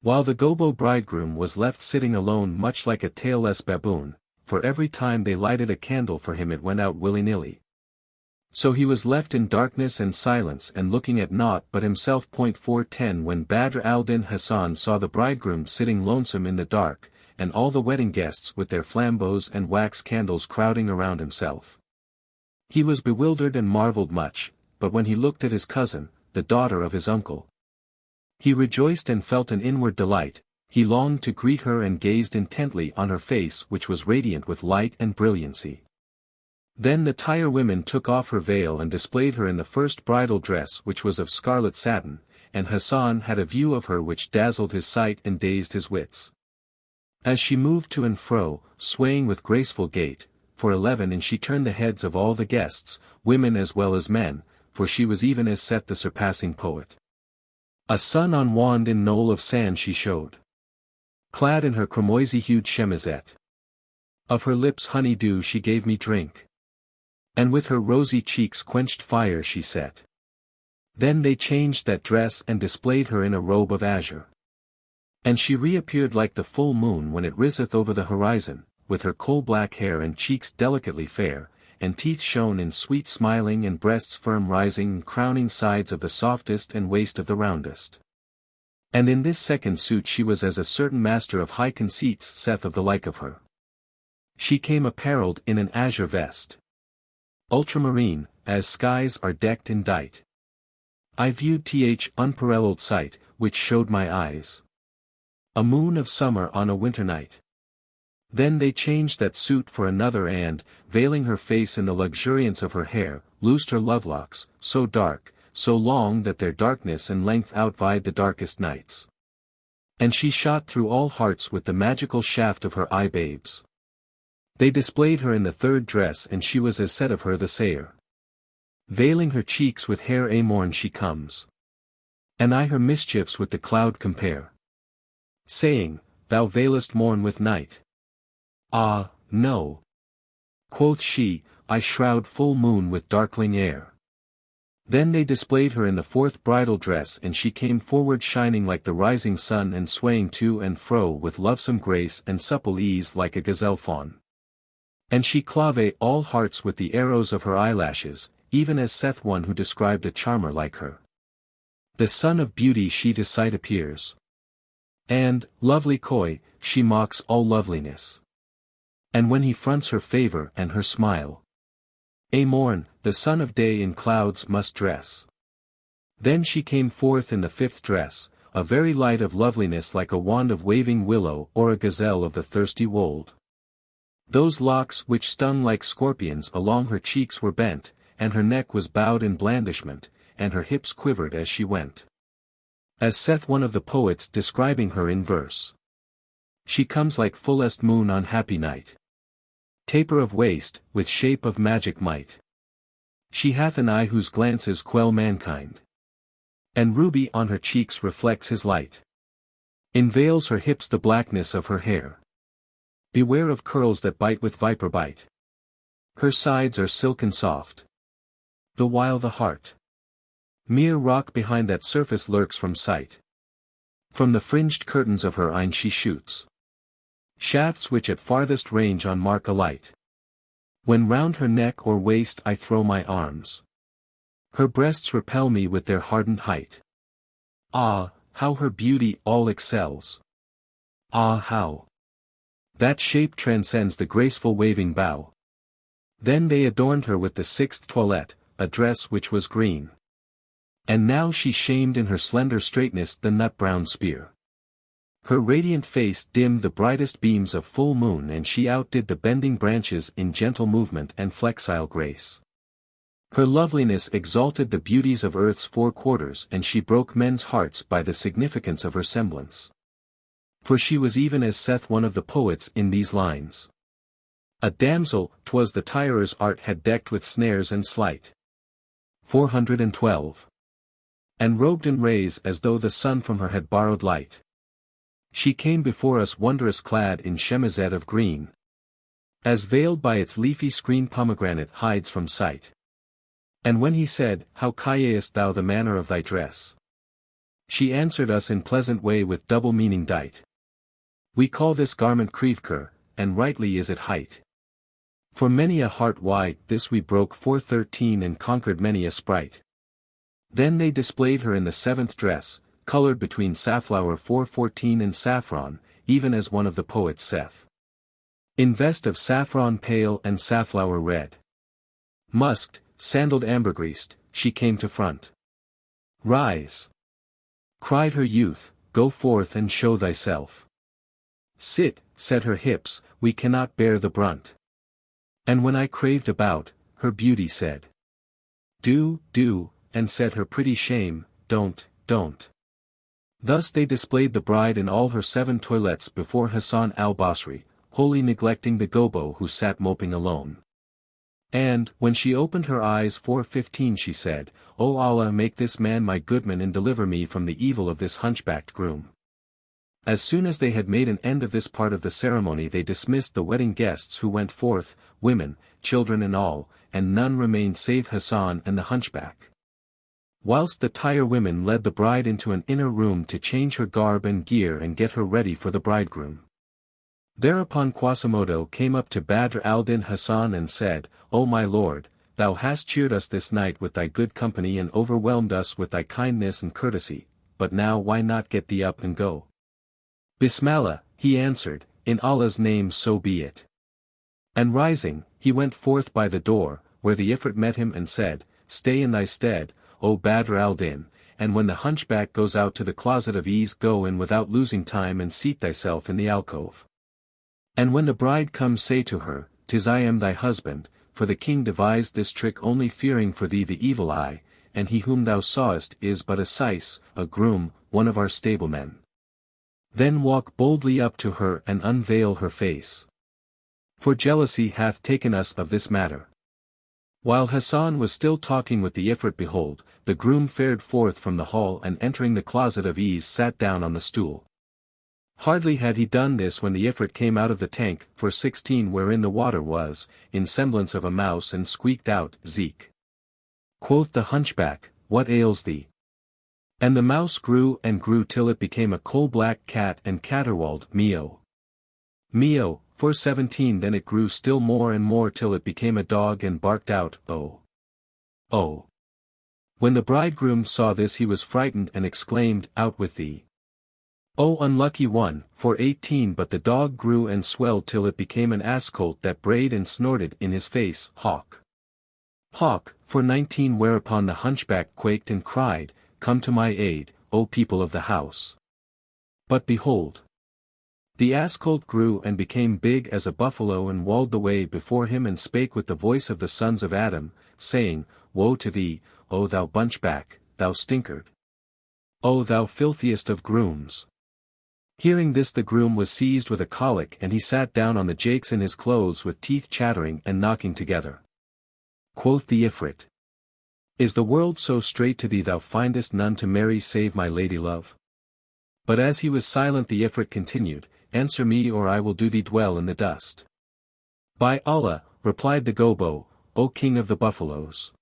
Speaker 1: While the Gobo bridegroom was left sitting alone much like a tailless baboon, for every time they lighted a candle for him it went out willy-nilly. So he was left in darkness and silence and looking at naught but himself. 410 When Badr al-Din Hasan saw the bridegroom sitting lonesome in the dark, and all the wedding guests with their flambeaux and wax candles crowding around himself, he was bewildered and marveled much, but when he looked at his cousin, the daughter of his uncle, he rejoiced and felt an inward delight. he longed to greet her and gazed intently on her face which was radiant with light and brilliancy. Then the Tyre women took off her veil and displayed her in the first bridal dress which was of scarlet satin, and Hassan had a view of her which dazzled his sight and dazed his wits. As she moved to and fro, swaying with graceful gait, for 11 and she turned the heads of all the guests, women as well as men, for she was even as Seth the surpassing poet. A sun on wand in knoll of sand she showed, clad in her cramoisy-hued chemisette. Of her lips honey-dew she gave me drink, and with her rosy cheeks quenched fire she set. Then they changed that dress and displayed her in a robe of azure. And she reappeared like the full moon when it riseth over the horizon, with her coal-black hair and cheeks delicately fair, and teeth shone in sweet smiling and breasts firm rising and crowning sides of the softest and waist of the roundest. And in this second suit she was as a certain master of high conceits saith of the like of her. She came apparelled in an azure vest, ultramarine, as skies are decked and dight. I viewed unparalleled sight, which showed my eyes a moon of summer on a winter night. Then they changed that suit for another and, veiling her face in the luxuriance of her hair, loosed her lovelocks, so dark, so long that their darkness and length outvied the darkest nights. And she shot through all hearts with the magical shaft of her eye babes. They displayed her in the third dress and she was as said of her the sayer. Veiling her cheeks with hair a morn she comes, and I her mischiefs with the cloud compare, saying, thou veilest morn with night. Ah, no, quoth she, I shroud full moon with darkling air. Then they displayed her in the fourth bridal dress and she came forward shining like the rising sun and swaying to and fro with lovesome grace and supple ease like a gazelle fawn. And she clave all hearts with the arrows of her eyelashes, even as saith one who described a charmer like her. The sun of beauty she to sight appears, and, lovely coy, she mocks all loveliness. And when he fronts her favour and her smile, a morn, the son of day in clouds must dress. Then she came forth in the fifth dress, a very light of loveliness like a wand of waving willow or a gazelle of the thirsty wold. Those locks which stung like scorpions along her cheeks were bent, and her neck was bowed in blandishment, and her hips quivered as she went. As saith one of the poets describing her in verse, she comes like fullest moon on happy night, taper of waist, with shape of magic might. She hath an eye whose glances quell mankind, and ruby on her cheeks reflects his light. Enveils her hips the blackness of her hair. Beware of curls that bite with viper bite. Her sides are silken soft, the while the heart, mere rock behind that surface lurks from sight. From the fringed curtains of her eyne she shoots shafts which at farthest range on mark alight. When round her neck or waist I throw my arms, her breasts repel me with their hardened height. Ah, how her beauty all excels! Ah, how that shape transcends the graceful waving bough! Then they adorned her with the sixth toilette, a dress which was green. And now she shamed in her slender straightness the nut-brown spear. Her radiant face dimmed the brightest beams of full moon and she outdid the bending branches in gentle movement and flexile grace. Her loveliness exalted the beauties of earth's four quarters and she broke men's hearts by the significance of her semblance. For she was even as saith one of the poets in these lines. A damsel, 'twas the tirer's art had decked with snares and sleight. 412. And robed in rays as though the sun from her had borrowed light. She came before us wondrous clad in chemisette of green, as veiled by its leafy screen pomegranate hides from sight. And when he said, how cayest thou the manner of thy dress? She answered us in pleasant way with double meaning dight. We call this garment creveker, and rightly is it height. For many a heart wide this we broke 413 and conquered many a sprite. Then they displayed her in the seventh dress, colored between safflower 414 and saffron, even as one of the poets saith. In vest of saffron pale and safflower red, musked, sandaled ambergreased, she came to front. Rise! Cried her youth, go forth and show thyself. Sit, said her hips, we cannot bear the brunt. And when I craved about, her beauty said, do, and said her pretty shame, don't. Thus they displayed the bride in all her 7 toilettes before Hassan al-Basri, wholly neglecting the gobbo who sat moping alone. And, when she opened her eyes 4:15 she said, O Allah, make this man my goodman and deliver me from the evil of this hunchbacked groom. As soon as they had made an end of this part of the ceremony they dismissed the wedding guests who went forth, women, children and all, and none remained save Hassan and the hunchback. Whilst the tire women led the bride into an inner room to change her garb and gear and get her ready for the bridegroom. Thereupon Quasimodo came up to Badr al-Din Hassan and said, O my lord, thou hast cheered us this night with thy good company and overwhelmed us with thy kindness and courtesy, but now why not get thee up and go? Bismillah, he answered, in Allah's name so be it. And rising, he went forth by the door, where the Ifrit met him and said, Stay in thy stead, O Badr al-Din, and when the hunchback goes out to the closet of ease go in without losing time and seat thyself in the alcove. And when the bride comes say to her, 'Tis I am thy husband, for the king devised this trick only fearing for thee the evil eye, and he whom thou sawest is but a syce, a groom, one of our stablemen. Then walk boldly up to her and unveil her face. For jealousy hath taken us of this matter. While Hassan was still talking with the Ifrit behold, the groom fared forth from the hall and entering the closet of ease sat down on the stool. Hardly had he done this when the Ifrit came out of the tank for 16 wherein the water was, in semblance of a mouse and squeaked out, Zeke. Quoth the hunchback, What ails thee? And the mouse grew and grew till it became a coal-black cat and caterwauled, Meo. Meo, for 17 then it grew still more and more till it became a dog and barked out, Oh. Oh. When the bridegroom saw this he was frightened and exclaimed, Out with thee. O unlucky one, for 18 but the dog grew and swelled till it became an ass-colt that brayed and snorted in his face, Hawk. Hawk, for 19 whereupon the hunchback quaked and cried, Come to my aid, O people of the house. But behold. The ass-colt grew and became big as a buffalo and walled the way before him and spake with the voice of the sons of Adam, saying, Woe to thee, O thou bunchback, thou stinkard. O thou filthiest of grooms. Hearing this the groom was seized with a colic and he sat down on the jakes in his clothes with teeth chattering and knocking together. Quoth the Ifrit. Is the world so straight to thee thou findest none to marry save my lady love? But as he was silent the Ifrit continued, Answer me or I will do thee dwell in the dust. By Allah, replied the gobbo, O king of the buffaloes.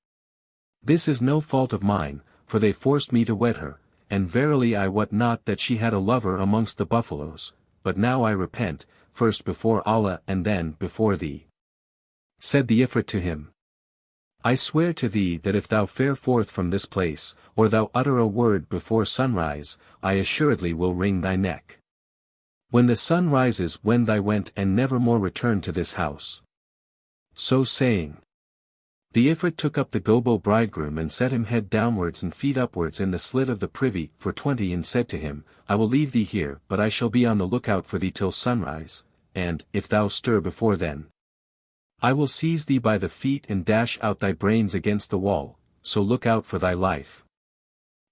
Speaker 1: This is no fault of mine, for they forced me to wed her, and verily I wot not that she had a lover amongst the buffaloes, but now I repent, first before Allah and then before thee. Said the Ifrit to him. I swear to thee that if thou fare forth from this place, or thou utter a word before sunrise, I assuredly will wring thy neck. When the sun rises wend thy went and never more return to this house. So saying. The Ifrit took up the gobbo bridegroom and set him head downwards and feet upwards in the slit of the privy for 20 and said to him, I will leave thee here but I shall be on the lookout for thee till sunrise, and, if thou stir before then, I will seize thee by the feet and dash out thy brains against the wall, so look out for thy life.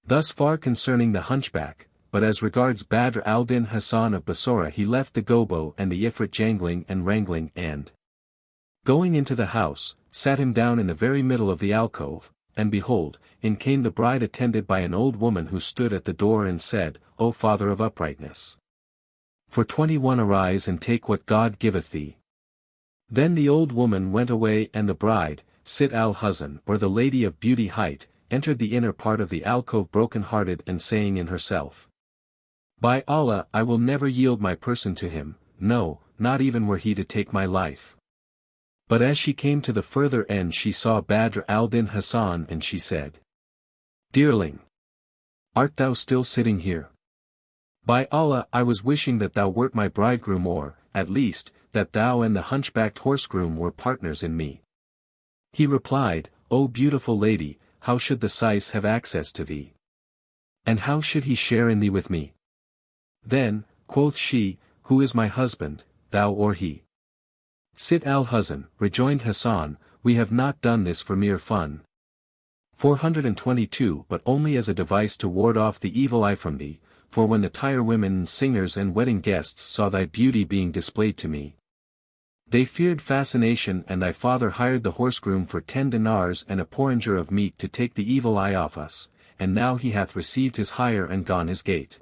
Speaker 1: Thus far concerning the hunchback, but as regards Badr al-Din Hassan of Bassorah he left the gobbo and the Ifrit jangling and wrangling and, going into the house, sat him down in the very middle of the alcove, and behold, in came the bride attended by an old woman who stood at the door and said, O father of uprightness! For 21 arise and take what God giveth thee. Then the old woman went away and the bride, Sit al-Huzn or the lady of beauty height, entered the inner part of the alcove broken-hearted and saying in herself, By Allah I will never yield my person to him, no, not even were he to take my life. But as she came to the further end she saw Badr al-Din Hassan and she said, Dearling! Art thou still sitting here? By Allah I was wishing that thou wert my bridegroom or, at least, that thou and the hunchbacked horse-groom were partners in me. He replied, O beautiful lady, how should the syce have access to thee? And how should he share in thee with me? Then, quoth she, who is my husband, thou or he? Sit al-Huzn, rejoined Hassan, we have not done this for mere fun. 422 But only as a device to ward off the evil eye from thee, for when the tire women and singers and wedding guests saw thy beauty being displayed to me, they feared fascination, and thy father hired the horse-groom for 10 dinars and a porringer of meat to take the evil eye off us, and now he hath received his hire and gone his gate.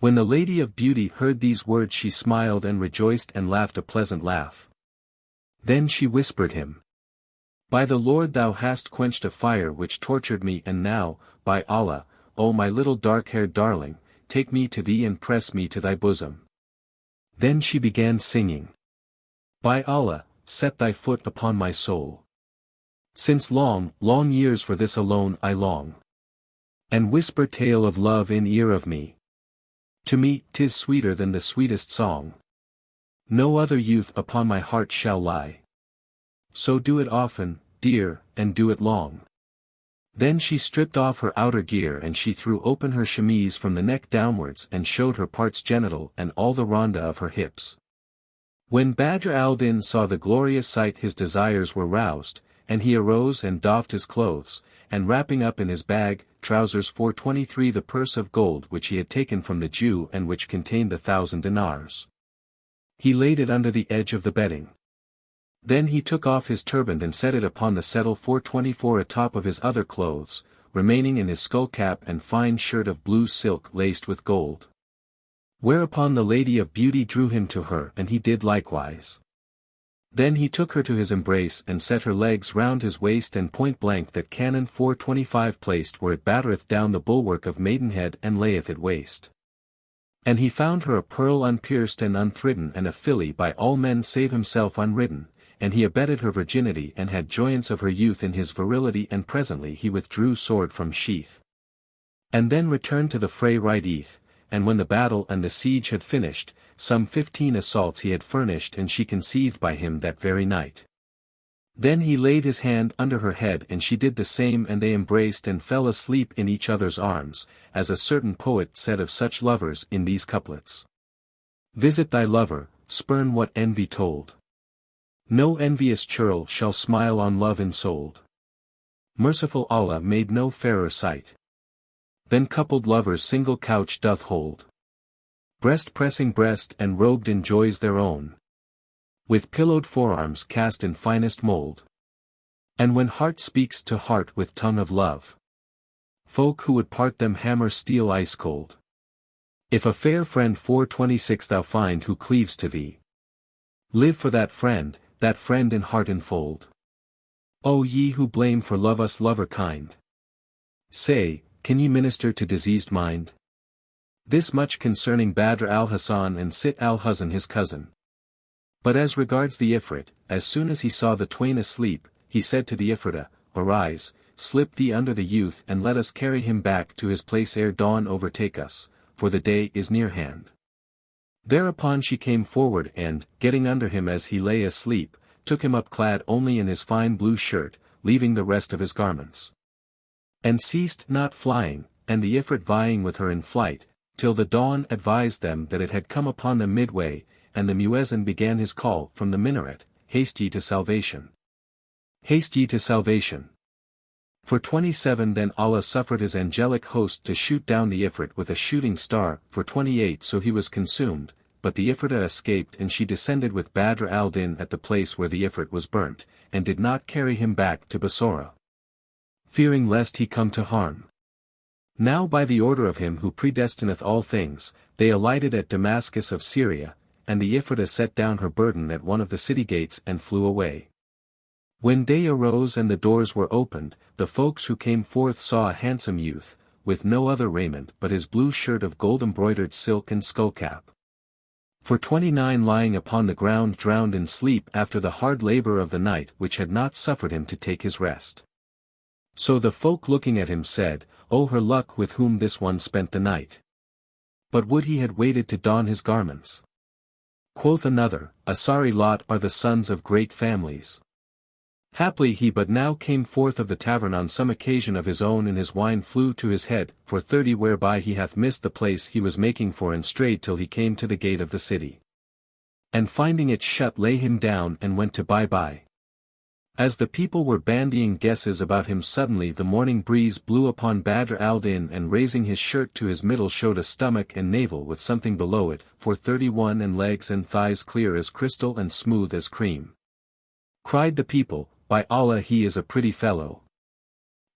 Speaker 1: When the Lady of Beauty heard these words she smiled and rejoiced and laughed a pleasant laugh. Then she whispered him, by the Lord thou hast quenched a fire which tortured me, and now, by Allah, O my little dark-haired darling, take me to thee and press me to thy bosom. Then she began singing. By Allah, set thy foot upon my soul. Since long, long years for this alone I long. And whisper tale of love in ear of me. To me 'tis sweeter than the sweetest song. No other youth upon my heart shall lie. So do it often, dear, and do it long. Then she stripped off her outer gear and she threw open her chemise from the neck downwards and showed her parts genital and all the ronda of her hips. When Badr al-Din saw the glorious sight his desires were roused, and he arose and doffed his clothes, and wrapping up in his bag, trousers 423 the purse of gold which he had taken from the Jew and which contained the 1,000 dinars. He laid it under the edge of the bedding. Then he took off his turban and set it upon the settle 424 atop of his other clothes, remaining in his skullcap and fine shirt of blue silk laced with gold. Whereupon the Lady of Beauty drew him to her and he did likewise. Then he took her to his embrace and set her legs round his waist and point blank that cannon 425 placed where it battereth down the bulwark of maidenhead and layeth it waste. And he found her a pearl unpierced and unthridden and a filly by all men save himself unridden, and he abetted her virginity and had joyance of her youth in his virility, and presently he withdrew sword from sheath. And then returned to the fray right eth, and when the battle and the siege had finished, some 15 assaults he had furnished and she conceived by him that very night. Then he laid his hand under her head and she did the same, and they embraced and fell asleep in each other's arms, as a certain poet said of such lovers in these couplets. Visit thy lover, spurn what envy told. No envious churl shall smile on love ensouled. Merciful Allah made no fairer sight. Then coupled lovers single couch doth hold. Breast pressing breast and robed in joys their own. With pillowed forearms cast in finest mold. And when heart speaks to heart with tongue of love, folk who would part them hammer steel ice cold. If a fair friend 426 thou find who cleaves to thee, live for that friend in heart enfold. O ye who blame for love us lover kind, say, can ye minister to diseased mind? This much concerning Badr al-Hasan and Sit al-Huzn his cousin. But as regards the Ifrit, as soon as he saw the twain asleep, he said to the Ifrita, arise, slip thee under the youth and let us carry him back to his place ere dawn overtake us, for the day is near hand. Thereupon she came forward and, getting under him as he lay asleep, took him up clad only in his fine blue shirt, leaving the rest of his garments. And ceased not flying, and the Ifrit vying with her in flight, till the dawn advised them that it had come upon them midway, and the muezzin began his call from the minaret, haste ye to salvation. Haste ye to salvation. For 27 Then Allah suffered his angelic host to shoot down the Ifrit with a shooting star, for 28 So he was consumed, but the Ifrita escaped and she descended with Badr al-Din at the place where the Ifrit was burnt, and did not carry him back to Bassorah, fearing lest he come to harm. Now by the order of him who predestineth all things, they alighted at Damascus of Syria, and the Ifrita set down her burden at one of the city gates and flew away. When day arose and the doors were opened, the folks who came forth saw a handsome youth, with no other raiment but his blue shirt of gold-embroidered silk and skullcap. For 29 lying upon the ground drowned in sleep after the hard labor of the night which had not suffered him to take his rest. So the folk looking at him said, O her luck with whom this one spent the night. But would he had waited to don his garments. Quoth another, a sorry lot are the sons of great families. Haply he but now came forth of the tavern on some occasion of his own, and his wine flew to his head, for 30 whereby he hath missed the place he was making for and strayed till he came to the gate of the city. And finding it shut lay him down and went to bye-bye. As the people were bandying guesses about him, suddenly the morning breeze blew upon Badr al-Din, and raising his shirt to his middle showed a stomach and navel with something below it, for 31, and legs and thighs clear as crystal and smooth as cream. Cried the people, by Allah, he is a pretty fellow.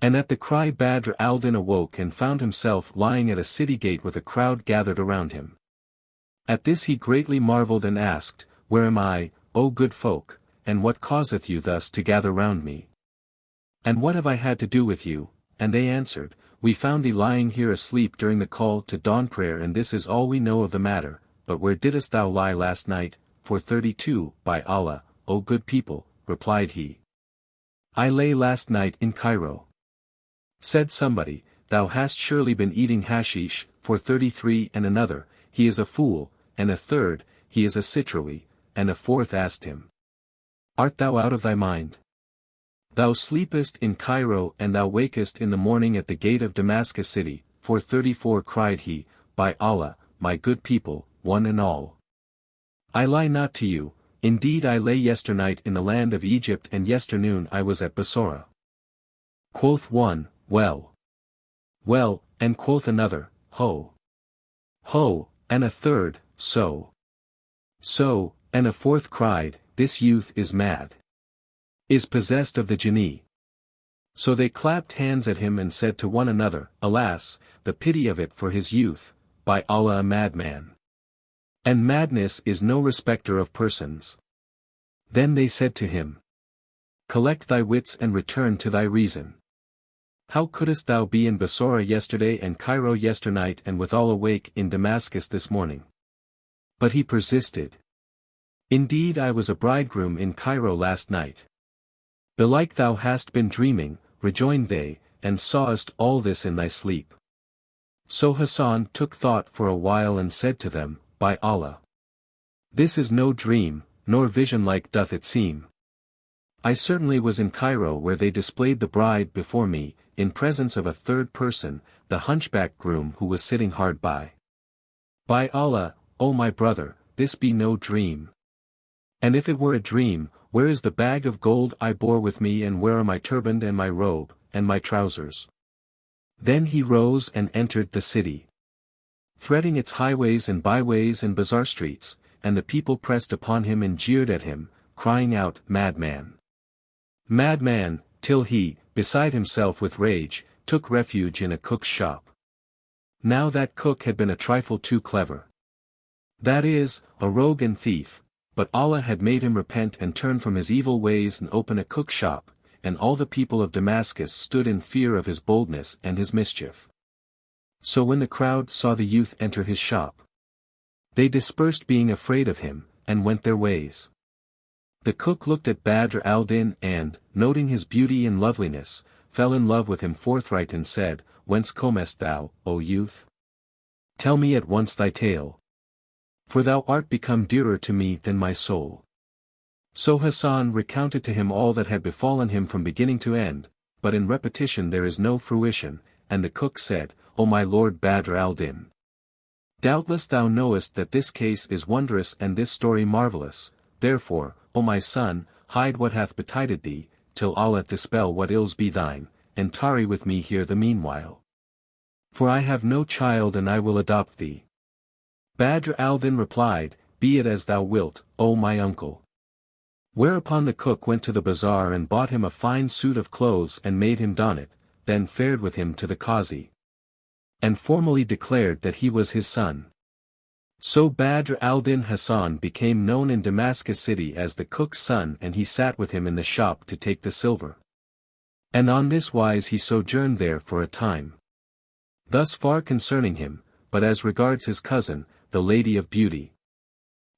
Speaker 1: And at the cry Badr al-Din awoke and found himself lying at a city gate with a crowd gathered around him. At this he greatly marvelled and asked, Where am I, O good folk, and what causeth you thus to gather round me? And what have I had to do with you? And they answered, We found thee lying here asleep during the call to dawn prayer, and this is all we know of the matter. But where didst thou lie last night? For 32, by Allah, O good people, replied he. I lay last night in Cairo. Said somebody, Thou hast surely been eating hashish, for 33, and another, He is a fool, and a third, He is a citroui, and a fourth asked him, Art thou out of thy mind? Thou sleepest in Cairo, and thou wakest in the morning at the gate of Damascus city, for 34 cried he, By Allah, my good people, one and all. I lie not to you. Indeed I lay yesternight in the land of Egypt, and yesternoon I was at Bassorah. Quoth one, Well. Well, and quoth another, Ho. Ho, and a third, So. So, and a fourth cried, This youth is mad. Is possessed of the Jinni. So they clapped hands at him and said to one another, Alas, the pity of it for his youth, by Allah, a madman. And madness is no respecter of persons. Then they said to him, Collect thy wits and return to thy reason. How couldst thou be in Bassorah yesterday and Cairo yesternight and withal awake in Damascus this morning? But he persisted. Indeed I was a bridegroom in Cairo last night. Belike thou hast been dreaming, rejoined they, and sawest all this in thy sleep. So Hassan took thought for a while and said to them, By Allah, this is no dream, nor vision like doth it seem. I certainly was in Cairo, where they displayed the bride before me, in presence of a third person, the hunchback groom who was sitting hard by. By Allah, O my brother, this be no dream. And if it were a dream, where is the bag of gold I bore with me, and where are my turban and my robe, and my trousers? Then he rose and entered the city, threading its highways and byways and bazaar streets, and the people pressed upon him and jeered at him, crying out, Madman! Madman, till he, beside himself with rage, took refuge in a cook's shop. Now that cook had been a trifle too clever. That is, a rogue and thief, but Allah had made him repent and turn from his evil ways and open a cook shop, and all the people of Damascus stood in fear of his boldness and his mischief. So when the crowd saw the youth enter his shop, they dispersed being afraid of him, and went their ways. The cook looked at Badr al-Din and, noting his beauty and loveliness, fell in love with him forthright and said, Whence comest thou, O youth? Tell me at once thy tale. For thou art become dearer to me than my soul. So Hassan recounted to him all that had befallen him from beginning to end, but in repetition there is no fruition, and the cook said, O my lord Badr al-Din, doubtless thou knowest that this case is wondrous and this story marvellous, therefore, O my son, hide what hath betided thee, till Allah dispel what ills be thine, and tarry with me here the meanwhile. For I have no child and I will adopt thee. Badr al-Din replied, Be it as thou wilt, O my uncle. Whereupon the cook went to the bazaar and bought him a fine suit of clothes and made him don it, then fared with him to the Qazi, and formally declared that he was his son. So Badr al-Din Hassan became known in Damascus city as the cook's son, and he sat with him in the shop to take the silver. And on this wise he sojourned there for a time. Thus far concerning him, but as regards his cousin, the Lady of Beauty.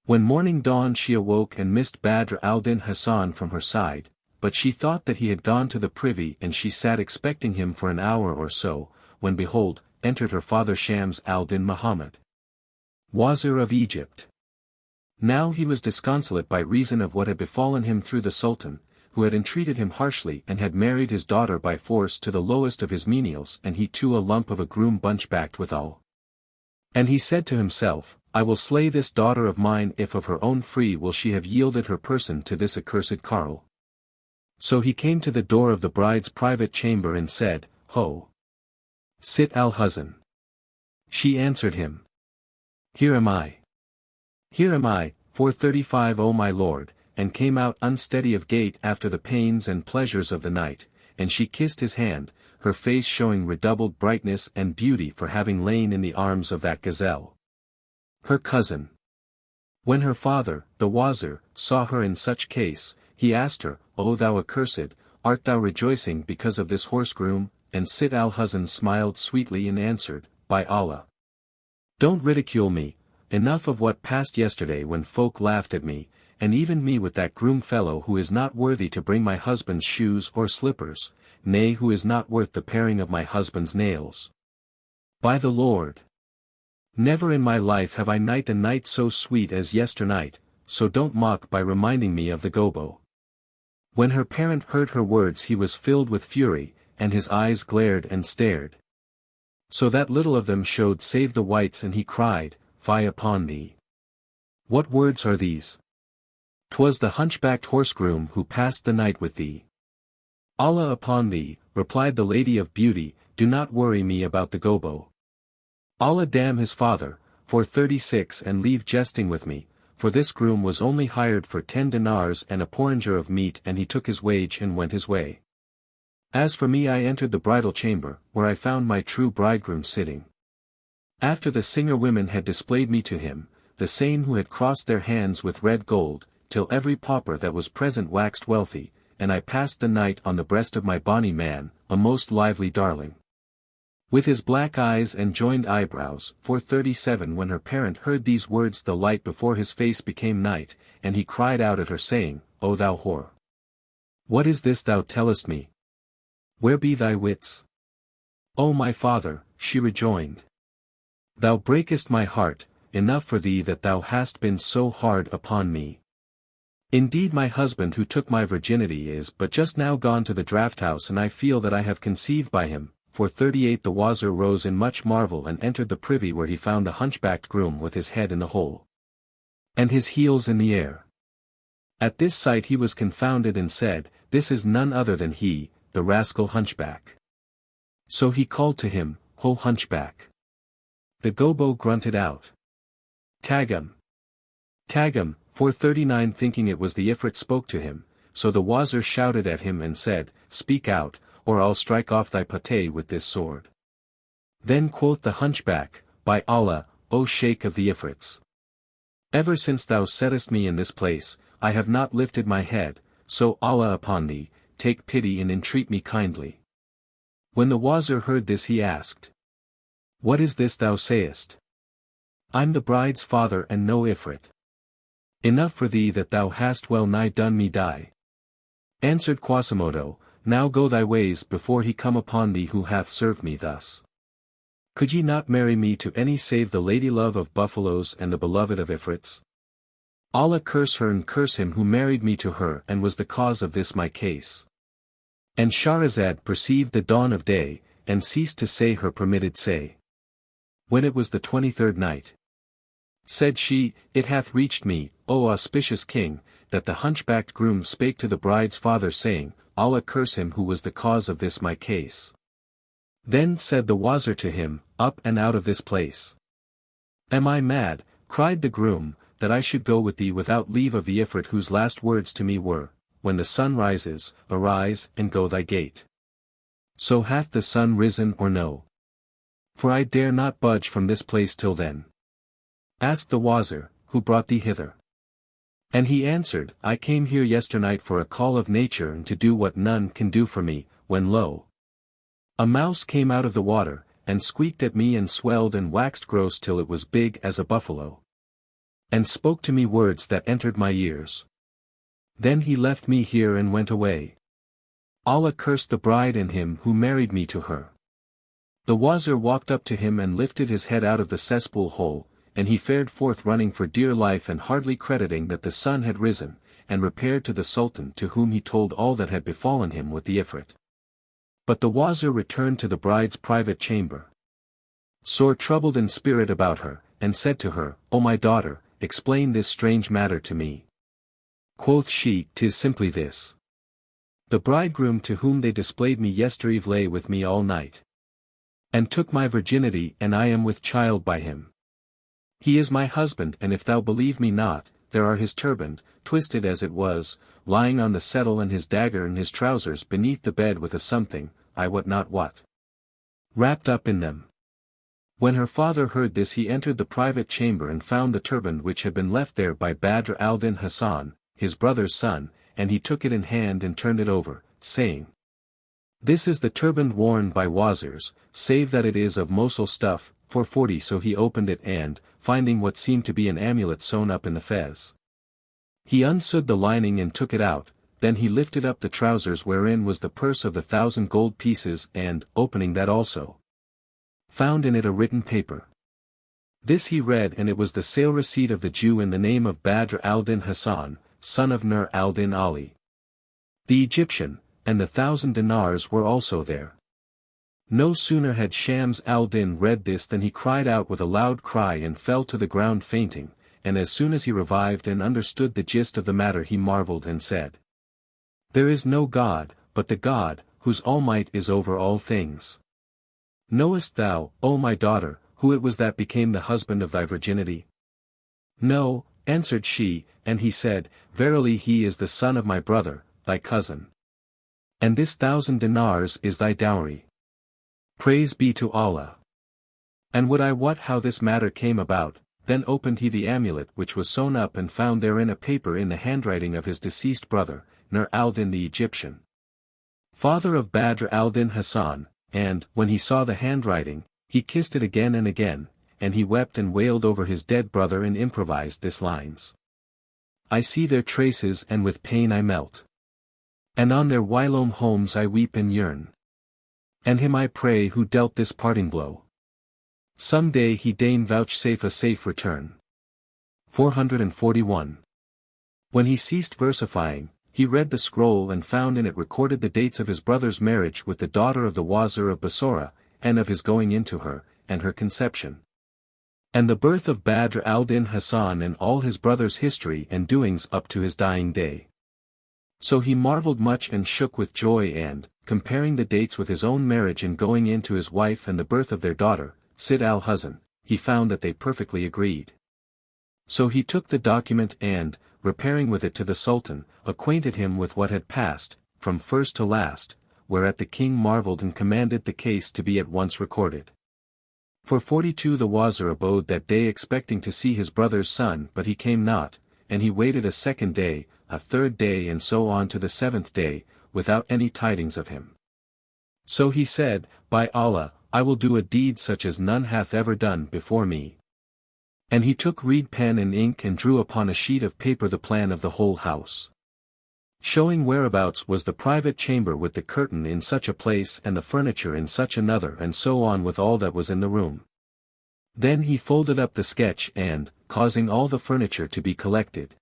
Speaker 1: When morning dawned she awoke and missed Badr al-Din Hassan from her side, but she thought that he had gone to the privy, and she sat expecting him for an hour or so, when behold, entered her father Shams al-Din Muhammad, Wazir of Egypt. Now he was disconsolate by reason of what had befallen him through the Sultan, who had entreated him harshly and had married his daughter by force to the lowest of his menials, and he too a lump of a groom bunchbacked withal. And he said to himself, I will slay this daughter of mine if of her own free will she have yielded her person to this accursed carle. So he came to the door of the bride's private chamber and said, Ho! Sit al-Huzn. She answered him. Here am I. Here am I, 435 O my lord, and came out unsteady of gait after the pains and pleasures of the night, and she kissed his hand, her face showing redoubled brightness and beauty for having lain in the arms of that gazelle, her cousin. When her father, the Wazir, saw her in such case, he asked her, O thou accursed, art thou rejoicing because of this horse-groom? And Sit al-Huzn smiled sweetly and answered, By Allah! Don't ridicule me, enough of what passed yesterday when folk laughed at me, and even me with that groom fellow who is not worthy to bring my husband's shoes or slippers, nay who is not worth the paring of my husband's nails. By the Lord! Never in my life have I night a night so sweet as yesternight, so don't mock by reminding me of the gobo. When her parent heard her words he was filled with fury, and his eyes glared and stared. So that little of them showed save the whites, and he cried, Fie upon thee! What words are these? 'Twas the hunchbacked horse-groom who passed the night with thee. Allah upon thee, replied the Lady of Beauty, do not worry me about the gobo. Allah damn his father, 436 and leave jesting with me, for this groom was only hired for 10 dinars and a porringer of meat, and he took his wage and went his way. As for me, I entered the bridal chamber, where I found my true bridegroom sitting. After the singer women had displayed me to him, the same who had crossed their hands with red gold, till every pauper that was present waxed wealthy, and I passed the night on the breast of my bonny man, a most lively darling. With his black eyes and joined eyebrows, 437 when her parent heard these words the light before his face became night, and he cried out at her saying, O thou whore! What is this thou tellest me? Where be thy wits? O my father, she rejoined. Thou breakest my heart, enough for thee that thou hast been so hard upon me. Indeed my husband who took my virginity is but just now gone to the draught-house, and I feel that I have conceived by him. 438 The Wazir rose in much marvel and entered the privy, where he found the hunchbacked groom with his head in the hole, and his heels in the air. At this sight he was confounded and said, This is none other than he, the rascal hunchback. So he called to him, Ho hunchback! The gobo grunted out, Tagam! Tagam! 439 thinking it was the Ifrit spoke to him, so the Wazir shouted at him and said, Speak out, or I'll strike off thy pate with this sword. Then quoth the hunchback, By Allah, O Shaykh of the Ifrits! Ever since thou settest me in this place, I have not lifted my head, so Allah upon thee, take pity and entreat me kindly. When the Wazir heard this he asked, What is this thou sayest? I'm the bride's father and no Ifrit. Enough for thee that thou hast well nigh done me die. Answered Quasimodo, Now go thy ways before he come upon thee who hath served me thus. Could ye not marry me to any save the lady-love of buffaloes and the beloved of Ifrits? Allah curse her and curse him who married me to her and was the cause of this my case. And Scheherazade perceived the dawn of day, and ceased to say her permitted say. When it was the 23rd night, said she, It hath reached me, O auspicious king, that the hunchbacked groom spake to the bride's father saying, Allah curse him who was the cause of this my case. Then said the Wazir to him, Up and out of this place. Am I mad, cried the groom, that I should go with thee without leave of the Ifrit whose last words to me were, When the sun rises, arise and go thy gait. So hath the sun risen or no? For I dare not budge from this place till then. Asked the Wazir, Who brought thee hither? And he answered, I came here yesternight for a call of nature and to do what none can do for me, when lo! A mouse came out of the water, and squeaked at me and swelled and waxed gross till it was big as a buffalo. And spoke to me words that entered my ears. Then he left me here and went away. Allah curse the bride and him who married me to her. The Wazir walked up to him and lifted his head out of the cesspool hole, and he fared forth running for dear life and hardly crediting that the sun had risen, and repaired to the Sultan, to whom he told all that had befallen him with the Ifrit. But the Wazir returned to the bride's private chamber, sore troubled in spirit about her, and said to her, "O my daughter, explain this strange matter to me." Quoth she, "'Tis simply this. The bridegroom to whom they displayed me yestereve lay with me all night, and took my virginity, and I am with child by him. He is my husband, and if thou believe me not, there are his turban, twisted as it was, lying on the settle, and his dagger and his trousers beneath the bed, with a something, I wot not what, wrapped up in them." When her father heard this, he entered the private chamber and found the turban which had been left there by Badr al-Din Hassan, his brother's son, and he took it in hand and turned it over, saying, "This is the turban worn by Wazirs, save that it is of Mosul stuff." 440. So he opened it and, finding what seemed to be an amulet sewn up in the fez, he unsewed the lining and took it out. Then he lifted up the trousers wherein was the purse of the 1,000 gold pieces, and, opening that also, found in it a written paper. This he read, and it was the sale receipt of the Jew in the name of Badr al-Din Hassan, son of Nur al-Din Ali, the Egyptian, and the 1,000 dinars were also there. No sooner had Shams al-Din read this than he cried out with a loud cry and fell to the ground fainting, and as soon as he revived and understood the gist of the matter, he marveled and said, "There is no God, but the God, whose all might is over all things. Knowest thou, O my daughter, who it was that became the husband of thy virginity?" "No," answered she, and he said, "Verily he is the son of my brother, thy cousin. And this 1,000 dinars is thy dowry. Praise be to Allah. And would I wot how this matter came about." Then opened he the amulet which was sewn up, and found therein a paper in the handwriting of his deceased brother, Nur al-Din the Egyptian, father of Badr al-Din Hassan, and, when he saw the handwriting, he kissed it again and again, and he wept and wailed over his dead brother and improvised this lines: "I see their traces and with pain I melt, and on their whilome homes I weep and yearn. And him I pray who dealt this parting blow, some day he deign vouchsafe a safe return." 441. When he ceased versifying, he read the scroll and found in it recorded the dates of his brother's marriage with the daughter of the Wazir of Bassorah, and of his going into her, and her conception, and the birth of Badr al-Din Hassan, and all his brother's history and doings up to his dying day. So he marveled much and shook with joy, and, comparing the dates with his own marriage and going in to his wife and the birth of their daughter, Sid al-Huzn, he found that they perfectly agreed. So he took the document and, repairing with it to the Sultan, acquainted him with what had passed, from first to last, whereat the king marveled and commanded the case to be at once recorded. For 42 the Wazir abode that day expecting to see his brother's son, but he came not, and he waited a second day, a third day, and so on to the 7th day, without any tidings of him. So he said, "By Allah, I will do a deed such as none hath ever done before me." And he took reed pen and ink and drew upon a sheet of paper the plan of the whole house, showing whereabouts was the private chamber with the curtain in such a place and the furniture in such another, and so on with all that was in the room. Then he folded up the sketch and, causing all the furniture to be collected,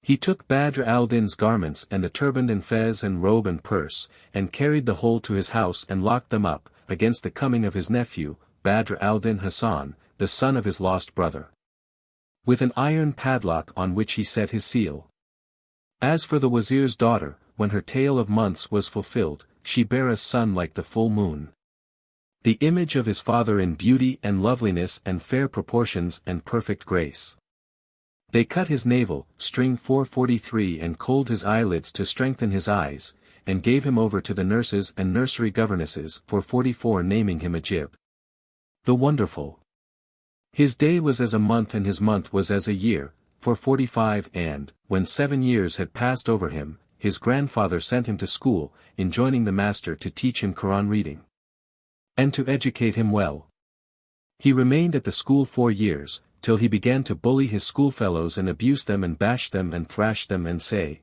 Speaker 1: he took Badr al-Din's garments and the turban and fez and robe and purse, and carried the whole to his house and locked them up, against the coming of his nephew, Badr al-Din Hassan, the son of his lost brother, with an iron padlock on which he set his seal. As for the Wazir's daughter, when her tale of months was fulfilled, she bare a son like the full moon, the image of his father in beauty and loveliness and fair proportions and perfect grace. They cut his navel, string 443, and kohled his eyelids to strengthen his eyes, and gave him over to the nurses and nursery governesses, 444, naming him Ajib, the Wonderful. His day was as a month and his month was as a year, 445, and, when 7 years had passed over him, his grandfather sent him to school, enjoining the master to teach him Quran reading, and to educate him well. He remained at the school 4 years, till he began to bully his schoolfellows and abuse them and bash them and thrash them and say,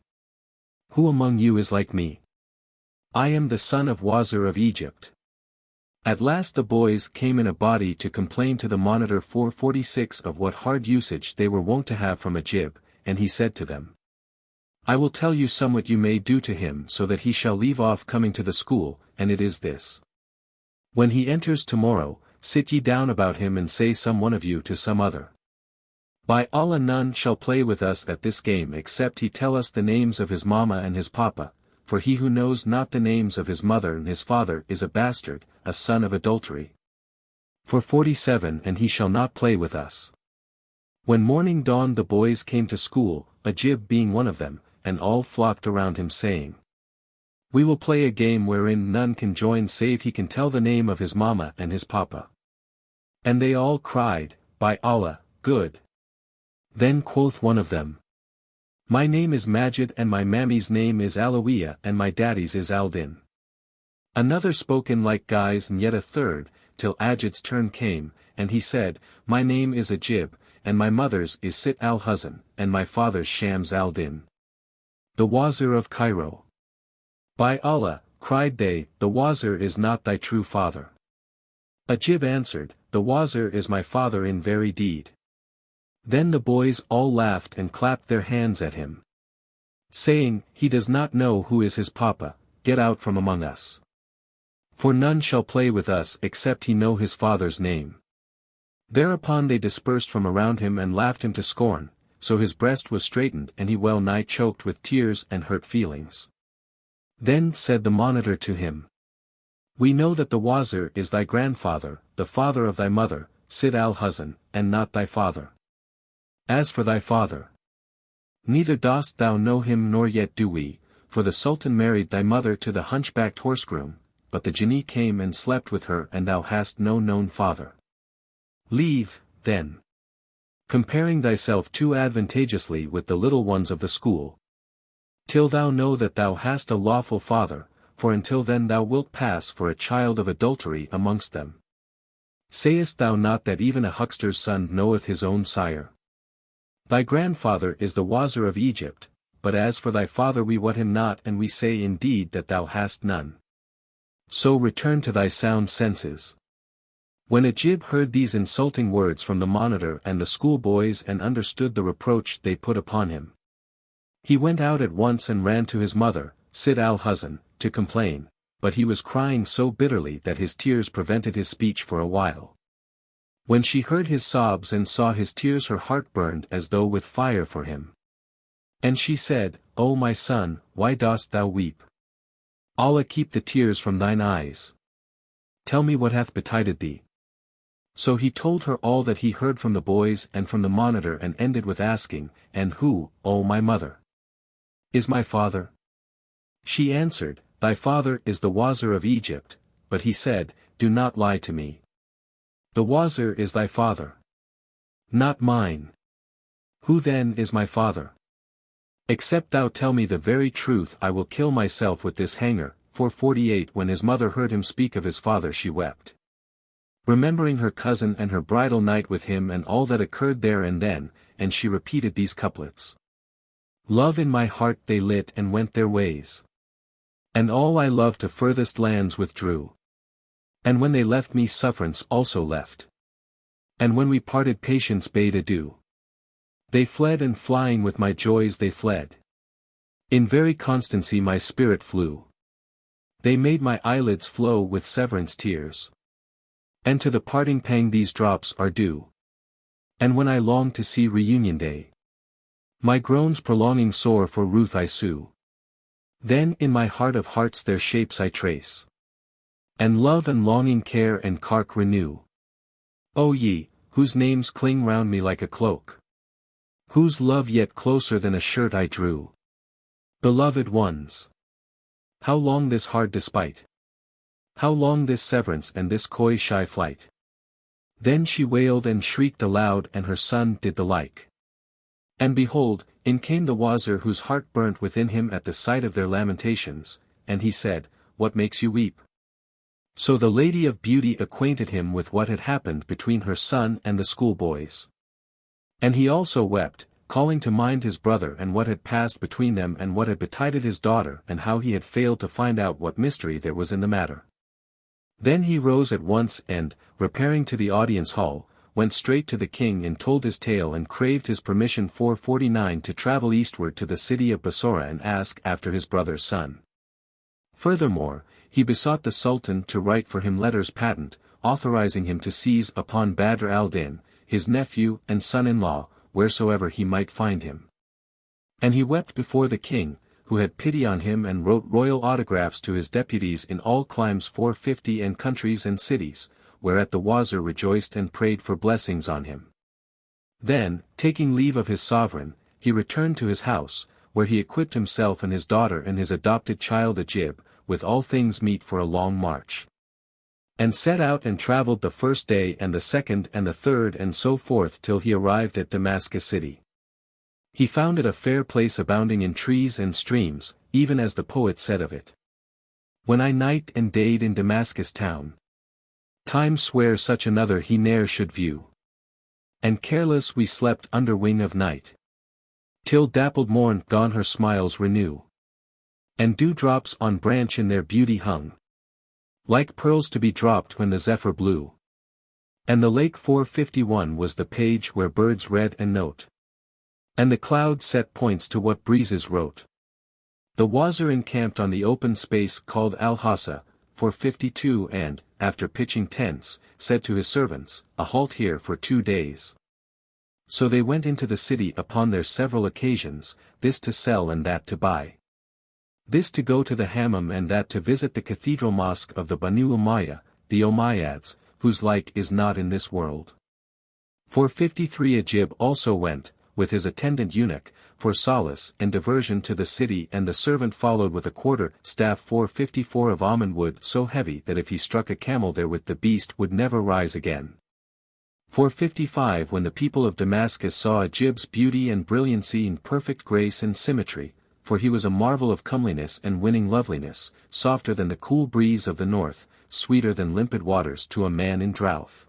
Speaker 1: "Who among you is like me? I am the son of Wazir of Egypt." At last the boys came in a body to complain to the monitor 446 of what hard usage they were wont to have from Ajib, and he said to them, I will tell you somewhat you may do to him so that he shall leave off coming to the school, and it is this. When he enters tomorrow, sit ye down about him and say some one of you to some other. By Allah, none shall play with us at this game except he tell us the names of his mamma and his papa, for he who knows not the names of his mother and his father is a bastard, a son of adultery. For 47 and he shall not play with us. When morning dawned the boys came to school, Ajib being one of them, and all flocked around him saying, We will play a game wherein none can join save he can tell the name of his mamma and his papa. And they all cried, By Allah, good. Then quoth one of them, My name is Majid and my mammy's name is Alawiya and my daddy's is Aldin. Another spoke in like guise and yet a third, till Ajid's turn came, and he said, My name is Ajib, and my mother's is Sit al-Huzn, and my father's Shams al-Din. The Wazir of Cairo. By Allah, cried they, the Wazir is not thy true father. Ajib answered, The Wazir is my father in very deed. Then the boys all laughed and clapped their hands at him, saying, He does not know who is his papa, get out from among us. For none shall play with us except he know his father's name. Thereupon they dispersed from around him and laughed him to scorn, so his breast was straitened and he well nigh choked with tears and hurt feelings. Then said the monitor to him, We know that the Wazir is thy grandfather, the father of thy mother, Sid al-Huzn, and not thy father. As for thy father, neither dost thou know him nor yet do we, for the Sultan married thy mother to the hunchbacked horsegroom, but the Jinni came and slept with her and thou hast no known father. Leave, then, comparing thyself too advantageously with the little ones of the school, till thou know that thou hast a lawful father, for until then thou wilt pass for a child of adultery amongst them. Sayest thou not that even a huckster's son knoweth his own sire? Thy grandfather is the Wazir of Egypt, but as for thy father we wot him not and we say indeed that thou hast none. So return to thy sound senses. When Ajib heard these insulting words from the monitor and the schoolboys and understood the reproach they put upon him, he went out at once and ran to his mother, Sid al-Huzn, to complain, but he was crying so bitterly that his tears prevented his speech for a while. When she heard his sobs and saw his tears her heart burned as though with fire for him. And she said, O my son, why dost thou weep? Allah keep the tears from thine eyes. Tell me what hath betided thee. So he told her all that he heard from the boys and from the monitor and ended with asking, And who, O my mother, is my father? She answered, Thy father is the Wazir of Egypt, but he said, Do not lie to me. The Wazir is thy father, not mine. Who then is my father? Except thou tell me the very truth I will kill myself with this hanger. For 48 When his mother heard him speak of his father she wept, remembering her cousin and her bridal night with him and all that occurred there and then, and she repeated these couplets. Love in my heart they lit and went their ways, and all I loved to furthest lands withdrew. And when they left me sufferance also left. And when we parted patience bade adieu. They fled and flying with my joys they fled. In very constancy my spirit flew. They made my eyelids flow with severance tears. And to the parting pang these drops are due. And when I long to see reunion day, my groans prolonging sore for ruth I sue. Then in my heart of hearts their shapes I trace. And love and longing care and cark renew. O ye, whose names cling round me like a cloak, whose love yet closer than a shirt I drew. Beloved ones, how long this hard despite? How long this severance and this coy shy flight? Then she wailed and shrieked aloud and her son did the like. And behold, in came the Wazir whose heart burnt within him at the sight of their lamentations, and he said, What makes you weep? So the Lady of Beauty acquainted him with what had happened between her son and the schoolboys. And he also wept, calling to mind his brother and what had passed between them and what had betided his daughter and how he had failed to find out what mystery there was in the matter. Then he rose at once and, repairing to the audience hall, went straight to the king and told his tale and craved his permission 449 to travel eastward to the city of Bassorah and ask after his brother's son. Furthermore, he besought the Sultan to write for him letters patent, authorizing him to seize upon Badr al-Din, his nephew and son-in-law, wheresoever he might find him. And he wept before the king, who had pity on him and wrote royal autographs to his deputies in all climes 450 and countries and cities, whereat the Wazir rejoiced and prayed for blessings on him. Then, taking leave of his sovereign, he returned to his house, where he equipped himself and his daughter and his adopted child Ajib, with all things meet for a long march. And set out and travelled the first day and the second and the third and so forth till he arrived at Damascus city. He found it a fair place abounding in trees and streams, even as the poet said of it. When I night and dayed in Damascus town, time swear such another he ne'er should view. And careless we slept under wing of night, till dappled morn gone her smiles renew. And dewdrops on branch in their beauty hung, like pearls to be dropped when the zephyr blew. And the lake 451 was the page where birds read and note. And the cloud set points to what breezes wrote. The Wazir encamped on the open space called Al-Hassa, 452 and, after pitching tents, said to his servants, a halt here for 2 days. So they went into the city upon their several occasions, this to sell and that to buy. This to go to the Hammam and that to visit the cathedral mosque of the Banu Umayyah, the Umayyads, whose like is not in this world. 453 Ajib also went, with his attendant eunuch, for solace and diversion to the city, and the servant followed with a quarter-staff 454 of almond wood so heavy that if he struck a camel therewith the beast would never rise again. 455 When the people of Damascus saw Ajib's beauty and brilliancy in perfect grace and symmetry, for he was a marvel of comeliness and winning loveliness, softer than the cool breeze of the north, sweeter than limpid waters to a man in drouth,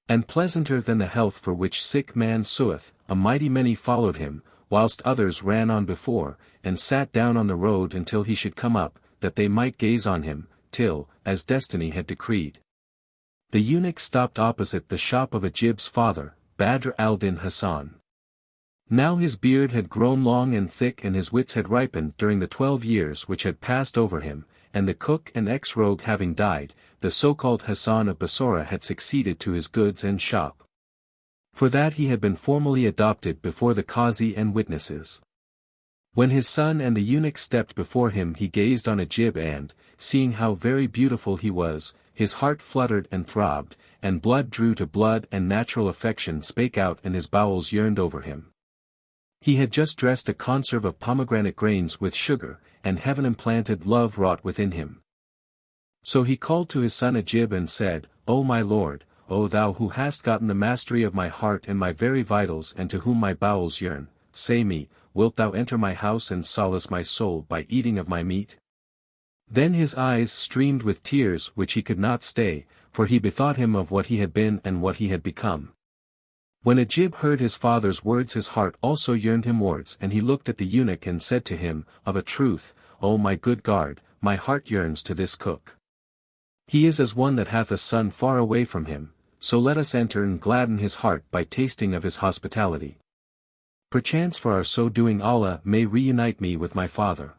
Speaker 1: and pleasanter than the health for which sick man sueth, a mighty many followed him, whilst others ran on before, and sat down on the road until he should come up, that they might gaze on him, till, as destiny had decreed, the eunuch stopped opposite the shop of Ajib's father, Badr al-Din Hassan. Now his beard had grown long and thick and his wits had ripened during the 12 years which had passed over him, and the cook and ex-rogue having died, the so-called Hassan of Bassorah had succeeded to his goods and shop. For that he had been formally adopted before the Qazi and witnesses. When his son and the eunuch stepped before him he gazed on Ajib and, seeing how very beautiful he was, his heart fluttered and throbbed, and blood drew to blood and natural affection spake out and his bowels yearned over him. He had just dressed a conserve of pomegranate grains with sugar, and heaven implanted love wrought within him. So he called to his son Ajib and said, O my lord, O thou who hast gotten the mastery of my heart and my very vitals and to whom my bowels yearn, say me, wilt thou enter my house and solace my soul by eating of my meat? Then his eyes streamed with tears which he could not stay, for he bethought him of what he had been and what he had become. When Ajib heard his father's words his heart also yearned himwards and he looked at the eunuch and said to him, Of a truth, O my good guard, my heart yearns to this cook. He is as one that hath a son far away from him, so let us enter and gladden his heart by tasting of his hospitality. Perchance for our so doing Allah may reunite me with my father.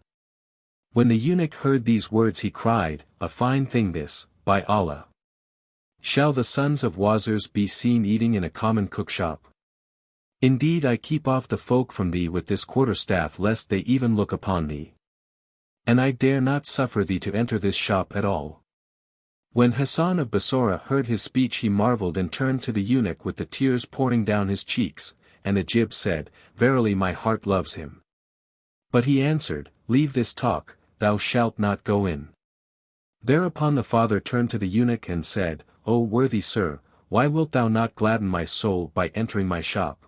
Speaker 1: When the eunuch heard these words he cried, A fine thing this, by Allah! Shall the sons of Wazirs be seen eating in a common cookshop? Indeed I keep off the folk from thee with this quarterstaff lest they even look upon thee. And I dare not suffer thee to enter this shop at all. When Hassan of Bassorah heard his speech he marvelled and turned to the eunuch with the tears pouring down his cheeks, and Ajib said, Verily my heart loves him. But he answered, Leave this talk, thou shalt not go in. Thereupon the father turned to the eunuch and said, O worthy sir, why wilt thou not gladden my soul by entering my shop?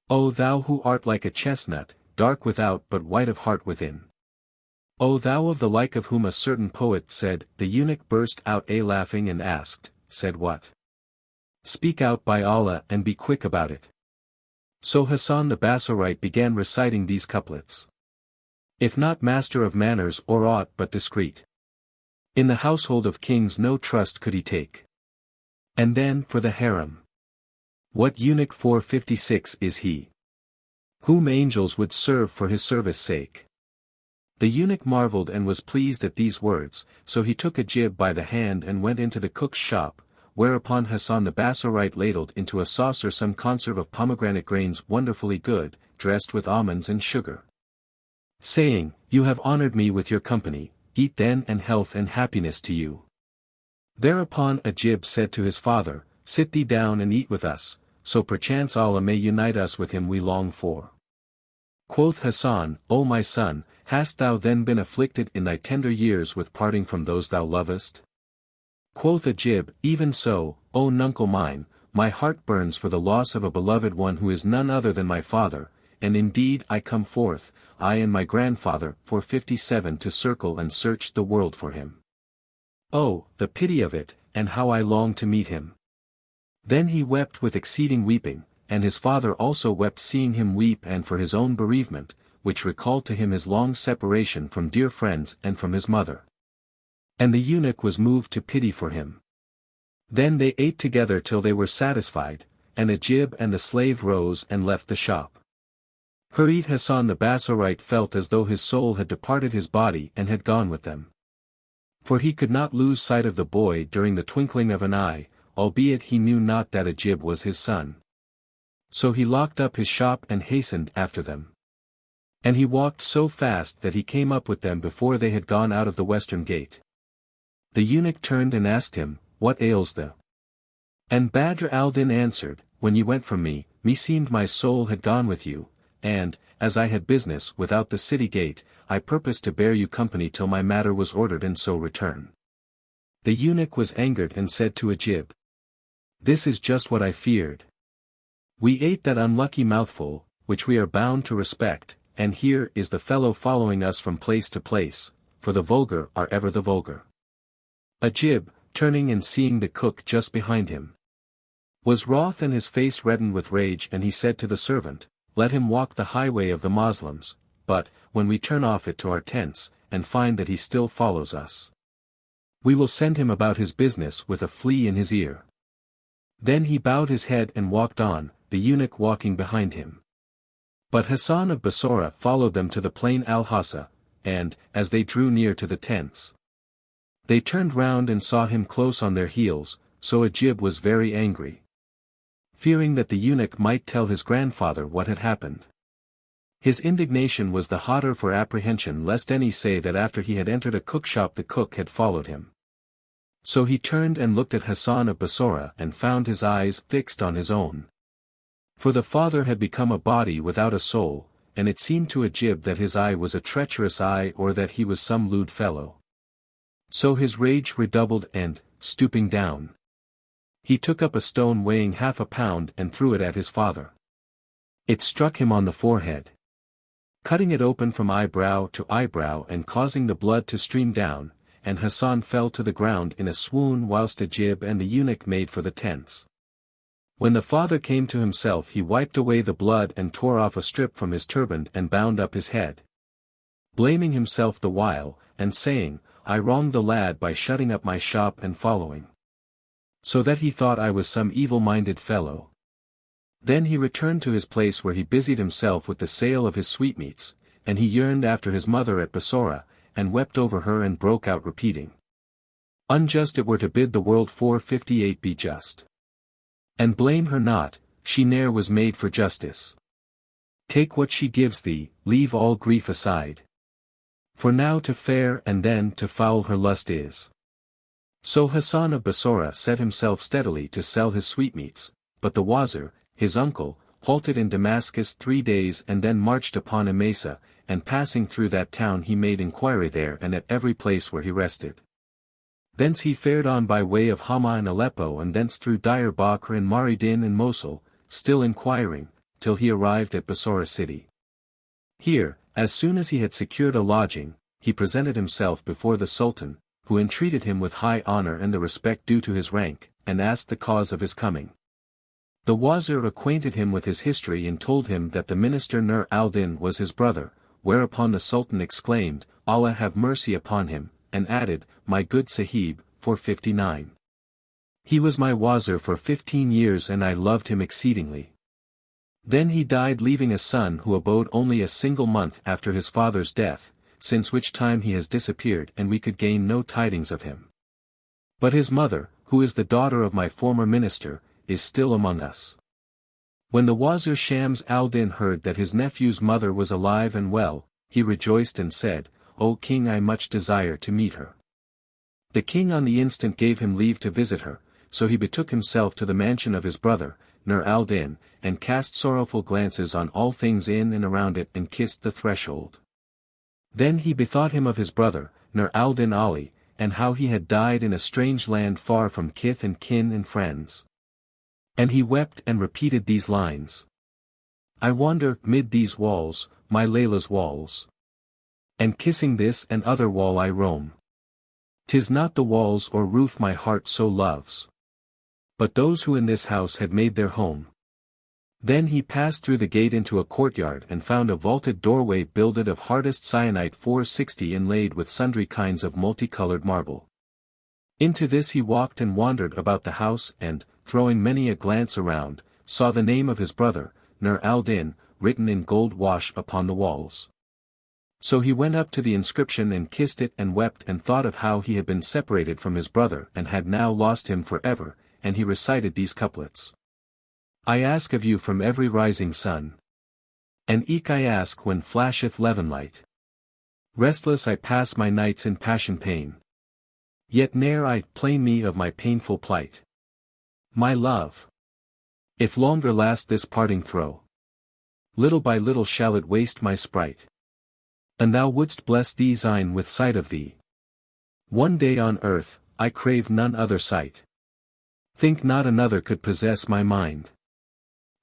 Speaker 1: O thou who art like a chestnut, dark without but white of heart within. O thou of the like of whom a certain poet said, the eunuch burst out laughing and asked, said what? Speak out by Allah and be quick about it. So Hassan the Bassorite began reciting these couplets. If not master of manners or aught but discreet, in the household of kings no trust could he take. And then for the harem, What eunuch 456 is he? Whom angels would serve for his service sake. The eunuch marveled and was pleased at these words, so he took Ajib by the hand and went into the cook's shop, whereupon Hassan the Bassorite ladled into a saucer some conserve of pomegranate grains wonderfully good, dressed with almonds and sugar. Saying, "You have honored me with your company, eat then and health and happiness to you." Thereupon Ajib said to his father, "Sit thee down and eat with us, so perchance Allah may unite us with him we long for." Quoth Hassan, "O my son, hast thou then been afflicted in thy tender years with parting from those thou lovest?" Quoth Ajib, "Even so, O nuncle mine, my heart burns for the loss of a beloved one who is none other than my father, and indeed I come forth, I and my grandfather, for 57 to circle and search the world for him. Oh, the pity of it, and how I long to meet him." Then he wept with exceeding weeping, and his father also wept seeing him weep and for his own bereavement, which recalled to him his long separation from dear friends and from his mother. And the eunuch was moved to pity for him. Then they ate together till they were satisfied, and Ajib and the slave rose and left the shop. Hurried Hassan the Bassorite felt as though his soul had departed his body and had gone with them. For he could not lose sight of the boy during the twinkling of an eye, albeit he knew not that Ajib was his son. So he locked up his shop and hastened after them. And he walked so fast that he came up with them before they had gone out of the western gate. The eunuch turned and asked him, "What ails thee?" And Badr al-Din answered, "When you went from me, meseemed my soul had gone with you, and, as I had business without the city gate, I purposed to bear you company till my matter was ordered and so return." The eunuch was angered and said to Ajib, "This is just what I feared. We ate that unlucky mouthful, which we are bound to respect, and here is the fellow following us from place to place, for the vulgar are ever the vulgar." Ajib, turning and seeing the cook just behind him, was wroth and his face reddened with rage, and he said to the servant, "Let him walk the highway of the Moslems, but, when we turn off it to our tents, and find that he still follows us, we will send him about his business with a flea in his ear." Then he bowed his head and walked on, the eunuch walking behind him. But Hassan of Bassora followed them to the plain Al-Hassa, and, as they drew near to the tents, they turned round and saw him close on their heels, so Ajib was very angry, fearing that the eunuch might tell his grandfather what had happened. His indignation was the hotter for apprehension lest any say that after he had entered a cookshop the cook had followed him. So he turned and looked at Hassan of Bassora and found his eyes fixed on his own. For the father had become a body without a soul, and it seemed to Ajib that his eye was a treacherous eye or that he was some lewd fellow. So his rage redoubled and, stooping down, he took up a stone weighing 1/2 pound and threw it at his father. It struck him on the forehead, cutting it open from eyebrow to eyebrow and causing the blood to stream down, and Hassan fell to the ground in a swoon whilst Ajib and the eunuch made for the tents. When the father came to himself he wiped away the blood and tore off a strip from his turban and bound up his head, blaming himself the while, and saying, "I wronged the lad by shutting up my shop and following, so that he thought I was some evil-minded fellow." Then he returned to his place where he busied himself with the sale of his sweetmeats, and he yearned after his mother at Bassora, and wept over her and broke out repeating, "Unjust it were to bid the world 458 be just. And blame her not, she ne'er was made for justice. Take what she gives thee, leave all grief aside. For now to fair and then to foul her lust is." So Hassan of Bassora set himself steadily to sell his sweetmeats, but the Wazir, his uncle, halted in Damascus 3 days and then marched upon Emesa, and passing through that town he made inquiry there and at every place where he rested. Thence he fared on by way of Hama and Aleppo and thence through Dire Bakr and Maridin and Mosul, still inquiring, till he arrived at Bassora city. Here, as soon as he had secured a lodging, he presented himself before the Sultan, who entreated him with high honor and the respect due to his rank, and asked the cause of his coming. The Wazir acquainted him with his history and told him that the minister Nur al-Din was his brother, whereupon the Sultan exclaimed, "Allah have mercy upon him," and added, "My good Sahib, 459. He was my Wazir for 15 years and I loved him exceedingly. Then he died leaving a son who abode only a single month after his father's death, since which time he has disappeared and we could gain no tidings of him. But his mother, who is the daughter of my former minister, is still among us. When the Wazir Shams al-Din heard that his nephew's mother was alive and well, he rejoiced and said, "O king, I much desire to meet her." The king on the instant gave him leave to visit her, so he betook himself to the mansion of his brother, Nur al-Din, and cast sorrowful glances on all things in and around it and kissed the threshold. Then he bethought him of his brother, Nur al-Din Ali, and how he had died in a strange land far from kith and kin and friends. And he wept and repeated these lines. I wander mid these walls, my Layla's walls. And kissing this and other wall I roam. 'Tis not the walls or roof my heart so loves, but those who in this house had made their home. Then he passed through the gate into a courtyard and found a vaulted doorway builded of hardest syenite 460 inlaid with sundry kinds of multicolored marble. Into this he walked and wandered about the house and, throwing many a glance around, saw the name of his brother, Nur al-Din, written in gold wash upon the walls. So he went up to the inscription and kissed it and wept and thought of how he had been separated from his brother and had now lost him forever, and he recited these couplets. I ask of you from every rising sun. And eke I ask when flasheth levin light. Restless I pass my nights in passion pain. Yet ne'er I plain me of my painful plight. My love, if longer last this parting throe, little by little shall it waste my sprite. And thou wouldst bless these eyne with sight of thee. One day on earth, I crave none other sight. Think not another could possess my mind.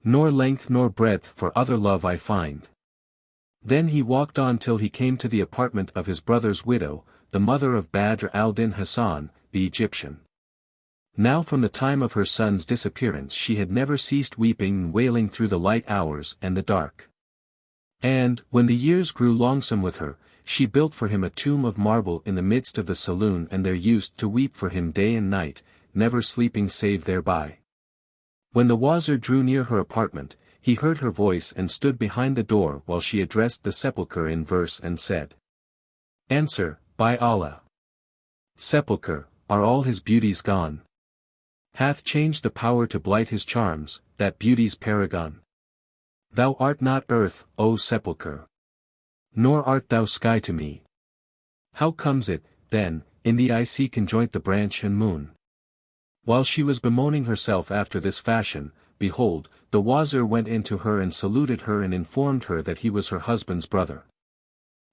Speaker 1: Nor length nor breadth for other love I find. Then he walked on till he came to the apartment of his brother's widow, the mother of Badr al-Din Hassan, the Egyptian. Now from the time of her son's disappearance she had never ceased weeping and wailing through the light hours and the dark. And, when the years grew longsome with her, she built for him a tomb of marble in the midst of the saloon and there used to weep for him day and night, never sleeping save thereby. When the Wazir drew near her apartment, he heard her voice and stood behind the door while she addressed the sepulchre in verse and said. Answer, by Allah! Sepulchre, are all his beauties gone? Hath changed the power to blight his charms, that beauty's paragon? Thou art not earth, O sepulchre. Nor art thou sky to me. How comes it, then, in thee I see conjoint the branch and moon? While she was bemoaning herself after this fashion, behold, the Wazir went in to her and saluted her and informed her that he was her husband's brother.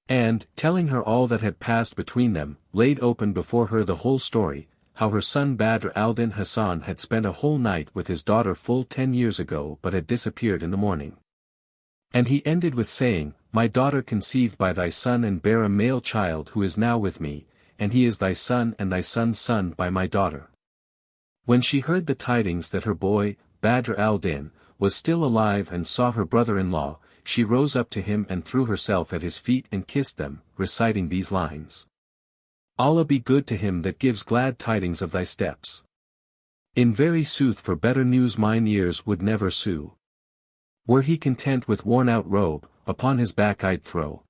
Speaker 1: And, telling her all that had passed between them, laid open before her the whole story, how her son Badr al-Din Hassan had spent a whole night with his daughter full 10 years ago but had disappeared in the morning. And he ended with saying, My daughter conceived by thy son and bare a male child who is now with me, and he is thy son and thy son's son by my daughter. When she heard the tidings that her boy, Badr al-Din, was still alive and saw her brother-in-law, she rose up to him and threw herself at his feet and kissed them, reciting these lines. Allah be good to him that gives glad tidings of thy steps. In very sooth for better news mine ears would never sue. Were he content with worn-out robe, upon his back I'd throw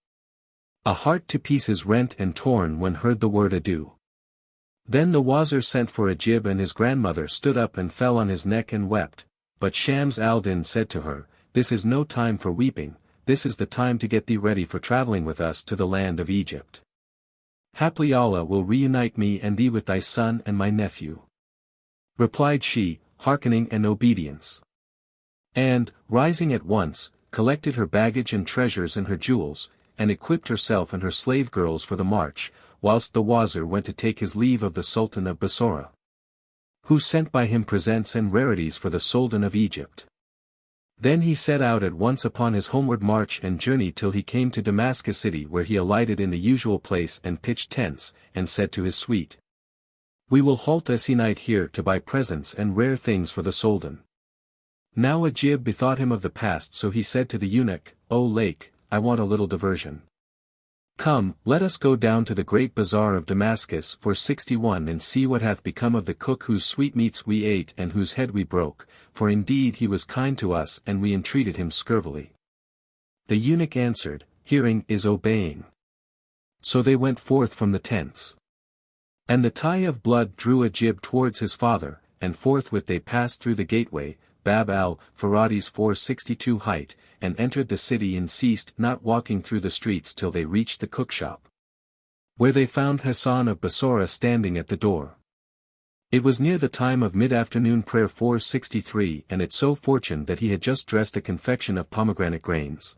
Speaker 1: a heart to pieces rent and torn when heard the word adieu. Then the Wazir sent for Ajib and his grandmother stood up and fell on his neck and wept, but Shams al-Din said to her, This is no time for weeping, this is the time to get thee ready for traveling with us to the land of Egypt. Haply Allah will reunite me and thee with thy son and my nephew. Replied she, hearkening and obedience. And, rising at once, collected her baggage and treasures and her jewels, and equipped herself and her slave girls for the march, whilst the Wazir went to take his leave of the Sultan of Bassorah, who sent by him presents and rarities for the Sultan of Egypt. Then he set out at once upon his homeward march and journeyed till he came to Damascus city where he alighted in the usual place and pitched tents, and said to his suite, We will halt a night here to buy presents and rare things for the Sultan. Now Ajib bethought him of the past so he said to the eunuch, O lake, I want a little diversion. Come, let us go down to the great bazaar of Damascus for 61 and see what hath become of the cook whose sweetmeats we ate and whose head we broke, for indeed he was kind to us and we entreated him scurvily. The eunuch answered, Hearing is obeying. So they went forth from the tents. And the tie of blood drew a jib towards his father, and forthwith they passed through the gateway, Bab al-Faradi's 462 height, and entered the city and ceased not walking through the streets till they reached the cookshop, where they found Hassan of Bassora standing at the door. It was near the time of mid-afternoon prayer 463 and it so fortuned that he had just dressed a confection of pomegranate grains.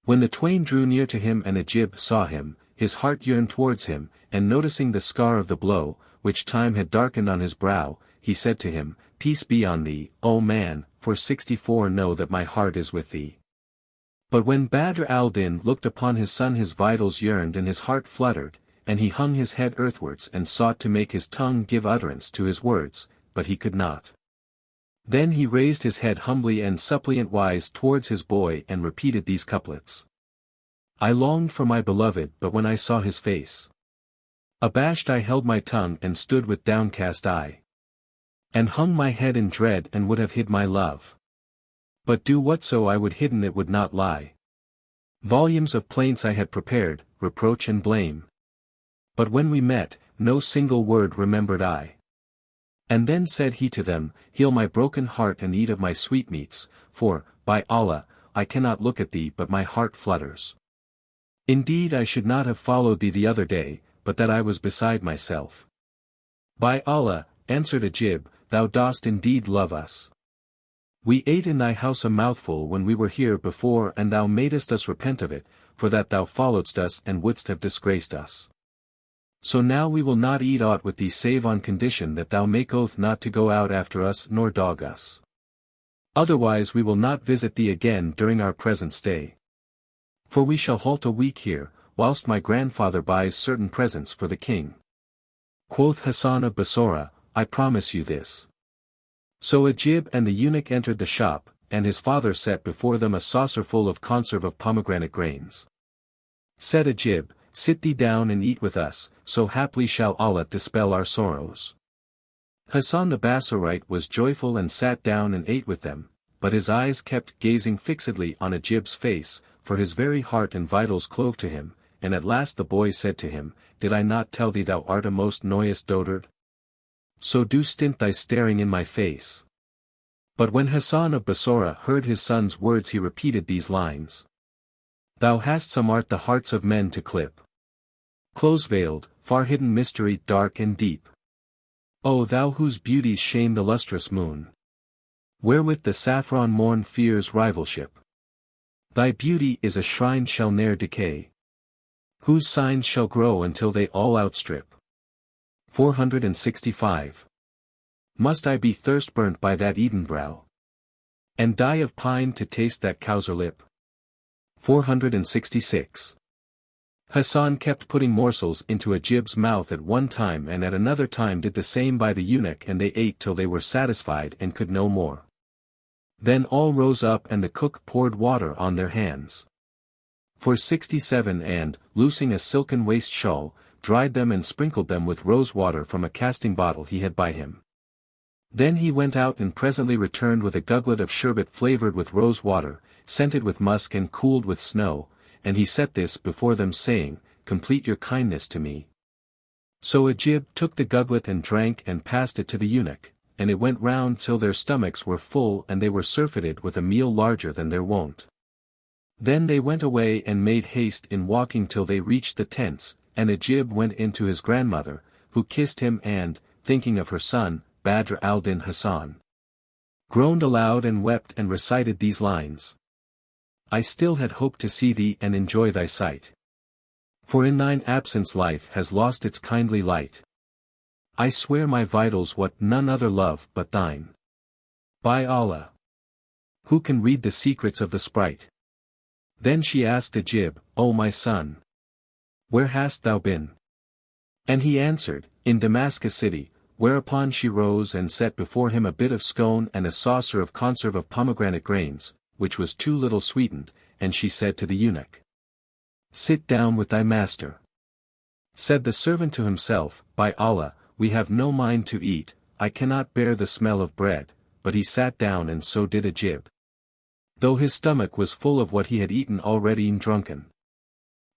Speaker 1: When the twain drew near to him and Ajib saw him, his heart yearned towards him, and noticing the scar of the blow, which time had darkened on his brow, he said to him, Peace be on thee, O man, for 64 know that my heart is with thee. But when Badr al-Din looked upon his son his vitals yearned and his heart fluttered, and he hung his head earthwards and sought to make his tongue give utterance to his words, but he could not. Then he raised his head humbly and suppliant-wise towards his boy and repeated these couplets. I longed for my beloved but when I saw his face, abashed I held my tongue and stood with downcast eye, and hung my head in dread and would have hid my love. But do whatso I would hidden it would not lie. Volumes of plaints I had prepared, reproach and blame. But when we met, no single word remembered I. And then said he to them, Heal my broken heart and eat of my sweetmeats, for, by Allah, I cannot look at thee but my heart flutters. Indeed I should not have followed thee the other day, but that I was beside myself. By Allah, answered Ajib, thou dost indeed love us. We ate in thy house a mouthful when we were here before and thou madest us repent of it, for that thou followedst us and wouldst have disgraced us. So now we will not eat aught with thee save on condition that thou make oath not to go out after us nor dog us. Otherwise we will not visit thee again during our present stay. For we shall halt a week here, whilst my grandfather buys certain presents for the king. Quoth Hassan of Bassora, I promise you this. So Ajib and the eunuch entered the shop, and his father set before them a saucerful of conserve of pomegranate grains. Said Ajib, Sit thee down and eat with us, so haply shall Allah dispel our sorrows. Hassan the Bassorite was joyful and sat down and ate with them, but his eyes kept gazing fixedly on Ajib's face, for his very heart and vitals clove to him, and at last the boy said to him, Did I not tell thee thou art a most noyous dotard? So do stint thy staring in my face. But when Hassan of Bassora heard his son's words he repeated these lines. Thou hast some art the hearts of men to clip. Close-veiled, far-hidden mystery dark and deep. O thou whose beauties shame the lustrous moon, wherewith the saffron morn fears rivalship. Thy beauty is a shrine shall ne'er decay, whose signs shall grow until they all outstrip. 465. Must I be thirst-burnt by that Eden brow, and die of pine to taste that Kowsar lip? 466. Hassan kept putting morsels into Ajib's mouth at one time and at another time did the same by the eunuch and they ate till they were satisfied and could no more. Then all rose up and the cook poured water on their hands. 467 and, loosing a silken waist shawl, dried them and sprinkled them with rose water from a casting bottle he had by him. Then he went out and presently returned with a gugglet of sherbet flavored with rose water, scented with musk and cooled with snow, and he set this before them saying, Complete your kindness to me. So Ajib took the gugglet and drank and passed it to the eunuch, and it went round till their stomachs were full and they were surfeited with a meal larger than their wont. Then they went away and made haste in walking till they reached the tents, and Ajib went in to his grandmother, who kissed him and, thinking of her son, Badr al-Din Hassan, groaned aloud and wept and recited these lines. I still had hoped to see thee and enjoy thy sight. For in thine absence life has lost its kindly light. I swear my vitals what none other love but thine. By Allah! Who can read the secrets of the sprite? Then she asked Ajib, O my son, where hast thou been? And he answered, In Damascus city, whereupon she rose and set before him a bit of scone and a saucer of conserve of pomegranate grains, which was too little sweetened, and she said to the eunuch, Sit down with thy master. Said the servant to himself, By Allah, we have no mind to eat, I cannot bear the smell of bread, but he sat down and so did Ajib. Though his stomach was full of what he had eaten already and drunken.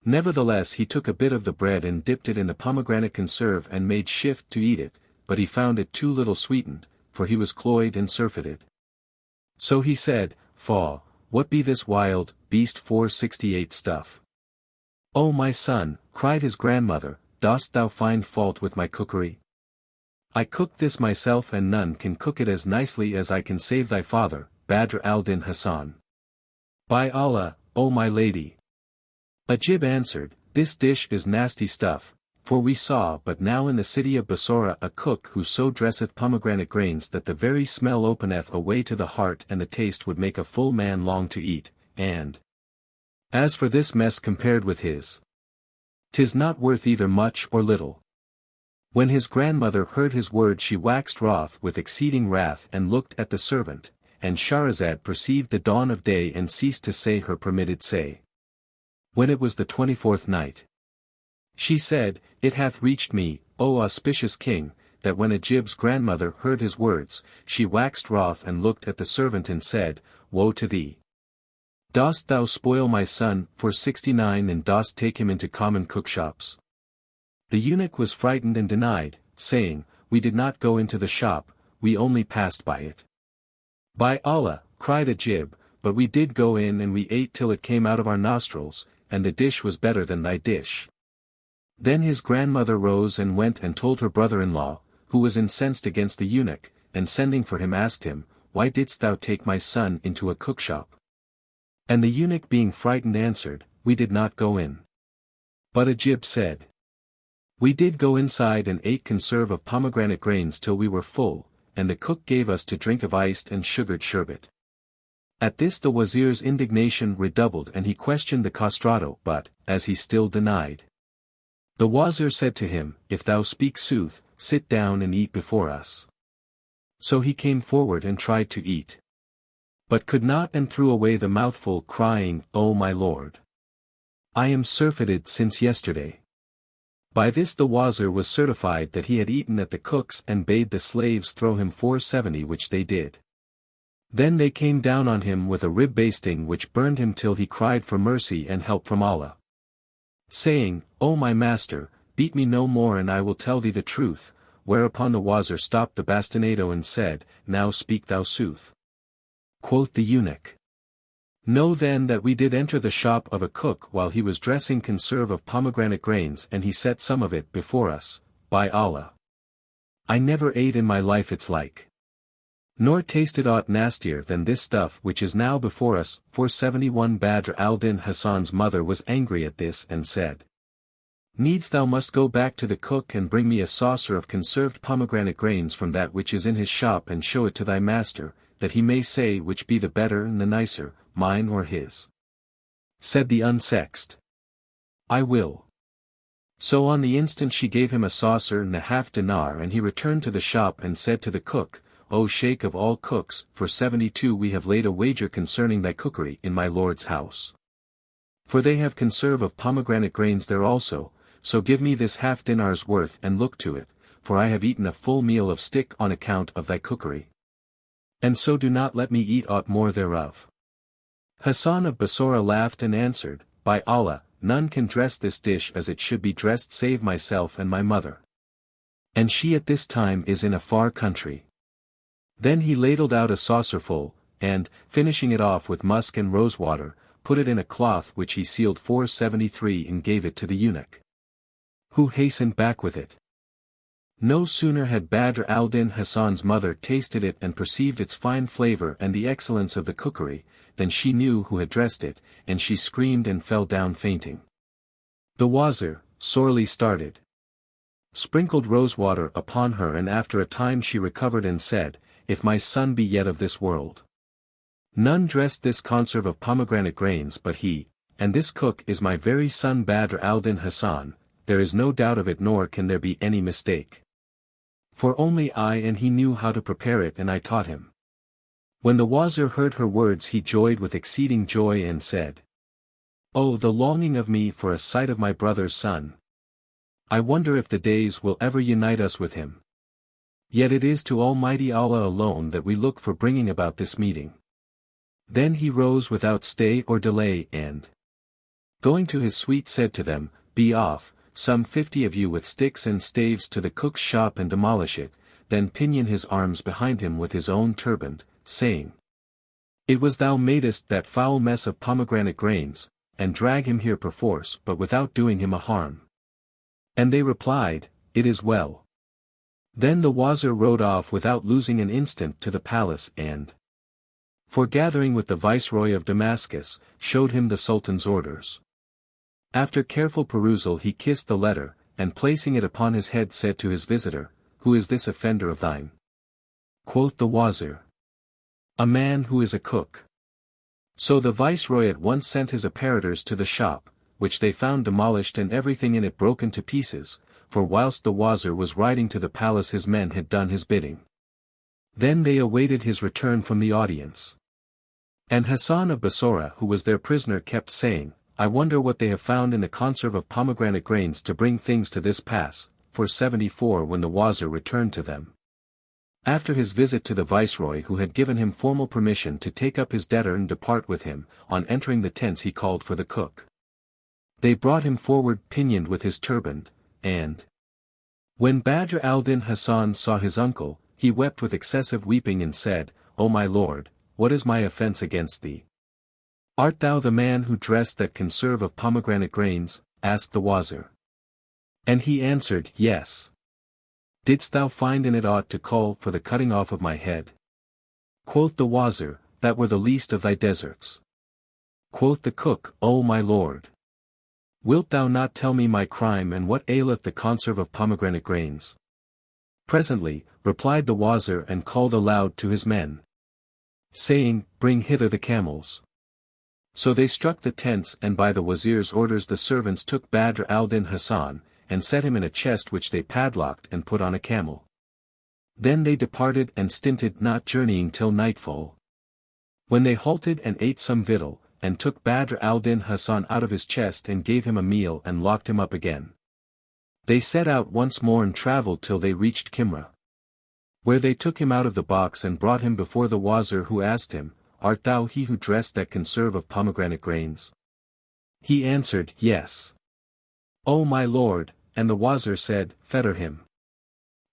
Speaker 1: Nevertheless he took a bit of the bread and dipped it in a pomegranate conserve and made shift to eat it, but he found it too little sweetened, for he was cloyed and surfeited. So he said, Faugh, what be this wild beast 468 stuff? O my son, cried his grandmother, dost thou find fault with my cookery? I cooked this myself and none can cook it as nicely as I can save thy father, Badr al-Din Hassan. By Allah, O my lady! Ajib answered, This dish is nasty stuff, for we saw but now in the city of Bassorah a cook who so dresseth pomegranate grains that the very smell openeth a way to the heart and the taste would make a full man long to eat, and as for this mess compared with his, 'tis not worth either much or little. When his grandmother heard his words she waxed wroth with exceeding wrath and looked at the servant, and Scheherazade perceived the dawn of day and ceased to say her permitted say. When it was the 24th night, she said, It hath reached me, O auspicious king, that when Ajib's grandmother heard his words, she waxed wroth and looked at the servant and said, Woe to thee! Dost thou spoil my son for 69 and dost take him into common cookshops? The eunuch was frightened and denied, saying, We did not go into the shop, we only passed by it. By Allah, cried Ajib, but we did go in and we ate till it came out of our nostrils, and the dish was better than thy dish. Then his grandmother rose and went and told her brother-in-law, who was incensed against the eunuch, and sending for him asked him, Why didst thou take my son into a cookshop? And the eunuch being frightened answered, We did not go in. But Ajib said, We did go inside and ate conserve of pomegranate grains till we were full, and the cook gave us to drink of iced and sugared sherbet. At this the Wazir's indignation redoubled and he questioned the castrato but, as he still denied. The Wazir said to him, If thou speak sooth, sit down and eat before us. So he came forward and tried to eat. But could not and threw away the mouthful crying, O my lord! I am surfeited since yesterday. By this the Wazir was certified that he had eaten at the cook's and bade the slaves throw him 470 which they did. Then they came down on him with a rib basting which burned him till he cried for mercy and help from Allah. Saying, O my master, beat me no more and I will tell thee the truth, whereupon the Wazir stopped the bastinado and said, Now speak thou sooth. Quoth the eunuch. Know then that we did enter the shop of a cook while he was dressing conserve of pomegranate grains and he set some of it before us, by Allah. I never ate in my life its like. Nor tasted aught nastier than this stuff which is now before us. 471 Badr al-Din Hassan's mother was angry at this and said, Needs thou must go back to the cook and bring me a saucer of conserved pomegranate grains from that which is in his shop and show it to thy master, that he may say which be the better and the nicer, mine or his. Said the unsexed, I will. So on the instant she gave him a saucer and a half dinar and he returned to the shop and said to the cook, O Shaykh of all cooks, for 72 we have laid a wager concerning thy cookery in my lord's house. For they have conserve of pomegranate grains there also, so give me this half dinar's worth and look to it, for I have eaten a full meal of stick on account of thy cookery. And so do not let me eat aught more thereof. Hassan of Bassorah laughed and answered, By Allah, none can dress this dish as it should be dressed save myself and my mother. And she at this time is in a far country. Then he ladled out a saucerful, and, finishing it off with musk and rosewater, put it in a cloth which he sealed 473 and gave it to the eunuch, who hastened back with it. No sooner had Badr al-Din Hassan's mother tasted it and perceived its fine flavor and the excellence of the cookery, than she knew who had dressed it, and she screamed and fell down fainting. The Wazir, sorely started, sprinkled rosewater upon her and after a time she recovered and said, If my son be yet of this world. None dressed this conserve of pomegranate grains but he, and this cook is my very son Badr al-Din Hassan, there is no doubt of it nor can there be any mistake. For only I and he knew how to prepare it and I taught him. When the Wazir heard her words he joyed with exceeding joy and said, Oh, the longing of me for a sight of my brother's son. I wonder if the days will ever unite us with him. Yet it is to Almighty Allah alone that we look for bringing about this meeting. Then he rose without stay or delay and, going to his suite, said to them, Be off, some 50 of you with sticks and staves to the cook's shop and demolish it, then pinion his arms behind him with his own turban, saying, It was thou madest that foul mess of pomegranate grains, and drag him here perforce but without doing him a harm. And they replied, It is well. Then the Wazir rode off without losing an instant to the palace and, foregathering with the viceroy of Damascus, showed him the Sultan's orders. After careful perusal he kissed the letter, and placing it upon his head said to his visitor, Who is this offender of thine? Quoth the Wazir, A man who is a cook. So the viceroy at once sent his apparitors to the shop, which they found demolished and everything in it broken to pieces, for whilst the Wazir was riding to the palace his men had done his bidding. Then they awaited his return from the audience. And Hassan of Bassora, who was their prisoner, kept saying, I wonder what they have found in the conserve of pomegranate grains to bring things to this pass, for 74 when the Wazir returned to them. After his visit to the viceroy who had given him formal permission to take up his debtor and depart with him, on entering the tents he called for the cook. They brought him forward pinioned with his turban, and when Badr al-Din Hassan saw his uncle, he wept with excessive weeping and said, O my lord, what is my offence against thee? Art thou the man who dressed that conserve of pomegranate grains? Asked the Wazir. And he answered, Yes. Didst thou find in it aught to call for the cutting off of my head? Quoth the Wazir, That were the least of thy deserts. Quoth the cook, O my lord, wilt thou not tell me my crime and what aileth the conserve of pomegranate grains? Presently, replied the Wazir and called aloud to his men, saying, Bring hither the camels. So they struck the tents and by the Wazir's orders the servants took Badr al-Din Hassan, and set him in a chest which they padlocked and put on a camel. Then they departed and stinted not journeying till nightfall. When they halted and ate some victual, and took Badr al-Din Hassan out of his chest and gave him a meal and locked him up again. They set out once more and travelled till they reached Kimra, where they took him out of the box and brought him before the Wazir, who asked him, Art thou he who dressed that conserve of pomegranate grains? He answered, Yes. O my lord, and the Wazir said, Fetter him.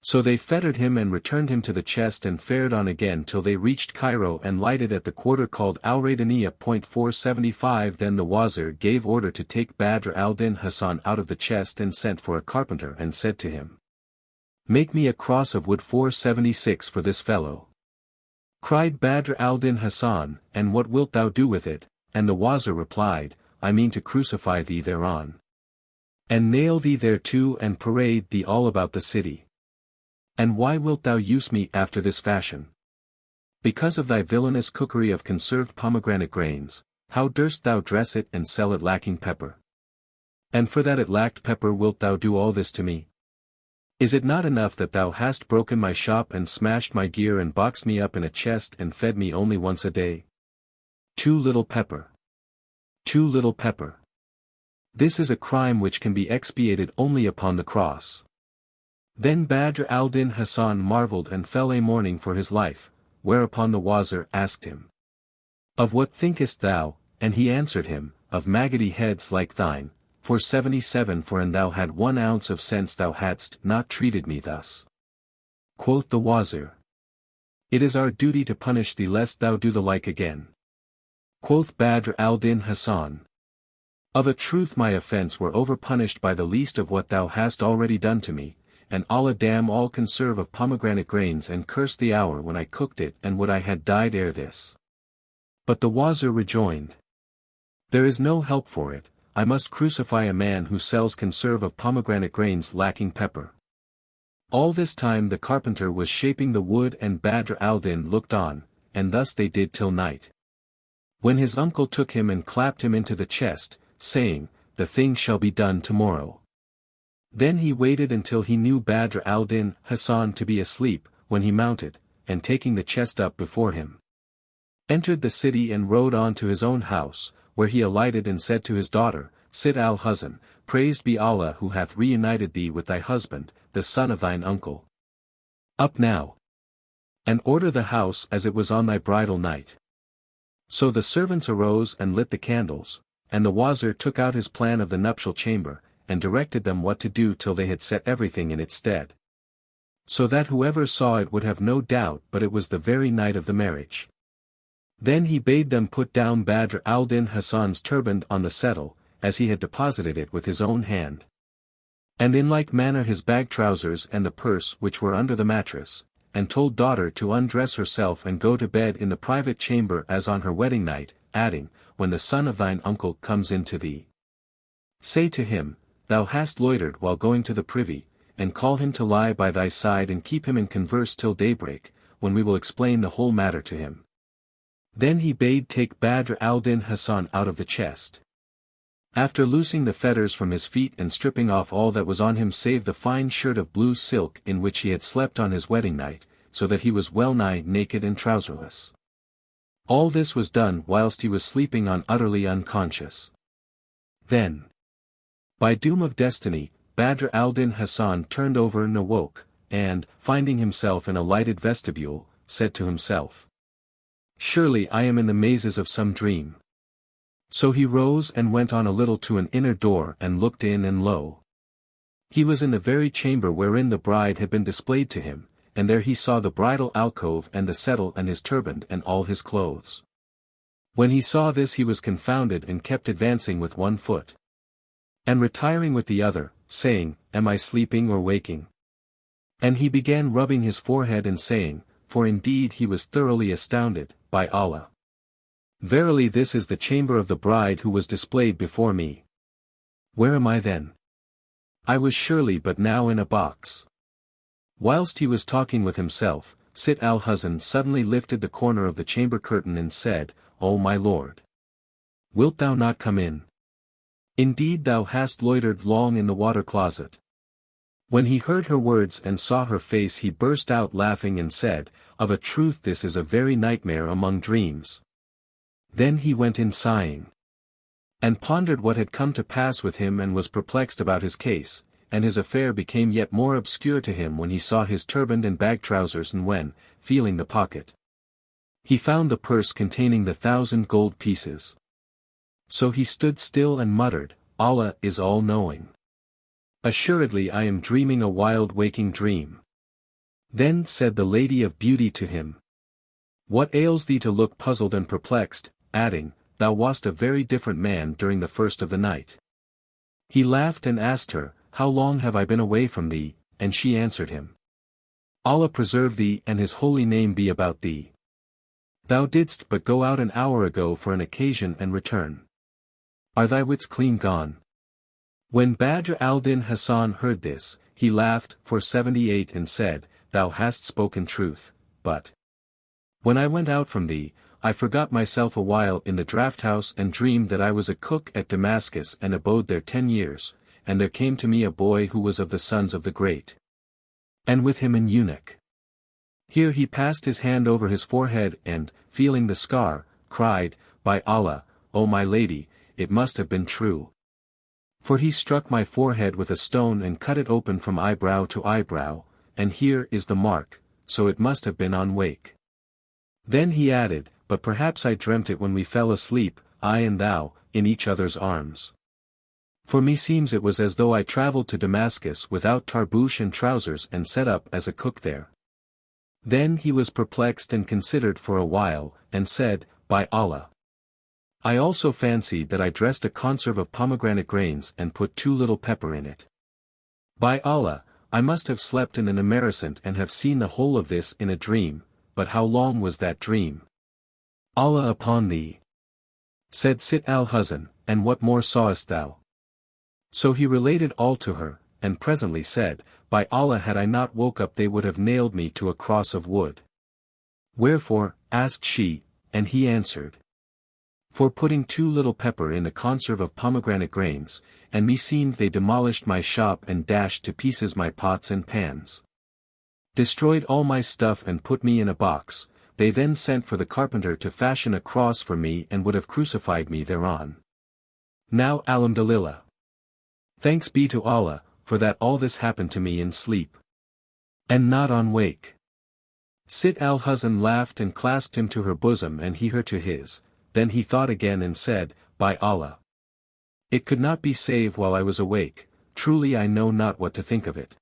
Speaker 1: So they fettered him and returned him to the chest and fared on again till they reached Cairo and lighted at the quarter called Al-Radaniya. 475 Then the Wazir gave order to take Badr al-Din Hassan out of the chest and sent for a carpenter and said to him, Make me a cross of wood 476 for this fellow. Cried Badr al-Din Hassan, And what wilt thou do with it? And the Wazir replied, I mean to crucify thee thereon, and nail thee thereto and parade thee all about the city. And why wilt thou use me after this fashion? Because of thy villainous cookery of conserved pomegranate grains. How durst thou dress it and sell it lacking pepper? And for that it lacked pepper wilt thou do all this to me? Is it not enough that thou hast broken my shop and smashed my gear and boxed me up in a chest and fed me only once a day? Too little pepper. Too little pepper. This is a crime which can be expiated only upon the cross. Then Badr al-Din Hassan marvelled and fell a mourning for his life, whereupon the Wazir asked him, Of what thinkest thou? And he answered him, Of maggoty heads like thine, 477 For an thou had 1 ounce of sense thou hadst not treated me thus. Quoth the Wazir, It is our duty to punish thee lest thou do the like again. Quoth Badr al-Din Hassan, Of a truth my offence were overpunished by the least of what thou hast already done to me, and Allah damn all conserve of pomegranate grains and curse the hour when I cooked it and would I had died ere this. But the Wazir rejoined, There is no help for it, I must crucify a man who sells conserve of pomegranate grains lacking pepper. All this time the carpenter was shaping the wood and Badr al-Din looked on, and thus they did till night. When his uncle took him and clapped him into the chest, saying, The thing shall be done tomorrow. Then he waited until he knew Badr al-Din Hassan to be asleep, when he mounted, and taking the chest up before him, entered the city and rode on to his own house, where he alighted and said to his daughter, Sit al-Huzn, praised be Allah who hath reunited thee with thy husband, the son of thine uncle. Up now, and order the house as it was on thy bridal night. So the servants arose and lit the candles, and the Wazir took out his plan of the nuptial chamber, and directed them what to do till they had set everything in its stead. So that whoever saw it would have no doubt but it was the very night of the marriage. Then he bade them put down Badr al-Din Hasan's turban on the settle, as he had deposited it with his own hand. And in like manner his bag trousers and the purse which were under the mattress, and told daughter to undress herself and go to bed in the private chamber as on her wedding night, adding, When the son of thine uncle comes in to thee, say to him, Thou hast loitered while going to the privy, and call him to lie by thy side and keep him in converse till daybreak, when we will explain the whole matter to him. Then he bade take Badr al-Din Hasan out of the chest. After loosing the fetters from his feet and stripping off all that was on him save the fine shirt of blue silk in which he had slept on his wedding night, so that he was well nigh naked and trouserless. All this was done whilst he was sleeping on utterly unconscious. Then, by doom of destiny, Badr al-Din Hasan turned over and awoke, and, finding himself in a lighted vestibule, said to himself, Surely I am in the mazes of some dream. So he rose and went on a little to an inner door and looked in, and lo! He was in the very chamber wherein the bride had been displayed to him, and there he saw the bridal alcove and the settle and his turban and all his clothes. When he saw this he was confounded and kept advancing with one foot, and retiring with the other, saying, Am I sleeping or waking? And he began rubbing his forehead and saying, for indeed he was thoroughly astounded, by Allah. Verily this is the chamber of the bride who was displayed before me. Where am I then? I was surely but now in a box. Whilst he was talking with himself, Sit al-Huzn suddenly lifted the corner of the chamber curtain and said, O my lord! Wilt thou not come in? Indeed thou hast loitered long in the water closet. When he heard her words and saw her face he burst out laughing and said, Of a truth this is a very nightmare among dreams. Then he went in sighing, and pondered what had come to pass with him and was perplexed about his case, and his affair became yet more obscure to him when he saw his turban and bag trousers and when, feeling the pocket, he found the purse containing the 1,000 gold pieces. So he stood still and muttered, Allah is all-knowing. Assuredly I am dreaming a wild waking dream. Then said the Lady of Beauty to him, What ails thee to look puzzled and perplexed, adding, Thou wast a very different man during the first of the night. He laughed and asked her, How long have I been away from thee? And she answered him, Allah preserve thee and his holy name be about thee. Thou didst but go out an hour ago for an occasion and return. Are thy wits clean gone? When Badr al-Din Hasan heard this, he laughed for 78 and said, Thou hast spoken truth, but when I went out from thee, I forgot myself a while in the draught house and dreamed that I was a cook at Damascus and abode there 10 years, and there came to me a boy who was of the sons of the great, and with him an eunuch. Here he passed his hand over his forehead and, feeling the scar, cried, By Allah, O my lady, it must have been true. For he struck my forehead with a stone and cut it open from eyebrow to eyebrow, and here is the mark, so it must have been on wake. Then he added, But perhaps I dreamt it when we fell asleep, I and thou, in each other's arms. For meseems it was as though I travelled to Damascus without tarboosh and trousers and set up as a cook there. Then he was perplexed and considered for a while, and said, By Allah! I also fancied that I dressed a conserve of pomegranate grains and put too little pepper in it. By Allah, I must have slept in an amaracent and have seen the whole of this in a dream, but how long was that dream? Allah upon thee! Said Sit al-Huzn, and what more sawest thou? So he related all to her, and presently said, By Allah had I not woke up they would have nailed me to a cross of wood. Wherefore, asked she, and he answered, For putting too little pepper in the conserve of pomegranate grains, and meseemed they demolished my shop and dashed to pieces my pots and pans. Destroyed all my stuff and put me in a box, they then sent for the carpenter to fashion a cross for me and would have crucified me thereon. Now Alhamdulillah. Thanks be to Allah, for that all this happened to me in sleep. And not on wake. Sit al-Huzn laughed and clasped him to her bosom and he her to his, then he thought again and said, By Allah! It could not be save while I was awake, truly I know not what to think of it.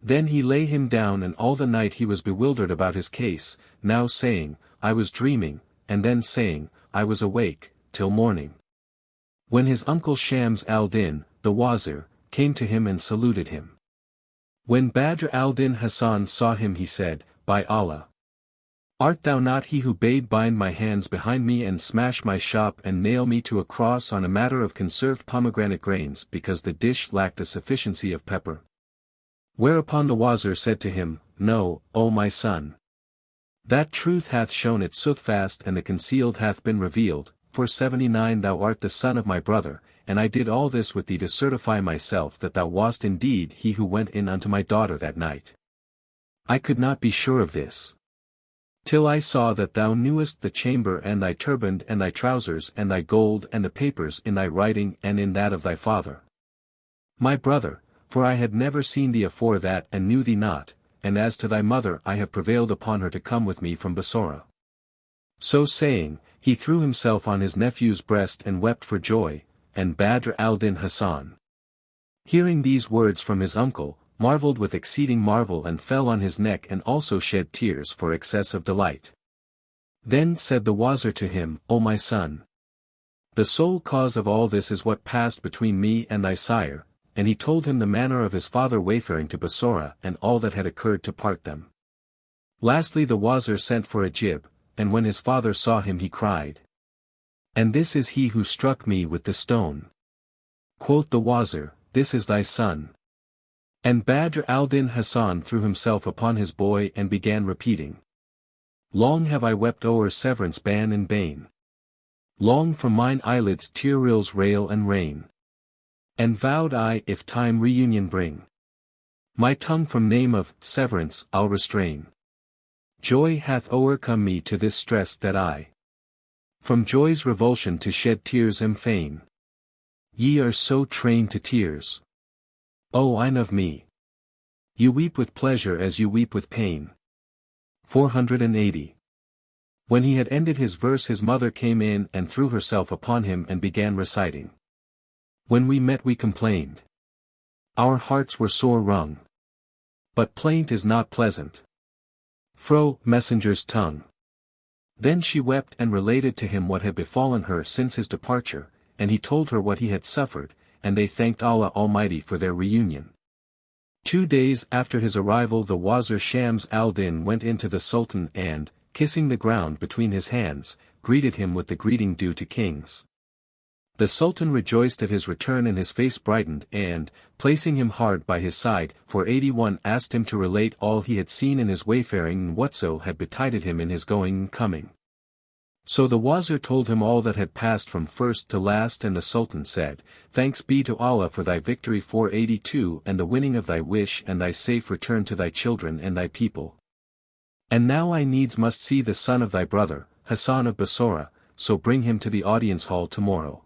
Speaker 1: Then he lay him down and all the night he was bewildered about his case, now saying, I was dreaming, and then saying, I was awake, till morning. When his uncle Shams al-Din, the Wazir, came to him and saluted him. When Badr al-Din Hassan saw him he said, By Allah! Art thou not he who bade bind my hands behind me and smash my shop and nail me to a cross on a matter of conserved pomegranate grains because the dish lacked a sufficiency of pepper? Whereupon the Wazir said to him, No, O my son. That truth hath shown its soothfast and the concealed hath been revealed, for 79 thou art the son of my brother, and I did all this with thee to certify myself that thou wast indeed he who went in unto my daughter that night. I could not be sure of this. Till I saw that thou knewest the chamber and thy turband and thy trousers and thy gold and the papers in thy writing and in that of thy father. My brother, for I had never seen thee afore that and knew thee not, and as to thy mother I have prevailed upon her to come with me from Bassorah. So saying, he threw himself on his nephew's breast and wept for joy, and Badr al-Din Hassan, hearing these words from his uncle, marveled with exceeding marvel and fell on his neck and also shed tears for excess of delight. Then said the Wazir to him, O my son! The sole cause of all this is what passed between me and thy sire, and he told him the manner of his father wayfaring to Bassorah and all that had occurred to part them. Lastly the Wazir sent for a jib, and when his father saw him he cried, And this is he who struck me with the stone. Quoth the Wazir, This is thy son. And Badr al-Din Hassan threw himself upon his boy and began repeating, Long have I wept o'er severance ban and bane. Long from mine eyelids tear rills rail and rain. And vowed I if time reunion bring, my tongue from name of severance I'll restrain. Joy hath o'ercome me to this stress that I from joy's revulsion to shed tears am fain. Ye are so trained to tears. O eyne of me! You weep with pleasure as you weep with pain. 480. When he had ended his verse his mother came in and threw herself upon him and began reciting. When we met we complained. Our hearts were sore wrung. But plaint is not pleasant. Fro, messenger's tongue. Then she wept and related to him what had befallen her since his departure, and he told her what he had suffered, and they thanked Allah Almighty for their reunion. 2 days after his arrival the Wazir Shams al-Din went in to the Sultan and, kissing the ground between his hands, greeted him with the greeting due to kings. The Sultan rejoiced at his return and his face brightened and, placing him hard by his side, for 81 asked him to relate all he had seen in his wayfaring and whatso had betided him in his going and coming. So the Wazir told him all that had passed from first to last and the Sultan said, Thanks be to Allah for thy victory 482 and the winning of thy wish and thy safe return to thy children and thy people. And now I needs must see the son of thy brother, Hassan of Bassorah, so bring him to the audience hall tomorrow.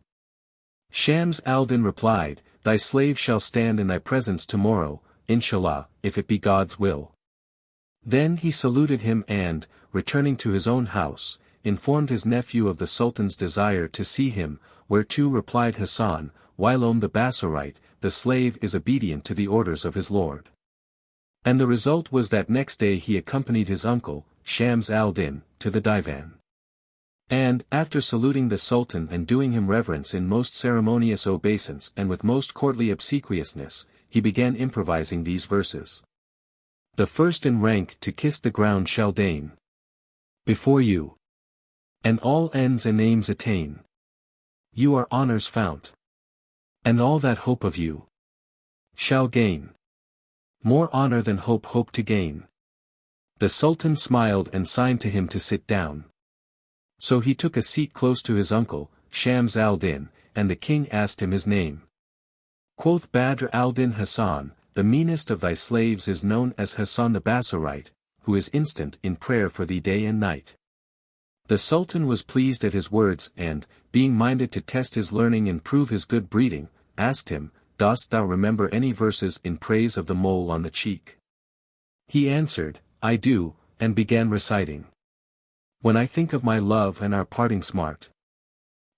Speaker 1: Shams al-Din replied, Thy slave shall stand in thy presence tomorrow, inshallah, if it be God's will. Then he saluted him and, returning to his own house, informed his nephew of the Sultan's desire to see him, whereto replied Hassan, Whilome the Bassorite, the slave is obedient to the orders of his lord. And the result was that next day he accompanied his uncle, Shams al-Din, to the divan. And, after saluting the Sultan and doing him reverence in most ceremonious obeisance and with most courtly obsequiousness, he began improvising these verses. The first in rank to kiss the ground shall deign before you, and all ends and aims attain. You are honor's fount, and all that hope of you shall gain. More honor than hope to gain. The Sultan smiled and signed to him to sit down. So he took a seat close to his uncle, Shams al-Din, and the king asked him his name. Quoth Badr al-Din Hassan, The meanest of thy slaves is known as Hassan the Bassorite, who is instant in prayer for thee day and night. The Sultan was pleased at his words and, being minded to test his learning and prove his good breeding, asked him, Dost thou remember any verses in praise of the mole on the cheek? He answered, I do, and began reciting. When I think of my love and our parting smart,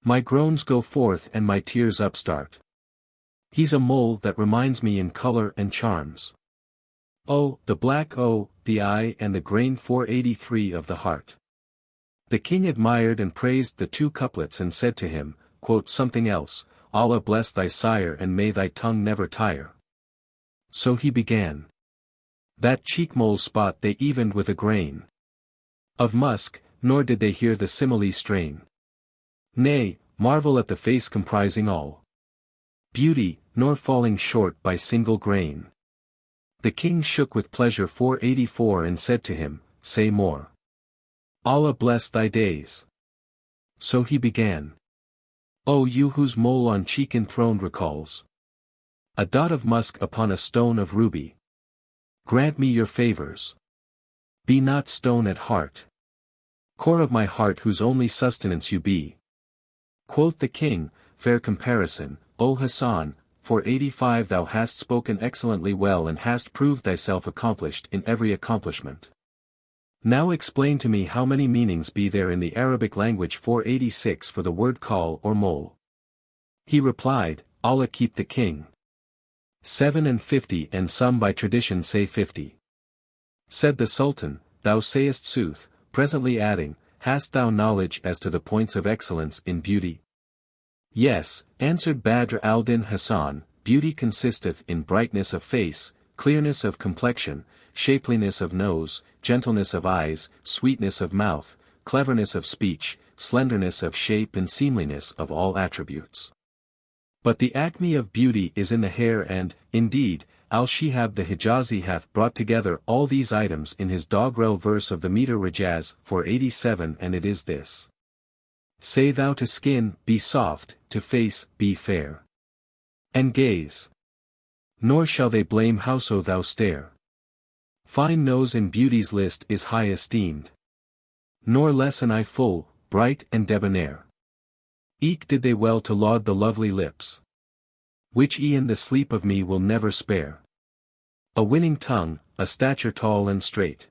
Speaker 1: my groans go forth and my tears upstart. He's a mole that reminds me in color and charms. Oh, the black O, the eye and the grain 483 of the heart. The king admired and praised the two couplets and said to him, quote something else, Allah bless thy sire and may thy tongue never tire. So he began. That cheek mole's spot they evened with a grain of musk, nor did they hear the simile strain. Nay, marvel at the face comprising all beauty, nor falling short by single grain. The king shook with pleasure 484 and said to him, Say more. Allah bless thy days. So he began. O you whose mole on cheek enthroned recalls a dot of musk upon a stone of ruby. Grant me your favors. Be not stone at heart. Core of my heart whose only sustenance you be. Quoth the king, Fair comparison, O Hassan, 485 Thou hast spoken excellently well and hast proved thyself accomplished in every accomplishment. Now explain to me how many meanings be there in the Arabic language 486 for the word call or mole. He replied, Allah keep the king. 7 and 50 and some by tradition say 50. Said the Sultan, Thou sayest sooth, presently adding, Hast thou knowledge as to the points of excellence in beauty? Yes, answered Badr al-Din Hassan, beauty consisteth in brightness of face, clearness of complexion, shapeliness of nose, gentleness of eyes, sweetness of mouth, cleverness of speech, slenderness of shape and seemliness of all attributes. But the acme of beauty is in the hair and, indeed, Al-Shihab the Hijazi hath brought together all these items in his doggerel verse of the meter Rajaz 487 and it is this. Say thou to skin, be soft, to face, be fair. And gaze. Nor shall they blame howso thou stare. Fine nose in beauty's list is high esteemed. Nor less an eye full, bright and debonair. Eke did they well to laud the lovely lips, which e'en the sleep of me will never spare. A winning tongue, a stature tall and straight.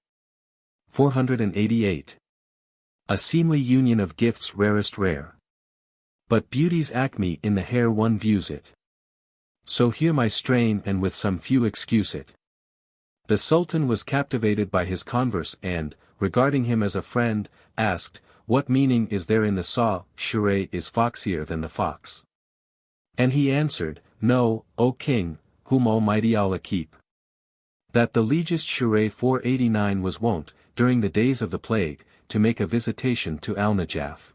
Speaker 1: 488. A seemly union of gifts rarest rare. But beauty's acme in the hair one views it. So hear my strain and with some few excuse it. The Sultan was captivated by his converse and, regarding him as a friend, asked, What meaning is there in the saw, Shahryar is foxier than the fox? And he answered, Know, O king, whom Almighty Allah keep. That the legist Shahryar 489 was wont, during the days of the plague, to make a visitation to Al-Najaf.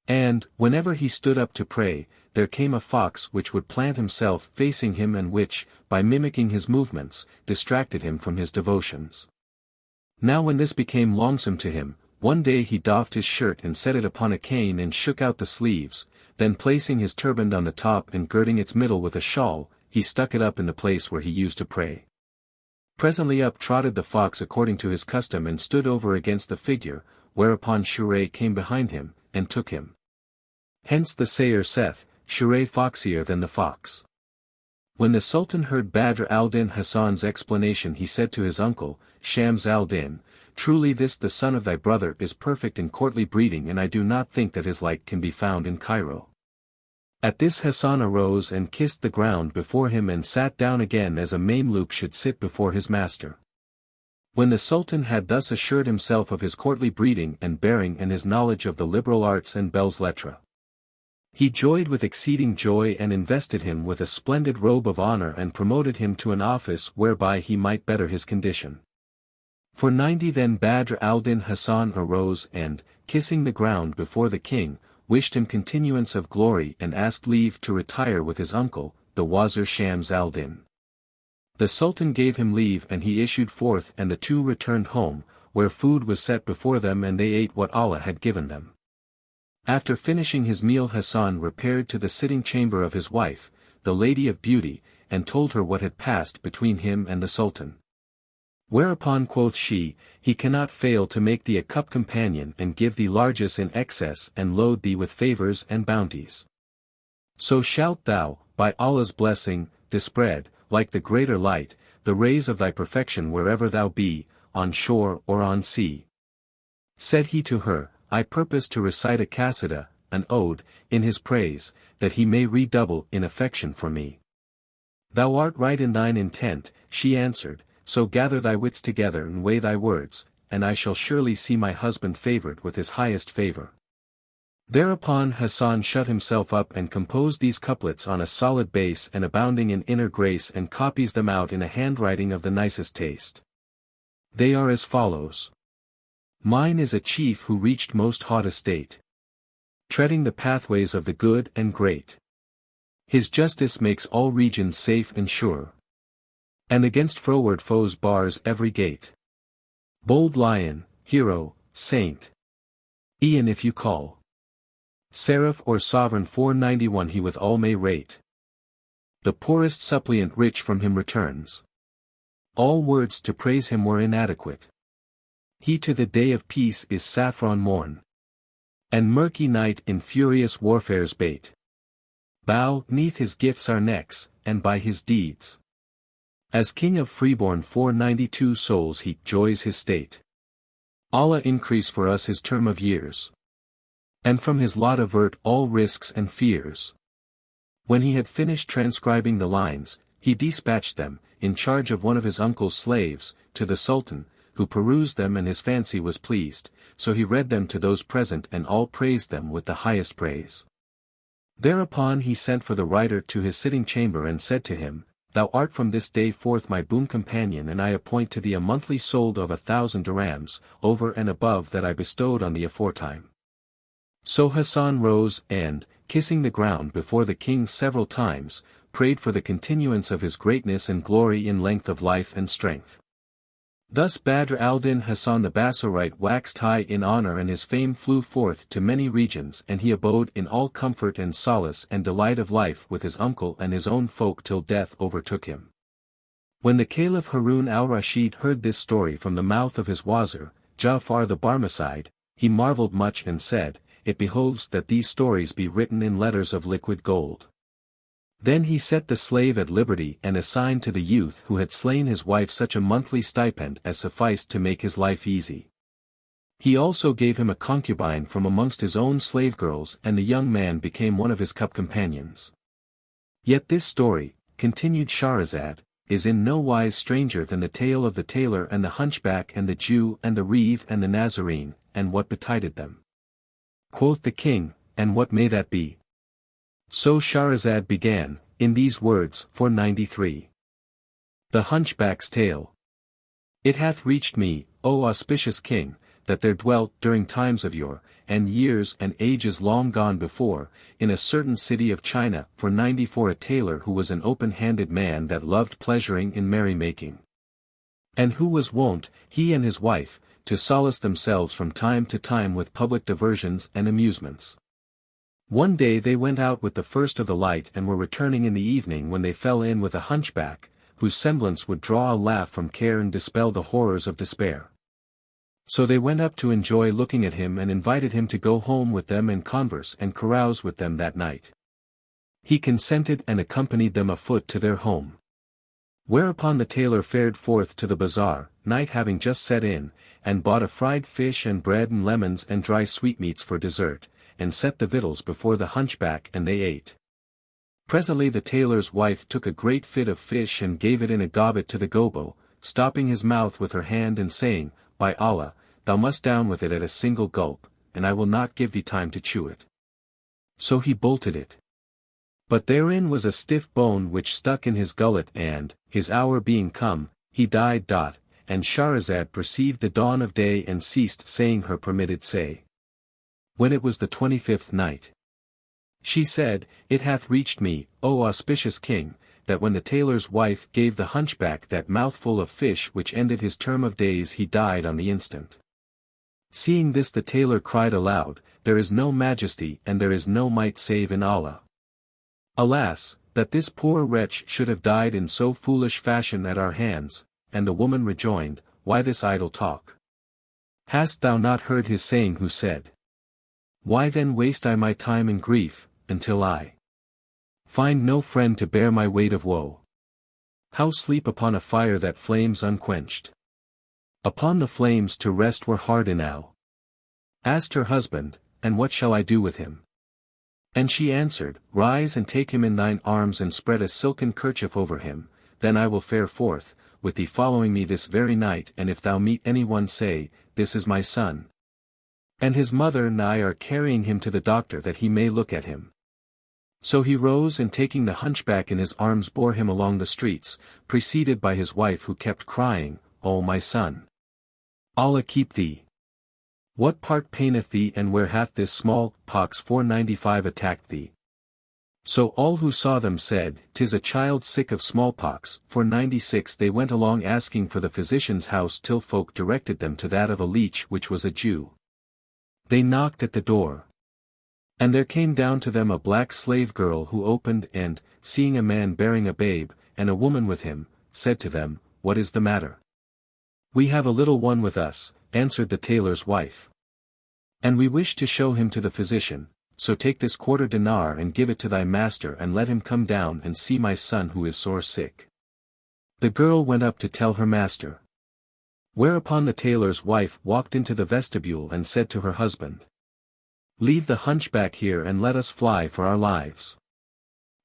Speaker 1: And, whenever he stood up to pray, there came a fox which would plant himself facing him and which, by mimicking his movements, distracted him from his devotions. Now when this became longsome to him, one day he doffed his shirt and set it upon a cane and shook out the sleeves, then placing his turban on the top and girding its middle with a shawl, he stuck it up in the place where he used to pray. Presently up trotted the fox according to his custom and stood over against the figure, whereupon Shahryar came behind him, and took him. Hence the sayer saith, Shahryar foxier than the fox. When the Sultan heard Badr al-Din Hassan's explanation he said to his uncle, Shams al-Din, Truly this the son of thy brother is perfect in courtly breeding and I do not think that his like can be found in Cairo. At this Hassan arose and kissed the ground before him and sat down again as a Mameluke should sit before his master. When the Sultan had thus assured himself of his courtly breeding and bearing and his knowledge of the liberal arts and belles lettres, he joyed with exceeding joy and invested him with a splendid robe of honor and promoted him to an office whereby he might better his condition. For 90 then Badr al-Din Hassan arose and, kissing the ground before the king, wished him continuance of glory and asked leave to retire with his uncle, the Wazir Shams al-Din. The Sultan gave him leave and he issued forth and the two returned home, where food was set before them and they ate what Allah had given them. After finishing his meal Hassan repaired to the sitting chamber of his wife, the Lady of Beauty, and told her what had passed between him and the Sultan. Whereupon quoth she, he cannot fail to make thee a cup companion and give thee largesse in excess and load thee with favours and bounties. So shalt thou, by Allah's blessing, dispread, like the greater light, the rays of thy perfection wherever thou be, on shore or on sea. Said he to her, I purpose to recite a qasida, an ode, in his praise, that he may redouble in affection for me. Thou art right in thine intent, she answered, so gather thy wits together and weigh thy words, and I shall surely see my husband favoured with his highest favour. Thereupon Hassan shut himself up and composed these couplets on a solid base and abounding in inner grace and copies them out in a handwriting of the nicest taste. They are as follows. Mine is a chief who reached most haught estate, treading the pathways of the good and great. His justice makes all regions safe and sure, and against froward foes bars every gate. Bold lion, hero, saint, e'en if you call seraph or sovereign 491 he with all may rate. The poorest suppliant rich from him returns. All words to praise him were inadequate. He to the day of peace is saffron morn, and murky night in furious warfare's bait. Bow 'neath his gifts our necks, and by his deeds, as king of freeborn 492 souls he joys his state. Allah increase for us his term of years, and from his lot avert all risks and fears. When he had finished transcribing the lines, he dispatched them, in charge of one of his uncle's slaves, to the Sultan, who perused them and his fancy was pleased, so he read them to those present and all praised them with the highest praise. Thereupon he sent for the writer to his sitting chamber and said to him, Thou art from this day forth my boon companion and I appoint to thee a monthly solde of 1,000 dirhams, over and above that I bestowed on thee aforetime. So Hassan rose and, kissing the ground before the king several times, prayed for the continuance of his greatness and glory in length of life and strength. Thus Badr al-Din Hassan the Bassorite waxed high in honor and his fame flew forth to many regions and he abode in all comfort and solace and delight of life with his uncle and his own folk till death overtook him. When the Caliph Harun al-Rashid heard this story from the mouth of his Wazir, Ja'far the Barmecide, he marveled much and said, It behoves that these stories be written in letters of liquid gold. Then he set the slave at liberty and assigned to the youth who had slain his wife such a monthly stipend as sufficed to make his life easy. He also gave him a concubine from amongst his own slave girls and the young man became one of his cup companions. Yet this story, continued Scheherazade, is in no wise stranger than the tale of the Tailor and the Hunchback and the Jew and the Reeve and the Nazarene, and what betided them. Quoth the king, and what may that be? So Scheherazade began, in these words, 493. The Hunchback's Tale. It hath reached me, O auspicious king, that there dwelt during times of yore, and years and ages long gone before, in a certain city of China, 494 a tailor who was an open-handed man that loved pleasuring in merrymaking. And who was wont, he and his wife, to solace themselves from time to time with public diversions and amusements. One day they went out with the first of the light and were returning in the evening when they fell in with a hunchback, whose semblance would draw a laugh from care and dispel the horrors of despair. So they went up to enjoy looking at him and invited him to go home with them and converse and carouse with them that night. He consented and accompanied them afoot to their home. Whereupon the tailor fared forth to the bazaar, night having just set in, and bought a fried fish and bread and lemons and dry sweetmeats for dessert, and set the victuals before the hunchback and they ate. Presently the tailor's wife took a great fit of fish and gave it in a gobbet to the gobo, stopping his mouth with her hand and saying, By Allah, thou must down with it at a single gulp, and I will not give thee time to chew it. So he bolted it. But therein was a stiff bone which stuck in his gullet and, his hour being come, he died. And Scheherazade perceived the dawn of day and ceased saying her permitted say. When it was the 25th night, she said, It hath reached me, O auspicious king, that when the tailor's wife gave the hunchback that mouthful of fish which ended his term of days he died on the instant. Seeing this the tailor cried aloud, There is no majesty and there is no might save in Allah. Alas, that this poor wretch should have died in so foolish fashion at our hands, and the woman rejoined, Why this idle talk? Hast thou not heard his saying who said? Why then waste I my time in grief, until I find no friend to bear my weight of woe? How sleep upon a fire that flames unquenched? Upon the flames to rest were hard enow. Asked her husband, And what shall I do with him? And she answered, Rise and take him in thine arms and spread a silken kerchief over him, then I will fare forth, with thee following me this very night, and if thou meet any one say, This is my son. And his mother and I are carrying him to the doctor that he may look at him. So he rose and taking the hunchback in his arms bore him along the streets, preceded by his wife who kept crying, O my son! Allah keep thee! What part paineth thee and where hath this small pox 495 attacked thee? So all who saw them said, 'Tis a child sick of smallpox. 496 They went along asking for the physician's house till folk directed them to that of a leech which was a Jew. They knocked at the door. And there came down to them a black slave girl who opened and, seeing a man bearing a babe, and a woman with him, said to them, What is the matter? We have a little one with us, answered the tailor's wife. And we wish to show him to the physician, so take this quarter dinar and give it to thy master and let him come down and see my son who is sore sick. The girl went up to tell her master. Whereupon the tailor's wife walked into the vestibule and said to her husband, Leave the hunchback here and let us fly for our lives.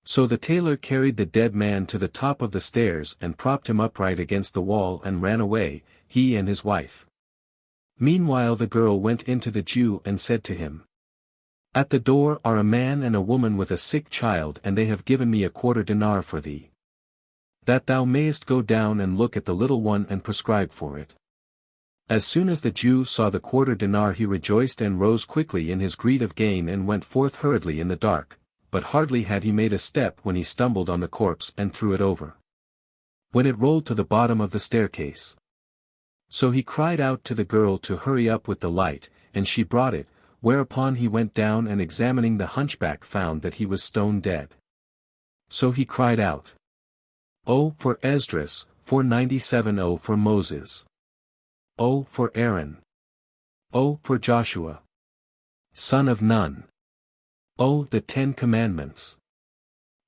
Speaker 1: So the tailor carried the dead man to the top of the stairs and propped him upright against the wall and ran away, he and his wife. Meanwhile the girl went into the Jew and said to him, At the door are a man and a woman with a sick child and they have given me a quarter dinar for thee. That thou mayest go down and look at the little one and prescribe for it. As soon as the Jew saw the quarter dinar he rejoiced and rose quickly in his greed of gain and went forth hurriedly in the dark, but hardly had he made a step when he stumbled on the corpse and threw it over. When it rolled to the bottom of the staircase. So he cried out to the girl to hurry up with the light, and she brought it, whereupon he went down and examining the hunchback found that he was stone dead. So he cried out, O for Esdras, 497 O for Moses. O for Aaron. O for Joshua, son of Nun. O the 10 Commandments.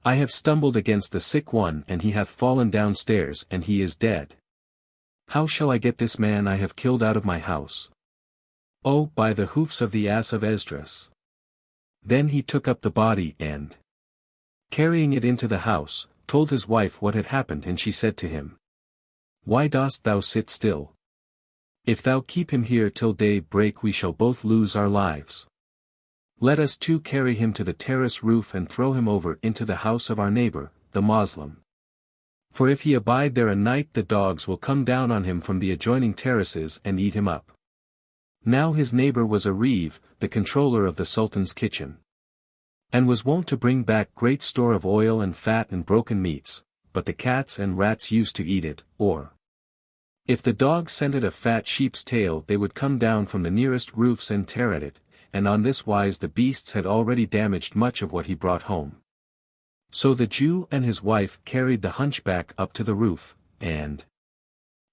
Speaker 1: I have stumbled against the sick one and he hath fallen downstairs and he is dead. How shall I get this man I have killed out of my house? O by the hoofs of the ass of Esdras. Then he took up the body and, carrying it into the house, told his wife what had happened and she said to him, Why dost thou sit still? If thou keep him here till day break we shall both lose our lives. Let us too carry him to the terrace roof and throw him over into the house of our neighbor, the Moslem. For if he abide there a night the dogs will come down on him from the adjoining terraces and eat him up. Now his neighbor was a Reeve, the controller of the Sultan's kitchen. And was wont to bring back great store of oil and fat and broken meats, but the cats and rats used to eat it, or if the dogs scented a fat sheep's tail they would come down from the nearest roofs and tear at it, and on this wise the beasts had already damaged much of what he brought home. So the Jew and his wife carried the hunchback up to the roof, and,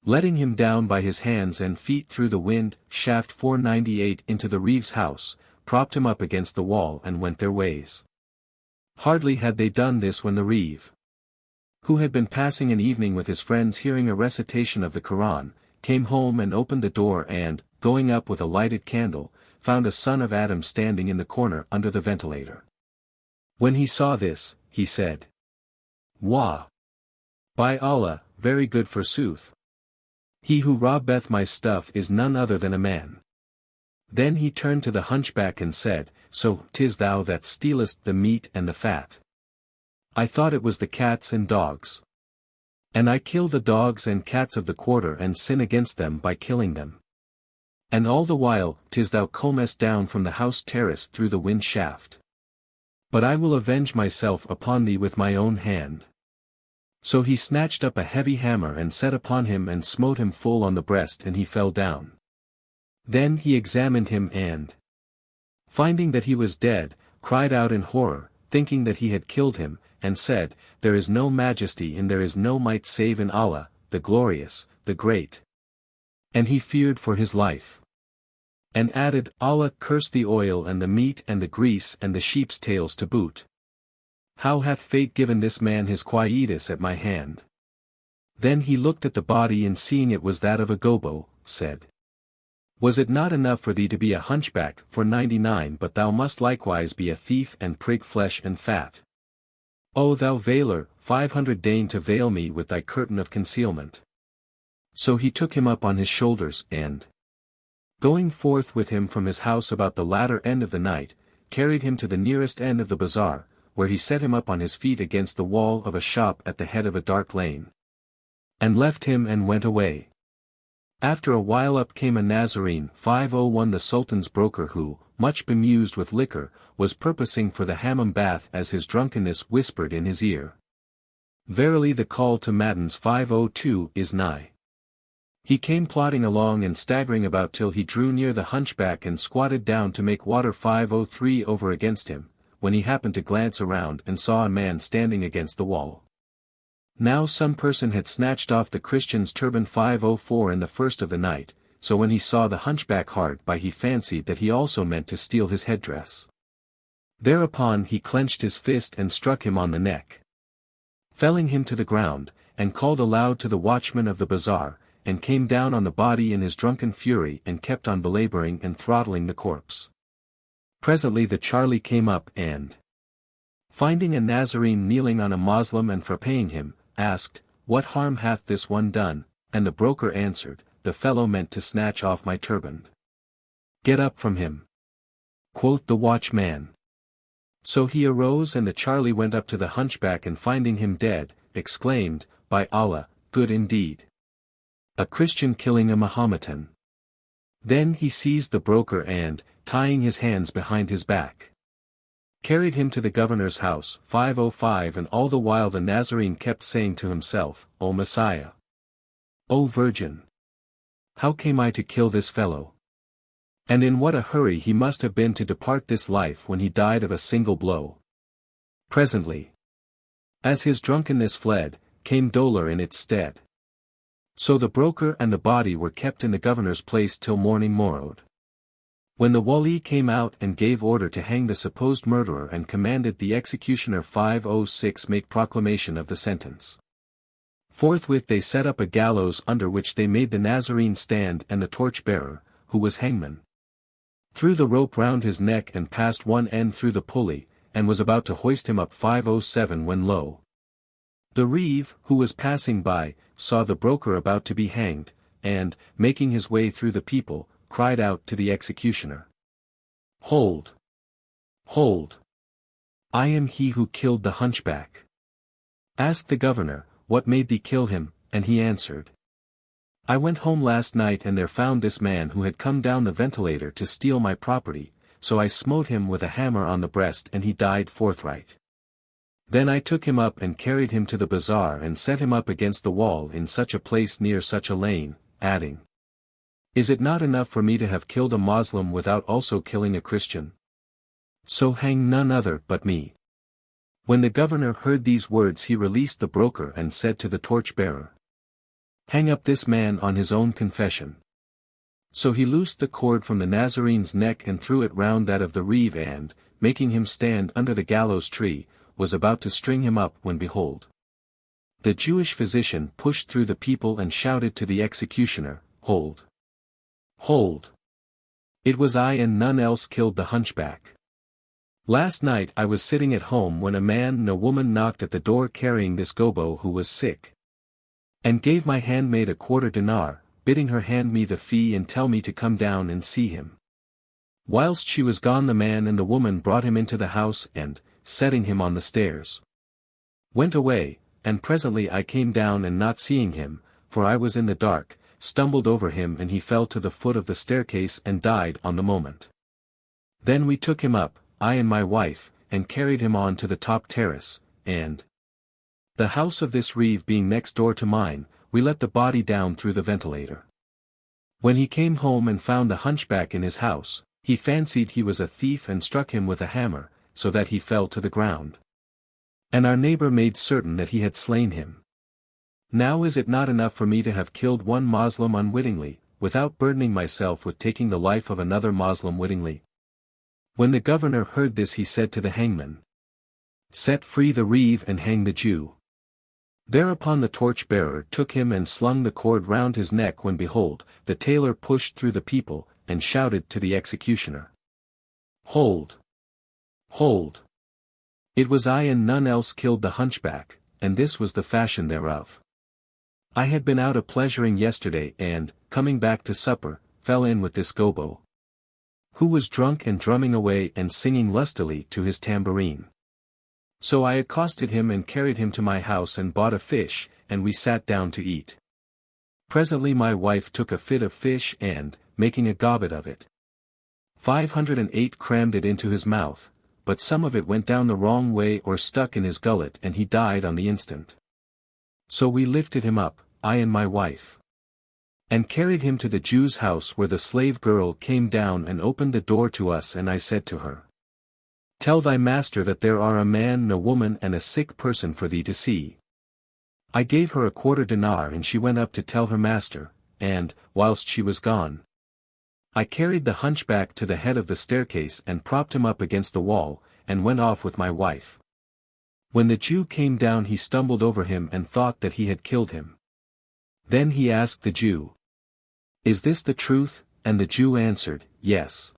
Speaker 1: letting him down by his hands and feet through the wind shaft 498 into the Reeve's house, propped him up against the wall and went their ways. Hardly had they done this when the Reeve, who had been passing an evening with his friends hearing a recitation of the Quran, came home and opened the door and, going up with a lighted candle, found a son of Adam standing in the corner under the ventilator. When he saw this, he said, Wah! By Allah, very good forsooth. He who robbeth my stuff is none other than a man. Then he turned to the hunchback and said, So 'tis thou that stealest the meat and the fat. I thought it was the cats and dogs. And I kill the dogs and cats of the quarter and sin against them by killing them. And all the while 'tis thou comest down from the house terrace through the wind shaft. But I will avenge myself upon thee with my own hand. So he snatched up a heavy hammer and set upon him and smote him full on the breast and he fell down. Then he examined him and, finding that he was dead, cried out in horror, thinking that he had killed him, and said, There is no majesty and there is no might save in Allah, the glorious, the Great. And he feared for his life. And added, Allah curse the oil and the meat and the grease and the sheep's tails to boot. How hath fate given this man his quietus at my hand? Then he looked at the body and seeing it was that of a gobo, said, Was it not enough for thee to be a hunchback for 99, but thou must likewise be a thief and prig flesh and fat? O thou veiler, 500 deign to veil me with thy curtain of concealment. So he took him up on his shoulders, and, going forth with him from his house about the latter end of the night, carried him to the nearest end of the bazaar, where he set him up on his feet against the wall of a shop at the head of a dark lane. And left him and went away. After a while up came a Nazarene 501, the Sultan's broker, who, much bemused with liquor, was purposing for the hammam bath as his drunkenness whispered in his ear. Verily the call to matins 502 is nigh. He came plodding along and staggering about till he drew near the hunchback and squatted down to make water 503 over against him, when he happened to glance around and saw a man standing against the wall. Now some person had snatched off the Christian's turban 504 in the first of the night, so when he saw the hunchback hard by he fancied that he also meant to steal his headdress. Thereupon he clenched his fist and struck him on the neck, felling him to the ground, and called aloud to the watchman of the bazaar, and came down on the body in his drunken fury and kept on belaboring and throttling the corpse. Presently the Charlie came up and, finding a Nazarene kneeling on a Moslem and frapping him, asked, What harm hath this one done? And the broker answered, The fellow meant to snatch off my turban. Get up from him, quoth the watchman. So he arose and the Charlie went up to the hunchback and finding him dead, exclaimed, By Allah, good indeed. A Christian killing a Mahometan. Then he seized the broker and, tying his hands behind his back, carried him to the governor's house 505, and all the while the Nazarene kept saying to himself, O Messiah! O Virgin! How came I to kill this fellow? And in what a hurry he must have been to depart this life when he died of a single blow. Presently, as his drunkenness fled, came dolour in its stead. So the broker and the body were kept in the governor's place till morning morrowed. When the wali came out and gave order to hang the supposed murderer and commanded the executioner 506 make proclamation of the sentence. Forthwith they set up a gallows under which they made the Nazarene stand and the torch-bearer, who was hangman, threw the rope round his neck and passed one end through the pulley, and was about to hoist him up 507 when lo! The Reeve, who was passing by, saw the broker about to be hanged, and, making his way through the people, cried out to the executioner, Hold! Hold! I am he who killed the hunchback. Asked the governor, What made thee kill him? And he answered, I went home last night and there found this man who had come down the ventilator to steal my property, so I smote him with a hammer on the breast and he died forthright. Then I took him up and carried him to the bazaar and set him up against the wall in such a place near such a lane, adding, Is it not enough for me to have killed a Moslem without also killing a Christian? So hang none other but me. When the governor heard these words he released the broker and said to the torch-bearer, Hang up this man on his own confession. So he loosed the cord from the Nazarene's neck and threw it round that of the Reeve and, making him stand under the gallows tree, was about to string him up when behold, the Jewish physician pushed through the people and shouted to the executioner, Hold! Hold! It was I and none else killed the hunchback. Last night I was sitting at home when a man and a woman knocked at the door carrying this gobo who was sick, and gave my handmaid a quarter dinar, bidding her hand me the fee and tell me to come down and see him. Whilst she was gone the man and the woman brought him into the house and, setting him on the stairs, went away, and presently I came down and not seeing him, for I was in the dark, stumbled over him and he fell to the foot of the staircase and died on the moment. Then we took him up, I and my wife, and carried him on to the top terrace, and, the house of this Reeve being next door to mine, we let the body down through the ventilator. When he came home and found the hunchback in his house, he fancied he was a thief and struck him with a hammer, so that he fell to the ground. And our neighbor made certain that he had slain him. Now is it not enough for me to have killed one Moslem unwittingly, without burdening myself with taking the life of another Moslem wittingly? When the governor heard this he said to the hangman, "Set free the Reeve and hang the Jew." Thereupon the torch-bearer took him and slung the cord round his neck when behold, the tailor pushed through the people, and shouted to the executioner, "Hold! Hold! It was I and none else killed the hunchback, and this was the fashion thereof. I had been out a-pleasuring yesterday and, coming back to supper, fell in with this gobo, who was drunk and drumming away and singing lustily to his tambourine. So I accosted him and carried him to my house and bought a fish, and we sat down to eat. Presently my wife took a fit of fish and, making a gobbet of it, 508 crammed it into his mouth, but some of it went down the wrong way or stuck in his gullet and he died on the instant. So we lifted him up, I and my wife, and carried him to the Jew's house where the slave girl came down and opened the door to us and I said to her, Tell thy master that there are a man and a woman and a sick person for thee to see. I gave her a quarter dinar and she went up to tell her master, and, whilst she was gone, I carried the hunchback to the head of the staircase and propped him up against the wall, and went off with my wife. When the Jew came down he stumbled over him and thought that he had killed him. Then he asked the Jew, Is this the truth? And the Jew answered, Yes.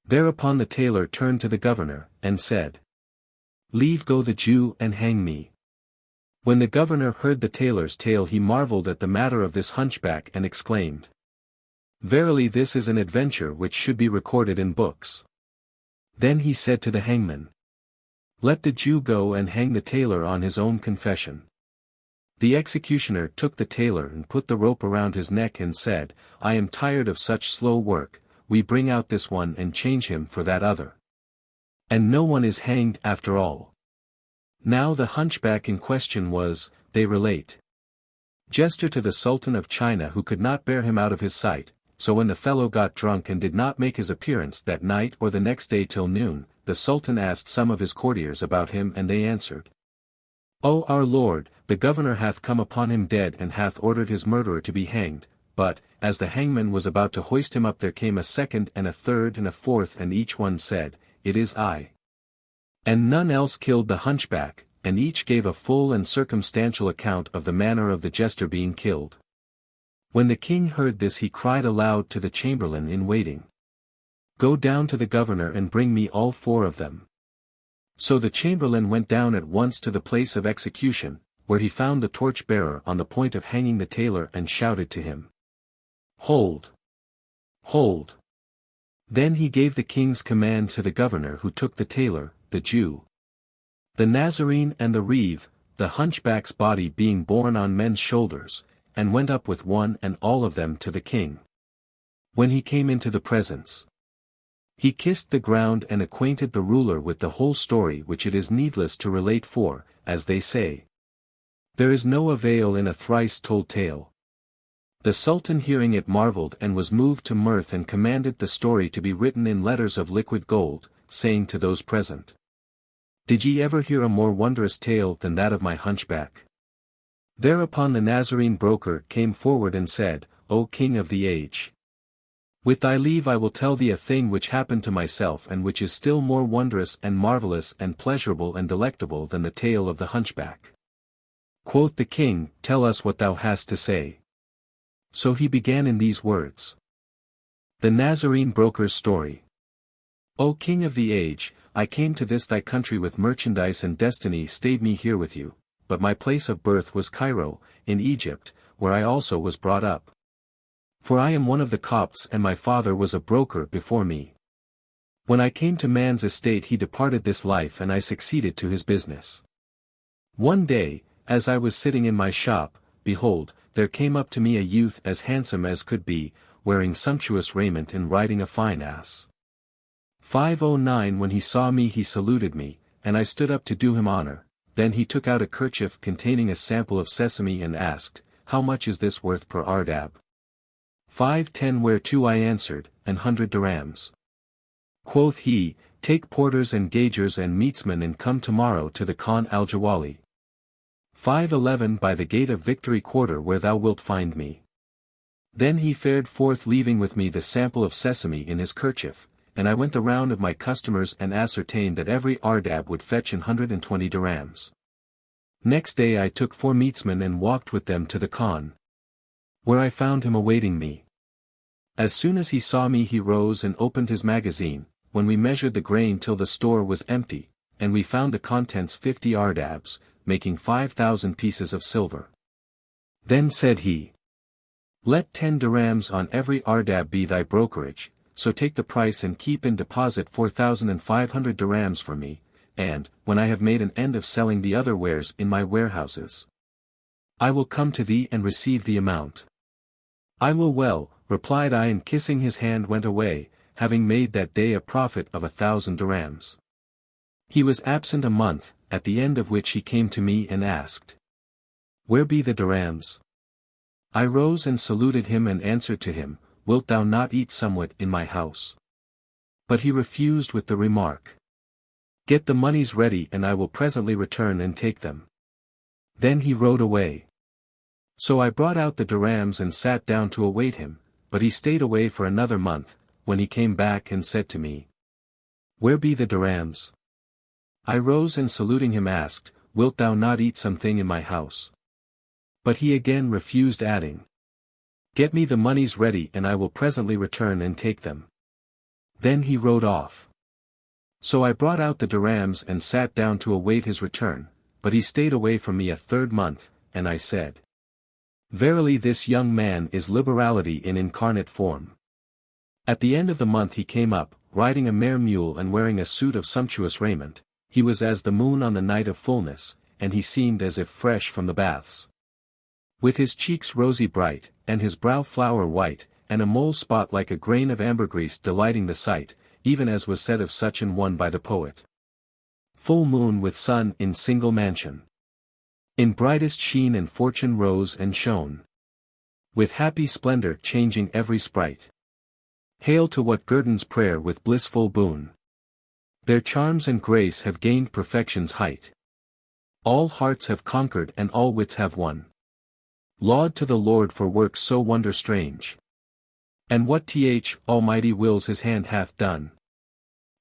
Speaker 1: Thereupon the tailor turned to the governor, and said, Leave go the Jew and hang me. When the governor heard the tailor's tale he marveled at the matter of this hunchback and exclaimed, Verily this is an adventure which should be recorded in books. Then he said to the hangman, Let the Jew go and hang the tailor on his own confession. The executioner took the tailor and put the rope around his neck and said, I am tired of such slow work, we bring out this one and change him for that other. And no one is hanged after all. Now the hunchback in question was, they relate, jester to the Sultan of China who could not bear him out of his sight, so when the fellow got drunk and did not make his appearance that night or the next day till noon, the Sultan asked some of his courtiers about him and they answered, O our lord, the governor hath come upon him dead and hath ordered his murderer to be hanged, but, as the hangman was about to hoist him up there came a second and a third and a fourth and each one said, It is I. And none else killed the hunchback, and each gave a full and circumstantial account of the manner of the jester being killed. When the king heard this he cried aloud to the chamberlain in waiting, Go down to the governor and bring me all four of them. So the chamberlain went down at once to the place of execution, where he found the torch-bearer on the point of hanging the tailor and shouted to him, Hold! Hold! Then he gave the king's command to the governor who took the tailor, the Jew, the Nazarene and the Reeve, the hunchback's body being borne on men's shoulders, and went up with one and all of them to the king. When he came into the presence, he kissed the ground and acquainted the ruler with the whole story which it is needless to relate for, as they say, there is no avail in a thrice-told tale. The Sultan hearing it marveled and was moved to mirth and commanded the story to be written in letters of liquid gold, saying to those present, Did ye ever hear a more wondrous tale than that of my hunchback? Thereupon the Nazarene broker came forward and said, O king of the age, with thy leave I will tell thee a thing which happened to myself and which is still more wondrous and marvelous and pleasurable and delectable than the tale of the hunchback. Quoth the king, Tell us what thou hast to say. So he began in these words. The Nazarene broker's story. O king of the age, I came to this thy country with merchandise and destiny stayed me here with you, but my place of birth was Cairo, in Egypt, where I also was brought up. For I am one of the Copts and my father was a broker before me. When I came to man's estate he departed this life and I succeeded to his business. One day, as I was sitting in my shop, behold, there came up to me a youth as handsome as could be, wearing sumptuous raiment and riding a fine ass. 509 When he saw me he saluted me, and I stood up to do him honor, then he took out a kerchief containing a sample of sesame and asked, How much is this worth per ardab? 510 Whereto I answered, 100 dirhams. Quoth he, Take porters and gaugers and meatsmen and come tomorrow to the Khan al-Jawali. 5:11 By the gate of Victory Quarter where thou wilt find me. Then he fared forth leaving with me the sample of sesame in his kerchief, and I went the round of my customers and ascertained that every ardab would fetch 120 dirhams. Next day I took 4 meetsmen and walked with them to the Khan, where I found him awaiting me. As soon as he saw me he rose and opened his magazine, when we measured the grain till the store was empty, and we found the contents 50 ardabs, making 5,000 pieces of silver. Then said he, "Let 10 dirhams on every ardab be thy brokerage, so take the price and keep in deposit 4,500 dirhams for me, and, when I have made an end of selling the other wares in my warehouses, I will come to thee and receive the amount." "I will well," replied I, and kissing his hand went away, having made that day a profit of 1,000 dirhams. He was absent a month, at the end of which he came to me and asked, "Where be the dirhams?" I rose and saluted him and answered to him, "Wilt thou not eat somewhat in my house?" But he refused with the remark, "Get the monies ready and I will presently return and take them." Then he rode away. So I brought out the dirhams and sat down to await him, but he stayed away for another month, when he came back and said to me, "Where be the dirhams?" I rose and saluting him asked, "Wilt thou not eat something in my house?" But he again refused, adding, "Get me the monies ready and I will presently return and take them." Then he rode off. So I brought out the dirhams and sat down to await his return, but he stayed away from me a third month, and I said, "Verily this young man is liberality in incarnate form." At the end of the month he came up, riding a mare mule and wearing a suit of sumptuous raiment. He was as the moon on the night of fullness, and he seemed as if fresh from the baths. With his cheeks rosy bright, and his brow flower white, and a mole spot like a grain of ambergris delighting the sight, even as was said of such an one by the poet. Full moon with sun in single mansion. In brightest sheen and fortune rose and shone. With happy splendor changing every sprite. Hail to what guerdons prayer with blissful boon. Their charms and grace have gained perfection's height. All hearts have conquered and all wits have won. Laud to the Lord for works so wonder strange. And what th Almighty wills his hand hath done.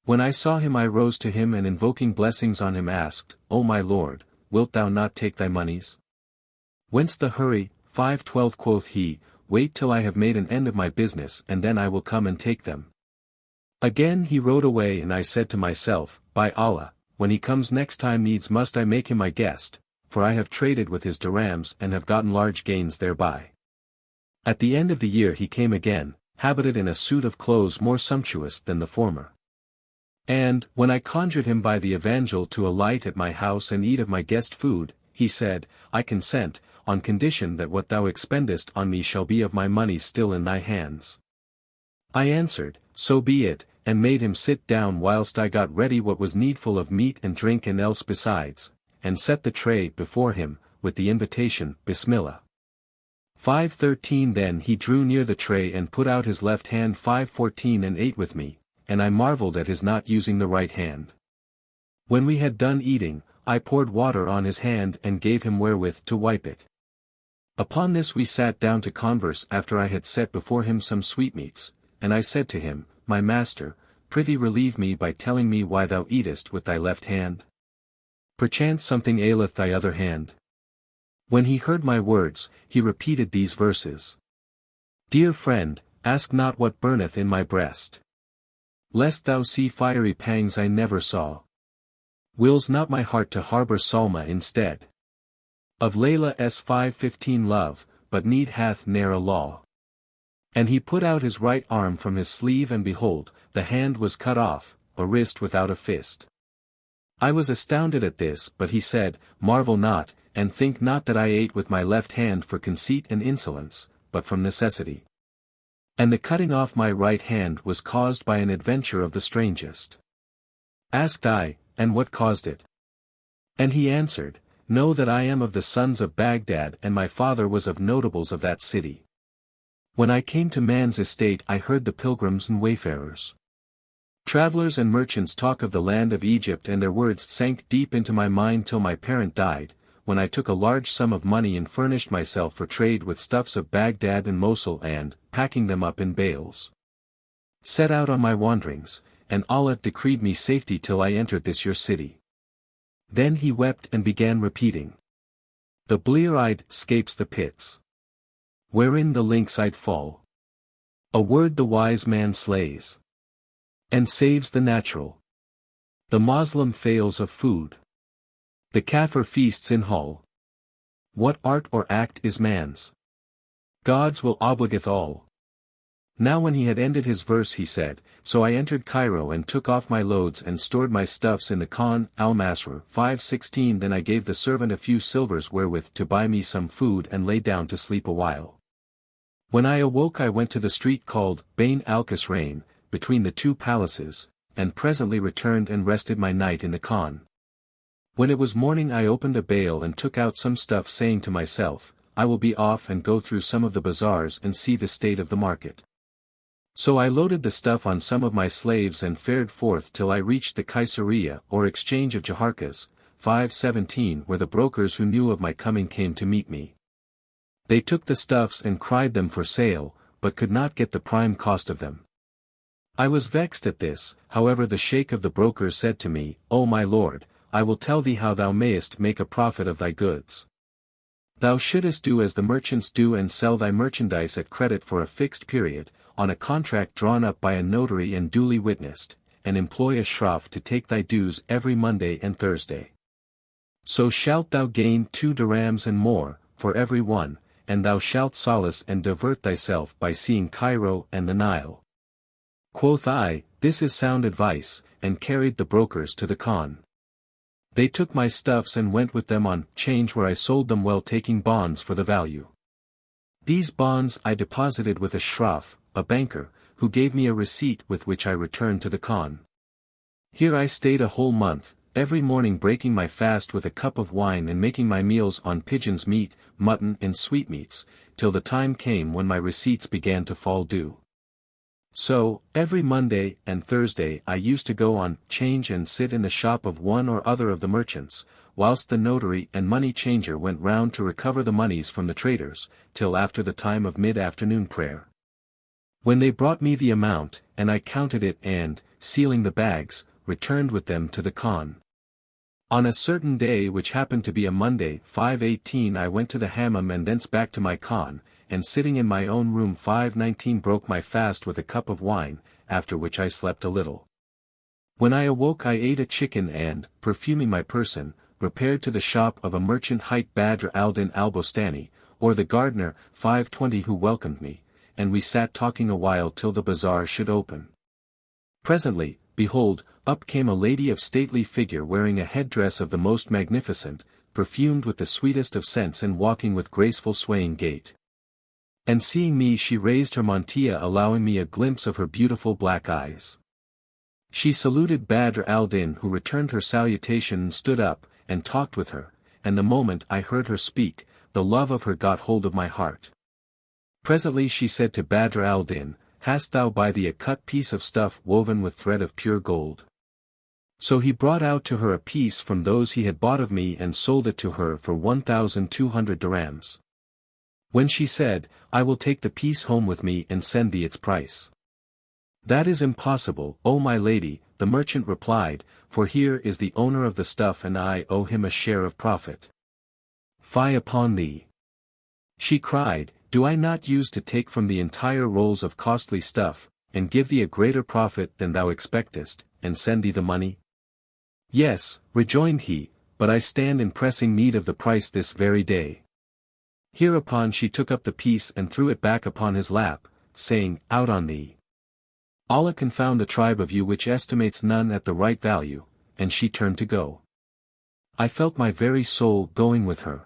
Speaker 1: When I saw him I rose to him and invoking blessings on him asked, "O my Lord, wilt thou not take thy monies?" "Whence the hurry?" 5:12 Quoth he, "Wait till I have made an end of my business and then I will come and take them." Again he rode away and I said to myself, "By Allah, when he comes next time needs must I make him my guest, for I have traded with his dirhams and have gotten large gains thereby." At the end of the year he came again, habited in a suit of clothes more sumptuous than the former. And, when I conjured him by the evangel to alight at my house and eat of my guest food, he said, "I consent, on condition that what thou expendest on me shall be of my money still in thy hands." I answered, "So be it," and made him sit down whilst I got ready what was needful of meat and drink and else besides, and set the tray before him, with the invitation, Bismillah. 5:13 Then he drew near the tray and put out his left hand 5:14 and ate with me, and I marveled at his not using the right hand. When we had done eating, I poured water on his hand and gave him wherewith to wipe it. Upon this we sat down to converse after I had set before him some sweetmeats, and I said to him, "My master, prithee relieve me by telling me why thou eatest with thy left hand. Perchance something aileth thy other hand." When he heard my words, he repeated these verses. "Dear friend, ask not what burneth in my breast, lest thou see fiery pangs I never saw. Wills not my heart to harbor Salma instead of Layla's 5:15 love, but need hath ne'er a law." And he put out his right arm from his sleeve and behold, the hand was cut off, a wrist without a fist. I was astounded at this, but he said, "Marvel not, and think not that I ate with my left hand for conceit and insolence, but from necessity. And the cutting off my right hand was caused by an adventure of the strangest." Asked I, "And what caused it?" And he answered, "Know that I am of the sons of Baghdad and my father was of notables of that city. When I came to man's estate I heard the pilgrims and wayfarers, travelers and merchants talk of the land of Egypt and their words sank deep into my mind till my parent died, when I took a large sum of money and furnished myself for trade with stuffs of Baghdad and Mosul and, packing them up in bales, set out on my wanderings, and Allah decreed me safety till I entered this your city. Then he wept and began repeating, the blear-eyed scapes the pits, wherein the lynx-eyed fall. A word the wise man slays, and saves the natural. The Moslem fails of food, the Kafir feasts in hall. What art or act is man's? God's will obligeth all. Now when he had ended his verse he said, so I entered Cairo and took off my loads and stored my stuffs in the Khan al-Masrur 5:16. Then I gave the servant a few silvers wherewith to buy me some food and lay down to sleep a while. When I awoke I went to the street called Bain al-Kasrain, between the two palaces, and presently returned and rested my night in the Khan. When it was morning I opened a bale and took out some stuff, saying to myself, I will be off and go through some of the bazaars and see the state of the market. So I loaded the stuff on some of my slaves and fared forth till I reached the Caesarea or exchange of Jaharkas, 5:17, where the brokers who knew of my coming came to meet me. They took the stuffs and cried them for sale, but could not get the prime cost of them. I was vexed at this. However, the Shaykh of the brokers said to me, O my lord, I will tell thee how thou mayest make a profit of thy goods. Thou shouldest do as the merchants do and sell thy merchandise at credit for a fixed period, on a contract drawn up by a notary and duly witnessed, and employ a shroff to take thy dues every Monday and Thursday. So shalt thou gain 2 dirhams and more, for every one, and thou shalt solace and divert thyself by seeing Cairo and the Nile. Quoth I, this is sound advice, and carried the brokers to the Khan. They took my stuffs and went with them on 'change, where I sold them well, taking bonds for the value. These bonds I deposited with a shroff, a banker, who gave me a receipt with which I returned to the Khan. Here I stayed a whole month, every morning breaking my fast with a cup of wine and making my meals on pigeon's meat, mutton and sweetmeats, till the time came when my receipts began to fall due. So, every Monday and Thursday I used to go on 'change and sit in the shop of one or other of the merchants, whilst the notary and money changer went round to recover the monies from the traders, till after the time of mid-afternoon prayer. When they brought me the amount, and I counted it and, sealing the bags, returned with them to the Khan. On a certain day which happened to be a Monday 5:18 I went to the Hammam and thence back to my Khan, and sitting in my own room 5:19 broke my fast with a cup of wine, after which I slept a little. When I awoke I ate a chicken and, perfuming my person, repaired to the shop of a merchant hight Badr al-Din al-Bostani, or the gardener, 5:20, who welcomed me, and we sat talking a while till the bazaar should open. Presently, behold, up came a lady of stately figure wearing a headdress of the most magnificent, perfumed with the sweetest of scents and walking with graceful swaying gait. And seeing me she raised her mantilla, allowing me a glimpse of her beautiful black eyes. She saluted Badr al-Din, who returned her salutation and stood up, and talked with her, and the moment I heard her speak, the love of her got hold of my heart. Presently she said to Badr al-Din, Hast thou by thee a cut piece of stuff woven with thread of pure gold? So he brought out to her a piece from those he had bought of me and sold it to her for 1,200 dirhams. When she said, I will take the piece home with me and send thee its price. That is impossible, O my lady, the merchant replied, for here is the owner of the stuff and I owe him a share of profit. Fie upon thee! She cried, Do I not use to take from the entire rolls of costly stuff, and give thee a greater profit than thou expectest, and send thee the money? Yes, rejoined he, but I stand in pressing need of the price this very day. Hereupon she took up the piece and threw it back upon his lap, saying, Out on thee! Allah confound the tribe of you which estimates none at the right value, and she turned to go. I felt my very soul going with her.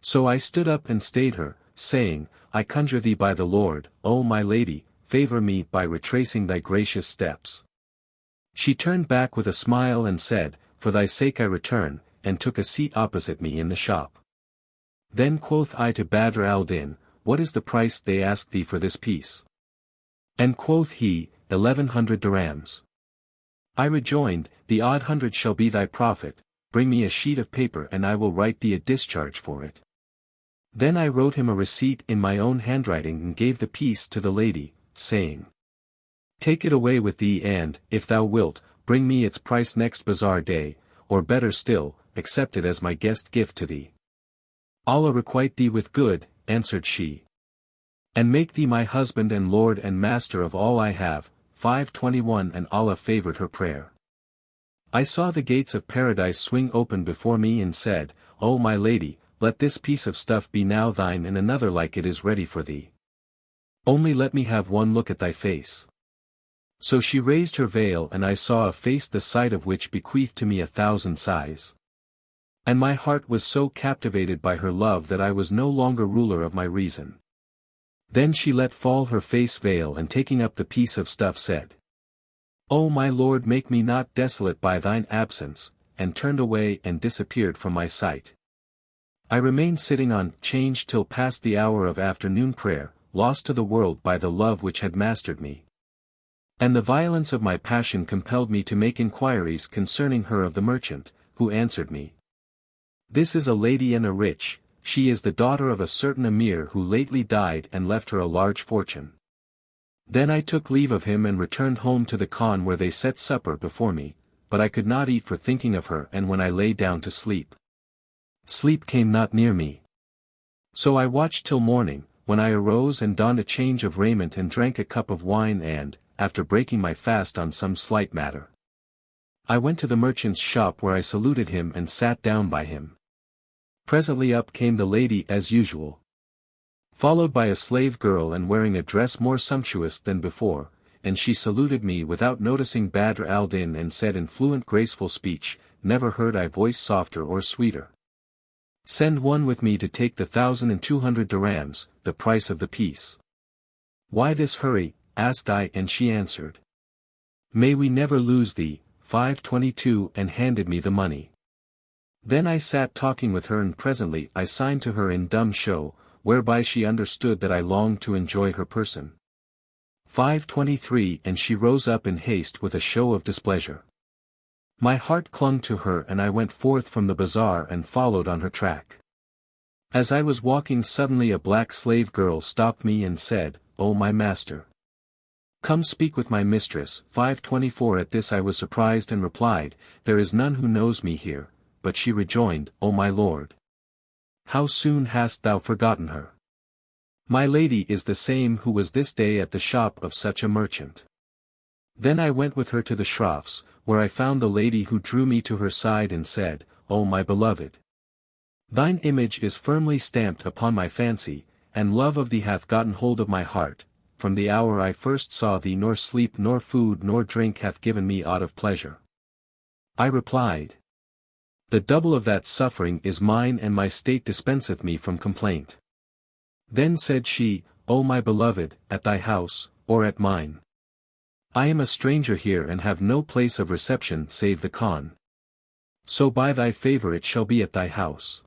Speaker 1: So I stood up and stayed her, saying, I conjure thee by the Lord, O my lady, favor me by retracing thy gracious steps. She turned back with a smile and said, For thy sake I return, and took a seat opposite me in the shop. Then quoth I to Badr al-Din, What is the price they ask thee for this piece? And quoth he, 1,100 dirhams. I rejoined, The odd 100 shall be thy profit, bring me a sheet of paper and I will write thee a discharge for it. Then I wrote him a receipt in my own handwriting and gave the piece to the lady, saying, Take it away with thee and, if thou wilt, bring me its price next bazaar day, or better still, accept it as my guest gift to thee. Allah requite thee with good, answered she. And make thee my husband and lord and master of all I have. 521 And Allah favored her prayer. I saw the gates of paradise swing open before me and said, O my lady, let this piece of stuff be now thine and another like it is ready for thee. Only let me have one look at thy face. So she raised her veil and I saw a face the sight of which bequeathed to me 1,000 sighs. And my heart was so captivated by her love that I was no longer ruler of my reason. Then she let fall her face veil and taking up the piece of stuff said, O my Lord, make me not desolate by thine absence, and turned away and disappeared from my sight. I remained sitting on change till past the hour of afternoon prayer, lost to the world by the love which had mastered me. And the violence of my passion compelled me to make inquiries concerning her of the merchant, who answered me. This is a lady and a rich, she is the daughter of a certain emir who lately died and left her a large fortune. Then I took leave of him and returned home to the khan where they set supper before me, but I could not eat for thinking of her and when I lay down to sleep. Sleep came not near me. So I watched till morning, when I arose and donned a change of raiment and drank a cup of wine and, after breaking my fast on some slight matter, I went to the merchant's shop where I saluted him and sat down by him. Presently up came the lady as usual, followed by a slave girl and wearing a dress more sumptuous than before, and she saluted me without noticing Badr al-Din and said in fluent graceful speech, Never heard I voice softer or sweeter. Send one with me to take the 1,200 dirhams, the price of the piece. Why this hurry? Asked I and she answered. May we never lose thee, 522 and handed me the money. Then I sat talking with her and presently I signed to her in dumb show, whereby she understood that I longed to enjoy her person. 523 And she rose up in haste with a show of displeasure. My heart clung to her and I went forth from the bazaar and followed on her track. As I was walking suddenly a black slave girl stopped me and said, O my master, come speak with my mistress. 524 At this I was surprised and replied, There is none who knows me here, but she rejoined, O my lord, how soon hast thou forgotten her? My lady is the same who was this day at the shop of such a merchant. Then I went with her to the shroffs, where I found the lady who drew me to her side and said, O my beloved, thine image is firmly stamped upon my fancy, and love of thee hath gotten hold of my heart. From the hour I first saw thee nor sleep nor food nor drink hath given me aught of pleasure. I replied, The double of that suffering is mine and my state dispenseth me from complaint. Then said she, O my beloved, at thy house, or at mine? I am a stranger here and have no place of reception save the khan. So by thy favor it shall be at thy house.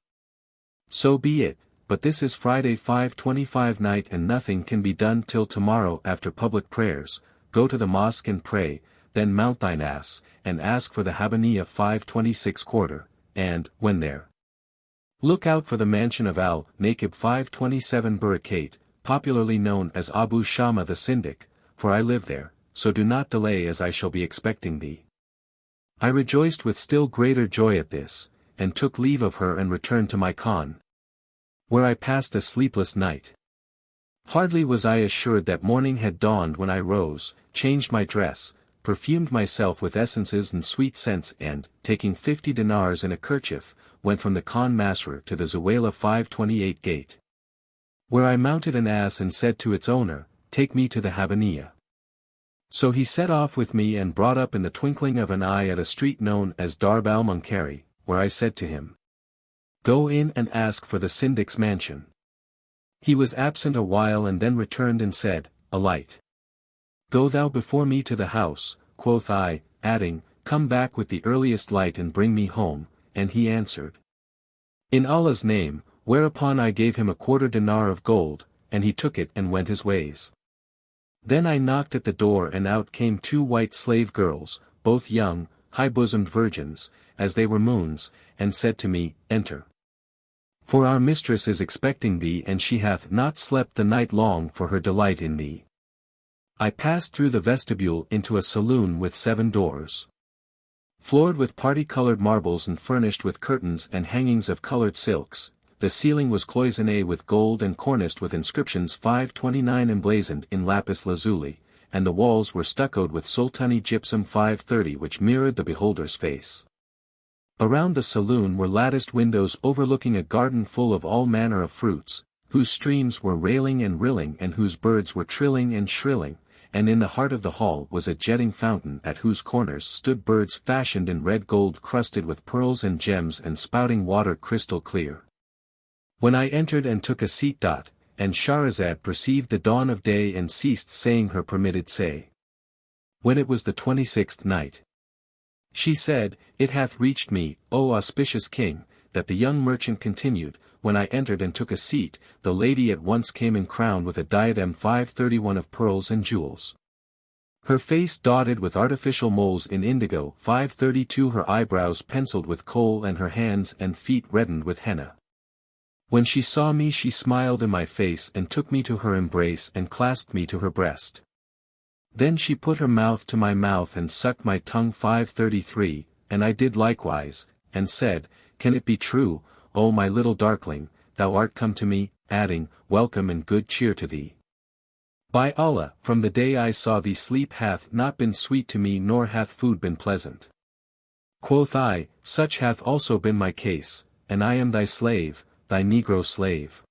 Speaker 1: So be it. But this is Friday 5:25 night and nothing can be done till tomorrow after public prayers. Go to the mosque and pray, then mount thine ass, and ask for the Habaniyah 5:26 quarter, and, when there, look out for the mansion of Al-Nakib 527 Barakat, popularly known as Abu Shama the Syndic, for I live there, so do not delay as I shall be expecting thee. I rejoiced with still greater joy at this, and took leave of her and returned to my khan, where I passed a sleepless night. Hardly was I assured that morning had dawned when I rose, changed my dress, perfumed myself with essences and sweet scents and, taking 50 dinars in a kerchief, went from the Khan Masrur to the Zuwaylah 528 gate, where I mounted an ass and said to its owner, Take me to the Habaniyah. So he set off with me and brought up in the twinkling of an eye at a street known as Darb al-Munkari, where I said to him, Go in and ask for the Syndic's mansion. He was absent a while and then returned and said, Alight. Go thou before me to the house, quoth I, adding, Come back with the earliest light and bring me home, and he answered, In Allah's name, whereupon I gave him a 1/4 dinar of gold, and he took it and went his ways. Then I knocked at the door and out came 2 white slave girls, both young, high-bosomed virgins, as they were moons, and said to me, Enter. For our mistress is expecting thee and she hath not slept the night long for her delight in thee. I passed through the vestibule into a saloon with 7 doors. Floored with party-colored marbles and furnished with curtains and hangings of colored silks, the ceiling was cloisonné with gold and corniced with inscriptions 529 emblazoned in lapis lazuli, and the walls were stuccoed with sultani gypsum 530 which mirrored the beholder's face. Around the saloon were latticed windows overlooking a garden full of all manner of fruits, whose streams were railing and rilling and whose birds were trilling and shrilling, and in the heart of the hall was a jetting fountain at whose corners stood birds fashioned in red gold crusted with pearls and gems and spouting water crystal clear. When I entered and took a seat. And Scheherazade perceived the dawn of day and ceased saying her permitted say. When it was the 26th night, she said, It hath reached me, O auspicious king, that the young merchant continued, when I entered and took a seat, the lady at once came in crowned with a diadem 531 of pearls and jewels. Her face dotted with artificial moles in indigo 532 her eyebrows penciled with kohl and her hands and feet reddened with henna. When she saw me she smiled in my face and took me to her embrace and clasped me to her breast. Then she put her mouth to my mouth and sucked my tongue 533, and I did likewise, and said, Can it be true, O my little darkling, thou art come to me, adding, Welcome and good cheer to thee. By Allah, from the day I saw thee sleep hath not been sweet to me nor hath food been pleasant. Quoth I, Such hath also been my case, and I am thy slave, thy negro slave.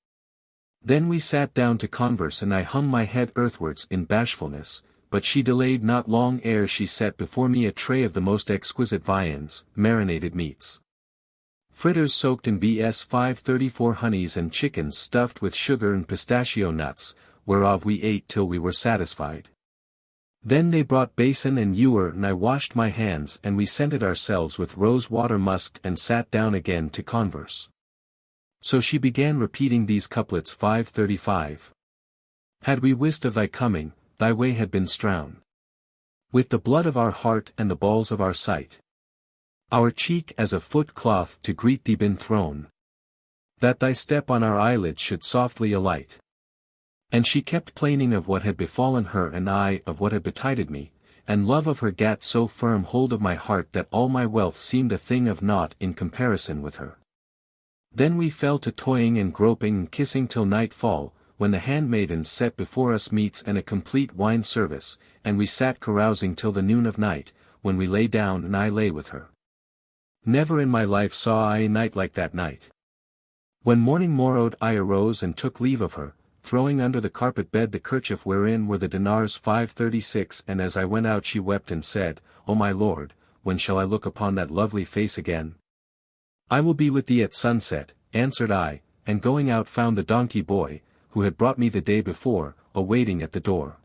Speaker 1: Then we sat down to converse and I hung my head earthwards in bashfulness, but she delayed not long ere she set before me a tray of the most exquisite viands, marinated meats. Fritters soaked in BS 534 honeys and chickens stuffed with sugar and pistachio nuts, whereof we ate till we were satisfied. Then they brought basin and ewer and I washed my hands and we scented ourselves with rose-water musk and sat down again to converse. So she began repeating these couplets 535. Had we wist of thy coming, thy way had been strown with the blood of our heart and the balls of our sight. Our cheek as a foot cloth to greet thee been thrown, that thy step on our eyelids should softly alight. And she kept plaining of what had befallen her and I of what had betided me, and love of her gat so firm hold of my heart that all my wealth seemed a thing of naught in comparison with her. Then we fell to toying and groping and kissing till nightfall, when the handmaidens set before us meats and a complete wine service, and we sat carousing till the noon of night, when we lay down and I lay with her. Never in my life saw I a night like that night. When morning morrowed I arose and took leave of her, throwing under the carpet bed the kerchief wherein were the dinars 536 and as I went out she wept and said, O my lord, when shall I look upon that lovely face again? I will be with thee at sunset, answered I, and going out found the donkey boy, who had brought me the day before, awaiting at the door.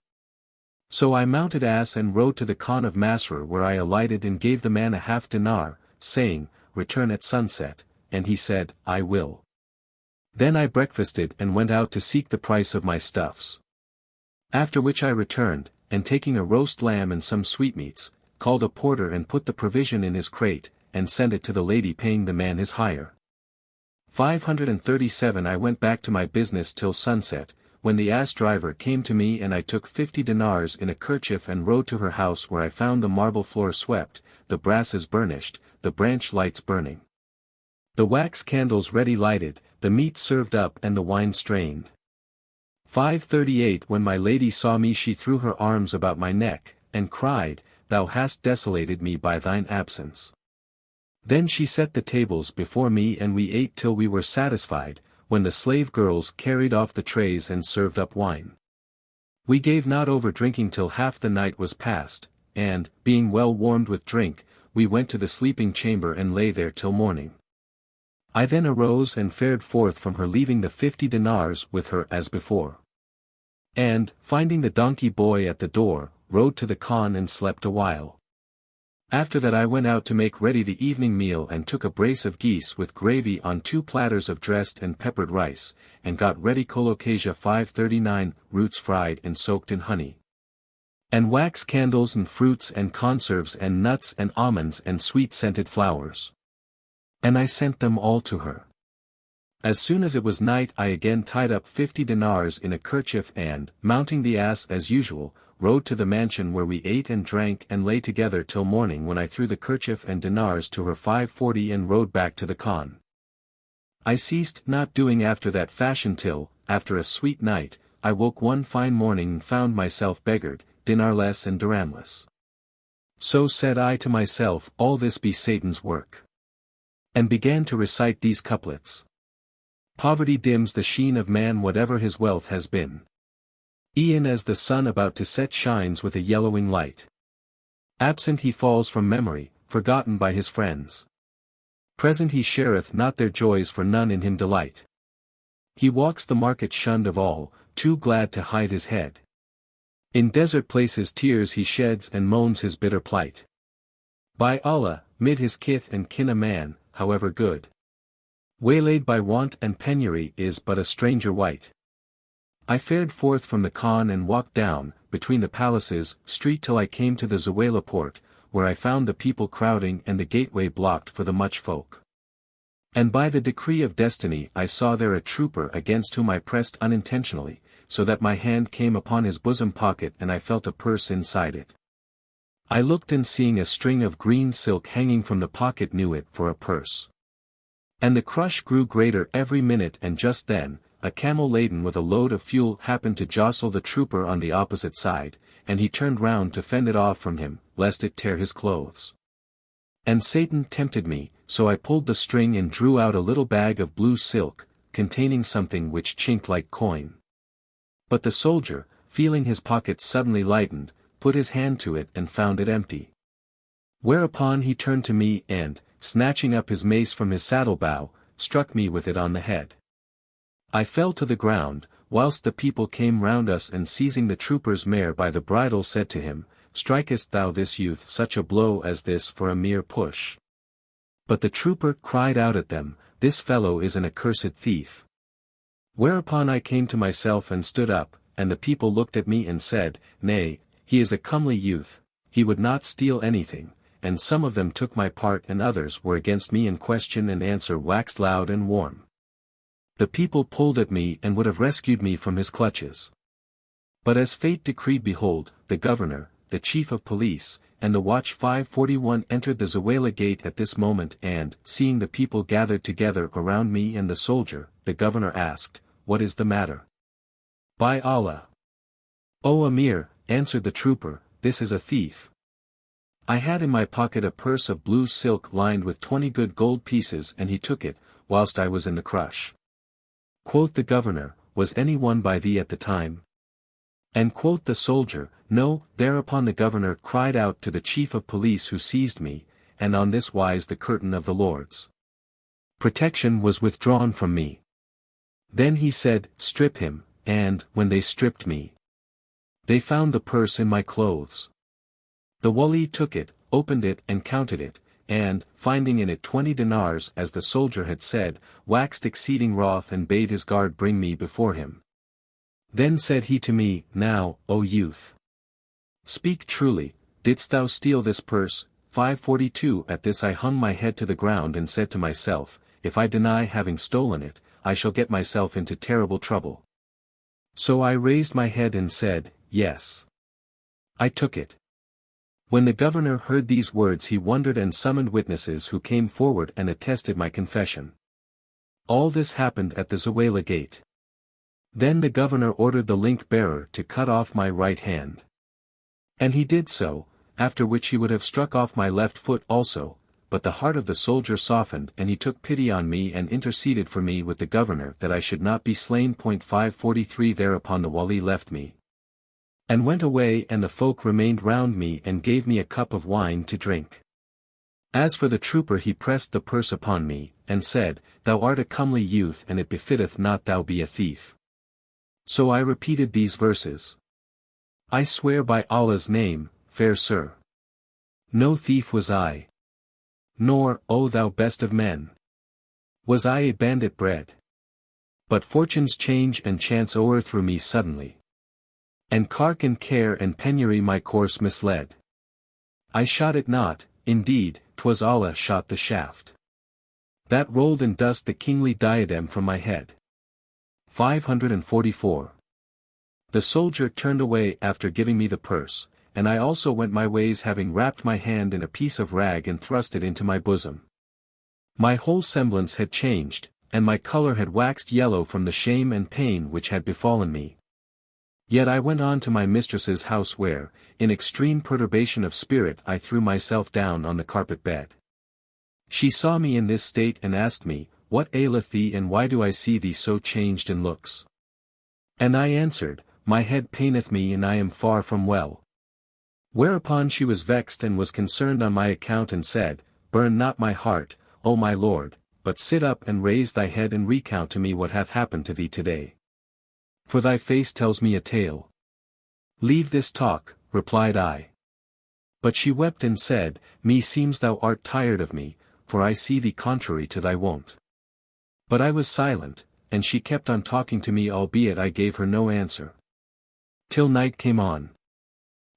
Speaker 1: So I mounted ass and rode to the Khan of Masrur where I alighted and gave the man a half dinar, saying, Return at sunset, and he said, I will. Then I breakfasted and went out to seek the price of my stuffs. After which I returned, and taking a roast lamb and some sweetmeats, called a porter and put the provision in his crate, and sent it to the lady paying the man his hire. 537 I went back to my business till sunset, when the ass driver came to me and I took 50 dinars in a kerchief and rode to her house where I found the marble floor swept, the brasses burnished, the branch lights burning, the wax candles ready lighted, the meat served up and the wine strained. 538 When my lady saw me she threw her arms about my neck, and cried, Thou hast desolated me by thine absence. Then she set the tables before me and we ate till we were satisfied, when the slave girls carried off the trays and served up wine. We gave not over drinking till half the night was past, and, being well warmed with drink, we went to the sleeping chamber and lay there till morning. I then arose and fared forth from her leaving the 50 dinars with her as before. And, finding the donkey boy at the door, rode to the Khan and slept a while. After that I went out to make ready the evening meal and took a brace of geese with gravy on 2 platters of dressed and peppered rice, and got ready colocasia 539, roots fried and soaked in honey. And wax candles and fruits and conserves and nuts and almonds and sweet-scented flowers. And I sent them all to her. As soon as it was night I again tied up 50 dinars in a kerchief and, mounting the ass as usual, rode to the mansion where we ate and drank and lay together till morning, when I threw the kerchief and dinars to her 540 and rode back to the Khan. I ceased not doing after that fashion till, after a sweet night, I woke one fine morning and found myself beggared, dinarless and dirhamless. So said I to myself, all this be Satan's work. And began to recite these couplets. Poverty dims the sheen of man whatever his wealth has been. E'en as the sun about to set shines with a yellowing light. Absent he falls from memory, forgotten by his friends. Present he shareth not their joys, for none in him delight. He walks the market shunned of all, too glad to hide his head. In desert places tears he sheds and moans his bitter plight. By Allah, mid his kith and kin a man, however good, waylaid by want and penury, is but a stranger wight. I fared forth from the Khan and walked down, between the palaces, street till I came to the Zuwaylah port, where I found the people crowding and the gateway blocked for the much folk. And by the decree of destiny I saw there a trooper against whom I pressed unintentionally, so that my hand came upon his bosom pocket and I felt a purse inside it. I looked, and seeing a string of green silk hanging from the pocket knew it for a purse. And the crush grew greater every minute, and just then, a camel laden with a load of fuel happened to jostle the trooper on the opposite side, and he turned round to fend it off from him, lest it tear his clothes. And Satan tempted me, so I pulled the string and drew out a little bag of blue silk, containing something which chinked like coin. But the soldier, feeling his pocket suddenly lightened, put his hand to it and found it empty. Whereupon he turned to me and, snatching up his mace from his saddle-bow, struck me with it on the head. I fell to the ground, whilst the people came round us, and seizing the trooper's mare by the bridle said to him, "Strikest thou this youth such a blow as this for a mere push?" But the trooper cried out at them, "This fellow is an accursed thief." Whereupon I came to myself and stood up, and the people looked at me and said, "Nay, he is a comely youth, he would not steal anything," and some of them took my part and others were against me, and question and answer waxed loud and warm. The people pulled at me and would have rescued me from his clutches. But as fate decreed, behold, the governor, the chief of police, and the watch 541 entered the Zuwaylah gate at this moment, and, seeing the people gathered together around me and the soldier, the governor asked, "What is the matter?" "By Allah, O Amir," answered the trooper, "this is a thief. I had in my pocket a purse of blue silk lined with 20 good gold pieces, and he took it, whilst I was in the crush." Quoth the governor, "Was any one by thee at the time?" And quoth the soldier, "No." Thereupon the governor cried out to the chief of police, who seized me, and on this wise the curtain of the Lord's protection was withdrawn from me. Then he said, "Strip him," and, when they stripped me, they found the purse in my clothes. The wali took it, opened it and counted it, and, finding in it 20 dinars as the soldier had said, waxed exceeding wroth and bade his guard bring me before him. Then said he to me, "Now, O youth, speak truly, didst thou steal this purse?" 542 At this I hung my head to the ground and said to myself, "If I deny having stolen it, I shall get myself into terrible trouble." So I raised my head and said, "Yes, I took it." When the governor heard these words he wondered and summoned witnesses, who came forward and attested my confession. All this happened at the Zuwaylah gate. Then the governor ordered the link-bearer to cut off my right hand. And he did so, after which he would have struck off my left foot also, but the heart of the soldier softened and he took pity on me and interceded for me with the governor that I should not be slain. 543 Thereupon the wali left me and went away, and the folk remained round me and gave me a cup of wine to drink. As for the trooper, he pressed the purse upon me, and said, "Thou art a comely youth, and it befitteth not thou be a thief." So I repeated these verses. "I swear by Allah's name, fair sir, no thief was I. Nor, O thou best of men, was I a bandit bred. But fortune's change and chance o'erthrew me suddenly. And cark and care and penury my course misled. I shot it not, indeed, 'twas Allah shot the shaft. That rolled in dust the kingly diadem from my head. 544. The soldier turned away after giving me the purse, and I also went my ways having wrapped my hand in a piece of rag and thrust it into my bosom. My whole semblance had changed, and my color had waxed yellow from the shame and pain which had befallen me. Yet I went on to my mistress's house where, in extreme perturbation of spirit I threw myself down on the carpet bed. She saw me in this state and asked me, What aileth thee and why do I see thee so changed in looks? And I answered, My head paineth me and I am far from well. Whereupon she was vexed and was concerned on my account and said, Burn not my heart, O my lord, but sit up and raise thy head and recount to me what hath happened to thee today. For thy face tells me a tale. Leave this talk, replied I. But she wept and said, Me seems thou art tired of me, for I see thee contrary to thy wont. But I was silent, and she kept on talking to me albeit I gave her no answer. Till night came on.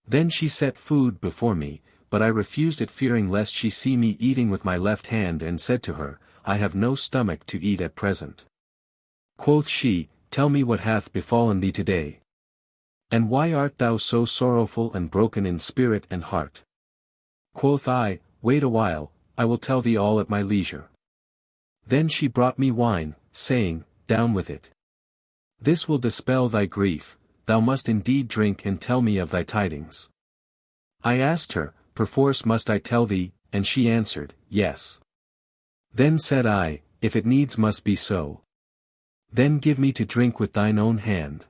Speaker 1: Then she set food before me, but I refused it fearing lest she see me eating with my left hand and said to her, I have no stomach to eat at present. Quoth she, Tell me what hath befallen thee today. And why art thou so sorrowful and broken in spirit and heart? Quoth I, Wait a while, I will tell thee all at my leisure. Then she brought me wine, saying, Down with it. This will dispel thy grief, thou must indeed drink and tell me of thy tidings. I asked her, Perforce must I tell thee, and she answered, Yes. Then said I, If it needs must be so. Then give me to drink with thine own hand.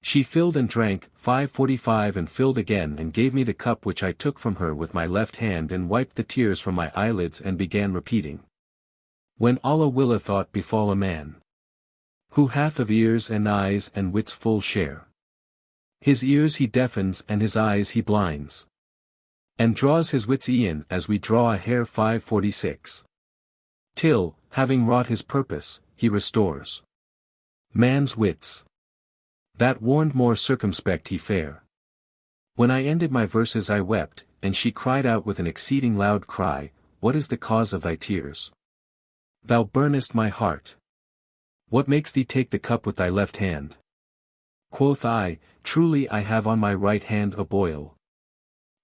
Speaker 1: She filled and drank, 545 and filled again and gave me the cup which I took from her with my left hand and wiped the tears from my eyelids and began repeating. When Allah willeth aught befall a man. Who hath of ears and eyes and wits full share. His ears he deafens and his eyes he blinds. And draws his wits e'en as we draw a hair 546. Till, having wrought his purpose, he restores man's wits. That warned more circumspect he fare. When I ended my verses I wept, and she cried out with an exceeding loud cry, What is the cause of thy tears? Thou burnest my heart. What makes thee take the cup with thy left hand? Quoth I, Truly I have on my right hand a boil.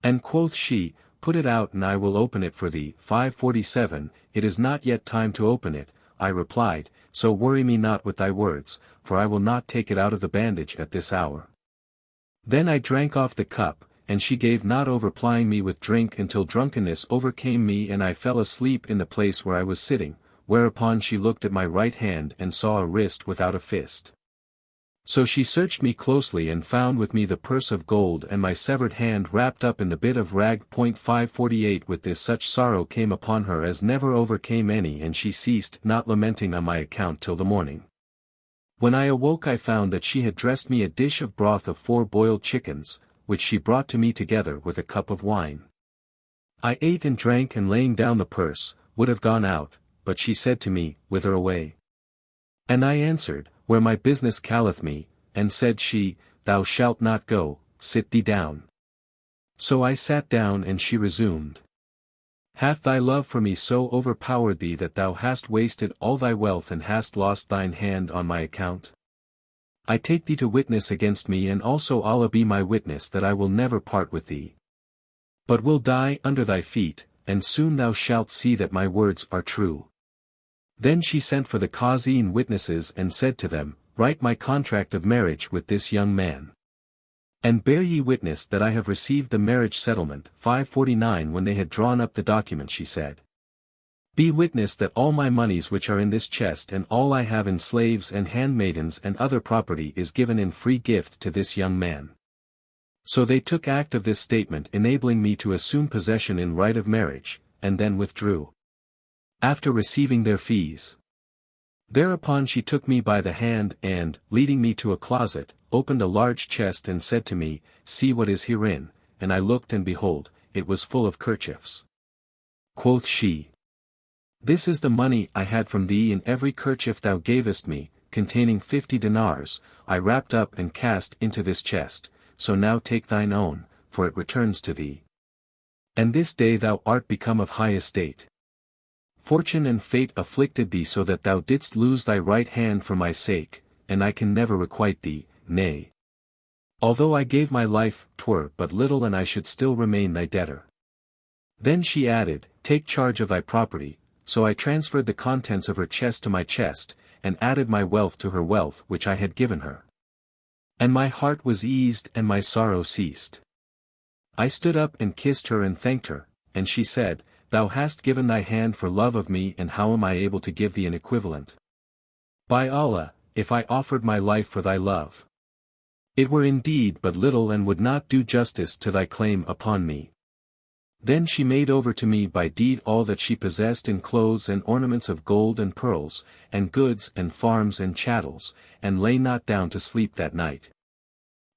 Speaker 1: And quoth she, Put it out and I will open it for thee. 547, It is not yet time to open it, I replied, So worry me not with thy words, for I will not take it out of the bandage at this hour. Then I drank off the cup, and she gave not over plying me with drink until drunkenness overcame me and I fell asleep in the place where I was sitting, whereupon she looked at my right hand and saw a wrist without a fist. So she searched me closely and found with me the purse of gold and my severed hand wrapped up in the bit of rag. 548 With this such sorrow came upon her as never overcame any and she ceased not lamenting on my account till the morning. When I awoke I found that she had dressed me a dish of broth of 4 boiled chickens, which she brought to me together with a cup of wine. I ate and drank and laying down the purse, would have gone out, but she said to me, Whither away? And I answered, Where my business calleth me, and said she, Thou shalt not go, sit thee down. So I sat down and she resumed. Hath thy love for me so overpowered thee that thou hast wasted all thy wealth and hast lost thine hand on my account? I take thee to witness against me and also Allah be my witness that I will never part with thee. But will die under thy feet, and soon thou shalt see that my words are true. Then she sent for the Qazi and witnesses and said to them, Write my contract of marriage with this young man. And bear ye witness that I have received the marriage settlement. 549 When they had drawn up the document she said, Be witness that all my monies which are in this chest and all I have in slaves and handmaidens and other property is given in free gift to this young man. So they took act of this statement enabling me to assume possession in right of marriage, and then withdrew. After receiving their fees. Thereupon she took me by the hand and, leading me to a closet, opened a large chest and said to me, See what is herein, and I looked and behold, it was full of kerchiefs. Quoth she, This is the money I had from thee in every kerchief thou gavest me, containing 50 dinars, I wrapped up and cast into this chest, so now take thine own, for it returns to thee. And this day thou art become of high estate. Fortune and fate afflicted thee so that thou didst lose thy right hand for my sake, and I can never requite thee, nay. Although I gave my life, 'twere but little and I should still remain thy debtor. Then she added, take charge of thy property, so I transferred the contents of her chest to my chest, and added my wealth to her wealth which I had given her. And my heart was eased and my sorrow ceased. I stood up and kissed her and thanked her, and she said, thou hast given thy hand for love of me and how am I able to give thee an equivalent? By Allah, if I offered my life for thy love, it were indeed but little and would not do justice to thy claim upon me. Then she made over to me by deed all that she possessed in clothes and ornaments of gold and pearls, and goods and farms and chattels, and lay not down to sleep that night,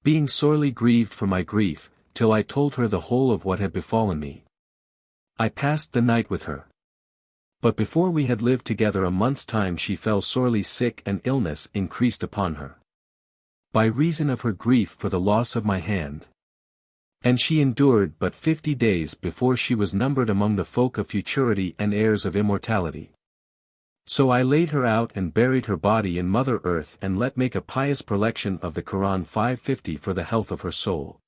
Speaker 1: being sorely grieved for my grief, till I told her the whole of what had befallen me. I passed the night with her. But before we had lived together a month's time she fell sorely sick and illness increased upon her, by reason of her grief for the loss of my hand. And she endured but 50 days before she was numbered among the folk of futurity and heirs of immortality. So I laid her out and buried her body in Mother Earth and let make a pious prelection of the Quran 550 for the health of her soul.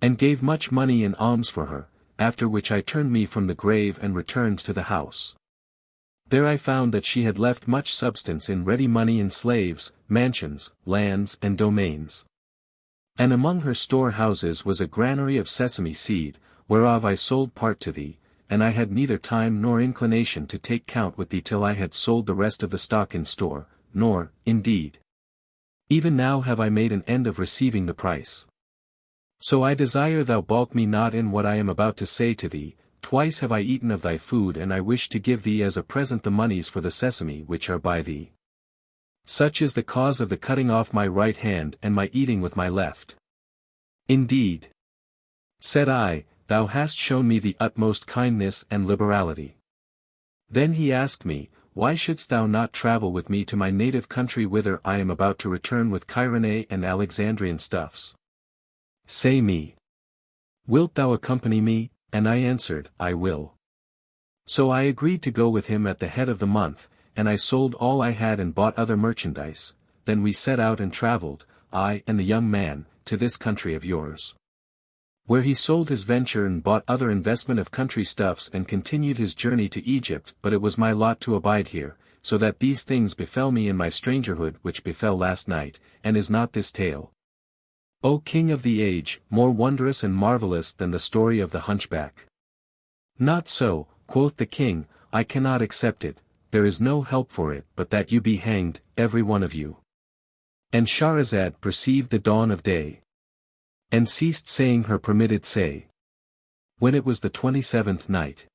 Speaker 1: And gave much money in alms for her, after which I turned me from the grave and returned to the house. There I found that she had left much substance in ready money in slaves, mansions, lands and domains. And among her storehouses was a granary of sesame seed, whereof I sold part to thee, and I had neither time nor inclination to take count with thee till I had sold the rest of the stock in store, nor, indeed, even now have I made an end of receiving the price. So I desire thou balk me not in what I am about to say to thee. Twice have I eaten of thy food and I wish to give thee as a present the monies for the sesame which are by thee. Such is the cause of the cutting off my right hand and my eating with my left. Indeed, said I, thou hast shown me the utmost kindness and liberality. Then he asked me, why shouldst thou not travel with me to my native country whither I am about to return with Kyrene and Alexandrian stuffs? Say me, wilt thou accompany me? And I answered, I will. So I agreed to go with him at the head of the month, and I sold all I had and bought other merchandise. Then we set out and travelled, I and the young man, to this country of yours, where he sold his venture and bought other investment of country stuffs and continued his journey to Egypt. But it was my lot to abide here, so that these things befell me in my strangerhood which befell last night. And is not this tale, O King of the age, more wondrous and marvellous than the story of the Hunchback? Not so, quoth the king, I cannot accept it, there is no help for it but that you be hanged, every one of you. And Scheherazade perceived the dawn of day, and ceased saying her permitted say. When it was the 27th night,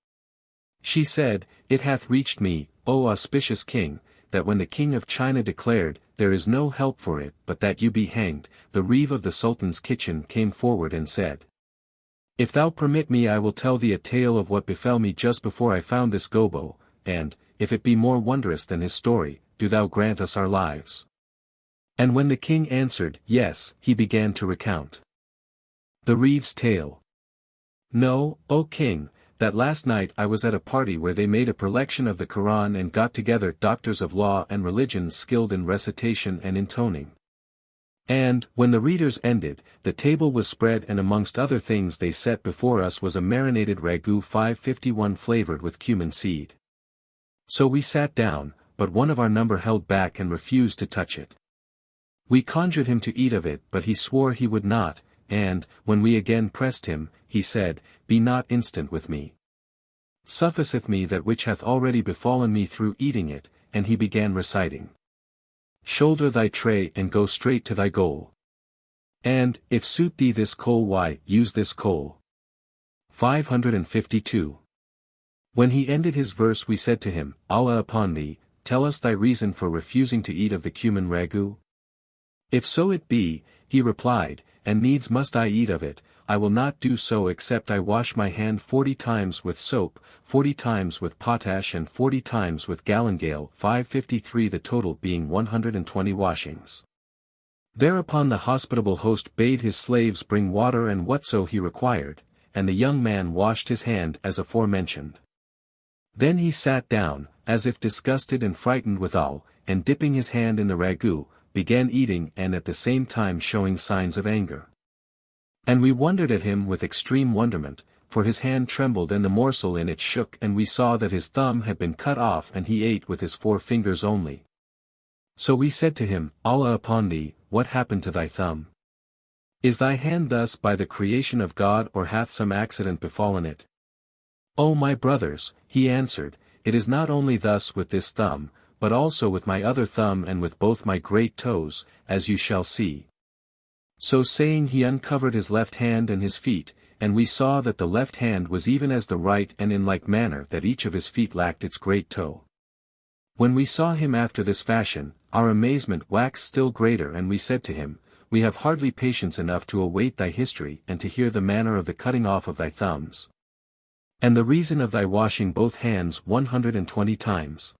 Speaker 1: she said, it hath reached me, O auspicious king, that when the king of China declared, there is no help for it but that you be hanged, the Reeve of the Sultan's kitchen came forward and said, if thou permit me I will tell thee a tale of what befell me just before I found this Gobbo, and, if it be more wondrous than his story, do thou grant us our lives. And when the king answered, yes, he began to recount the Reeve's tale. Know, O king, that last night I was at a party where they made a prelection of the Quran and got together doctors of law and religion skilled in recitation and intoning. And, when the readers ended, the table was spread and amongst other things they set before us was a marinated ragout 551 flavored with cumin seed. So we sat down, but one of our number held back and refused to touch it. We conjured him to eat of it but he swore he would not, and, when we again pressed him, he said, be not instant with me. Sufficeth me that which hath already befallen me through eating it, and he began reciting. Shoulder thy tray and go straight to thy goal. And, if suit thee this coal why, use this coal. 552. When he ended his verse we said to him, Allah upon thee, tell us thy reason for refusing to eat of the cumin ragout? If so it be, he replied, and needs must I eat of it, I will not do so except I wash my hand 40 times with soap, 40 times with potash and 40 times with galangale, 553, the total being 120 washings. Thereupon the hospitable host bade his slaves bring water and whatso he required, and the young man washed his hand as aforementioned. Then he sat down, as if disgusted and frightened withal, and dipping his hand in the ragout, began eating and at the same time showing signs of anger. And we wondered at him with extreme wonderment, for his hand trembled and the morsel in it shook, and we saw that his thumb had been cut off and he ate with his 4 fingers only. So we said to him, Allah upon thee, what happened to thy thumb? Is thy hand thus by the creation of God, or hath some accident befallen it? O my brothers, he answered, it is not only thus with this thumb, but also with my other thumb and with both my great toes, as you shall see. So saying he uncovered his left hand and his feet, and we saw that the left hand was even as the right, and in like manner that each of his feet lacked its great toe. When we saw him after this fashion, our amazement waxed still greater, and we said to him, we have hardly patience enough to await thy history and to hear the manner of the cutting off of thy thumbs. And the reason of thy washing both hands 120 times.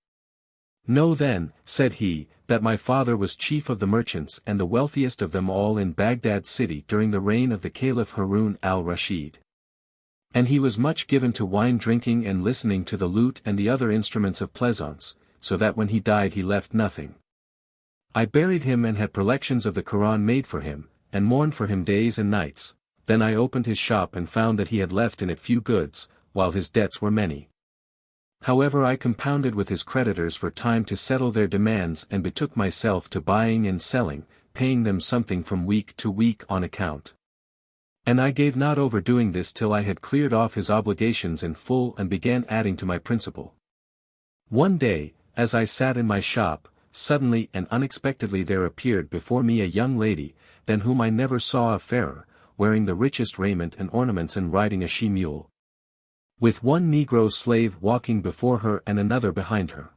Speaker 1: Know then, said he, that my father was chief of the merchants and the wealthiest of them all in Baghdad city during the reign of the Caliph Harun al-Rashid. And he was much given to wine drinking and listening to the lute and the other instruments of pleasance, so that when he died he left nothing. I buried him and had prelections of the Quran made for him, and mourned for him days and nights. Then I opened his shop and found that he had left in it few goods, while his debts were many. However, I compounded with his creditors for time to settle their demands and betook myself to buying and selling, paying them something from week to week on account. And I gave not over doing this till I had cleared off his obligations in full and began adding to my principal. One day, as I sat in my shop, suddenly and unexpectedly there appeared before me a young lady, than whom I never saw a fairer, wearing the richest raiment and ornaments and riding a she-mule, with one negro slave walking before her and another behind her.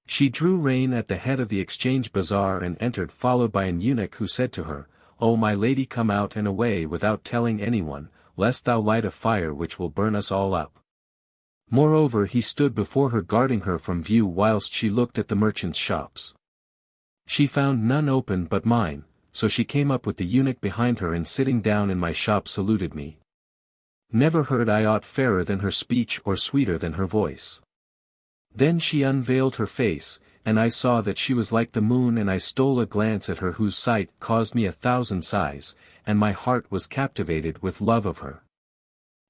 Speaker 1: She drew rein at the head of the exchange bazaar and entered, followed by an eunuch who said to her, O my lady, come out and away without telling anyone, lest thou light a fire which will burn us all up. Moreover, he stood before her guarding her from view whilst she looked at the merchants' shops. She found none open but mine, so she came up with the eunuch behind her and sitting down in my shop saluted me. Never heard I aught fairer than her speech or sweeter than her voice. Then she unveiled her face, and I saw that she was like the moon, and I stole a glance at her whose sight caused me 1,000 sighs, and my heart was captivated with love of her.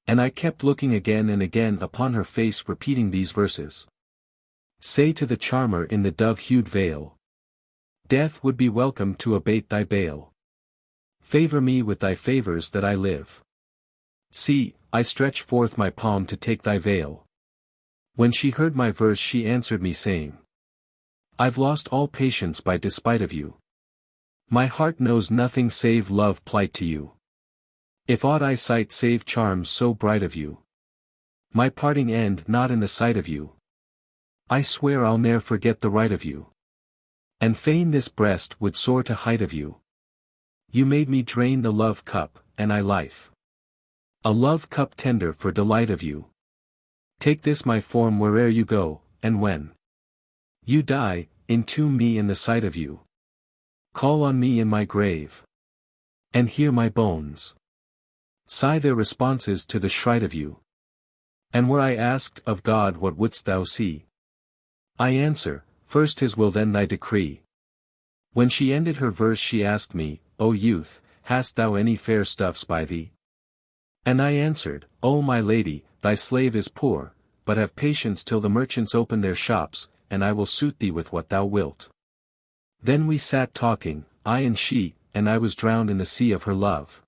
Speaker 1: And I kept looking again and again upon her face, repeating these verses. Say to the charmer in the dove-hued veil, death would be welcome to abate thy bale. Favor me with thy favors that I live. See, I stretch forth my palm to take thy veil. When she heard my verse she answered me saying, I've lost all patience by despite of you. My heart knows nothing save love plight to you. If aught I sight save charms so bright of you, my parting end not in the sight of you. I swear I'll ne'er forget the right of you, and fain this breast would soar to height of you. You made me drain the love cup, and I life. A love cup tender for delight of you. Take this my form where'er you go, and when you die, entomb me in the sight of you. Call on me in my grave, and hear my bones sigh their responses to the shright of you. And were I asked of God what wouldst thou see? I answer, first his will then thy decree. When she ended her verse she asked me, O youth, hast thou any fair stuffs by thee? And I answered, O my lady, thy slave is poor, but have patience till the merchants open their shops, and I will suit thee with what thou wilt. Then we sat talking, I and she, and I was drowned in the sea of her love.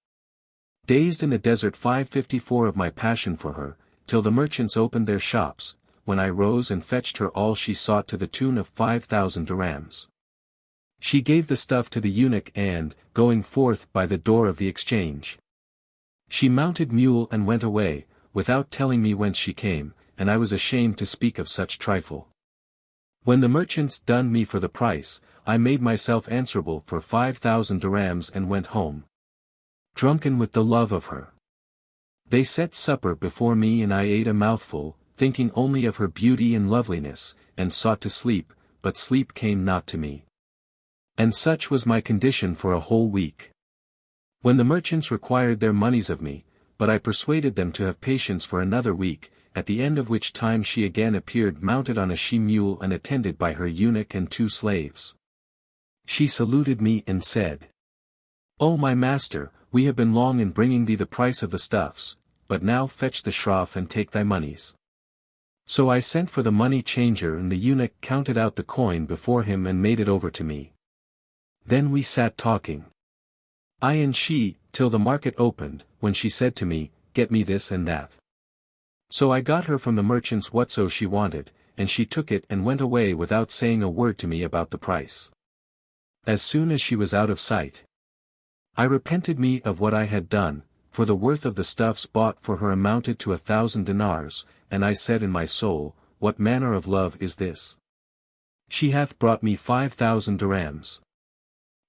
Speaker 1: Dazed in the desert 554 of my passion for her, till the merchants opened their shops, when I rose and fetched her all she sought to the tune of 5,000 dirhams. She gave the stuff to the eunuch and, going forth by the door of the exchange, she mounted mule and went away, without telling me whence she came, and I was ashamed to speak of such trifle. When the merchants dunned me for the price, I made myself answerable for 5,000 dirhams and went home. drunken with the love of her. They set supper before me and I ate a mouthful, thinking only of her beauty and loveliness, and sought to sleep, but sleep came not to me. And such was my condition for a whole week. When the merchants required their monies of me, but I persuaded them to have patience for another week, at the end of which time she again appeared mounted on a she-mule and attended by her eunuch and 2 slaves. She saluted me and said, "O my master, we have been long in bringing thee the price of the stuffs, but now fetch the shroff and take thy monies." So I sent for the money changer and the eunuch counted out the coin before him and made it over to me. Then we sat talking, I and she, till the market opened, when she said to me, "Get me this and that." So I got her from the merchants whatso she wanted, and she took it and went away without saying a word to me about the price. As soon as she was out of sight, I repented me of what I had done, for the worth of the stuffs bought for her amounted to 1,000 dinars, and I said in my soul, "What manner of love is this? She hath brought me 5,000 dirhams.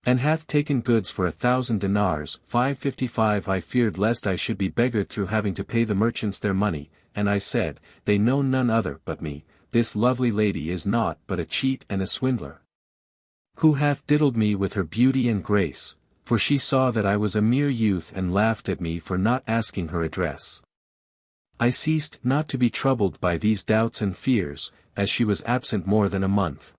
Speaker 1: And hath taken goods for 1,000 dinars, 555. I feared lest I should be beggared through having to pay the merchants their money, and I said, They know none other but me, this lovely lady is naught but a cheat and a swindler, who hath diddled me with her beauty and grace, for she saw that I was a mere youth and laughed at me for not asking her address. I ceased not to be troubled by these doubts and fears, as she was absent more than a month.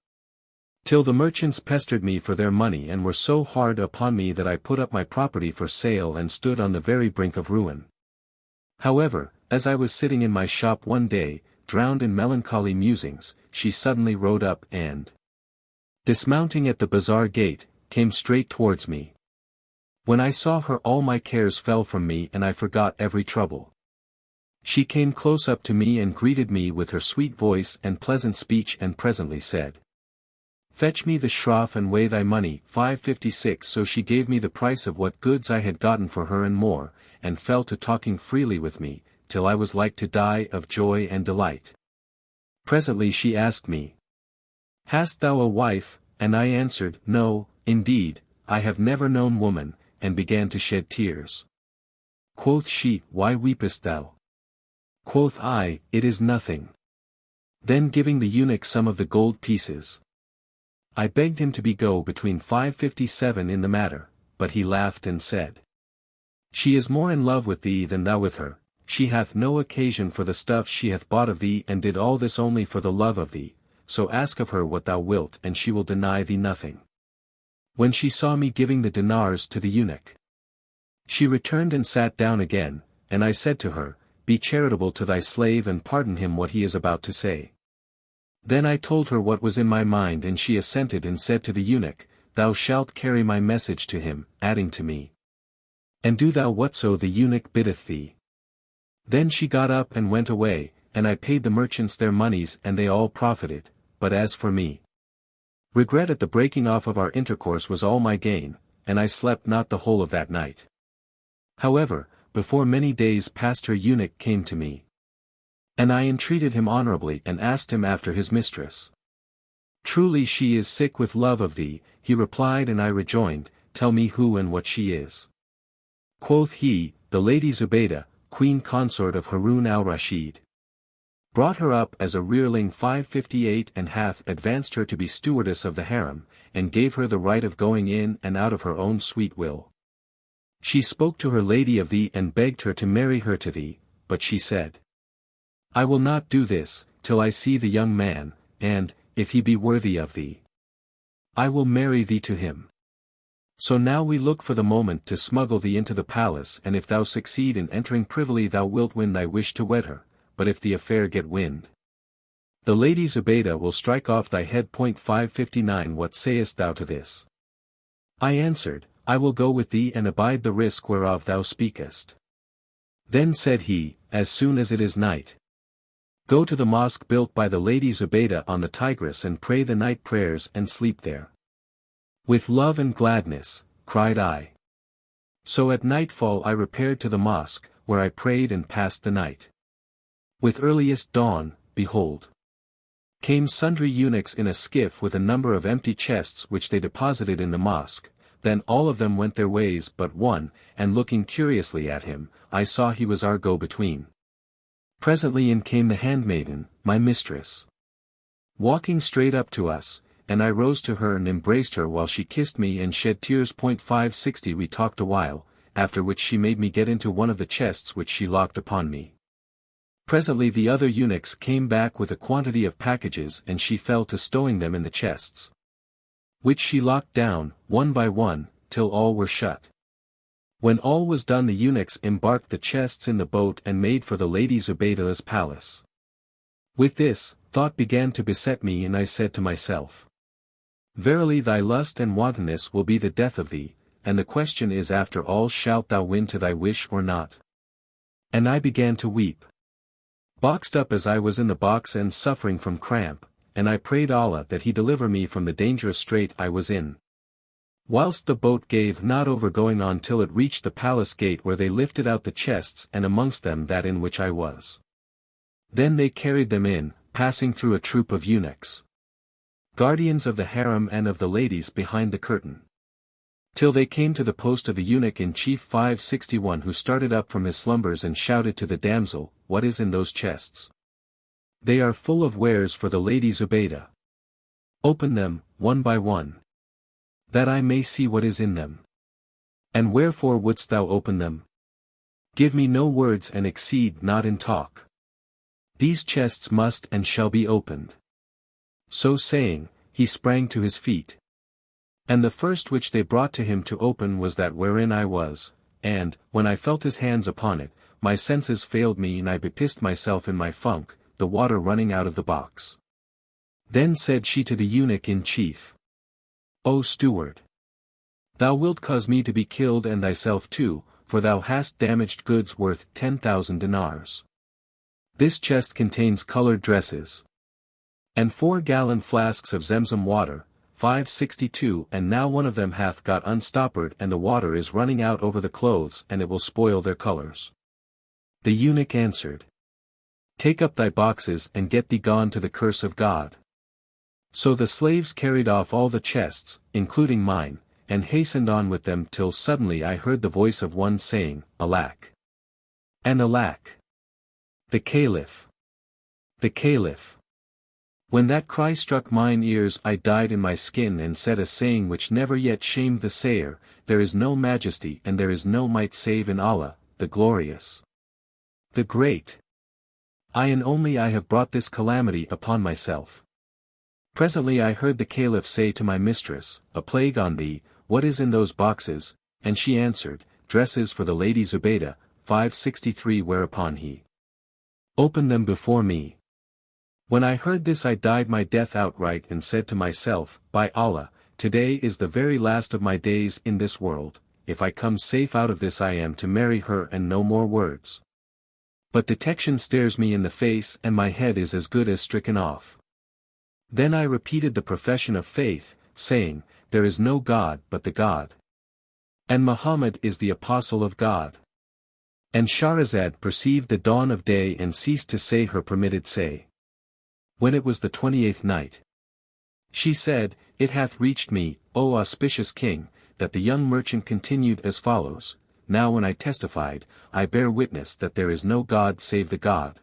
Speaker 1: Till the merchants pestered me for their money and were so hard upon me that I put up my property for sale and stood on the very brink of ruin. However, as I was sitting in my shop one day, drowned in melancholy musings, she suddenly rode up and, dismounting at the bazaar gate, came straight towards me. When I saw her all my cares fell from me and I forgot every trouble. She came close up to me and greeted me with her sweet voice and pleasant speech and presently said, "Fetch me the shroff and weigh thy money, 556." So she gave me the price of what goods I had gotten for her and more, and fell to talking freely with me, till I was like to die of joy and delight. Presently she asked me, "Hast thou a wife?" And I answered, "No, indeed, I have never known woman," and began to shed tears. Quoth she, "Why weepest thou?" Quoth I, "It is nothing." Then giving the eunuch some of the gold pieces, I begged him to go between 557 in the matter, but he laughed and said, "She is more in love with thee than thou with her, she hath no occasion for the stuff she hath bought of thee and did all this only for the love of thee, so ask of her what thou wilt and she will deny thee nothing." When she saw me giving the dinars to the eunuch, she returned and sat down again, and I said to her, "Be charitable to thy slave and pardon him what he is about to say." Then I told her what was in my mind and she assented and said to the eunuch, "Thou shalt carry my message to him," adding to me, "And do thou whatso the eunuch biddeth thee." Then she got up and went away, and I paid the merchants their monies and they all profited, but as for me, regret at the breaking off of our intercourse was all my gain, and I slept not the whole of that night. However, before many days passed her eunuch came to me, and I entreated him honorably and asked him after his mistress. "Truly she is sick with love of thee," he replied, and I rejoined, "Tell me who and what she is." Quoth he, "The Lady Zubaydah, queen consort of Harun al-Rashid. Brought her up as a rearling 558 and hath advanced her to be stewardess of the harem, and gave her the right of going in and out of her own sweet will. She spoke to her lady of thee and begged her to marry her to thee, but she said, I will not do this, till I see the young man, and, if he be worthy of thee, I will marry thee to him. So now we look for the moment to smuggle thee into the palace, and if thou succeed in entering privily thou wilt win thy wish to wed her, but if the affair get wind, the Lady Zubaydah will strike off thy head. 559 What sayest thou to this? I answered, I will go with thee and abide the risk whereof thou speakest. Then said he, as soon as it is night, go to the mosque built by the Lady Zubaydah on the Tigris and pray the night prayers and sleep there. With love and gladness, cried I. So at nightfall I repaired to the mosque, where I prayed and passed the night. With earliest dawn, behold, came sundry eunuchs in a skiff with a number of empty chests which they deposited in the mosque, Then all of them went their ways but one, and looking curiously at him, I saw he was our go-between. Presently in came the handmaiden, my mistress, walking straight up to us, and I rose to her and embraced her while she kissed me and shed tears. 560 We talked a while, after which she made me get into one of the chests which she locked upon me. Presently the other eunuchs came back with a quantity of packages and she fell to stowing them in the chests, which she locked down, one by one, till all were shut. When all was done the eunuchs embarked the chests in the boat and made for the Lady Zubeida's palace. With this, thought began to beset me and I said to myself, verily thy lust and wantonness will be the death of thee, and the question is after all shalt thou win to thy wish or not? And I began to weep. Boxed up as I was in the box and suffering from cramp, and I prayed Allah that he deliver me from the dangerous strait I was in. Whilst the boat gave not over going on till it reached the palace gate where they lifted out the chests and amongst them that in which I was. Then they carried them in, passing through a troop of eunuchs, guardians of the harem and of the ladies behind the curtain, till they came to the post of the eunuch in chief 561 who started up from his slumbers and shouted to the damsel, what is in those chests? They are full of wares for the Lady Zubaydah. Open them, one by one, that I may see what is in them. And wherefore wouldst thou open them? Give me no words and exceed not in talk. These chests must and shall be opened. So saying, he sprang to his feet. And the first which they brought to him to open was that wherein I was, and, when I felt his hands upon it, my senses failed me and I bepissed myself in my funk, the water running out of the box. Then said she to the eunuch in chief, O steward! Thou wilt cause me to be killed and thyself too, for thou hast damaged goods worth 10,000 dinars. This chest contains colored dresses, and 4-gallon flasks of Zemzem water, 562, and now one of them hath got unstoppered and the water is running out over the clothes and it will spoil their colors. The eunuch answered, Take up thy boxes and get thee gone to the curse of God. So the slaves carried off all the chests, including mine, and hastened on with them till suddenly I heard the voice of one saying, Alack! And alack! The Caliph! The Caliph! When that cry struck mine ears I died in my skin and said a saying which never yet shamed the sayer, there is no majesty and there is no might save in Allah, the glorious, the great. I and only I have brought this calamity upon myself. Presently I heard the Caliph say to my mistress, A plague on thee, what is in those boxes? And she answered, Dresses for the Lady Zubaydah, 563 whereupon he opened them before me. When I heard this I died my death outright and said to myself, By Allah, today is the very last of my days in this world, if I come safe out of this I am to marry her and no more words. But detection stares me in the face and my head is as good as stricken off. Then I repeated the profession of faith, saying, There is no God but the God. And Muhammad is the apostle of God. And Shahryar perceived the dawn of day and ceased to say her permitted say. When it was the 28th night, she said, It hath reached me, O auspicious king, that the young merchant continued as follows, Now when I testified, I bear witness that there is no God save the God.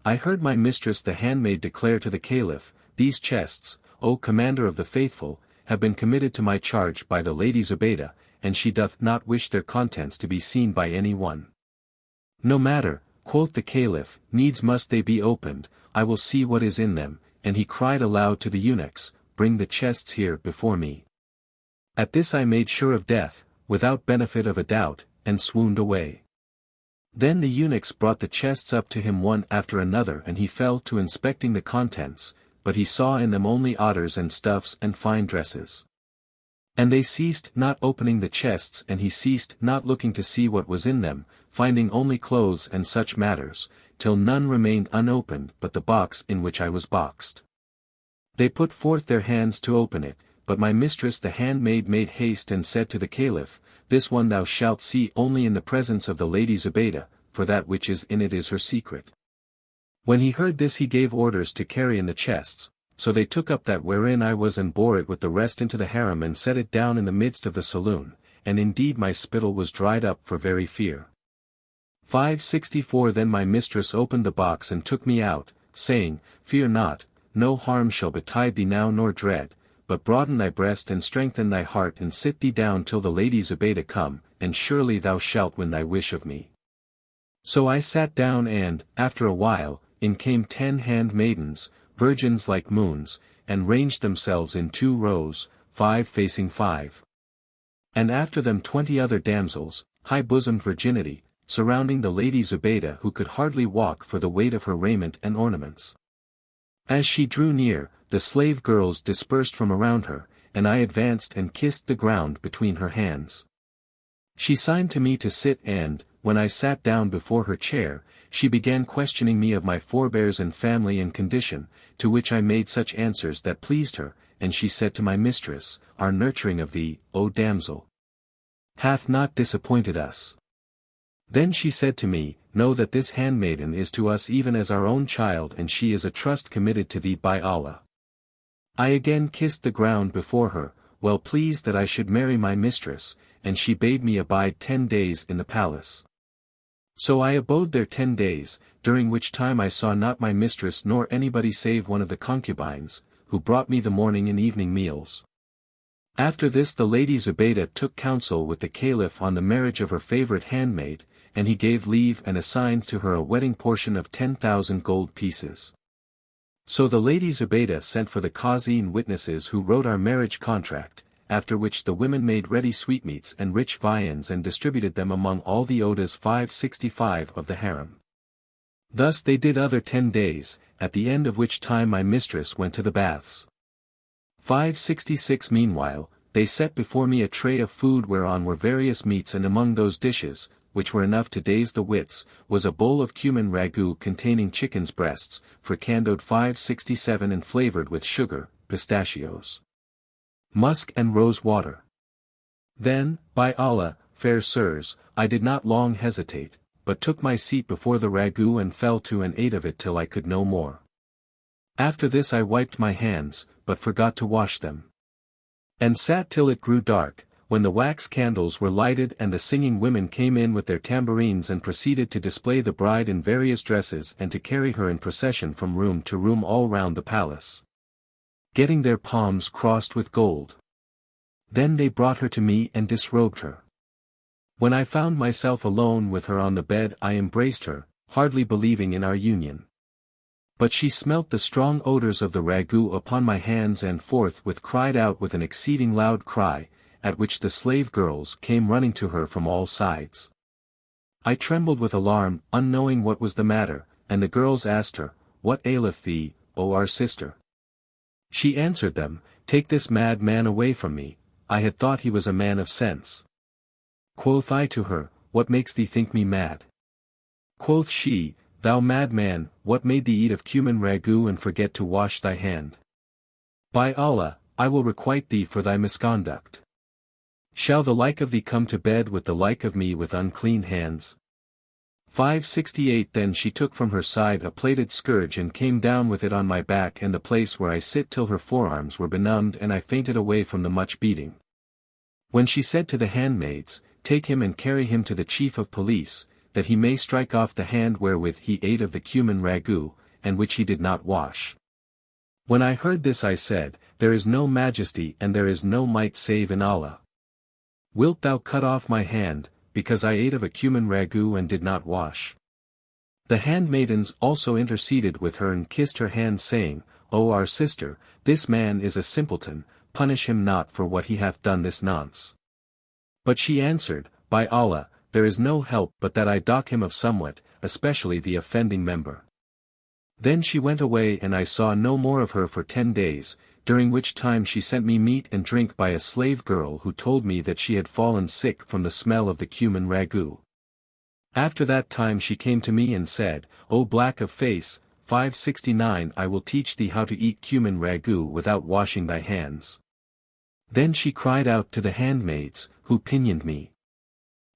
Speaker 1: I heard my mistress the handmaid declare to the Caliph, These chests, O Commander of the Faithful, have been committed to my charge by the Lady Zubaydah, and she doth not wish their contents to be seen by any one. No matter, quoth the Caliph, needs must they be opened, I will see what is in them, and he cried aloud to the eunuchs, Bring the chests here before me. At this I made sure of death, without benefit of a doubt, and swooned away. Then the eunuchs brought the chests up to him one after another and he fell to inspecting the contents, but he saw in them only otters and stuffs and fine dresses. And they ceased not opening the chests and he ceased not looking to see what was in them, finding only clothes and such matters, till none remained unopened but the box in which I was boxed. They put forth their hands to open it, but my mistress the handmaid made haste and said to the Caliph, This one thou shalt see only in the presence of the Lady Zubaydah, for that which is in it is her secret. When he heard this he gave orders to carry in the chests, so they took up that wherein I was and bore it with the rest into the harem and set it down in the midst of the saloon, and indeed my spittle was dried up for very fear. 564 Then my mistress opened the box and took me out, saying, Fear not, no harm shall betide thee now nor dread, but broaden thy breast and strengthen thy heart and sit thee down till the Lady Zubaydah come, and surely thou shalt win thy wish of me. So I sat down and, after a while, in came 10 handmaidens, virgins like moons, and ranged themselves in 2 rows, 5 facing 5. And after them 20 other damsels, high-bosomed virginity, surrounding the Lady Zubaydah who could hardly walk for the weight of her raiment and ornaments. As she drew near, the slave girls dispersed from around her, and I advanced and kissed the ground between her hands. She signed to me to sit and, when I sat down before her chair, she began questioning me of my forebears and family and condition, to which I made such answers that pleased her, and she said to my mistress, Our nurturing of thee, O damsel, hath not disappointed us. Then she said to me, Know that this handmaiden is to us even as our own child and she is a trust committed to thee by Allah. I again kissed the ground before her, well pleased that I should marry my mistress, and she bade me abide 10 days in the palace. So I abode there 10 days, during which time I saw not my mistress nor anybody save one of the concubines, who brought me the morning and evening meals. After this the Lady Zubaydah took counsel with the Caliph on the marriage of her favorite handmaid, and he gave leave and assigned to her a wedding portion of 10,000 gold pieces. So the Lady Zubaydah sent for the Qazi and witnesses who wrote our marriage contract, after which the women made ready sweetmeats and rich viands and distributed them among all the Odas 565 of the harem. Thus they did other 10 days, at the end of which time my mistress went to the baths. 566 Meanwhile, they set before me a tray of food whereon were various meats, and among those dishes, which were enough to daze the wits, was a bowl of cumin ragout containing chicken's breasts, fricandoed 567 and flavored with sugar, pistachios, musk and rose water. Then, by Allah, fair sirs, I did not long hesitate, but took my seat before the ragout and fell to and ate of it till I could no more. After this I wiped my hands, but forgot to wash them. And sat till it grew dark, when the wax candles were lighted and the singing women came in with their tambourines and proceeded to display the bride in various dresses and to carry her in procession from room to room all round the palace, getting their palms crossed with gold. Then they brought her to me and disrobed her. When I found myself alone with her on the bed I embraced her, hardly believing in our union. But she smelt the strong odors of the ragout upon my hands and forthwith cried out with an exceeding loud cry, at which the slave girls came running to her from all sides. I trembled with alarm, unknowing what was the matter, and the girls asked her, What aileth thee, O our sister? She answered them, Take this mad man away from me, I had thought he was a man of sense. Quoth I to her, What makes thee think me mad? Quoth she, Thou madman, what made thee eat of cumin ragout and forget to wash thy hand? By Allah, I will requite thee for thy misconduct. Shall the like of thee come to bed with the like of me with unclean hands? 568 Then she took from her side a plaited scourge and came down with it on my back and the place where I sit till her forearms were benumbed and I fainted away from the much beating. When she said to the handmaids, Take him and carry him to the chief of police, that he may strike off the hand wherewith he ate of the cumin ragout, and which he did not wash. When I heard this I said, There is no majesty and there is no might save in Allah. Wilt thou cut off my hand, because I ate of a cumin ragout and did not wash? The handmaidens also interceded with her and kissed her hand saying, O our sister, this man is a simpleton, punish him not for what he hath done this nonce. But she answered, By Allah, there is no help but that I dock him of somewhat, especially the offending member. Then she went away and I saw no more of her for 10 days, during which time she sent me meat and drink by a slave girl who told me that she had fallen sick from the smell of the cumin ragout. After that time she came to me and said, O black of face, 569 I will teach thee how to eat cumin ragout without washing thy hands. Then she cried out to the handmaids, who pinioned me.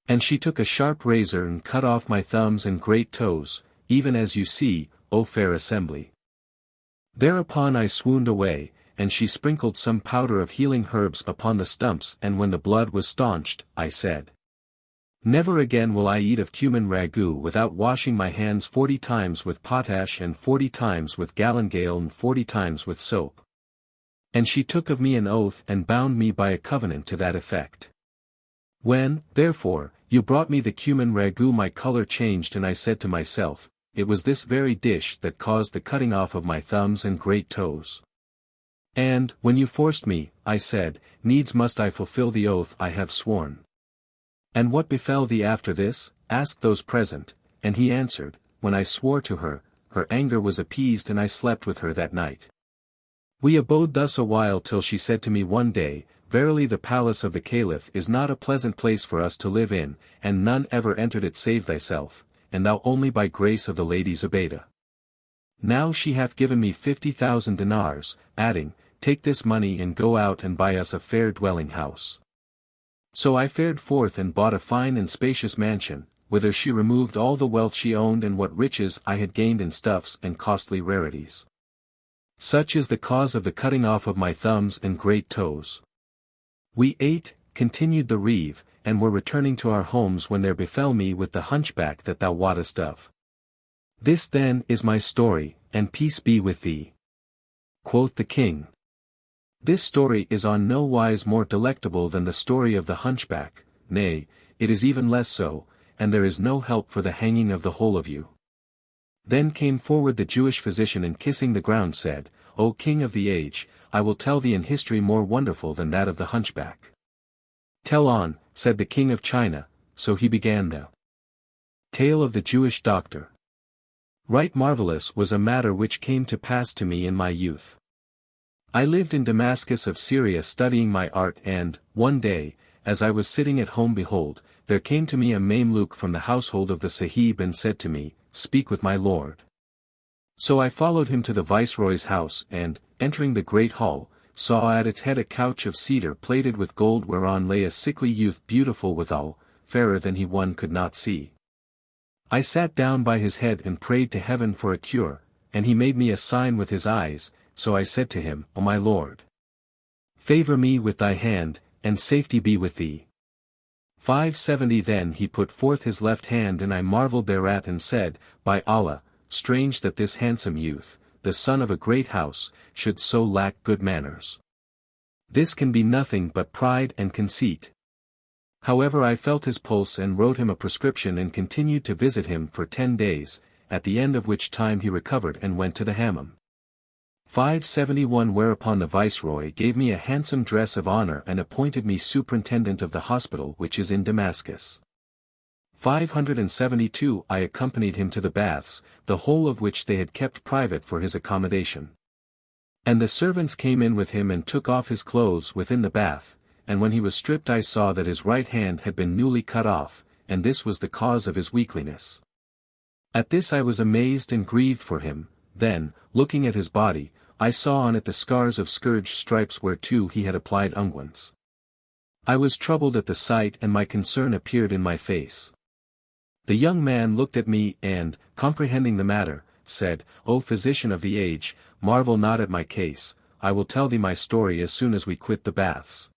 Speaker 1: And she took a sharp razor and cut off my thumbs and great toes, even as you see, O fair assembly. Thereupon I swooned away, and she sprinkled some powder of healing herbs upon the stumps, and when the blood was staunched, I said, "Never again will I eat of cumin ragout without washing my hands 40 times with potash and 40 times with galangale and 40 times with soap." And she took of me an oath and bound me by a covenant to that effect. When, therefore, you brought me the cumin ragout, my color changed, and I said to myself, it was this very dish that caused the cutting off of my thumbs and great toes. And, when you forced me, I said, needs must I fulfill the oath I have sworn. And what befell thee after this? Asked those present, and he answered, when I swore to her, her anger was appeased and I slept with her that night. We abode thus a while till she said to me one day, verily the palace of the Caliph is not a pleasant place for us to live in, and none ever entered it save thyself, and thou only by grace of the Lady Zubaydah. Now she hath given me 50,000 dinars, adding, take this money and go out and buy us a fair dwelling house. So I fared forth and bought a fine and spacious mansion, whither she removed all the wealth she owned and what riches I had gained in stuffs and costly rarities. Such is the cause of the cutting off of my thumbs and great toes. We ate, continued the Reeve, and were returning to our homes when there befell me with the hunchback that thou wottest of. This then is my story, and peace be with thee. Quoth the king. This story is on no wise more delectable than the story of the hunchback, nay, it is even less so, and there is no help for the hanging of the whole of you. Then came forward the Jewish physician and kissing the ground said, O king of the age, I will tell thee an history more wonderful than that of the hunchback. Tell on, said the king of China, so he began the tale of the Jewish doctor. Right marvelous was a matter which came to pass to me in my youth. I lived in Damascus of Syria studying my art, and, one day, as I was sitting at home, behold, there came to me a Mameluke from the household of the Sahib and said to me, Speak with my lord. So I followed him to the viceroy's house and, entering the great hall, saw at its head a couch of cedar plated with gold whereon lay a sickly youth beautiful withal, fairer than he one could not see. I sat down by his head and prayed to heaven for a cure, and he made me a sign with his eyes, so I said to him, O my lord, favor me with thy hand, and safety be with thee. 570 Then he put forth his left hand and I marveled thereat and said, By Allah, strange that this handsome youth, the son of a great house, should so lack good manners. This can be nothing but pride and conceit. However, I felt his pulse and wrote him a prescription and continued to visit him for 10 days, at the end of which time he recovered and went to the hammam. 571 Whereupon the viceroy gave me a handsome dress of honor and appointed me superintendent of the hospital which is in Damascus. 572 I accompanied him to the baths, the whole of which they had kept private for his accommodation. And the servants came in with him and took off his clothes within the bath, and when he was stripped I saw that his right hand had been newly cut off, and this was the cause of his weakliness. At this I was amazed and grieved for him. Then, looking at his body, I saw on it the scars of scourge stripes whereto he had applied unguents. I was troubled at the sight and my concern appeared in my face. The young man looked at me and, comprehending the matter, said, O physician of the age, marvel not at my case, I will tell thee my story as soon as we quit the baths.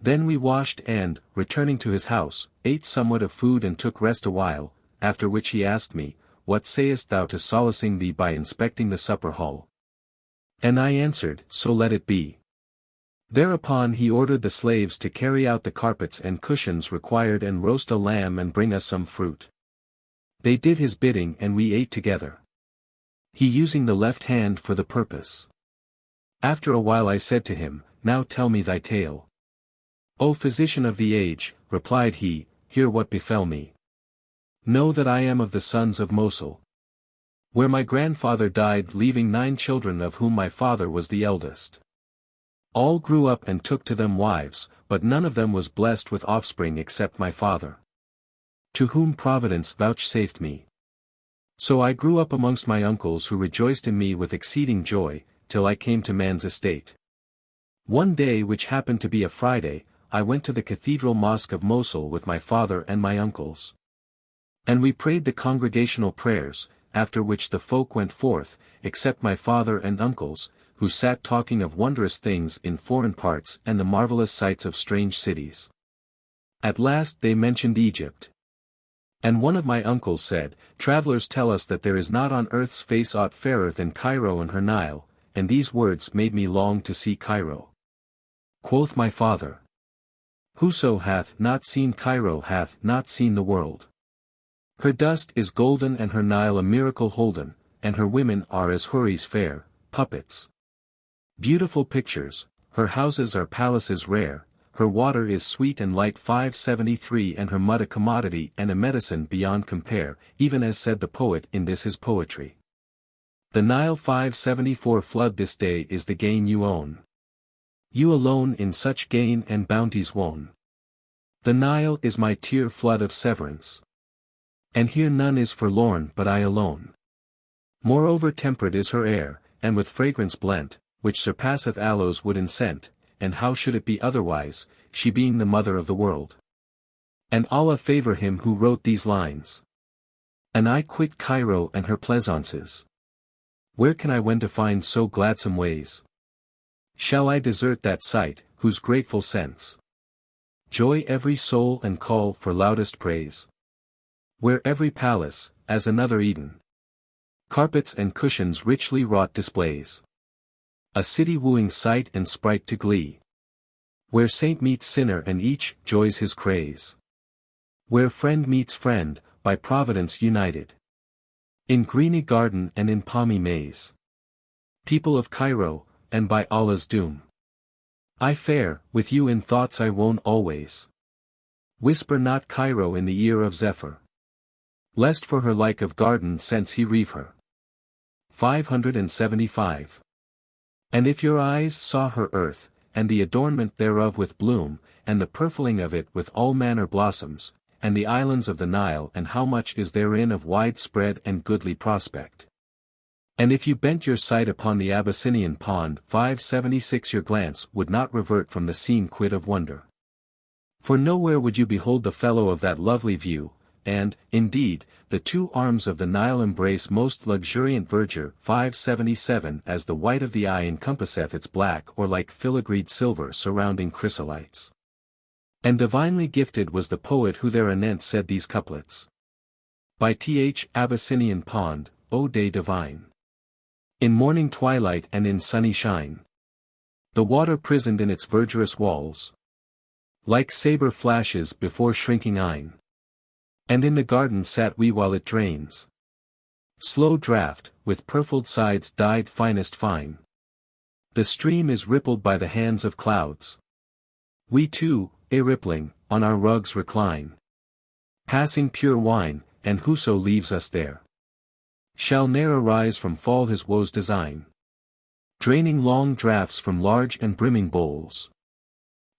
Speaker 1: Then we washed and, returning to his house, ate somewhat of food and took rest a while, after which he asked me, What sayest thou to solacing thee by inspecting the supper hall? And I answered, So let it be. Thereupon he ordered the slaves to carry out the carpets and cushions required and roast a lamb and bring us some fruit. They did his bidding and we ate together, he using the left hand for the purpose. After a while I said to him, Now tell me thy tale. O physician of the age, replied he, hear what befell me. Know that I am of the sons of Mosul, where my grandfather died leaving 9 children of whom my father was the eldest. All grew up and took to them wives, but none of them was blessed with offspring except my father, to whom Providence vouchsafed me. So I grew up amongst my uncles who rejoiced in me with exceeding joy, till I came to man's estate. One day which happened to be a Friday, I went to the cathedral mosque of Mosul with my father and my uncles. And we prayed the congregational prayers, after which the folk went forth, except my father and uncles, who sat talking of wondrous things in foreign parts and the marvelous sights of strange cities. At last they mentioned Egypt. And one of my uncles said, "Travelers tell us that there is not on earth's face aught fairer than Cairo and her Nile," and these words made me long to see Cairo. Quoth my father, "Whoso hath not seen Cairo hath not seen the world. Her dust is golden and her Nile a miracle holden, and her women are as houris fair, puppets. Beautiful pictures, her houses are palaces rare, her water is sweet and light 573 and her mud a commodity and a medicine beyond compare, even as said the poet in this his poetry. The Nile 574 flood this day is the gain you own. You alone in such gain and bounties won. The Nile is my tear flood of severance. And here none is forlorn but I alone. Moreover temperate is her air, and with fragrance blent, which surpasseth aloes wood and scent, and how should it be otherwise, she being the mother of the world? And Allah favor him who wrote these lines. And I quit Cairo and her pleasaunces. Where can I wend to find so gladsome ways? Shall I desert that sight, whose grateful sense joy every soul and call for loudest praise? Where every palace, as another Eden, carpets and cushions richly wrought displays. A city wooing sight and sprite to glee. Where saint meets sinner and each joys his craze. Where friend meets friend, by Providence united. In greeny garden and in palmy maze. People of Cairo, and by Allah's doom. I fare, with you in thoughts I wone always. Whisper not Cairo in the ear of Zephyr. Lest for her like of garden scents he reave her. 575. And if your eyes saw her earth, and the adornment thereof with bloom, and the purfling of it with all manner blossoms, and the islands of the Nile and how much is therein of wide spread and goodly prospect. And if you bent your sight upon the Abyssinian pond 576 your glance would not revert from the scene quit of wonder. For nowhere would you behold the fellow of that lovely view, and, indeed, the two arms of the Nile embrace most luxuriant verdure 577 as the white of the eye encompasseth its black or like filigreed silver surrounding chrysolites. And divinely gifted was the poet who there anent said these couplets. By Th. Abyssinian pond, O day divine. In morning twilight and in sunny shine. The water prisoned in its verdurous walls. Like saber flashes before shrinking eyne. And in the garden sat we while it drains. Slow draught, with purfled sides dyed finest fine. The stream is rippled by the hands of clouds. We too, a rippling, on our rugs recline. Passing pure wine, and whoso leaves us there. Shall ne'er arise from fall his woes design. Draining long draughts from large and brimming bowls.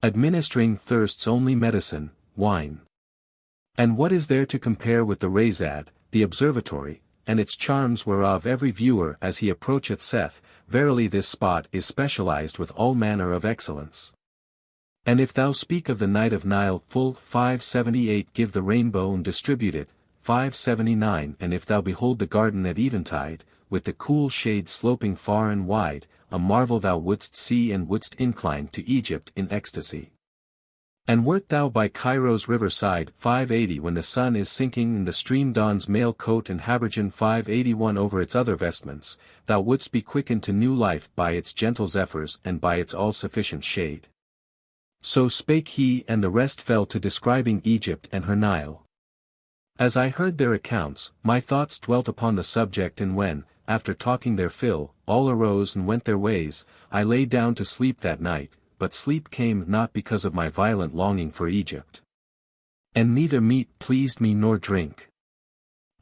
Speaker 1: Administering thirst's only medicine, wine. And what is there to compare with the Razad, the observatory, and its charms whereof every viewer as he approacheth saith, verily this spot is specialized with all manner of excellence. And if thou speak of the night of Nile full 578 give the rainbow and distribute it, 579 and if thou behold the garden at eventide, with the cool shade sloping far and wide, a marvel thou wouldst see and wouldst incline to Egypt in ecstasy. And wert thou by Cairo's riverside 580 when the sun is sinking and the stream dons mail coat and habergeon 581 over its other vestments, thou wouldst be quickened to new life by its gentle zephyrs and by its all-sufficient shade. So spake he and the rest fell to describing Egypt and her Nile. As I heard their accounts, my thoughts dwelt upon the subject and when, after talking their fill, all arose and went their ways, I lay down to sleep that night, but sleep came not because of my violent longing for Egypt. And neither meat pleased me nor drink.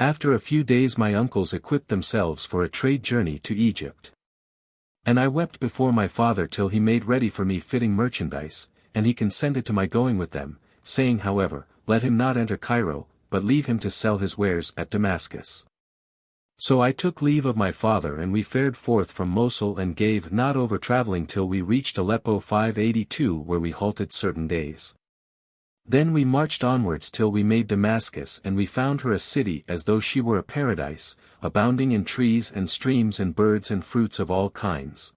Speaker 1: After a few days my uncles equipped themselves for a trade journey to Egypt. And I wept before my father till he made ready for me fitting merchandise, and he consented to my going with them, saying however, let him not enter Cairo, but leave him to sell his wares at Damascus. So I took leave of my father and we fared forth from Mosul and gave not over travelling till we reached Aleppo 582 where we halted certain days. Then we marched onwards till we made Damascus, and we found her a city as though she were a paradise, abounding in trees and streams and birds and fruits of all kinds.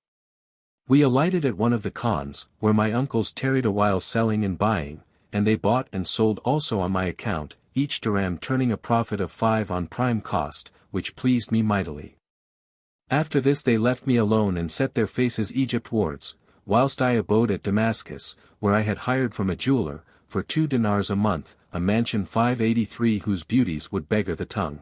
Speaker 1: We alighted at one of the khans, where my uncles tarried a while selling and buying, and they bought and sold also on my account, each dirham turning a profit of 5 on prime cost, which pleased me mightily. After this they left me alone and set their faces Egyptwards, whilst I abode at Damascus, where I had hired from a jeweller, for 2 dinars a month, a mansion 583 whose beauties would beggar the tongue.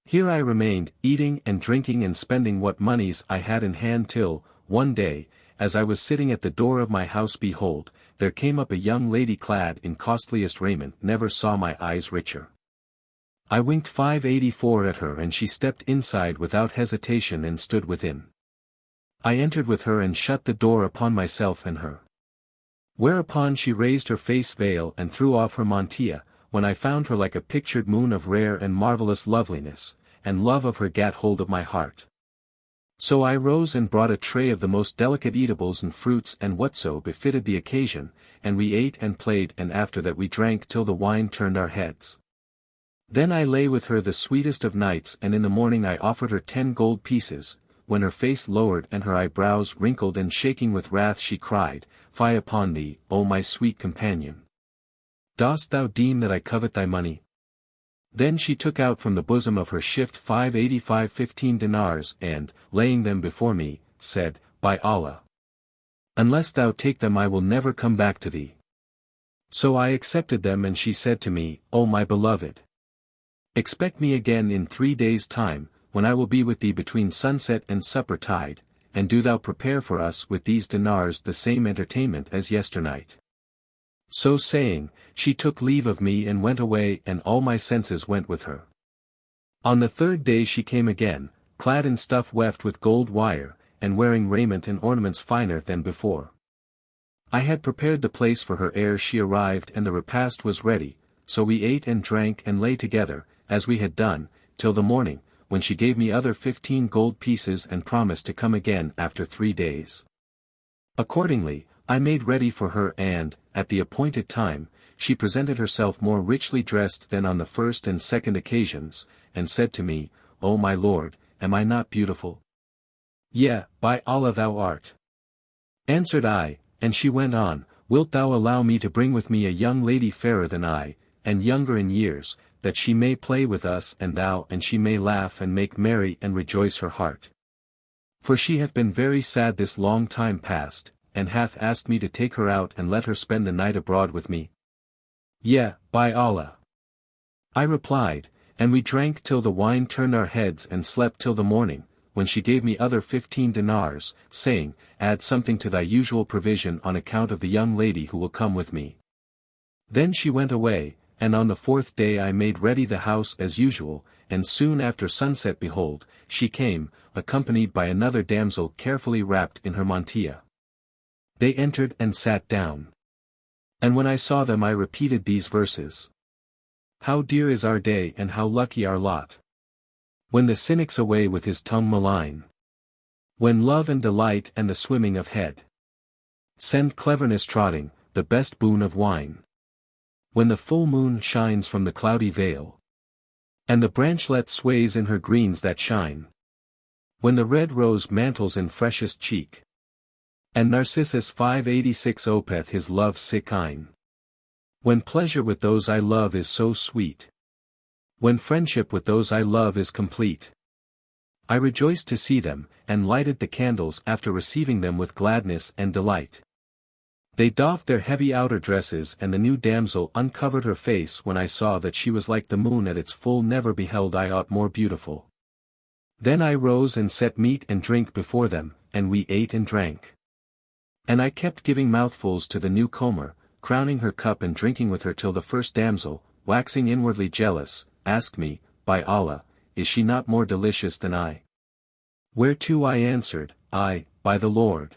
Speaker 1: Here I remained, eating and drinking and spending what monies I had in hand till, one day, as I was sitting at the door of my house, behold, there came up a young lady clad in costliest raiment. Never saw my eyes richer. I winked 584 at her, and she stepped inside without hesitation and stood within. I entered with her and shut the door upon myself and her. Whereupon she raised her face veil and threw off her mantilla, when I found her like a pictured moon of rare and marvellous loveliness, and love of her gat hold of my heart. So I rose and brought a tray of the most delicate eatables and fruits and whatso befitted the occasion, and we ate and played, and after that we drank till the wine turned our heads. Then I lay with her the sweetest of nights, and in the morning I offered her 10 gold pieces, when her face lowered and her eyebrows wrinkled, and shaking with wrath she cried, Fie upon thee, O my sweet companion! Dost thou deem that I covet thy money? Then she took out from the bosom of her shift 585 15 dinars and, laying them before me, said, By Allah! Unless thou take them I will never come back to thee. So I accepted them, and she said to me, O my beloved! Expect me again in 3 days' time, when I will be with thee between sunset and supper tide, and do thou prepare for us with these dinars the same entertainment as yesternight. So saying, she took leave of me and went away, and all my senses went with her. On the 3rd day she came again, clad in stuff weft with gold wire, and wearing raiment and ornaments finer than before. I had prepared the place for her ere she arrived, and the repast was ready, so we ate and drank and lay together, as we had done, till the morning, when she gave me other 15 gold pieces and promised to come again after 3 days. Accordingly, I made ready for her, and, at the appointed time, she presented herself more richly dressed than on the first and second occasions, and said to me, O my lord, am I not beautiful? Yea, by Allah thou art. Answered I, and she went on, Wilt thou allow me to bring with me a young lady fairer than I, and younger in years, that she may play with us and thou, and she may laugh and make merry and rejoice her heart? For she hath been very sad this long time past, and hath asked me to take her out and let her spend the night abroad with me. Yea, by Allah! I replied, and we drank till the wine turned our heads and slept till the morning, when she gave me other 15 dinars, saying, Add something to thy usual provision on account of the young lady who will come with me. Then she went away, and on the 4th day I made ready the house as usual, and soon after sunset behold, she came, accompanied by another damsel carefully wrapped in her mantilla. They entered and sat down. And when I saw them I repeated these verses. How dear is our day and how lucky our lot! When the cynic's away with his tongue malign. When love and delight and the swimming of head send cleverness trotting, the best boon of wine. When the full moon shines from the cloudy veil, and the branchlet sways in her greens that shine. When the red rose mantles in freshest cheek, and Narcissus 586 opeth his love's sick eyne. When pleasure with those I love is so sweet. When friendship with those I love is complete. I rejoiced to see them, and lighted the candles after receiving them with gladness and delight. They doffed their heavy outer dresses, and the new damsel uncovered her face when I saw that she was like the moon at its full. Never beheld I aught more beautiful. Then I rose and set meat and drink before them, and we ate and drank. And I kept giving mouthfuls to the newcomer, crowning her cup and drinking with her till the first damsel, waxing inwardly jealous, asked me, By Allah, is she not more delicious than I? Whereto I answered, Ay, by the Lord.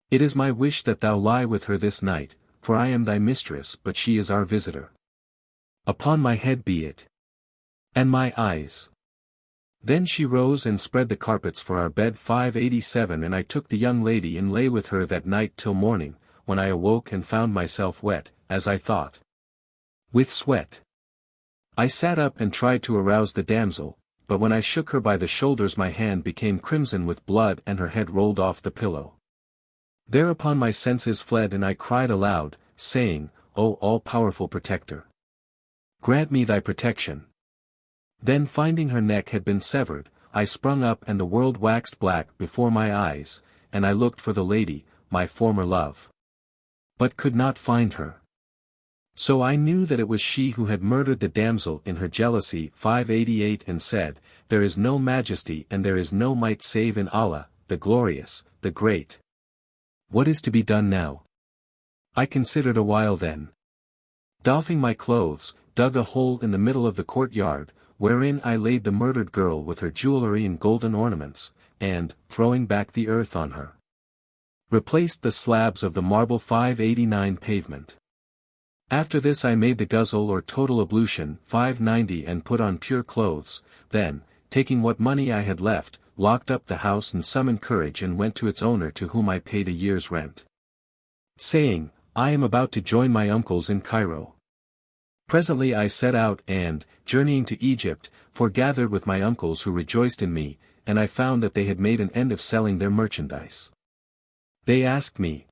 Speaker 1: It is my wish that thou lie with her this night, for I am thy mistress, but she is our visitor. Upon my head be it. And my eyes. Then she rose and spread the carpets for our bed 587, and I took the young lady and lay with her that night till morning, when I awoke and found myself wet, as I thought. With sweat. I sat up and tried to arouse the damsel, but when I shook her by the shoulders my hand became crimson with blood and her head rolled off the pillow. Thereupon my senses fled and I cried aloud, saying, O all-powerful protector! Grant me thy protection. Then finding her neck had been severed, I sprung up and the world waxed black before my eyes, and I looked for the lady, my former love. But could not find her. So I knew that it was she who had murdered the damsel in her jealousy. 588 And said, There is no majesty and there is no might save in Allah, the glorious, the great. What is to be done now? I considered a while then. Doffing my clothes, dug a hole in the middle of the courtyard, wherein I laid the murdered girl with her jewelry and golden ornaments, and, throwing back the earth on her, replaced the slabs of the marble 589 pavement. After this I made the ghusl or total ablution 590 and put on pure clothes, then, taking what money I had left, locked up the house and summoned courage and went to its owner to whom I paid a year's rent. Saying, I am about to join my uncles in Cairo. Presently I set out and, journeying to Egypt, foregathered with my uncles who rejoiced in me, and I found that they had made an end of selling their merchandise. They asked me,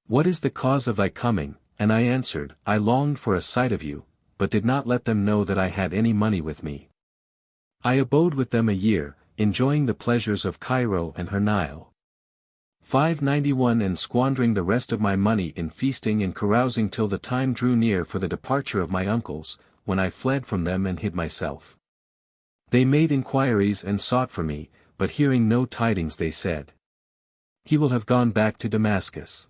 Speaker 1: What is the cause of thy coming? And I answered, I longed for a sight of you, but did not let them know that I had any money with me. I abode with them a year, enjoying the pleasures of Cairo and her Nile. 591 And squandering the rest of my money in feasting and carousing till the time drew near for the departure of my uncles, when I fled from them and hid myself. They made inquiries and sought for me, but hearing no tidings they said, He will have gone back to Damascus.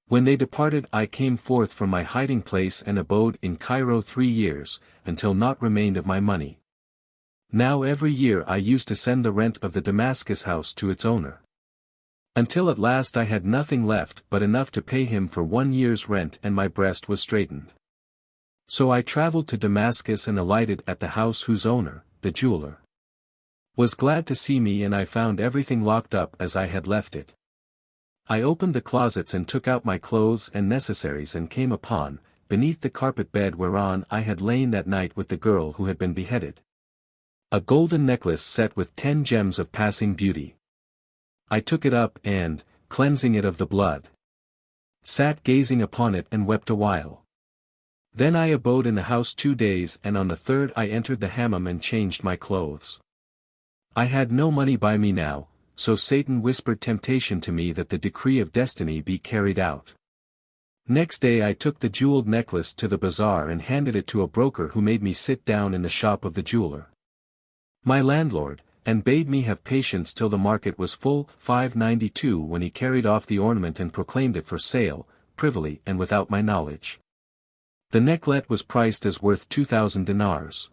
Speaker 1: When they departed I came forth from my hiding place and abode in Cairo 3 years, until naught remained of my money. Now every year I used to send the rent of the Damascus house to its owner. Until at last I had nothing left but enough to pay him for 1 year's rent and my breast was straitened. So I travelled to Damascus and alighted at the house whose owner, the jeweler, was glad to see me and I found everything locked up as I had left it. I opened the closets and took out my clothes and necessaries and came upon, beneath the carpet bed whereon I had lain that night with the girl who had been beheaded, a golden necklace set with 10 gems of passing beauty. I took it up and, cleansing it of the blood, sat gazing upon it and wept a while. Then I abode in the house 2 days and on the 3rd I entered the hammam and changed my clothes. I had no money by me now, so Satan whispered temptation to me that the decree of destiny be carried out. Next day I took the jeweled necklace to the bazaar and handed it to a broker who made me sit down in the shop of the jeweler, my landlord, and bade me have patience till the market was full. 592 When he carried off the ornament and proclaimed it for sale, privily and without my knowledge. The necklet was priced as worth 2,000 dinars.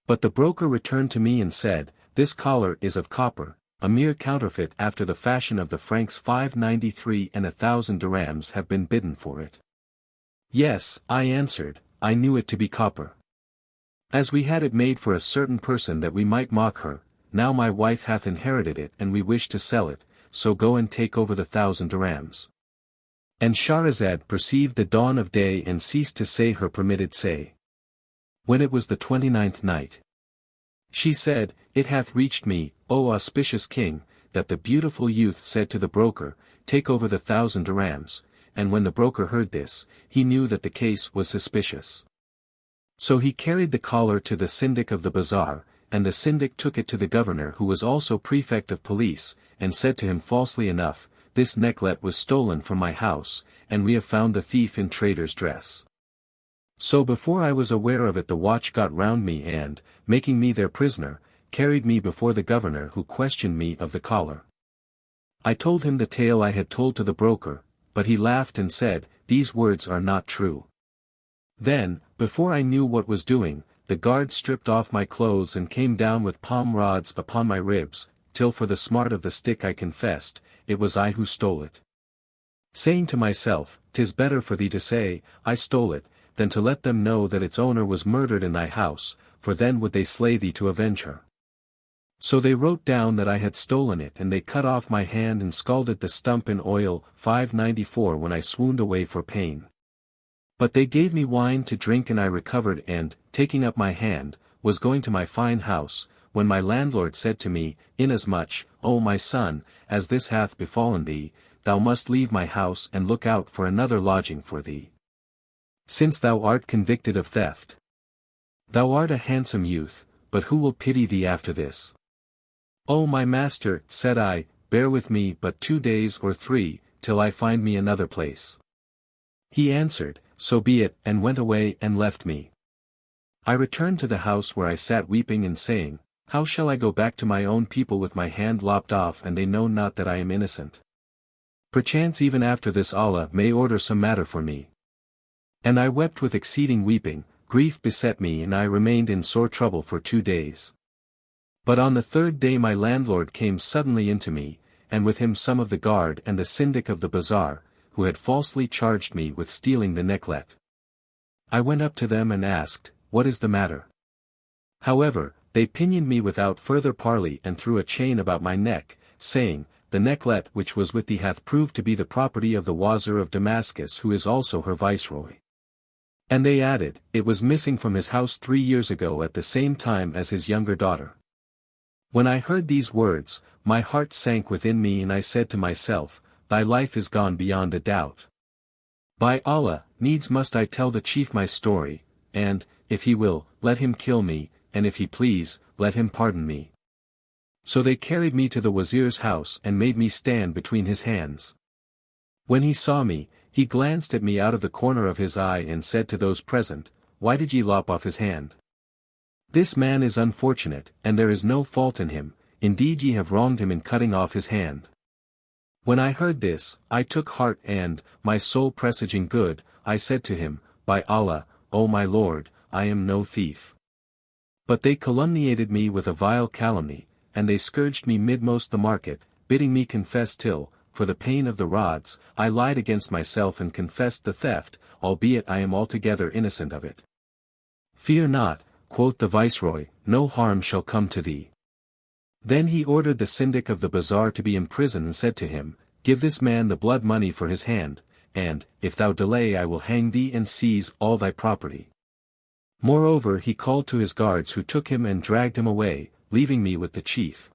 Speaker 1: But the broker returned to me and said, This collar is of copper, a mere counterfeit after the fashion of the Franks. 593 And 1,000 dirhams have been bidden for it. Yes, I answered, I knew it to be copper. As we had it made for a certain person that we might mock her, now my wife hath inherited it and we wish to sell it, so go and take over the 1,000 dirhams. And Scheherazade perceived the dawn of day and ceased to say her permitted say. When it was the 29th night, she said, It hath reached me, O auspicious king, that the beautiful youth said to the broker, Take over the 1,000 dirhams, and when the broker heard this, he knew that the case was suspicious. So he carried the collar to the syndic of the bazaar, and the syndic took it to the governor who was also prefect of police, and said to him falsely enough, This necklet was stolen from my house, and we have found the thief in trader's dress. So before I was aware of it the watch got round me and, making me their prisoner, carried me before the governor who questioned me of the collar. I told him the tale I had told to the broker, but he laughed and said, These words are not true. Then, before I knew what was doing, the guard stripped off my clothes and came down with palm rods upon my ribs, till for the smart of the stick I confessed, it was I who stole it. Saying to myself, 'Tis better for thee to say, I stole it, than to let them know that its owner was murdered in thy house, for then would they slay thee to avenge her. So they wrote down that I had stolen it and they cut off my hand and scalded the stump in oil. 594 When I swooned away for pain, But they gave me wine to drink and I recovered and, taking up my hand, was going to my fine house, when my landlord said to me, Inasmuch, O my son, as this hath befallen thee, thou must leave my house and look out for another lodging for thee. Since thou art convicted of theft. Thou art a handsome youth, but who will pity thee after this? O my master, said I, bear with me but 2 days or 3, till I find me another place. He answered, so be it, and went away and left me. I returned to the house where I sat weeping and saying, how shall I go back to my own people with my hand lopped off and they know not that I am innocent? Perchance even after this Allah may order some matter for me. And I wept with exceeding weeping, grief beset me and I remained in sore trouble for 2 days. But on the 3rd day my landlord came suddenly into me, and with him some of the guard and the syndic of the bazaar, who had falsely charged me with stealing the necklet. I went up to them and asked, what is the matter? However, they pinioned me without further parley and threw a chain about my neck, saying, the necklet which was with thee hath proved to be the property of the Wazir of Damascus who is also her viceroy. And they added, it was missing from his house 3 years ago at the same time as his younger daughter. When I heard these words, my heart sank within me and I said to myself, thy life is gone beyond a doubt. By Allah, needs must I tell the chief my story, and, if he will, let him kill me, and if he please, let him pardon me. So they carried me to the Wazir's house and made me stand between his hands. When he saw me, he glanced at me out of the corner of his eye and said to those present, why did ye lop off his hand? This man is unfortunate, and there is no fault in him, indeed ye have wronged him in cutting off his hand. When I heard this, I took heart and, my soul presaging good, I said to him, by Allah, O my Lord, I am no thief. But they calumniated me with a vile calumny, and they scourged me midmost the market, bidding me confess till, for the pain of the rods, I lied against myself and confessed the theft, albeit I am altogether innocent of it. Fear not, quoth the viceroy, no harm shall come to thee. Then he ordered the syndic of the bazaar to be imprisoned and said to him, give this man the blood money for his hand, and, if thou delay I will hang thee and seize all thy property. Moreover he called to his guards who took him and dragged him away, leaving me with the chief.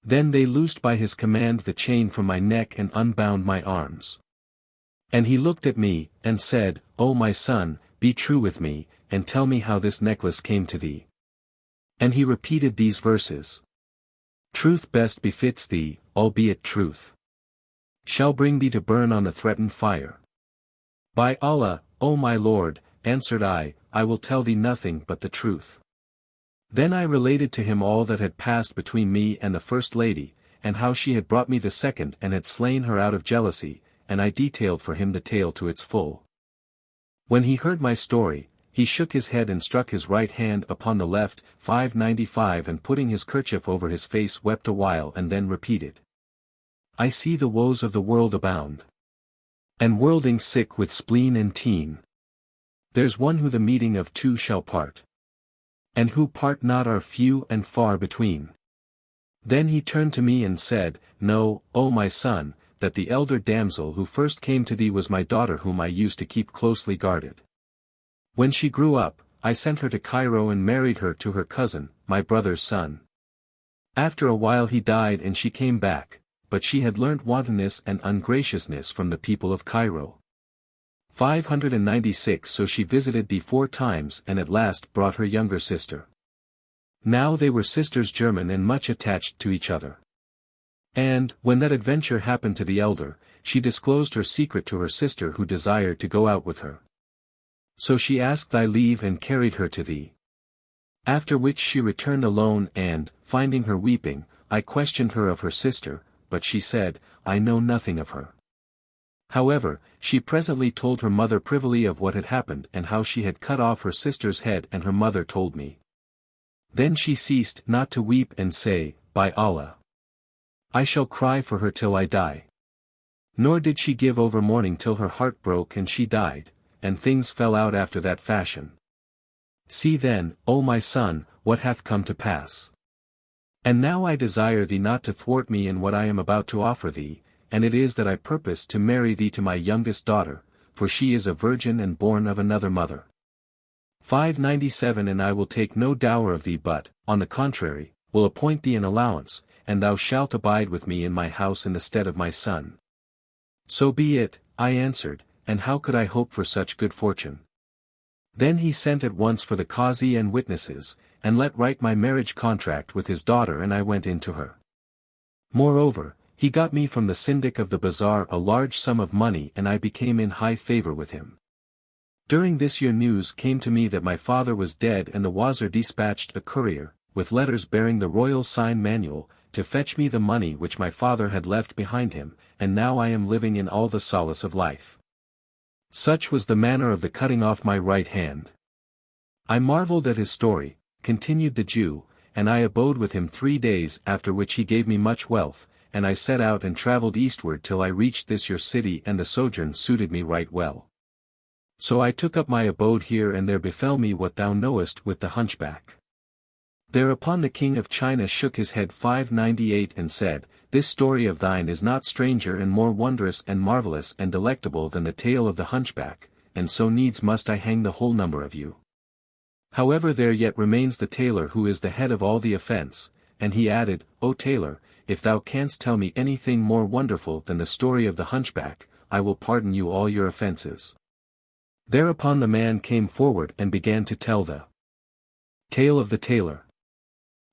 Speaker 1: Then they loosed by his command the chain from my neck and unbound my arms. And he looked at me, and said, O my son, be true with me, and tell me how this necklace came to thee. And he repeated these verses. Truth best befits thee, albeit truth shall bring thee to burn on the threatened fire. By Allah, O my Lord, answered I will tell thee nothing but the truth. Then I related to him all that had passed between me and the first lady, and how she had brought me the second and had slain her out of jealousy, and I detailed for him the tale to its full. When he heard my story, he shook his head and struck his right hand upon the left, 595 and putting his kerchief over his face wept a while and then repeated. I see the woes of the world abound. And worlding sick with spleen and teen. There's one who the meeting of two shall part. And who part not are few and far between. Then he turned to me and said, Know, O my son, that the elder damsel who first came to thee was my daughter whom I used to keep closely guarded. When she grew up, I sent her to Cairo and married her to her cousin, my brother's son. After a while he died and she came back, but she had learnt wantonness and ungraciousness from the people of Cairo. 596 So she visited thee 4 times and at last brought her younger sister. Now they were sisters german and much attached to each other. And, when that adventure happened to the elder, she disclosed her secret to her sister who desired to go out with her. So she asked thy leave and carried her to thee. After which she returned alone and, finding her weeping, I questioned her of her sister, but she said, I know nothing of her. However, she presently told her mother privily of what had happened and how she had cut off her sister's head and her mother told me. Then she ceased not to weep and say, By Allah, I shall cry for her till I die. Nor did she give over mourning till her heart broke and she died, and things fell out after that fashion. See then, O my son, what hath come to pass. And now I desire thee not to thwart me in what I am about to offer thee, and it is that I purpose to marry thee to my youngest daughter, for she is a virgin and born of another mother. 597 And I will take no dower of thee but, on the contrary, will appoint thee an allowance, and thou shalt abide with me in my house in the stead of my son. So be it, I answered, and how could I hope for such good fortune? Then he sent at once for the Qazi and witnesses, and let write my marriage contract with his daughter, and I went in to her. Moreover, he got me from the syndic of the bazaar a large sum of money, and I became in high favor with him. During this year news came to me that my father was dead, and the Wazir dispatched a courier, with letters bearing the royal sign manual, to fetch me the money which my father had left behind him, and now I am living in all the solace of life. Such was the manner of the cutting off my right hand. I marveled at his story, continued the Jew, and I abode with him 3 days, after which he gave me much wealth, and I set out and travelled eastward till I reached this your city, and the sojourn suited me right well. So I took up my abode here, and there befell me what thou knowest with the hunchback. Thereupon the king of China shook his head 598 and said, This story of thine is not stranger and more wondrous and marvellous and delectable than the tale of the hunchback, and so needs must I hang the whole number of you. However, there yet remains the tailor, who is the head of all the offence, and he added, O tailor, if thou canst tell me anything more wonderful than the story of the hunchback, I will pardon you all your offences. Thereupon the man came forward and began to tell the tale of the tailor.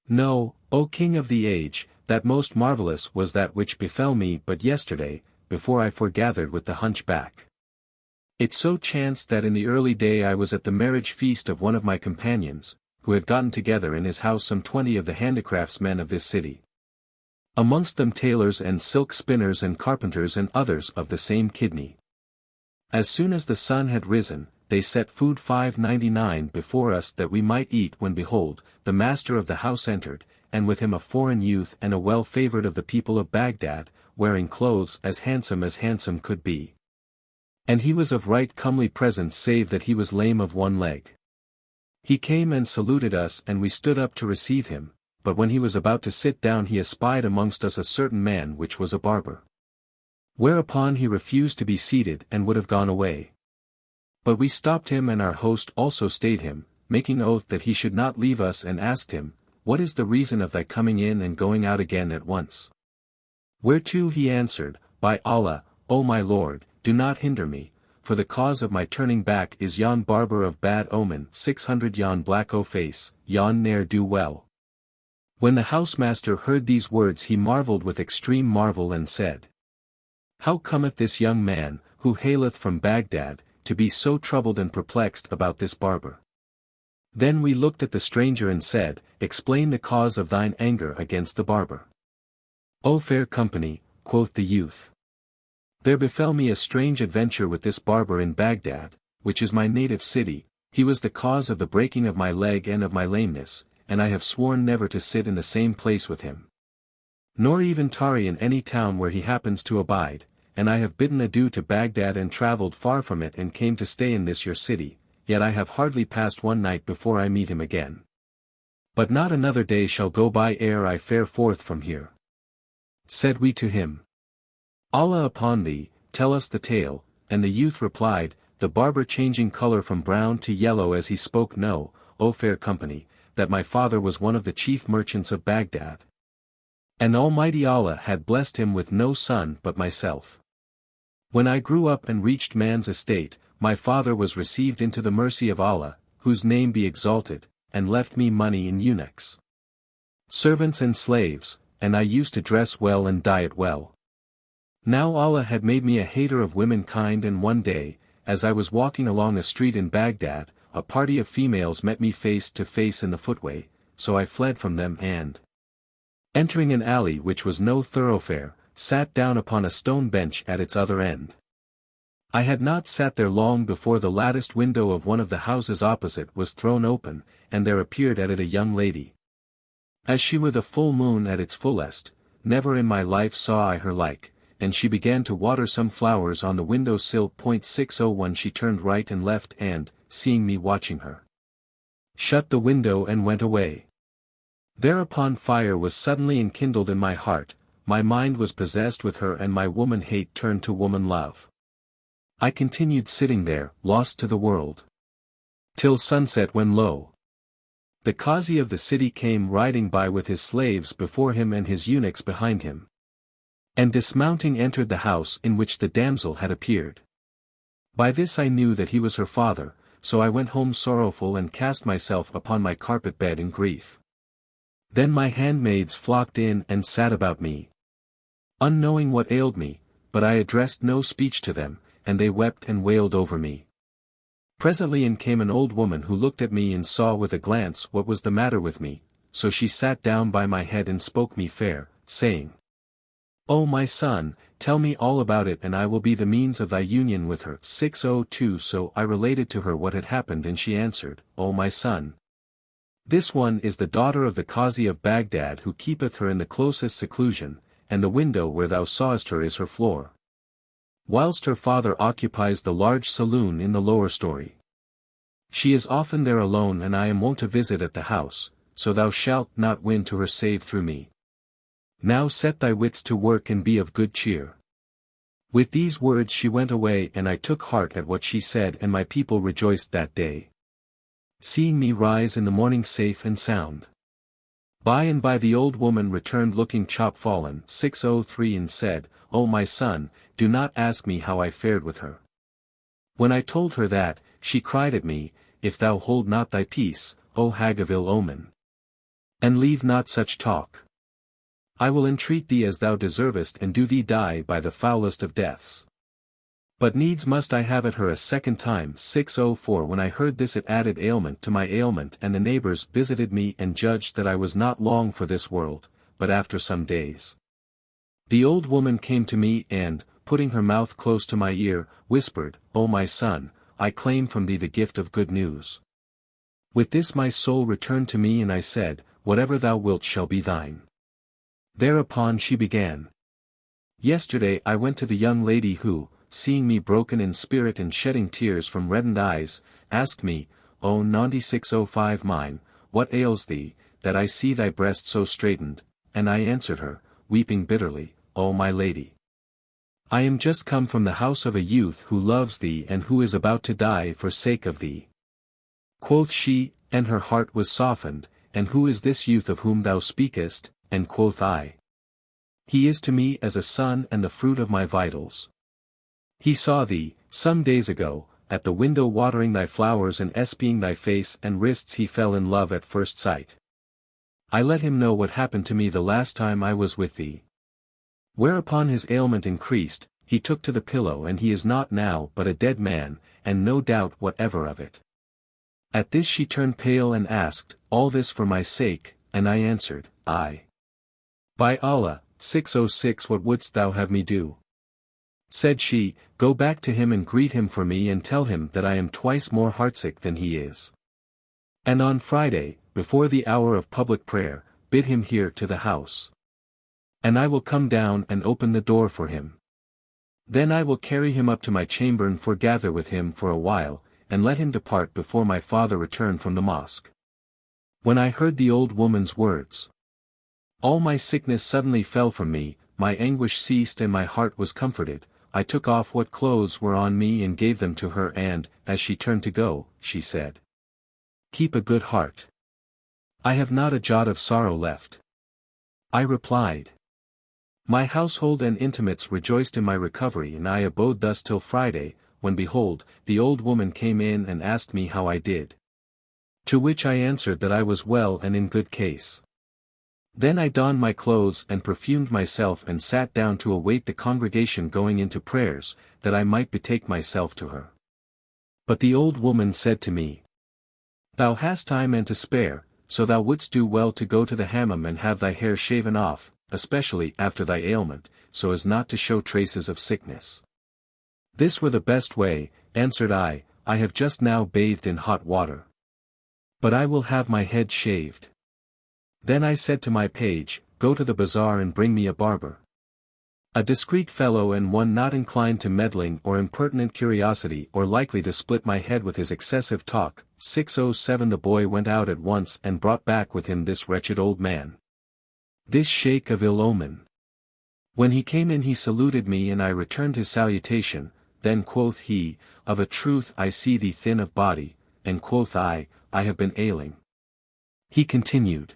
Speaker 1: Know, O king of the age, that most marvellous was that which befell me but yesterday, before I foregathered with the hunchback. It so chanced that in the early day I was at the marriage feast of one of my companions, who had gotten together in his house some 20 of the handicraftsmen of this city. Amongst them tailors and silk spinners and carpenters and others of the same kidney. As soon as the sun had risen, they set food 599 before us that we might eat, when behold, the master of the house entered, and with him a foreign youth and a well-favored of the people of Baghdad, wearing clothes as handsome could be. And he was of right comely presence, save that he was lame of one leg. He came and saluted us, and we stood up to receive him, but when he was about to sit down he espied amongst us a certain man which was a barber. Whereupon he refused to be seated and would have gone away. But we stopped him, and our host also stayed him, making oath that he should not leave us, and asked him, What is the reason of thy coming in and going out again at once? Whereto he answered, By Allah, O my lord, do not hinder me, for the cause of my turning back is yon barber of bad omen, 600 yon black o face, yon ne'er do well. When the housemaster heard these words he marvelled with extreme marvel, and said, How cometh this young man, who haileth from Baghdad, to be so troubled and perplexed about this barber? Then we looked at the stranger and said, Explain the cause of thine anger against the barber. O fair company, quoth the youth. There befell me a strange adventure with this barber in Baghdad, which is my native city. He was the cause of the breaking of my leg and of my lameness, and I have sworn never to sit in the same place with him, nor even tarry in any town where he happens to abide, and I have bidden adieu to Baghdad and travelled far from it and came to stay in this your city, yet I have hardly passed one night before I meet him again. But not another day shall go by ere I fare forth from here. Said we to him, Allah upon thee, tell us the tale, and the youth replied, the barber changing colour from brown to yellow as he spoke, Know, O fair company, that my father was one of the chief merchants of Baghdad. And Almighty Allah had blessed him with no son but myself. When I grew up and reached man's estate, my father was received into the mercy of Allah, whose name be exalted, and left me money in eunuchs, servants and slaves, and I used to dress well and diet well. Now Allah had made me a hater of womankind, and one day, as I was walking along a street in Baghdad, a party of females met me face to face in the footway, so I fled from them and, entering an alley which was no thoroughfare, sat down upon a stone bench at its other end. I had not sat there long before the latticed window of one of the houses opposite was thrown open, and there appeared at it a young lady. As she were the full moon at its fullest, never in my life saw I her like, and she began to water some flowers on the window sill. 601 She turned right and left and, seeing me watching her, shut the window and went away. Thereupon fire was suddenly enkindled in my heart, my mind was possessed with her, and my woman hate turned to woman love. I continued sitting there, lost to the world. Till sunset, when lo! The Qazi of the city came riding by with his slaves before him and his eunuchs behind him. And dismounting entered the house in which the damsel had appeared. By this I knew that he was her father, so I went home sorrowful and cast myself upon my carpet bed in grief. Then my handmaids flocked in and sat about me, unknowing what ailed me, but I addressed no speech to them, and they wept and wailed over me. Presently in came an old woman who looked at me and saw with a glance what was the matter with me, so she sat down by my head and spoke me fair, saying, "O my son, tell me all about it and I will be the means of thy union with her." 602 So I related to her what had happened and she answered, "O my son, this one is the daughter of the Qazi of Baghdad who keepeth her in the closest seclusion, and the window where thou sawest her is her floor, whilst her father occupies the large saloon in the lower story. She is often there alone and I am wont to visit at the house, so thou shalt not win to her save through me. Now set thy wits to work and be of good cheer." With these words she went away and I took heart at what she said and my people rejoiced that day, seeing me rise in the morning safe and sound. By and by the old woman returned looking chopfallen 603 and said, "O my son, do not ask me how I fared with her." When I told her that, she cried at me, "If thou hold not thy peace, O hag of ill omen, and leave not such talk, I will entreat thee as thou deservest and do thee die by the foulest of deaths." But needs must I have at her a second time. 604 When I heard this it added ailment to my ailment and the neighbors visited me and judged that I was not long for this world, but after some days. The old woman came to me and, putting her mouth close to my ear, whispered, "O my son, I claim from thee the gift of good news." With this my soul returned to me and I said, "Whatever thou wilt shall be thine." Thereupon she began. "Yesterday I went to the young lady who, seeing me broken in spirit and shedding tears from reddened eyes, asked me, 'O 9605 mine, what ails thee, that I see thy breast so straitened?' And I answered her, weeping bitterly, 'O my lady, I am just come from the house of a youth who loves thee and who is about to die for sake of thee.' Quoth she, and her heart was softened, 'And who is this youth of whom thou speakest?' And quoth I, 'He is to me as a son and the fruit of my vitals. He saw thee, some days ago, at the window watering thy flowers and espying thy face and wrists he fell in love at first sight. I let him know what happened to me the last time I was with thee. Whereupon his ailment increased, he took to the pillow and he is not now but a dead man, and no doubt whatever of it.' At this she turned pale and asked, 'All this for my sake?' And I answered, 'Aye. By Allah, 606 What wouldst thou have me do?' Said she, 'Go back to him and greet him for me and tell him that I am twice more heartsick than he is. And on Friday, before the hour of public prayer, bid him here to the house. And I will come down and open the door for him. Then I will carry him up to my chamber and foregather with him for a while, and let him depart before my father return from the mosque.' When I heard the old woman's words, all my sickness suddenly fell from me, my anguish ceased and my heart was comforted. I took off what clothes were on me and gave them to her and, as she turned to go, she said, 'Keep a good heart. I have not a jot of sorrow left.' I replied, 'My household and intimates rejoiced in my recovery and I abode thus till Friday, when behold, the old woman came in and asked me how I did. To which I answered that I was well and in good case. Then I donned my clothes and perfumed myself and sat down to await the congregation going into prayers, that I might betake myself to her. But the old woman said to me, 'Thou hast time and to spare, so thou wouldst do well to go to the hammam and have thy hair shaven off, especially after thy ailment, so as not to show traces of sickness.' 'This were the best way,' answered I have just now bathed in hot water. But I will have my head shaved.' Then I said to my page, 'Go to the bazaar and bring me a barber. A discreet fellow and one not inclined to meddling or impertinent curiosity or likely to split my head with his excessive talk.' 607 The boy went out at once and brought back with him this wretched old man, this Shaykh of ill omen. When he came in he saluted me and I returned his salutation, Then quoth he, of a truth I see thee thin of body, and quoth I have been ailing. He continued,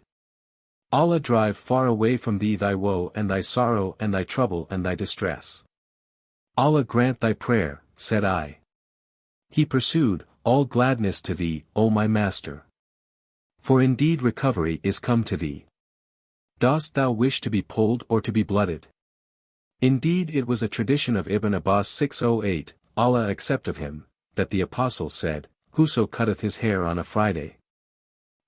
Speaker 1: Allah drive far away from thee thy woe and thy sorrow and thy trouble and thy distress. Allah grant thy prayer, said I. He pursued, all gladness to thee, O my master. For indeed recovery is come to thee. Dost thou wish to be pulled or to be blooded? Indeed it was a tradition of Ibn Abbas 608, Allah accept of him, that the apostle said, Whoso cutteth his hair on a Friday,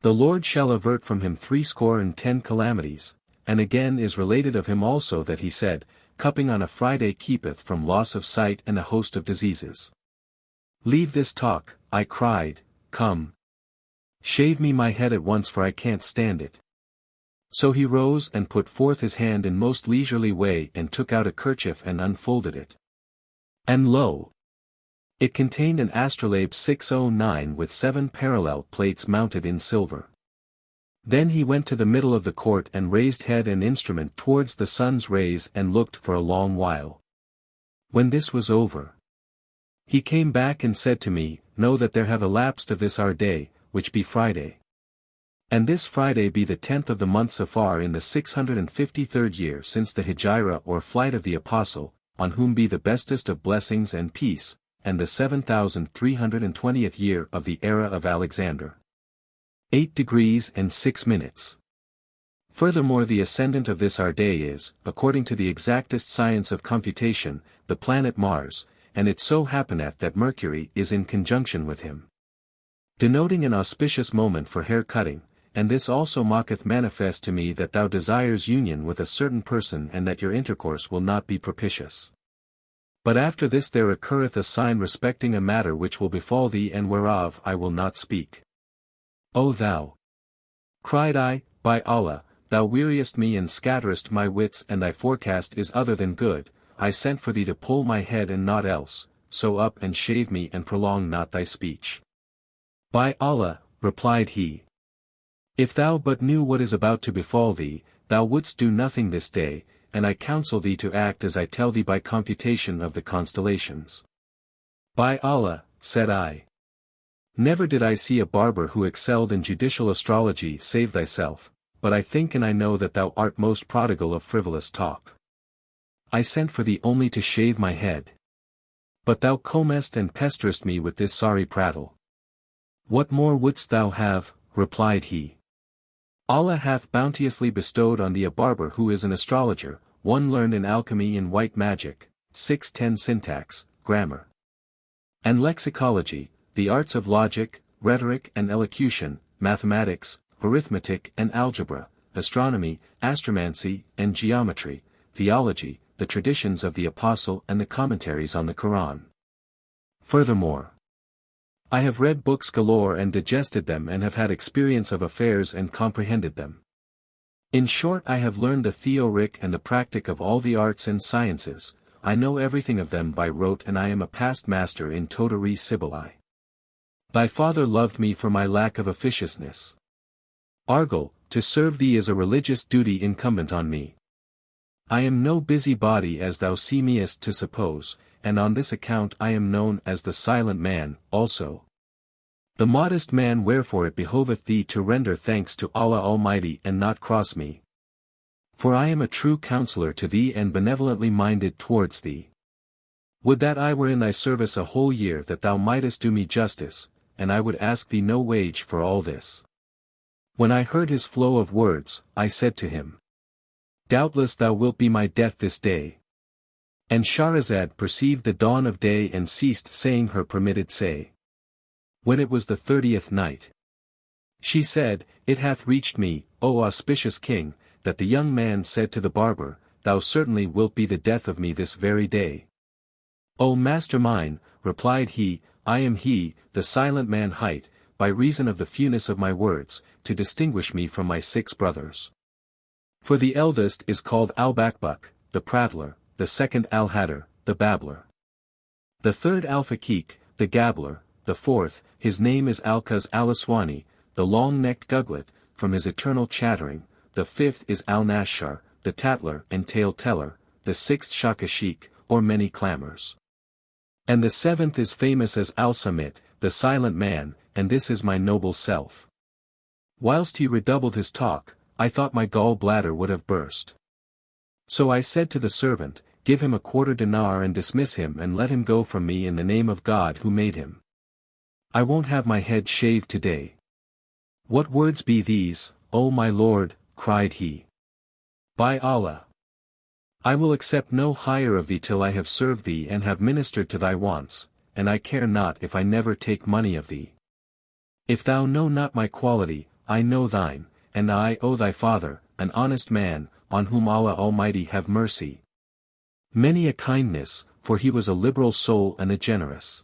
Speaker 1: the Lord shall avert from him 70 calamities, and again is related of him also that he said, Cupping on a Friday keepeth from loss of sight and a host of diseases. Leave this talk, I cried, come. Shave me my head at once for I can't stand it. So he rose and put forth his hand in most leisurely way and took out a kerchief and unfolded it. And lo! It contained an astrolabe 609 with 7 parallel plates mounted in silver. Then he went to the middle of the court and raised head and instrument towards the sun's rays and looked for a long while. When this was over, he came back and said to me, Know that there have elapsed of this our day, which be Friday. And this Friday be the 10th of the month Safar in the 653rd year since the Hijrah or flight of the Apostle, on whom be the bestest of blessings and peace, and the 7320th year of the era of Alexander. 8 degrees and 6 minutes. Furthermore the ascendant of this our day is, according to the exactest science of computation, the planet Mars, and it so happeneth that Mercury is in conjunction with him, denoting an auspicious moment for hair cutting, and this also maketh manifest to me that thou desires union with a certain person and that your intercourse will not be propitious. But after this there occurreth a sign respecting a matter which will befall thee and whereof I will not speak. O thou! Cried I, by Allah, thou weariest me and scatterest my wits and thy forecast is other than good, I sent for thee to pull my head and naught else, so up and shave me and prolong not thy speech. By Allah, replied he. If thou but knew what is about to befall thee, thou wouldst do nothing this day, and I counsel thee to act as I tell thee by computation of the constellations. By Allah, said I. Never did I see a barber who excelled in judicial astrology save thyself, but I think and I know that thou art most prodigal of frivolous talk. I sent for thee only to shave my head. But thou combest and pesterest me with this sorry prattle. What more wouldst thou have? Replied he. Allah hath bounteously bestowed on thee a barber who is an astrologer, one learned in alchemy and white magic, 610 syntax, grammar, and lexicology, the arts of logic, rhetoric and elocution, mathematics, arithmetic and algebra, astronomy, astromancy and geometry, theology, the traditions of the Apostle and the commentaries on the Quran. Furthermore, I have read books galore and digested them and have had experience of affairs and comprehended them. In short I have learned the theoric and the practic of all the arts and sciences, I know everything of them by rote and I am a past master in totarii Sibyllae. Thy father loved me for my lack of officiousness. Argal, to serve thee is a religious duty incumbent on me. I am no busybody as thou seemest to suppose, and on this account I am known as the silent man, also the modest man, wherefore it behoveth thee to render thanks to Allah Almighty and not cross me. For I am a true counselor to thee and benevolently minded towards thee. Would that I were in thy service a whole year that thou mightest do me justice, and I would ask thee no wage for all this. When I heard his flow of words, I said to him, Doubtless thou wilt be my death this day. And Scheherazade perceived the dawn of day and ceased saying her permitted say. When it was the 30th night, she said, It hath reached me, O auspicious king, that the young man said to the barber, Thou certainly wilt be the death of me this very day. O master mine, replied he, I am he, the silent man hight, by reason of the fewness of my words, to distinguish me from my 6 brothers. For the eldest is called Al-Bakbuk, the prattler, the second Al-Hatter, the babbler, the third Al-Fakik, the gabbler, the fourth, his name is Al-Kaz Al-Aswani, the long-necked guglet, from his eternal chattering, the fifth is Al-Nashar, the tattler and tale-teller, the sixth Shakashik, or many clamors. And the seventh is famous as Al-Samit, the silent man, and this is my noble self. Whilst he redoubled his talk, I thought my gall bladder would have burst. So I said to the servant, give him a quarter dinar and dismiss him and let him go from me in the name of God who made him. I won't have my head shaved today. What words be these, O my lord, cried he. By Allah! I will accept no hire of thee till I have served thee and have ministered to thy wants, and I care not if I never take money of thee. If thou know not my quality, I know thine, and I, O thy father, an honest man, on whom Allah Almighty have mercy. Many a kindness, for he was a liberal soul and a generous.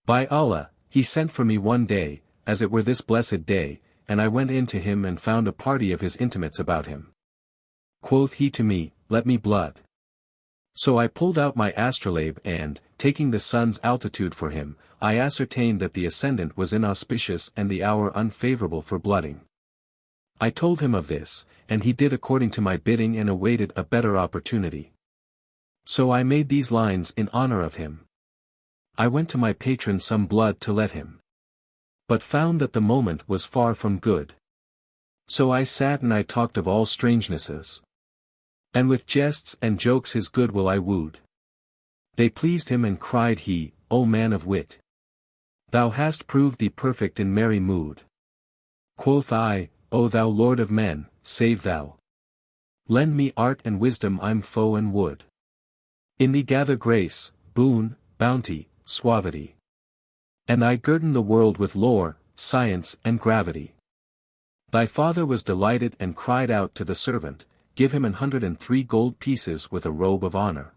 Speaker 1: By Allah, he sent for me one day, as it were this blessed day, and I went in to him and found a party of his intimates about him. Quoth he to me, let me blood. So I pulled out my astrolabe and, taking the sun's altitude for him, I ascertained that the ascendant was inauspicious and the hour unfavorable for blooding. I told him of this, and he did according to my bidding and awaited a better opportunity. So I made these lines in honor of him. I went to my patron some blood to let him. But found that the moment was far from good. So I sat and I talked of all strangenesses. And with jests and jokes his goodwill I wooed. They pleased him and cried he, O man of wit! Thou hast proved thee perfect in merry mood. Quoth I, O thou lord of men, save thou. Lend me art and wisdom I'm foe and would. In thee gather grace, boon, bounty, suavity. And I girden the world with lore, science and gravity. Thy father was delighted and cried out to the servant, give him 103 gold pieces with a robe of honor.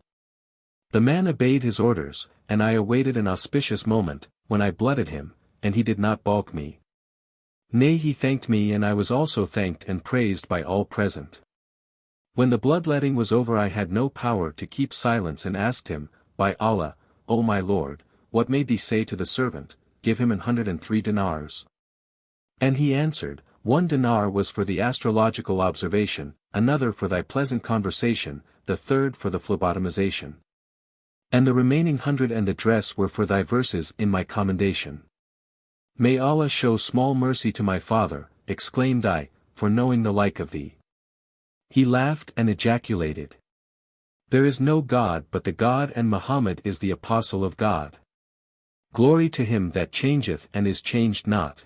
Speaker 1: The man obeyed his orders, and I awaited an auspicious moment, when I blooded him, and he did not balk me. Nay, he thanked me and I was also thanked and praised by all present. When the bloodletting was over I had no power to keep silence and asked him, by Allah, O my lord, what made thee say to the servant, give him 103 dinars? And he answered, 1 dinar was for the astrological observation, another for thy pleasant conversation, the third for the phlebotomization. And the remaining 100 and the dress were for thy verses in my commendation. May Allah show small mercy to my father, exclaimed I, for knowing the like of thee. He laughed and ejaculated. There is no God but the God and Muhammad is the apostle of God. Glory to him that changeth and is changed not.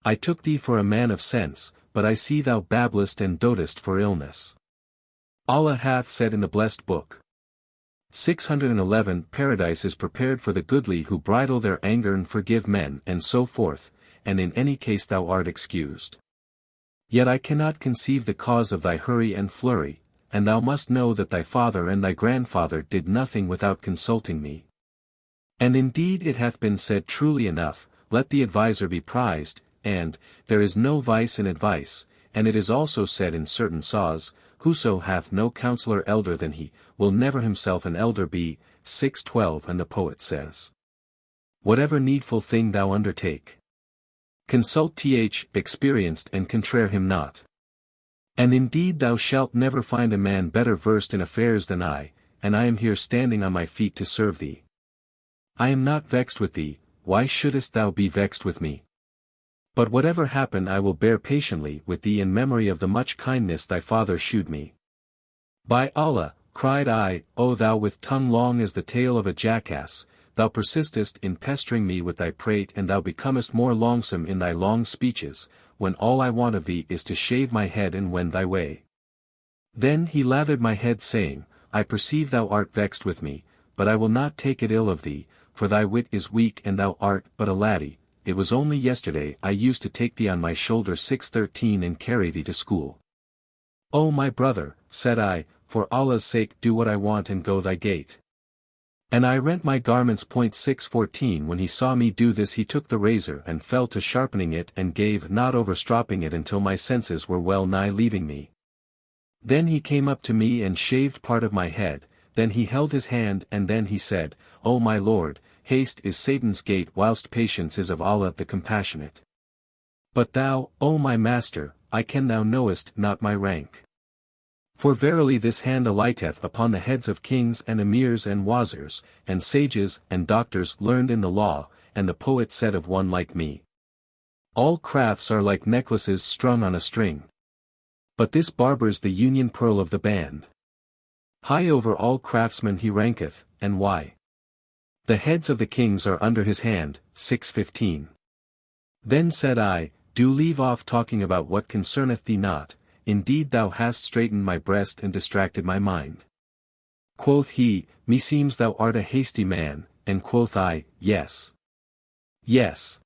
Speaker 1: I took thee for a man of sense, but I see thou babblest and dotest for illness. Allah hath said in the blessed book. 611 Paradise is prepared for the goodly who bridle their anger and forgive men and so forth, and in any case thou art excused. Yet I cannot conceive the cause of thy hurry and flurry, and thou must know that thy father and thy grandfather did nothing without consulting me. And indeed it hath been said truly enough, let the adviser be prized, and, there is no vice in advice, and it is also said in certain saws, whoso hath no counselor elder than he, will never himself an elder be, 6:12 and the poet says. Whatever needful thing thou undertake, consult th experienced and contraire him not. And indeed thou shalt never find a man better versed in affairs than I, and I am here standing on my feet to serve thee. I am not vexed with thee, why shouldest thou be vexed with me? But whatever happen I will bear patiently with thee in memory of the much kindness thy father shewed me. By Allah, cried I, O thou with tongue long as the tail of a jackass, thou persistest in pestering me with thy prate and thou becomest more longsome in thy long speeches, when all I want of thee is to shave my head and wend thy way. Then he lathered my head saying, I perceive thou art vexed with me, but I will not take it ill of thee, for thy wit is weak and thou art but a laddie. It was only yesterday I used to take thee on my shoulder 6:13 and carry thee to school. O my brother, said I, for Allah's sake do what I want and go thy gait. And I rent my garments. 6:14 When he saw me do this he took the razor and fell to sharpening it and gave not over stropping it until my senses were well nigh leaving me. Then he came up to me and shaved part of my head, then he held his hand and then he said, O my Lord, haste is Satan's gate whilst patience is of Allah the Compassionate. But thou, O my master, I ken thou knowest not my rank. For verily this hand alighteth upon the heads of kings and emirs and wazirs, and sages and doctors learned in the law, and the poet said of one like me. All crafts are like necklaces strung on a string. But this barber's the union pearl of the band. High over all craftsmen he ranketh, and why? The heads of the kings are under his hand. 6:15. Then said I, Do leave off talking about what concerneth thee not. Indeed thou hast straitened my breast and distracted my mind. Quoth he, Meseems thou art a hasty man, and quoth I, Yes. Yes.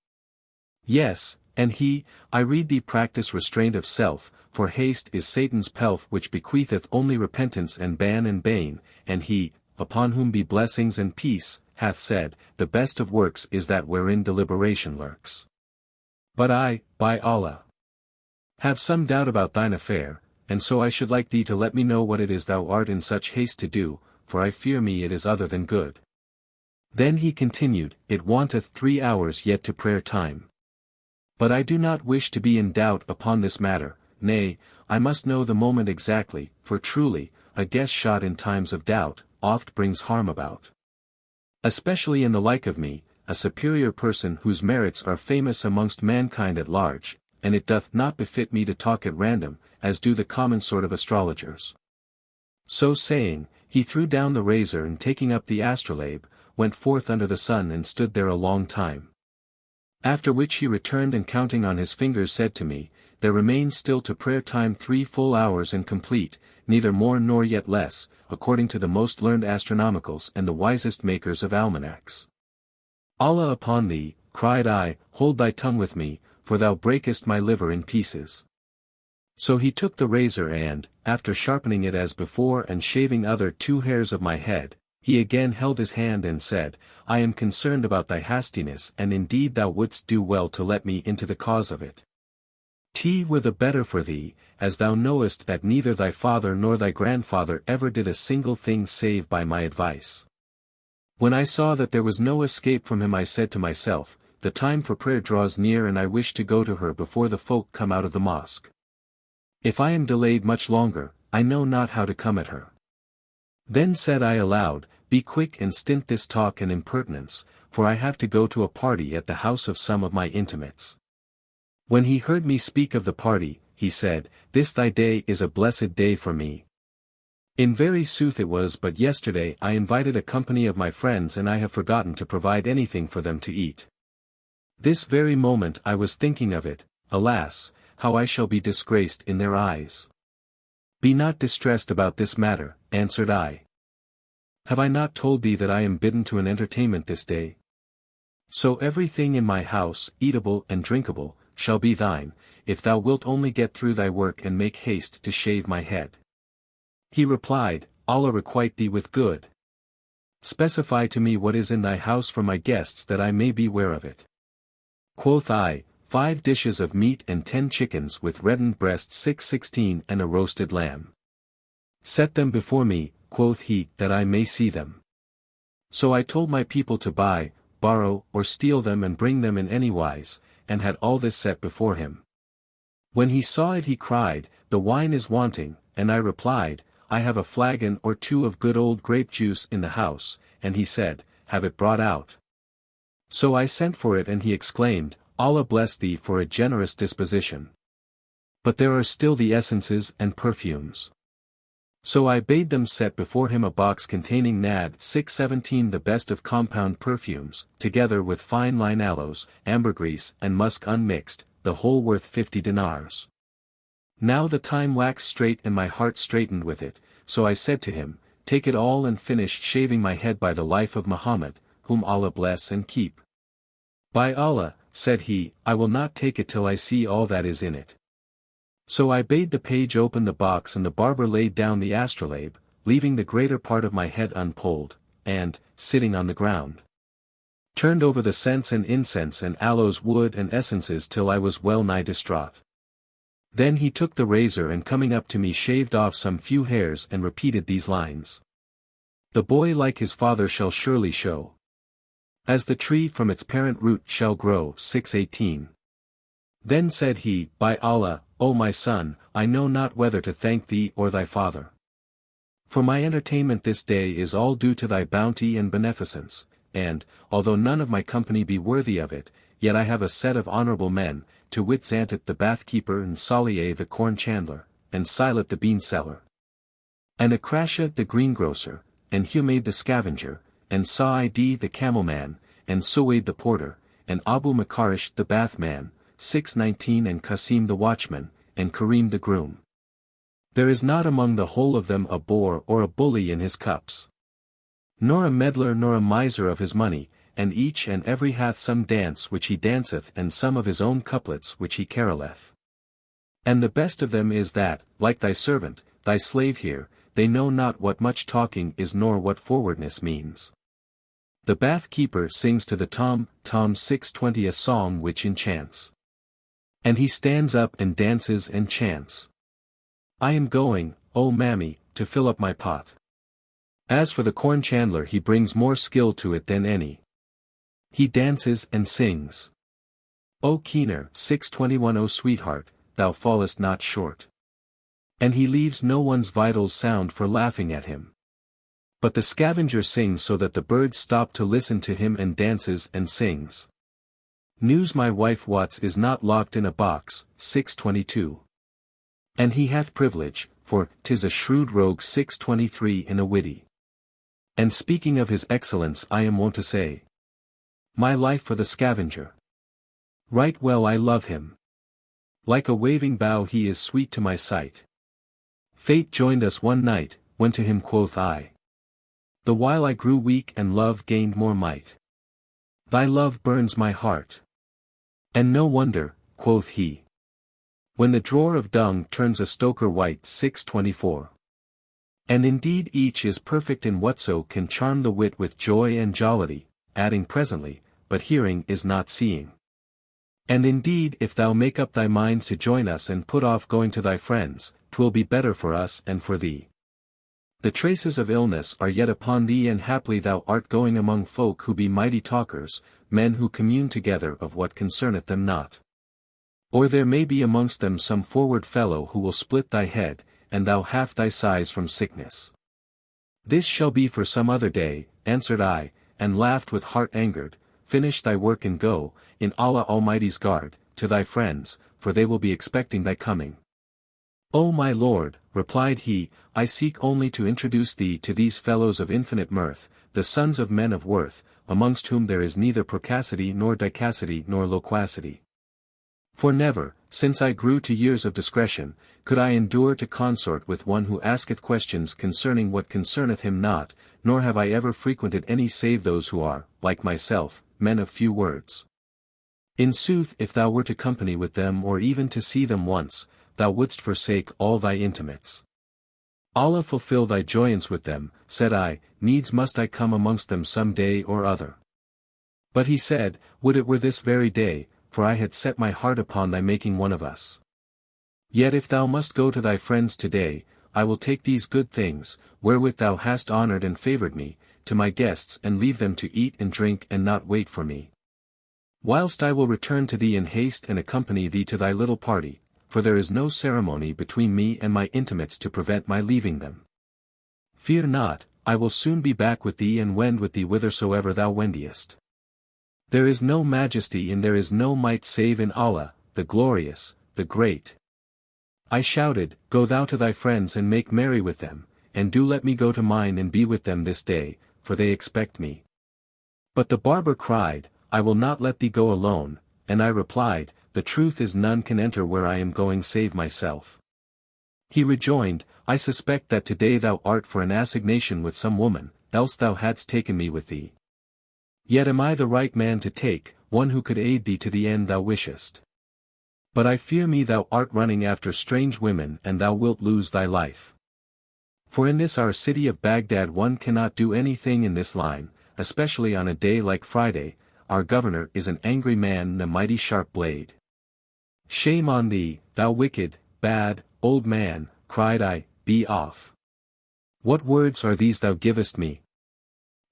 Speaker 1: Yes, and he, I rede thee practice restraint of self, for haste is Satan's pelf which bequeatheth only repentance and ban and bane, and he, upon whom be blessings and peace, hath said, The best of works is that wherein deliberation lurks. But I, by Allah, have some doubt about thine affair, and so I should like thee to let me know what it is thou art in such haste to do, for I fear me it is other than good. Then he continued, It wanteth 3 hours yet to prayer time. But I do not wish to be in doubt upon this matter, nay, I must know the moment exactly, for truly, a guess shot in times of doubt, oft brings harm about. Especially in the like of me, a superior person whose merits are famous amongst mankind at large, and it doth not befit me to talk at random, as do the common sort of astrologers. So saying, he threw down the razor and taking up the astrolabe, went forth under the sun and stood there a long time. After which he returned and counting on his fingers said to me, There remains still to prayer time 3 full hours and complete, neither more nor yet less, according to the most learned astronomicals and the wisest makers of almanacs. Allah upon thee, cried I, hold thy tongue with me, for thou breakest my liver in pieces. So he took the razor and, after sharpening it as before and shaving other 2 hairs of my head, he again held his hand and said, I am concerned about thy hastiness and indeed thou wouldst do well to let me into the cause of it. 'Twere the better for thee, as thou knowest that neither thy father nor thy grandfather ever did a single thing save by my advice. When I saw that there was no escape from him I said to myself, The time for prayer draws near and I wish to go to her before the folk come out of the mosque. If I am delayed much longer, I know not how to come at her. Then said I aloud, Be quick and stint this talk and impertinence, for I have to go to a party at the house of some of my intimates. When he heard me speak of the party, he said, This thy day is a blessed day for me. In very sooth it was but yesterday I invited a company of my friends and I have forgotten to provide anything for them to eat. This very moment I was thinking of it, alas, how I shall be disgraced in their eyes. Be not distressed about this matter, answered I. Have I not told thee that I am bidden to an entertainment this day? So everything in my house, eatable and drinkable, shall be thine, if thou wilt only get through thy work and make haste to shave my head. He replied, Allah requite thee with good. Specify to me what is in thy house for my guests that I may be ware of it. Quoth I, 5 dishes of meat and 10 chickens with reddened breasts 6:16 and a roasted lamb. Set them before me, quoth he, that I may see them. So I told my people to buy, borrow, or steal them and bring them in any wise, and had all this set before him. When he saw it he cried, The wine is wanting, and I replied, I have a flagon or 2 of good old grape juice in the house, and he said, Have it brought out. So I sent for it and he exclaimed, Allah bless thee for a generous disposition. But there are still the essences and perfumes. So I bade them set before him a box containing nad 6:17 the best of compound perfumes, together with fine line aloes, ambergris and musk unmixed, the whole worth 50 dinars. Now the time waxed straight and my heart straightened with it, so I said to him, Take it all and finish shaving my head by the life of Muhammad, whom Allah bless and keep. By Allah, said he, I will not take it till I see all that is in it. So I bade the page open the box and the barber laid down the astrolabe, leaving the greater part of my head unpolled, and, sitting on the ground, turned over the scents and incense and aloes wood and essences till I was well nigh distraught. Then he took the razor and coming up to me shaved off some few hairs and repeated these lines. The boy like his father shall surely show. As the tree from its parent root shall grow. 6:18. Then said he, By Allah, O my son, I know not whether to thank thee or thy father. For my entertainment this day is all due to thy bounty and beneficence, and, although none of my company be worthy of it, yet I have a set of honourable men, to wit Xantet the bath-keeper and Solier the corn-chandler, and Silet the bean-seller, and Akrasha the greengrocer, and Humaid the scavenger, and Sa'id the camel-man, and Suwaid the porter, and Abu Makarish the bath-man, 619 and Qasim the watchman, and Karim the groom. There is not among the whole of them a bore or a bully in his cups, nor a meddler nor a miser of his money, and each and every hath some dance which he danceth and some of his own couplets which he caroleth. And the best of them is that, like thy servant, thy slave here, they know not what much talking is nor what forwardness means. The bath-keeper sings to the tom 620 a song which enchants. And he stands up and dances and chants. I am going, O mammy, to fill up my pot. As for the corn-chandler, he brings more skill to it than any. He dances and sings. O keener 621 O sweetheart, thou fallest not short. And he leaves no one's vitals sound for laughing at him. But the scavenger sings so that the birds stop to listen to him and dances and sings. News my wife wots is not locked in a box, 622. And he hath privilege, for 'tis a shrewd rogue 623 in a witty. And speaking of his excellence I am wont to say, my life for the scavenger. Right well I love him. Like a waving bough he is sweet to my sight. Fate joined us one night, when to him quoth I, the while I grew weak and love gained more might. Thy love burns my heart. And no wonder, quoth he, when the drawer of dung turns a stoker white 624. And indeed each is perfect in whatso can charm the wit with joy and jollity, adding presently, but hearing is not seeing. And indeed if thou make up thy mind to join us and put off going to thy friends, 'twill be better for us and for thee. The traces of illness are yet upon thee and haply thou art going among folk who be mighty talkers, men who commune together of what concerneth them not. Or there may be amongst them some forward fellow who will split thy head, and thou half thy size from sickness. This shall be for some other day, answered I, and laughed with heart angered. Finish thy work and go, in Allah Almighty's guard, to thy friends, for they will be expecting thy coming. O my lord, replied he, I seek only to introduce thee to these fellows of infinite mirth, the sons of men of worth, amongst whom there is neither procacity nor dicacity nor loquacity. For never, since I grew to years of discretion, could I endure to consort with one who asketh questions concerning what concerneth him not, nor have I ever frequented any save those who are, like myself, men of few words. In sooth if thou were to company with them or even to see them once, thou wouldst forsake all thy intimates. Allah fulfill thy joyance with them, said I, needs must I come amongst them some day or other. But he said, would it were this very day, for I had set my heart upon thy making one of us. Yet if thou must go to thy friends today, I will take these good things, wherewith thou hast honoured and favoured me, to my guests and leave them to eat and drink and not wait for me. Whilst I will return to thee in haste and accompany thee to thy little party, for there is no ceremony between me and my intimates to prevent my leaving them. Fear not, I will soon be back with thee and wend with thee whithersoever thou wendiest. There is no majesty and there is no might save in Allah, the glorious, the great. I shouted, go thou to thy friends and make merry with them, and do let me go to mine and be with them this day, for they expect me. But the barber cried, I will not let thee go alone, and I replied, the truth is none can enter where I am going save myself. He rejoined, I suspect that today thou art for an assignation with some woman, else thou hadst taken me with thee. Yet am I the right man to take, one who could aid thee to the end thou wishest. But I fear me thou art running after strange women and thou wilt lose thy life. For in this our city of Baghdad one cannot do anything in this line, especially on a day like Friday, our governor is an angry man and a mighty sharp blade. Shame on thee, thou wicked, bad, old man, cried I, be off. What words are these thou givest me?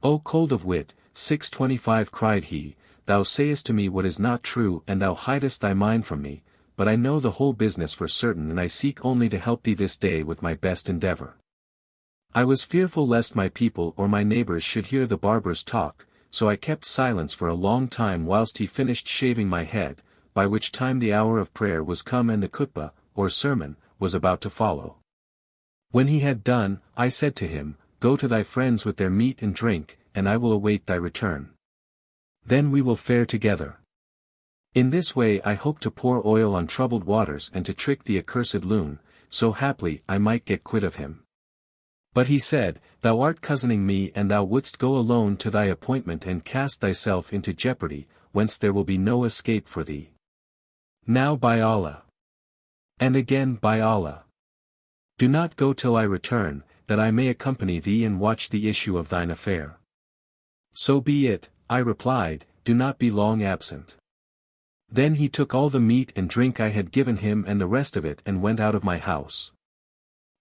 Speaker 1: O cold of wit, 625 cried he, thou sayest to me what is not true and thou hidest thy mind from me, but I know the whole business for certain and I seek only to help thee this day with my best endeavor. I was fearful lest my people or my neighbors should hear the barber's talk, so I kept silence for a long time whilst he finished shaving my head, by which time the hour of prayer was come and the khutbah, or sermon, was about to follow. When he had done, I said to him, Go to thy friends with their meat and drink, and I will await thy return. Then we will fare together. In this way I hope to pour oil on troubled waters and to trick the accursed loon, so haply I might get quit of him. But he said, Thou art cousining me and thou wouldst go alone to thy appointment and cast thyself into jeopardy, whence there will be no escape for thee. Now by Allah. And again by Allah. Do not go till I return, that I may accompany thee and watch the issue of thine affair. So be it, I replied, do not be long absent. Then he took all the meat and drink I had given him and the rest of it and went out of my house.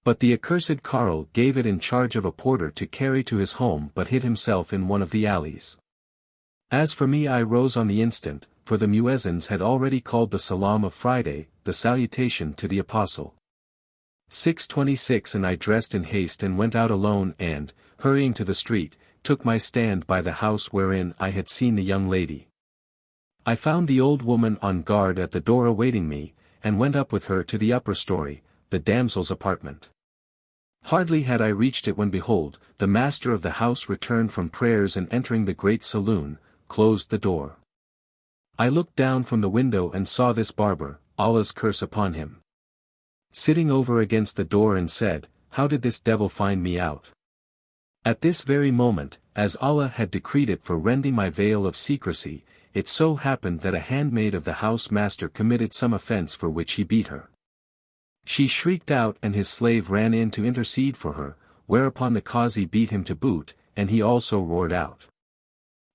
Speaker 1: But the accursed carle gave it in charge of a porter to carry to his home but hid himself in one of the alleys. As for me I rose on the instant, for the muezzins had already called the salam of Friday, the salutation to the apostle. 6:26 And I dressed in haste and went out alone and, hurrying to the street, took my stand by the house wherein I had seen the young lady. I found the old woman on guard at the door awaiting me, and went up with her to the upper story, the damsel's apartment. Hardly had I reached it when behold, the master of the house returned from prayers and entering the great saloon, closed the door. I looked down from the window and saw this barber, Allah's curse upon him, sitting over against the door and said, How did this devil find me out? At this very moment, as Allah had decreed it for rending my veil of secrecy, it so happened that a handmaid of the house master committed some offense for which he beat her. She shrieked out and his slave ran in to intercede for her, whereupon the Qazi beat him to boot, and he also roared out.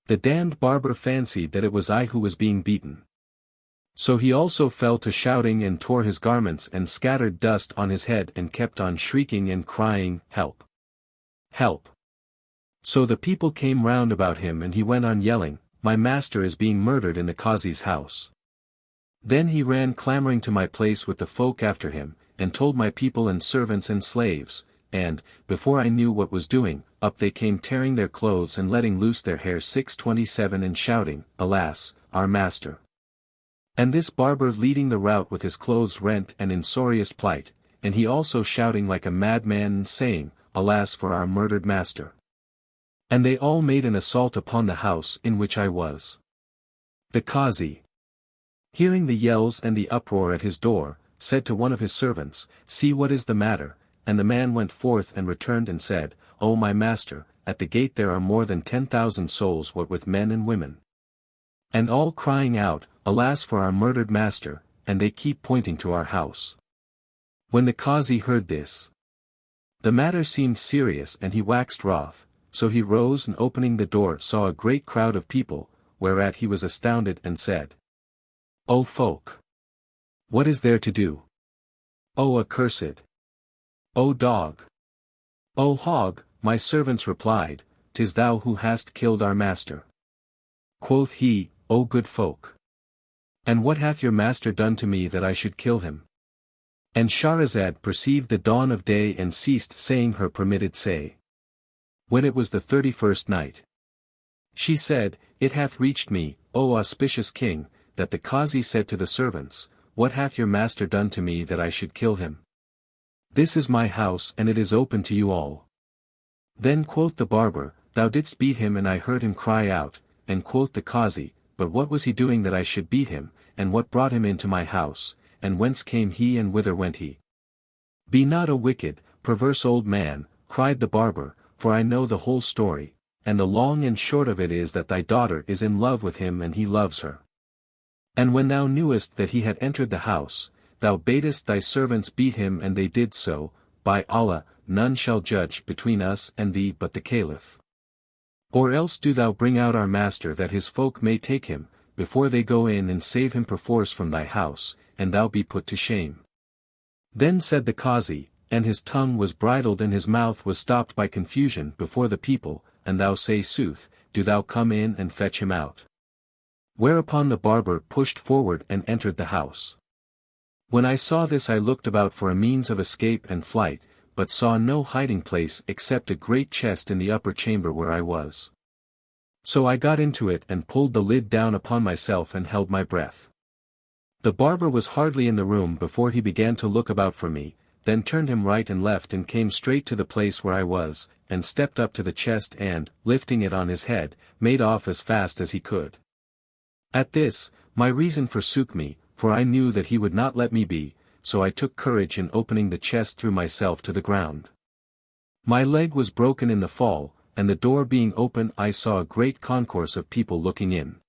Speaker 1: The damned barber fancied that it was I who was being beaten. So he also fell to shouting and tore his garments and scattered dust on his head and kept on shrieking and crying, Help! Help! So the people came round about him and he went on yelling, My master is being murdered in the Qazi's house. Then he ran clamoring to my place with the folk after him, and told my people and servants and slaves, and, before I knew what was doing, up they came tearing their clothes and letting loose their hair 6:27 and shouting, Alas, our master! And this barber leading the rout with his clothes rent and in sorriest plight, and he also shouting like a madman and saying, Alas for our murdered master! And they all made an assault upon the house in which I was. The Qazi, hearing the yells and the uproar at his door, said to one of his servants, See what is the matter, and the man went forth and returned and said, O my master, at the gate there are more than 10,000 souls what with men and women. And all crying out, Alas for our murdered master, and they keep pointing to our house. When the Qazi heard this, the matter seemed serious and he waxed wroth, so he rose and opening the door saw a great crowd of people, whereat he was astounded and said, O folk! What is there to do? O accursed! O dog! O hog! My servants replied, 'Tis thou who hast killed our master. Quoth he, O good folk! And what hath your master done to me that I should kill him? And Scheherazade perceived the dawn of day and ceased saying her permitted say. When it was the 31st night, she said, It hath reached me, O auspicious king, that the Qazi said to the servants, What hath your master done to me that I should kill him? This is my house and it is open to you all. Then quoth the barber, Thou didst beat him and I heard him cry out, and quoth the Qazi, But what was he doing that I should beat him, and what brought him into my house, and whence came he and whither went he? Be not a wicked, perverse old man, cried the barber, for I know the whole story, and the long and short of it is that thy daughter is in love with him and he loves her. And when thou knewest that he had entered the house, thou badest thy servants beat him and they did so, by Allah, none shall judge between us and thee but the Caliph. Or else do thou bring out our master that his folk may take him, before they go in and save him perforce from thy house, and thou be put to shame. Then said the Qazi, and his tongue was bridled and his mouth was stopped by confusion before the people, and thou say sooth, do thou come in and fetch him out. Whereupon the barber pushed forward and entered the house. When I saw this I looked about for a means of escape and flight, but saw no hiding place except a great chest in the upper chamber where I was. So I got into it and pulled the lid down upon myself and held my breath. The barber was hardly in the room before he began to look about for me, then turned him right and left and came straight to the place where I was, and stepped up to the chest and, lifting it on his head, made off as fast as he could. At this, my reason forsook me, for I knew that he would not let me be, so I took courage and opening the chest threw myself to the ground. My leg was broken in the fall, and the door being open I saw a great concourse of people looking in.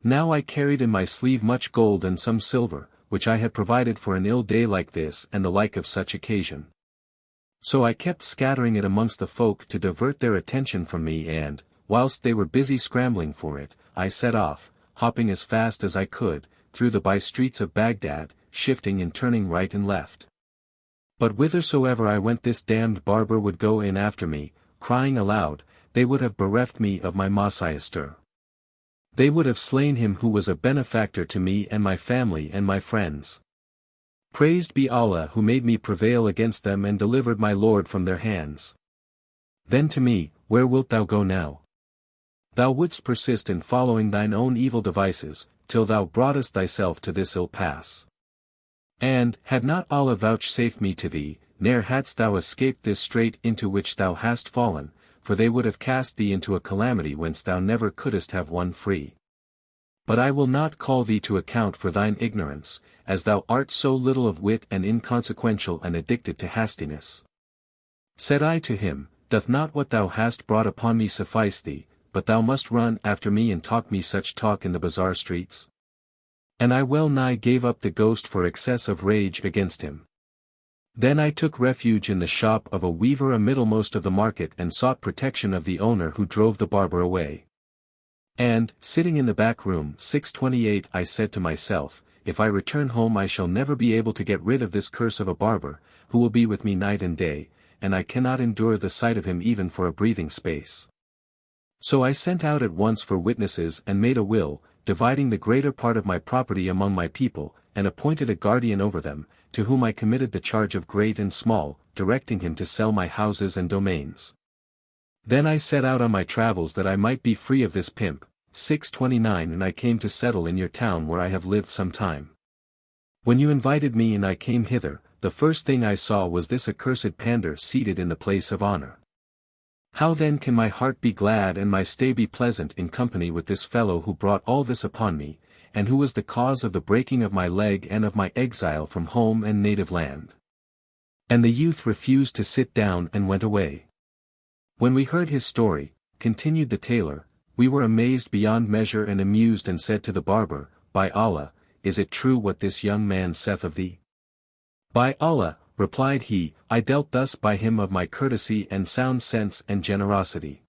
Speaker 1: Now I carried in my sleeve much gold and some silver, which I had provided for an ill day like this and the like of such occasion. So I kept scattering it amongst the folk to divert their attention from me and, whilst they were busy scrambling for it, I set off, hopping as fast as I could, through the by-streets of Baghdad, shifting and turning right and left. But whithersoever I went this damned barber would go in after me, crying aloud, they would have bereft me of my Messiahster. They would have slain him who was a benefactor to me and my family and my friends. Praised be Allah who made me prevail against them and delivered my Lord from their hands. Then to me, where wilt thou go now? Thou wouldst persist in following thine own evil devices, till thou broughtest thyself to this ill pass. And, had not Allah vouchsafed me to thee, ne'er hadst thou escaped this strait into which thou hast fallen, for they would have cast thee into a calamity whence thou never couldst have won free. But I will not call thee to account for thine ignorance, as thou art so little of wit and inconsequential and addicted to hastiness. Said I to him, doth not what thou hast brought upon me suffice thee, but thou must run after me and talk me such talk in the bazaar streets? And I well nigh gave up the ghost for excess of rage against him. Then I took refuge in the shop of a weaver amiddlemost of the market and sought protection of the owner who drove the barber away. And, sitting in the back room 628 I said to myself, if I return home I shall never be able to get rid of this curse of a barber, who will be with me night and day, and I cannot endure the sight of him even for a breathing space. So I sent out at once for witnesses and made a will, dividing the greater part of my property among my people, and appointed a guardian over them, to whom I committed the charge of great and small, directing him to sell my houses and domains. Then I set out on my travels that I might be free of this pimp, 629 and I came to settle in your town where I have lived some time. When you invited me and I came hither, the first thing I saw was this accursed pander seated in the place of honor. How then can my heart be glad and my stay be pleasant in company with this fellow who brought all this upon me, and who was the cause of the breaking of my leg and of my exile from home and native land? And the youth refused to sit down and went away. When we heard his story, continued the tailor, we were amazed beyond measure and amused and said to the barber, by Allah, is it true what this young man saith of thee? By Allah, replied he, I dealt thus by him of my courtesy and sound sense and generosity.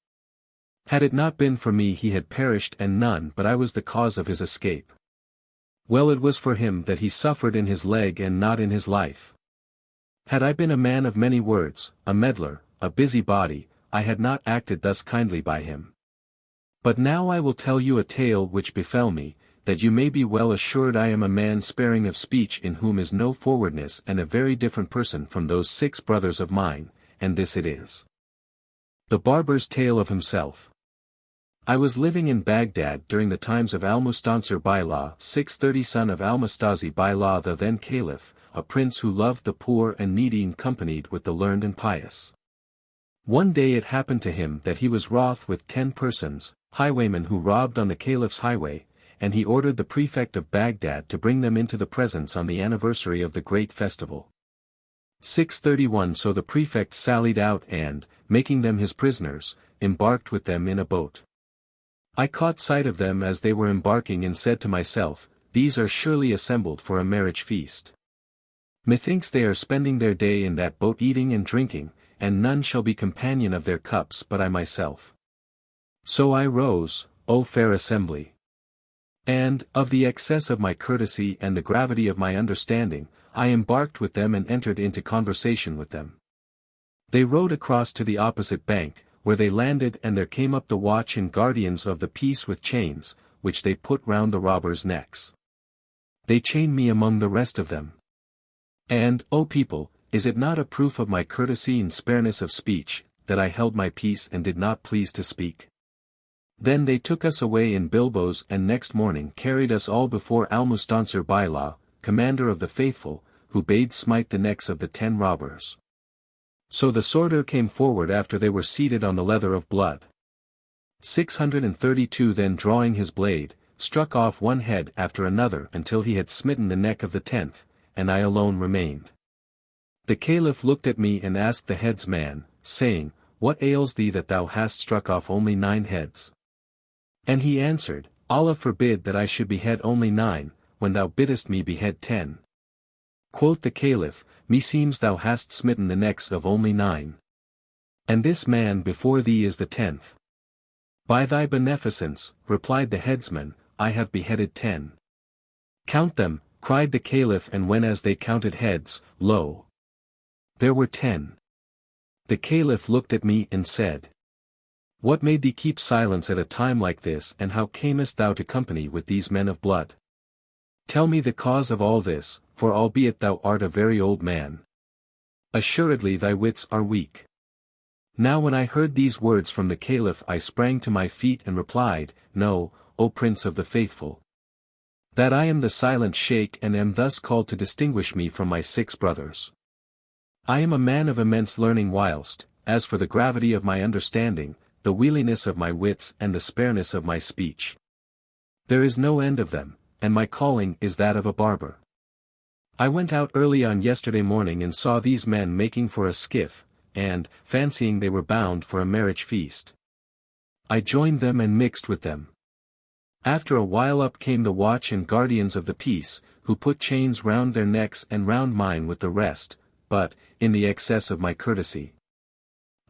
Speaker 1: Had it not been for me he had perished and none but I was the cause of his escape. Well it was for him that he suffered in his leg and not in his life. Had I been a man of many words, a meddler, a busybody, I had not acted thus kindly by him. But now I will tell you a tale which befell me, that you may be well assured I am a man sparing of speech in whom is no forwardness and a very different person from those 6 brothers of mine, and this it is. The barber's tale of himself. I was living in Baghdad during the times of Al-Mustansir Billah 630 son of Al-Mustazi Billah the then caliph, a prince who loved the poor and needy and companied with the learned and pious. One day it happened to him that he was wroth with 10 persons, highwaymen who robbed on the caliph's highway, and he ordered the prefect of Baghdad to bring them into the presence on the anniversary of the great festival. 631 So the prefect sallied out and, making them his prisoners, embarked with them in a boat. I caught sight of them as they were embarking and said to myself, these are surely assembled for a marriage feast. Methinks they are spending their day in that boat eating and drinking, and none shall be companion of their cups but I myself. So I rose, O fair assembly. And, of the excess of my courtesy and the gravity of my understanding, I embarked with them and entered into conversation with them. They rowed across to the opposite bank, where they landed and there came up the watch and guardians of the peace with chains, which they put round the robbers' necks. They chained me among the rest of them. And, O people, is it not a proof of my courtesy and spareness of speech, that I held my peace and did not please to speak? Then they took us away in bilbos and next morning carried us all before Almustansir Billah, commander of the faithful, who bade smite the necks of the 10 robbers. So the sworder came forward after they were seated on the leather of blood. 632 then drawing his blade, struck off one head after another until he had smitten the neck of the 10th, and I alone remained. The Caliph looked at me and asked the headsman, saying, What ails thee that thou hast struck off only 9 heads? And he answered, Allah forbid that I should behead only 9, when thou biddest me behead 10. Quoth the Caliph, Meseems thou hast smitten the necks of only 9. And this man before thee is the 10th. By thy beneficence, replied the headsman, I have beheaded 10. Count them, cried the Caliph, and when as they counted heads, lo! There were 10. The Caliph looked at me and said, What made thee keep silence at a time like this, and how camest thou to company with these men of blood? Tell me the cause of all this, for albeit thou art a very old man, assuredly thy wits are weak. Now when I heard these words from the Caliph I sprang to my feet and replied, Know, O Prince of the Faithful, that I am the silent Shaykh and am thus called to distinguish me from my 6 brothers. I am a man of immense learning whilst, as for the gravity of my understanding, the wealiness of my wits and the spareness of my speech, there is no end of them, and my calling is that of a barber. I went out early on yesterday morning and saw these men making for a skiff, and, fancying they were bound for a marriage feast, I joined them and mixed with them. After a while up came the watch and guardians of the peace, who put chains round their necks and round mine with the rest, but, in the excess of my courtesy,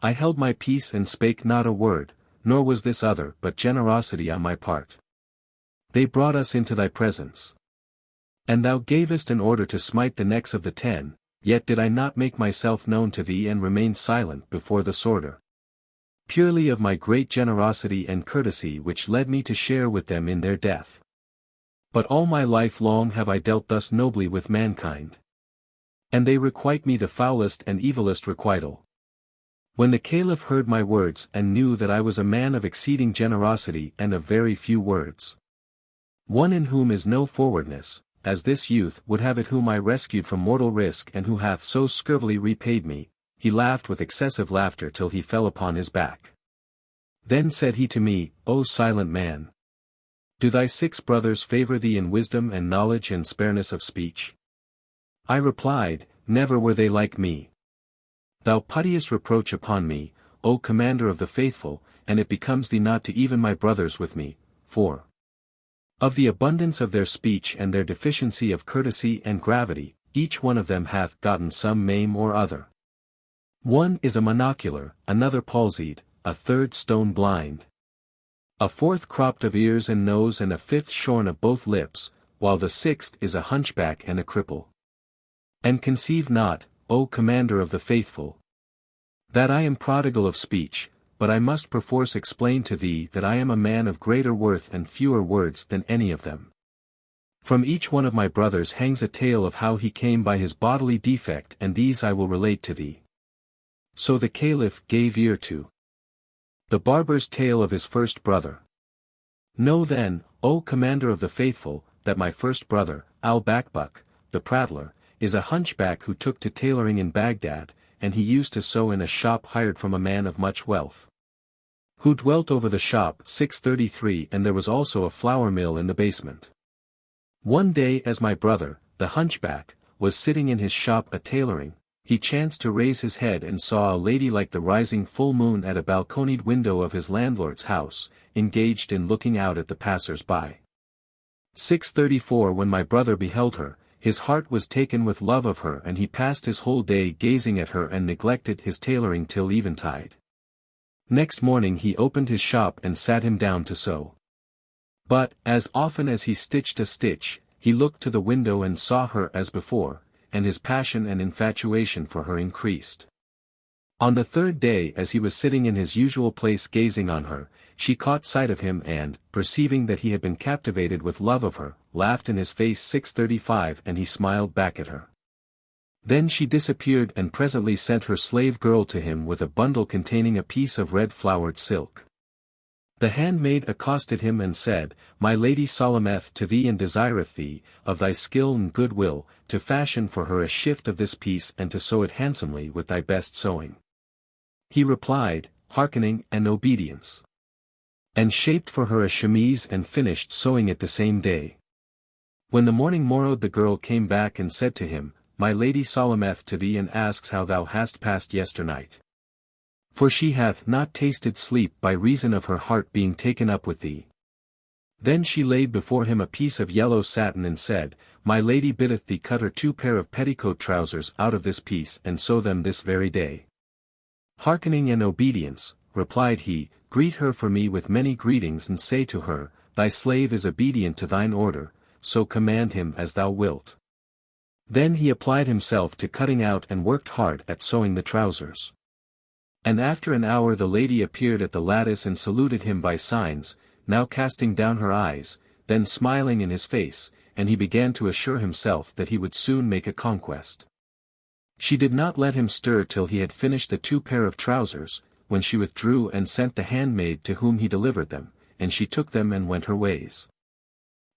Speaker 1: I held my peace and spake not a word, nor was this other but generosity on my part. They brought us into thy presence. And thou gavest an order to smite the necks of the 10, yet did I not make myself known to thee and remain silent before the sworder. Purely of my great generosity and courtesy which led me to share with them in their death. But all my life long have I dealt thus nobly with mankind. And they requite me the foulest and evilest requital. When the Caliph heard my words and knew that I was a man of exceeding generosity and of very few words, one in whom is no forwardness, as this youth would have it whom I rescued from mortal risk and who hath so scurvily repaid me, he laughed with excessive laughter till he fell upon his back. Then said he to me, O silent man! Do thy 6 brothers favor thee in wisdom and knowledge and spareness of speech? I replied, Never were they like me. Thou puttiest reproach upon me, O commander of the faithful, and it becomes thee not to even my brothers with me, for of the abundance of their speech and their deficiency of courtesy and gravity, each one of them hath gotten some maim or other. One is a monocular, another palsied, a third stone blind, a fourth cropped of ears and nose and a 5th shorn of both lips, while the 6th is a hunchback and a cripple. And conceive not, O commander of the faithful, that I am prodigal of speech, but I must perforce explain to thee that I am a man of greater worth and fewer words than any of them. From each one of my brothers hangs a tale of how he came by his bodily defect, and these I will relate to thee. So the Caliph gave ear to the barber's tale of his first brother. Know then, O commander of the faithful, that my first brother, Al-Bakbuk, the prattler, is a hunchback who took to tailoring in Baghdad, and he used to sew in a shop hired from a man of much wealth, who dwelt over the shop. 633 And there was also a flour mill in the basement. One day as my brother, the hunchback, was sitting in his shop a-tailoring, he chanced to raise his head and saw a lady like the rising full moon at a balconied window of his landlord's house, engaged in looking out at the passers-by. 634 When my brother beheld her, his heart was taken with love of her, and he passed his whole day gazing at her and neglected his tailoring till eventide. Next morning he opened his shop and sat him down to sew. But, as often as he stitched a stitch, he looked to the window and saw her as before, and his passion and infatuation for her increased. On the 3rd day as he was sitting in his usual place gazing on her, she caught sight of him and, perceiving that he had been captivated with love of her, laughed in his face. 635 And he smiled back at her. Then she disappeared and presently sent her slave girl to him with a bundle containing a piece of red flowered silk. The handmaid accosted him and said, My lady salameth to thee and desireth thee, of thy skill and good will, to fashion for her a shift of this piece and to sew it handsomely with thy best sewing. He replied, Hearkening and obedience. And shaped for her a chemise and finished sewing it the same day. When the morning morrowed the girl came back and said to him, My lady salameth to thee and asks how thou hast passed yesternight. For she hath not tasted sleep by reason of her heart being taken up with thee. Then she laid before him a piece of yellow satin and said, My lady biddeth thee cut her 2 pair of petticoat trousers out of this piece and sew them this very day. Hearkening and obedience, replied he, greet her for me with many greetings and say to her, Thy slave is obedient to thine order, so command him as thou wilt. Then he applied himself to cutting out and worked hard at sewing the trousers. And after an hour the lady appeared at the lattice and saluted him by signs, now casting down her eyes, then smiling in his face, and he began to assure himself that he would soon make a conquest. She did not let him stir till he had finished the 2 pair of trousers, when she withdrew and sent the handmaid to whom he delivered them, and she took them and went her ways.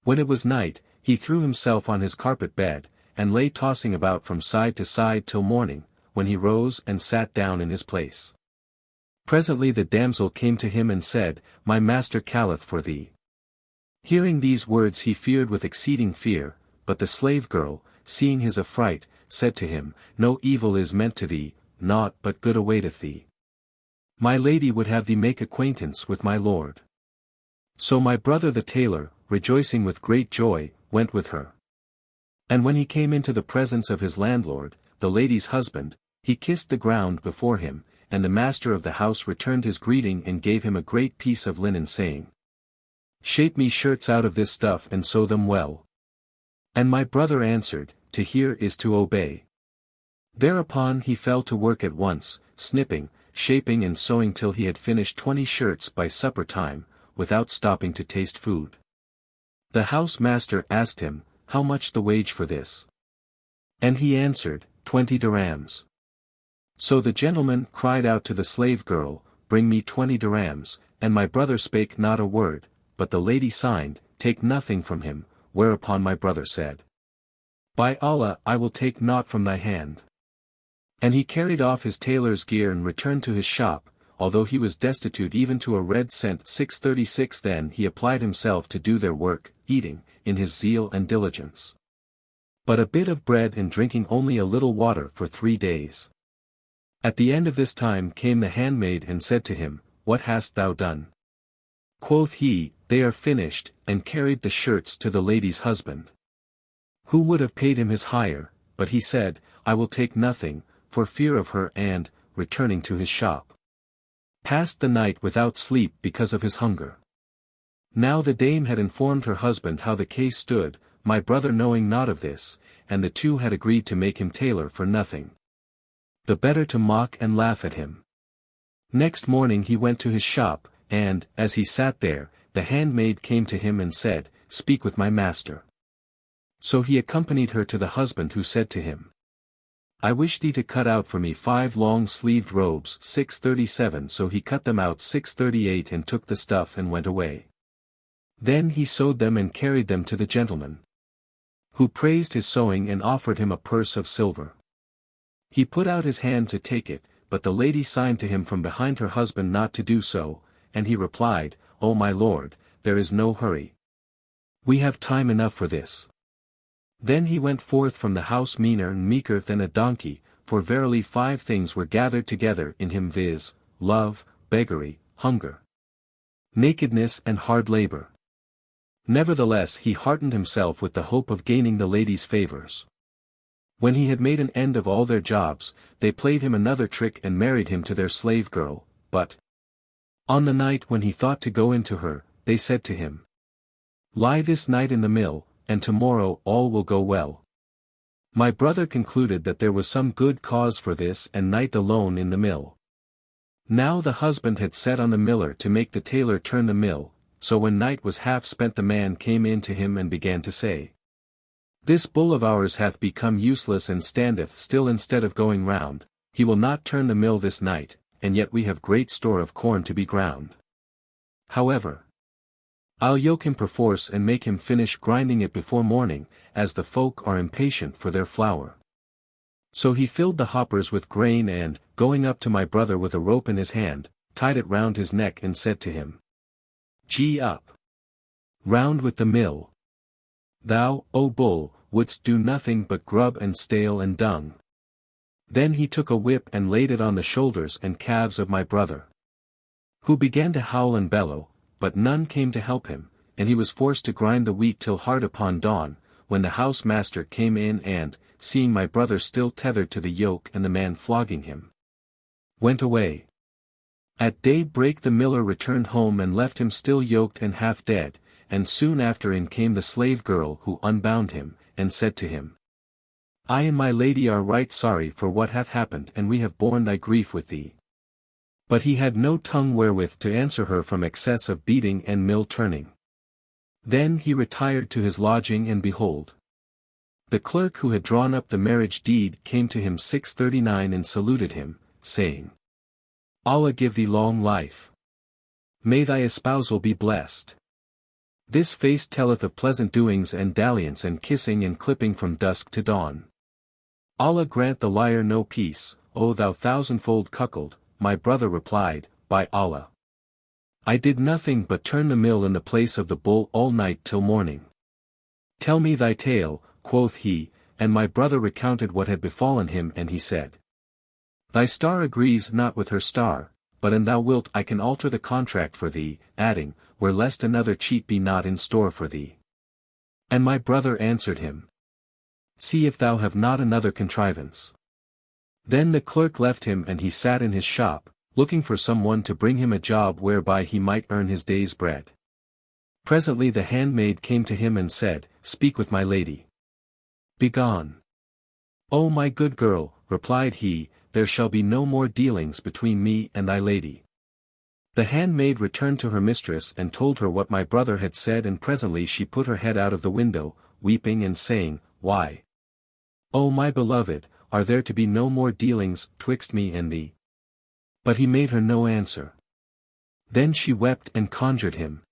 Speaker 1: When it was night, he threw himself on his carpet bed, and lay tossing about from side to side till morning, when he rose and sat down in his place. Presently the damsel came to him and said, My master calleth for thee. Hearing these words he feared with exceeding fear, but the slave girl, seeing his affright, said to him, No evil is meant to thee, naught but good awaiteth thee. My lady would have thee make acquaintance with my lord. So my brother the tailor, rejoicing with great joy, went with her. And when he came into the presence of his landlord, the lady's husband, he kissed the ground before him, and the master of the house returned his greeting and gave him a great piece of linen saying, Shape me shirts out of this stuff and sew them well. And my brother answered, To hear is to obey. Thereupon he fell to work at once, snipping, shaping and sewing till he had finished 20 shirts by supper time, without stopping to taste food. The house master asked him, How much the wage for this? And he answered, 20 dirhams. So the gentleman cried out to the slave girl, Bring me 20 dirhams, and my brother spake not a word, but the lady signed, Take nothing from him, whereupon my brother said, By Allah I will take naught from thy hand. And he carried off his tailor's gear and returned to his shop, although he was destitute even to a red cent. 636 Then he applied himself to do their work, eating, in his zeal and diligence, but a bit of bread and drinking only a little water for 3 days. At the end of this time came the handmaid and said to him, What hast thou done? Quoth he, They are finished, and carried the shirts to the lady's husband, who would have paid him his hire, but he said, I will take nothing, for fear of her, and, returning to his shop, passed the night without sleep because of his hunger. Now the dame had informed her husband how the case stood, my brother knowing naught of this, and the two had agreed to make him tailor for nothing, the better to mock and laugh at him. Next morning he went to his shop, and, as he sat there, the handmaid came to him and said, Speak with my master. So he accompanied her to the husband, who said to him, I wish thee to cut out for me 5 long-sleeved robes. 637 So he cut them out. 638 And took the stuff and went away. Then he sewed them and carried them to the gentleman, who praised his sewing and offered him a purse of silver. He put out his hand to take it, but the lady signed to him from behind her husband not to do so, and he replied, O my lord, there is no hurry. We have time enough for this. Then he went forth from the house meaner and meeker than a donkey, for verily 5 things were gathered together in him, viz., love, beggary, hunger, nakedness and hard labor. Nevertheless he heartened himself with the hope of gaining the lady's favors. When he had made an end of all their jobs, they played him another trick and married him to their slave girl, but on the night when he thought to go into her, they said to him, Lie this night in the mill, and tomorrow all will go well. My brother concluded that there was some good cause for this and night alone in the mill. Now the husband had set on the miller to make the tailor turn the mill, so when night was half spent the man came in to him and began to say, This bull of ours hath become useless and standeth still instead of going round, he will not turn the mill this night, and yet we have great store of corn to be ground. However, I'll yoke him perforce and make him finish grinding it before morning, as the folk are impatient for their flour. So he filled the hoppers with grain and, going up to my brother with a rope in his hand, tied it round his neck and said to him, "Gee up! Round with the mill! Thou, O bull, wouldst do nothing but grub and stale and dung." Then he took a whip and laid it on the shoulders and calves of my brother, who began to howl and bellow, but none came to help him, and he was forced to grind the wheat till hard upon dawn, when the house master came in and, seeing my brother still tethered to the yoke and the man flogging him, went away. At day-break the miller returned home and left him still yoked and half dead, and soon after in came the slave girl who unbound him, and said to him, "I and my lady are right sorry for what hath happened and we have borne thy grief with thee." But he had no tongue wherewith to answer her from excess of beating and mill turning. Then he retired to his lodging and behold, the clerk who had drawn up the marriage deed came to him 6:39 and saluted him, saying, "Allah give thee long life. May thy espousal be blessed. This face telleth of pleasant doings and dalliance and kissing and clipping from dusk to dawn. Allah grant the liar no peace, O thou thousandfold cuckold." My brother replied, "By Allah, I did nothing but turn the mill in the place of the bull all night till morning." "Tell me thy tale," quoth he, and my brother recounted what had befallen him and he said, "Thy star agrees not with her star, but an thou wilt I can alter the contract for thee," adding, "where lest another cheat be not in store for thee." And my brother answered him, "See if thou have not another contrivance." Then the clerk left him and he sat in his shop, looking for some one to bring him a job whereby he might earn his day's bread. Presently the handmaid came to him and said, "Speak with my lady." "Begone." "O my good girl," replied he, "there shall be no more dealings between me and thy lady." The handmaid returned to her mistress and told her what my brother had said, and presently she put her head out of the window, weeping and saying, "Why, O my beloved, are there to be no more dealings twixt me and thee?" But he made her no answer. Then she wept and conjured him,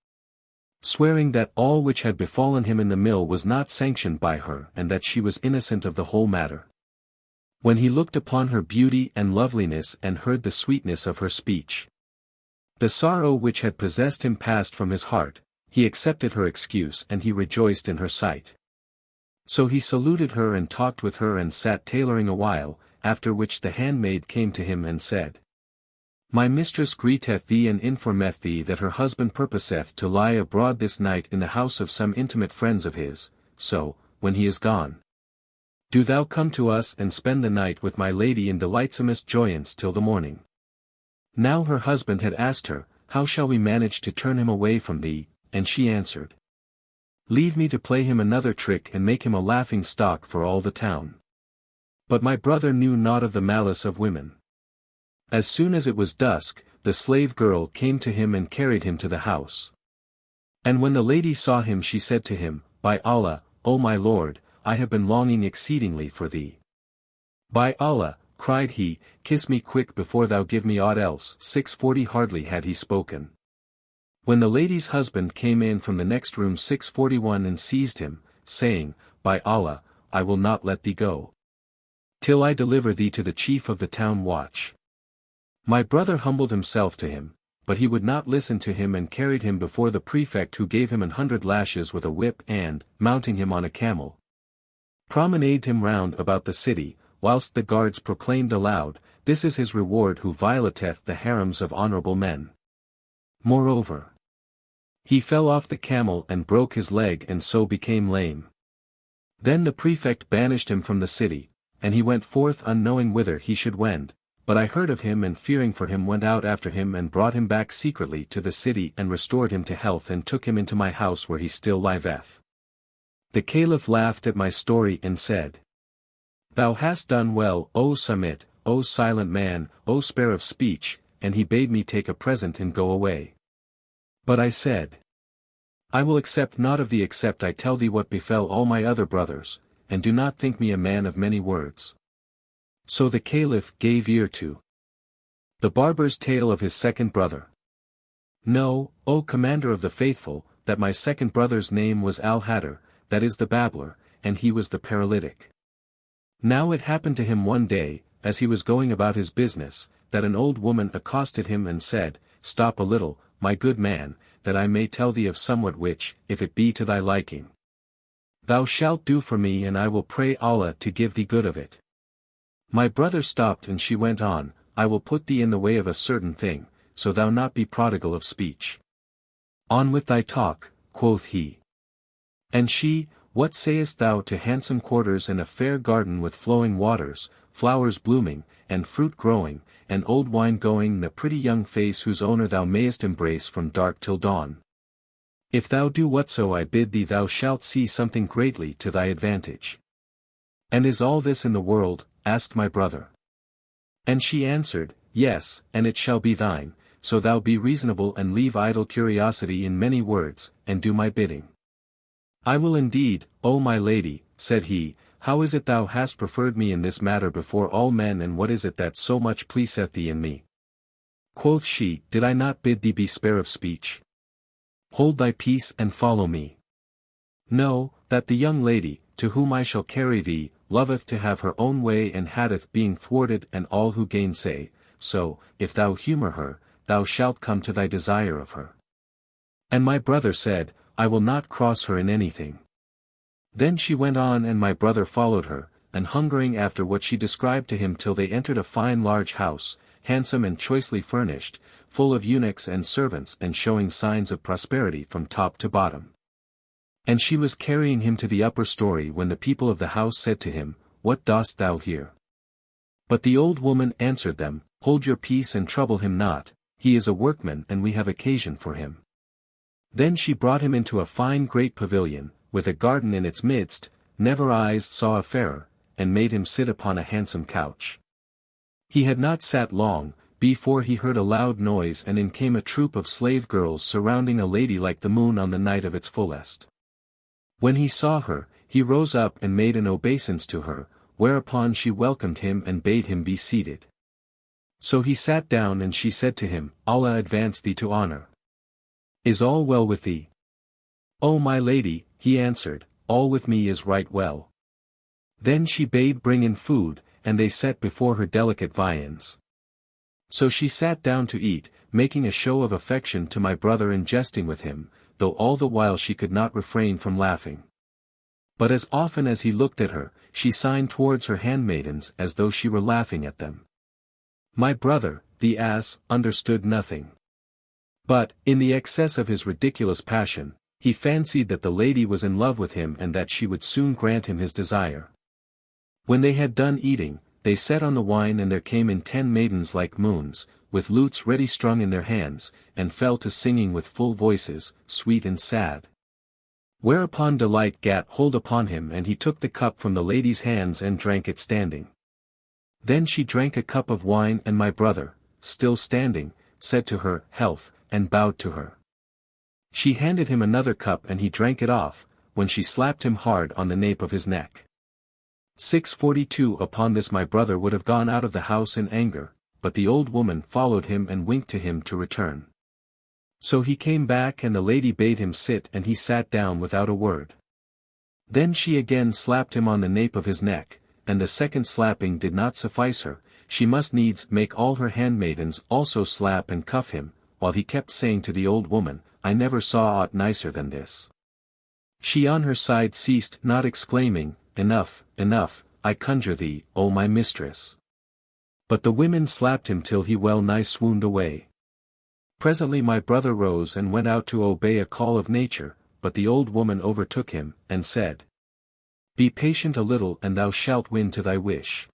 Speaker 1: swearing that all which had befallen him in the mill was not sanctioned by her and that she was innocent of the whole matter. When he looked upon her beauty and loveliness and heard the sweetness of her speech, the sorrow which had possessed him passed from his heart, he accepted her excuse and he rejoiced in her sight. So he saluted her and talked with her and sat tailoring a while, after which the handmaid came to him and said, "My mistress greeteth thee and informeth thee that her husband purposeth to lie abroad this night in the house of some intimate friends of his, so, when he is gone, do thou come to us and spend the night with my lady in delightsomest joyance till the morning." Now her husband had asked her, "How shall we manage to turn him away from thee?" And she answered, "Leave me to play him another trick and make him a laughing stock for all the town." But my brother knew naught of the malice of women. As soon as it was dusk, the slave girl came to him and carried him to the house. And when the lady saw him she said to him, "By Allah, O my lord, I have been longing exceedingly for thee." "By Allah," cried he, "kiss me quick before thou give me aught else." 6:40 Hardly had he spoken, when the lady's husband came in from the next room 6:41 and seized him, saying, "By Allah, I will not let thee go till I deliver thee to the chief of the town watch." My brother humbled himself to him, but he would not listen to him and carried him before the prefect, who gave him 100 lashes with a whip and, mounting him on a camel, promenaded him round about the city, whilst the guards proclaimed aloud, "This is his reward who violateth the harems of honorable men." Moreover, he fell off the camel and broke his leg and so became lame. Then the prefect banished him from the city, and he went forth unknowing whither he should wend, but I heard of him and fearing for him went out after him and brought him back secretly to the city and restored him to health and took him into my house where he still liveth. The caliph laughed at my story and said, "Thou hast done well, O Samit, O silent man, O spare of speech," and he bade me take a present and go away. But I said, I will accept not of thee except I tell thee what befell all my other brothers, and do not think me a man of many words. So the Caliph gave ear to the barber's tale of his second brother. Know, O Commander of the Faithful, that my second brother's name was Al-Haddar, that is the babbler, and he was the paralytic. Now it happened to him one day, as he was going about his business, that an old woman accosted him and said, Stop a little, my good man, that I may tell thee of somewhat which, if it be to thy liking, thou shalt do for me, and I will pray Allah to give thee good of it. My brother stopped, and she went on, I will put thee in the way of a certain thing, so thou not be prodigal of speech. On with thy talk, quoth he. And she, What sayest thou to handsome quarters and a fair garden with flowing waters, flowers blooming, and fruit growing, and old wine going, and a pretty young face whose owner thou mayest embrace from dark till dawn? If thou do whatso I bid thee, thou shalt see something greatly to thy advantage. And is all this in the world? Asked my brother. And she answered, Yes, and it shall be thine, so thou be reasonable and leave idle curiosity in many words, and do my bidding. I will indeed, O my lady, said he. How is it thou hast preferred me in this matter before all men, and what is it that so much pleaseth thee in me? Quoth she, Did I not bid thee be spare of speech? Hold thy peace and follow me. Know, that the young lady, to whom I shall carry thee, loveth to have her own way and hateth being thwarted and all who gainsay, so, if thou humour her, thou shalt come to thy desire of her. And my brother said, I will not cross her in anything. Then she went on, and my brother followed her, and hungering after what she described to him till they entered a fine large house, handsome and choicely furnished, full of eunuchs and servants and showing signs of prosperity from top to bottom. And she was carrying him to the upper story when the people of the house said to him, What dost thou here? But the old woman answered them, Hold your peace and trouble him not, he is a workman and we have occasion for him. Then she brought him into a fine great pavilion, with a garden in its midst, never eyes saw a fairer, and made him sit upon a handsome couch. He had not sat long, before he heard a loud noise, and in came a troop of slave girls surrounding a lady like the moon on the night of its fullest. When he saw her, he rose up and made an obeisance to her, whereupon she welcomed him and bade him be seated. So he sat down, and she said to him, Allah advance thee to honor. Is all well with thee? O my lady, he answered, All with me is right well. Then she bade bring in food, and they set before her delicate viands. So she sat down to eat, making a show of affection to my brother and jesting with him, though all the while she could not refrain from laughing. But as often as he looked at her, she signed towards her handmaidens as though she were laughing at them. My brother, the ass, understood nothing. But, in the excess of his ridiculous passion, he fancied that the lady was in love with him and that she would soon grant him his desire. When they had done eating, they set on the wine, and there came in 10 maidens like moons, with lutes ready strung in their hands, and fell to singing with full voices, sweet and sad. Whereupon delight gat hold upon him, and he took the cup from the lady's hands and drank it standing. Then she drank a cup of wine, and my brother, still standing, said to her, Health, and bowed to her. She handed him another cup, and he drank it off, when she slapped him hard on the nape of his neck. 642 Upon this my brother would have gone out of the house in anger, but the old woman followed him and winked to him to return. So he came back, and the lady bade him sit, and he sat down without a word. Then she again slapped him on the nape of his neck, and the second slapping did not suffice her, she must needs make all her handmaidens also slap and cuff him, while he kept saying to the old woman, I never saw aught nicer than this. She on her side ceased not, exclaiming, Enough, enough, I conjure thee, O my mistress. But the women slapped him till he well nigh swooned away. Presently my brother rose and went out to obey a call of nature, but the old woman overtook him, and said, Be patient a little, and thou shalt win to thy wish.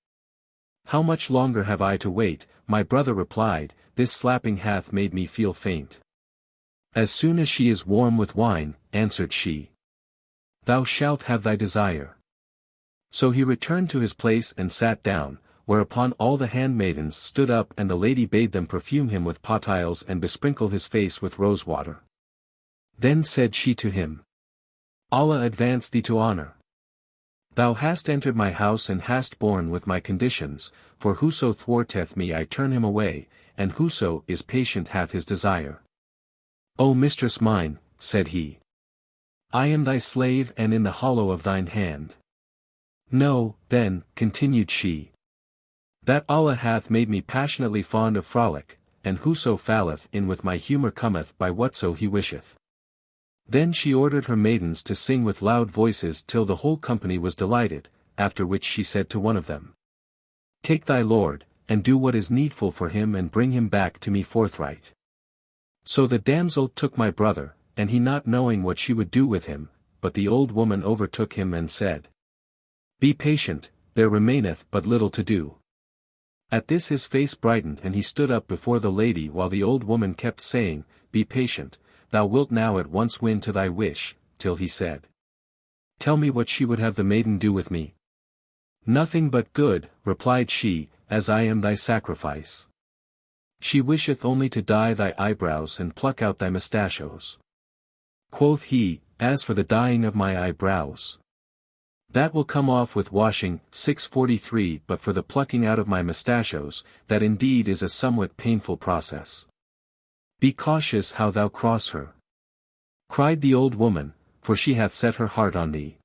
Speaker 1: How much longer have I to wait? My brother replied, This slapping hath made me feel faint. As soon as she is warm with wine, answered she, Thou shalt have thy desire. So he returned to his place and sat down, whereupon all the handmaidens stood up, and the lady bade them perfume him with pottiles and besprinkle his face with rosewater. Then said she to him, Allah advance thee to honor. Thou hast entered my house and hast borne with my conditions, for whoso thwarteth me I turn him away, and whoso is patient hath his desire. O mistress mine, said he. I am thy slave and in the hollow of thine hand. Know, then, continued she, that Allah hath made me passionately fond of frolic, and whoso falleth in with my humour cometh by whatso he wisheth. Then she ordered her maidens to sing with loud voices till the whole company was delighted, after which she said to one of them, Take thy lord, and do what is needful for him and bring him back to me forthright. So the damsel took my brother, and he not knowing what she would do with him, but the old woman overtook him and said, Be patient, there remaineth but little to do. At this his face brightened and he stood up before the lady while the old woman kept saying, Be patient, thou wilt now at once win to thy wish, till he said, Tell me what she would have the maiden do with me. Nothing but good, replied she, as I am thy sacrifice. She wisheth only to dye thy eyebrows and pluck out thy mustachios. Quoth he, As for the dyeing of my eyebrows, that will come off with washing. 643 But for the plucking out of my mustachios, that indeed is a somewhat painful process. Be cautious how thou cross her. Cried the old woman, for she hath set her heart on thee.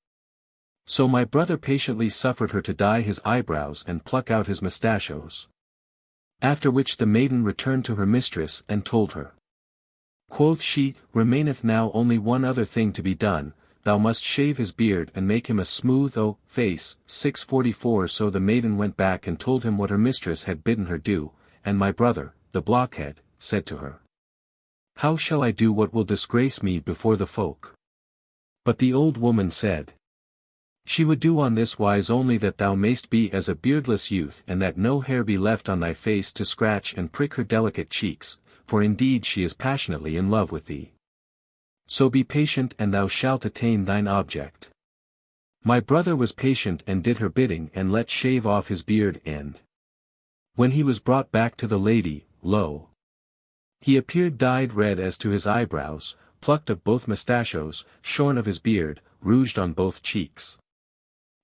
Speaker 1: So my brother patiently suffered her to dye his eyebrows and pluck out his mustachios. After which the maiden returned to her mistress and told her. Quoth she, Remaineth now only one other thing to be done, thou must shave his beard and make him a smooth face. 644 So the maiden went back and told him what her mistress had bidden her do, and my brother, the blockhead, said to her, How shall I do what will disgrace me before the folk? But the old woman said, She would do on this wise only that thou mayst be as a beardless youth and that no hair be left on thy face to scratch and prick her delicate cheeks, for indeed she is passionately in love with thee. So be patient and thou shalt attain thine object. My brother was patient and did her bidding and let shave off his beard and when he was brought back to the lady, lo! He appeared dyed red as to his eyebrows, plucked of both mustachios, shorn of his beard, rouged on both cheeks.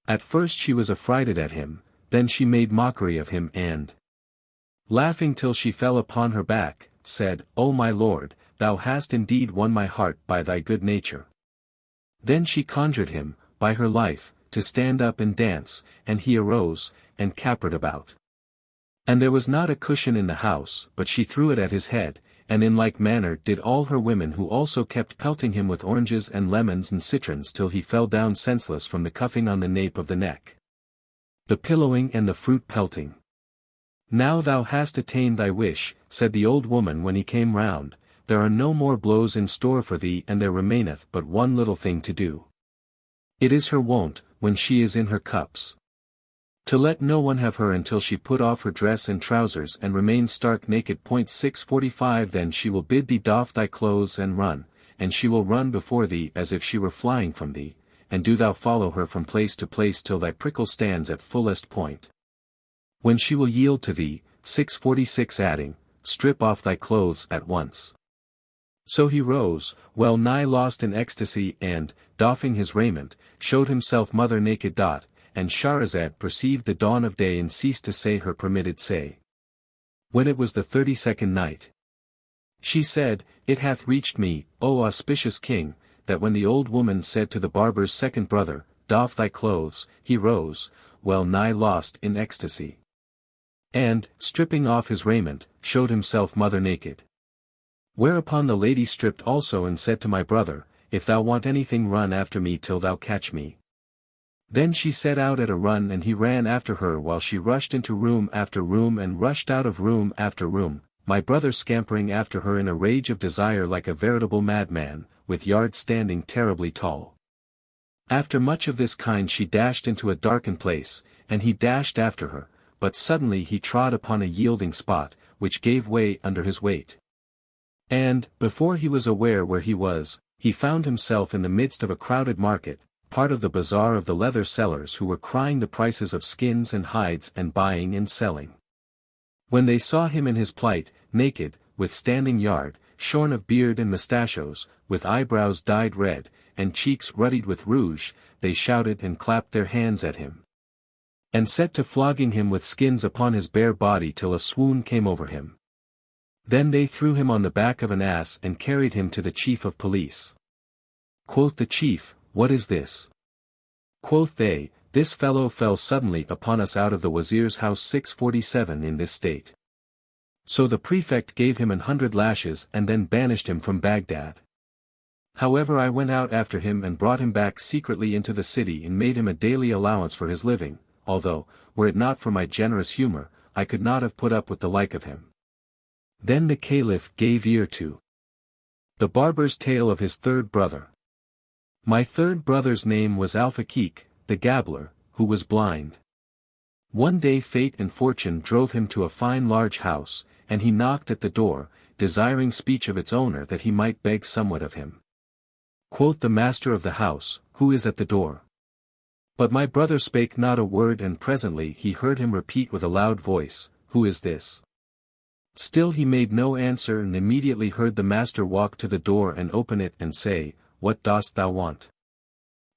Speaker 1: At first she was affrighted at him, then she made mockery of him and, laughing till she fell upon her back, said, O my lord, thou hast indeed won my heart by thy good nature. Then she conjured him, by her life, to stand up and dance, and he arose, and capered about. And there was not a cushion in the house, but she threw it at his head, and in like manner did all her women who also kept pelting him with oranges and lemons and citrons till he fell down senseless from the cuffing on the nape of the neck, the pillowing and the fruit pelting. Now thou hast attained thy wish, said the old woman when he came round, there are no more blows in store for thee and there remaineth but one little thing to do. It is her wont, when she is in her cups, to let no one have her until she put off her dress and trousers and remain stark naked. 645 Then she will bid thee doff thy clothes and run, and she will run before thee as if she were flying from thee, and do thou follow her from place to place till thy prickle stands at fullest point. When she will yield to thee. 646 Adding, strip off thy clothes at once. So he rose, well nigh lost in ecstasy and, doffing his raiment, showed himself mother naked. And Scheherazade perceived the dawn of day and ceased to say her permitted say. When it was the 32nd night, she said, It hath reached me, O auspicious king, that when the old woman said to the barber's second brother, Doff thy clothes, he rose, well nigh lost in ecstasy. And, stripping off his raiment, showed himself mother naked. Whereupon the lady stripped also and said to my brother, If thou want anything run after me till thou catch me. Then she set out at a run and he ran after her while she rushed into room after room and rushed out of room after room, my brother scampering after her in a rage of desire like a veritable madman, with yards standing terribly tall. After much of this kind she dashed into a darkened place, and he dashed after her, but suddenly he trod upon a yielding spot, which gave way under his weight. And, before he was aware where he was, he found himself in the midst of a crowded market, part of the bazaar of the leather sellers who were crying the prices of skins and hides and buying and selling. When they saw him in his plight, naked, with standing yard, shorn of beard and mustachios, with eyebrows dyed red, and cheeks ruddied with rouge, they shouted and clapped their hands at him, and set to flogging him with skins upon his bare body till a swoon came over him. Then they threw him on the back of an ass and carried him to the chief of police. Quoth the chief, "What is this?" Quoth they, "This fellow fell suddenly upon us out of the Wazir's house 647 in this state." So the prefect gave him 100 lashes and then banished him from Baghdad. However, I went out after him and brought him back secretly into the city and made him a daily allowance for his living, although, were it not for my generous humor, I could not have put up with the like of him. Then the caliph gave ear to the barber's tale of his third brother. My third brother's name was Al-Fakik, the gabbler, who was blind. One day fate and fortune drove him to a fine large house, and he knocked at the door, desiring speech of its owner that he might beg somewhat of him. Quoth the master of the house, "Who is at the door?" But my brother spake not a word, and presently he heard him repeat with a loud voice, "Who is this?" Still he made no answer, and immediately heard the master walk to the door and open it and say, "What dost thou want?"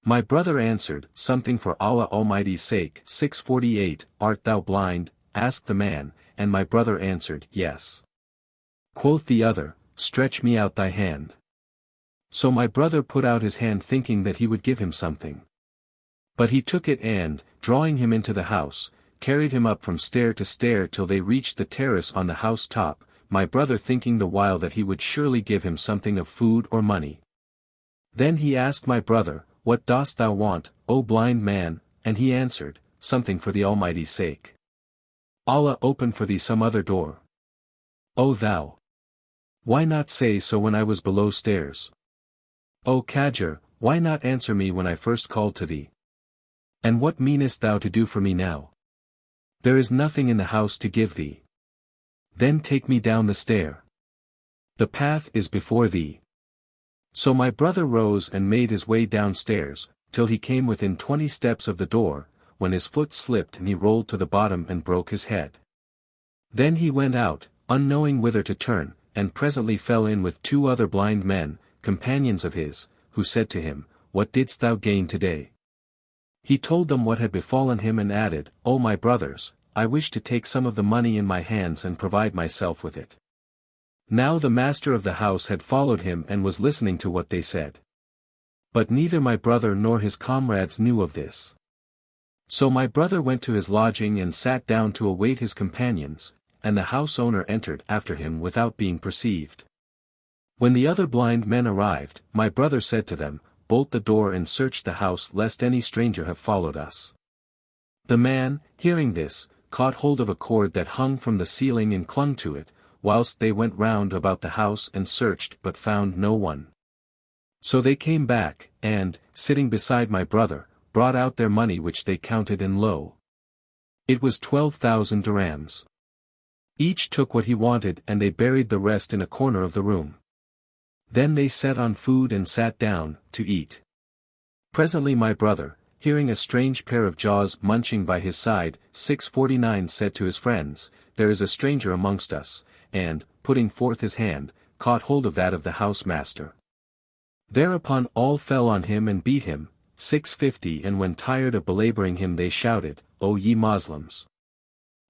Speaker 1: My brother answered, "Something for Allah Almighty's sake." 648, "Art thou blind?" asked the man, and my brother answered, "Yes." Quoth the other, "Stretch me out thy hand." So my brother put out his hand thinking that he would give him something. But he took it and, drawing him into the house, carried him up from stair to stair till they reached the terrace on the house top, my brother thinking the while that he would surely give him something of food or money. Then he asked my brother, "What dost thou want, O blind man?" And he answered, "Something for the Almighty's sake. Allah open for thee some other door. O thou! Why not say so when I was below stairs? O Kajir, why not answer me when I first called to thee? And what meanest thou to do for me now? There is nothing in the house to give thee. Then take me down the stair. The path is before thee." So my brother rose and made his way downstairs, till he came within 20 steps of the door, when his foot slipped and he rolled to the bottom and broke his head. Then he went out, unknowing whither to turn, and presently fell in with 2 other blind men, companions of his, who said to him, "What didst thou gain today?" He told them what had befallen him and added, "O my brothers, I wish to take some of the money in my hands and provide myself with it." Now the master of the house had followed him and was listening to what they said. But neither my brother nor his comrades knew of this. So my brother went to his lodging and sat down to await his companions, and the house owner entered after him without being perceived. When the other blind men arrived, my brother said to them, "Bolt the door and search the house lest any stranger have followed us." The man, hearing this, caught hold of a cord that hung from the ceiling and clung to it, whilst they went round about the house and searched but found no one. So they came back, and, sitting beside my brother, brought out their money which they counted, and lo! It was 12,000 dirhams. Each took what he wanted and they buried the rest in a corner of the room. Then they set on food and sat down, to eat. Presently my brother, hearing a strange pair of jaws munching by his side, 649 said to his friends, "There is a stranger amongst us," and, putting forth his hand, caught hold of that of the house master. Thereupon all fell on him and beat him, 650, and when tired of belaboring him they shouted, "O ye Moslems!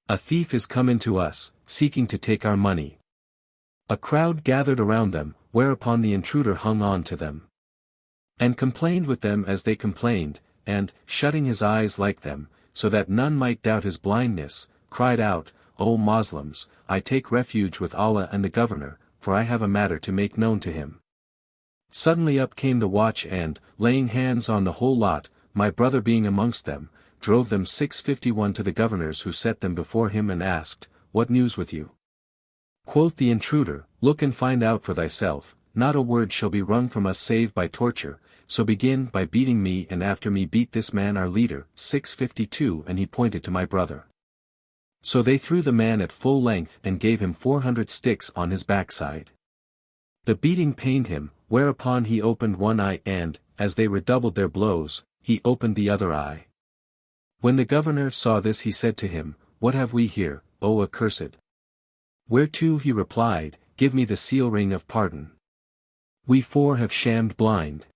Speaker 1: A thief is come into us, seeking to take our money." A crowd gathered around them, whereupon the intruder hung on to them, and complained with them as they complained, and, shutting his eyes like them, so that none might doubt his blindness, cried out, "O Moslems, I take refuge with Allah and the governor, for I have a matter to make known to him." Suddenly up came the watch and, laying hands on the whole lot, my brother being amongst them, drove them 651 to the governors, who set them before him and asked, "What news with you?" Quoth the intruder, "Look and find out for thyself, not a word shall be wrung from us save by torture, so begin by beating me and after me beat this man our leader." 652, and he pointed to my brother. So they threw the man at full length and gave him 400 sticks on his backside. The beating pained him, whereupon he opened one eye and, as they redoubled their blows, he opened the other eye. When the governor saw this he said to him, "What have we here, O accursed?" Whereto he replied, give me the seal ring of pardon. We four have shammed blind.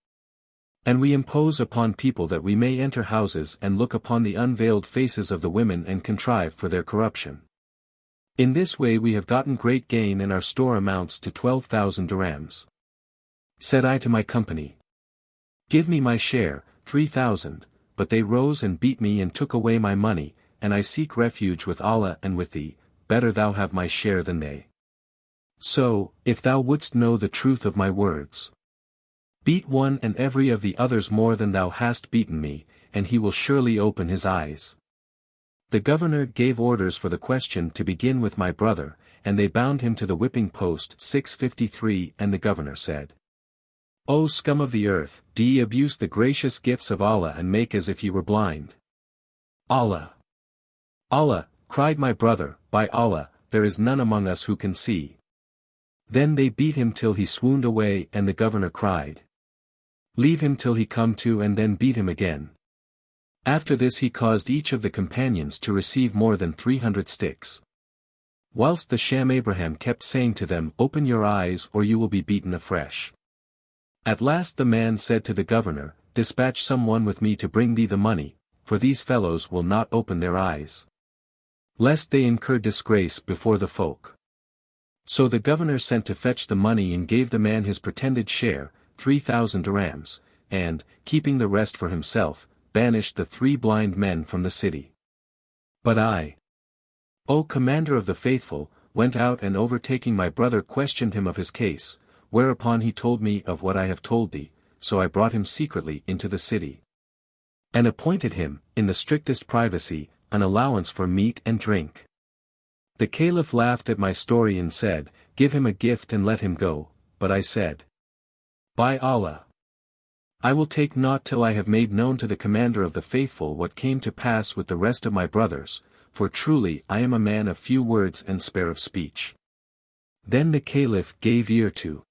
Speaker 1: And we impose upon people that we may enter houses and look upon the unveiled faces of the women and contrive for their corruption. In this way we have gotten great gain and our store amounts to 12,000 dirhams. Said I to my company, give me my share, 3,000, but they rose and beat me and took away my money, and I seek refuge with Allah and with thee, better thou have my share than they. So, if thou wouldst know the truth of my words, beat one and every of the others more than thou hast beaten me, and he will surely open his eyes. The governor gave orders for the question to begin with my brother, and they bound him to the whipping post 653, and the governor said, O scum of the earth, do ye abuse the gracious gifts of Allah and make as if ye were blind? Allah! Allah, cried my brother, by Allah, there is none among us who can see. Then they beat him till he swooned away, and the governor cried, leave him till he come to, and then beat him again. After this he caused each of the companions to receive more than 300 sticks. Whilst the sham Abraham kept saying to them, open your eyes or you will be beaten afresh. At last the man said to the governor, dispatch someone with me to bring thee the money, for these fellows will not open their eyes, lest they incur disgrace before the folk. So the governor sent to fetch the money and gave the man his pretended share, 3,000 dirhams, and, keeping the rest for himself, banished the 3 blind men from the city. But I, O commander of the faithful, went out and overtaking my brother questioned him of his case, whereupon he told me of what I have told thee, so I brought him secretly into the city. And appointed him, in the strictest privacy, an allowance for meat and drink. The caliph laughed at my story and said, give him a gift and let him go, but I said, by Allah, I will take naught till I have made known to the commander of the faithful what came to pass with the rest of my brothers, for truly I am a man of few words and spare of speech. Then the caliph gave ear to